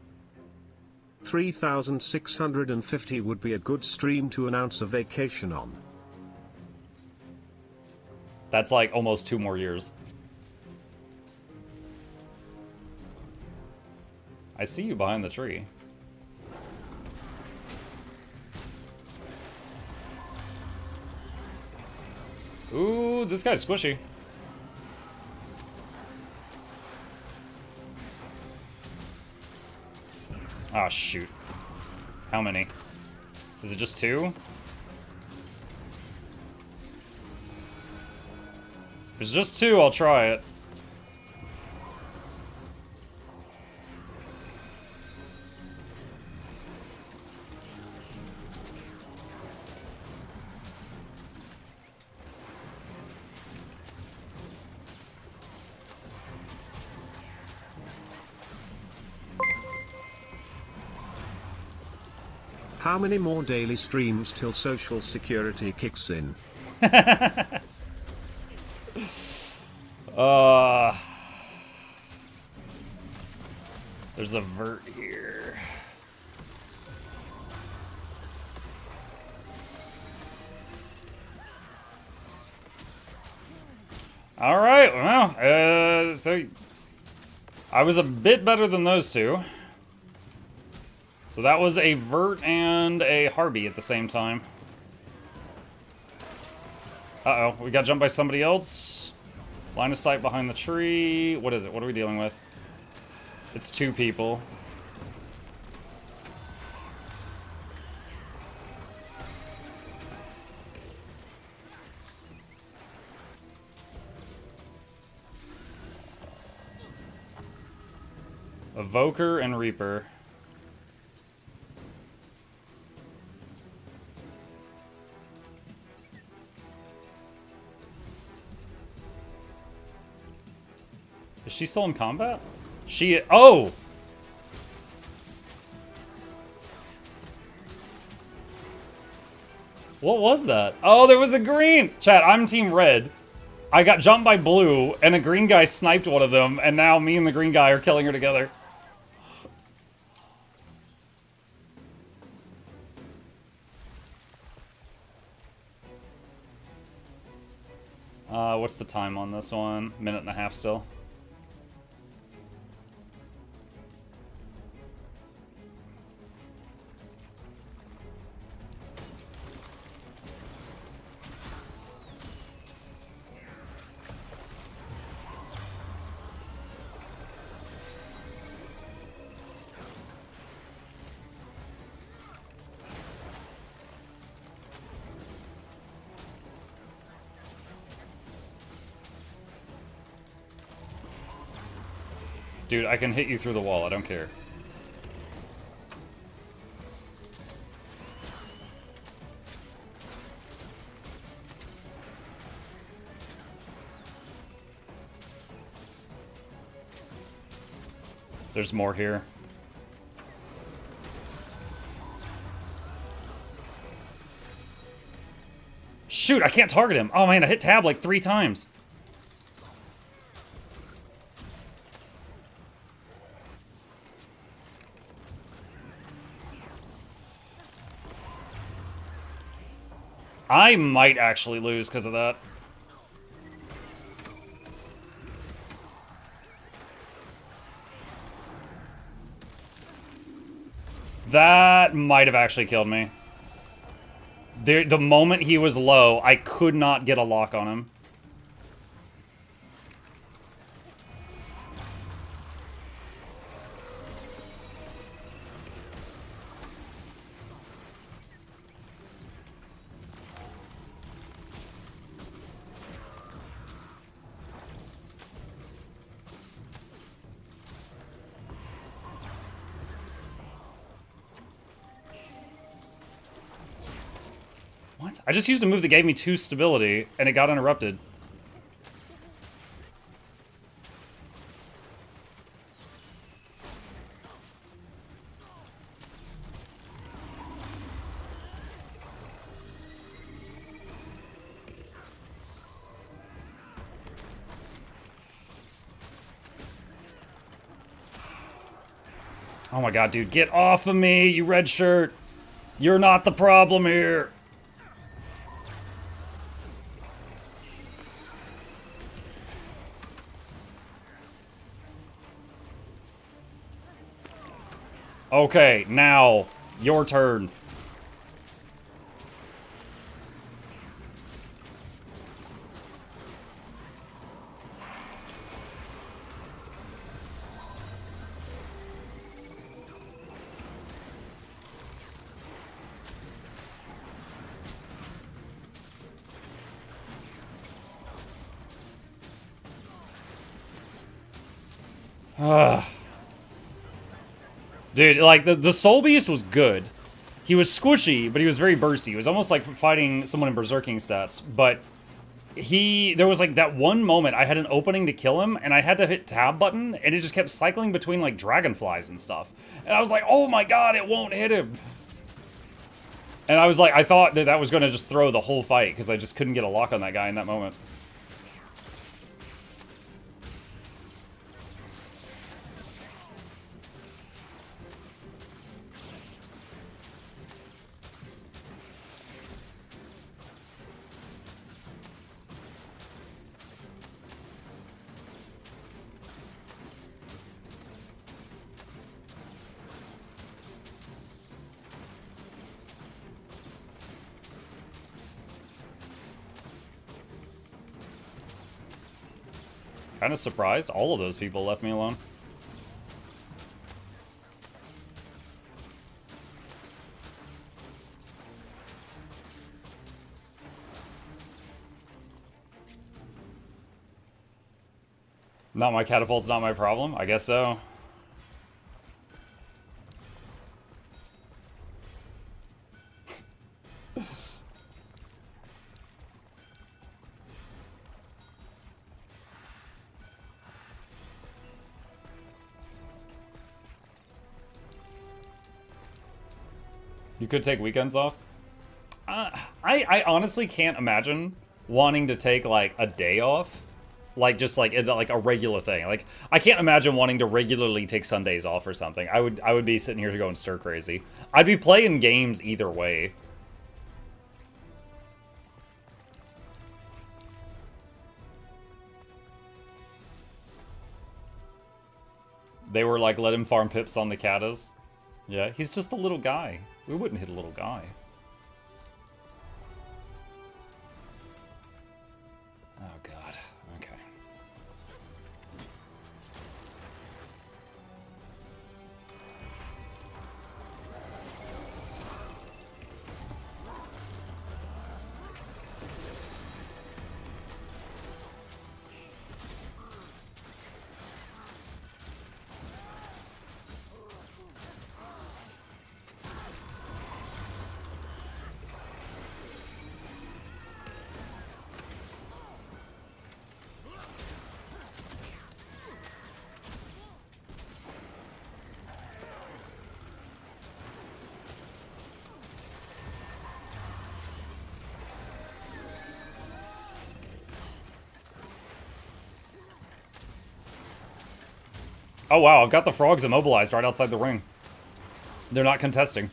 3,650 would be a good stream to announce a vacation on. That's like almost 2 more years. I see you behind the tree. Ooh, this guy's squishy. Ah, shoot. How many? Is it just 2? If it's just 2, I'll try it. How many more daily streams till Social Security kicks in? There's a vert here. All right, well, so I was a bit better than those two. So that was a vert and a Harby at the same time. Uh-oh, we got jumped by somebody else. Line of sight behind the tree. What is it? What are we dealing with? It's 2 people. Evoker and Reaper. Is she still in combat? She... Oh! What was that? Oh, there was a green! Chat, I'm team red. I got jumped by blue, and a green guy sniped one of them, and now me and the green guy are killing her together. What's the time on this one? Minute and a half still. Dude, I can hit you through the wall, I don't care. There's more here. Shoot, I can't target him. Oh man, I hit tab like 3 times. I might actually lose because of that. That might have actually killed me. The moment he was low, I could not get a lock on him. What? I just used a move that gave me 2 stability, and it got interrupted. Oh my god, dude, get off of me, you red shirt! You're not the problem here! Okay, now, your turn. Ugh. Dude, like, the Soul Beast was good. He was squishy, but he was very bursty. It was almost like fighting someone in Berserking stats. But there was like that one moment I had an opening to kill him, and I had to hit tab button, and it just kept cycling between like dragonflies and stuff. And I was like, oh my god, it won't hit him. And I was like, I thought that was going to just throw the whole fight, because I just couldn't get a lock on that guy in that moment. Kind of surprised all of those people left me alone. Not my catapult's not my problem? I guess so. You could take weekends off. I I honestly can't imagine wanting to take, like, a day off. Like, just, like a regular thing. Like, I can't imagine wanting to regularly take Sundays off or something. I would be sitting here going stir crazy. I'd be playing games either way. They were like, let him farm pips on the Katas. Yeah, he's just a little guy. We wouldn't hit a little guy. Oh, God. Okay. Oh wow, I've got the frogs immobilized right outside the ring. They're not contesting.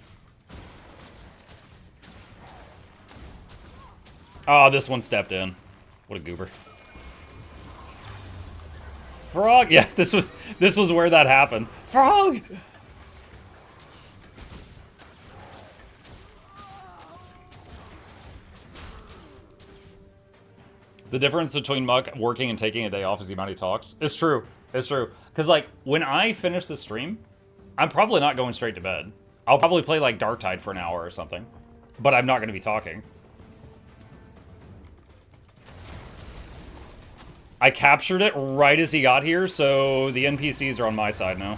Oh, this one stepped in. What a goober. Frog! Yeah, this was where that happened. Frog! The difference between Muck working and taking a day off is the amount he talks. It's true. It's true. Because, like, when I finish the stream, I'm probably not going straight to bed. I'll probably play, like, Darktide for an hour or something. But I'm not going to be talking. I captured it right as he got here, so the NPCs are on my side now.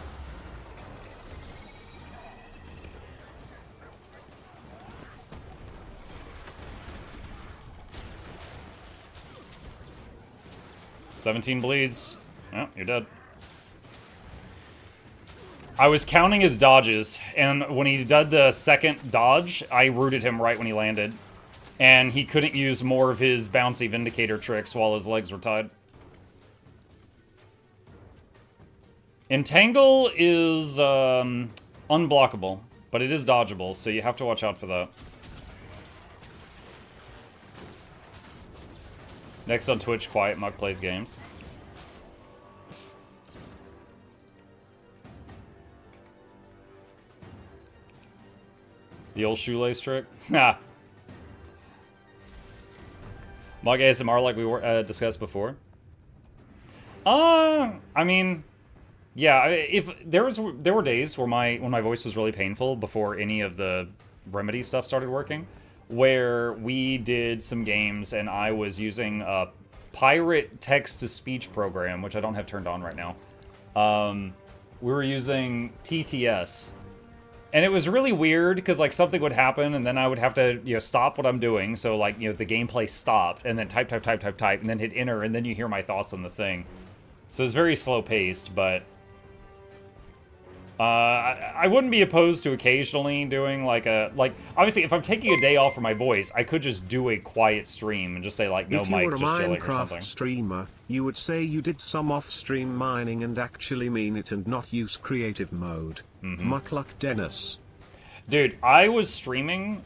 $17 bleeds. Oh, you're dead. I was counting his dodges, and when he did the second dodge, I rooted him right when he landed. And he couldn't use more of his bouncy Vindicator tricks while his legs were tied. Entangle is unblockable, but it is dodgeable, so you have to watch out for that. Next on Twitch, Quiet Muck plays games. The old shoelace trick? Nah. Mug ASMR like we were discussed before. I mean, yeah. If there were days where when my voice was really painful before any of the remedy stuff started working, where we did some games and I was using a pirate text-to-speech program, which I don't have turned on right now. We were using TTS. And it was really weird because, like, something would happen and then I would have to, stop what I'm doing. So, like, the gameplay stopped and then type, and then hit enter and then you hear my thoughts on the thing. So it's very slow-paced, but I wouldn't be opposed to occasionally doing, like, obviously, if I'm taking a day off for my voice, I could just do a quiet stream and just say, like, no mic, just chilling or something. If you were a Minecraft streamer, you would say you did some off-stream mining and actually mean it and not use creative mode. Mukluk Dennis. Dude, I was streaming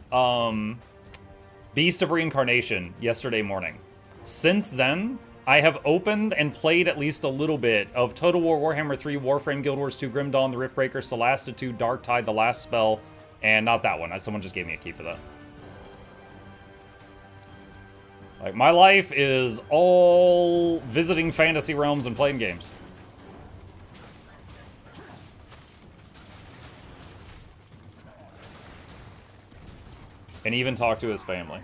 Beast of Reincarnation yesterday morning. Since then, I have opened and played at least a little bit of Total War, Warhammer 3, Warframe, Guild Wars 2, Grim Dawn, The Riftbreaker, Solasta 2, Darktide, The Last Spell, and not that one. Someone just gave me a key for that. Like, my life is all visiting fantasy realms and playing games. And even talk to his family.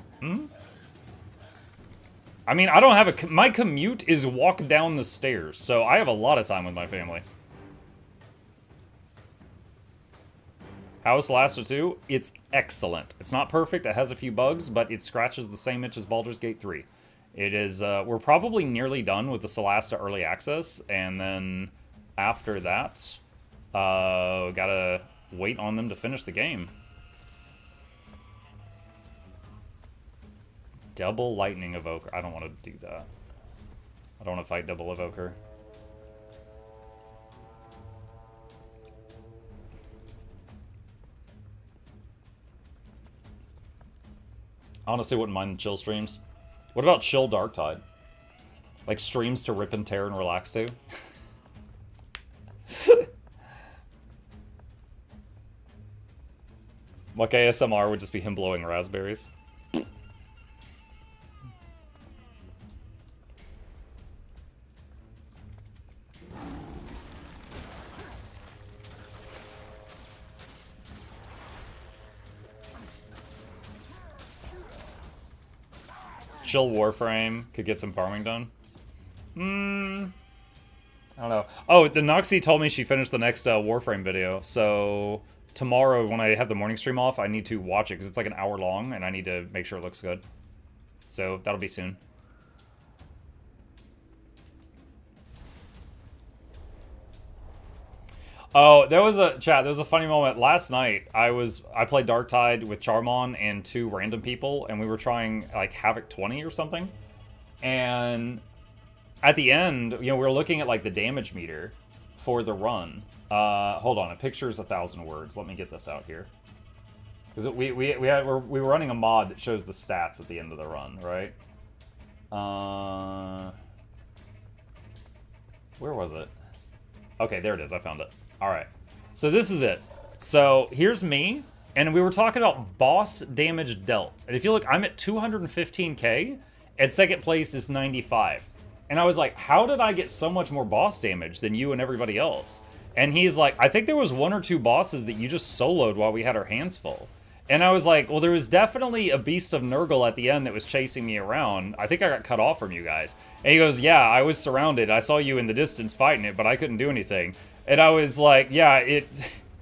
I mean, I don't have my commute is walk down the stairs, so I have a lot of time with my family. How's Solasta 2? It's excellent. It's not perfect, it has a few bugs, but it scratches the same itch as Baldur's Gate 3. It is, we're probably nearly done with the Solasta Early Access, and then after that, gotta wait on them to finish the game. Double Lightning Evoker. I don't want to do that. I don't want to fight Double Evoker. I honestly wouldn't mind the chill streams. What about chill Darktide? Like streams to rip and tear and relax to? Like ASMR would just be him blowing raspberries. Chill Warframe could get some farming done. I don't know. Oh, the Noxxi told me she finished the next Warframe video, so tomorrow when I have the morning stream off, I need to watch it because it's like an hour long, and I need to make sure it looks good. So that'll be soon. Oh, there was a funny moment last night. I played Darktide with Charmon and 2 random people, and we were trying like Havoc 20 or something. And at the end, you know, we were looking at like the damage meter for the run. Hold on, a picture is 1,000 words. Let me get this out here. Because we were running a mod that shows the stats at the end of the run, right? Where was it? Okay, there it is. I found it. All right. So this is it. So here's me, and we were talking about boss damage dealt. And if you look, I'm at 215k, and second place is 95. And I was like, how did I get so much more boss damage than you and everybody else? And he's like, I think there was 1 or 2 bosses that you just soloed while we had our hands full. And I was like, well, there was definitely a Beast of Nurgle at the end that was chasing me around. I think I got cut off from you guys. And he goes, yeah, I was surrounded. I saw you in the distance fighting it, but I couldn't do anything. And I was like, yeah, I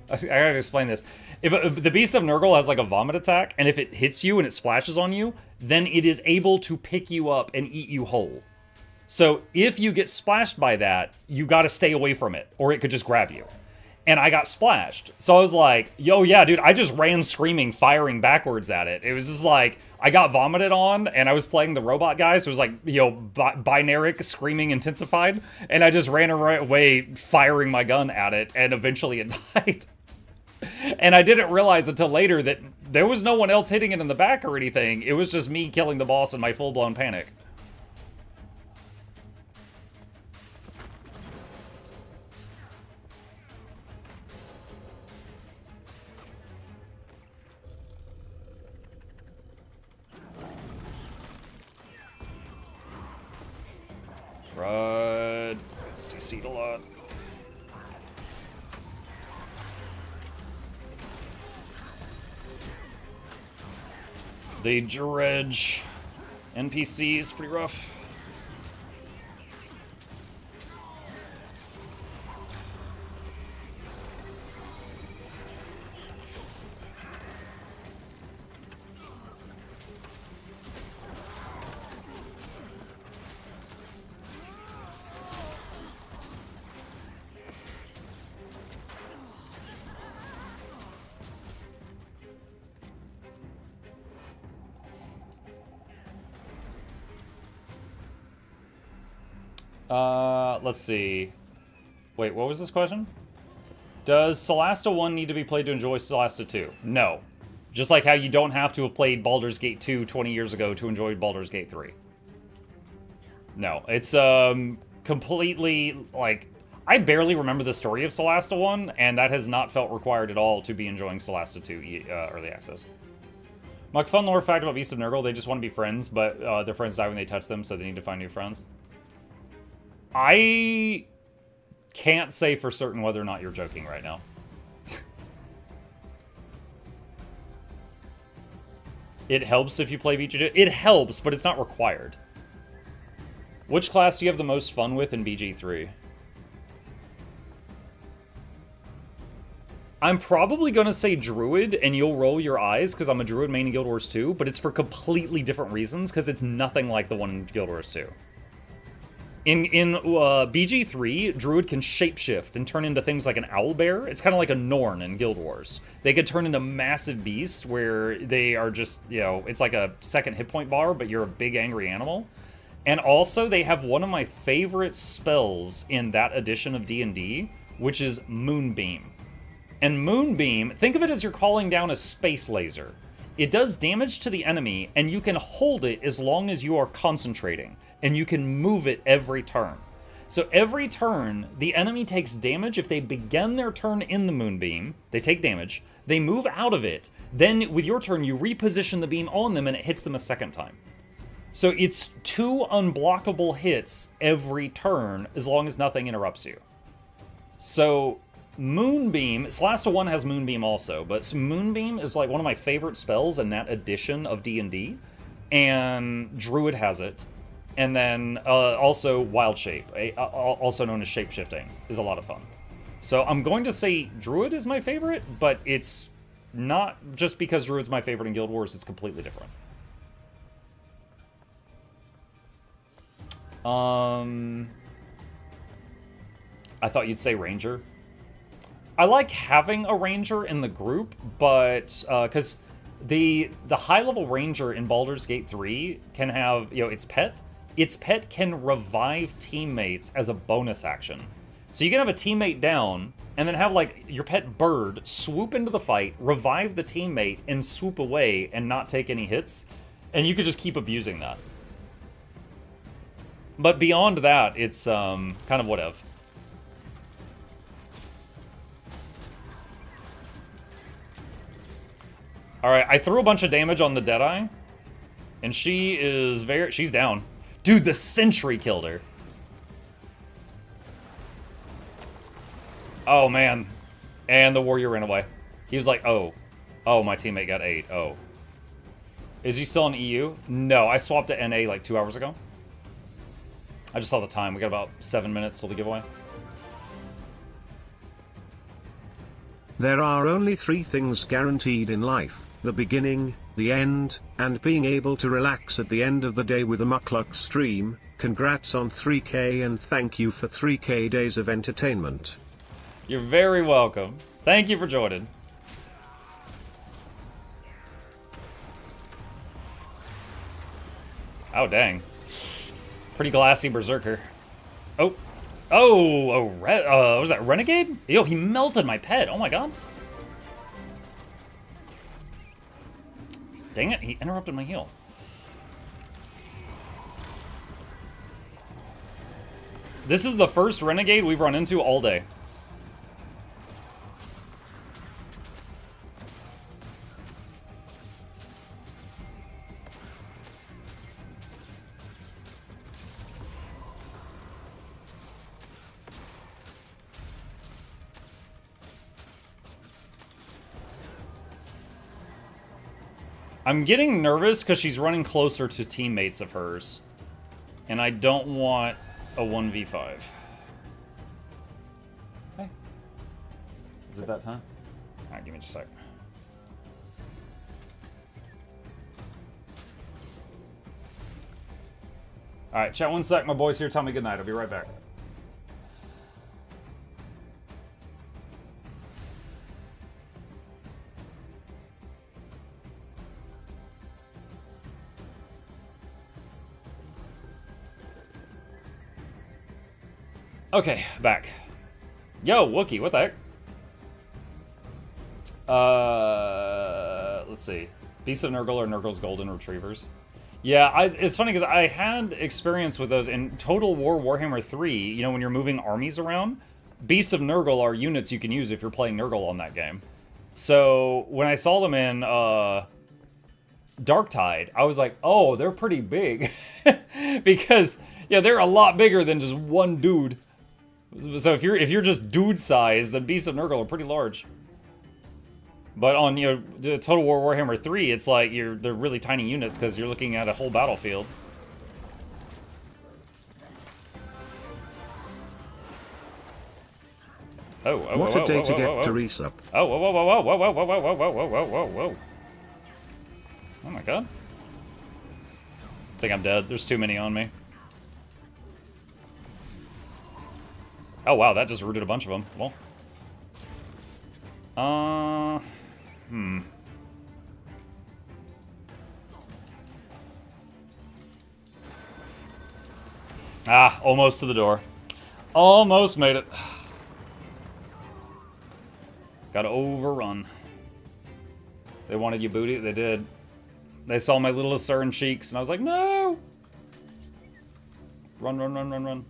gotta explain this. If the Beast of Nurgle has like a vomit attack, and if it hits you and it splashes on you, then it is able to pick you up and eat you whole. So if you get splashed by that, you gotta stay away from it, or it could just grab you. And I got splashed. So I was like, yo, yeah, dude, I just ran screaming, firing backwards at it. It was just like, I got vomited on, and I was playing the robot guy, so it was like, you know, binaric screaming intensified, and I just ran away firing my gun at it, and eventually it died. And I didn't realize until later that there was no one else hitting it in the back or anything. It was just me killing the boss in my full-blown panic. Right. CC'd a lot. The Dredge NPC is pretty rough. Let's see. Wait, what was this question? Does Solasta 1 need to be played to enjoy Solasta 2? No. Just like how you don't have to have played Baldur's Gate 2 20 years ago to enjoy Baldur's Gate 3. No, it's completely, like, I barely remember the story of Solasta 1, and that has not felt required at all to be enjoying Solasta 2 Early Access. Like, fun lore fact about Beast of Nurgle, they just want to be friends, but their friends die when they touch them, so they need to find new friends. I can't say for certain whether or not you're joking right now. It helps if you play BG2. It helps, but it's not required. Which class do you have the most fun with in BG3? I'm probably going to say Druid, and you'll roll your eyes, because I'm a Druid main in Guild Wars 2, but it's for completely different reasons, because it's nothing like the one in Guild Wars 2. In BG3, Druid can shapeshift and turn into things like an owlbear. It's kind of like a Norn in Guild Wars. They could turn into massive beasts where they are just, you know, it's like a second hit point bar, but you're a big angry animal. And also, they have one of my favorite spells in that edition of D&D, which is Moonbeam. And Moonbeam, think of it as you're calling down a space laser. It does damage to the enemy, and you can hold it as long as you are concentrating. And you can move it every turn. So every turn, the enemy takes damage. If they begin their turn in the Moonbeam, they take damage. They move out of it. Then, with your turn, you reposition the beam on them, and it hits them a second time. So it's 2 unblockable hits every turn, as long as nothing interrupts you. So Moonbeam, Celasta 1 has Moonbeam also, but Moonbeam is like one of my favorite spells in that edition of D&D, and Druid has it. And then also Wild Shape, also known as Shapeshifting, is a lot of fun. So I'm going to say Druid is my favorite, but it's not just because Druid's my favorite in Guild Wars, it's completely different. I thought you'd say Ranger. I like having a Ranger in the group, but because the high-level Ranger in Baldur's Gate 3 can have, you know, its pet. Its pet can revive teammates as a bonus action. So you can have a teammate down, and then have, like, your pet bird swoop into the fight, revive the teammate, and swoop away and not take any hits. And you could just keep abusing that. But beyond that, it's kind of whatever. Alright, I threw a bunch of damage on the Deadeye, and she's down. Dude, the Sentry killed her. Oh, man. And the Warrior ran away. He was like, oh. Oh, my teammate got 8. Oh. Is he still in EU? No, I swapped to NA like 2 hours ago. I just saw the time. We got about 7 minutes till the giveaway. There are only 3 things guaranteed in life: the beginning, the end, and being able to relax at the end of the day with a Mukluk stream. Congrats on 3K and thank you for 3K days of entertainment. You're very welcome. Thank you for joining. Oh, dang. Pretty glassy berserker. Oh. Oh, was that Renegade? Yo, he melted my pet. Oh my god. Dang it, he interrupted my heal. This is the first Renegade we've run into all day. I'm getting nervous because she's running closer to teammates of hers. And I don't want a 1v5. Hey. Is it that time? Alright, give me just a sec. Alright, chat 1 sec. My boy's here. Tell me goodnight. I'll be right back. Okay, back. Yo, Wookie, what the heck? Let's see. Beasts of Nurgle or Nurgle's Golden Retrievers. Yeah, it's funny because I had experience with those in Total War Warhammer 3, you know, when you're moving armies around. Beasts of Nurgle are units you can use if you're playing Nurgle on that game. So, when I saw them in Darktide, I was like, oh, they're pretty big. Because, yeah, they're a lot bigger than just one dude. So if you're just dude size, then Beasts of Nurgle are pretty large. But on, you know, the Total War Warhammer 3, it's like they're really tiny units because you're looking at a whole battlefield. What a day to get to resup. Oh, whoa, whoa, whoa, whoa, whoa, whoa, whoa, whoa, whoa, whoa, whoa, whoa, whoa. Oh my god. I think I'm dead. There's too many on me. Oh, wow, that just rooted a bunch of them. Well. Ah, almost to the door. Almost made it. Gotta overrun. They wanted you booty? They did. They saw my little Asern cheeks, and I was like, no! Run, run, run, run, run.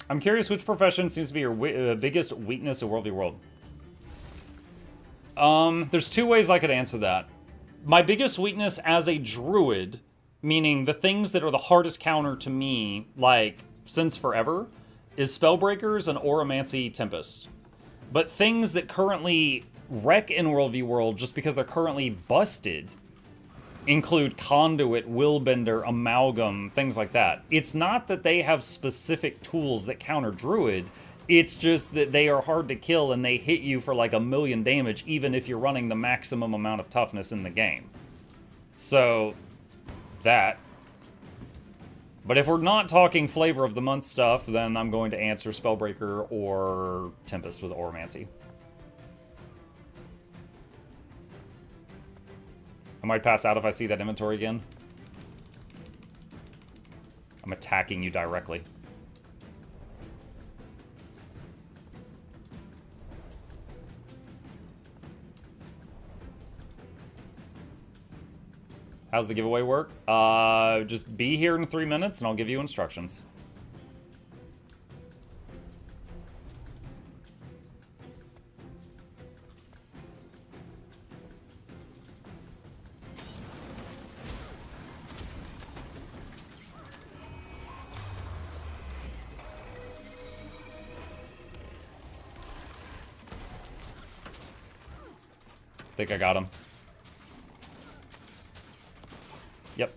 I'm curious which profession seems to be your biggest weakness in World v. World. There's two ways I could answer that. My biggest weakness as a druid, meaning the things that are the hardest counter to me, like, since forever, is Spellbreakers and Oromancy Tempest. But things that currently wreck in World v. World just because they're currently busted include Conduit, Willbender, Amalgam, things like that. It's not that they have specific tools that counter Druid, it's just that they are hard to kill and they hit you for like 1,000,000 damage even if you're running the maximum amount of toughness in the game. So, that. But if we're not talking flavor of the month stuff, then I'm going to answer Spellbreaker or Tempest with Oromancy. I might pass out if I see that inventory again. I'm attacking you directly. How's the giveaway work? Just be here in 3 minutes and I'll give you instructions. I think I got him. Yep.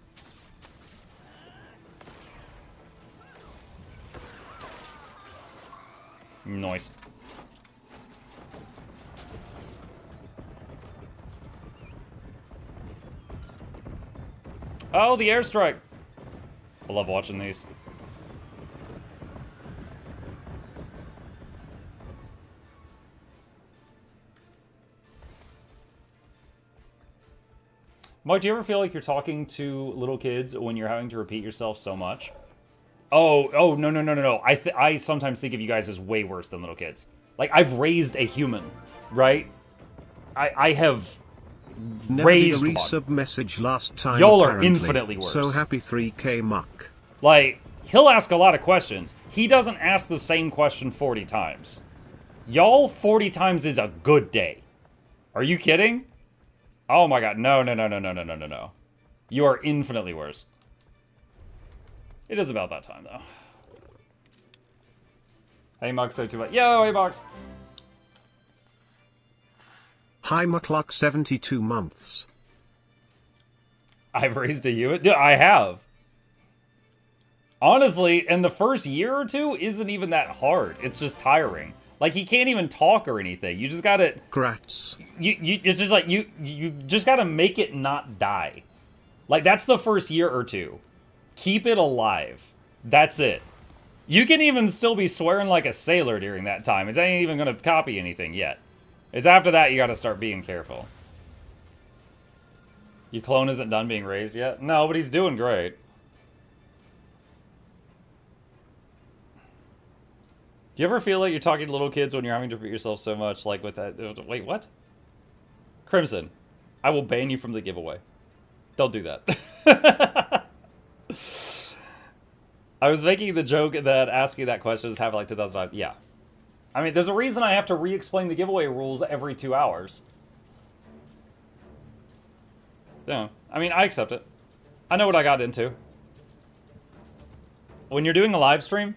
Nice. Oh, the airstrike! I love watching these. Mike, do you ever feel like you're talking to little kids when you're having to repeat yourself so much? Oh, no. I sometimes think of you guys as way worse than little kids. Like, I've raised a human, right? I have raised one. Resub message last time. Y'all are infinitely worse. So happy 3K muck. Like, he'll ask a lot of questions. He doesn't ask the same question 40 times. Y'all, 40 times is a good day. Are you kidding? Oh my god, no. You are infinitely worse. It is about that time, though. Hey, Mug, so too much. Yo, hey, Box. Hi, Mukluk, 72 months. I've raised a unit? Dude, I have. Honestly, in the first year or two, isn't even that hard. It's just tiring. Like, he can't even talk or anything. You just gotta... Grats. It's just like, you just gotta make it not die. Like, that's the first year or two. Keep it alive. That's it. You can even still be swearing like a sailor during that time. It ain't even gonna copy anything yet. It's after that you gotta start being careful. Your clone isn't done being raised yet? No, but he's doing great. Do you ever feel like you're talking to little kids when you're having to repeat yourself so much? Like with that... Wait, what? Crimson, I will ban you from the giveaway. Don't do that. I was making the joke that asking that question is happened like 2,000 times. Yeah. I mean, there's a reason I have to re-explain the giveaway rules every 2 hours. Yeah. I mean, I accept it. I know what I got into. When you're doing a live stream,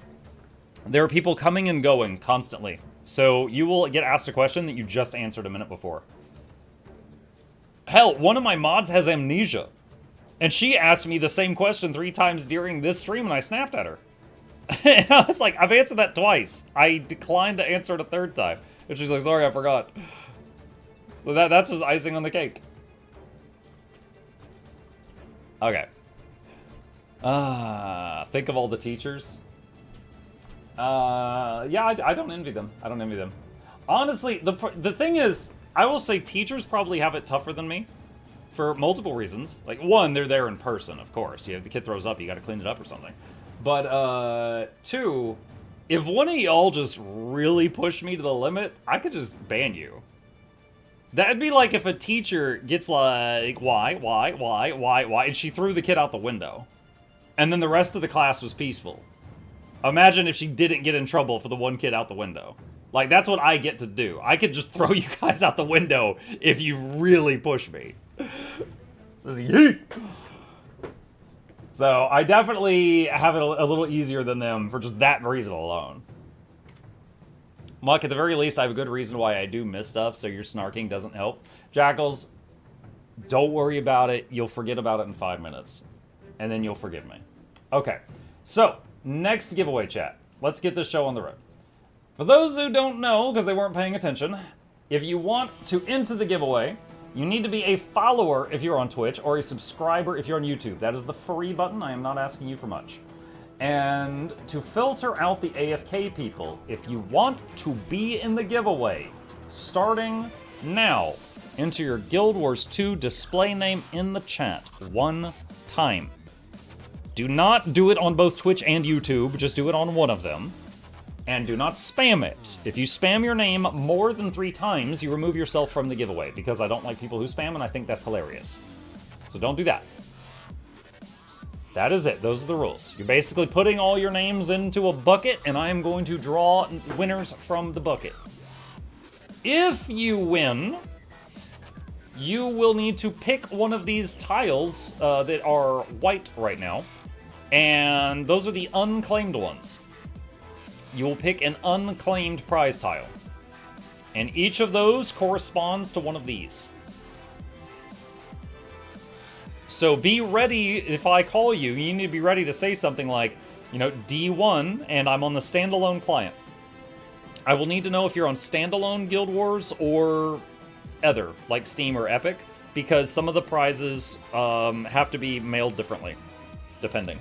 there are people coming and going constantly. So you will get asked a question that you just answered a minute before. Hell, one of my mods has amnesia. And she asked me the same question 3 times during this stream and I snapped at her. And I was like, I've answered that twice. I declined to answer it a 3rd time. And she's like, sorry, I forgot. So that's just icing on the cake. Okay. Think of all the teachers. Yeah, I don't envy them. I don't envy them. Honestly, the thing is, I will say teachers probably have it tougher than me for multiple reasons. Like, one, they're there in person, of course. If the kid throws up, you gotta clean it up or something. But, two, if one of y'all just really pushed me to the limit, I could just ban you. That'd be like if a teacher gets like, why, and she threw the kid out the window. And then the rest of the class was peaceful. Imagine if she didn't get in trouble for the one kid out the window. Like, that's what I get to do. I could just throw you guys out the window if you really push me. Just yeet. So, I definitely have it a little easier than them for just that reason alone. Muck, at the very least, I have a good reason why I do miss stuff, so your snarking doesn't help. Jackals, don't worry about it. You'll forget about it in 5 minutes. And then you'll forgive me. Okay, so, next giveaway chat. Let's get this show on the road. For those who don't know, because they weren't paying attention, if you want to enter the giveaway, you need to be a follower if you're on Twitch, or a subscriber if you're on YouTube. That is the free button. I am not asking you for much. And to filter out the AFK people, if you want to be in the giveaway, starting now, enter your Guild Wars 2 display name in the chat one time. Do not do it on both Twitch and YouTube, just do it on one of them. And do not spam it. If you spam your name more than 3 times, you remove yourself from the giveaway, because I don't like people who spam, and I think that's hilarious. So don't do that. That is it. Those are the rules. You're basically putting all your names into a bucket, and I am going to draw winners from the bucket. If you win, you will need to pick one of these tiles that are white right now, and those are the unclaimed ones. You will pick an unclaimed prize tile, and each of those corresponds to one of these. So be ready, if I call you, you need to be ready to say something like, you know, D1, and I'm on the standalone client. I will need to know if you're on standalone Guild Wars or other, like Steam or Epic, because some of the prizes have to be mailed differently, depending.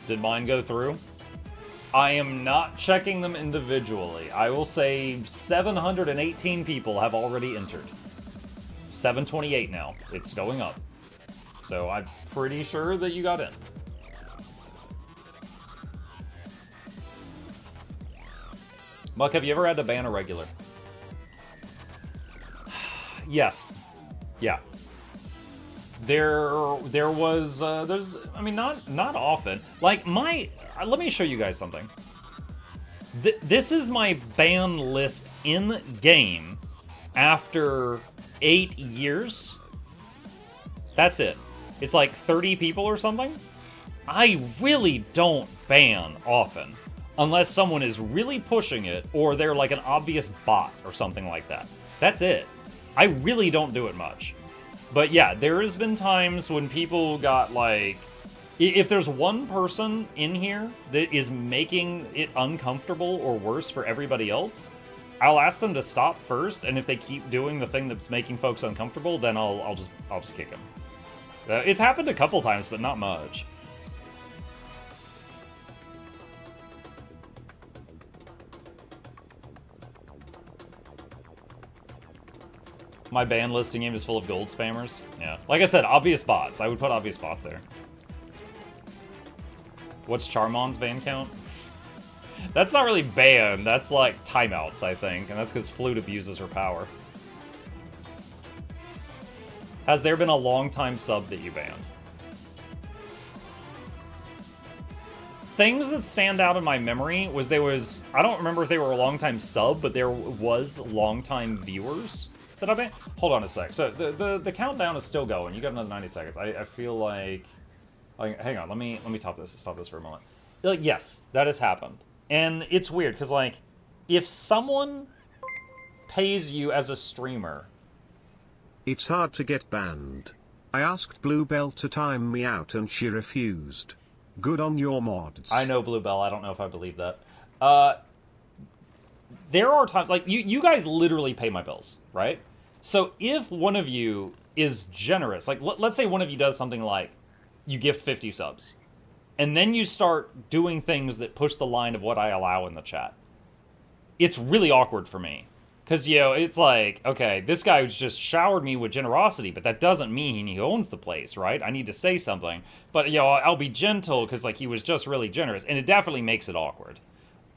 Did mine go through? I am not checking them individually. I will say 718 people have already entered. 728 now. It's going up. So I'm pretty sure that you got in. Muck, have you ever had to ban a regular? Yes. Yeah. There's, I mean, not often. Like, let me show you guys something. This is my ban list in-game after 8 years. That's it. It's like 30 people or something. I really don't ban often, unless someone is really pushing it, or they're like an obvious bot or something like that. That's it. I really don't do it much. But yeah, there has been times when people got like, if there's one person in here that is making it uncomfortable or worse for everybody else, I'll ask them to stop first, and if they keep doing the thing that's making folks uncomfortable, then I'll just kick them. It's happened a couple times, but not much. My ban listing game is full of gold spammers. Yeah. Like I said, obvious bots. I would put obvious bots there. What's Charmon's ban count? That's not really ban. That's like timeouts, I think. And that's because Flute abuses her power. Has there been a long-time sub that you banned? Things that stand out in my memory was I don't remember if they were a long-time sub, but there was long-time viewers that I banned. Hold on a sec. So the countdown is still going. You got another 90 seconds. I feel like hang on. Let me stop this for a moment. Like, yes, that has happened. And it's weird, because, like, if someone pays you as a streamer... It's hard to get banned. I asked Bluebell to time me out and she refused. Good on your mods. I know Bluebell, I don't know if I believe that. There are times, like, you guys literally pay my bills, right? So if one of you is generous, like, let's say one of you does something like, you gift 50 subs, and then you start doing things that push the line of what I allow in the chat. It's really awkward for me. Because, you know, it's like, okay, this guy just showered me with generosity, but that doesn't mean he owns the place, right? I need to say something. But, you know, I'll be gentle because, like, he was just really generous. And it definitely makes it awkward.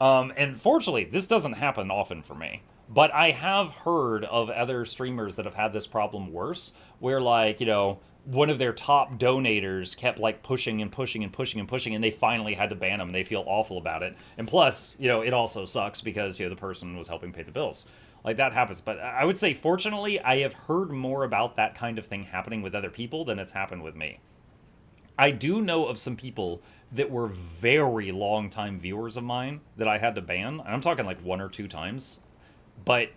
And fortunately, this doesn't happen often for me. But I have heard of other streamers that have had this problem worse, where, like, you know, one of their top donators kept, like, pushing and pushing and pushing and pushing, and they finally had to ban him, and they feel awful about it. And plus, you know, it also sucks because, you know, the person was helping pay the bills. Like, that happens. But I would say, fortunately, I have heard more about that kind of thing happening with other people than it's happened with me. I do know of some people that were very long-time viewers of mine that I had to ban. And I'm talking, like, 1 or 2 times. But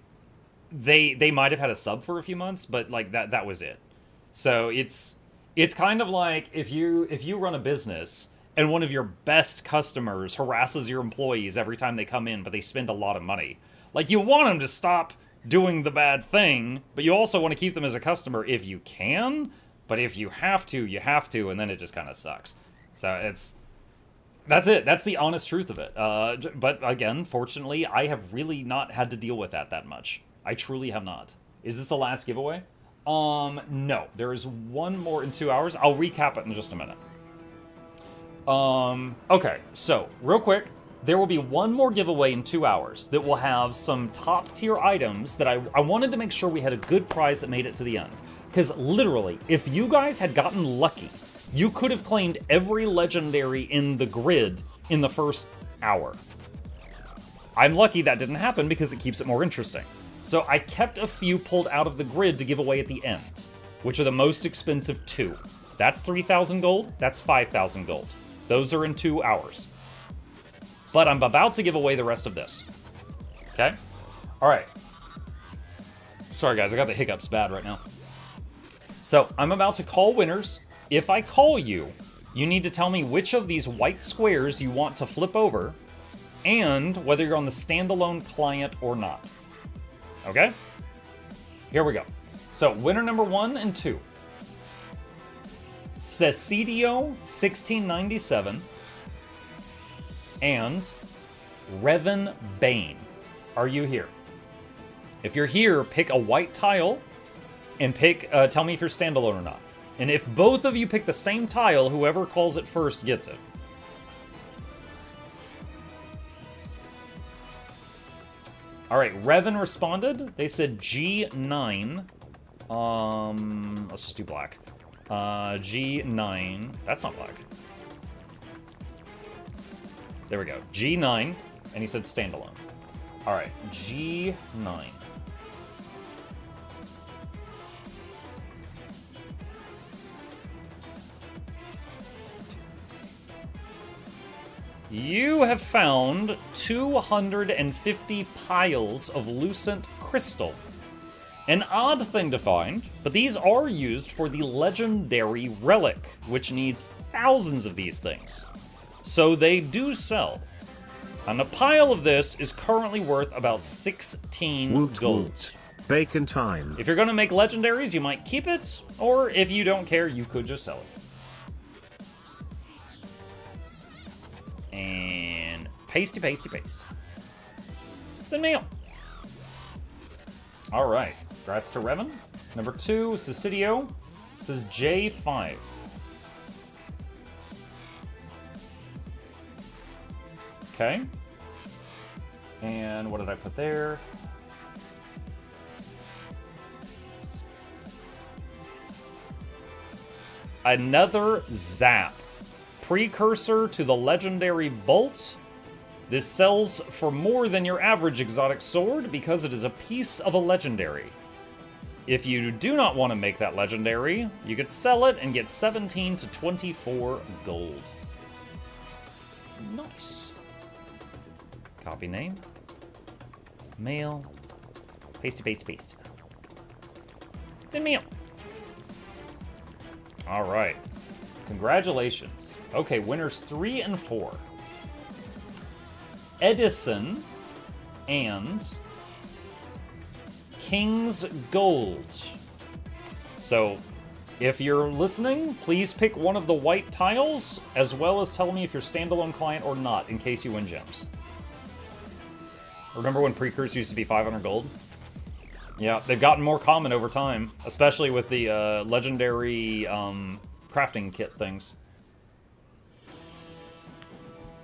they might have had a sub for a few months, but, like, that was it. So it's kind of like if you run a business and one of your best customers harasses your employees every time they come in, but they spend a lot of money. Like, you want them to stop doing the bad thing, but you also want to keep them as a customer if you can. But if you have to, you have to, and then it just kind of sucks. So that's it. That's the honest truth of it. But again, fortunately, I have really not had to deal with that much. I truly have not. Is this the last giveaway? No. There is one more in 2 hours. I'll recap it in just a minute. Okay, so, real quick. There will be one more giveaway in 2 hours that will have some top-tier items that I wanted to make sure we had a good prize that made it to the end. Because literally, if you guys had gotten lucky, you could have claimed every legendary in the grid in the first hour. I'm lucky that didn't happen because it keeps it more interesting. So I kept a few pulled out of the grid to give away at the end, which are the most expensive 2. That's 3,000 gold, that's 5,000 gold. Those are in 2 hours. But I'm about to give away the rest of this. Okay? Alright. Sorry guys, I got the hiccups bad right now. So, I'm about to call winners. If I call you, you need to tell me which of these white squares you want to flip over, and whether you're on the standalone client or not. Okay? Here we go. So, winner number 1 and 2. Cecidio 1697 and Revan Bane. Are you here? If you're here, pick a white tile and tell me if you're standalone or not. And if both of you pick the same tile, whoever calls it first gets it. Alright, Revan responded. They said G9. Let's just do black. G9. That's not black. There we go. G9. And he said standalone. Alright, G9. You have found 250 piles of lucent crystal. An odd thing to find, but these are used for the legendary relic, which needs thousands of these things. So they do sell. And a pile of this is currently worth about 16 woot gold. Woot. Bacon time. If you're gonna make legendaries, you might keep it, or if you don't care, you could just sell it. And pasty, pasty, paste. Then mail. Alright, congrats to Revan. Number 2, Cecidio. This is J5. Okay. And what did I put there? Another Zap. Precursor to the legendary Bolt. This sells for more than your average exotic sword because it is a piece of a legendary. If you do not want to make that legendary, you could sell it and get 17 to 24 gold. Nice. Copy name. Mail. Paste, paste, paste. It's in mail. All right. Congratulations. Okay, winners 3 and 4. Edison and King's Gold. So, if you're listening, please pick one of the white tiles, as well as tell me if you're standalone client or not, in case you win gems. Remember when Precursor used to be 500 gold? Yeah, they've gotten more common over time, especially with the legendary crafting kit things.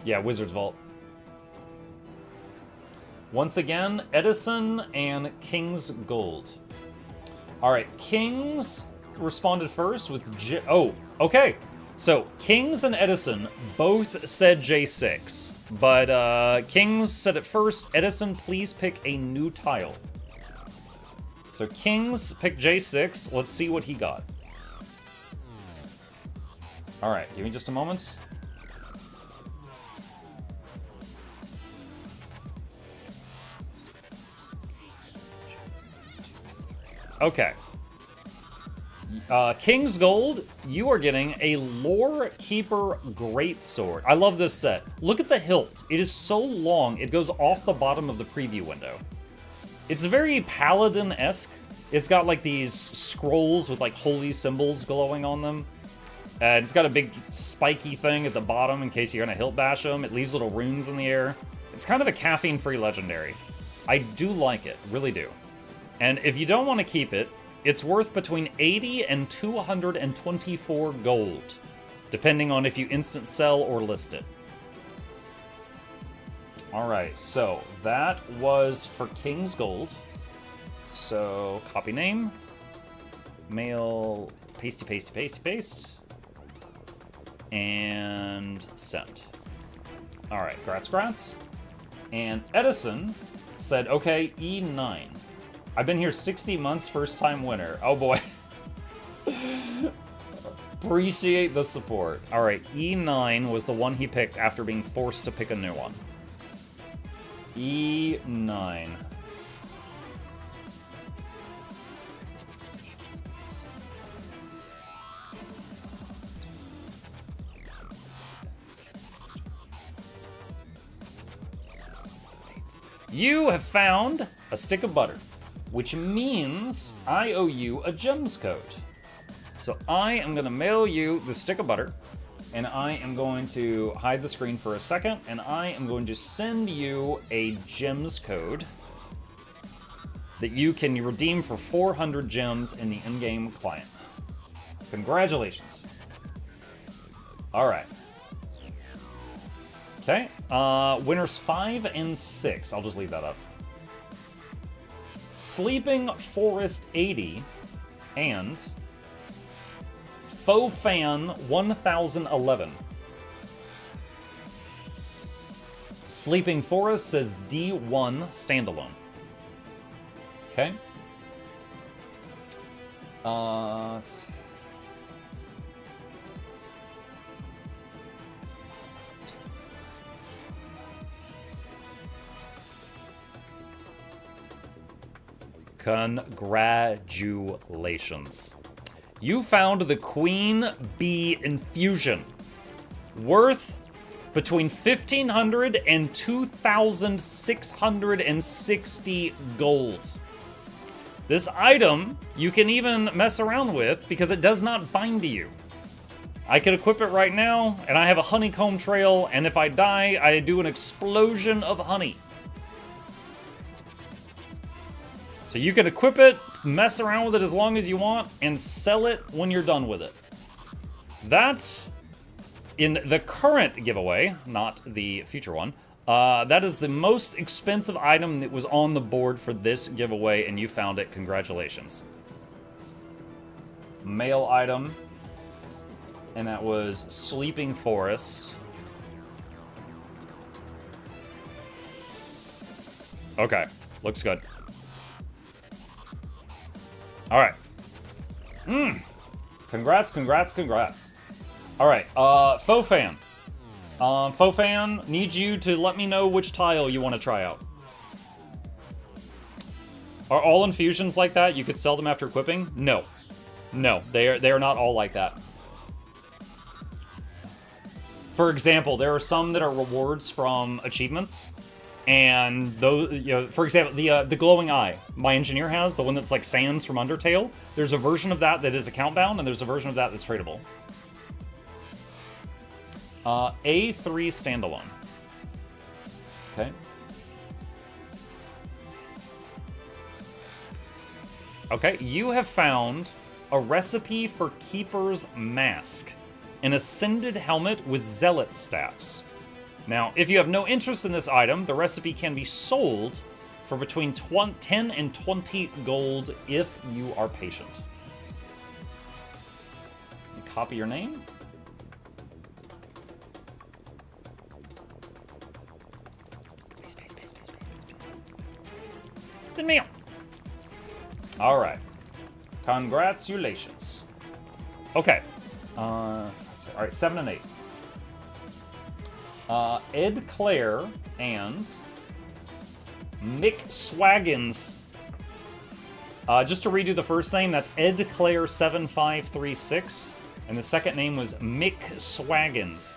Yeah, Wizard's Vault. Once again, Edison and King's Gold. Alright, Kings responded first with oh, okay. So, Kings and Edison both said J6, but Kings said it first. Edison, please pick a new tile. So, Kings picked J6. Let's see what he got. Alright, give me just a moment. Okay. King's Gold, you are getting a Lore Keeper Greatsword. I love this set. Look at the hilt. It is so long, it goes off the bottom of the preview window. It's very Paladin-esque. It's got like these scrolls with like holy symbols glowing on them. And it's got a big spiky thing at the bottom in case you're gonna hilt bash them. It leaves little runes in the air. It's kind of a caffeine-free legendary. I do like it, really do. And if you don't want to keep it, it's worth between 80 and 224 gold, depending on if you instant sell or list it. Alright, so that was for King's Gold. So, copy name, mail, pasty, pasty, pasty, paste, and send. Alright, grats, grats. And Edison said, okay, E9. I've been here 60 months, first time winner. Oh boy. Appreciate the support. Alright, E9 was the one he picked after being forced to pick a new one. E9. You have found a stick of butter, which means I owe you a gems code. So I am gonna mail you the stick of butter, and I am going to hide the screen for a second, and I am going to send you a gems code that you can redeem for 400 gems in the in-game client. Congratulations. All right. Okay, winners 5 and 6. I'll just leave that up. Sleeping Forest 80 and Faux Fan 1011. Sleeping Forest says D1 standalone. Okay. Let's see. Congratulations. You found the Queen Bee Infusion, worth between 1,500 and 2,660 gold. This item you can even mess around with because it does not bind to you. I could equip it right now, and I have a honeycomb trail, and if I die, I do an explosion of honey. So you can equip it, mess around with it as long as you want, and sell it when you're done with it. That's in the current giveaway, not the future one. That is the most expensive item that was on the board for this giveaway, and you found it. Congratulations. Mail item, and that was Sleeping Forest. Okay, looks good. All right. Congrats, congrats, congrats. All right, Faux Fan. Fofan, need you to let me know which tile you want to try out. Are all infusions like that? You could sell them after equipping? No. No, they are not all like that. For example, there are some that are rewards from achievements, and those, you know, for example, the glowing eye my engineer has, the one that's like Sans from Undertale. There's a version of that that is account bound, and there's a version of that that's tradable. A3 standalone. Okay. Okay, you have found a recipe for Keeper's Mask, an ascended helmet with zealot stats. Now, if you have no interest in this item, the recipe can be sold for between 10 and 20 gold if you are patient. Copy your name. It's in mail. All right. Congratulations. Okay. All right, 7 and 8. Ed Clare and Mick Swaggins. Just to redo the first name, that's Ed Clare 7536, and the second name was Mick Swaggins.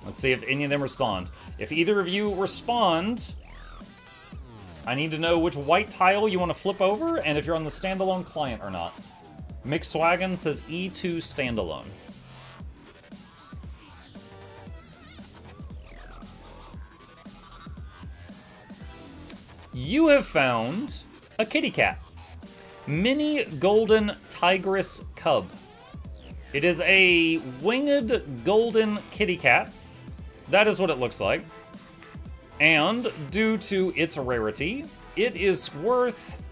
Let's see if any of them respond. If either of you respond, I need to know which white tile you want to flip over, and if you're on the standalone client or not. Mick Swaggin says E2 standalone. You have found a kitty cat. Mini golden tigress cub. It is a winged golden kitty cat. That is what it looks like. And due to its rarity, it is worth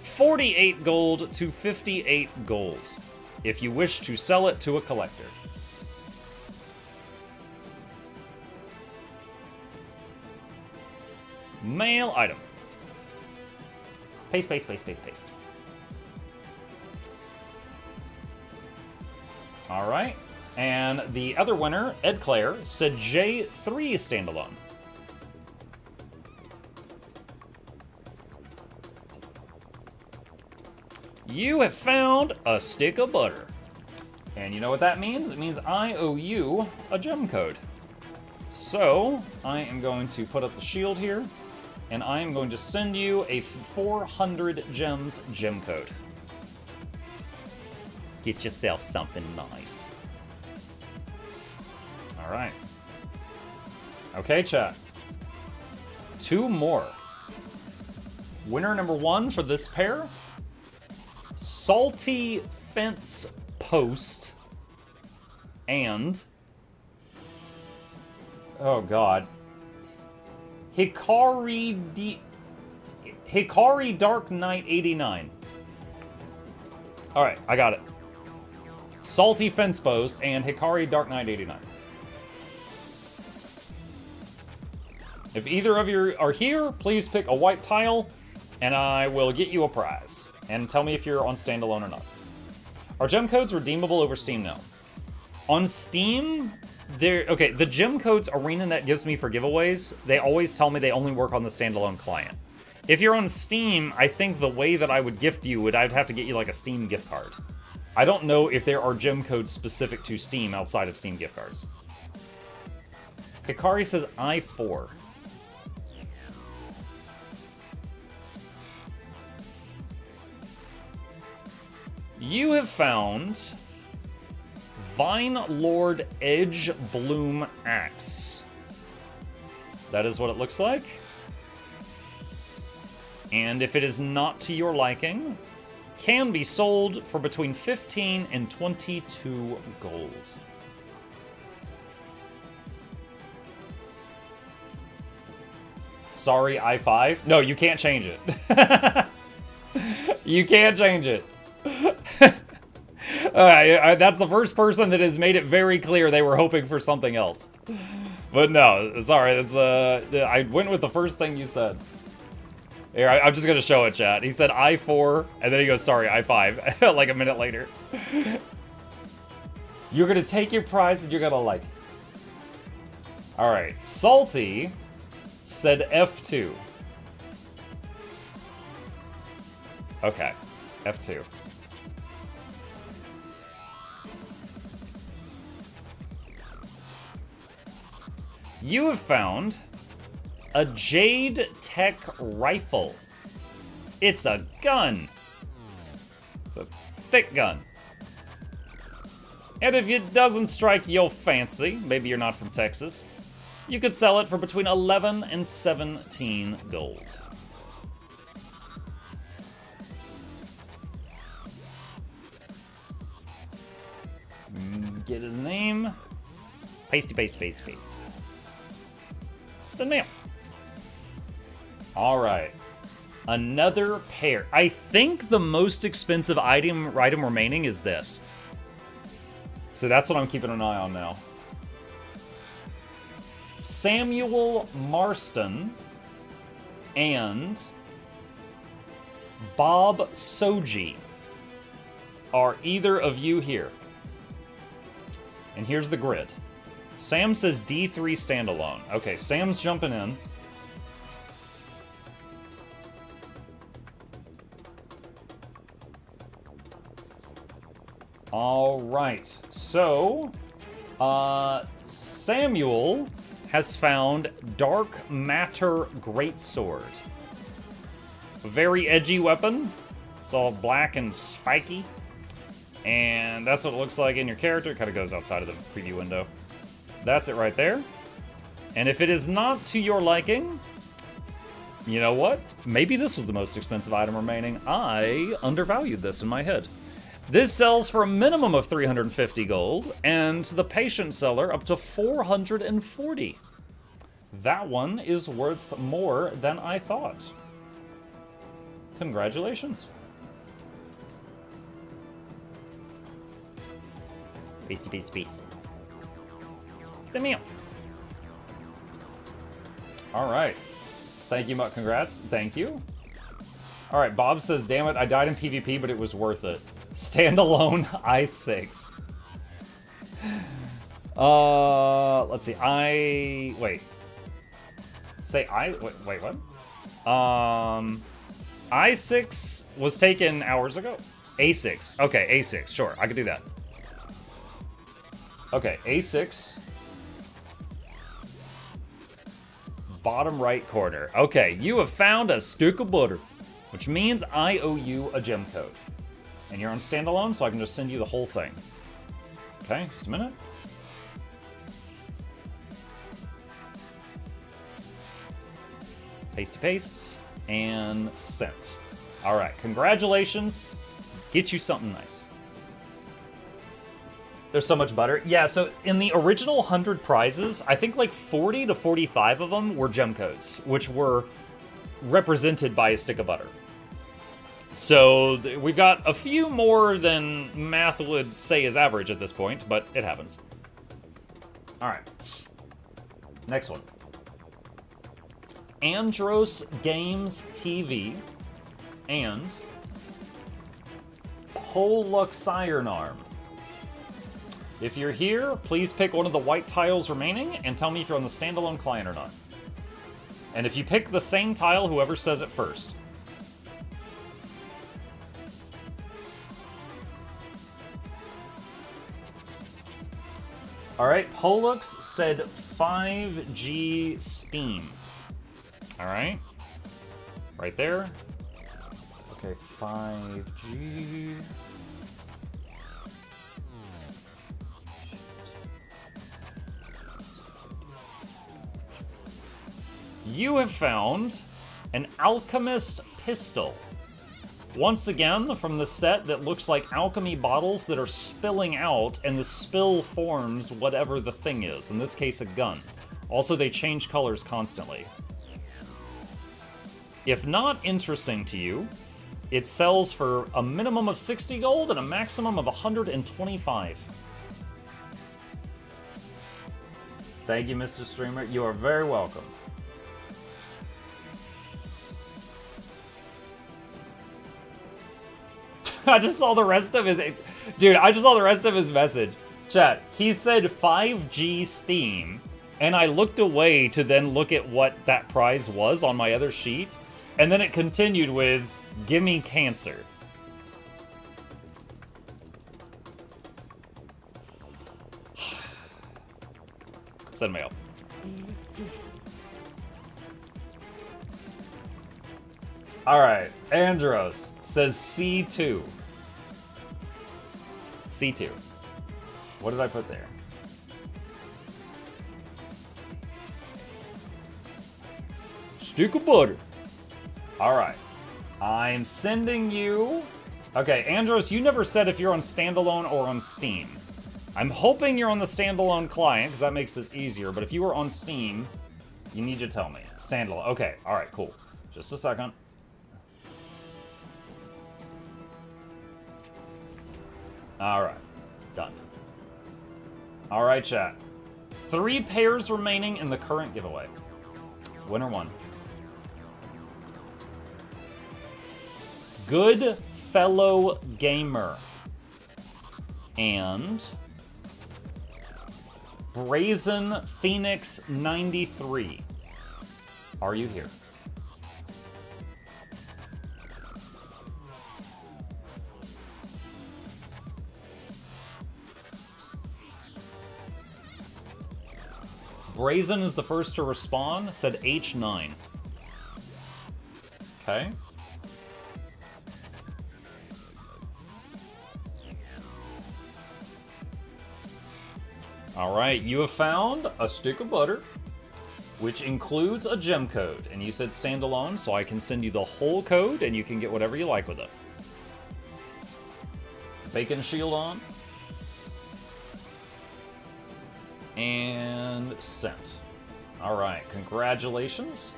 48 gold to 58 gold if you wish to sell it to a collector. Mail item. Paste, paste, paste, paste, paste. All right. And the other winner, Ed Clare, said J3 standalone. You have found a stick of butter. And you know what that means? It means I owe you a gem code. So, I am going to put up the shield here, and I am going to send you a 400 gems gem code. Get yourself something nice. All right. Okay, chat. 2 more. Winner number 1 for this pair. Salty Fence Post and, oh god, Hikari Dark Knight 89. All right, I got it. Salty Fence Post and Hikari Dark Knight 89. If either of you are here, please pick a white tile, and I will get you a prize. And tell me if you're on standalone or not. Are gem codes redeemable over Steam now? On Steam, okay, the gem codes ArenaNet gives me for giveaways, they always tell me they only work on the standalone client. If you're on Steam, I think the way that I would gift you would I'd have to get you like a Steam gift card. I don't know if there are gem codes specific to Steam outside of Steam gift cards. Hikari says I4. You have found Vine Lord Edge Bloom Axe. That is what it looks like. And if it is not to your liking, can be sold for between 15 and 22 gold. Sorry, I5. No, you can't change it. You can't change it. That's the first person that has made it very clear they were hoping for something else. But no, sorry, that's I went with the first thing you said. Here, I'm just gonna show it, chat. He said I4, and then he goes, sorry, I5, like a minute later. You're gonna take your prize and you're gonna like it. All right, Salty said F2. Okay, F2. You have found a Jade Tech rifle. It's a gun. It's a thick gun. And if it doesn't strike your fancy, maybe you're not from Texas, you could sell it for between 11 and 17 gold. Get his name. Pasty, paste, paste, paste. The mail. All right. Another pair. I think the most expensive item remaining is this. So that's what I'm keeping an eye on now. Samuel Marston and Bob Soji. Are either of you here? And here's the grid. Sam says D3 standalone. Okay, Sam's jumping in. All right, so Samuel has found Dark Matter Greatsword. A very edgy weapon. It's all black and spiky. And that's what it looks like in your character. It kind of goes outside of the preview window. That's it right there. And if it is not to your liking, you know what? Maybe this was the most expensive item remaining. I undervalued this in my head. This sells for a minimum of 350 gold, and the patient seller up to 440. That one is worth more than I thought. Congratulations. Beastie, beastie, beast. It's a meal. All right. Thank you, Mutt. Congrats. Thank you. All right, Bob says, damn it, I died in PvP, but it was worth it. Standalone I6. Let's see. Wait. Say wait, what? I6 was taken hours ago. A6. Okay, A6. Sure, I could do that. Okay, A6. Bottom right corner. Okay, you have found a stick of butter, which means I owe you a gem code. And you're on standalone, so I can just send you the whole thing. Okay, just a minute. Paste to paste, and sent. All right, congratulations. Get you something nice. There's so much butter. Yeah, so in the original 100 prizes, I think like 40 to 45 of them were gem codes, which were represented by a stick of butter. So we've got a few more than math would say is average at this point, but it happens. All right. Next one. Andros Games TV and Poluxirnarm. If you're here, please pick one of the white tiles remaining and tell me if you're on the standalone client or not. And if you pick the same tile, whoever says it first. All right, Pollux said 5G Steam. All right, right there. Okay, 5G. You have found an Alchemist Pistol. Once again, from the set that looks like alchemy bottles that are spilling out, and the spill forms whatever the thing is, in this case a gun. Also, they change colors constantly. If not interesting to you, it sells for a minimum of 60 gold and a maximum of 125. Thank you, Mr. Streamer. You are very welcome. I just saw the rest of his... Dude, I just saw the rest of his message. Chat, he said 5G Steam, and I looked away to then look at what that prize was on my other sheet, and then it continued with, gimme cancer. Send mail. Alright, Andros says C2. C2. What did I put there? Stick of butter. Alright. I'm sending you... Okay, Andros, you never said if you're on standalone or on Steam. I'm hoping you're on the standalone client, because that makes this easier, but if you were on Steam, you need to tell me. Standalone. Okay, alright, cool. Just a second. Alright. Done. Alright, chat. 3 pairs remaining in the current giveaway. Winner 1. Good Fellow Gamer. And... Brazen Phoenix 93. Are you here? Brazen is the first to respond, said H9. Okay. Alright, you have found a stick of butter, which includes a gem code. And you said standalone, so I can send you the whole code and you can get whatever you like with it. Bacon shield on. And sent. Alright, congratulations.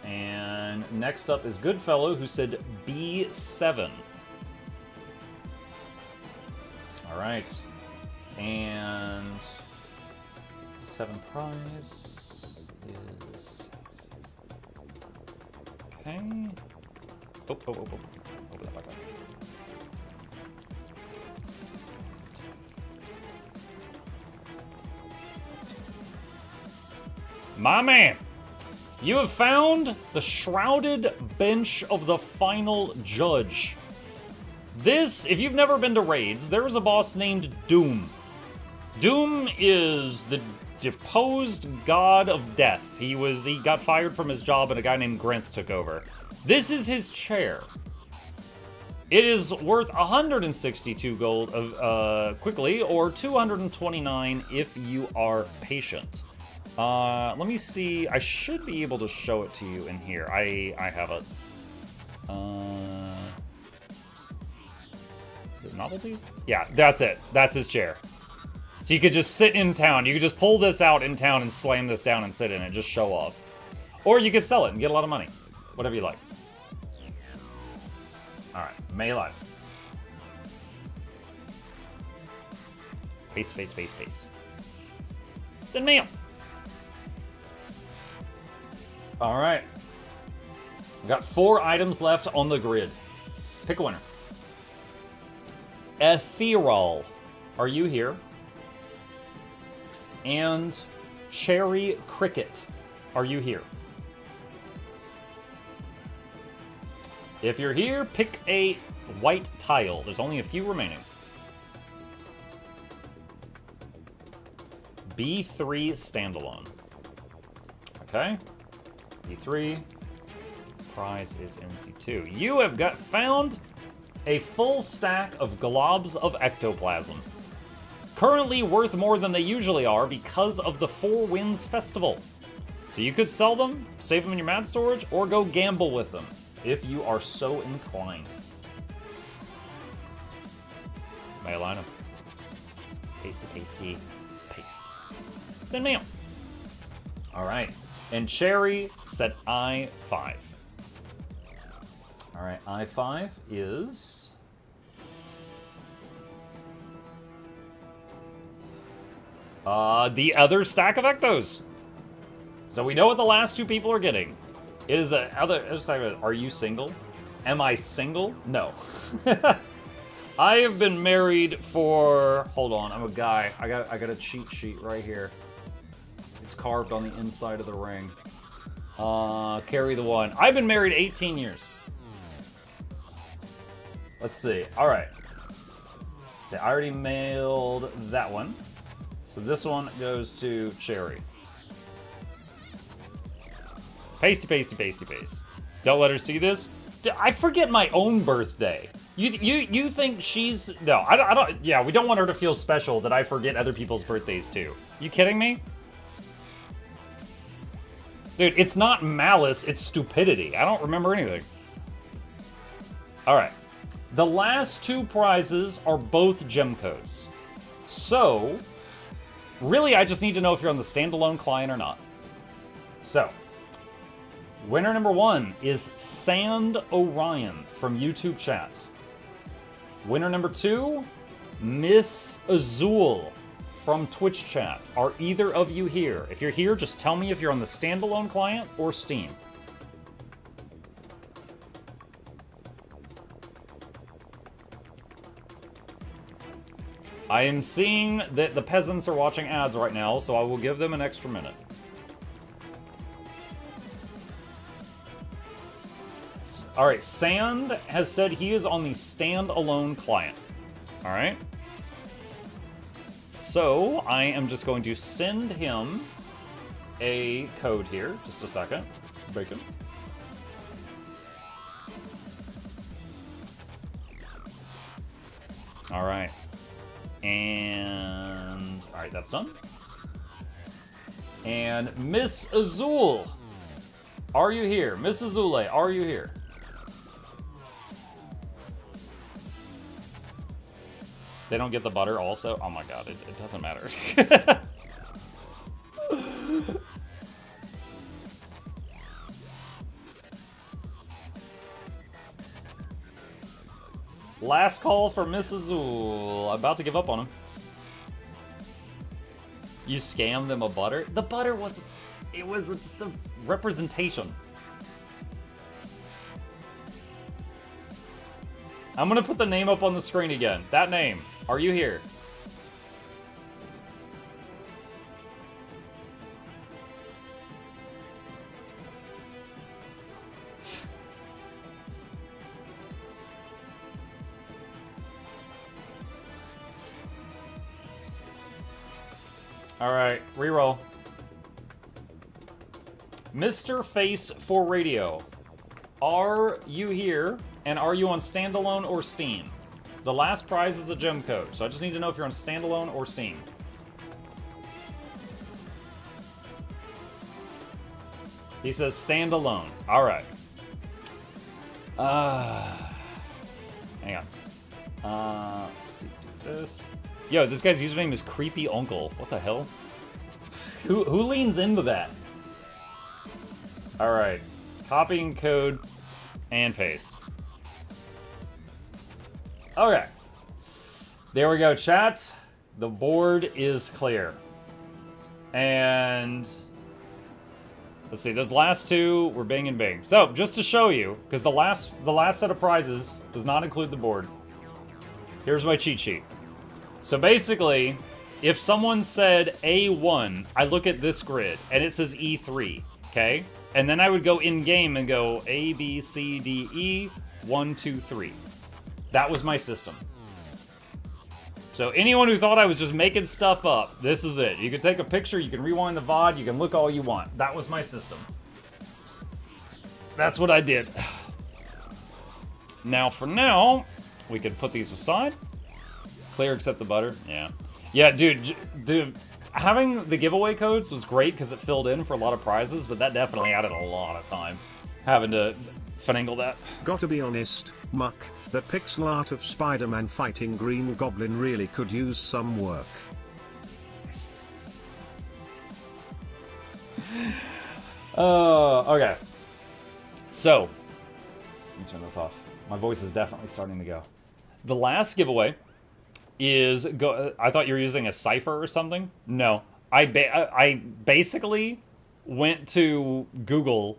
And next up is Goodfellow, who said B7. Alright. And 7 prize is... Okay. Oh. Open that back up. My man, you have found the shrouded bench of the final judge. This, if you've never been to raids, there is a boss named Doom. Doom is the deposed god of death. He got fired from his job and a guy named Grinth took over. This is his chair. It is worth 162 gold quickly, or 229 if you are patient. Let me see. I should be able to show it to you in here. I have it. Is it novelties? Yeah, that's it. That's his chair. So you could just sit in town. You could just pull this out in town and slam this down and sit in it. Just show off. Or you could sell it and get a lot of money. Whatever you like. Alright, May Live. Paste. It's in mail. Alright. We've got 4 items left on the grid. Pick a winner. Ethereal. Are you here? And Cherry Cricket. Are you here? If you're here, pick a white tile. There's only a few remaining. B3 standalone. Okay. B3. Prize is NC2. You have found a full stack of globs of ectoplasm. Currently worth more than they usually are because of the Four Winds Festival. So you could sell them, save them in your mad storage, or go gamble with them, if you are so inclined. Mail item. Pasty, paste. It's in mail. Alright. And Cherry said I5. Alright, I5 is... the other stack of Ectos. So we know what the last 2 people are getting. It is the other stack of... Are you single? Am I single? No. I have been married for... Hold on, I'm a guy. I got a cheat sheet right here. It's carved on the inside of the ring. Carry the one. I've been married 18 years. Let's see. All right. See, I already mailed that one. So this one goes to Cherry. Pasty, pasty, pasty, paste. Don't let her see this. I forget my own birthday. You think she's... No, I don't... Yeah, we don't want her to feel special that I forget other people's birthdays too. You kidding me? Dude, it's not malice, it's stupidity. I don't remember anything. Alright. The last two prizes are both gem codes. So, really I just need to know if you're on the standalone client or not. So, winner number 1 is Sand Orion from YouTube chat. Winner number 2, Miss Azul from Twitch chat. Are either of you here? If you're here, just tell me if you're on the standalone client or Steam. I am seeing that the peasants are watching ads right now, so I will give them an extra minute. Alright, Sand has said he is on the standalone client. Alright. So, I am just going to send him a code here. Just a second. Bacon. Alright. And... Alright, that's done. And Miss Azul, are you here? Miss Azule, are you here? They don't get the butter also? Oh my god, it doesn't matter. Last call for Miss Azul. About to give up on him. You scammed them a butter? The butter was... It was just a representation. I'm gonna put the name up on the screen again. That name. Are you here? Alright, reroll. Mr. Face for Radio. Are you here? And are you on standalone or Steam? The last prize is a gem code, so I just need to know if you're on standalone or Steam. He says standalone. Alright. Hang on. Let's do this. Yo, this guy's username is Creepy Uncle. What the hell? Who leans into that? Alright. Copying code and paste. Okay. There we go, chat. The board is clear. And let's see, those last two were bing and bing. So, just to show you, because the last set of prizes does not include the board. Here's my cheat sheet. So basically, if someone said A1, I look at this grid, and it says E3, okay? And then I would go in-game and go A, B, C, D, E, 1, 2, 3. That was my system. So anyone who thought I was just making stuff up, this is it. You can take a picture, you can rewind the VOD, you can look all you want. That was my system. That's what I did. Now, for now, we can put these aside. Clear except the butter. Yeah. Yeah, dude, having the giveaway codes was great because it filled in for a lot of prizes, but that definitely added a lot of time having to finagle that. Gotta be honest, Muck, that pixel art of Spider-Man fighting Green Goblin really could use some work. Okay. So, let me turn this off. My voice is definitely starting to go. The last giveaway is I thought you were using a cipher or something. No, I basically went to Google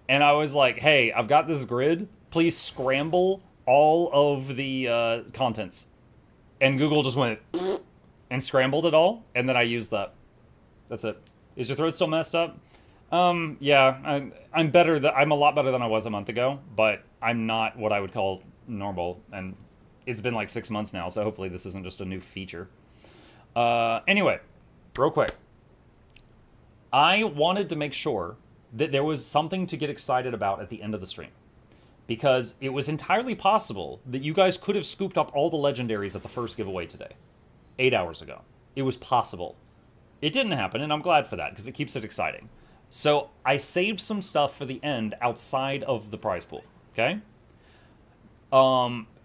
and I was like, hey, I've got this grid. please scramble all of the contents. And Google just went and scrambled it all, and then I used that. That's it. Is your throat still messed up? Yeah, I'm better. I'm a lot better than I was a month ago, but I'm not what I would call normal, and it's been like 6 months now, so hopefully this isn't just a new feature. Anyway, real quick. I wanted to make sure that there was something to get excited about at the end of the stream. Because it was entirely possible that you guys could have scooped up all the legendaries at the first giveaway today. 8 hours ago. It was possible. It didn't happen, and I'm glad for that, because it keeps it exciting. So, I saved some stuff for the end outside of the prize pool. Okay?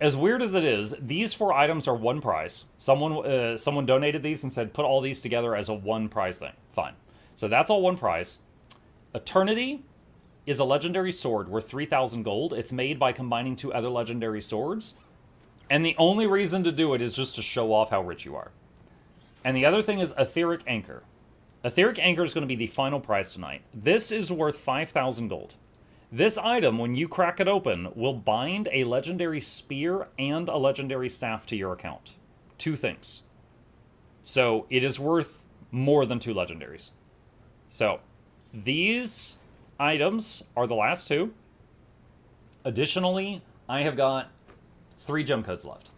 As weird as it is, these 4 items are one prize. Someone donated these and said, put all these together as a one prize thing. Fine. So that's all one prize. Eternity is a legendary sword worth 3,000 gold. It's made by combining 2 other legendary swords. And the only reason to do it is just to show off how rich you are. And the other thing is Etheric Anchor. Etheric Anchor is going to be the final prize tonight. This is worth 5,000 gold. This item, when you crack it open, will bind a legendary spear and a legendary staff to your account. 2 things. So it is worth more than 2 legendaries. So, these items are the last 2. Additionally, I have got 3 gem codes left.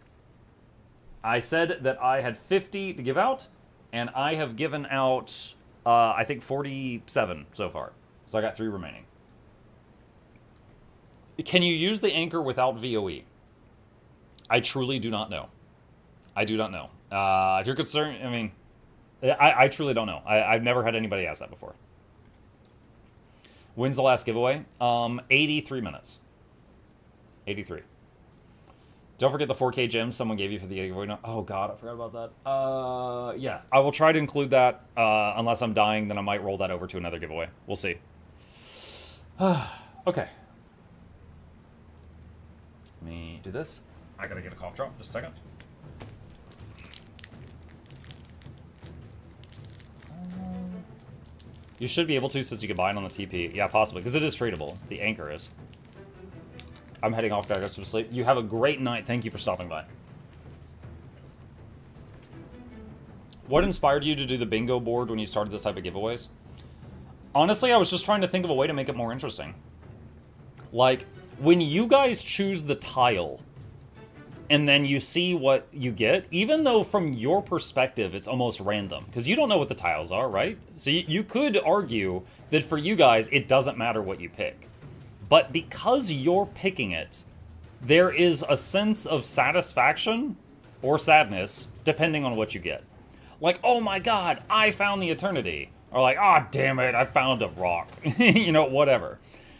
I said that I had 50 to give out, and I have given out, I think, 47 so far. So I got 3 remaining. Can you use the anchor without VOE? I truly do not know. I do not know. If you're concerned, I mean... I truly don't know. I've never had anybody ask that before. When's the last giveaway? 83 minutes. 83. Don't forget the 4K gems someone gave you for the giveaway. Oh god, I forgot about that. Yeah, I will try to include that. Unless I'm dying, then I might roll that over to another giveaway. We'll see. Okay. Let me do this. I gotta get a cough drop. Just a second. You should be able to, since you can buy it on the TP. Yeah, possibly, because it is tradable. The anchor is. I'm heading off, guys, to sleep. You have a great night. Thank you for stopping by. What inspired you to do the bingo board when you started this type of giveaways? Honestly, I was just trying to think of a way to make it more interesting. Like, when you guys choose the tile, and then you see what you get, even though from your perspective it's almost random, because you don't know what the tiles are, right? So you could argue that for you guys it doesn't matter what you pick. But because you're picking it, there is a sense of satisfaction or sadness depending on what you get. Like, oh my god, I found the Eternity. Or like, ah, damn it, I found a rock. You know, whatever.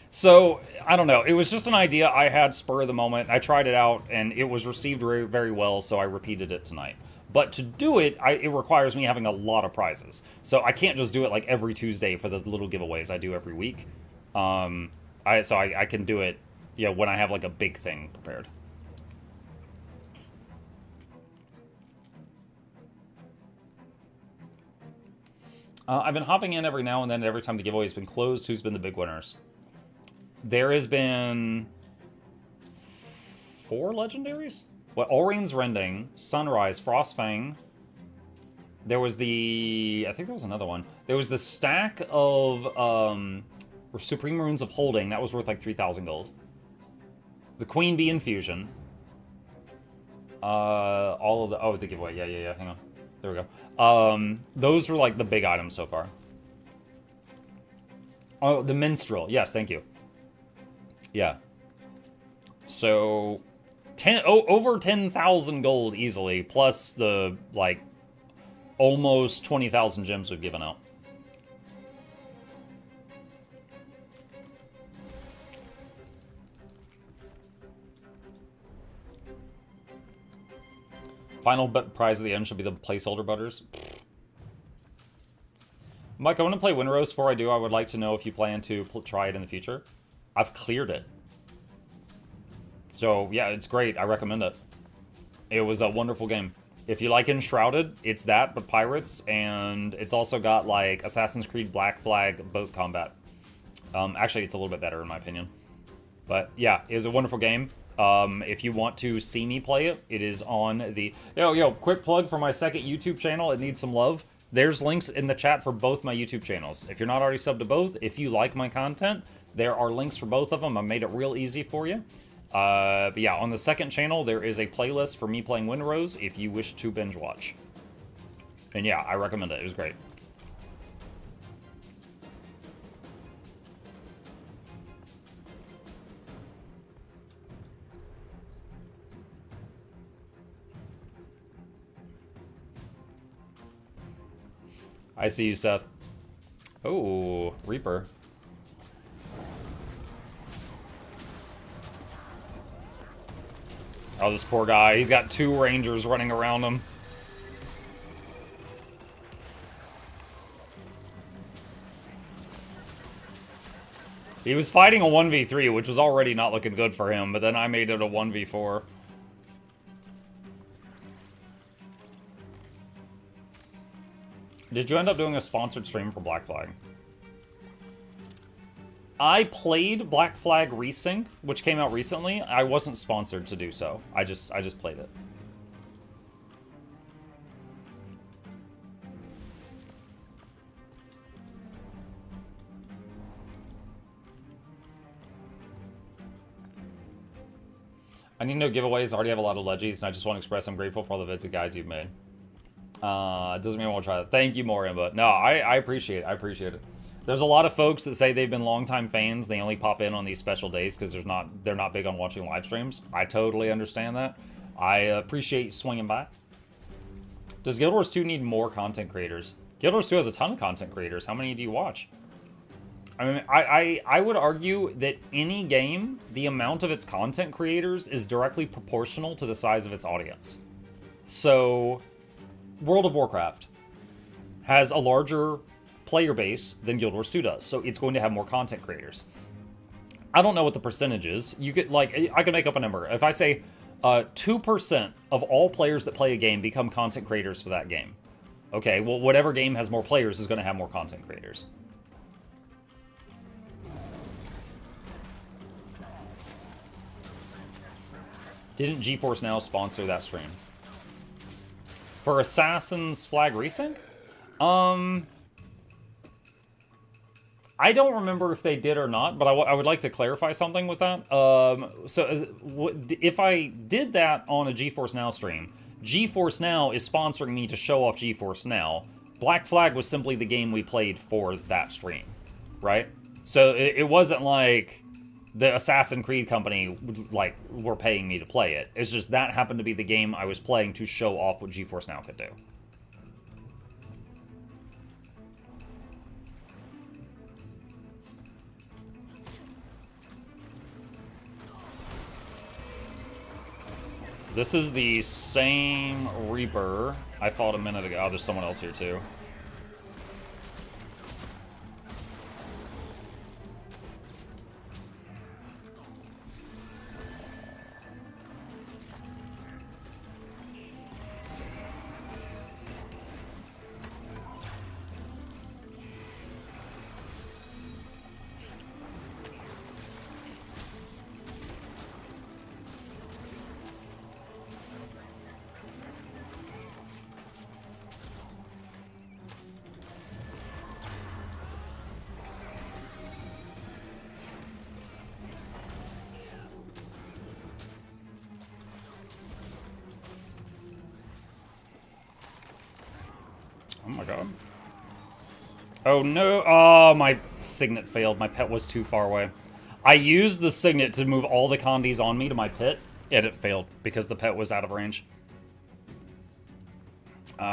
So, I don't know. It was just an idea I had spur of the moment. I tried it out, and it was received very, very well, so I repeated it tonight. But to do it, it requires me having a lot of prizes. So I can't just do it like every Tuesday for the little giveaways I do every week. So I can do it, you know, when I have like a big thing prepared. I've been hopping in every now and then, every time the giveaway's been closed. Who's been the big winners? There has been 4 legendaries? What? Orian's Rending, Sunrise, Frostfang. There was the... I think there was another one. There was the stack of Supreme Runes of Holding. That was worth like 3,000 gold. The Queen Bee Infusion. All of the... Oh, the giveaway. Yeah. Hang on. There we go. Those were like the big items so far. Oh, the Minstrel. Yes, thank you. Yeah. So, over 10,000 gold easily, plus the, like, almost 20,000 gems we've given out. Final prize at the end should be the placeholder butters. Mike, I want to play Windrose. Before I do, I would like to know if you plan to try it in the future. I've cleared it. So, yeah, it's great. I recommend it. It was a wonderful game. If you like Enshrouded, it's that, but pirates, and it's also got, like, Assassin's Creed Black Flag boat combat. Actually, it's a little bit better, in my opinion. But yeah, it was a wonderful game. If you want to see me play it, it is on the... Yo, quick plug for my second YouTube channel. It needs some love. There's links in the chat for both my YouTube channels. If you're not already subbed to both, if you like my content, there are links for both of them. I made it real easy for you. But yeah, on the second channel, there is a playlist for me playing Windrose if you wish to binge watch. And yeah, I recommend it. It was great. I see you, Seth. Oh, Reaper. Oh, this poor guy. He's got 2 Rangers running around him. He was fighting a 1v3, which was already not looking good for him, but then I made it a 1v4. Did you end up doing a sponsored stream for Black Flag? I played Black Flag Resync, which came out recently. I wasn't sponsored to do so. I just played it. I need no giveaways. I already have a lot of leggies, and I just want to express I'm grateful for all the vids and guides you've made. It doesn't mean I won't try that. Thank you, Morian, but no, I appreciate it. I appreciate it. There's a lot of folks that say they've been longtime fans. They only pop in on these special days because they're not big on watching live streams. I totally understand that. I appreciate swinging by. Does Guild Wars 2 need more content creators? Guild Wars 2 has a ton of content creators. How many do you watch? I mean, I would argue that any game, the amount of its content creators is directly proportional to the size of its audience. So, World of Warcraft has a larger player base than Guild Wars 2 does, so it's going to have more content creators. I don't know what the percentage is. You could, like, I can make up a number. If I say 2% of all players that play a game become content creators for that game. Okay, well, whatever game has more players is going to have more content creators. Didn't GeForce Now sponsor that stream? For Assassin's Flag Resync? I don't remember if they did or not, but I would like to clarify something with that. If I did that on a GeForce Now stream, GeForce Now is sponsoring me to show off GeForce Now. Black Flag was simply the game we played for that stream, right? So it wasn't like the Assassin's Creed company, like, were paying me to play it. It's just that happened to be the game I was playing to show off what GeForce Now could do. This is the same Reaper I fought a minute ago. Oh, there's someone else here too. Oh my god. Oh no, oh, my signet failed. My pet was too far away. I used the signet to move all the condies on me to my pit, and it failed because the pet was out of range.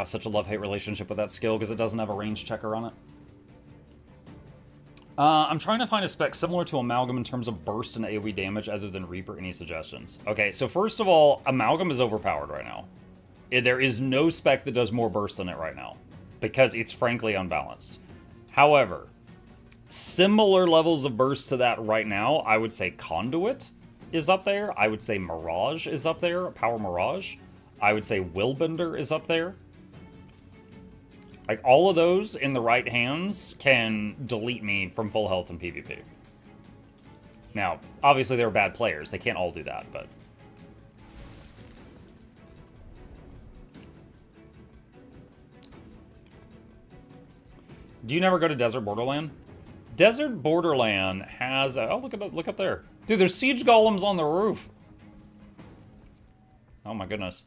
Such a love-hate relationship with that skill because it doesn't have a range checker on it. I'm trying to find a spec similar to Amalgam in terms of burst and AoE damage other than Reaper. Any suggestions? Okay, so first of all, Amalgam is overpowered right now. There is no spec that does more burst than it right now because it's frankly unbalanced. However, similar levels of burst to that right now, I would say Conduit is up there. I would say Mirage is up there, Power Mirage. I would say Willbender is up there. Like, all of those in the right hands can delete me from full health in PvP. Now, obviously they were bad players. They can't all do that, but... Do you never go to Desert Borderland? Desert Borderland has... Oh, look up there. Dude, there's siege golems on the roof. Oh my goodness.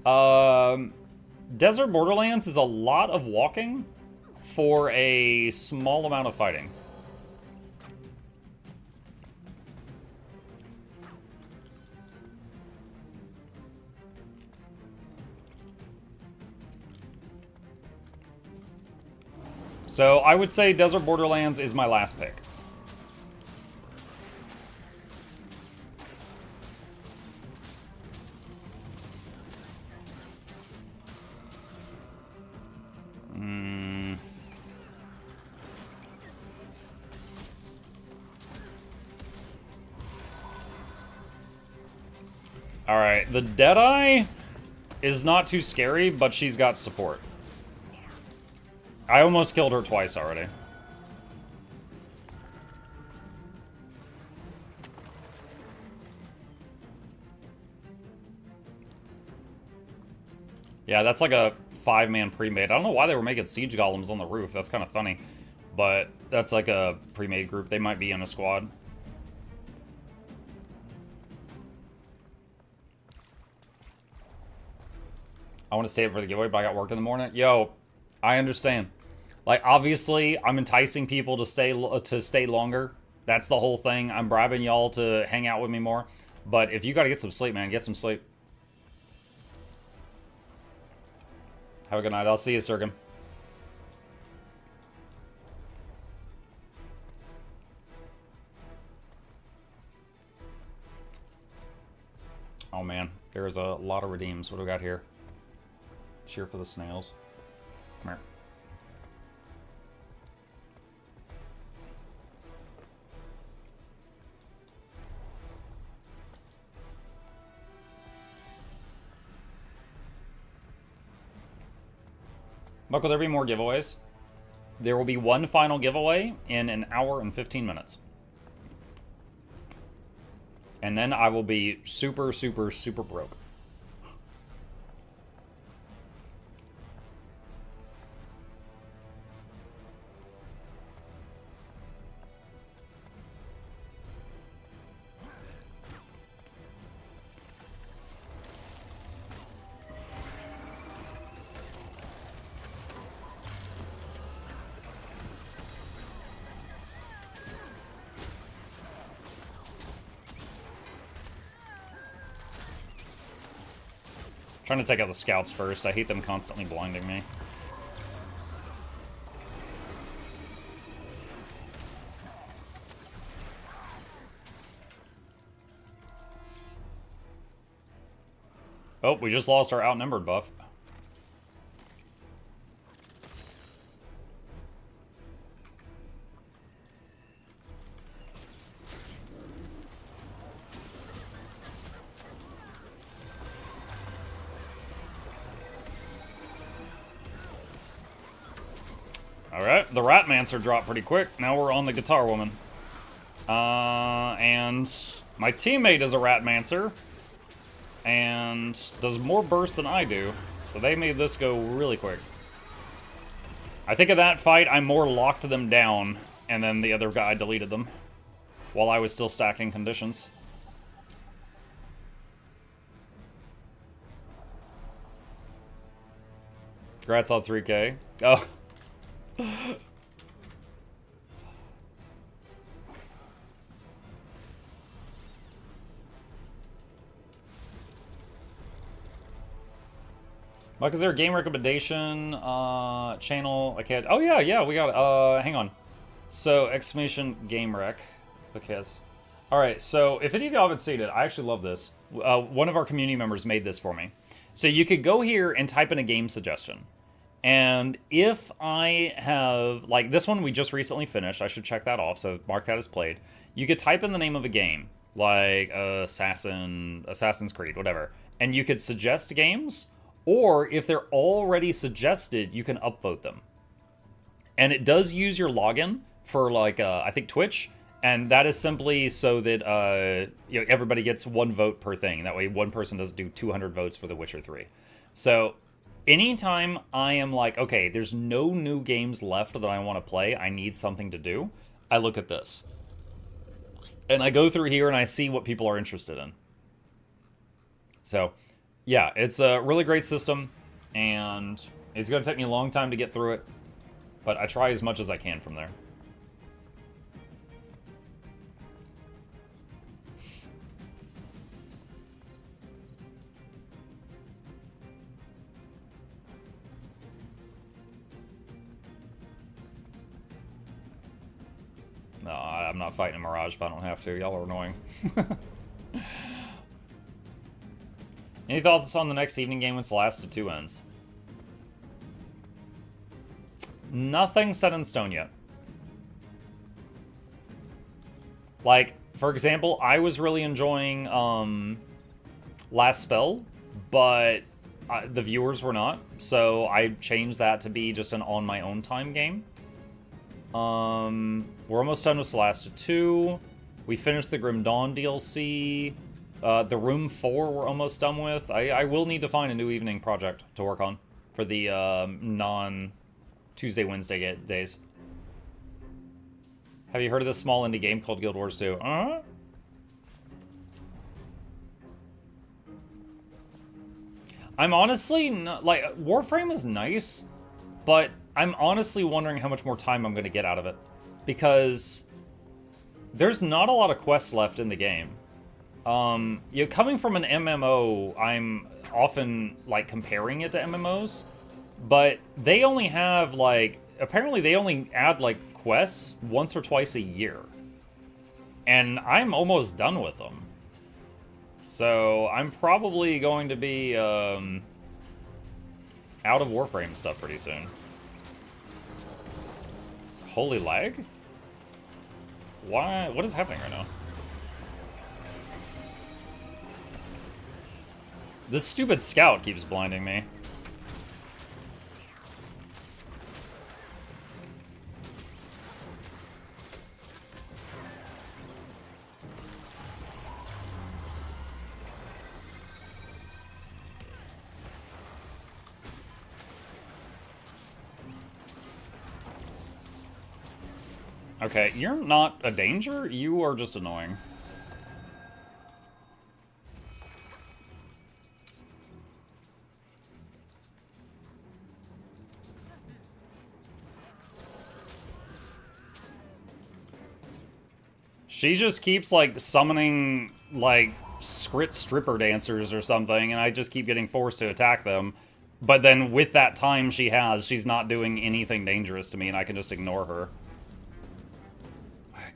Desert Borderlands is a lot of walking for a small amount of fighting. So I would say Desert Borderlands is my last pick. Alright, the Deadeye is not too scary, but she's got support. I almost killed her twice already. Yeah, that's like a 5-man pre-made. I don't know why they were making siege golems on the roof. That's kind of funny. But that's like a pre-made group. They might be in a squad. I want to stay up for the giveaway, but I got work in the morning. Yo, I understand. Like, obviously, I'm enticing people to stay longer. That's the whole thing. I'm bribing y'all to hang out with me more. But if you got to get some sleep, man, get some sleep. Have a good night. I'll see you, Sirkin. Oh, man. There's a lot of redeems. What do we got here? Cheer for the snails. Come here. Buck, will there be more giveaways? There will be one final giveaway in an hour and 15 minutes. And then I will be super, super, super broke. Trying to take out the scouts first. I hate them constantly blinding me. Oh, we just lost our outnumbered buff. Alright, the Ratmancer dropped pretty quick. Now we're on the Guitar Woman. And my teammate is a Ratmancer. And does more burst than I do. So they made this go really quick. I think of that fight, I more locked them down. And then the other guy deleted them. While I was still stacking conditions. Congrats on 3K. Oh. Mike, is there a game recommendation channel? I can't. Oh yeah, we got it. Hang on. So exclamation game rec. Okay. All right. So if any of y'all haven't seen it, I actually love this. One of our community members made this for me. So you could go here and type in a game suggestion. And if I have, like this one we just recently finished, I should check that off, so mark that as played. You could type in the name of a game, like Assassin's Creed, whatever. And you could suggest games, or if they're already suggested, you can upvote them. And it does use your login for like, I think Twitch, And that is simply so that you know, everybody gets 1 vote per thing. That way one person doesn't do 200 votes for The Witcher 3. So anytime I am like, okay, there's no new games left that I want to play, I need something to do, I look at this. And I go through here and I see what people are interested in. So, yeah, it's a really great system, and it's going to take me a long time to get through it, but I try as much as I can from there. No, I'm not fighting a Mirage if I don't have to. Y'all are annoying. Any thoughts on the next evening game when Celeste 2 ends? Nothing set in stone yet. Like, for example, I was really enjoying Last Spell, but the viewers were not, so I changed that to be just an on my own time game. We're almost done with Celeste 2. We finished the Grim Dawn DLC. The Room 4 we're almost done with. I will need to find a new evening project to work on for the non-Tuesday, Wednesday days. Have you heard of this small indie game called Guild Wars 2? I'm honestly not, like, Warframe is nice, but I'm honestly wondering how much more time I'm going to get out of it, because there's not a lot of quests left in the game. You know, coming from an MMO, I'm often, like, comparing it to MMOs, but they only have, like, apparently they only add, like, quests once or twice a year. And I'm almost done with them. So, I'm probably going to be, out of Warframe stuff pretty soon. Holy lag? Why? What is happening right now? This stupid scout keeps blinding me. Okay, you're not a danger, you are just annoying. She just keeps, like, summoning, like, stripper dancers or something, and I just keep getting forced to attack them. But then with that time she has, she's not doing anything dangerous to me, and I can just ignore her.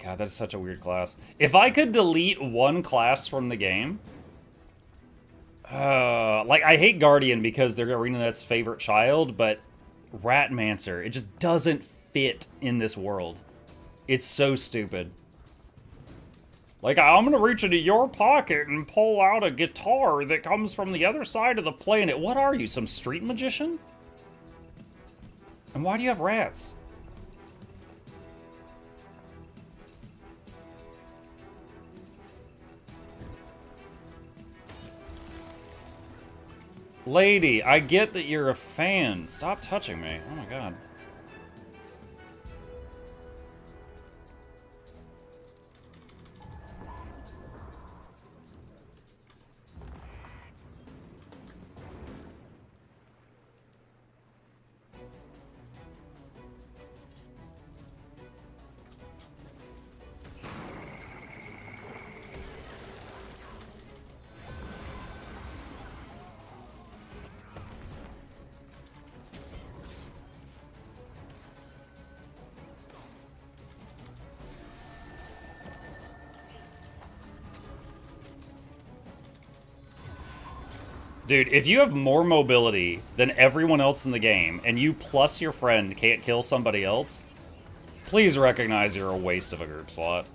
God, that's such a weird class. If I could delete one class from the game... like, I hate Guardian because they're ArenaNet's favorite child, but Ratmancer, it just doesn't fit in this world. It's so stupid. Like, I'm gonna reach into your pocket and pull out a guitar that comes from the other side of the planet. What are you, some street magician? And why do you have rats? Lady, I get that you're a fan. Stop touching me. Oh my god. Dude, if you have more mobility than everyone else in the game, and you plus your friend can't kill somebody else, please recognize you're a waste of a group slot.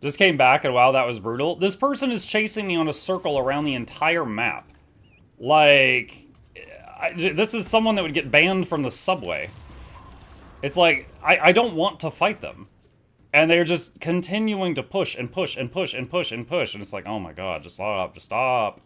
Just came back and wow, that was brutal. This person is chasing me on a circle around the entire map. Like, this is someone that would get banned from the subway. It's like, I don't want to fight them. And they're just continuing to push and push and push and push and push. And it's like, oh my god, just stop, just stop.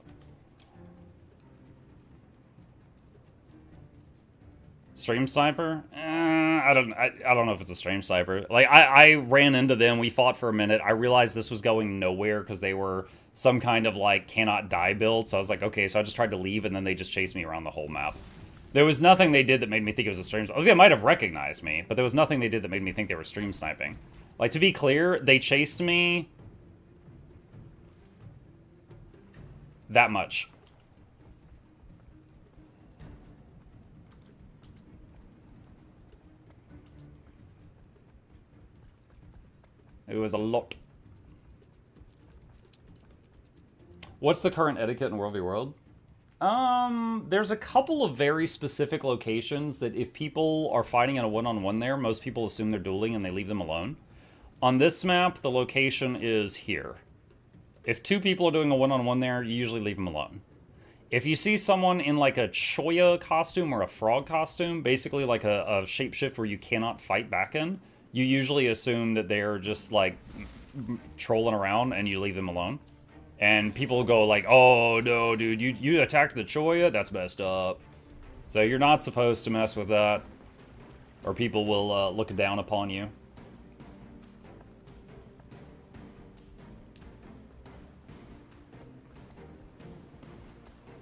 Stream sniper? I don't know if it's a stream sniper. Like, I ran into them, we fought for a minute. I realized this was going nowhere because they were some kind of, like, cannot die build. So I was like, okay, so I just tried to leave, and then they just chased me around the whole map. There was nothing they did that made me think it was a stream sniper. They might have recognized me, but there was nothing they did that made me think they were stream sniping. Like, to be clear, they chased me that much. It was a lot. What's the current etiquette in World v. World? There's a couple of very specific locations that if people are fighting in a one-on-one there, most people assume they're dueling and they leave them alone. On this map, the location is here. If two people are doing a one-on-one there, you usually leave them alone. If you see someone in like a Choya costume or a frog costume, basically like a shapeshift where you cannot fight back in, you usually assume that they're just like trolling around and you leave them alone. And people go like, oh no, dude, you attacked the Choya? That's messed up. So you're not supposed to mess with that, or people will look down upon you.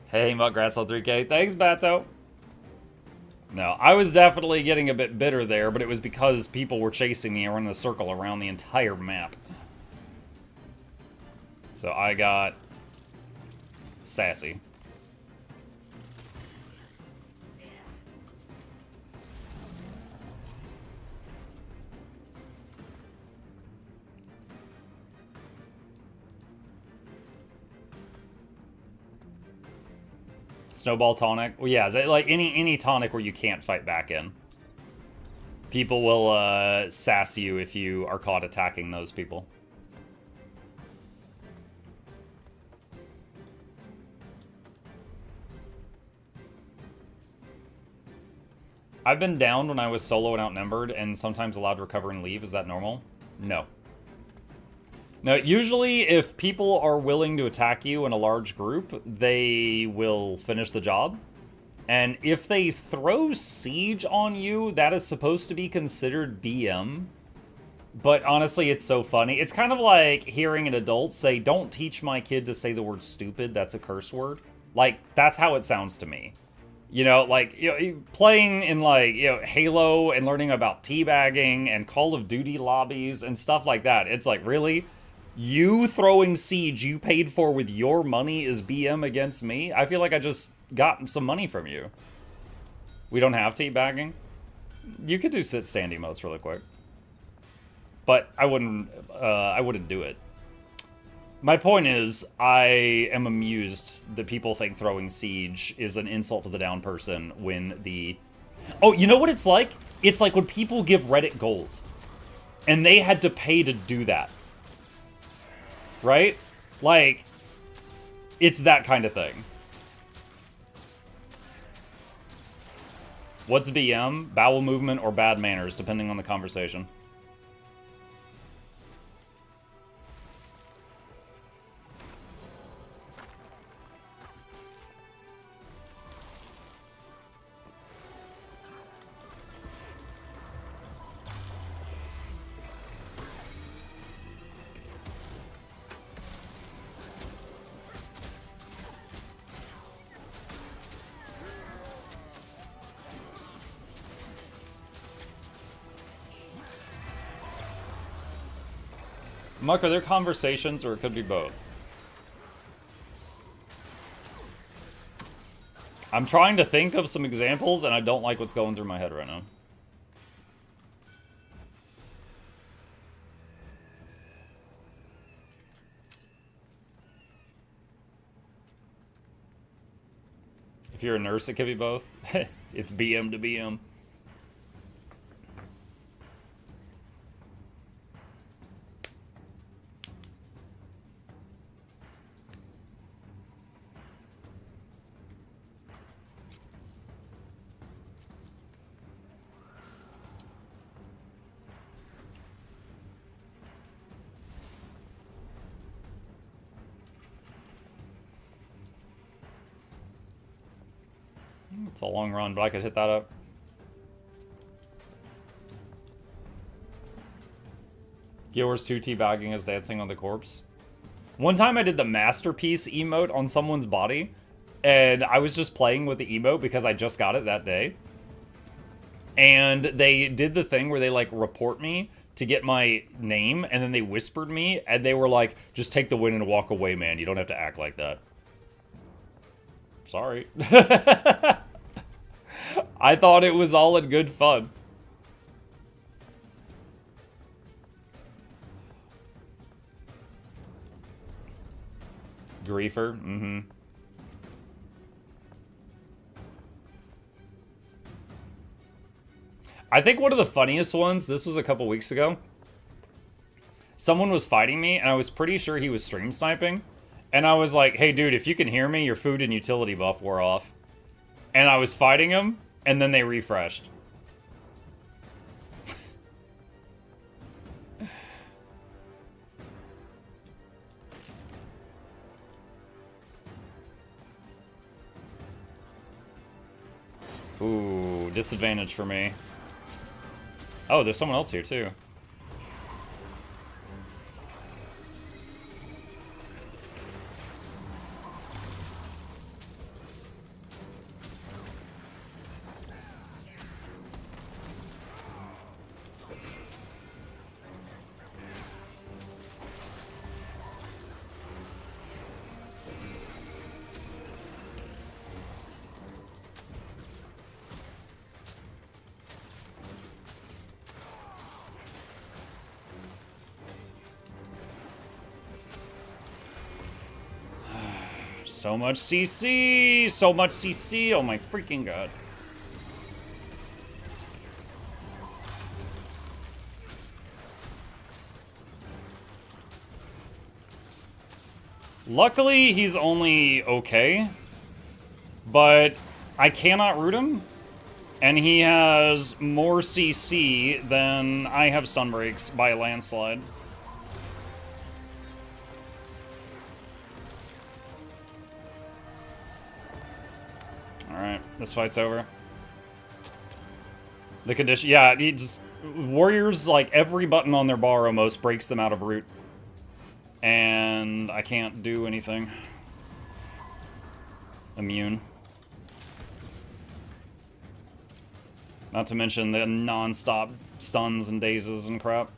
Hey, Mugrats on 3K. Thanks, Bato. No, I was definitely getting a bit bitter there, but it was because people were chasing me around a circle around the entire map. So I got sassy. Snowball tonic. Well, yeah, like any tonic where you can't fight back in. People will sass you if you are caught attacking those people. I've been downed when I was solo and outnumbered and sometimes allowed to recover and leave. Is that normal? No. No, usually if people are willing to attack you in a large group, they will finish the job. And if they throw siege on you, that is supposed to be considered BM. But honestly, it's so funny. It's kind of like hearing an adult say, don't teach my kid to say the word stupid, that's a curse word. Like, that's how it sounds to me. You know, like, playing in, like, Halo and learning about teabagging and Call of Duty lobbies and stuff like that. It's like, really? You throwing siege you paid for with your money is BM against me? I feel like I just got some money from you. We don't have teabagging? You could do sit-stand emotes really quick. But I wouldn't do it. My point is, I am amused that people think throwing siege is an insult to the down person when the... Oh, you know what it's like? It's like when people give Reddit gold. And they had to pay to do that. Right? Like, it's that kind of thing. What's BM? Bowel movement or bad manners, depending on the conversation. Muck, are there conversations or it could be both? I'm trying to think of some examples and I don't like what's going through my head right now. If you're a nurse, it could be both. It's BM to BM. It's a long run, but I could hit that up. Gilwer's 2 teabagging is dancing on the corpse. One time I did the masterpiece emote on someone's body, and I was just playing with the emote because I just got it that day. And they did the thing where they, like, report me to get my name, and then they whispered me, and they were like, just take the win and walk away, man. You don't have to act like that. Sorry. I thought it was all in good fun. Griefer, mm-hmm. I think one of the funniest ones, this was a couple weeks ago. Someone was fighting me, and I was pretty sure he was stream sniping. And I was like, hey dude, if you can hear me, your food and utility buff wore off. And I was fighting him, and then they refreshed. Ooh, disadvantage for me. Oh, there's someone else here too. So much CC! So much CC! Oh my freaking god. Luckily, he's only okay. But I cannot root him. And he has more CC than I have stun breaks by a landslide. Alright, this fight's over. The condition, yeah, he just, warriors, like, every button on their bar almost breaks them out of root. And I can't do anything. Immune. Not to mention the non-stop stuns and dazes and crap.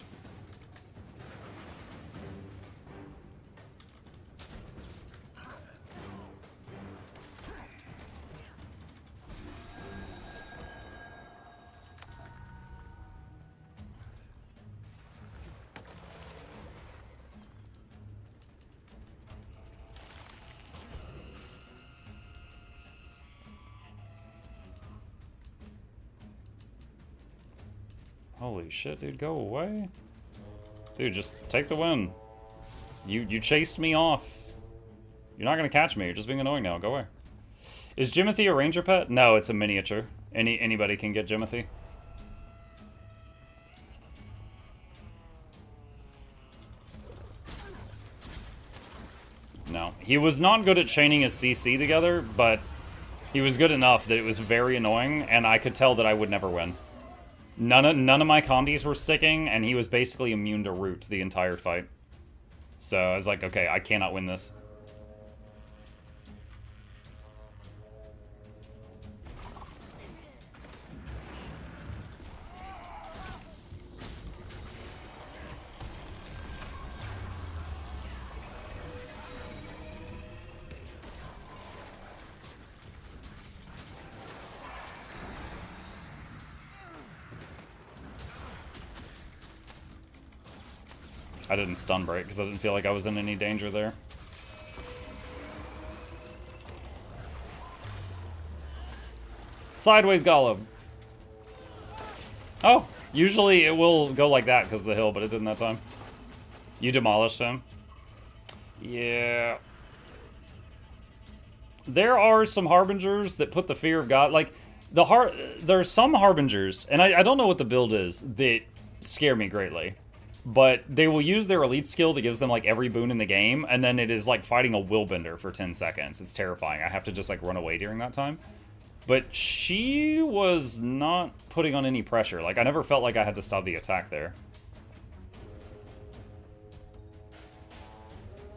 Holy shit, dude, go away. Dude, just take the win. You chased me off. You're not gonna catch me, you're just being annoying now, go away. Is Jimothy a ranger pet? No, it's a miniature. Anybody can get Jimothy. No. He was not good at chaining his CC together, but he was good enough that it was very annoying, and I could tell that I would never win. None of my condies were sticking, and he was basically immune to root the entire fight. So I was like, okay, I cannot win this. I didn't stun break because I didn't feel like I was in any danger there. Sideways Golem. Oh, usually it will go like that because of the hill, but it didn't that time. You demolished him. Yeah. There are some harbingers that put the fear of God, like there's some harbingers, and I don't know what the build is, that scare me greatly. But they will use their elite skill that gives them, like, every boon in the game, and then it is like fighting a willbender for 10 seconds. It's terrifying. I have to just, like, run away during that time. But she was not putting on any pressure. Like, I never felt like I had to stop the attack there.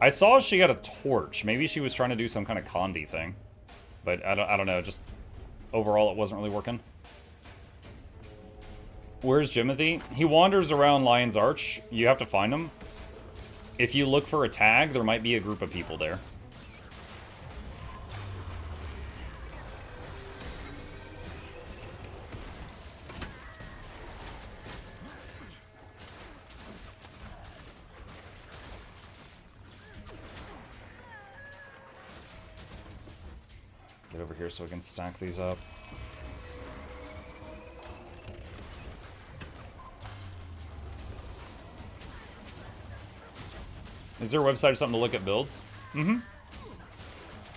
I saw she got a torch. Maybe she was trying to do some kind of Condi thing. But I don't know, just overall it wasn't really working. Where's Jimothy? He wanders around Lion's Arch. You have to find him. If you look for a tag, there might be a group of people there. Get over here so we can stack these up. Is there a website or something to look at builds? Mm-hmm.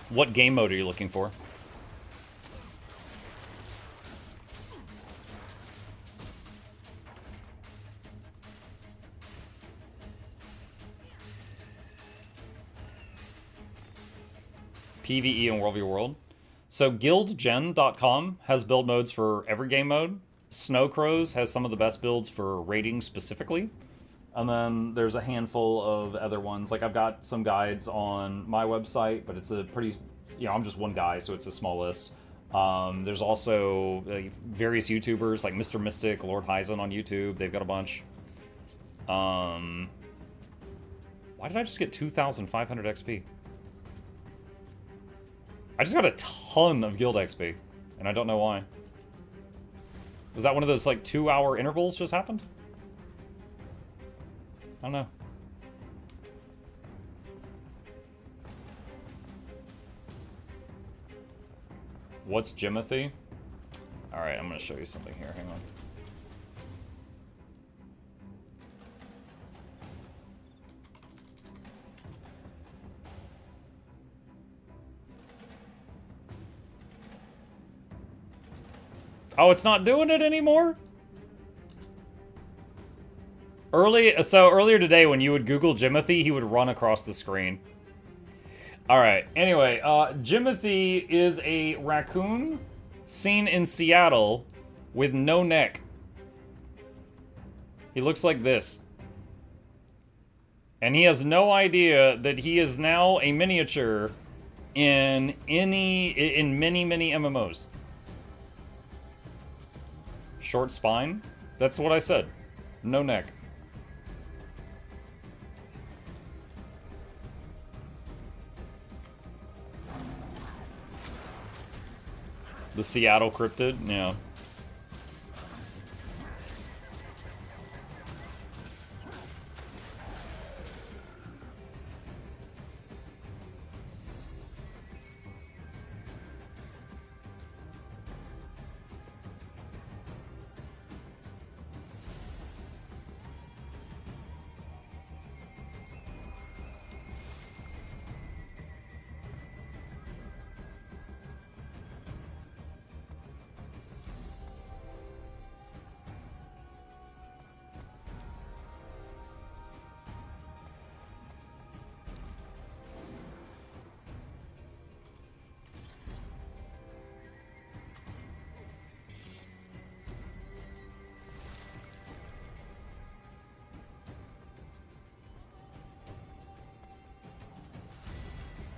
What game mode are you looking for? PvE and World v. World. So guildgen.com has build modes for every game mode. Snowcrows has some of the best builds for raiding specifically. And then there's a handful of other ones. Like, I've got some guides on my website, but it's a pretty, you know, I'm just one guy, so it's a small list. There's also various YouTubers, like Mr. Mystic, Lord Hyzen on YouTube. They've got a bunch. Why did I just get 2,500 XP? I just got a ton of guild XP, and I don't know why. Was that one of those, like, 2-hour intervals just happened? I don't know. What's Jimothy? Alright, I'm gonna show you something here. Hang on. Oh, it's not doing it anymore? Earlier today, when you would Google Jimothy, he would run across the screen. Alright, anyway, Jimothy is a raccoon seen in Seattle with no neck. He looks like this. And he has no idea that he is now a miniature in many, many MMOs. Short spine? That's what I said. No neck. The Seattle cryptid? Yeah.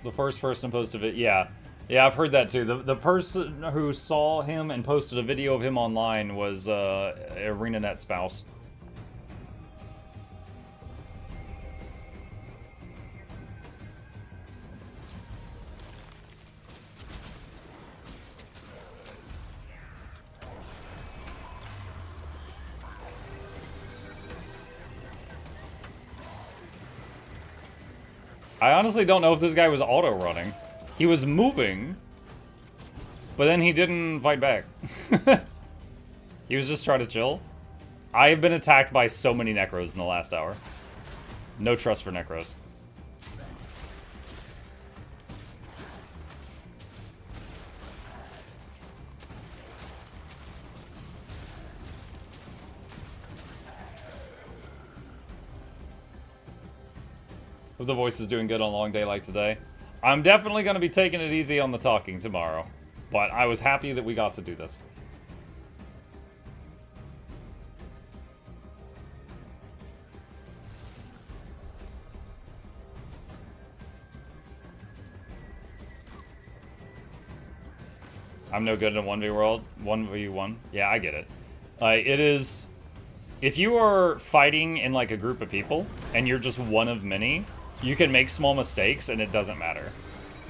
The first person posted it, yeah. Yeah, I've heard that too. The person who saw him and posted a video of him online was ArenaNet spouse. I honestly don't know if this guy was auto-running. He was moving, but then he didn't fight back. He was just trying to chill. I have been attacked by so many Necros in the last hour. No trust for Necros. Hope the voice is doing good on a long day like today. I'm definitely going to be taking it easy on the talking tomorrow. But I was happy that we got to do this. I'm no good in a 1v world. 1v1. Yeah, I get it. It is... If you are fighting in, like, a group of people, and you're just one of many, you can make small mistakes, and it doesn't matter.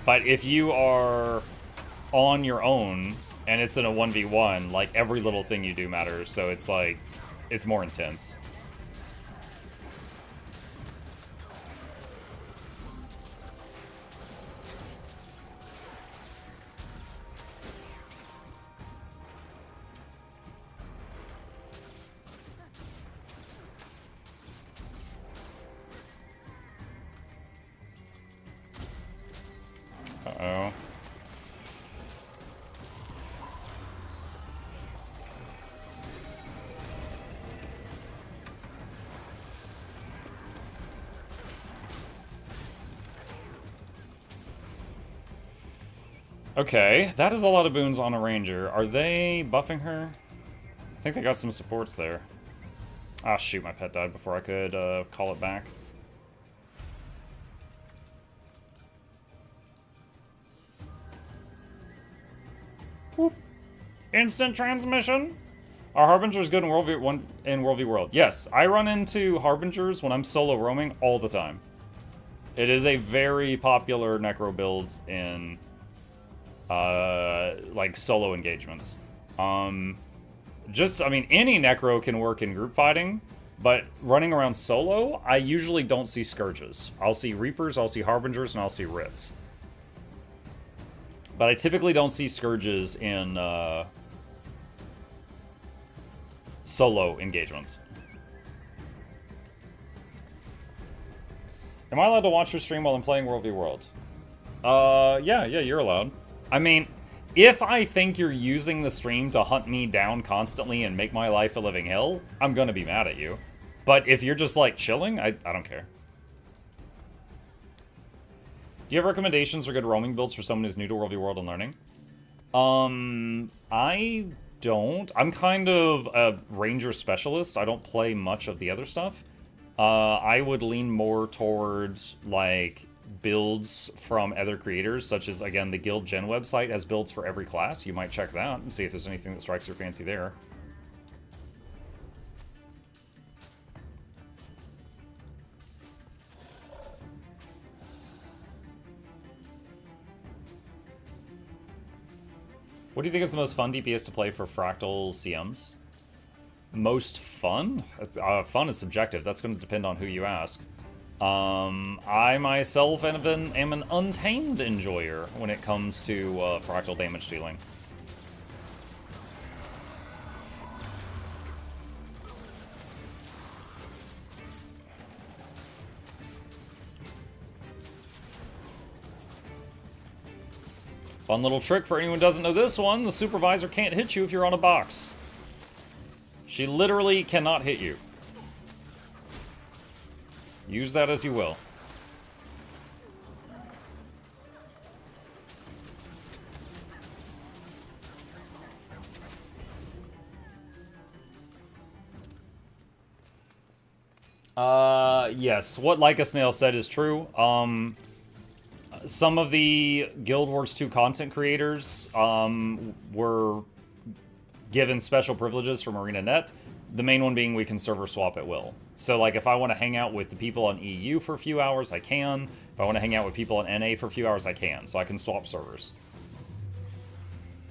But if you are on your own, and it's in a 1v1, like, every little thing you do matters, so it's, like, it's more intense. Uh-oh. Okay, that is a lot of boons on a ranger. Are they buffing her? I think they got some supports there. Ah, shoot, my pet died before I could call it back. Whoop. Instant transmission. Are Harbingers good in World v World? Yes, I run into Harbingers when I'm solo roaming all the time. It is a very popular Necro build in like solo engagements. I mean, any Necro can work in group fighting, but running around solo, I usually don't see Scourges. I'll see Reapers, I'll see Harbingers, and I'll see Writs. But I typically don't see Scourges in solo engagements. Am I allowed to watch your stream while I'm playing World v World? Yeah, you're allowed. I mean, if I think you're using the stream to hunt me down constantly and make my life a living hell, I'm gonna be mad at you. But if you're just, like, chilling, I don't care. Do you have recommendations for good roaming builds for someone who's new to World v World and learning? I don't. I'm kind of a ranger specialist. I don't play much of the other stuff. I would lean more towards, like, builds from other creators, such as, again, the Guild Gen website has builds for every class. You might check that and see if there's anything that strikes your fancy there. What do you think is the most fun DPS to play for Fractal CMs? Most fun? Fun is subjective. That's going to depend on who you ask. I myself am an untamed enjoyer when it comes to Fractal damage dealing. Fun little trick for anyone who doesn't know this one. The supervisor can't hit you if you're on a box. She literally cannot hit you. Use that as you will. Yes, what Like a Snail said is true. Some of the Guild Wars 2 content creators were given special privileges from ArenaNet. The main one being we can server swap at will. So, like, if I want to hang out with the people on EU for a few hours, I can. If I want to hang out with people on NA for a few hours, I can. So I can swap servers.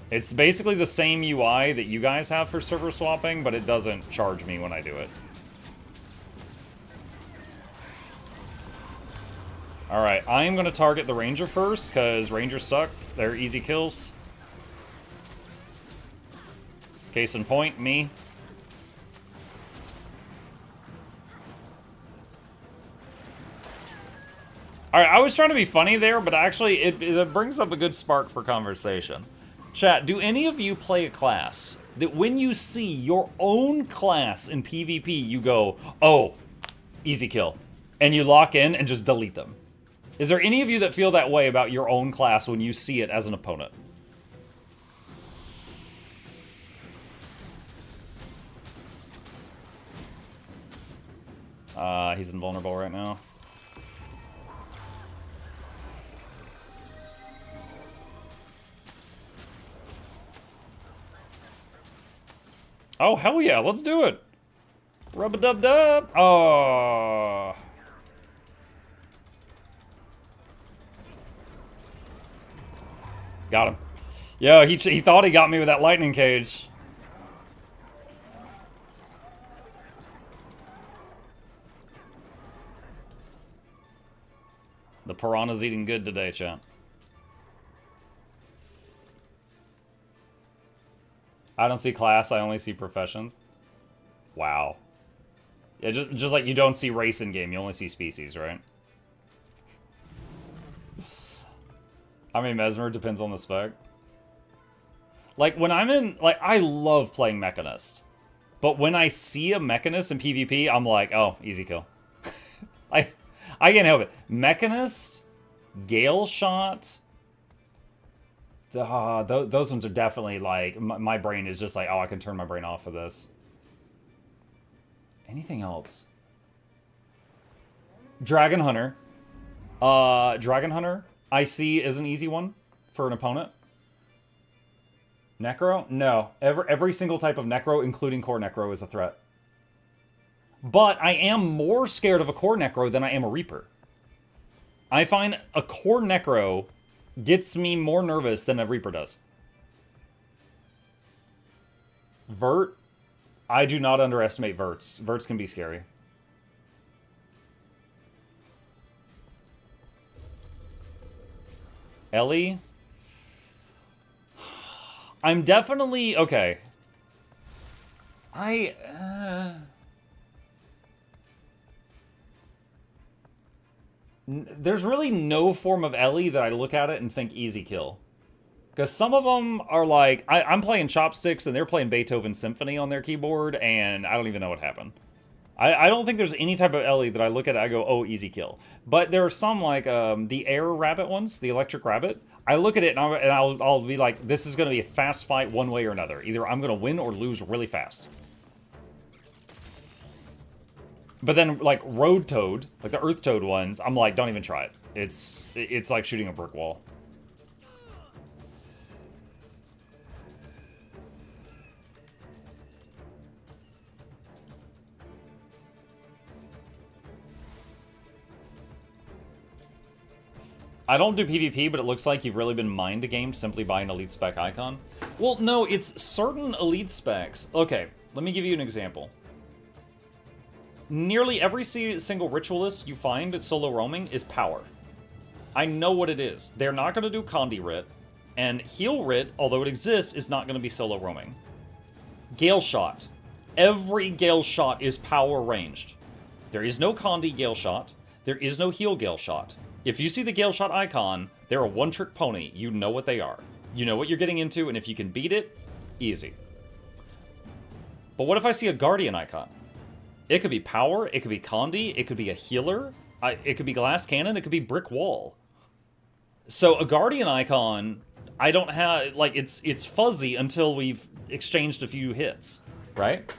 It's basically the same UI that you guys have for server swapping, but it doesn't charge me when I do it. Alright, I am going to target the Ranger first, because Rangers suck. They're easy kills. Case in point, me. Alright, I was trying to be funny there, but actually it brings up a good spark for conversation. Chat, do any of you play a class that when you see your own class in PvP, you go, oh, easy kill, and you lock in and just delete them? Is there any of you that feel that way about your own class when you see it as an opponent? He's invulnerable right now. Oh, hell yeah, let's do it! Rub-a-dub-dub! Oh. Got him. Yo, he thought he got me with that lightning cage. The piranha's eating good today, chat. I don't see class, I only see professions. Wow. Yeah, just like you don't see race in game, you only see species, right? I mean, Mesmer depends on the spec. Like, when I'm in... Like, I love playing Mechanist. But when I see a Mechanist in PvP, I'm like, oh, easy kill. I can't help it. Mechanist, Gale Shot... those ones are definitely, like... My brain is just like, oh, I can turn my brain off for this. Anything else? Dragon Hunter. Dragon Hunter, I see is an easy one for an opponent. Necro? No. Every single type of Necro, including Core Necro, is a threat. But I am more scared of a Core Necro than I am a Reaper. I find a Core Necro gets me more nervous than a Reaper does. Vert? I do not underestimate Verts. Verts can be scary. Ellie? I'm definitely... Okay. There's really no form of Ellie that I look at it and think easy kill. Because some of them are like... I'm playing Chopsticks and they're playing Beethoven Symphony on their keyboard and I don't even know what happened. I don't think there's any type of Ellie that I look at it, I go, oh, easy kill. But there are some like the air rabbit ones, the electric rabbit. I look at it and I'll be like, this is going to be a fast fight one way or another. Either I'm going to win or lose really fast. But then like Road Toad, like the Earth Toad ones, I'm like, don't even try it. It's like shooting a brick wall. I don't do PvP, but it looks like you've really been mind gamed simply by an elite spec icon. Well, no, it's certain elite specs. Okay, let me give you an example. Nearly every single ritualist you find at solo roaming is power. I know what it is. They're not going to do Condi Writ, and Heal Writ, although it exists, is not going to be solo roaming. Gale Shot. Every Gale Shot is power ranged. There is no Condi Gale Shot. There is no Heal Gale Shot. If you see the Gale Shot icon, they're a one-trick pony. You know what they are. You know what you're getting into, and if you can beat it, easy. But what if I see a Guardian icon? It could be power, it could be Condi, it could be a healer, it could be glass cannon, it could be brick wall. So a Guardian icon, I don't have, like, it's fuzzy until we've exchanged a few hits, right?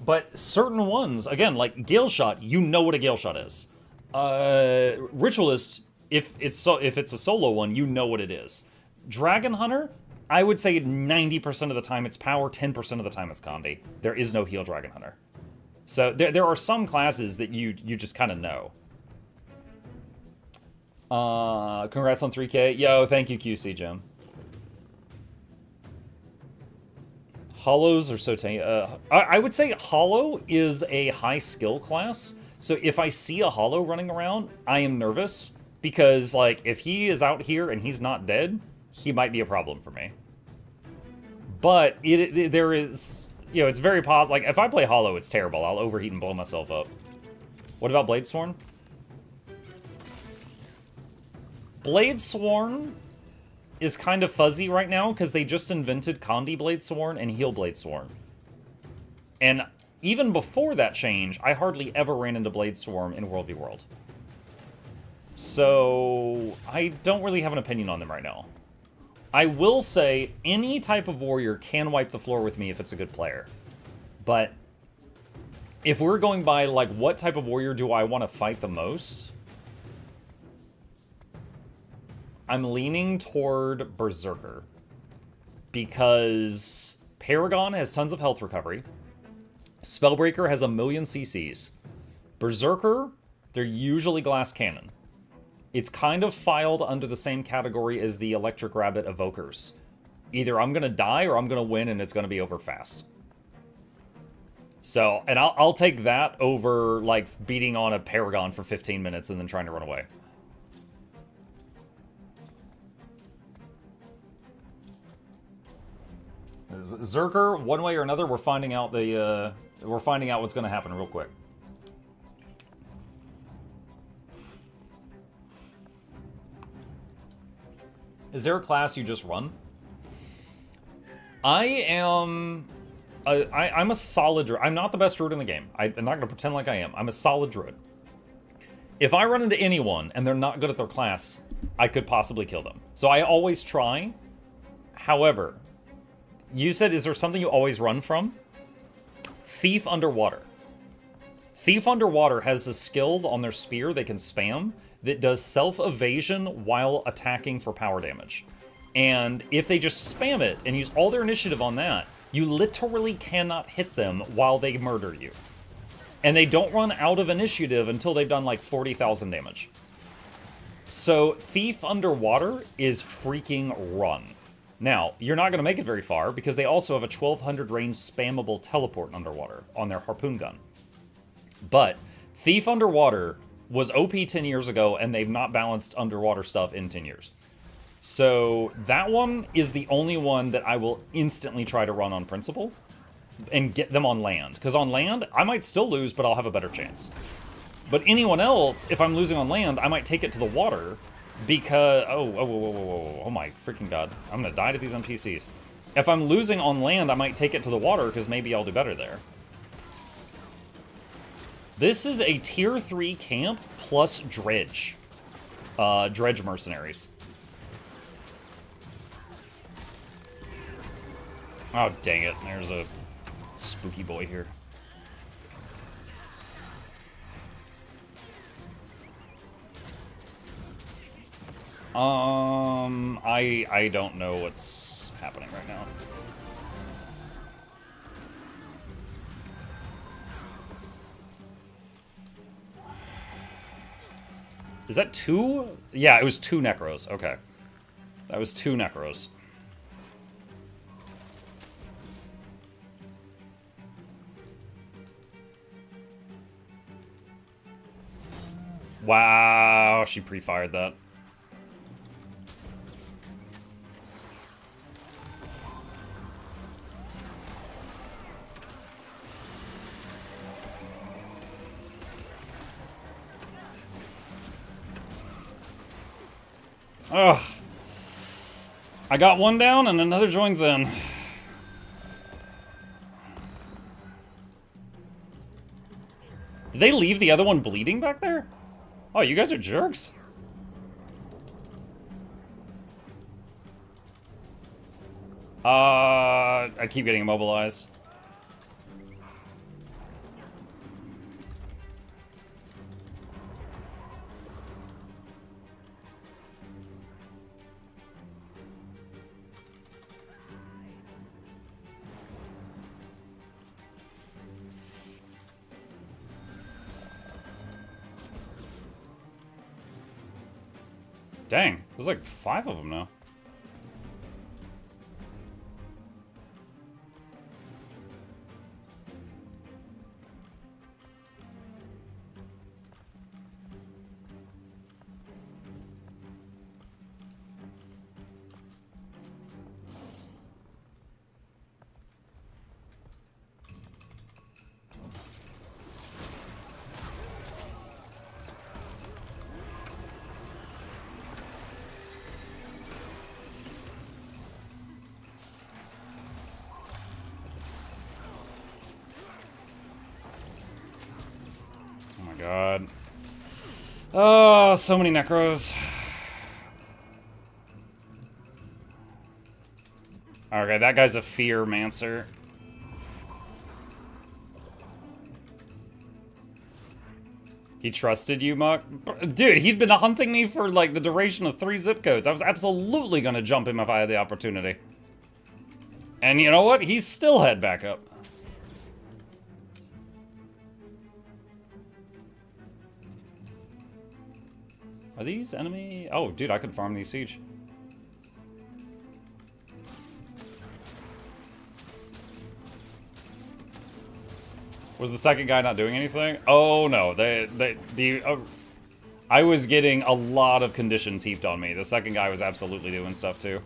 But certain ones, again, like Gale Shot, you know what a Gale Shot is. Ritualist, if it's a solo one, you know what it is. Dragon Hunter, I would say 90% of the time it's power, 10% of the time it's Condi. There is no heal Dragon Hunter. So there are some classes that you just kind of know. Congrats on 3K. Yo, thank you, QC Jim. Hollows are so I would say Hollow is a high skill class. So if I see a Hollow running around, I am nervous. Because, like, if he is out here and he's not dead, he might be a problem for me. But there is... You know, it's very positive. Like, if I play Hollow, it's terrible. I'll overheat and blow myself up. What about Bladesworn? Bladesworn is kind of fuzzy right now because they just invented Condi Bladesworn and Heal Bladesworn. And even before that change, I hardly ever ran into Bladesworn in World v World. So, I don't really have an opinion on them right now. I will say, any type of warrior can wipe the floor with me if it's a good player. But if we're going by, like, what type of warrior do I want to fight the most? I'm leaning toward Berserker. Because Paragon has tons of health recovery. Spellbreaker has 1,000,000 CCs. Berserker, they're usually glass cannon. It's kind of filed under the same category as the Electric Rabbit Evokers. Either I'm going to die or I'm going to win and it's going to be over fast. So, and I'll take that over, like, beating on a Paragon for 15 minutes and then trying to run away. Zerker, one way or another, we're finding out what's going to happen real quick. Is there a class you just run? I'm a solid druid. I'm not the best druid in the game. I'm not going to pretend like I am. I'm a solid druid. If I run into anyone and they're not good at their class, I could possibly kill them. So I always try. However, you said, is there something you always run from? Thief Underwater. Thief Underwater has a skill on their spear they can spam that does self-evasion while attacking for power damage. And if they just spam it and use all their initiative on that, you literally cannot hit them while they murder you. And they don't run out of initiative until they've done like 40,000 damage. So Thief Underwater is freaking run. Now, you're not going to make it very far because they also have a 1200 range spammable teleport underwater on their harpoon gun. But Thief Underwater was OP 10 years ago, and they've not balanced underwater stuff in 10 years. So that one is the only one that I will instantly try to run on principle and get them on land. Because on land, I might still lose, but I'll have a better chance. But anyone else, if I'm losing on land, I might take it to the water because... Oh my freaking god. I'm going to die to these NPCs. If I'm losing on land, I might take it to the water because maybe I'll do better there. This is a tier 3 camp plus dredge. Dredge mercenaries. Oh, dang it. There's a spooky boy here. I don't know what's happening right now. Is that 2? Yeah, it was 2 Necros. Okay. That was 2 Necros. Wow, she pre-fired that. Ugh. I got one down and another joins in. Did they leave the other one bleeding back there? Oh, you guys are jerks. I keep getting immobilized. Dang, there's like 5 of them now. God. Oh, so many Necros. Okay, that guy's a Fear Mancer. He trusted you, Muck? Dude, he'd been hunting me for, like, the duration of 3 zip codes. I was absolutely gonna jump him if I had the opportunity. And you know what? He still had backup. Are these enemy? Oh, dude, I could farm these siege. Was the second guy not doing anything? Oh no, I was getting a lot of conditions heaped on me. The second guy was absolutely doing stuff too.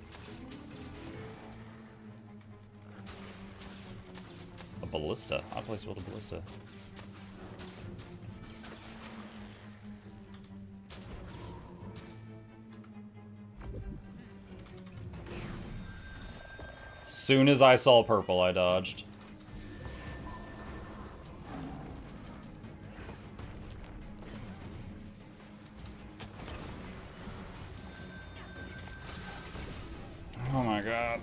A ballista. How do I build a ballista? Soon as I saw purple, I dodged. Oh my god.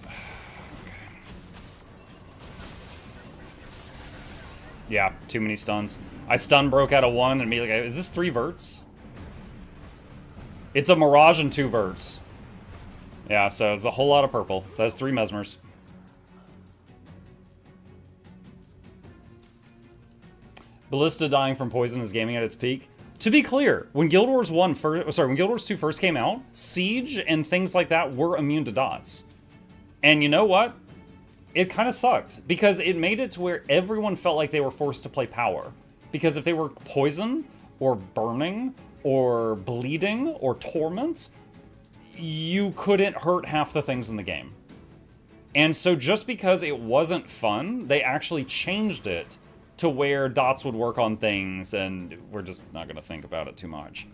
Yeah, too many stuns. I stun broke out of 1 and immediately, is this 3 verts? It's a Mirage and 2 verts. Yeah, so it's a whole lot of purple. That's 3 mesmers. Ballista dying from poison is gaming at its peak. To be clear, when Guild Wars 1 when Guild Wars 2 first came out, Siege and things like that were immune to dots. And you know what? It kind of sucked, because it made it to where everyone felt like they were forced to play power. Because if they were poison, or burning, or bleeding, or torment, you couldn't hurt half the things in the game. And so just because it wasn't fun, they actually changed it to where dots would work on things, and we're just not gonna think about it too much.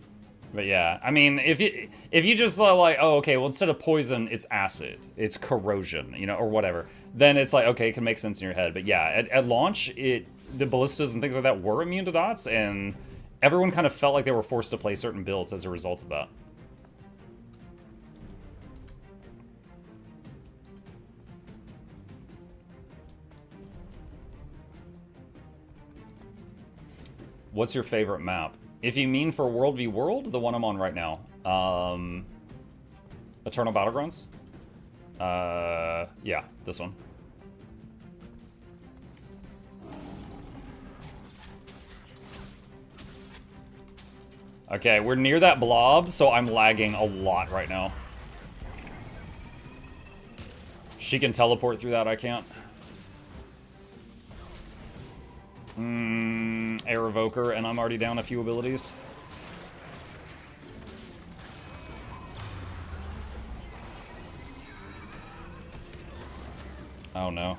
But yeah, I mean, if you just like, oh, okay, well, instead of poison, it's acid, it's corrosion, you know, or whatever, then it's like, okay, it can make sense in your head. But yeah, at launch, the ballistas and things like that were immune to dots, and everyone kind of felt like they were forced to play certain builds as a result of that. What's your favorite map? If you mean for World v World, the one I'm on right now. Eternal Battlegrounds? Yeah, this one. Okay, we're near that blob, so I'm lagging a lot right now. She can teleport through that, I can't. Air Evoker, and I'm already down a few abilities. Oh no.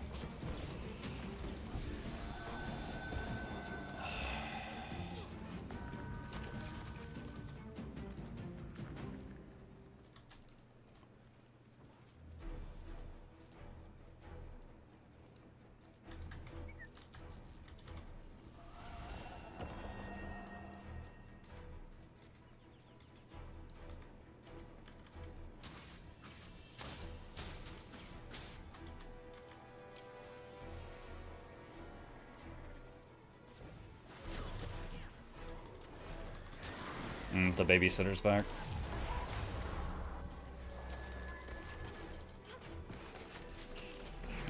The babysitter's back.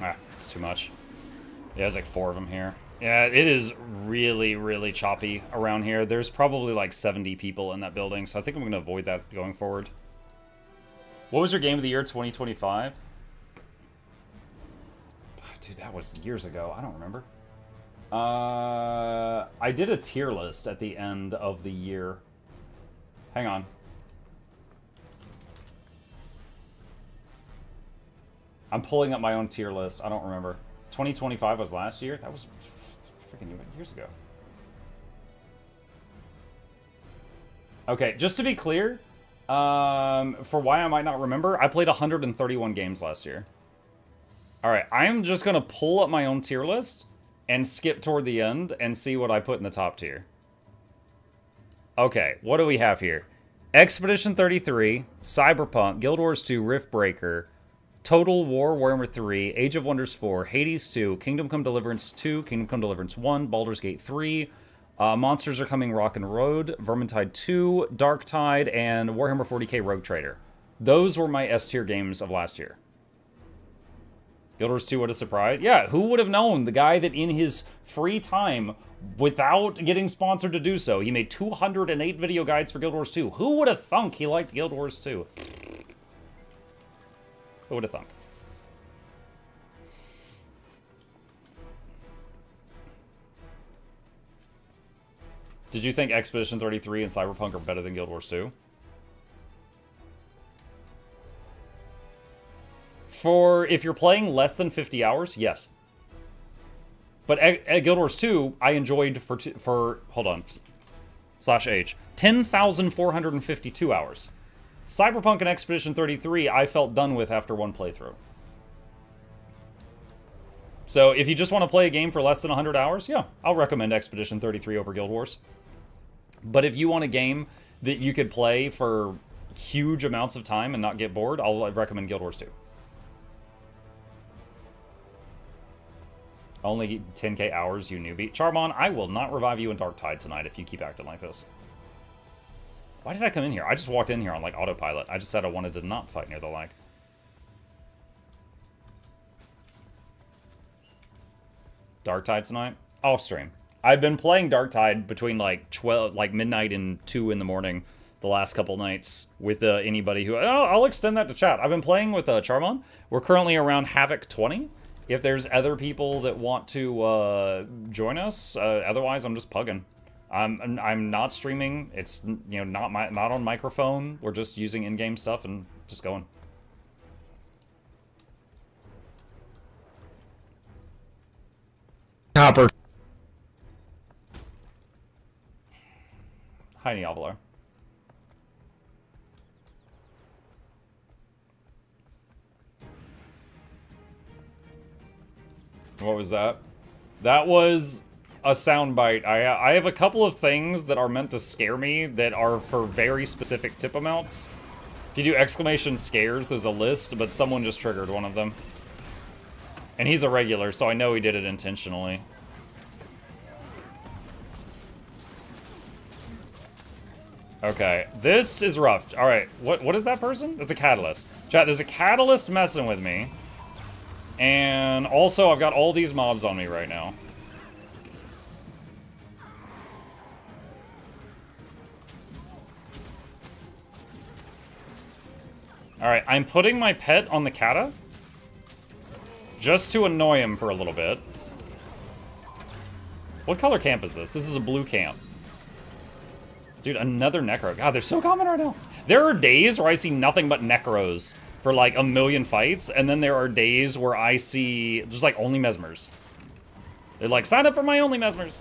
Ah, it's too much. Yeah, there's like 4 of them here. Yeah, it is really, really choppy around here. There's probably like 70 people in that building, so I think I'm going to avoid that going forward. What was your game of the year 2025? Dude, that was years ago. I don't remember. I did a tier list at the end of the year. Hang on. I'm pulling up my own tier list. I don't remember. 2025 was last year? That was freaking years ago. Okay, just to be clear, for why I might not remember, I played 131 games last year. Alright, I am just going to pull up my own tier list and skip toward the end and see what I put in the top tier. Okay, what do we have here? Expedition 33, Cyberpunk, Guild Wars 2, Riftbreaker, Total War, Warhammer 3, Age of Wonders 4, Hades 2, Kingdom Come Deliverance 2, Kingdom Come Deliverance 1, Baldur's Gate 3, Monsters Are Coming Rock and Road, Vermintide 2, Darktide, and Warhammer 40k Rogue Trader. Those were my S tier games of last year. Guild Wars 2, what a surprise. Yeah, who would have known? The guy that in his free time, without getting sponsored to do so, he made 208 video guides for Guild Wars 2. Who would have thunk he liked Guild Wars 2? Who would have thunk? Did you think Expedition 33 and Cyberpunk are better than Guild Wars 2? For if you're playing less than 50 hours, yes. But at Guild Wars 2, I enjoyed for hold on, /H, 10,452 hours. Cyberpunk and Expedition 33, I felt done with after one playthrough. So if you just want to play a game for less than 100 hours, yeah, I'll recommend Expedition 33 over Guild Wars. But if you want a game that you could play for huge amounts of time and not get bored, I'll recommend Guild Wars 2. Only 10k hours, you newbie. Charmon, I will not revive you in Darktide tonight if you keep acting like this. Why did I come in here? I just walked in here on, like, autopilot. I just said I wanted to not fight near the lag. Darktide tonight? Off stream. I've been playing Darktide between, like, midnight and 2 in the morning the last couple nights with anybody who... Oh, I'll extend that to chat. I've been playing with Charmon. We're currently around Havoc 20. If there's other people that want to join us, otherwise I'm just pugging. I'm not streaming. It's, you know, not on microphone. We're just using in-game stuff and just going. Hopper. Hi, Diablo. What was that? That was a soundbite. I have a couple of things that are meant to scare me that are for very specific tip amounts. If you do exclamation scares, there's a list, but someone just triggered one of them. And he's a regular, so I know he did it intentionally. Okay, this is rough. All right, what is that person? It's a catalyst. Chat, there's a catalyst messing with me. And also, I've got all these mobs on me right now. Alright, I'm putting my pet on the kata. Just to annoy him for a little bit. What color camp is this? This is a blue camp. Dude, another Necro. God, they're so common right now. There are days where I see nothing but Necros for like a million fights, and then there are days where I see just like only Mesmers. They're like, sign up for my only Mesmers.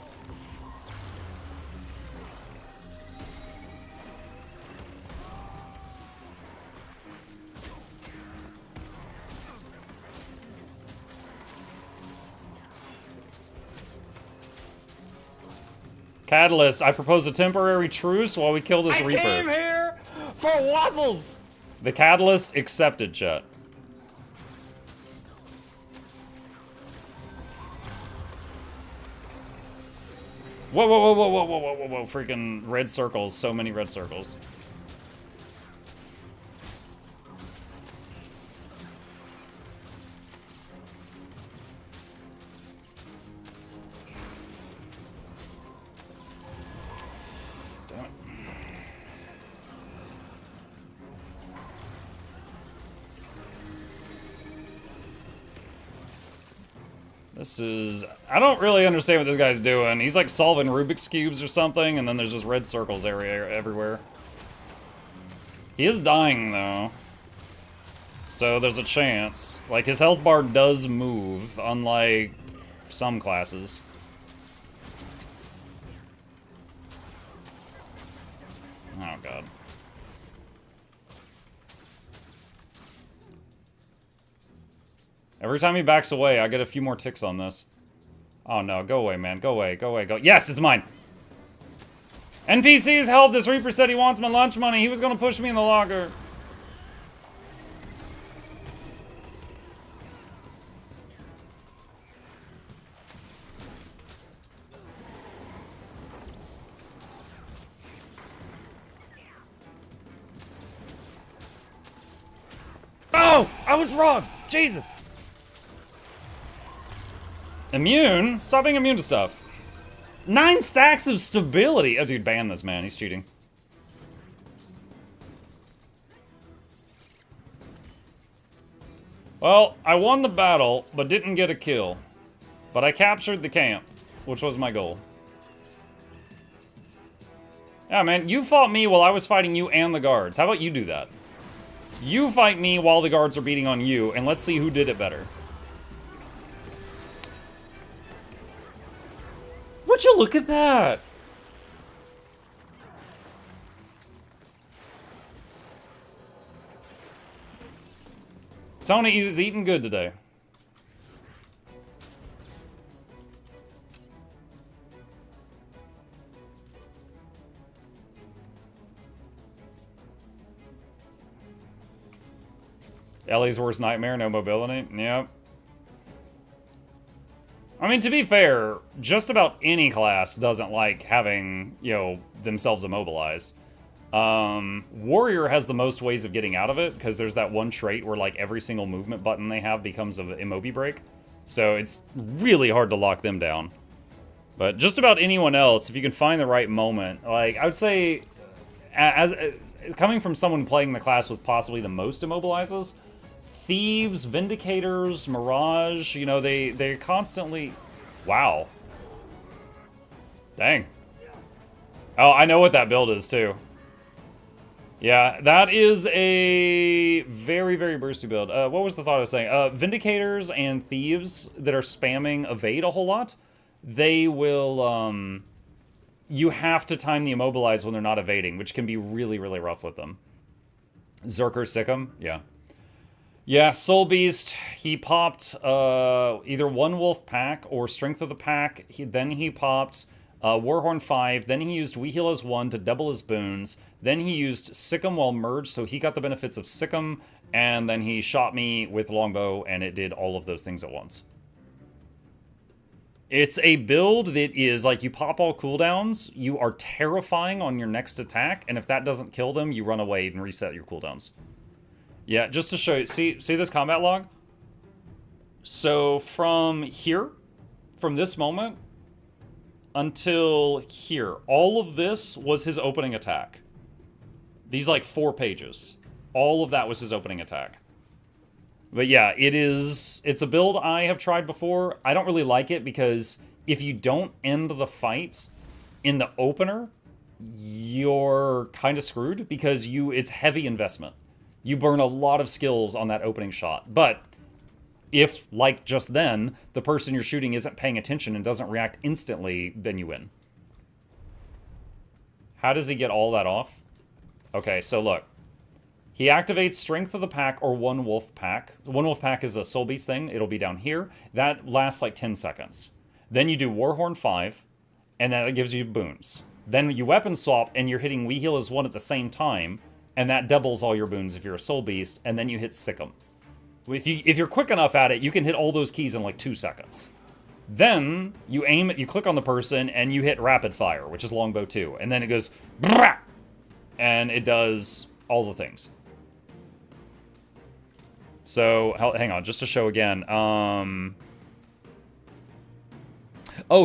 Catalyst, I propose a temporary truce while we kill this Reaper. I came here for waffles! The Catalyst accepted, chat. Whoa, whoa, whoa, whoa, whoa, whoa, whoa, whoa, whoa, freaking red circles, so many red circles. This is... I don't really understand what this guy's doing. He's like solving Rubik's Cubes or something, and then there's just red circles everywhere. He is dying, though. So there's a chance. Like, his health bar does move, unlike some classes. Oh, God. Every time he backs away, I get a few more ticks on this. Oh no, go away, man. Go away, go away, go. Yes, it's mine! NPCs, help! This Reaper said he wants my lunch money. He was gonna push me in the locker. I was wrong! Jesus! Immune? Stop being immune to stuff. 9 stacks of stability! Oh, dude, ban this man. He's cheating. Well, I won the battle, but didn't get a kill. But I captured the camp, which was my goal. Yeah, man, you fought me while I was fighting you and the guards. How about you do that? You fight me while the guards are beating on you, and let's see who did it better. Would you look at that? Tony is eating good today. Ellie's worst nightmare, no mobility. Yep. I mean, to be fair, just about any class doesn't like having, you know, themselves immobilized. Warrior has the most ways of getting out of it, because there's that one trait where, like, every single movement button they have becomes an immobi break. So it's really hard to lock them down. But just about anyone else, if you can find the right moment, like, I would say, as coming from someone playing the class with possibly the most immobilizes, Thieves, Vindicators, Mirage, you know, they constantly... Wow. Dang. Oh, I know what that build is, too. Yeah, that is a very, very bursty build. What was the thought I was saying? Vindicators and Thieves that are spamming evade a whole lot, they will, you have to time the immobilize when they're not evading, which can be really, really rough with them. Zerker Sikkim, yeah. Yeah, Soul Beast, he popped either One Wolf Pack or Strength of the Pack. Then he popped Warhorn 5. Then he used We Heal as 1 to double his boons. Then he used Sikkim while merged, so he got the benefits of Sikkim. And then he shot me with Longbow, and it did all of those things at once. It's a build that is, like, you pop all cooldowns, you are terrifying on your next attack, and if that doesn't kill them, you run away and reset your cooldowns. Yeah, just to show you, see this combat log? So from here, from this moment, until here, all of this was his opening attack. These, like, 4 pages. All of that was his opening attack. But yeah, it's a build I have tried before. I don't really like it because if you don't end the fight in the opener, you're kind of screwed because it's heavy investment. You burn a lot of skills on that opening shot. But if, like just then, the person you're shooting isn't paying attention and doesn't react instantly, then you win. How does he get all that off? Okay, so look. He activates Strength of the Pack or One Wolf Pack. One Wolf Pack is a Soul Beast thing. It'll be down here. That lasts like 10 seconds. Then you do Warhorn 5, and that gives you boons. Then you weapon swap, and you're hitting We Heal as 1 at the same time, and that doubles all your boons if you're a Soul Beast, and then you hit Sikkim. If you're quick enough at it, you can hit all those keys in like 2 seconds. Then you aim it, you click on the person, and you hit Rapid Fire, which is Longbow 2, and then it goes brah, and it does all the things. So hang on, just to show again. Oh,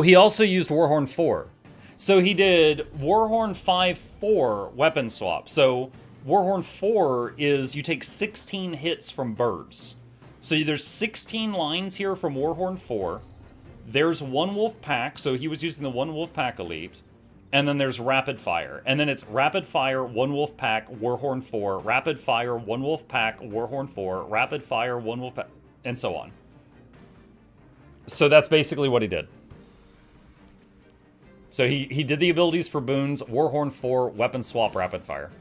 he also used Warhorn 4. So he did Warhorn 5-4 weapon swap. So Warhorn 4 is you take 16 hits from birds. So there's 16 lines here from Warhorn 4. There's One Wolf Pack, so he was using the One Wolf Pack Elite. And then there's Rapid Fire. And then it's Rapid Fire, One Wolf Pack, Warhorn 4, Rapid Fire, One Wolf Pack, Warhorn 4, Rapid Fire, One Wolf Pack, and so on. So that's basically what he did. So he did the abilities for boons, Warhorn 4, Weapon Swap, Rapid Fire.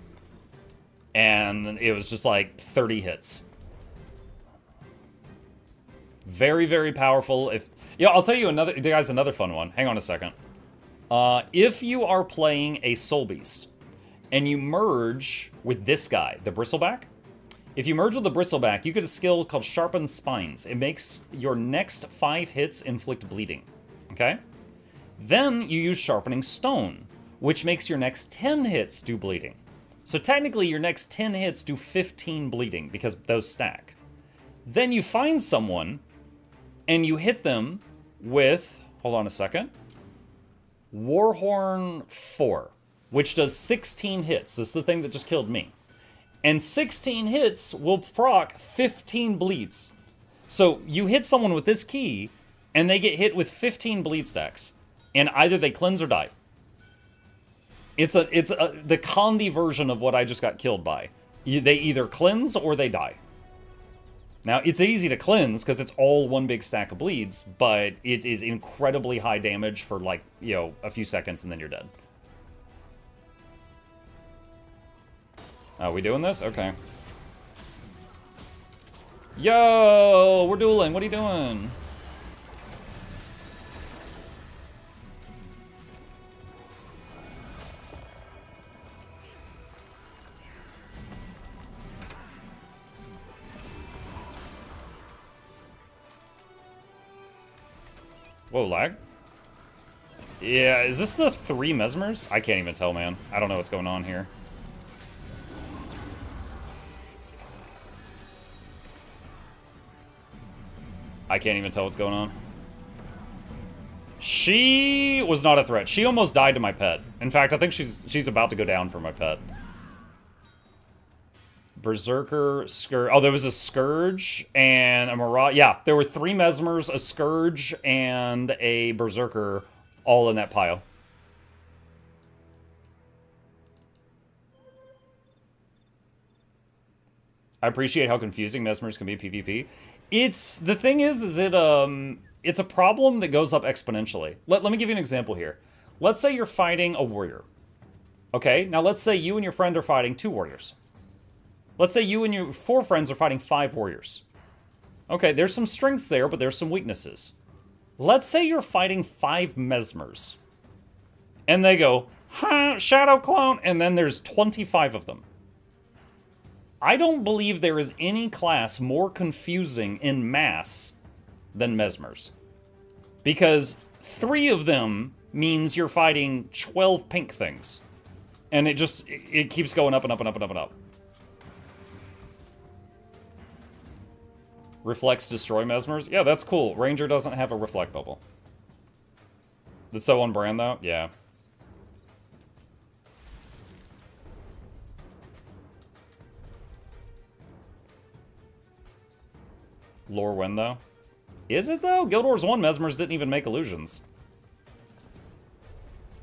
And it was just like 30 hits. Very, very powerful. I'll tell you another fun one. Hang on a second. If you are playing a Soul Beast, and you merge with this guy, the Bristleback, if you merge with the Bristleback, you get a skill called Sharpened Spines. It makes your next 5 hits inflict bleeding, okay? Then you use Sharpening Stone, which makes your next 10 hits do bleeding. So technically, your next 10 hits do 15 bleeding, because those stack. Then you find someone, and you hit them with, hold on a second, Warhorn 4, which does 16 hits. This is the thing that just killed me. And 16 hits will proc 15 bleeds. So you hit someone with this key, and they get hit with 15 bleed stacks. And either they cleanse or die. It's the Condi version of what I just got killed by. They either cleanse or they die. Now, it's easy to cleanse because it's all one big stack of bleeds, but it is incredibly high damage for, like, you know, a few seconds and then you're dead. Oh, we doing this? Okay. Yo, we're dueling. What are you doing? Whoa, lag? Yeah, is this the 3 Mesmers? I can't even tell, man. I don't know what's going on here. I can't even tell what's going on. She was not a threat. She almost died to my pet. In fact, I think she's about to go down for my pet. Berserker, Scourge. Oh, there was a Scourge and a Mirage. Yeah, there were 3 Mesmers, a Scourge, and a Berserker all in that pile. I appreciate how confusing Mesmers can be PvP. The thing is it's a problem that goes up exponentially. Let me give you an example here. Let's say you're fighting a warrior. Okay, now let's say you and your friend are fighting 2 warriors. Let's say you and your 4 friends are fighting 5 warriors. Okay, there's some strengths there, but there's some weaknesses. Let's say you're fighting 5 Mesmers. And they go, huh, Shadow Clone, and then there's 25 of them. I don't believe there is any class more confusing in mass than Mesmers. Because 3 of them means you're fighting 12 pink things. And it keeps going up and up and up and up and up. Reflects destroy Mesmers? Yeah, that's cool. Ranger doesn't have a reflect bubble. That's so on brand, though? Yeah. Lore when, though? Is it, though? Guild Wars 1 Mesmers didn't even make illusions.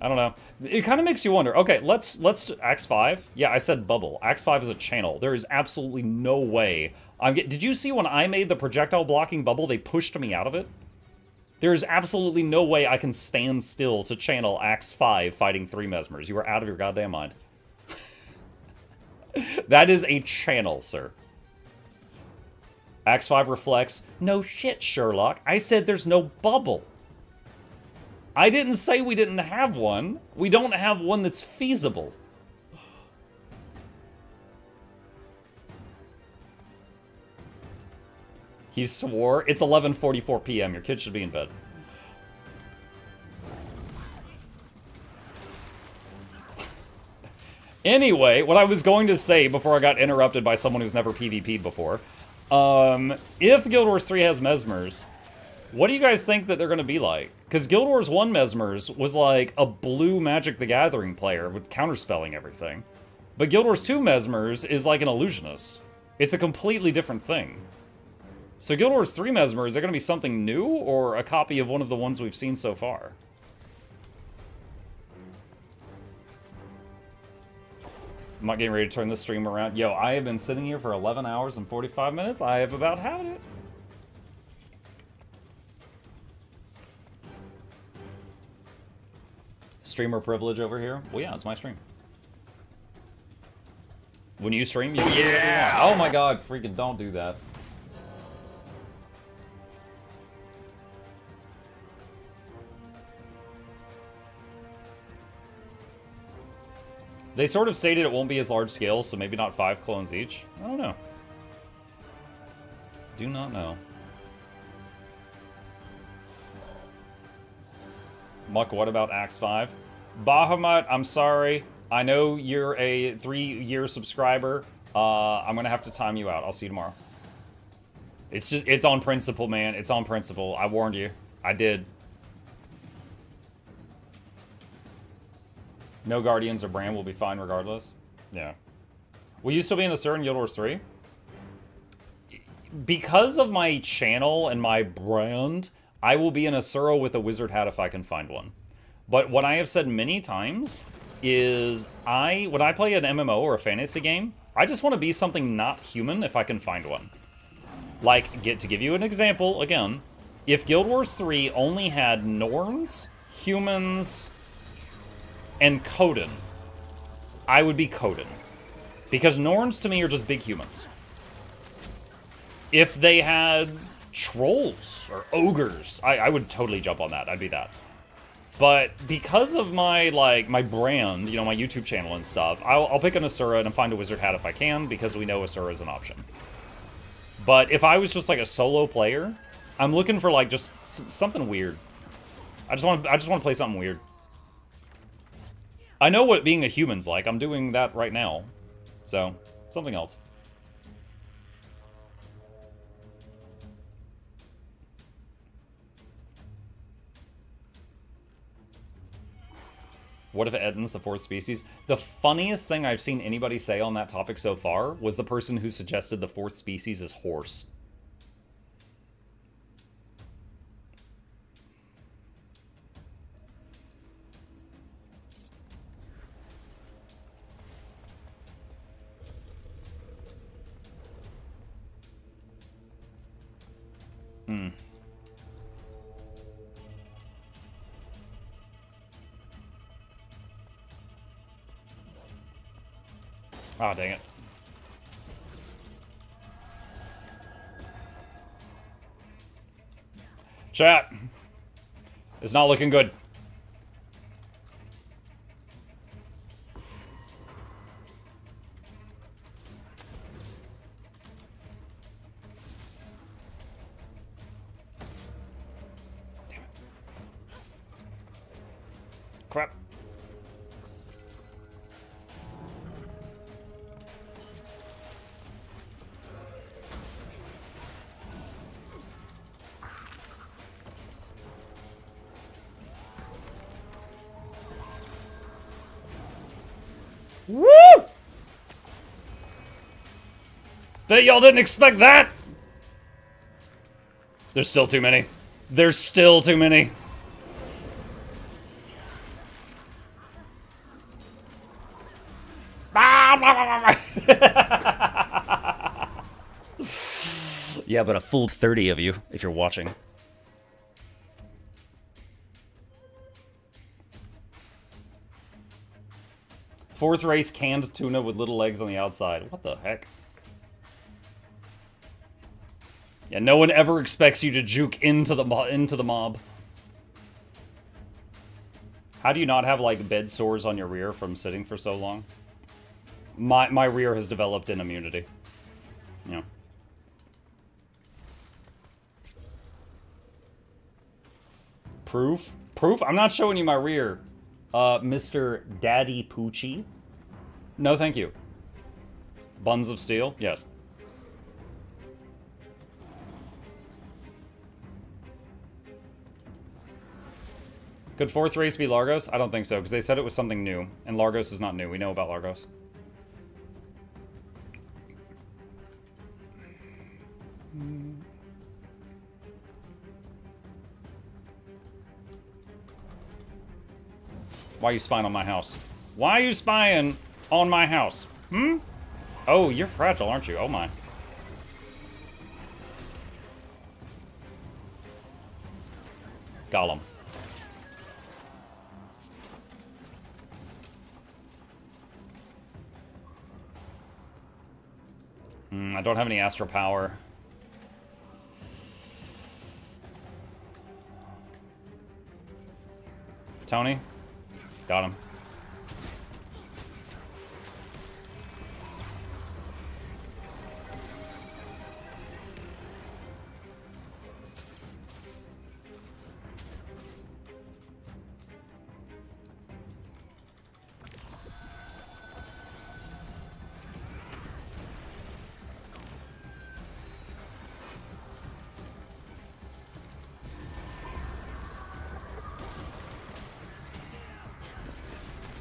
I don't know. It kind of makes you wonder. Okay, let's Axe 5. Yeah, I said bubble. Axe 5 is a channel. There is absolutely no way. Did you see when I made the projectile blocking bubble, they pushed me out of it? There is absolutely no way I can stand still to channel Axe 5 fighting 3 Mesmers. You are out of your goddamn mind. That is a channel, sir. Axe 5 reflects. No shit, Sherlock. I said there's no bubble. I didn't say we didn't have one. We don't have one that's feasible. He swore. It's 11:44 p.m. Your kid should be in bed. Anyway, what I was going to say before I got interrupted by someone who's never PvP'd before. If Guild Wars 3 has Mesmers, what do you guys think that they're going to be like? Because Guild Wars 1 Mesmers was like a blue Magic the Gathering player with counterspelling everything. But Guild Wars 2 Mesmers is like an illusionist. It's a completely different thing. So Guild Wars 3 Mesmers, is there going to be something new or a copy of one of the ones we've seen so far? I'm not getting ready to turn this stream around. Yo, I have been sitting here for 11 hours and 45 minutes. I have about had it. Streamer privilege over here? Well, yeah, it's my stream. When you stream, you can do whatever you want. Oh my god, freaking don't do that. They sort of stated it won't be as large scale, so maybe not 5 clones each. I don't know. Do not know. Muck, what about Axe 5? Bahamut, I'm sorry. I know you're a 3-year subscriber. I'm gonna have to time you out. I'll see you tomorrow. It's just, it's on principle, man. It's on principle. I warned you. I did. No Guardians or Bram will be fine regardless. Yeah. Will you still be in the Sir in Guild Wars 3? Because of my channel and my brand, I will be in a Suro with a wizard hat if I can find one. But what I have said many times is when I play an MMO or a fantasy game, I just want to be something not human if I can find one. Like, to give you an example, again, if Guild Wars 3 only had Norns, humans, and Coden, I would be Coden. Because Norns to me are just big humans. If they had trolls or ogres, I would totally jump on that. I'd be that. But because of my, like, my brand, you know, my YouTube channel and stuff, I'll pick an Asura and find a wizard hat if I can, because we know Asura is an option. But if I was just, like, a solo player, I'm looking for, like, just something weird. I just want to play something weird. I know what being a human's like. I'm doing that right now. So, something else. What if it ends the fourth species? The funniest thing I've seen anybody say on that topic so far was the person who suggested the fourth species is horse. Hmm. Ah, dang it. Chat. It's not looking good. Damn it. Crap. Woo! Bet y'all didn't expect that! There's still too many. There's still too many. Yeah, but a full 30 of you, if you're watching. Fourth race canned tuna with little legs on the outside. What the heck? Yeah, no one ever expects you to juke into the mob. How do you not have, like, bed sores on your rear from sitting for so long? My rear has developed an immunity. Yeah. Proof? Proof? I'm not showing you my rear. Mr. Daddy Poochie? No, thank you. Buns of Steel? Yes. Could fourth race be Largos? I don't think so, because they said it was something new. And Largos is not new. We know about Largos. Why are you spying on my house? Why are you spying on my house? Hmm? Oh, you're fragile, aren't you? Oh my. Gollum. I don't have any astral power. Tony? Got him.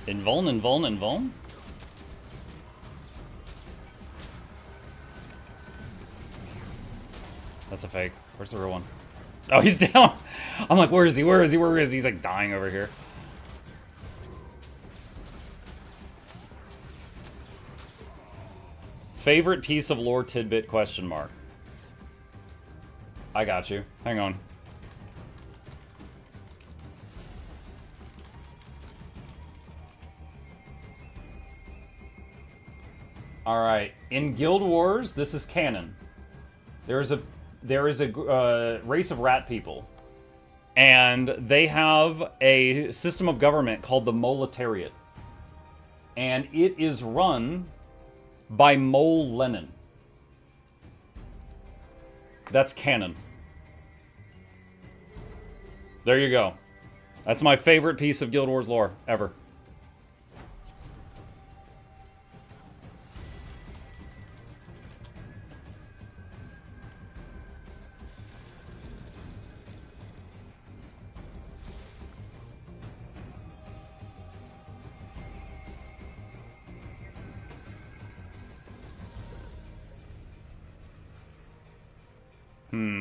Invuln. That's a fake. Where's the real one? Oh, he's down. I'm like, where is he? Where is he? Where is he? He's like dying over here. Favorite piece of lore tidbit, question mark. I got you. Hang on. Alright, in Guild Wars, this is canon. There is a race of rat people. And they have a system of government called the Moletariat. And it is run by Mole Lenin. That's canon. There you go. That's my favorite piece of Guild Wars lore ever.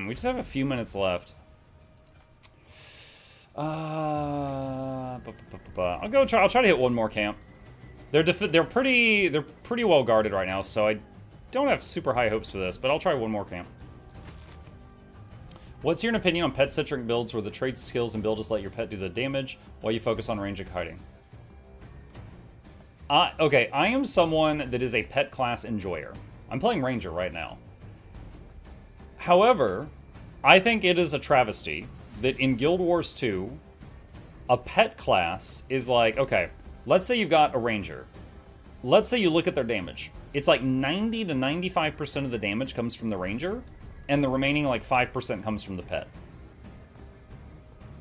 We just have a few minutes left. I'll go try. I'll try to hit one more camp. They're pretty well guarded right now, so I don't have super high hopes for this. But I'll try one more camp. What's your opinion on pet-centric builds where the traits, skills, and build just let your pet do the damage while you focus on range and hiding? Okay, I am someone that is a pet class enjoyer. I'm playing Ranger right now. However, I think it is a travesty that in Guild Wars 2, a pet class is like, okay, let's say you've got a Ranger. Let's say you look at their damage. It's like 90 to 95% of the damage comes from the Ranger, and the remaining like 5% comes from the pet.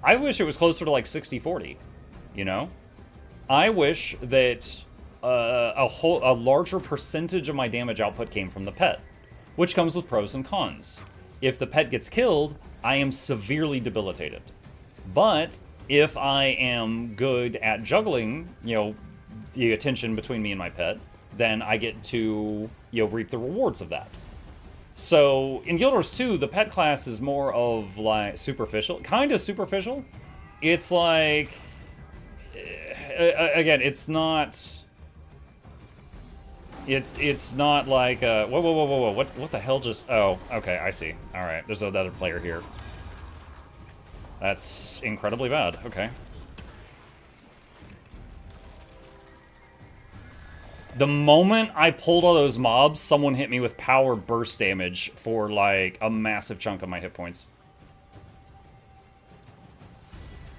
I wish it was closer to like 60-40, you know? I wish that a larger percentage of my damage output came from the pet, which comes with pros and cons. If the pet gets killed, I am severely debilitated. But if I am good at juggling, you know, the attention between me and my pet, then I get to, you know, reap the rewards of that. So in Guild Wars 2, the pet class is more of like superficial, kind of superficial. It's like, again, it's not. It's not like whoa, what the hell just, oh, okay, I see. All right, there's another player here. That's incredibly bad. Okay. The moment I pulled all those mobs, someone hit me with power burst damage for like a massive chunk of my hit points.